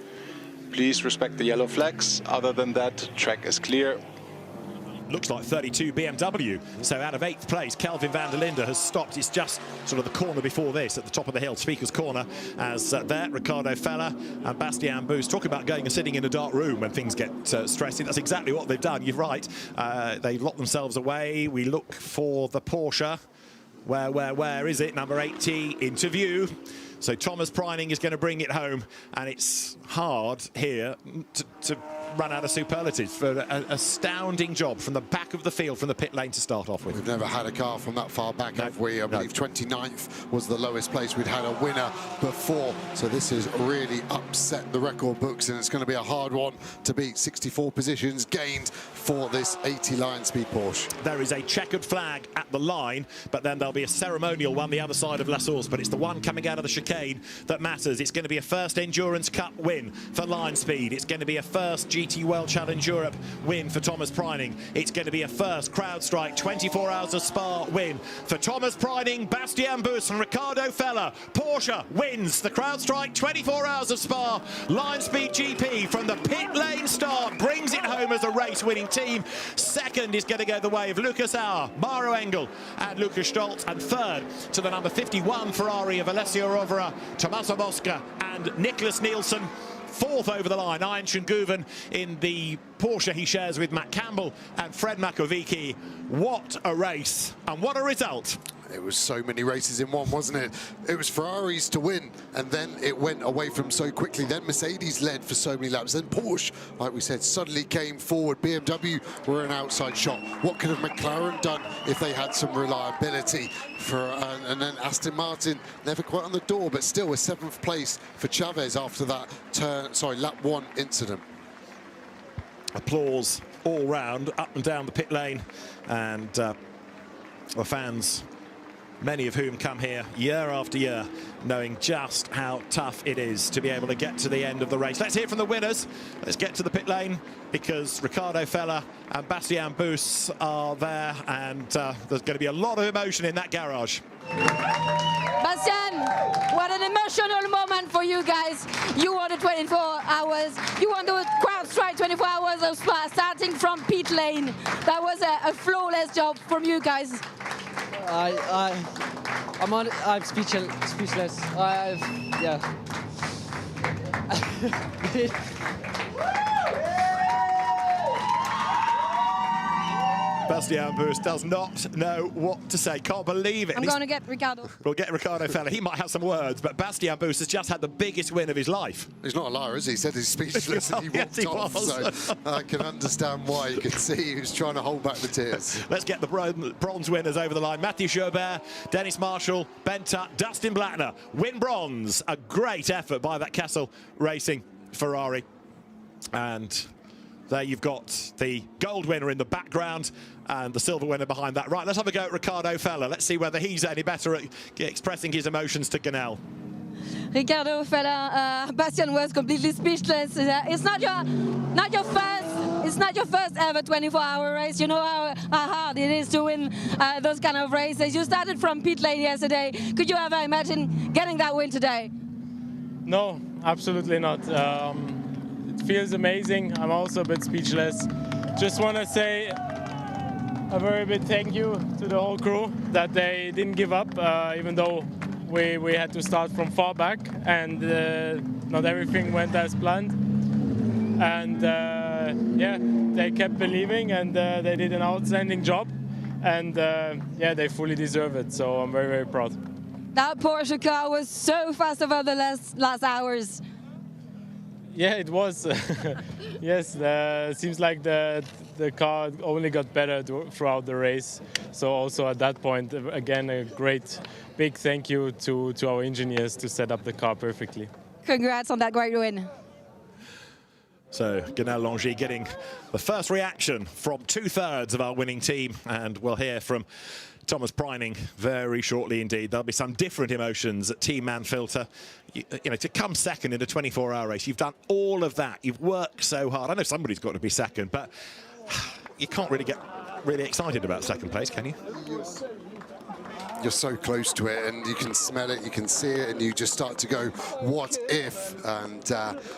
Please respect the yellow flags. Other than that, track is clear. Looks like 32 BMW. So out of 8th place, Kelvin van der Linde has stopped. It's just sort of the corner before this, at the top of the hill, Speaker's Corner, as there, Ricardo Feller and Bastien Boost. Talk about going and sitting in a dark room when things get stressing. That's exactly what they've done. You're right. They've locked themselves away. We look for the Porsche. Where is it? Number 80 into view. So Thomas Preining is going to bring it home, and it's hard here to run out of superlatives for an astounding job from the back of the field, from the pit lane to start off with. We've never had a car from that far back, have we? I believe 29th was the lowest place we'd had a winner before. So this has really upset the record books, and it's going to be a hard one to beat. 64 positions gained for this 80 Lion Speed Porsche. There is a checkered flag at the line, but then there'll be a ceremonial one the other side of La Source, but it's the one coming out of the chicane that matters. It's going to be a first Endurance Cup win for Lion Speed. It's going to be a first GT World Challenge Europe win for Thomas Preining. It's going to be a first CrowdStrike 24 Hours of Spa win for Thomas Preining, Bastien Boost and Ricardo Feller. Porsche wins the CrowdStrike 24 Hours of Spa. Lion Speed GP from the pit lane start brings it home as a race-winning team. Second is going to go the way of Lucas Auer, Maro Engel and Lucas Stoltz, and third to the number 51 Ferrari of Alessio Rovera, Tommaso Mosca and Nicholas Nielsen. Fourth over the line, Ian Schunguven in the Porsche he shares with Matt Campbell and Fred Makovici. What a race and what a result. It was so many races in one, wasn't it? It was Ferraris to win, and then it went away from so quickly. Then Mercedes led for so many laps. Then Porsche, like we said, suddenly came forward. BMW were an outside shot. What could have McLaren done if they had some reliability? And then Aston Martin never quite on the door, but still a 7th place for Chavez after that lap 1 incident. Applause all round, up and down the pit lane, and the fans, many of whom come here year after year, knowing just how tough it is to be able to get to the end of the race. Let's hear from the winners. Let's get to the pit lane, because Ricardo Feller and Bastien Boost are there, and there's going to be a lot of emotion in that garage. Bastien, what an emotional moment for you guys. You won the 24 hours. You won the CrowdStrike 24 hours of Spa, starting from pit lane. That was a flawless job from you guys. I'm speechless. Yeah. Bastien Boost does not know what to say. Can't believe it. I'm going to get Ricardo. We'll get Ricardo Feller. He might have some words, but Bastien Boost has just had the biggest win of his life. He's not a liar, is he? He said he's speechless and he walked off. So I can understand why. You can see he was trying to hold back the tears. Let's get the bronze winners over the line. Matthew Joubert, Dennis Marshall, Ben Tutt, Dustin Blattner win bronze. A great effort by that Kessel Racing Ferrari. And there you've got the gold winner in the background and the silver winner behind that. Right, let's have a go at Ricardo Feller. Let's see whether he's any better at expressing his emotions to Ganel. Ricardo Feller, Bastien was completely speechless. It's not your first ever 24-hour race. You know how hard it is to win those kind of races. You started from pit lane yesterday. Could you ever imagine getting that win today? No, absolutely not. It feels amazing. I'm also a bit speechless. Just want to say a very big thank you to the whole crew that they didn't give up, even though we had to start from far back and not everything went as planned. And yeah, they kept believing and they did an outstanding job. And yeah, they fully deserve it. So I'm very, very proud. That Porsche car was so fast over the last hours. Yeah, it was. Yes, it seems like the car only got better throughout the race. So also at that point, again, a great big thank you to our engineers to set up the car perfectly. Congrats on that great win. So Ganel Longy getting the first reaction from 2/3 of our winning team, and we'll hear from Thomas Preining very shortly indeed. There'll be some different emotions at Team Manfilter. You know, to come second in a 24-hour race, you've done all of that. You've worked so hard. I know somebody's got to be second, but you can't really get really excited about second place, can you? you're so close to it, and you can smell it, you can see it, and you just start to go, what if? And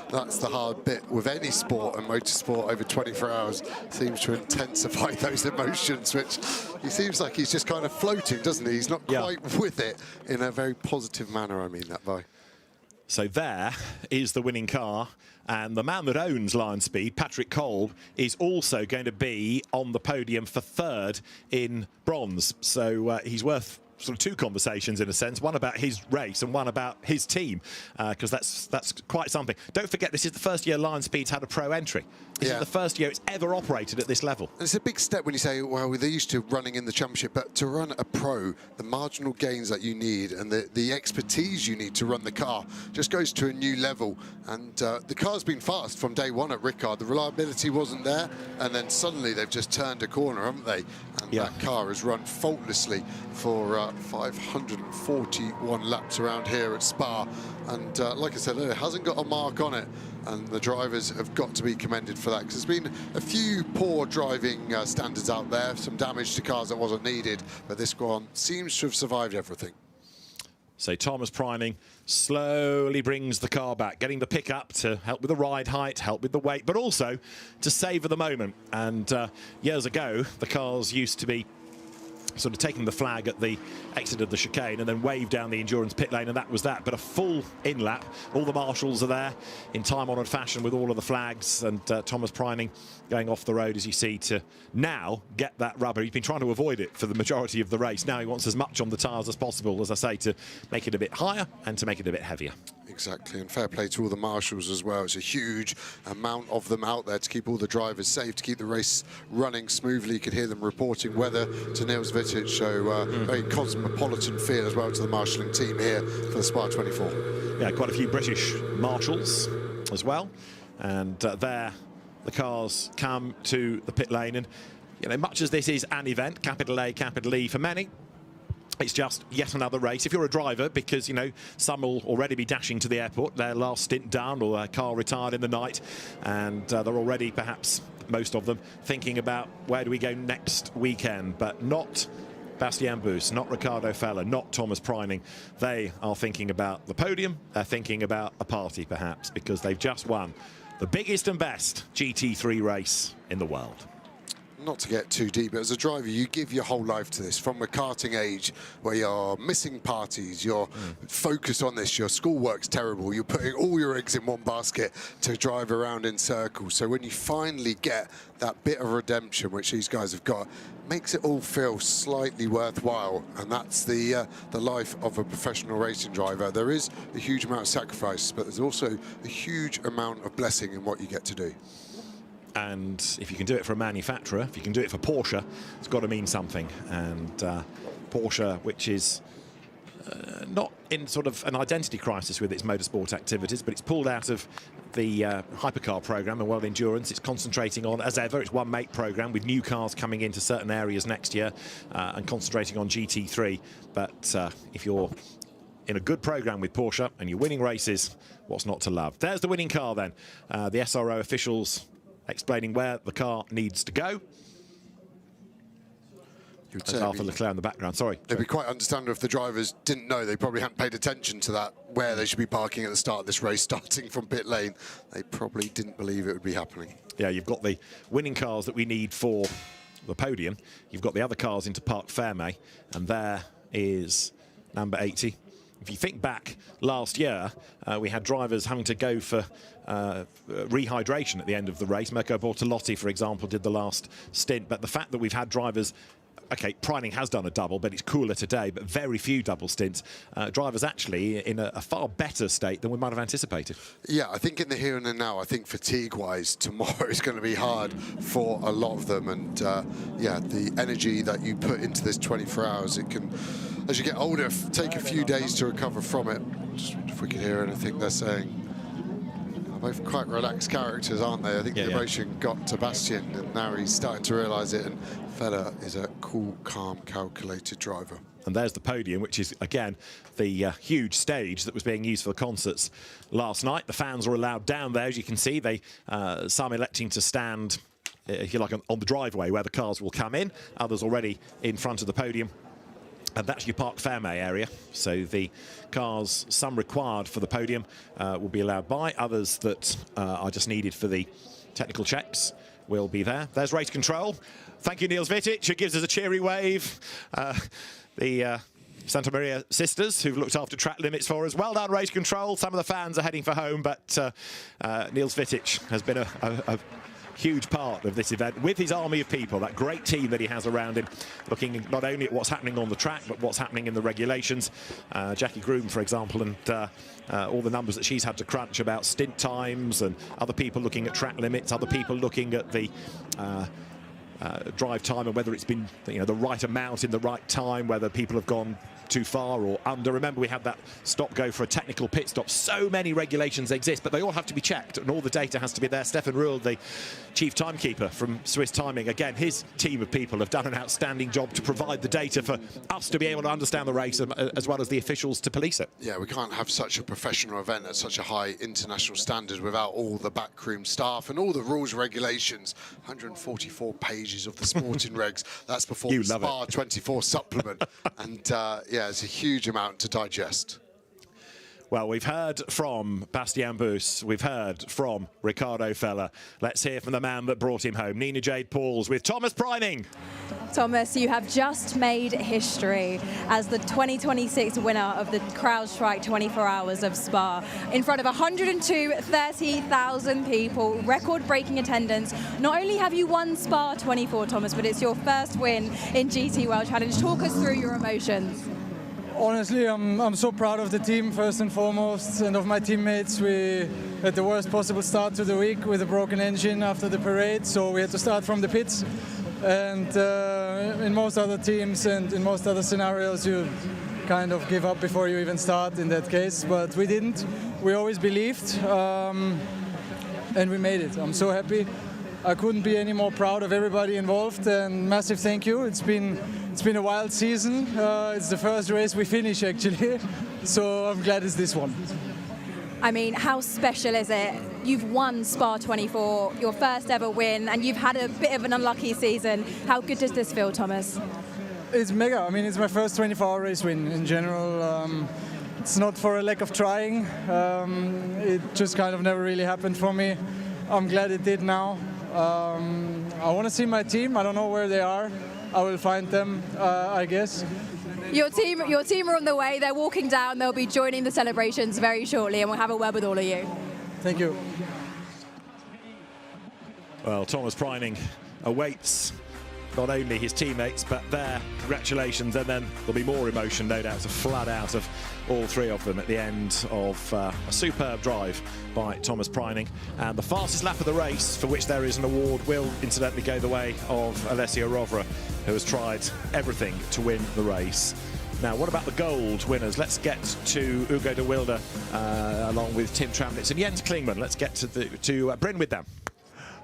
that's the hard bit with any sport, and motorsport over 24 hours seems to intensify those emotions, which he seems like he's just kind of floating, doesn't he? He's not quite with it in a very positive manner, I mean that by. So there is the winning car, and the man that owns Lion Speed, Patrick Kolb, is also going to be on the podium for third in bronze. So he's worth sort of two conversations in a sense, one about his race and one about his team, because that's quite something. Don't forget, this is the first year Lion Speed's had a pro entry. This is the first year it's ever operated at this level. It's a big step when you say, well, they're used to running in the championship, but to run a pro, the marginal gains that you need and the expertise you need to run the car just goes to a new level. And the car's been fast from day one at Ricard. The reliability wasn't there, and then suddenly they've just turned a corner, haven't they? And that car has run faultlessly for 541 laps around here at Spa. And like I said, it hasn't got a mark on it. And the drivers have got to be commended for that, because there's been a few poor driving standards out there, some damage to cars that wasn't needed, but this one seems to have survived everything. So Thomas Preining slowly brings the car back, getting the pickup to help with the ride height, help with the weight, but also to savour the moment. And years ago, the cars used to be sort of taking the flag at the exit of the chicane and then wave down the endurance pit lane, and that was that. But a full in-lap, all the marshals are there in time-honoured fashion with all of the flags, and Thomas Preining going off the road, as you see, to now get that rubber. He's been trying to avoid it for the majority of the race. Now he wants as much on the tyres as possible, as I say, to make it a bit higher and to make it a bit heavier. Exactly, and fair play to all the marshals as well. It's a huge amount of them out there to keep all the drivers safe, to keep the race running smoothly. You could hear them reporting weather to Niels Vitic, so very cosmopolitan feel as well to the marshalling team here for the Spa 24. Yeah, quite a few British marshals as well, and there the cars come to the pit lane, and you know, much as this is an event, capital A, capital E for many, it's just yet another race. If you're a driver, because, you know, some will already be dashing to the airport, their last stint done, or their car retired in the night, and they're already, perhaps, most of them, thinking about where do we go next weekend, but not Bastien Bus, not Ricardo Feller, not Thomas Preining. They are thinking about the podium, they're thinking about a party, perhaps, because they've just won the biggest and best GT3 race in the world. Not to get too deep, but as a driver, you give your whole life to this. From a karting age, where you're missing parties, you're focused on this, your schoolwork's terrible, you're putting all your eggs in one basket to drive around in circles. So when you finally get that bit of redemption, which these guys have got, makes it all feel slightly worthwhile. And that's the life of a professional racing driver. There is a huge amount of sacrifice, but there's also a huge amount of blessing in what you get to do. And if you can do it for a manufacturer, if you can do it for Porsche, it's got to mean something. And Porsche, which is not in sort of an identity crisis with its motorsport activities, but it's pulled out of the hypercar program and World Endurance. It's concentrating on, as ever, its one make program with new cars coming into certain areas next year and concentrating on GT3. But if you're in a good program with Porsche and you're winning races, what's not to love? There's the winning car then. The SRO officials explaining where the car needs to go. There's Arthur Leclerc in the background, sorry. It'd be quite understandable if the drivers didn't know. They probably hadn't paid attention to that, where they should be parking at the start of this race, starting from pit lane. They probably didn't believe it would be happening. Yeah, you've got the winning cars that we need for the podium. You've got the other cars into Parc Fermé, and there is number 80. If you think back last year, we had drivers having to go for rehydration at the end of the race. Mirko Bortolotti, for example, did the last stint. But the fact that we've had drivers, OK, Preining has done a double, but it's cooler today, but very few double stints. Drivers actually in a far better state than we might have anticipated. Yeah, I think in the here and the now, I think fatigue-wise, tomorrow is going to be hard for a lot of them. And yeah, the energy that you put into this 24 hours, it can, as you get older, take a few days to recover from it. Just if we could hear anything they're saying. They're both quite relaxed characters, aren't they? I think the emotion got to Bastien, and now he's starting to realise it. And Feller is a cool, calm, calculated driver. And there's the podium, which is, again, the huge stage that was being used for the concerts last night. The fans were allowed down there, as you can see. They some electing to stand, if you like, on the driveway where the cars will come in. Others already in front of the podium. And that's your Parc Ferme area. So the cars, some required for the podium, will be allowed by. Others that are just needed for the technical checks will be there. There's race control. Thank you, Niels Vitic, who gives us a cheery wave. The Santa Maria sisters, who've looked after track limits for us. Well done, race control. Some of the fans are heading for home, but Niels Vitic has been a huge part of this event with his army of people, that great team that he has around him, looking not only at what's happening on the track, but what's happening in the regulations. Jackie Groom, for example, and all the numbers that she's had to crunch about stint times, and other people looking at track limits, other people looking at the drive time and whether it's been, you know, the right amount in the right time, whether people have gone too far or under. Remember, we had that stop go for a technical pit stop. So many regulations exist, but they all have to be checked and all the data has to be there. Stefan Ruhl, the chief timekeeper from Swiss Timing, again, his team of people have done an outstanding job to provide the data for us to be able to understand the race, as well as the officials to police it. Yeah, we can't have such a professional event at such a high international standard without all the backroom staff and all the rules, regulations. 144 pages of the sporting regs. That's before the Spa 24 supplement. And yeah, it's a huge amount to digest. Well, we've heard from Bastien Bus, we've heard from Ricardo Feller. Let's hear from the man that brought him home, Nina Jade Pauls, with Thomas Preining. Thomas, you have just made history as the 2026 winner of the CrowdStrike 24 Hours of Spa in front of 130,000 people, record-breaking attendance. Not only have you won Spa 24, Thomas, but it's your first win in GT World Challenge. Talk us through your emotions. Honestly, I'm so proud of the team, first and foremost, and of my teammates. We had the worst possible start to the week with a broken engine after the parade, so we had to start from the pits. And in most other teams and in most other scenarios, you kind of give up before you even start in that case, but we didn't. We always believed, and we made it. I'm so happy. I couldn't be any more proud of everybody involved, and massive thank you. It's been a wild season. It's the first race we finish, actually, so I'm glad it's this one. I mean, how special is it? You've won Spa 24, your first ever win, and you've had a bit of an unlucky season. How good does this feel, Thomas? It's mega. I mean, it's my first 24-hour race win in general. It's not for a lack of trying. It just kind of never really happened for me. I'm glad it did now. I want to see my team. I don't know where they are. I will find them, I guess. Your team are on the way. They're walking down. They'll be joining the celebrations very shortly, and we'll have a word with all of you. Thank you. Well, Thomas Preining awaits not only his teammates, but their congratulations, and then there'll be more emotion, no doubt, to flood out of all three of them at the end of a superb drive by Thomas Preining. And the fastest lap of the race, for which there is an award, will incidentally go the way of Alessio Rovera, who has tried everything to win the race. Now, what about the gold winners? Let's get to Ugo de Wilde, along with Tim Tramnitz and Jens Klingman. Let's get to Bryn with them.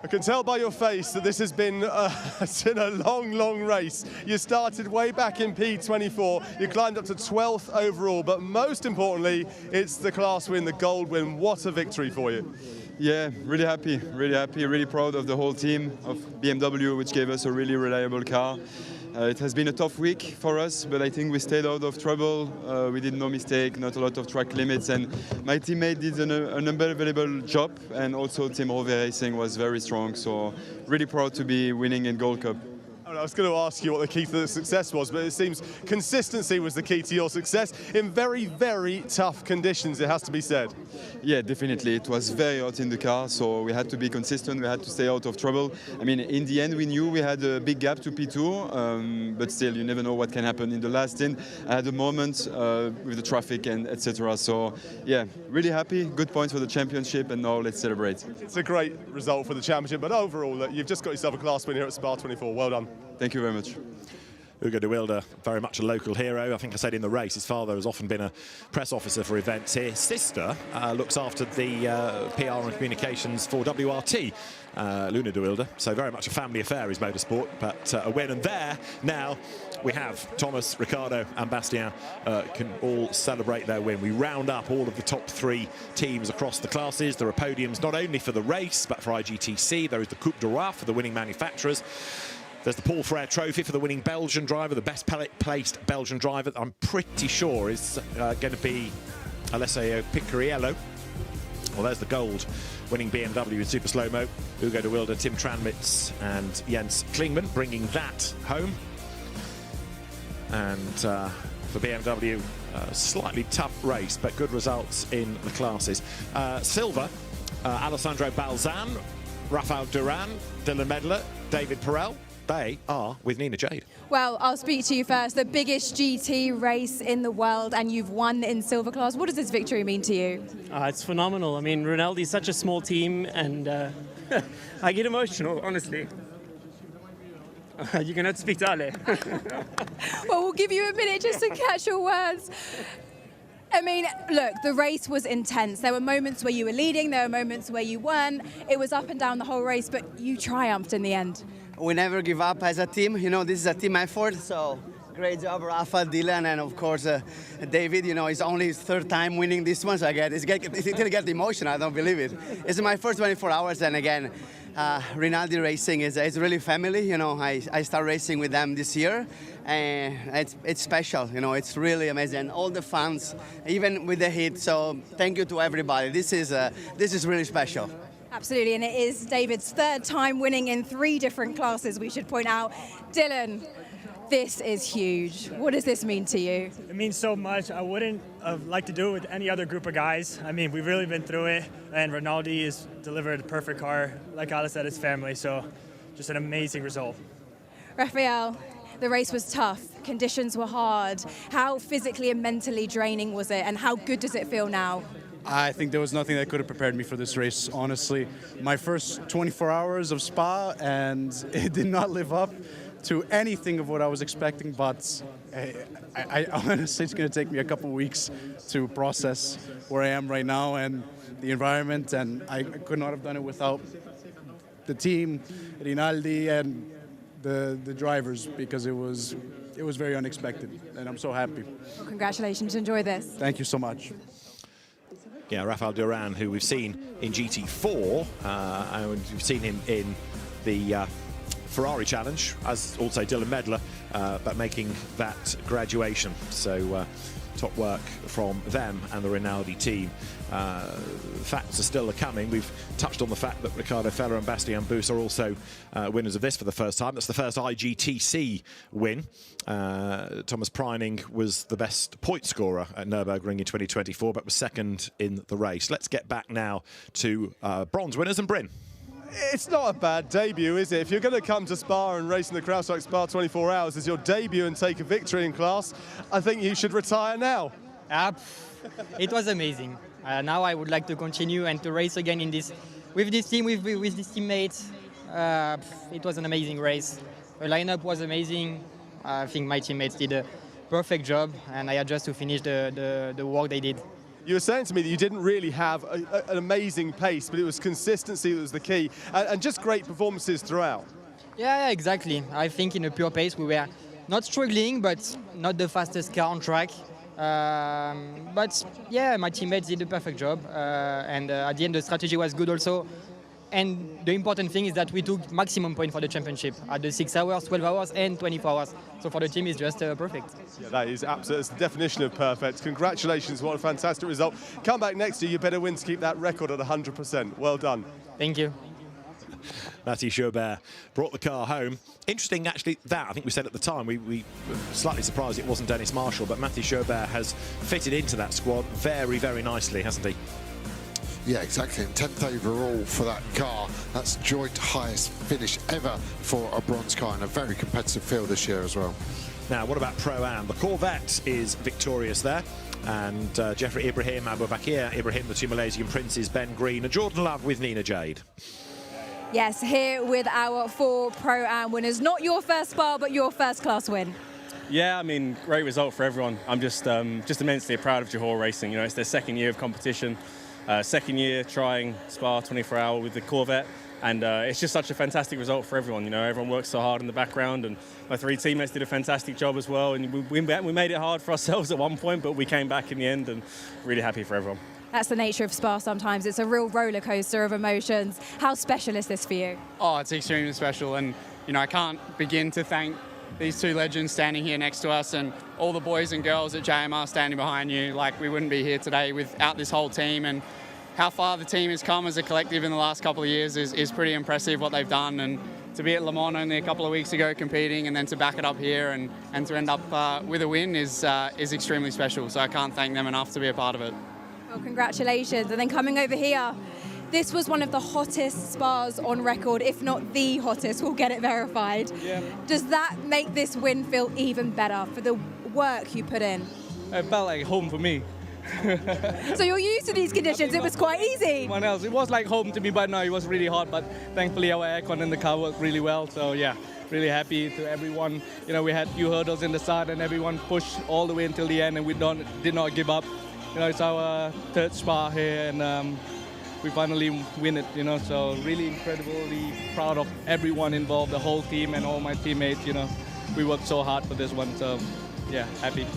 I can tell by your face that this has been it's been a long, long race. You started way back in P24, you climbed up to 12th overall, but most importantly, it's the class win, the gold win. What a victory for you. Yeah, really happy, really proud of the whole team of BMW, which gave us a really reliable car. It has been a tough week for us, but I think we stayed out of trouble. We did no mistake, not a lot of track limits, and my teammate did an unbelievable job, and also Team Rovera Racing was very strong, so really proud to be winning in Gold Cup. I was going to ask you what the key to the success was, but it seems consistency was the key to your success in very, very tough conditions, it has to be said. Yeah, definitely. It was very hot in the car, so we had to be consistent. We had to stay out of trouble. I mean, in the end, we knew we had a big gap to P2, but still, you never know what can happen. In the last stint, I had a moment with the traffic and etc. So, yeah, really happy. Good points for the championship, and now let's celebrate. It's a great result for the championship, but overall, you've just got yourself a class win here at Spa 24. Well done. Thank you very much. Ugo de Wilde, very much a local hero. I think I said in the race, his father has often been a press officer for events here. His sister looks after the PR and communications for WRT, Luna de Wilde. So very much a family affair is motorsport, but a win. And there, now, we have Thomas, Ricardo and Bastien can all celebrate their win. We round up all of the top three teams across the classes. There are podiums not only for the race, but for IGTC. There is the Coupe de Roi for the winning manufacturers. There's the Paul Frere Trophy for the winning Belgian driver, the best placed Belgian driver. I'm pretty sure is going to be Alessio Picariello. Well, there's the gold winning BMW in super slow-mo. Hugo de Wilde, Tim Tranmitz and Jens Klingman bringing that home. And for BMW, slightly tough race, but good results in the classes. Silver, Alessandro Balzan, Rafael Duran, Dylan Medler, David Perel. They are with Nina Jade. Well, I'll speak to you first. The biggest GT race in the world, and you've won in silver class. What does this victory mean to you? It's phenomenal. I mean, Rinaldi is such a small team, and I get emotional, honestly. You're going to have to speak to Ale. Well, we'll give you a minute just to catch your words. I mean, look, the race was intense. There were moments where you were leading, there were moments where you weren't. It was up and down the whole race, but you triumphed in the end. We never give up as a team. You know, this is a team effort, so great job, Rafa, Dylan, and of course, David. You know, it's only his third time winning this one, so it's going to get emotional. I don't believe it. It's my first 24 hours, and again, Rinaldi Racing is really family. You know, I start racing with them this year, and it's special. You know, it's really amazing. All the fans, even with the heat. So thank you to everybody. This is really special. Absolutely, and it is David's third time winning in 3 different classes, we should point out. Dylan, this is huge. What does this mean to you? It means so much. I wouldn't have liked to do it with any other group of guys. I mean, we've really been through it, and Rinaldi has delivered a perfect car. Like Alice said, it's family, so just an amazing result. Rafael, the race was tough. Conditions were hard. How physically and mentally draining was it, and how good does it feel now? I think there was nothing that could have prepared me for this race, honestly. My first 24 hours of Spa, and it did not live up to anything of what I was expecting, but I honestly, it's going to take me a couple of weeks to process where I am right now and the environment, and I could not have done it without the team, Rinaldi, and the drivers, because it was very unexpected, and I'm so happy. Well, congratulations, enjoy this. Thank you so much. Yeah, Rafael Duran, who we've seen in GT4, and we've seen him in the Ferrari Challenge, as also Dylan Medler, but making that graduation. So top work from them and the Rinaldi team. Facts are still coming. We've touched on the fact that Ricardo Feller and Bastien Bus are also winners of this for the first time. That's the first IGTC win. Thomas Preining was the best point scorer at Nürburgring in 2024, but was second in the race. Let's get back now to bronze winners and Bryn. It's not a bad debut, is it? If you're going to come to Spa and race in the CrowdStrike Spa 24 hours as your debut and take a victory in class, I think you should retire now. It was amazing. Now I would like to continue and to race again in this, with this team, with these teammates. It was an amazing race. The lineup was amazing. I think my teammates did a perfect job, and I had just to finish the work they did. You were saying to me that you didn't really have an amazing pace, but it was consistency that was the key, and just great performances throughout. Yeah, exactly. I think in a pure pace we were not struggling, but not the fastest car on track. But yeah, my teammates did a perfect job, and at the end the strategy was good also. And the important thing is that we took maximum point for the championship at the 6 hours, 12 hours and 24 hours. So for the team it's just perfect. Yeah, that is absolutely, it's the definition of perfect. Congratulations, what a fantastic result. Come back next year, you better win to keep that record at 100%. Well done. Thank you. Mathieu Chaubert brought the car home. Interesting, actually, that I think we said at the time, we were slightly surprised it wasn't Dennis Marshall, but Mathieu Chaubert has fitted into that squad very, very nicely, hasn't he? Yeah, exactly. And 10th overall for that car. That's joint highest finish ever for a bronze car in a very competitive field this year as well. Now, what about Pro-Am? The Corvette is victorious there. And Jeffrey Ibrahim, Abu Bakir Ibrahim, the two Malaysian princes, Ben Green and Jordan Love with Nina Jade. Yes, here with our 4 Pro-Am winners. Not your first Spa, but your first class win. Yeah, I mean, great result for everyone. I'm just immensely proud of Johor Racing. You know, it's their second year of competition. Second year trying Spa 24 hour with the Corvette, and it's just such a fantastic result for everyone. You know, everyone works so hard in the background, and my 3 teammates did a fantastic job as well, and we made it hard for ourselves at one point, but we came back in the end, and really happy for everyone. That's the nature of Spa sometimes. It's a real roller coaster of emotions. How special is this for you? Oh, it's extremely special, and I can't begin to thank these two legends standing here next to us and all the boys and girls at JMR standing behind you. Like, we wouldn't be here today without this whole team, and how far the team has come as a collective in the last couple of years is pretty impressive what they've done. And to be at Le Mans only a couple of weeks ago competing and then to back it up here and to end up with a win is extremely special. So I can't thank them enough to be a part of it. Well, congratulations. And then coming over here, this was one of the hottest Spas on record, if not the hottest. We'll get it verified. Yeah. Does that make this win feel even better for the work you put in? It felt like home for me. So you're used to these conditions, it was quite easy. Everyone else, it was like home to me, but no, it was really hot, but thankfully our aircon in the car worked really well, so yeah, really happy to everyone. We had few hurdles in the start and everyone pushed all the way until the end, and we did not give up. It's our third Spa here, and we finally win it, so really incredibly proud of everyone involved, the whole team and all my teammates. We worked so hard for this one, so yeah, happy.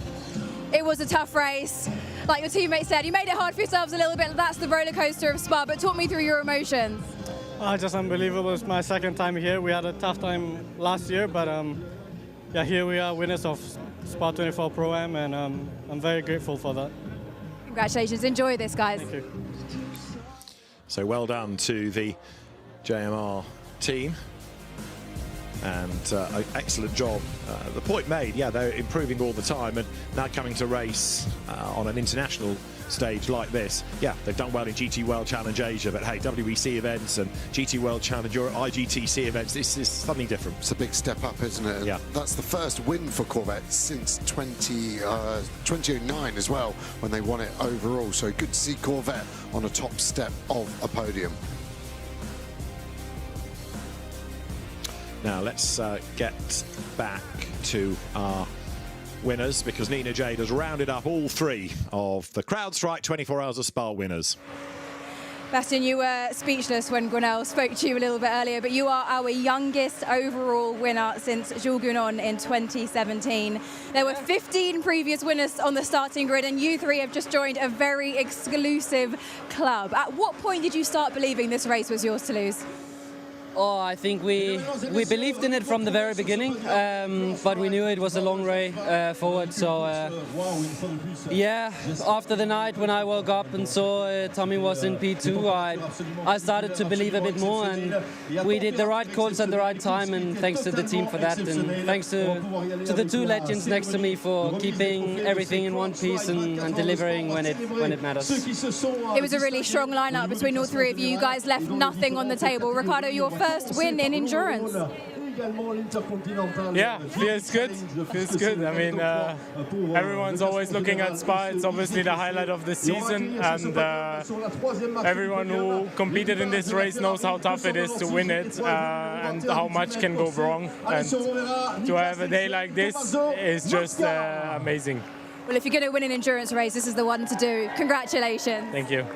It was a tough race. Like your teammate said, you made it hard for yourselves a little bit. That's the roller coaster of Spa, but talk me through your emotions. Just unbelievable. It's my second time here. We had a tough time last year, but yeah, here we are, winners of Spa 24 Pro-Am, and I'm very grateful for that. Congratulations. Enjoy this, guys. Thank you. So well done to the JMR team. And excellent job. The point made, yeah, they're improving all the time, and now coming to race on an international stage like this. Yeah, they've done well in GT World Challenge Asia, but hey, WEC events and GT World Challenge Europe, IGTC events, this is something different. It's a big step up, isn't it? And yeah. That's the first win for Corvette since 2009 as well, when they won it overall. So good to see Corvette on a top step of a podium. Now let's get back to our winners, because Nina Jade has rounded up all three of the CrowdStrike 24 Hours of Spa winners. Bastien, you were speechless when Gwenelle spoke to you a little bit earlier, but you are our youngest overall winner since Jules Gounon in 2017. There were 15 previous winners on the starting grid, and you three have just joined a very exclusive club. At what point did you start believing this race was yours to lose? Oh, I think we believed in it from the very beginning, but we knew it was a long way forward. So yeah, after the night when I woke up and saw Tommy was in P2, I started to believe a bit more, and we did the right calls at the right time, and thanks to the team for that, and thanks to the two legends next to me for keeping everything in one piece and delivering when it matters. It was a really strong lineup between all three of you. You guys left nothing on the table. Ricardo, your first win in endurance. Yeah, feels good. Feels good. I mean, everyone's always looking at Spa. It's obviously the highlight of the season, and everyone who competed in this race knows how tough it is to win it and how much can go wrong. And to have a day like this is just amazing. Well, if you're going to win an endurance race, this is the one to do. Congratulations. Thank you.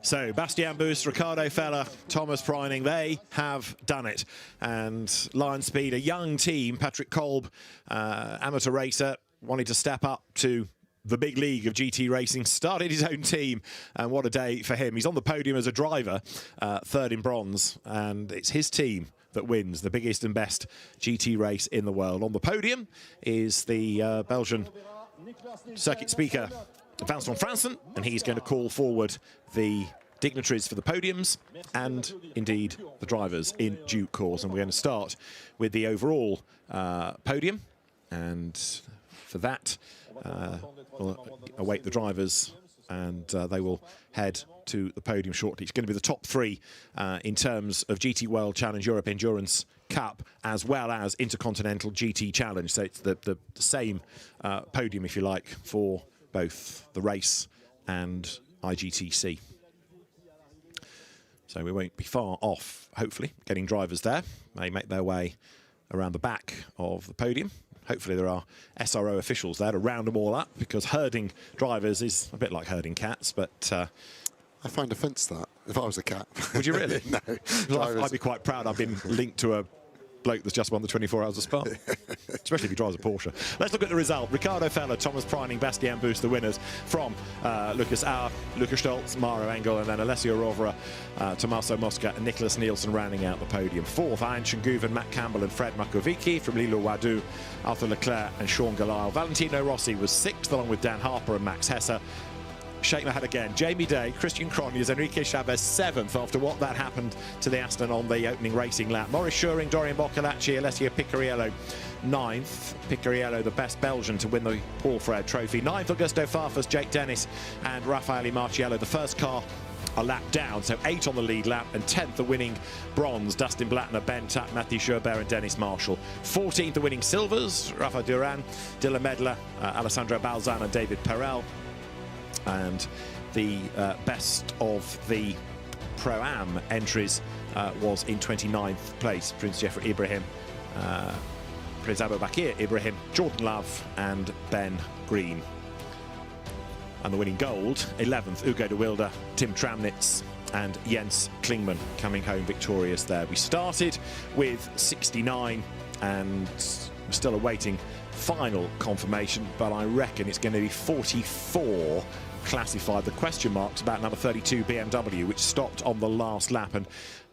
So, Bastien Boost, Ricardo Feller, Thomas Preining, they have done it. And Lion Speed, a young team, Patrick Kolb, amateur racer, wanted to step up to the big league of GT racing, started his own team, and what a day for him. He's on the podium as a driver, third in bronze, and it's his team that wins the biggest and best GT race in the world. On the podium is the Belgian circuit speaker, Vincent Franssen, and he's going to call forward the dignitaries for the podiums and indeed the drivers in due course. And we're going to start with the overall podium, and for that we'll await the drivers, and they will head to the podium shortly. It's going to be the top three in terms of GT World Challenge Europe Endurance Cup, as well as Intercontinental GT Challenge. So it's the same podium, if you like, for both the race and IGTC. So we won't be far off, hopefully, getting drivers there. They make their way around the back of the podium. Hopefully there are SRO officials there to round them all up, because herding drivers is a bit like herding cats, but... I find offence that, if I was a cat. Would you really? No. Well, I'd be quite proud. I've been linked to a bloke that's just won the 24 Hours of Spa, especially if he drives a Porsche. Let's look at the result. Ricardo Feller, Thomas Preining, Bastien Bus, the winners from Lucas Auer, Lukas Stolz, Maro Engel, and then Alessio Rovera, Tommaso Mosca, and Nicholas Nielsen rounding out the podium. Fourth, Ian Shinguven, Matt Campbell, and Fred Makovici from Lilo Wadu, Arthur Leclerc, and Sean Galisle. Valentino Rossi was sixth, along with Dan Harper and Max Hesse. Shake my head again. Jamie Day, Christian Cronjes, Enrique Chavez seventh after what that happened to the Aston on the opening racing lap. Maurice Schuring, Dorian Boccolacci, Alessio Picariello ninth. Picariello, the best Belgian to win the Paul Fred Trophy. Ninth, Augusto Farfus, Jake Dennis, and Raffaele Marciello, the first car a lap down, so 8 on the lead lap, and 10th the winning bronze, Dustin Blattner, Ben Tapp, Mathieu Schubert and Dennis Marshall. 14th the winning silvers, Rafa Duran, Dylan Medler, Alessandro Balzan and David Perel. And the best of the Pro-Am entries was in 29th place, Prince Jeffrey Ibrahim, Prince Abubakir Ibrahim, Jordan Love and Ben Green. And the winning gold, 11th, Ugo de Wilde, Tim Tramnitz and Jens Klingman coming home victorious there. We started with 69 and we're still awaiting final confirmation, but I reckon it's going to be 44 classified. The question mark's about number 32 BMW, which stopped on the last lap, and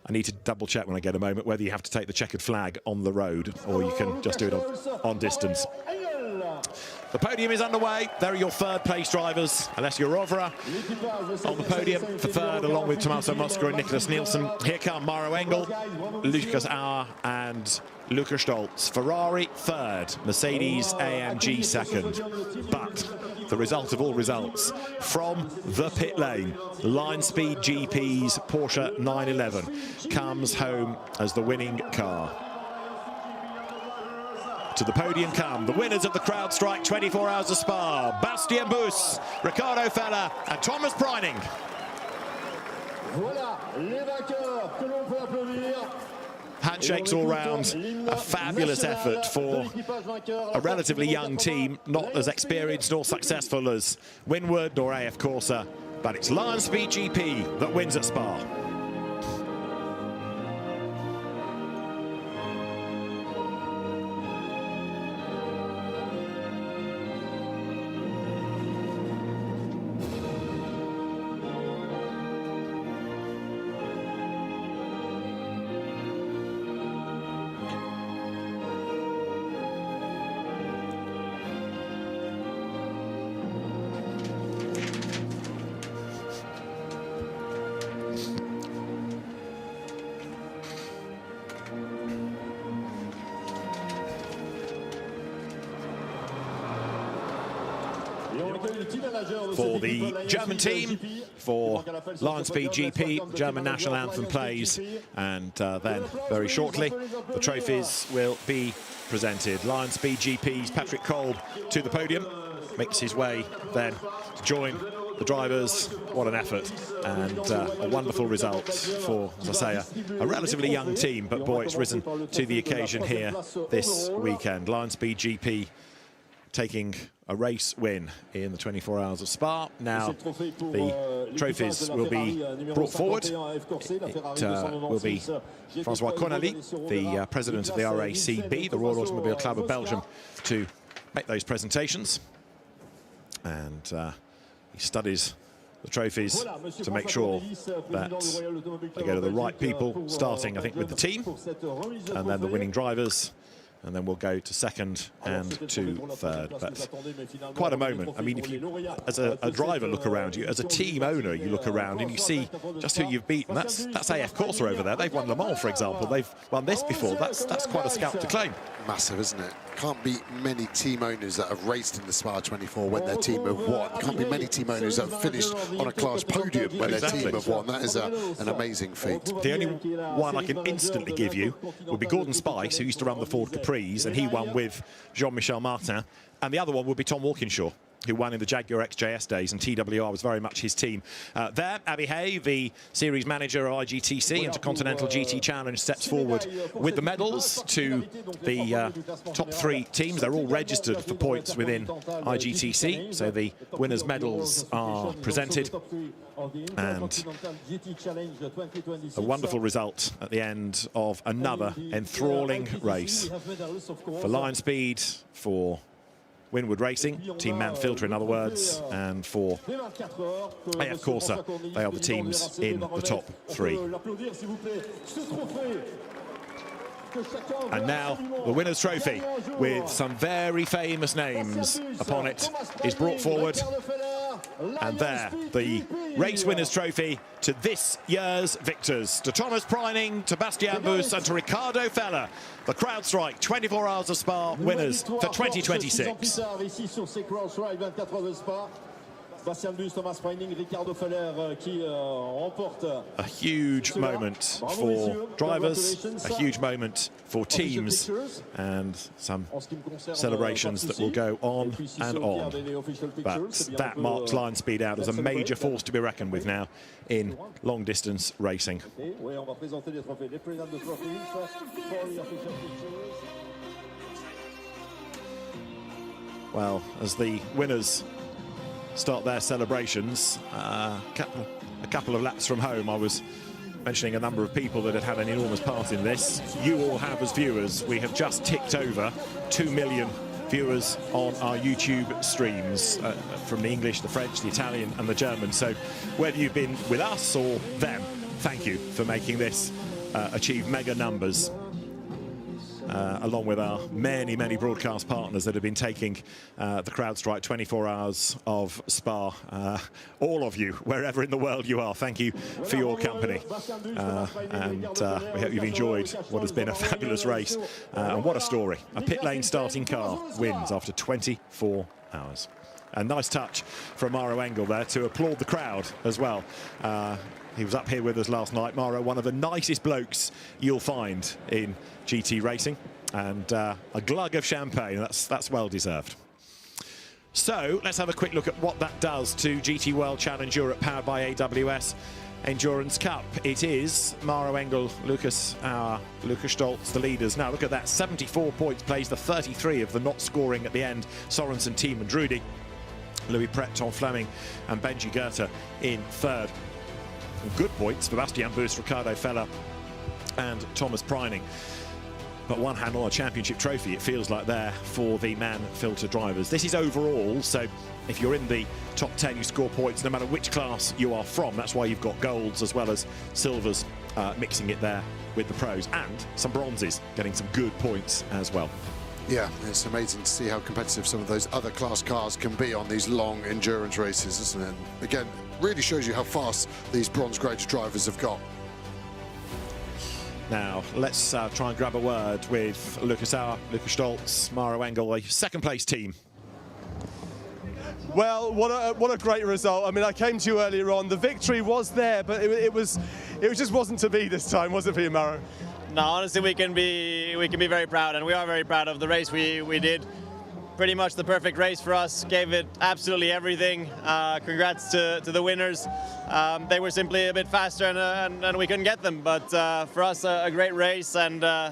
I need to double check when I get a moment whether you have to take the checkered flag on the road or you can just do it on distance. The podium is underway. There are your third place drivers. Alessio Rovera on the podium for third, along with Tommaso Mosca and Nicholas Nielsen. Here come Maro Engel, Lukas Auer and Lukas Stolz. Ferrari third, Mercedes AMG second. But the result of all results from the pit lane, Line Speed GP's Porsche 911 comes home as the winning car. To the podium come the winners of the CrowdStrike 24 Hours of Spa, Bastien Bus, Ricardo Feller and Thomas Preining. Handshakes all round, a fabulous effort for a relatively young team, not as experienced nor successful as Winward nor AF Corsa, but it's Lion Speed GP that wins at Spa. For the German team, for Lion Speed GP, German national anthem plays, and then very shortly the trophies will be presented. Lion Speed GP's Patrick Kolb to the podium, makes his way then to join the drivers. What an effort and a wonderful result for, as I say, a relatively young team, but boy, it's risen to the occasion here this weekend. Lion Speed GP taking a race win in the 24 Hours of Spa. Now the trophies will be brought forward. It will be Francois Cornely, the president of the RACB, the Royal Automobile Club of Belgium, to make those presentations. And he studies the trophies to make sure that they go to the right people, starting, I think, with the team, and then the winning drivers, and then we'll go to second and to third. But quite a moment. I mean, if you, as a driver, look around you, as a team owner, you look around and you see just who you've beaten. That's AF Corsa over there. They've won Le Mans, for example. They've won this before. That's quite a scalp to claim. Massive, isn't it? Can't be many team owners that have raced in the Spa 24 when their team have won. Can't be many team owners that have finished on a class podium when their team have won. That is an amazing feat. The only one I can instantly give you would be Gordon Spice, who used to run the Ford Capris, and he won with Jean-Michel Martin. And the other one would be Tom Walkinshaw. who won in the Jaguar XJS days, and TWR was very much his team. There, Abby Hay, the series manager of IGTC Intercontinental GT Challenge, steps forward with the medals to the top 3 teams. They're all registered for points within IGTC, so the winners' medals are presented. And a wonderful result at the end of another enthralling race. For Lion Speed, for Winwood Racing, Team Manfilter in other words, and for AF Corsa, they are the teams in the top 3. And now the winner's trophy, with some very famous names upon it, is brought forward. And there, the race winner's trophy to this year's victors, to Thomas Preining, to Bastian Buus and to Ricardo Feller, the CrowdStrike 24 Hours of Spa winners for 2026. A huge moment for drivers, a huge moment for teams, and some celebrations that will go on and on. But that marks Lion Speed out as a major force to be reckoned with now in long-distance racing. Well, as the winners start their celebrations, a couple of laps from home, I was mentioning a number of people that had had an enormous part in this. You all have as viewers. We have just ticked over 2 million viewers on our YouTube streams from the English, the French, the Italian and the German. So whether you've been with us or them, thank you for making this achieve mega numbers. Along with our many, many broadcast partners that have been taking the CrowdStrike 24 Hours of Spa. All of you, wherever in the world you are, thank you for your company. And we hope you've enjoyed what has been a fabulous race. And what a story. A pit lane starting car wins after 24 hours. A nice touch from Maro Engel there to applaud the crowd as well. He was up here with us last night. Maro, one of the nicest blokes you'll find in GT racing, and a glug of champagne. That's well deserved. So let's have a quick look at what that does to GT World Challenge Europe, powered by AWS Endurance Cup. It is Maro Engel, Lucas Auer, Lukas Stoltz, the leaders. Now look at that, 74 points, plays the 33 of the not scoring at the end. Sorensen, Team and Drudy, Louis Pret, Tom Fleming and Benji Goethe in third. Good points for Bastian Buus, Ricardo Feller and Thomas Preining. But one hand on a championship trophy, it feels like there for the Manfilter drivers. This is overall, so if you're in the top 10, you score points no matter which class you are from. That's why you've got golds as well as silvers, mixing it there with the pros, and some bronzes, getting some good points as well. Yeah, it's amazing to see how competitive some of those other class cars can be on these long endurance races, isn't it? And again, really shows you how fast these bronze graded drivers have got. Now, let's try and grab a word with Lucas Auer, Lukas Stoltz, Maro Engel, a second place team. Well, what a great result. I mean, I came to you earlier on. The victory was there, but it just wasn't to be this time, was it for you, Maro? No, honestly, we can be very proud, and we are very proud of the race we did. Pretty much the perfect race for us, gave it absolutely everything. Congrats to the winners. They were simply a bit faster and we couldn't get them, but for us a great race and I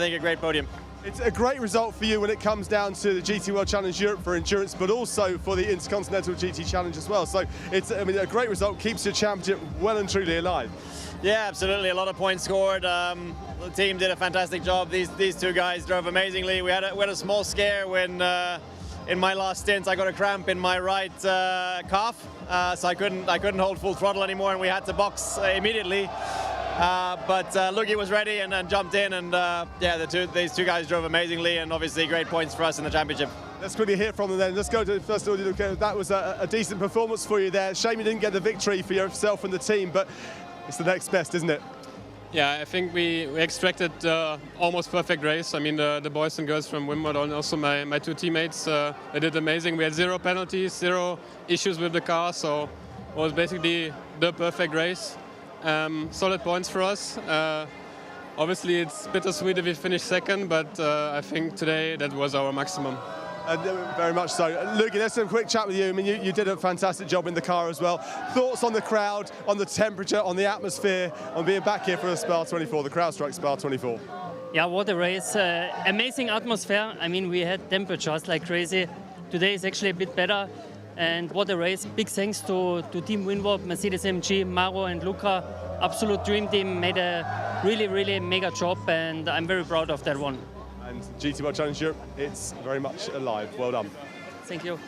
think a great podium. It's a great result for you when it comes down to the GT World Challenge Europe for endurance, but also for the Intercontinental GT Challenge as well. So it's, I mean, a great result, keeps your championship well and truly alive. Yeah, absolutely. A lot of points scored. The team did a fantastic job. These two guys drove amazingly. We had a small scare when in my last stint I got a cramp in my right calf, so I couldn't hold full throttle anymore, and we had to box immediately. But Luki was ready and jumped in, and yeah, these two guys drove amazingly, and obviously great points for us in the championship. Let's quickly hear from them then. Let's go to first of all, that was a decent performance for you there. Shame you didn't get the victory for yourself and the team, but it's the next best, isn't it? Yeah, I think we extracted almost perfect race. I mean, the boys and girls from Wimbledon, also my two teammates, they did amazing. We had 0 penalties, 0 issues with the car, so it was basically the perfect race. Solid points for us. Obviously, it's bittersweet if we finish second, but I think today that was our maximum. Very much so. Luki, let's have a quick chat with you. I mean, you did a fantastic job in the car as well. Thoughts on the crowd, on the temperature, on the atmosphere, on being back here for the Spa 24, the CrowdStrike Spa 24? Yeah, what a race. Amazing atmosphere. I mean, we had temperatures like crazy. Today is actually a bit better. And what a race. Big thanks to Team Winward, Mercedes-AMG, Maro and Luca. Absolute dream team, made a really, really mega job, and I'm very proud of that one. And GT World Challenge Europe, it's very much alive. Well done. Thank you.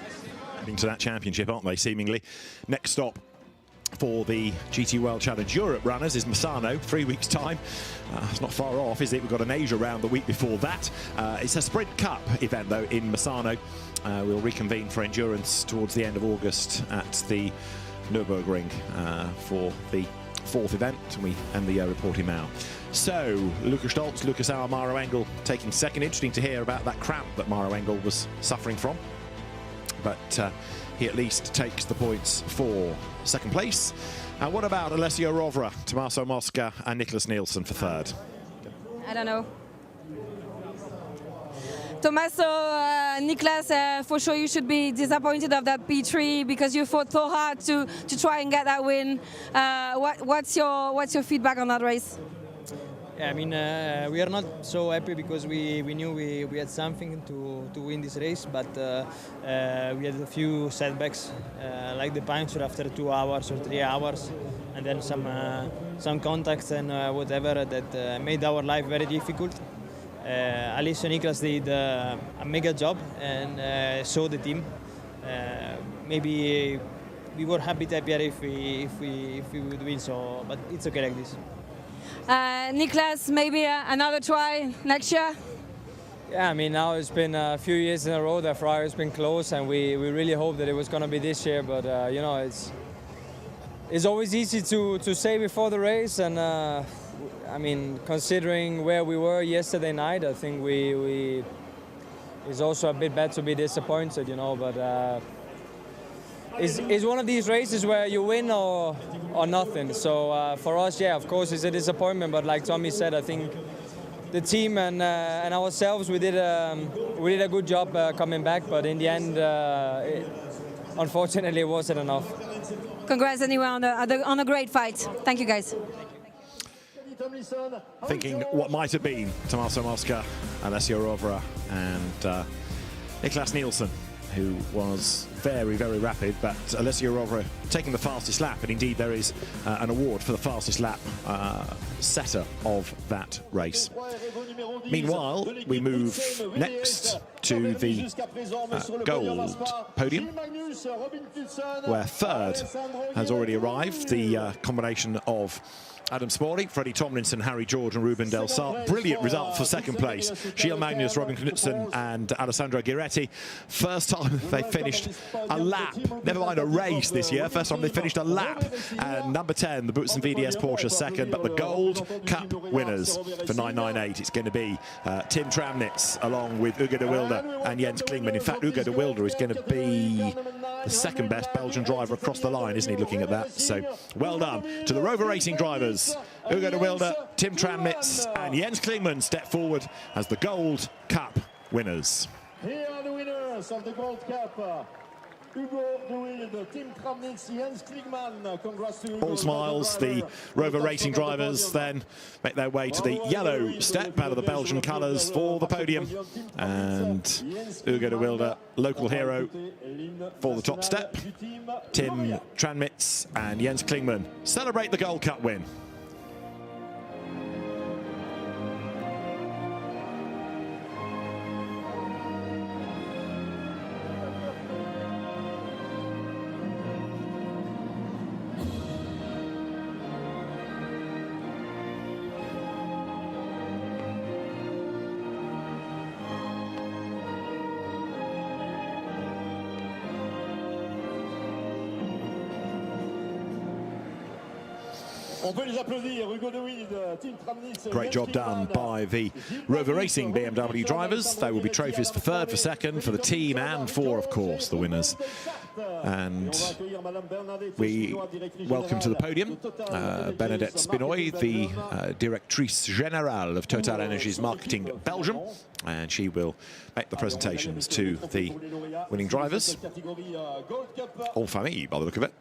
Heading to that championship, aren't they, seemingly? Next stop for the GT World Challenge Europe runners is Misano, 3 weeks' time. It's not far off, is it? We've got an Asia round the week before that. It's a Sprint Cup event, though, in Misano. We'll reconvene for endurance towards the end of August at the Nürburgring for the fourth event, and we end the reporting now. So, Lukas Stoltz, Lukas Auer, Maro Engel taking second. Interesting to hear about that cramp that Maro Engel was suffering from. But he at least takes the points for second place. And what about Alessio Rovera, Tommaso Mosca and Nicholas Nielsen for third? I don't know. Tommaso, Niklas, for sure you should be disappointed of that P3 because you fought so hard to try and get that win. What's your feedback on that race? Yeah, I mean, we are not so happy because we knew we had something to win this race, but we had a few setbacks, like the puncture after 2 hours or 3 hours, and then some contacts and whatever that made our life very difficult. Alessio and Niklas did a mega job and saw the team. Maybe we were a bit happier if we would win, so but it's okay like this. Niklas, maybe another try next year? Yeah, I mean, now it's been a few years in a row that Ferrari has been close, and we really hope that it was going to be this year. But you know, it's always easy to say before the race, and I mean, considering where we were yesterday night, I think it's also a bit bad to be disappointed, you know. But it's one of these races where you win or nothing. So for us, yeah, of course, it's a disappointment. But like Tommy said, I think the team and ourselves, we did a good job coming back. But in the end, unfortunately, it wasn't enough. Congrats anyway on a great fight. Thank you, guys. Thinking what might have been Tommaso Mosca, Alessio Rovera and Niklas Nielsen, who was very, very rapid, but Alessio Rovera taking the fastest lap, and indeed there is an award for the fastest lap setter of that race. Meanwhile, we move next to the gold podium, where third has already arrived, the combination of Adam Smalley, Freddie Tomlinson, Harry George and Ruben Del Sar. Brilliant result for second place. Gilles Magnus, Robin Knudsen and Alessandro Giretti. First time they finished a lap, never mind a race this year, first time they finished a lap. And number 10, the Boots and VDS Porsche second, but the Gold Cup winners for 998, it's going to be Tim Tramnitz along with Hugo de Wilde and Jens Klingman. In fact, Hugo de Wilde is going to be the second best Belgian driver across the line, isn't he, looking at that? So well done to the Rover Racing drivers. Hugo de Wilde, Tim Tramnitz and Jens Klingman step forward as the Gold Cup winners. Here are the winners of the Gold Cup. Hugo de Wilde, Tim Tramnitz, Jens Klingman. Congrats to Hugo. All smiles, the Rover Racing drivers then make their way to the yellow step out of the Belgian colours for the podium. And Hugo de Wilde, local hero for the top step. Tim Tramnitz and Jens Klingman celebrate the Gold Cup win. Great job done by the Rover Racing BMW drivers. There will be trophies for third, for second, for the team, and for, of course, the winners. And we welcome to the podium Bernadette Spinoy, the Directrice Générale of Total Energies Marketing Belgium, and she will make the presentations to the winning drivers. En famille, by the look of it.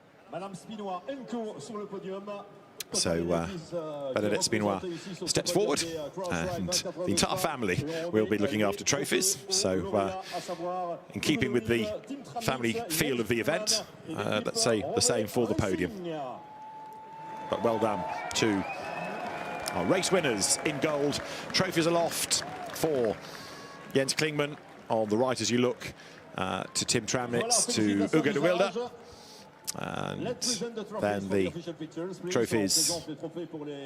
So Bernadette Spinoy steps forward, and the entire family will be looking after trophies. So in keeping with the family feel of the event, let's say the same for the podium. But well done to our race winners in gold. Trophies aloft for Jens Klingmann on the right as you look, to Tim Tramnitz, to Hugo de Wilde. And then the trophies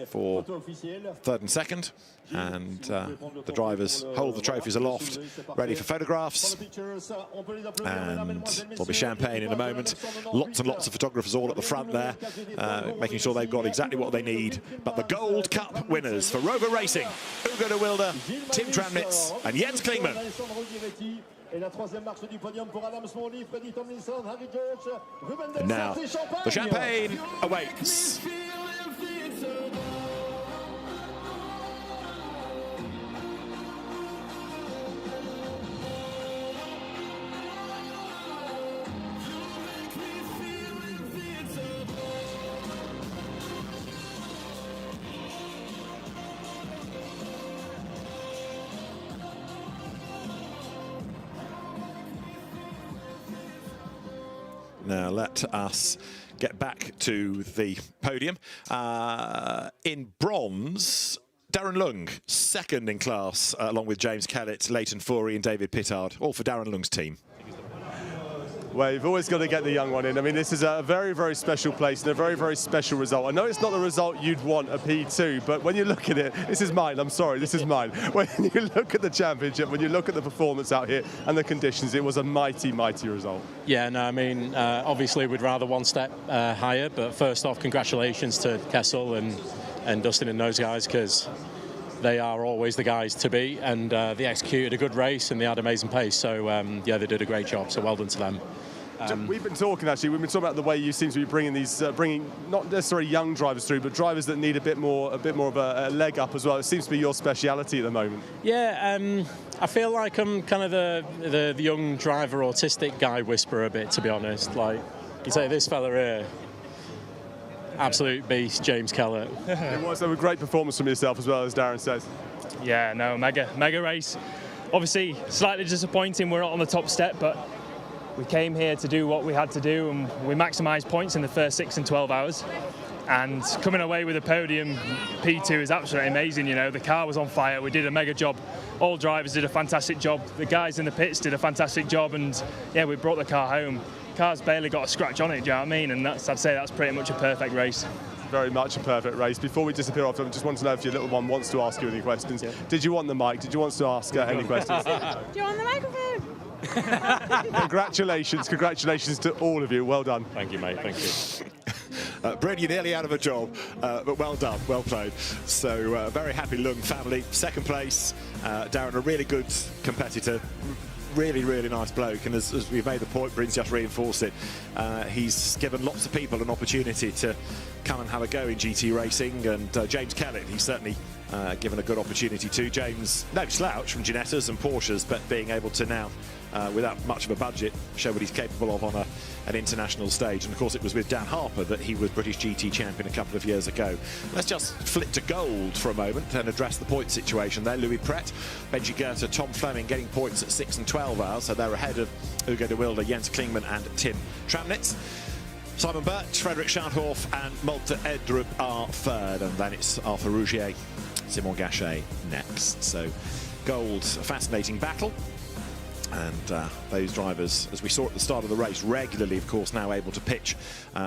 for third and second, and the drivers hold the trophies aloft, ready for photographs, and there'll be champagne in a moment. Lots and lots of photographers all at the front there, making sure they've got exactly what they need. But the Gold Cup winners for Rover Racing, Hugo de Wilde, Tim Tramnitz and Jens Klingmann. And now the champagne awaits. Now let us get back to the podium. In bronze, Darren Lung, second in class, along with James Kellett, Leighton Fourie and David Pittard, all for Darren Lung's team. Well, you've always got to get the young one in. I mean, this is a very, very special place and a very, very special result. I know it's not the result you'd want a P2, but when you look at it, this is mine, I'm sorry, this is mine. When you look at the championship, when you look at the performance out here and the conditions, it was a mighty, mighty result. Yeah, no, I mean, obviously we'd rather one step higher, but first off, congratulations to Kessel and Dustin and those guys, because they are always the guys to beat, and they executed a good race and they had amazing pace. So yeah, they did a great job. So well done to them. We've been talking about the way you seem to be bringing these, bringing not necessarily young drivers through, but drivers that need a bit more of a leg up as well. It seems to be your speciality at the moment. Yeah, I feel like I'm kind of the young driver autistic guy whisperer a bit, to be honest. Like you say, this fella here, absolute beast, James Kellett. It was a great performance from yourself as well, as Darren says. Yeah, no, mega race. Obviously, slightly disappointing we're not on the top step, but we came here to do what we had to do, and we maximised points in the first 6 and 12 hours. And coming away with a podium, P2 is absolutely amazing. You know, the car was on fire. We did a mega job. All drivers did a fantastic job. The guys in the pits did a fantastic job, and yeah, we brought the car home. Car's barely got a scratch on it, do you know what I mean? And I'd say that's pretty much a perfect race. Very much a perfect race. Before we disappear off, I just want to know if your little one wants to ask you any questions. Yeah. Did you want the mic? Did you want to ask any questions? Do you want the microphone? Congratulations to all of you. Well done. Thank you, mate. Thank you. Bryn, you're nearly out of a job, but well done, well played. So very happy Lung family, second place. Darren, a really good competitor. Really, really nice bloke, and as we've made the point, Bryn's just reinforced it. He's given lots of people an opportunity to come and have a go in GT racing, and James Kellett, he's certainly given a good opportunity to. James, no slouch from Ginettas and Porsches, but being able to now, without much of a budget, show what he's capable of on an international stage. And of course it was with Dan Harper that he was British GT champion a couple of years ago. Let's just flip to gold for a moment and address the point situation there. Louis Pret, Benji Goethe, Tom Fleming getting points at 6 and 12 hours, so they're ahead of Hugo de Wilde, Jens Klingmann and Tim Tramnitz. Simon Birch, Frederick Schadhoff and Malte Edrup are third, and then it's Arthur Rougier, Simon Gachet next. So gold, a fascinating battle. And those drivers, as we saw at the start of the race, regularly, of course, now able to pitch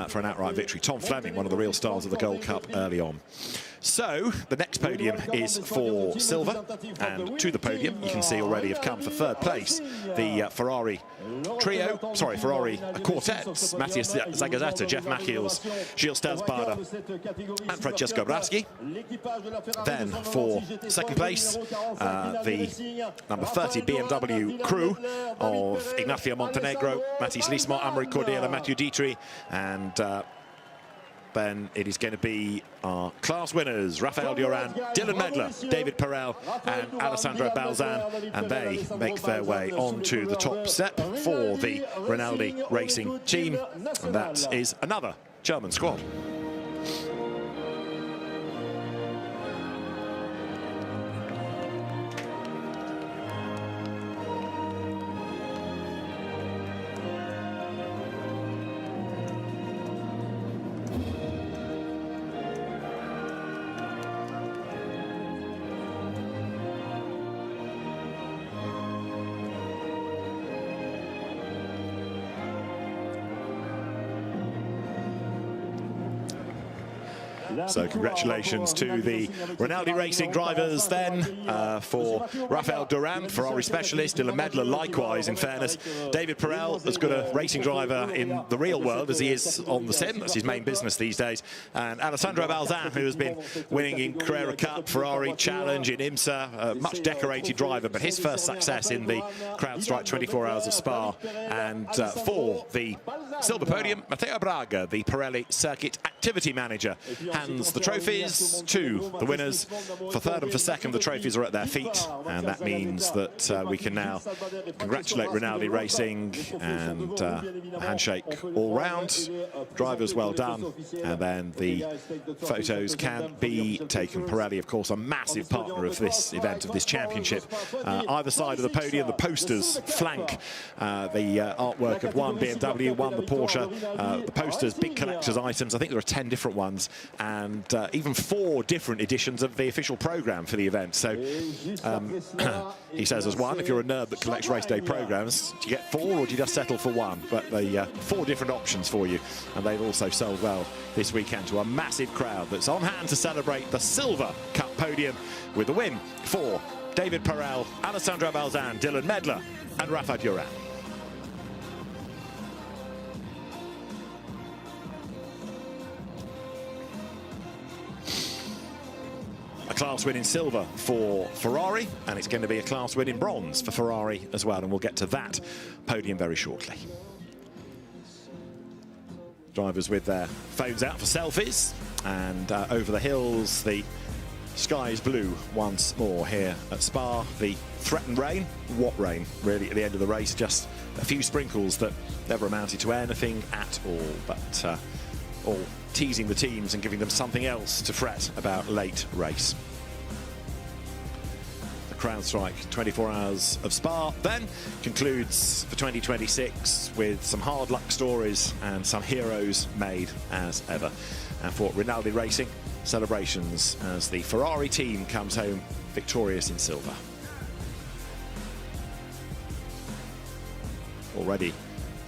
for an outright victory. Tom Fleming, one of the real stars of the Gold Cup early on. So, the next podium is for silver, and to the podium, you can see already have come for third place the Ferrari quartet, Matthias Zagazzetta, Jeff Machiels, Gilles Stadsbader, and Francesco Braschi. Then, for second place, the number 30 BMW crew of Ignacio Montenegro, Matthias Liesmont, Amaury Cordier, and Mathieu Dietrich, and then it is going to be our class winners, Rafael Duran, Dylan Medler, David Perel, and Alessandro Balzan, and they make their way onto the top step for the Rinaldi Racing team, and that is another German squad. So congratulations to the Rinaldi Racing drivers then for Rafael Duran, Ferrari specialist, Dylan Medler likewise, in fairness. David Perel, as good a racing driver in the real world as he is on the sim, that's his main business these days. And Alessandro Balzan, who has been winning in Carrera Cup, Ferrari Challenge, in IMSA, a much decorated driver, but his first success in the CrowdStrike 24 Hours of Spa. And for the silver podium, Matteo Braga, the Pirelli Circuit Activity Manager, hands the trophies to the winners. For third and for second, the trophies are at their feet, and that means that we can now congratulate Rinaldi Racing and a handshake all round. Drivers, well done. And then the photos can be taken. Pirelli, of course, a massive partner of this event, of this championship. Either side of the podium, the posters flank the artwork of one BMW, one the Porsche. The posters, big collector's items. I think there are 10 different ones, and even 4 different editions of the official program for the event. So he says, as one, if you're a nerd that collects race day programs, do you get 4 or do you just settle for 1? But the 4 different options for you, and they've also sold well this weekend to a massive crowd that's on hand to celebrate the Silver Cup podium with the win for David Perel, Alessandro Balzan, Dylan Medler, and Rafa Duran. A class win in silver for Ferrari, and it's going to be a class win in bronze for Ferrari as well, and we'll get to that podium very shortly. Drivers with their phones out for selfies, and over the hills the sky is blue once more here at Spa. The threatened rain, what rain really at the end of the race, just a few sprinkles that never amounted to anything at all, but all teasing the teams and giving them something else to fret about late race. The CrowdStrike 24 Hours of Spa then concludes for 2026 with some hard luck stories and some heroes made as ever. And for Rinaldi Racing, celebrations as the Ferrari team comes home victorious in silver. Already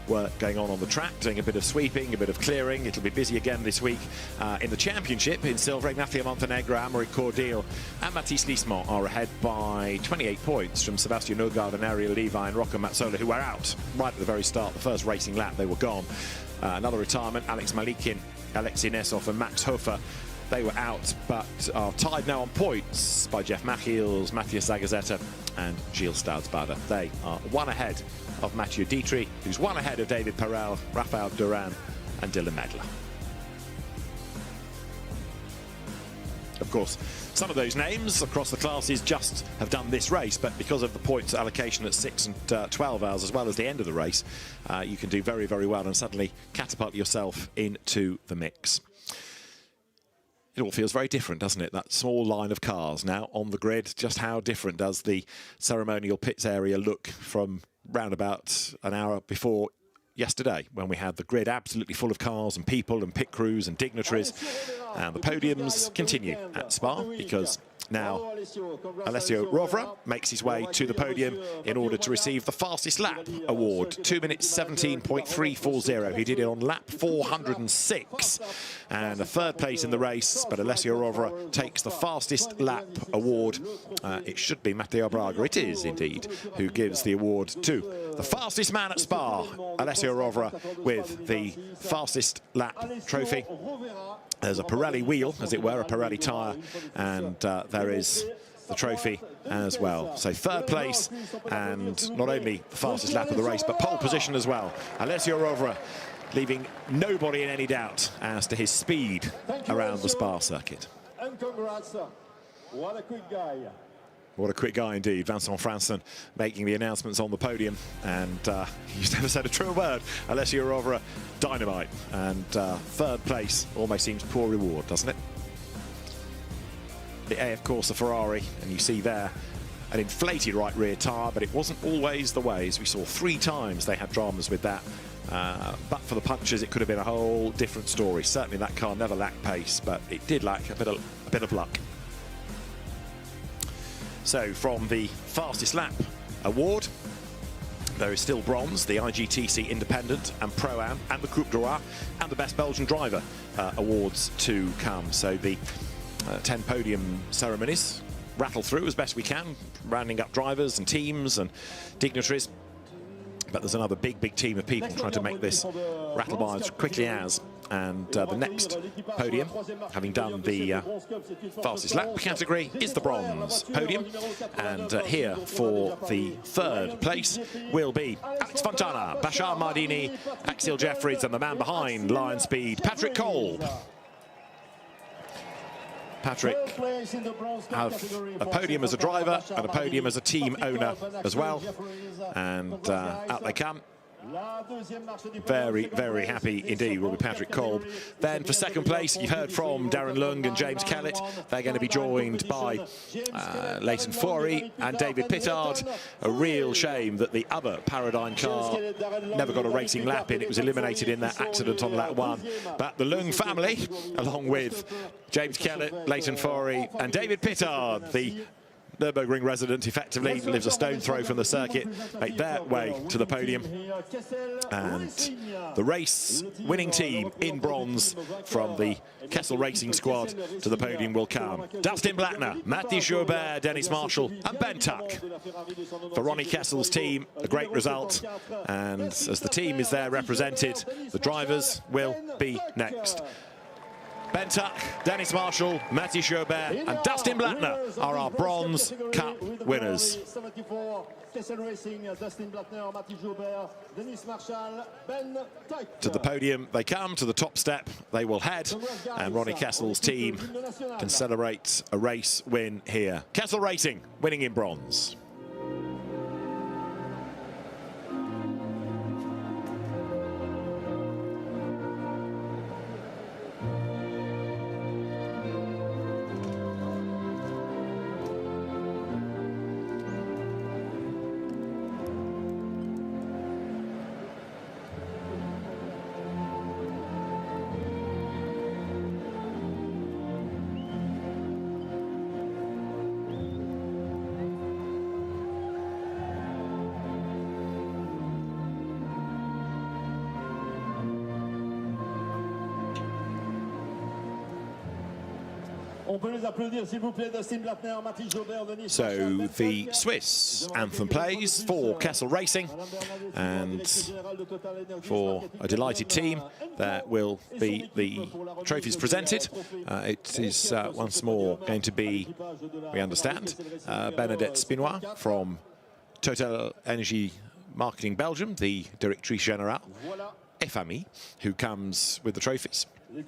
work going on the track, doing a bit of sweeping, a bit of clearing. It'll be busy again this week in the championship. In silver, Ignacio Montenegro, Amaury Cordier, and Matthias Liesmont are ahead by 28 points from Sebastian Nogard and Ariel Levi and Rocco Mazzola, who were out right at the very start. The first racing lap, they were gone. Another retirement, Alex Malikin, Alexei Nesov and Max Hofer. They were out, but are tied now on points by Jeff Machiels, Matthias Zagazzetta and Gilles Stadsbader. They are one ahead of Mathieu Dietrich, who's one ahead of David Perel, Rafael Duran and Dylan Medler. Of course, some of those names across the classes just have done this race, but because of the points allocation at 6 and 12 hours, as well as the end of the race, you can do very, very well and suddenly catapult yourself into the mix. It all feels very different, doesn't it? That small line of cars now on the grid. Just how different does the ceremonial pits area look from round about an hour before yesterday, when we had the grid absolutely full of cars and people and pit crews and dignitaries. And the podiums continue at Spa, because Now, Alessio Rovera makes his way to the podium in order to receive the fastest lap award, 2 minutes 17.340. He did it on lap 406, and a third place in the race, but Alessio Rovera takes the fastest lap award. It should be Matteo Braga, it is indeed, who gives the award to the fastest man at Spa, Alessio Rovera, with the fastest lap trophy. There's a Pirelli wheel, as it were, a Pirelli tyre, and there is the trophy as well. So third place, and not only the fastest lap of the race, but pole position as well. Alessio Rovera leaving nobody in any doubt as to his speed around the Spa circuit. And congrats. What a quick guy. What a quick guy indeed. Vincent Franson making the announcements on the podium, and he's never said a true word. Alessio Rovera, dynamite, and third place almost seems poor reward, doesn't it? The AF Corsa Ferrari, and you see there an inflated right rear tyre, but it wasn't always the way, as we saw 3 times they had dramas with that. But for the punches, it could have been a whole different story. Certainly that car never lacked pace, but it did lack a bit of luck. So from the fastest lap award, there is still bronze, the IGTC Independent and Pro-Am and the Coupe Droit and the Best Belgian Driver awards to come. So the 10 podium ceremonies rattle through as best we can, rounding up drivers and teams and dignitaries. But there's another big team of people trying to make this rattle by as quickly as. And the next podium, having done the fastest lap category, is the bronze podium. And here for the third place will be Alex Fontana, Bashar Mardini, Axel Jeffries, and the man behind Lion Speed, Patrick Kolb. Patrick have a podium as a driver and a podium as a team owner as well. And out they come. Very happy indeed will be Patrick Kolb. Then for second place, you heard from Darren Lung and James Kellett. They're going to be joined by Leighton Foury and David Pittard. A real shame that the other Paradigm car never got a racing lap in. It was eliminated in that accident on lap 1. But the Lung family, along with James Kellett, Leighton Foury and David Pittard, the Nürburgring resident, effectively lives a stone throw from the circuit, make their way to the podium. And the race winning team in bronze from the Kessel Racing squad to the podium will come Dustin Blattner, Mathieu Joubert, Dennis Marshall and Ben Tuck. For Ronnie Kessel's team, a great result, and as the team is there represented, the drivers will be next. Ben Tuck, Dennis Marshall, Mathieu Joubert and Dustin Blattner are our Bronze Cup winners. To the podium they come, to the top step they will head, and Ronnie Kessel's team can celebrate a race win here. Kessel Racing winning in bronze. So the Swiss anthem plays for Kessel Racing, and for a delighted team there will be the trophies presented. It is once more going to be, we understand, Bernadette Spinois from Total Energy Marketing Belgium, the Directrice Générale, FMI, who comes with the trophies. And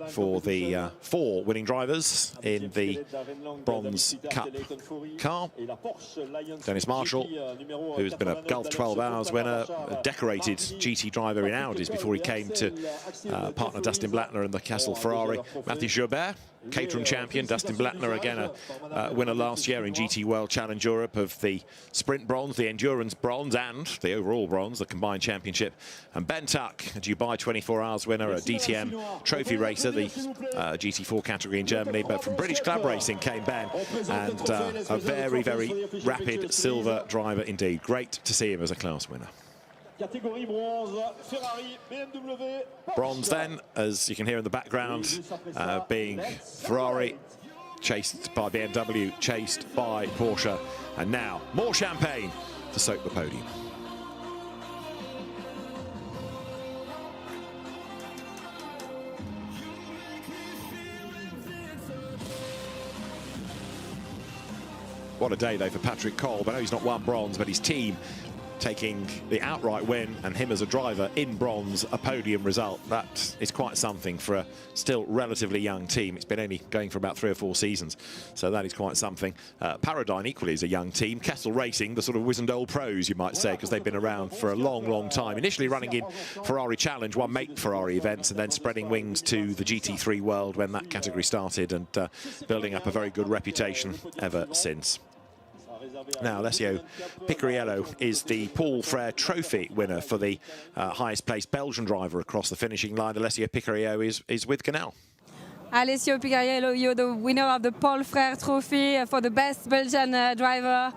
for the 4 winning drivers in the Bronze Cup car, Dennis Marshall, who's been a Gulf 12 Hours winner, a decorated GT driver in Audis before he came to partner Dustin Blattner in the Kessel Ferrari. Mathieu Joubert, Caterham champion, Dustin Blattner, again a winner last year in GT World Challenge Europe of the sprint bronze, the endurance bronze and the overall bronze, the combined championship. And Ben Tuck, a Dubai 24 Hours winner, a DTM trophy racer, the GT4 category in Germany, but from British Club Racing came Ben, and a very, very rapid silver driver indeed. Great to see him as a class winner. Bronze then, as you can hear in the background, being Ferrari, chased by BMW, chased by Porsche, and now more champagne to soak the podium. What a day though for Patrick Kolb. I know he's not won bronze, but his team taking the outright win, and him as a driver in bronze, a podium result. That is quite something for a still relatively young team. It's been only going for about 3 or 4 seasons, so that is quite something. Paradigm equally is a young team. Kessel Racing, the sort of wizened old pros, you might say, because they've been around for a long, long time. Initially running in Ferrari Challenge, one make Ferrari events, and then spreading wings to the GT3 world when that category started, and building up a very good reputation ever since. Now, Alessio Picariello is the Paul Frere Trophy winner for the highest placed Belgian driver across the finishing line. Alessio Picariello is with Canal. Alessio Picariello, you're the winner of the Paul Frere Trophy for the best Belgian driver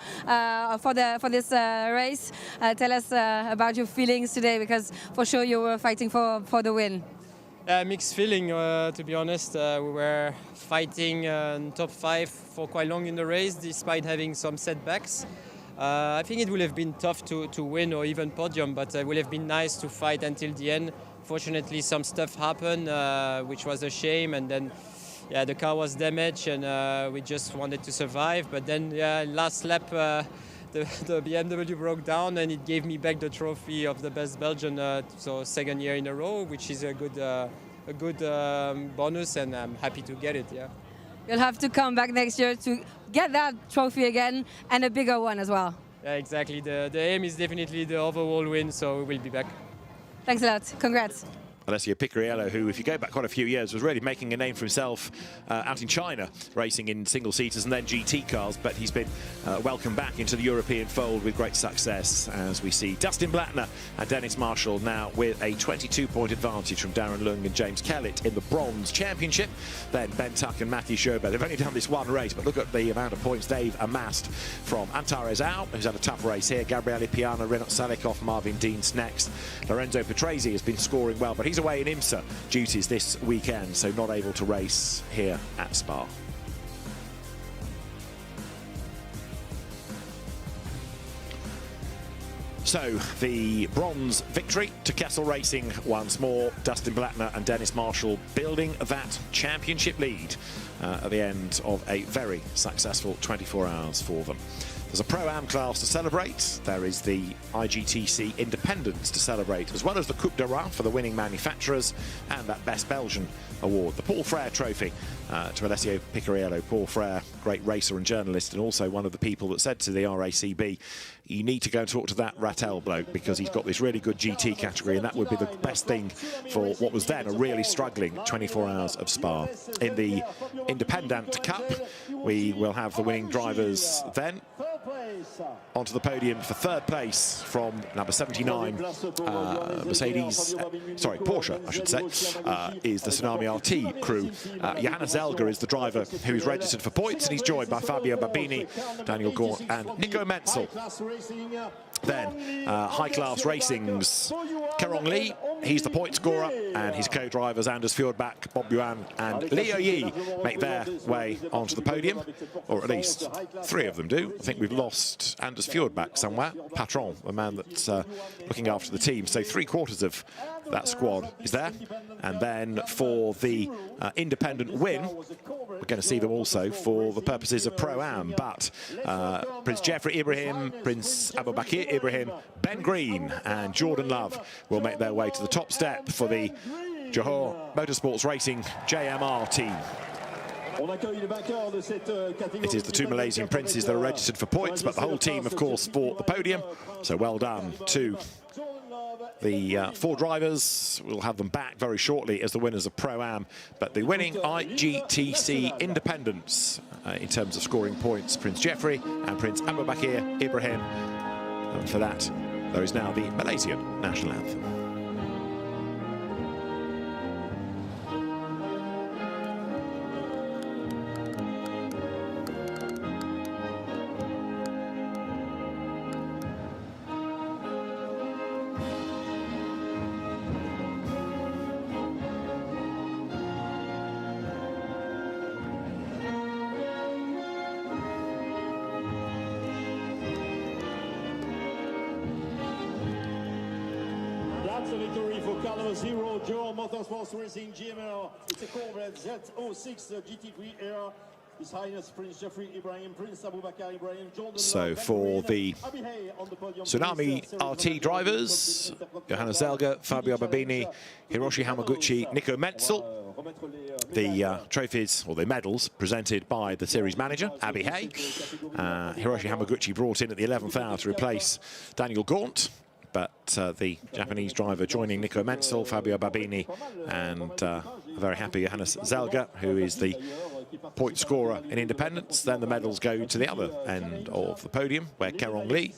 for this race. Tell us about your feelings today, because for sure you were fighting for the win. Mixed feeling, to be honest. We were fighting in top 5 for quite long in the race, despite having some setbacks. I think it would have been tough to win or even podium, but it would have been nice to fight until the end. Fortunately, some stuff happened, which was a shame, and then the car was damaged, and we just wanted to survive. But then, last lap, the BMW broke down, and it gave me back the trophy of the best Belgian, so 2nd year in a row, which is a good bonus, and I'm happy to get it. Yeah. You'll have to come back next year to get that trophy again, and a bigger one as well. Yeah, exactly. The aim is definitely the overall win, so we'll be back. Thanks a lot. Congrats. Alessio Picariello, who, if you go back quite a few years, was really making a name for himself out in China, racing in single-seaters and then GT cars, but he's been welcomed back into the European fold with great success, as we see Dustin Blattner and Dennis Marshall now with a 22-point advantage from Darren Lung and James Kellett in the Bronze Championship. Then Ben Tuck and Matthew Schober. They've only done this one race, but look at the amount of points they've amassed from Antares Au, who's had a tough race here, Gabriele Piana, Renat Salikov, Marvin Deans next. Lorenzo Petresi has been scoring well, but he's away in IMSA duties this weekend, so not able to race here at Spa. So the bronze victory to Kessel Racing once more. Dustin Blattner and Dennis Marshall building that championship lead at the end of a very successful 24 hours for them. There's a Pro-Am class to celebrate. There is the IGTC Independence to celebrate, as well as the Coupe de Roi for the winning manufacturers and that Best Belgian award. The Paul Frere Trophy to Alessio Picariello. Paul Frere, great racer and journalist, and also one of the people that said to the RACB, you need to go and talk to that Rattel bloke, because he's got this really good GT category, and that would be the best thing for what was then a really struggling 24 hours of Spa. In the Independent Cup, we will have the winning drivers then onto the podium. For 3rd place from number 79, Porsche, I should say, is the Tsunami RT crew. Johannes Elger is the driver who is registered for points, and he's joined by Fabio Babini, Daniel Gaunt and Nico Menzel. Then High Class Racing's Kerong Lee, he's the point scorer, and his co-drivers Anders Fjordbach, Bob Yuan and Leo Yi make their way onto the podium, or at least 3 of them do. I think we've lost Anders Fjordbach somewhere, Patron, the man that's looking after the team. So 3/4 of that squad is there. And then for the independent win, we're going to see them also for the purposes of Pro-Am. But Prince Jeffrey Ibrahim, Prince Abubakir Ibrahim, Ben Green and Jordan Love will make their way to the top step for the Johor Motorsports Racing JMR team. It is the 2 Malaysian princes that are registered for points, but the whole team, of course, for the podium. So well done to The 4 drivers, we'll have them back very shortly as the winners of Pro-Am, but the winning IGTC independents in terms of scoring points, Prince Jeffrey and Prince Abubakir Ibrahim. And for that, there is now the Malaysian national anthem. That's a victory for Carnival Zero, Joe Motorsports Racing GMR. It's a Corvette Z06 GT3 Air. His Highness Prince Jeffrey Ibrahim, Prince Abubakar Ibrahim, Jordan. So for the Tsunami RT drivers, Johannes Zelger, Fabio Babini, Hiroshi Hamaguchi, Nico Menzel. The trophies, or the medals, presented by the series manager, Abby Hay. Hiroshi Hamaguchi brought in at the 11th hour to replace Daniel Gaunt. But the Japanese driver joining Nico Menzel, Fabio Babini, and a very happy Johannes Zelger, who is the point scorer in independence. Then the medals go to the other end of the podium, where Kerong Lee,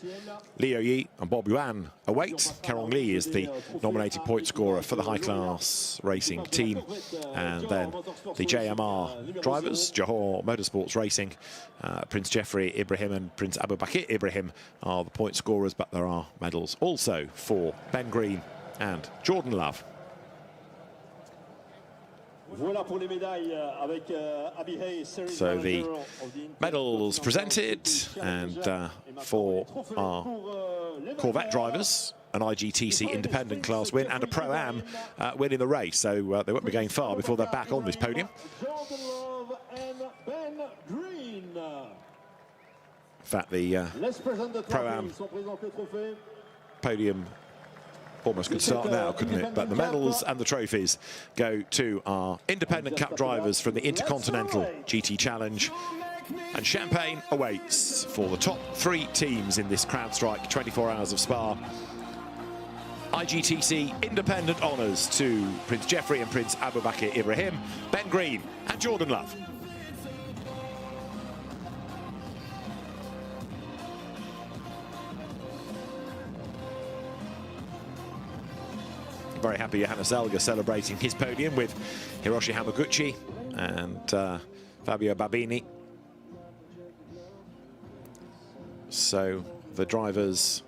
Liu Yi and Bob Yuan await. Kerong Lee is the nominated point scorer for the high-class racing team. And then the JMR drivers, Johor Motorsports Racing, Prince Jeffrey Ibrahim and Prince Abubakir Ibrahim are the point scorers, but there are medals also for Ben Green and Jordan Love. So the medals presented, and for our Corvette drivers, an IGTC independent class win and a Pro-Am win in the race. So they won't be going far before they're back on this podium. In fact, the Pro-Am podium almost could start now, couldn't it? But the medals and the trophies go to our independent cup drivers from the Intercontinental GT Challenge. And champagne awaits for the top 3 teams in this CrowdStrike 24 Hours of Spa. IGTC independent honours to Prince Jeffrey and Prince Abubakir Ibrahim, Ben Green and Jordan Love. Very happy Johannes Zelger celebrating his podium with Hiroshi Hamaguchi and Fabio Babini. So the drivers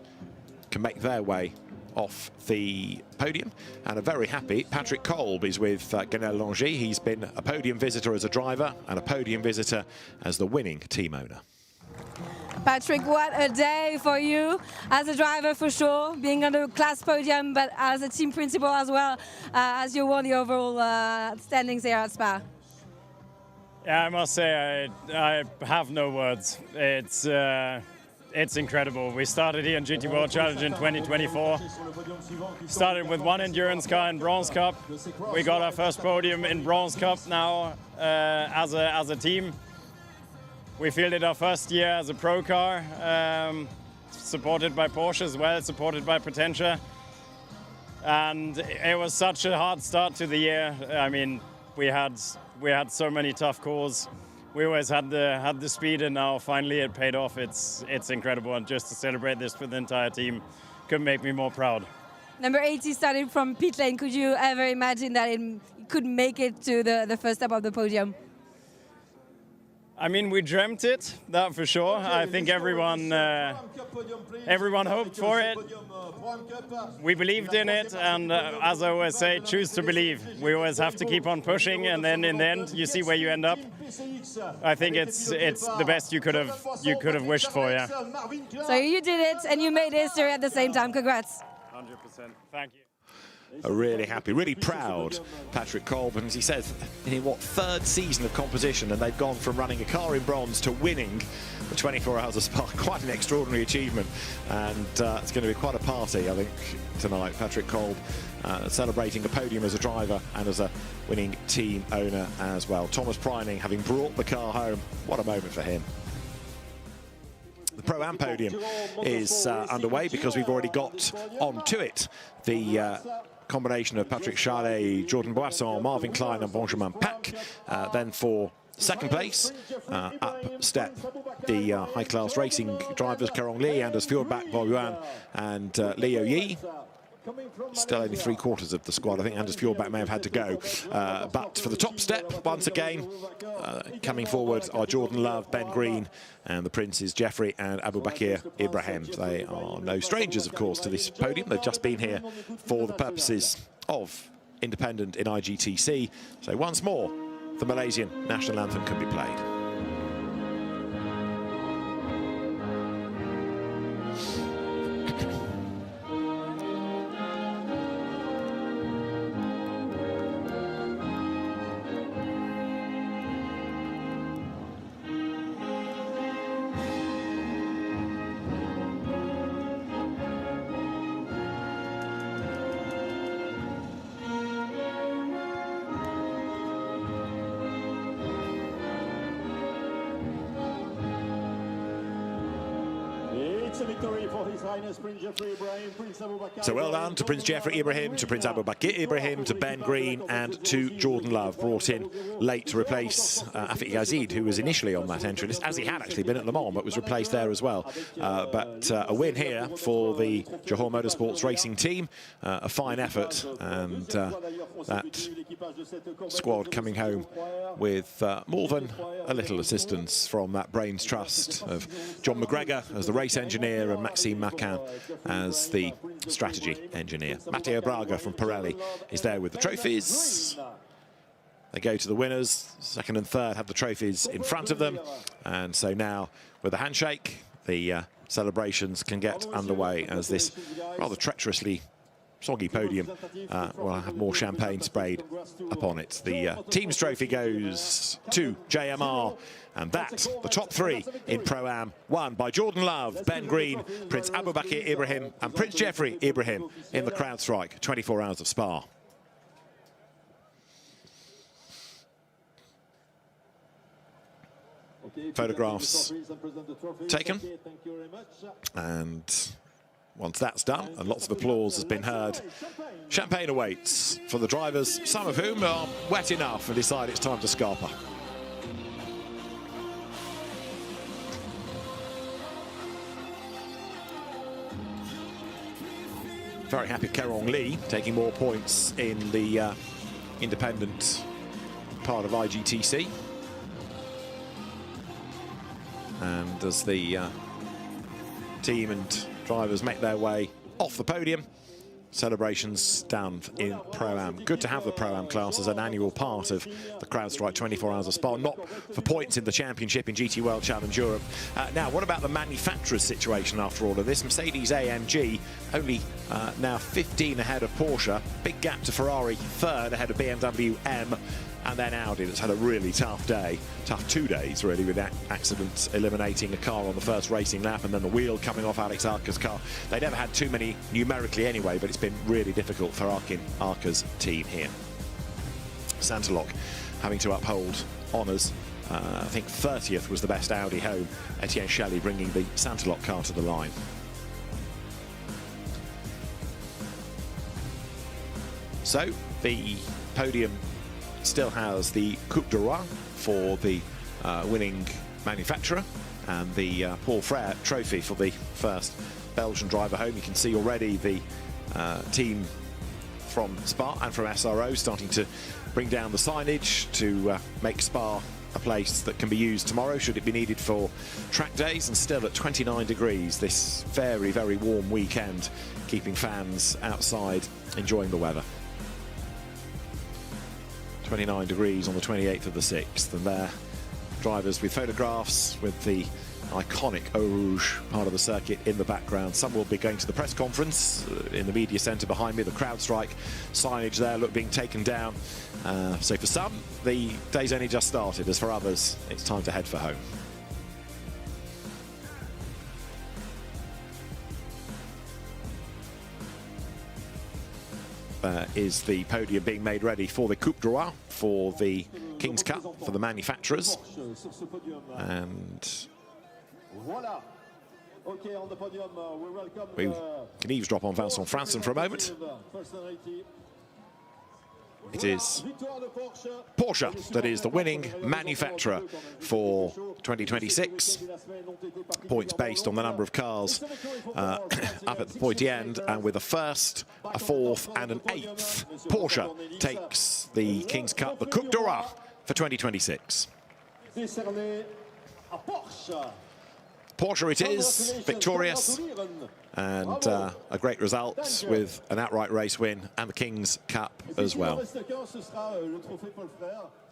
can make their way off the podium, and are very happy. Patrick Kolb is with Ganel Longy. He's been a podium visitor as a driver and a podium visitor as the winning team owner. Patrick, what a day for you as a driver, for sure, being on the class podium, but as a team principal as well, as you won the overall standings here at Spa. Yeah, I must say I have no words. It's incredible. We started here in GT World Challenge in 2024. Started with 1 endurance car in Bronze Cup. We got our first podium in Bronze Cup now as a team. We fielded our first year as a pro car, supported by Porsche as well, supported by Potentia. And it was such a hard start to the year. I mean, we had so many tough calls. We always had the speed, and now finally it paid off. It's incredible, and just to celebrate this with the entire team couldn't make me more proud. Number 80 started from pit lane. Could you ever imagine that it could make it to the first step of the podium? I mean, we dreamt it, that for sure. I think everyone hoped for it. We believed in it, and as I always say, choose to believe. We always have to keep on pushing, and then in the end, you see where you end up. I think it's the best you could have wished for, yeah. So you did it, and you made history at the same time. Congrats. 100%. Thank you. A really happy, really proud Patrick Kolb, and as he says, in what, 3rd season of competition, and they've gone from running a car in bronze to winning the 24 Hours of Spa. Quite an extraordinary achievement, and it's going to be quite a party, I think, tonight. Patrick Kolb celebrating a podium as a driver and as a winning team owner as well. Thomas Preining having brought the car home. What a moment for him. The Pro-Am podium is underway, because we've already got onto it the combination of Patrick Charlet, Jordan Boisson, Marvin Klein and Benjamin Pack. Then for second place, up step the high-class racing drivers Kerong Lee, Anders Fjordbach, Bo Yuan and Leo Yi. Still only 3/4 of the squad. I think Anders Fjordbach may have had to go. But for the top step, once again, coming forward are Jordan Love, Ben Green, and the Princes Jeffrey and Abu Bakr Ibrahim. They are no strangers, of course, to this podium. They've just been here for the purposes of independent in IGTC. So once more, the Malaysian national anthem can be played. So well done to Prince Jeffrey Ibrahim, to Prince Abu Bakr Ibrahim, to Ben Green and to Jordan Love, brought in late to replace Afiq Yazid, who was initially on that entry list, as he had actually been at Le Mans, but was replaced there as well. But a win here for the Johor Motorsports racing team, a fine effort, and that squad coming home with more than a little assistance from that brains trust of John McGregor as the race engineer and Maxime Macan as the strategy engineer. Matteo Braga from Pirelli is there with the trophies. They go to the winners. Second and third have the trophies in front of them. And so now, with a handshake, the celebrations can get underway as this rather treacherously soggy podium will have more champagne sprayed upon it. The team's trophy goes to JMR, and that, the top three in Pro-Am, won by Jordan Love, Ben Green, Prince Abu Bakr Ibrahim and Prince Jeffrey Ibrahim in the CrowdStrike 24 Hours of Spa. Photographs taken, and once that's done and lots of applause has been heard, champagne awaits for the drivers, some of whom are wet enough and decide it's time to scarper. Very happy Kerong Lee taking more points in the independent part of IGTC. And as the team and drivers make their way off the podium, celebrations down in Pro-Am. Good to have the Pro-Am class as an annual part of the CrowdStrike 24 Hours of Spa, not for points in the championship in GT World Challenge Europe. Now, what about the manufacturer's situation after all of this? Mercedes-AMG only now 15 ahead of Porsche. Big gap to Ferrari, third ahead of BMW M. And then Audi, that's had a really tough day, tough 2 days really, with that accident eliminating a car on the first racing lap and then the wheel coming off Alex Arca's car. They never had too many numerically anyway, but it's been really difficult for Arca's team here. Santalok having to uphold honours. I think 30th was the best Audi home. Etienne Shelley bringing the Santalok car to the line. So the podium still has the Coupe du Roi for the winning manufacturer and the Paul Frère trophy for the first Belgian driver home. You can see already the team from Spa and from SRO starting to bring down the signage to make Spa a place that can be used tomorrow should it be needed for track days, and still at 29 degrees this very, very warm weekend, keeping fans outside enjoying the weather. 29 degrees on the 28th of the 6th, and there drivers with photographs with the iconic Eau Rouge part of the circuit in the background. Some will be going to the press conference in the media centre behind me. The CrowdStrike signage there being taken down. So for some, the day's only just started. As for others, it's time to head for home. Is the podium being made ready for the Coupe du Roi, for the King's Cup, for the manufacturers. And We can eavesdrop on Vincent Franssen for a moment. It is Porsche that is the winning manufacturer for 2026. Points based on the number of cars up at the pointy end, and with a first, a fourth and an eighth, Porsche takes the King's Cup, the Coupe d'Or for 2026. Porsche it is, victorious, and a great result with an outright race win and the King's Cup as well.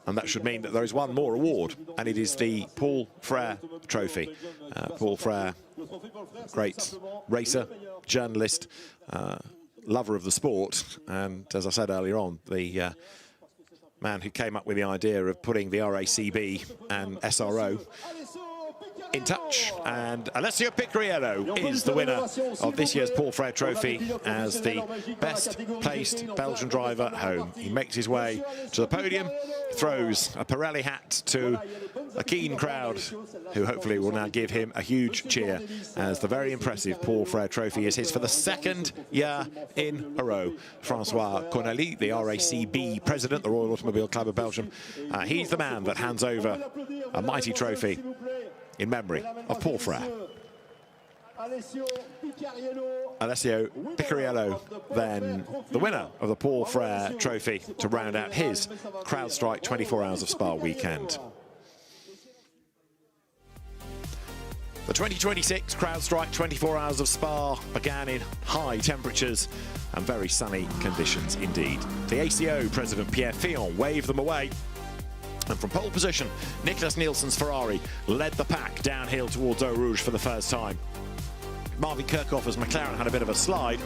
And that should mean that there is one more award, and it is the Paul Frere Trophy. Paul Frere, great racer, journalist, lover of the sport, and as I said earlier on, the man who came up with the idea of putting the RACB and SRO in touch. And Alessio Picariello is the winner of this year's Paul Frere Trophy as the best placed Belgian driver home. He makes his way to the podium, throws a Pirelli hat to a keen crowd who hopefully will now give him a huge cheer, as the very impressive Paul Frere Trophy is his for the second year in a row. Francois Corneli, the RACB president, the Royal Automobile Club of Belgium, he's the man that hands over a mighty trophy in memory of Paul Frere. Alessio Picariello, then the winner of the Paul Frere Trophy to round out his CrowdStrike 24 Hours of Spa weekend. The 2026 CrowdStrike 24 Hours of Spa began in high temperatures and very sunny conditions indeed. The ACO president Pierre Fillon waved them away, and from pole position, Niklas Nielsen's Ferrari led the pack downhill towards Eau Rouge for the first time. Marvin Kirchhoffer's McLaren had a bit of a slide,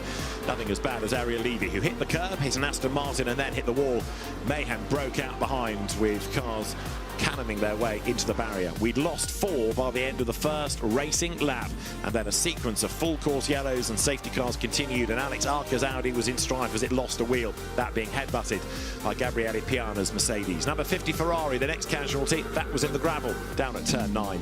nothing as bad as Ariel Levy, who hit the curb, hit an Aston Martin and then hit the wall. Mayhem broke out behind with cars cannoning their way into the barrier. We'd lost 4 by the end of the first racing lap, and then a sequence of full course yellows and safety cars continued, and Alex Arca's Audi was in strife as it lost a wheel, that being headbutted by Gabriele Piana's Mercedes. Number 50 Ferrari, the next casualty, that was in the gravel down at turn 9.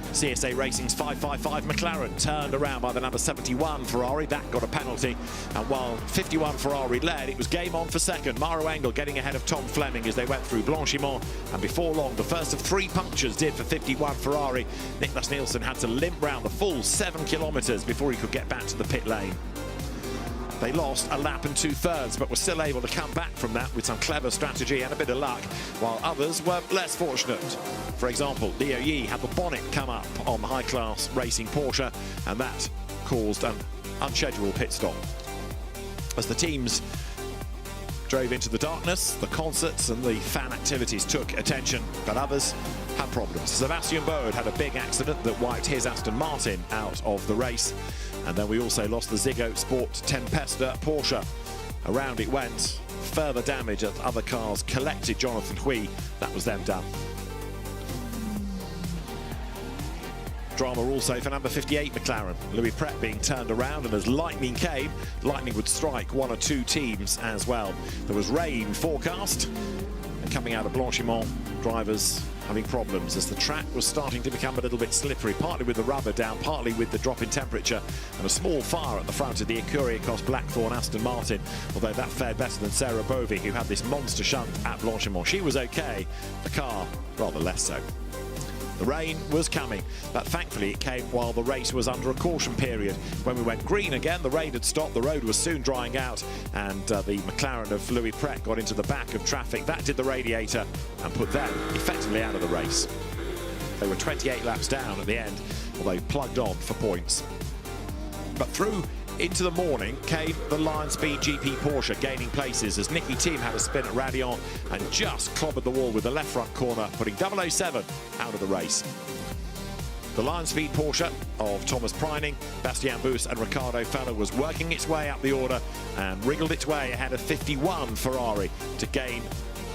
CSA Racing's 555 McLaren turned around by the number 71 Ferrari. That got a penalty. And while 51 Ferrari led, it was game on for second. Maro Engel getting ahead of Tom Fleming as they went through Blanchimont. And before long, the first of 3 punctures did for 51 Ferrari. Niklas Nielsen had to limp round the full 7 kilometres before he could get back to the pit lane. They lost a lap and 2/3, but were still able to come back from that with some clever strategy and a bit of luck, while others were less fortunate. For example, Leo Yi had the bonnet come up on the high-class racing Porsche, and that caused an unscheduled pit stop. As the teams drove into the darkness, the concerts and the fan activities took attention, but others had problems. Sebastian Bode had a big accident that wiped his Aston Martin out of the race. And then we also lost the Ziggo Sport Tempesta Porsche. Around it went. Further damage as other cars collected Jonathan Hui. That was them done. Drama also for number 58 McLaren. Louis Pret being turned around, and as lightning came, lightning would strike 1 or 2 teams as well. There was rain forecast, and coming out of Blanchimont, drivers having problems as the track was starting to become a little bit slippery, partly with the rubber down, partly with the drop in temperature, and a small fire at the front of the Ecurie-Cos Blackthorn Aston Martin, although that fared better than Sarah Bovey, who had this monster shunt at Blanchimont. She was okay, the car rather less so. The rain was coming, but thankfully it came while the race was under a caution period. When we went green again, the rain had stopped, the road was soon drying out, and the McLaren of Louis Pret got into the back of traffic. That did the radiator and put them effectively out of the race. They were 28 laps down at the end, although plugged on for points. But through into the morning came the Lion Speed GP Porsche, gaining places as Nicky Thiem had a spin at Radion and just clobbered the wall with the left front corner, putting 007 out of the race. The Lion Speed Porsche of Thomas Preining, Bastien Bus and Ricardo Feller was working its way up the order and wriggled its way ahead of 51 Ferrari to gain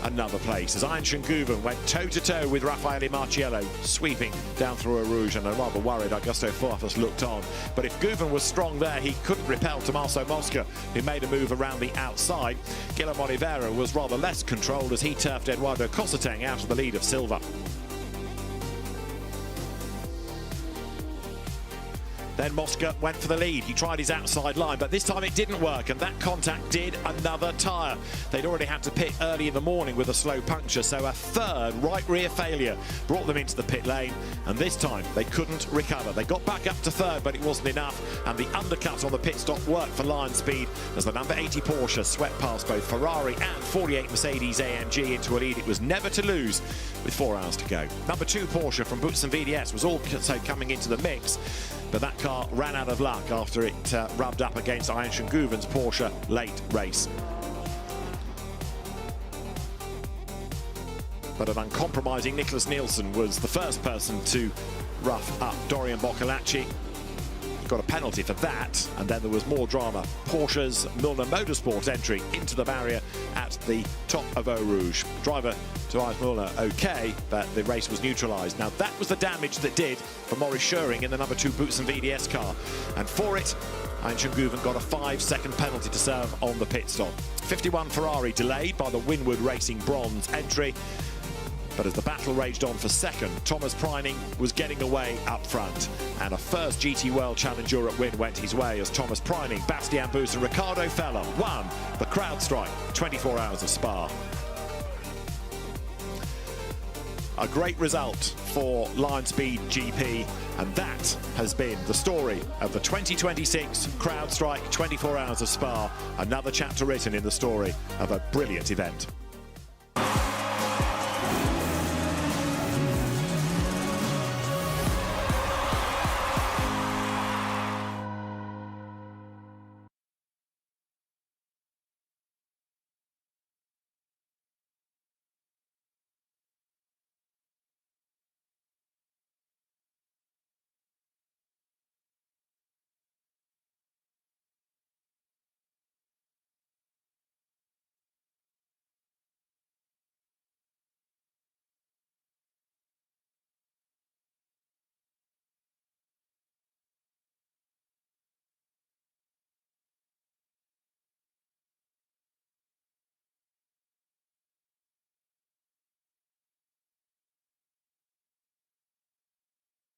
another place, as Ian Guven went toe-to-toe with Raffaele Marciello, sweeping down through Eau Rouge, and a rather worried Augusto Farfus looked on. But if Guven was strong there, he couldn't repel Tommaso Mosca, who made a move around the outside. Guillermo Oliveira was rather less controlled as he turfed Eduardo Cosseteng out of the lead of Silva. Then Mosca went for the lead. He tried his outside line, but this time it didn't work, and that contact did another tyre. They'd already had to pit early in the morning with a slow puncture, so a third right rear failure brought them into the pit lane, and this time they couldn't recover. They got back up to third, but it wasn't enough, and the undercut on the pit stop worked for Lion Speed as the number 80 Porsche swept past both Ferrari and 48 Mercedes-AMG into a lead it was never to lose with 4 hours to go. Number 2 Porsche from Boots and VDS was also coming into the mix, but that car ran out of luck after it rubbed up against Ian Schenguven's Porsche late race. But an uncompromising Nicholas Nielsen was the first person to rough up Dorian Boccolacci. He got a penalty for that, and then there was more drama. Porsche's Milner Motorsport entry into the barrier at the top of Eau Rouge. Driver Tobias Milner okay, but the race was neutralised. Now that was the damage that did for Maurice Scheuring in the number 2 Boots and VDS car, and for it Ian Schenguven got a 5-second penalty to serve on the pit stop. 51 Ferrari delayed by the Winward Racing bronze entry. But as the battle raged on for second, Thomas Preining was getting away up front. And a first GT World Challenge Europe win went his way as Thomas Preining, Bastian Buus and Ricardo Feller won the CrowdStrike 24 Hours of Spa. A great result for Lion Speed GP, and that has been the story of the 2026 CrowdStrike 24 Hours of Spa, another chapter written in the story of a brilliant event.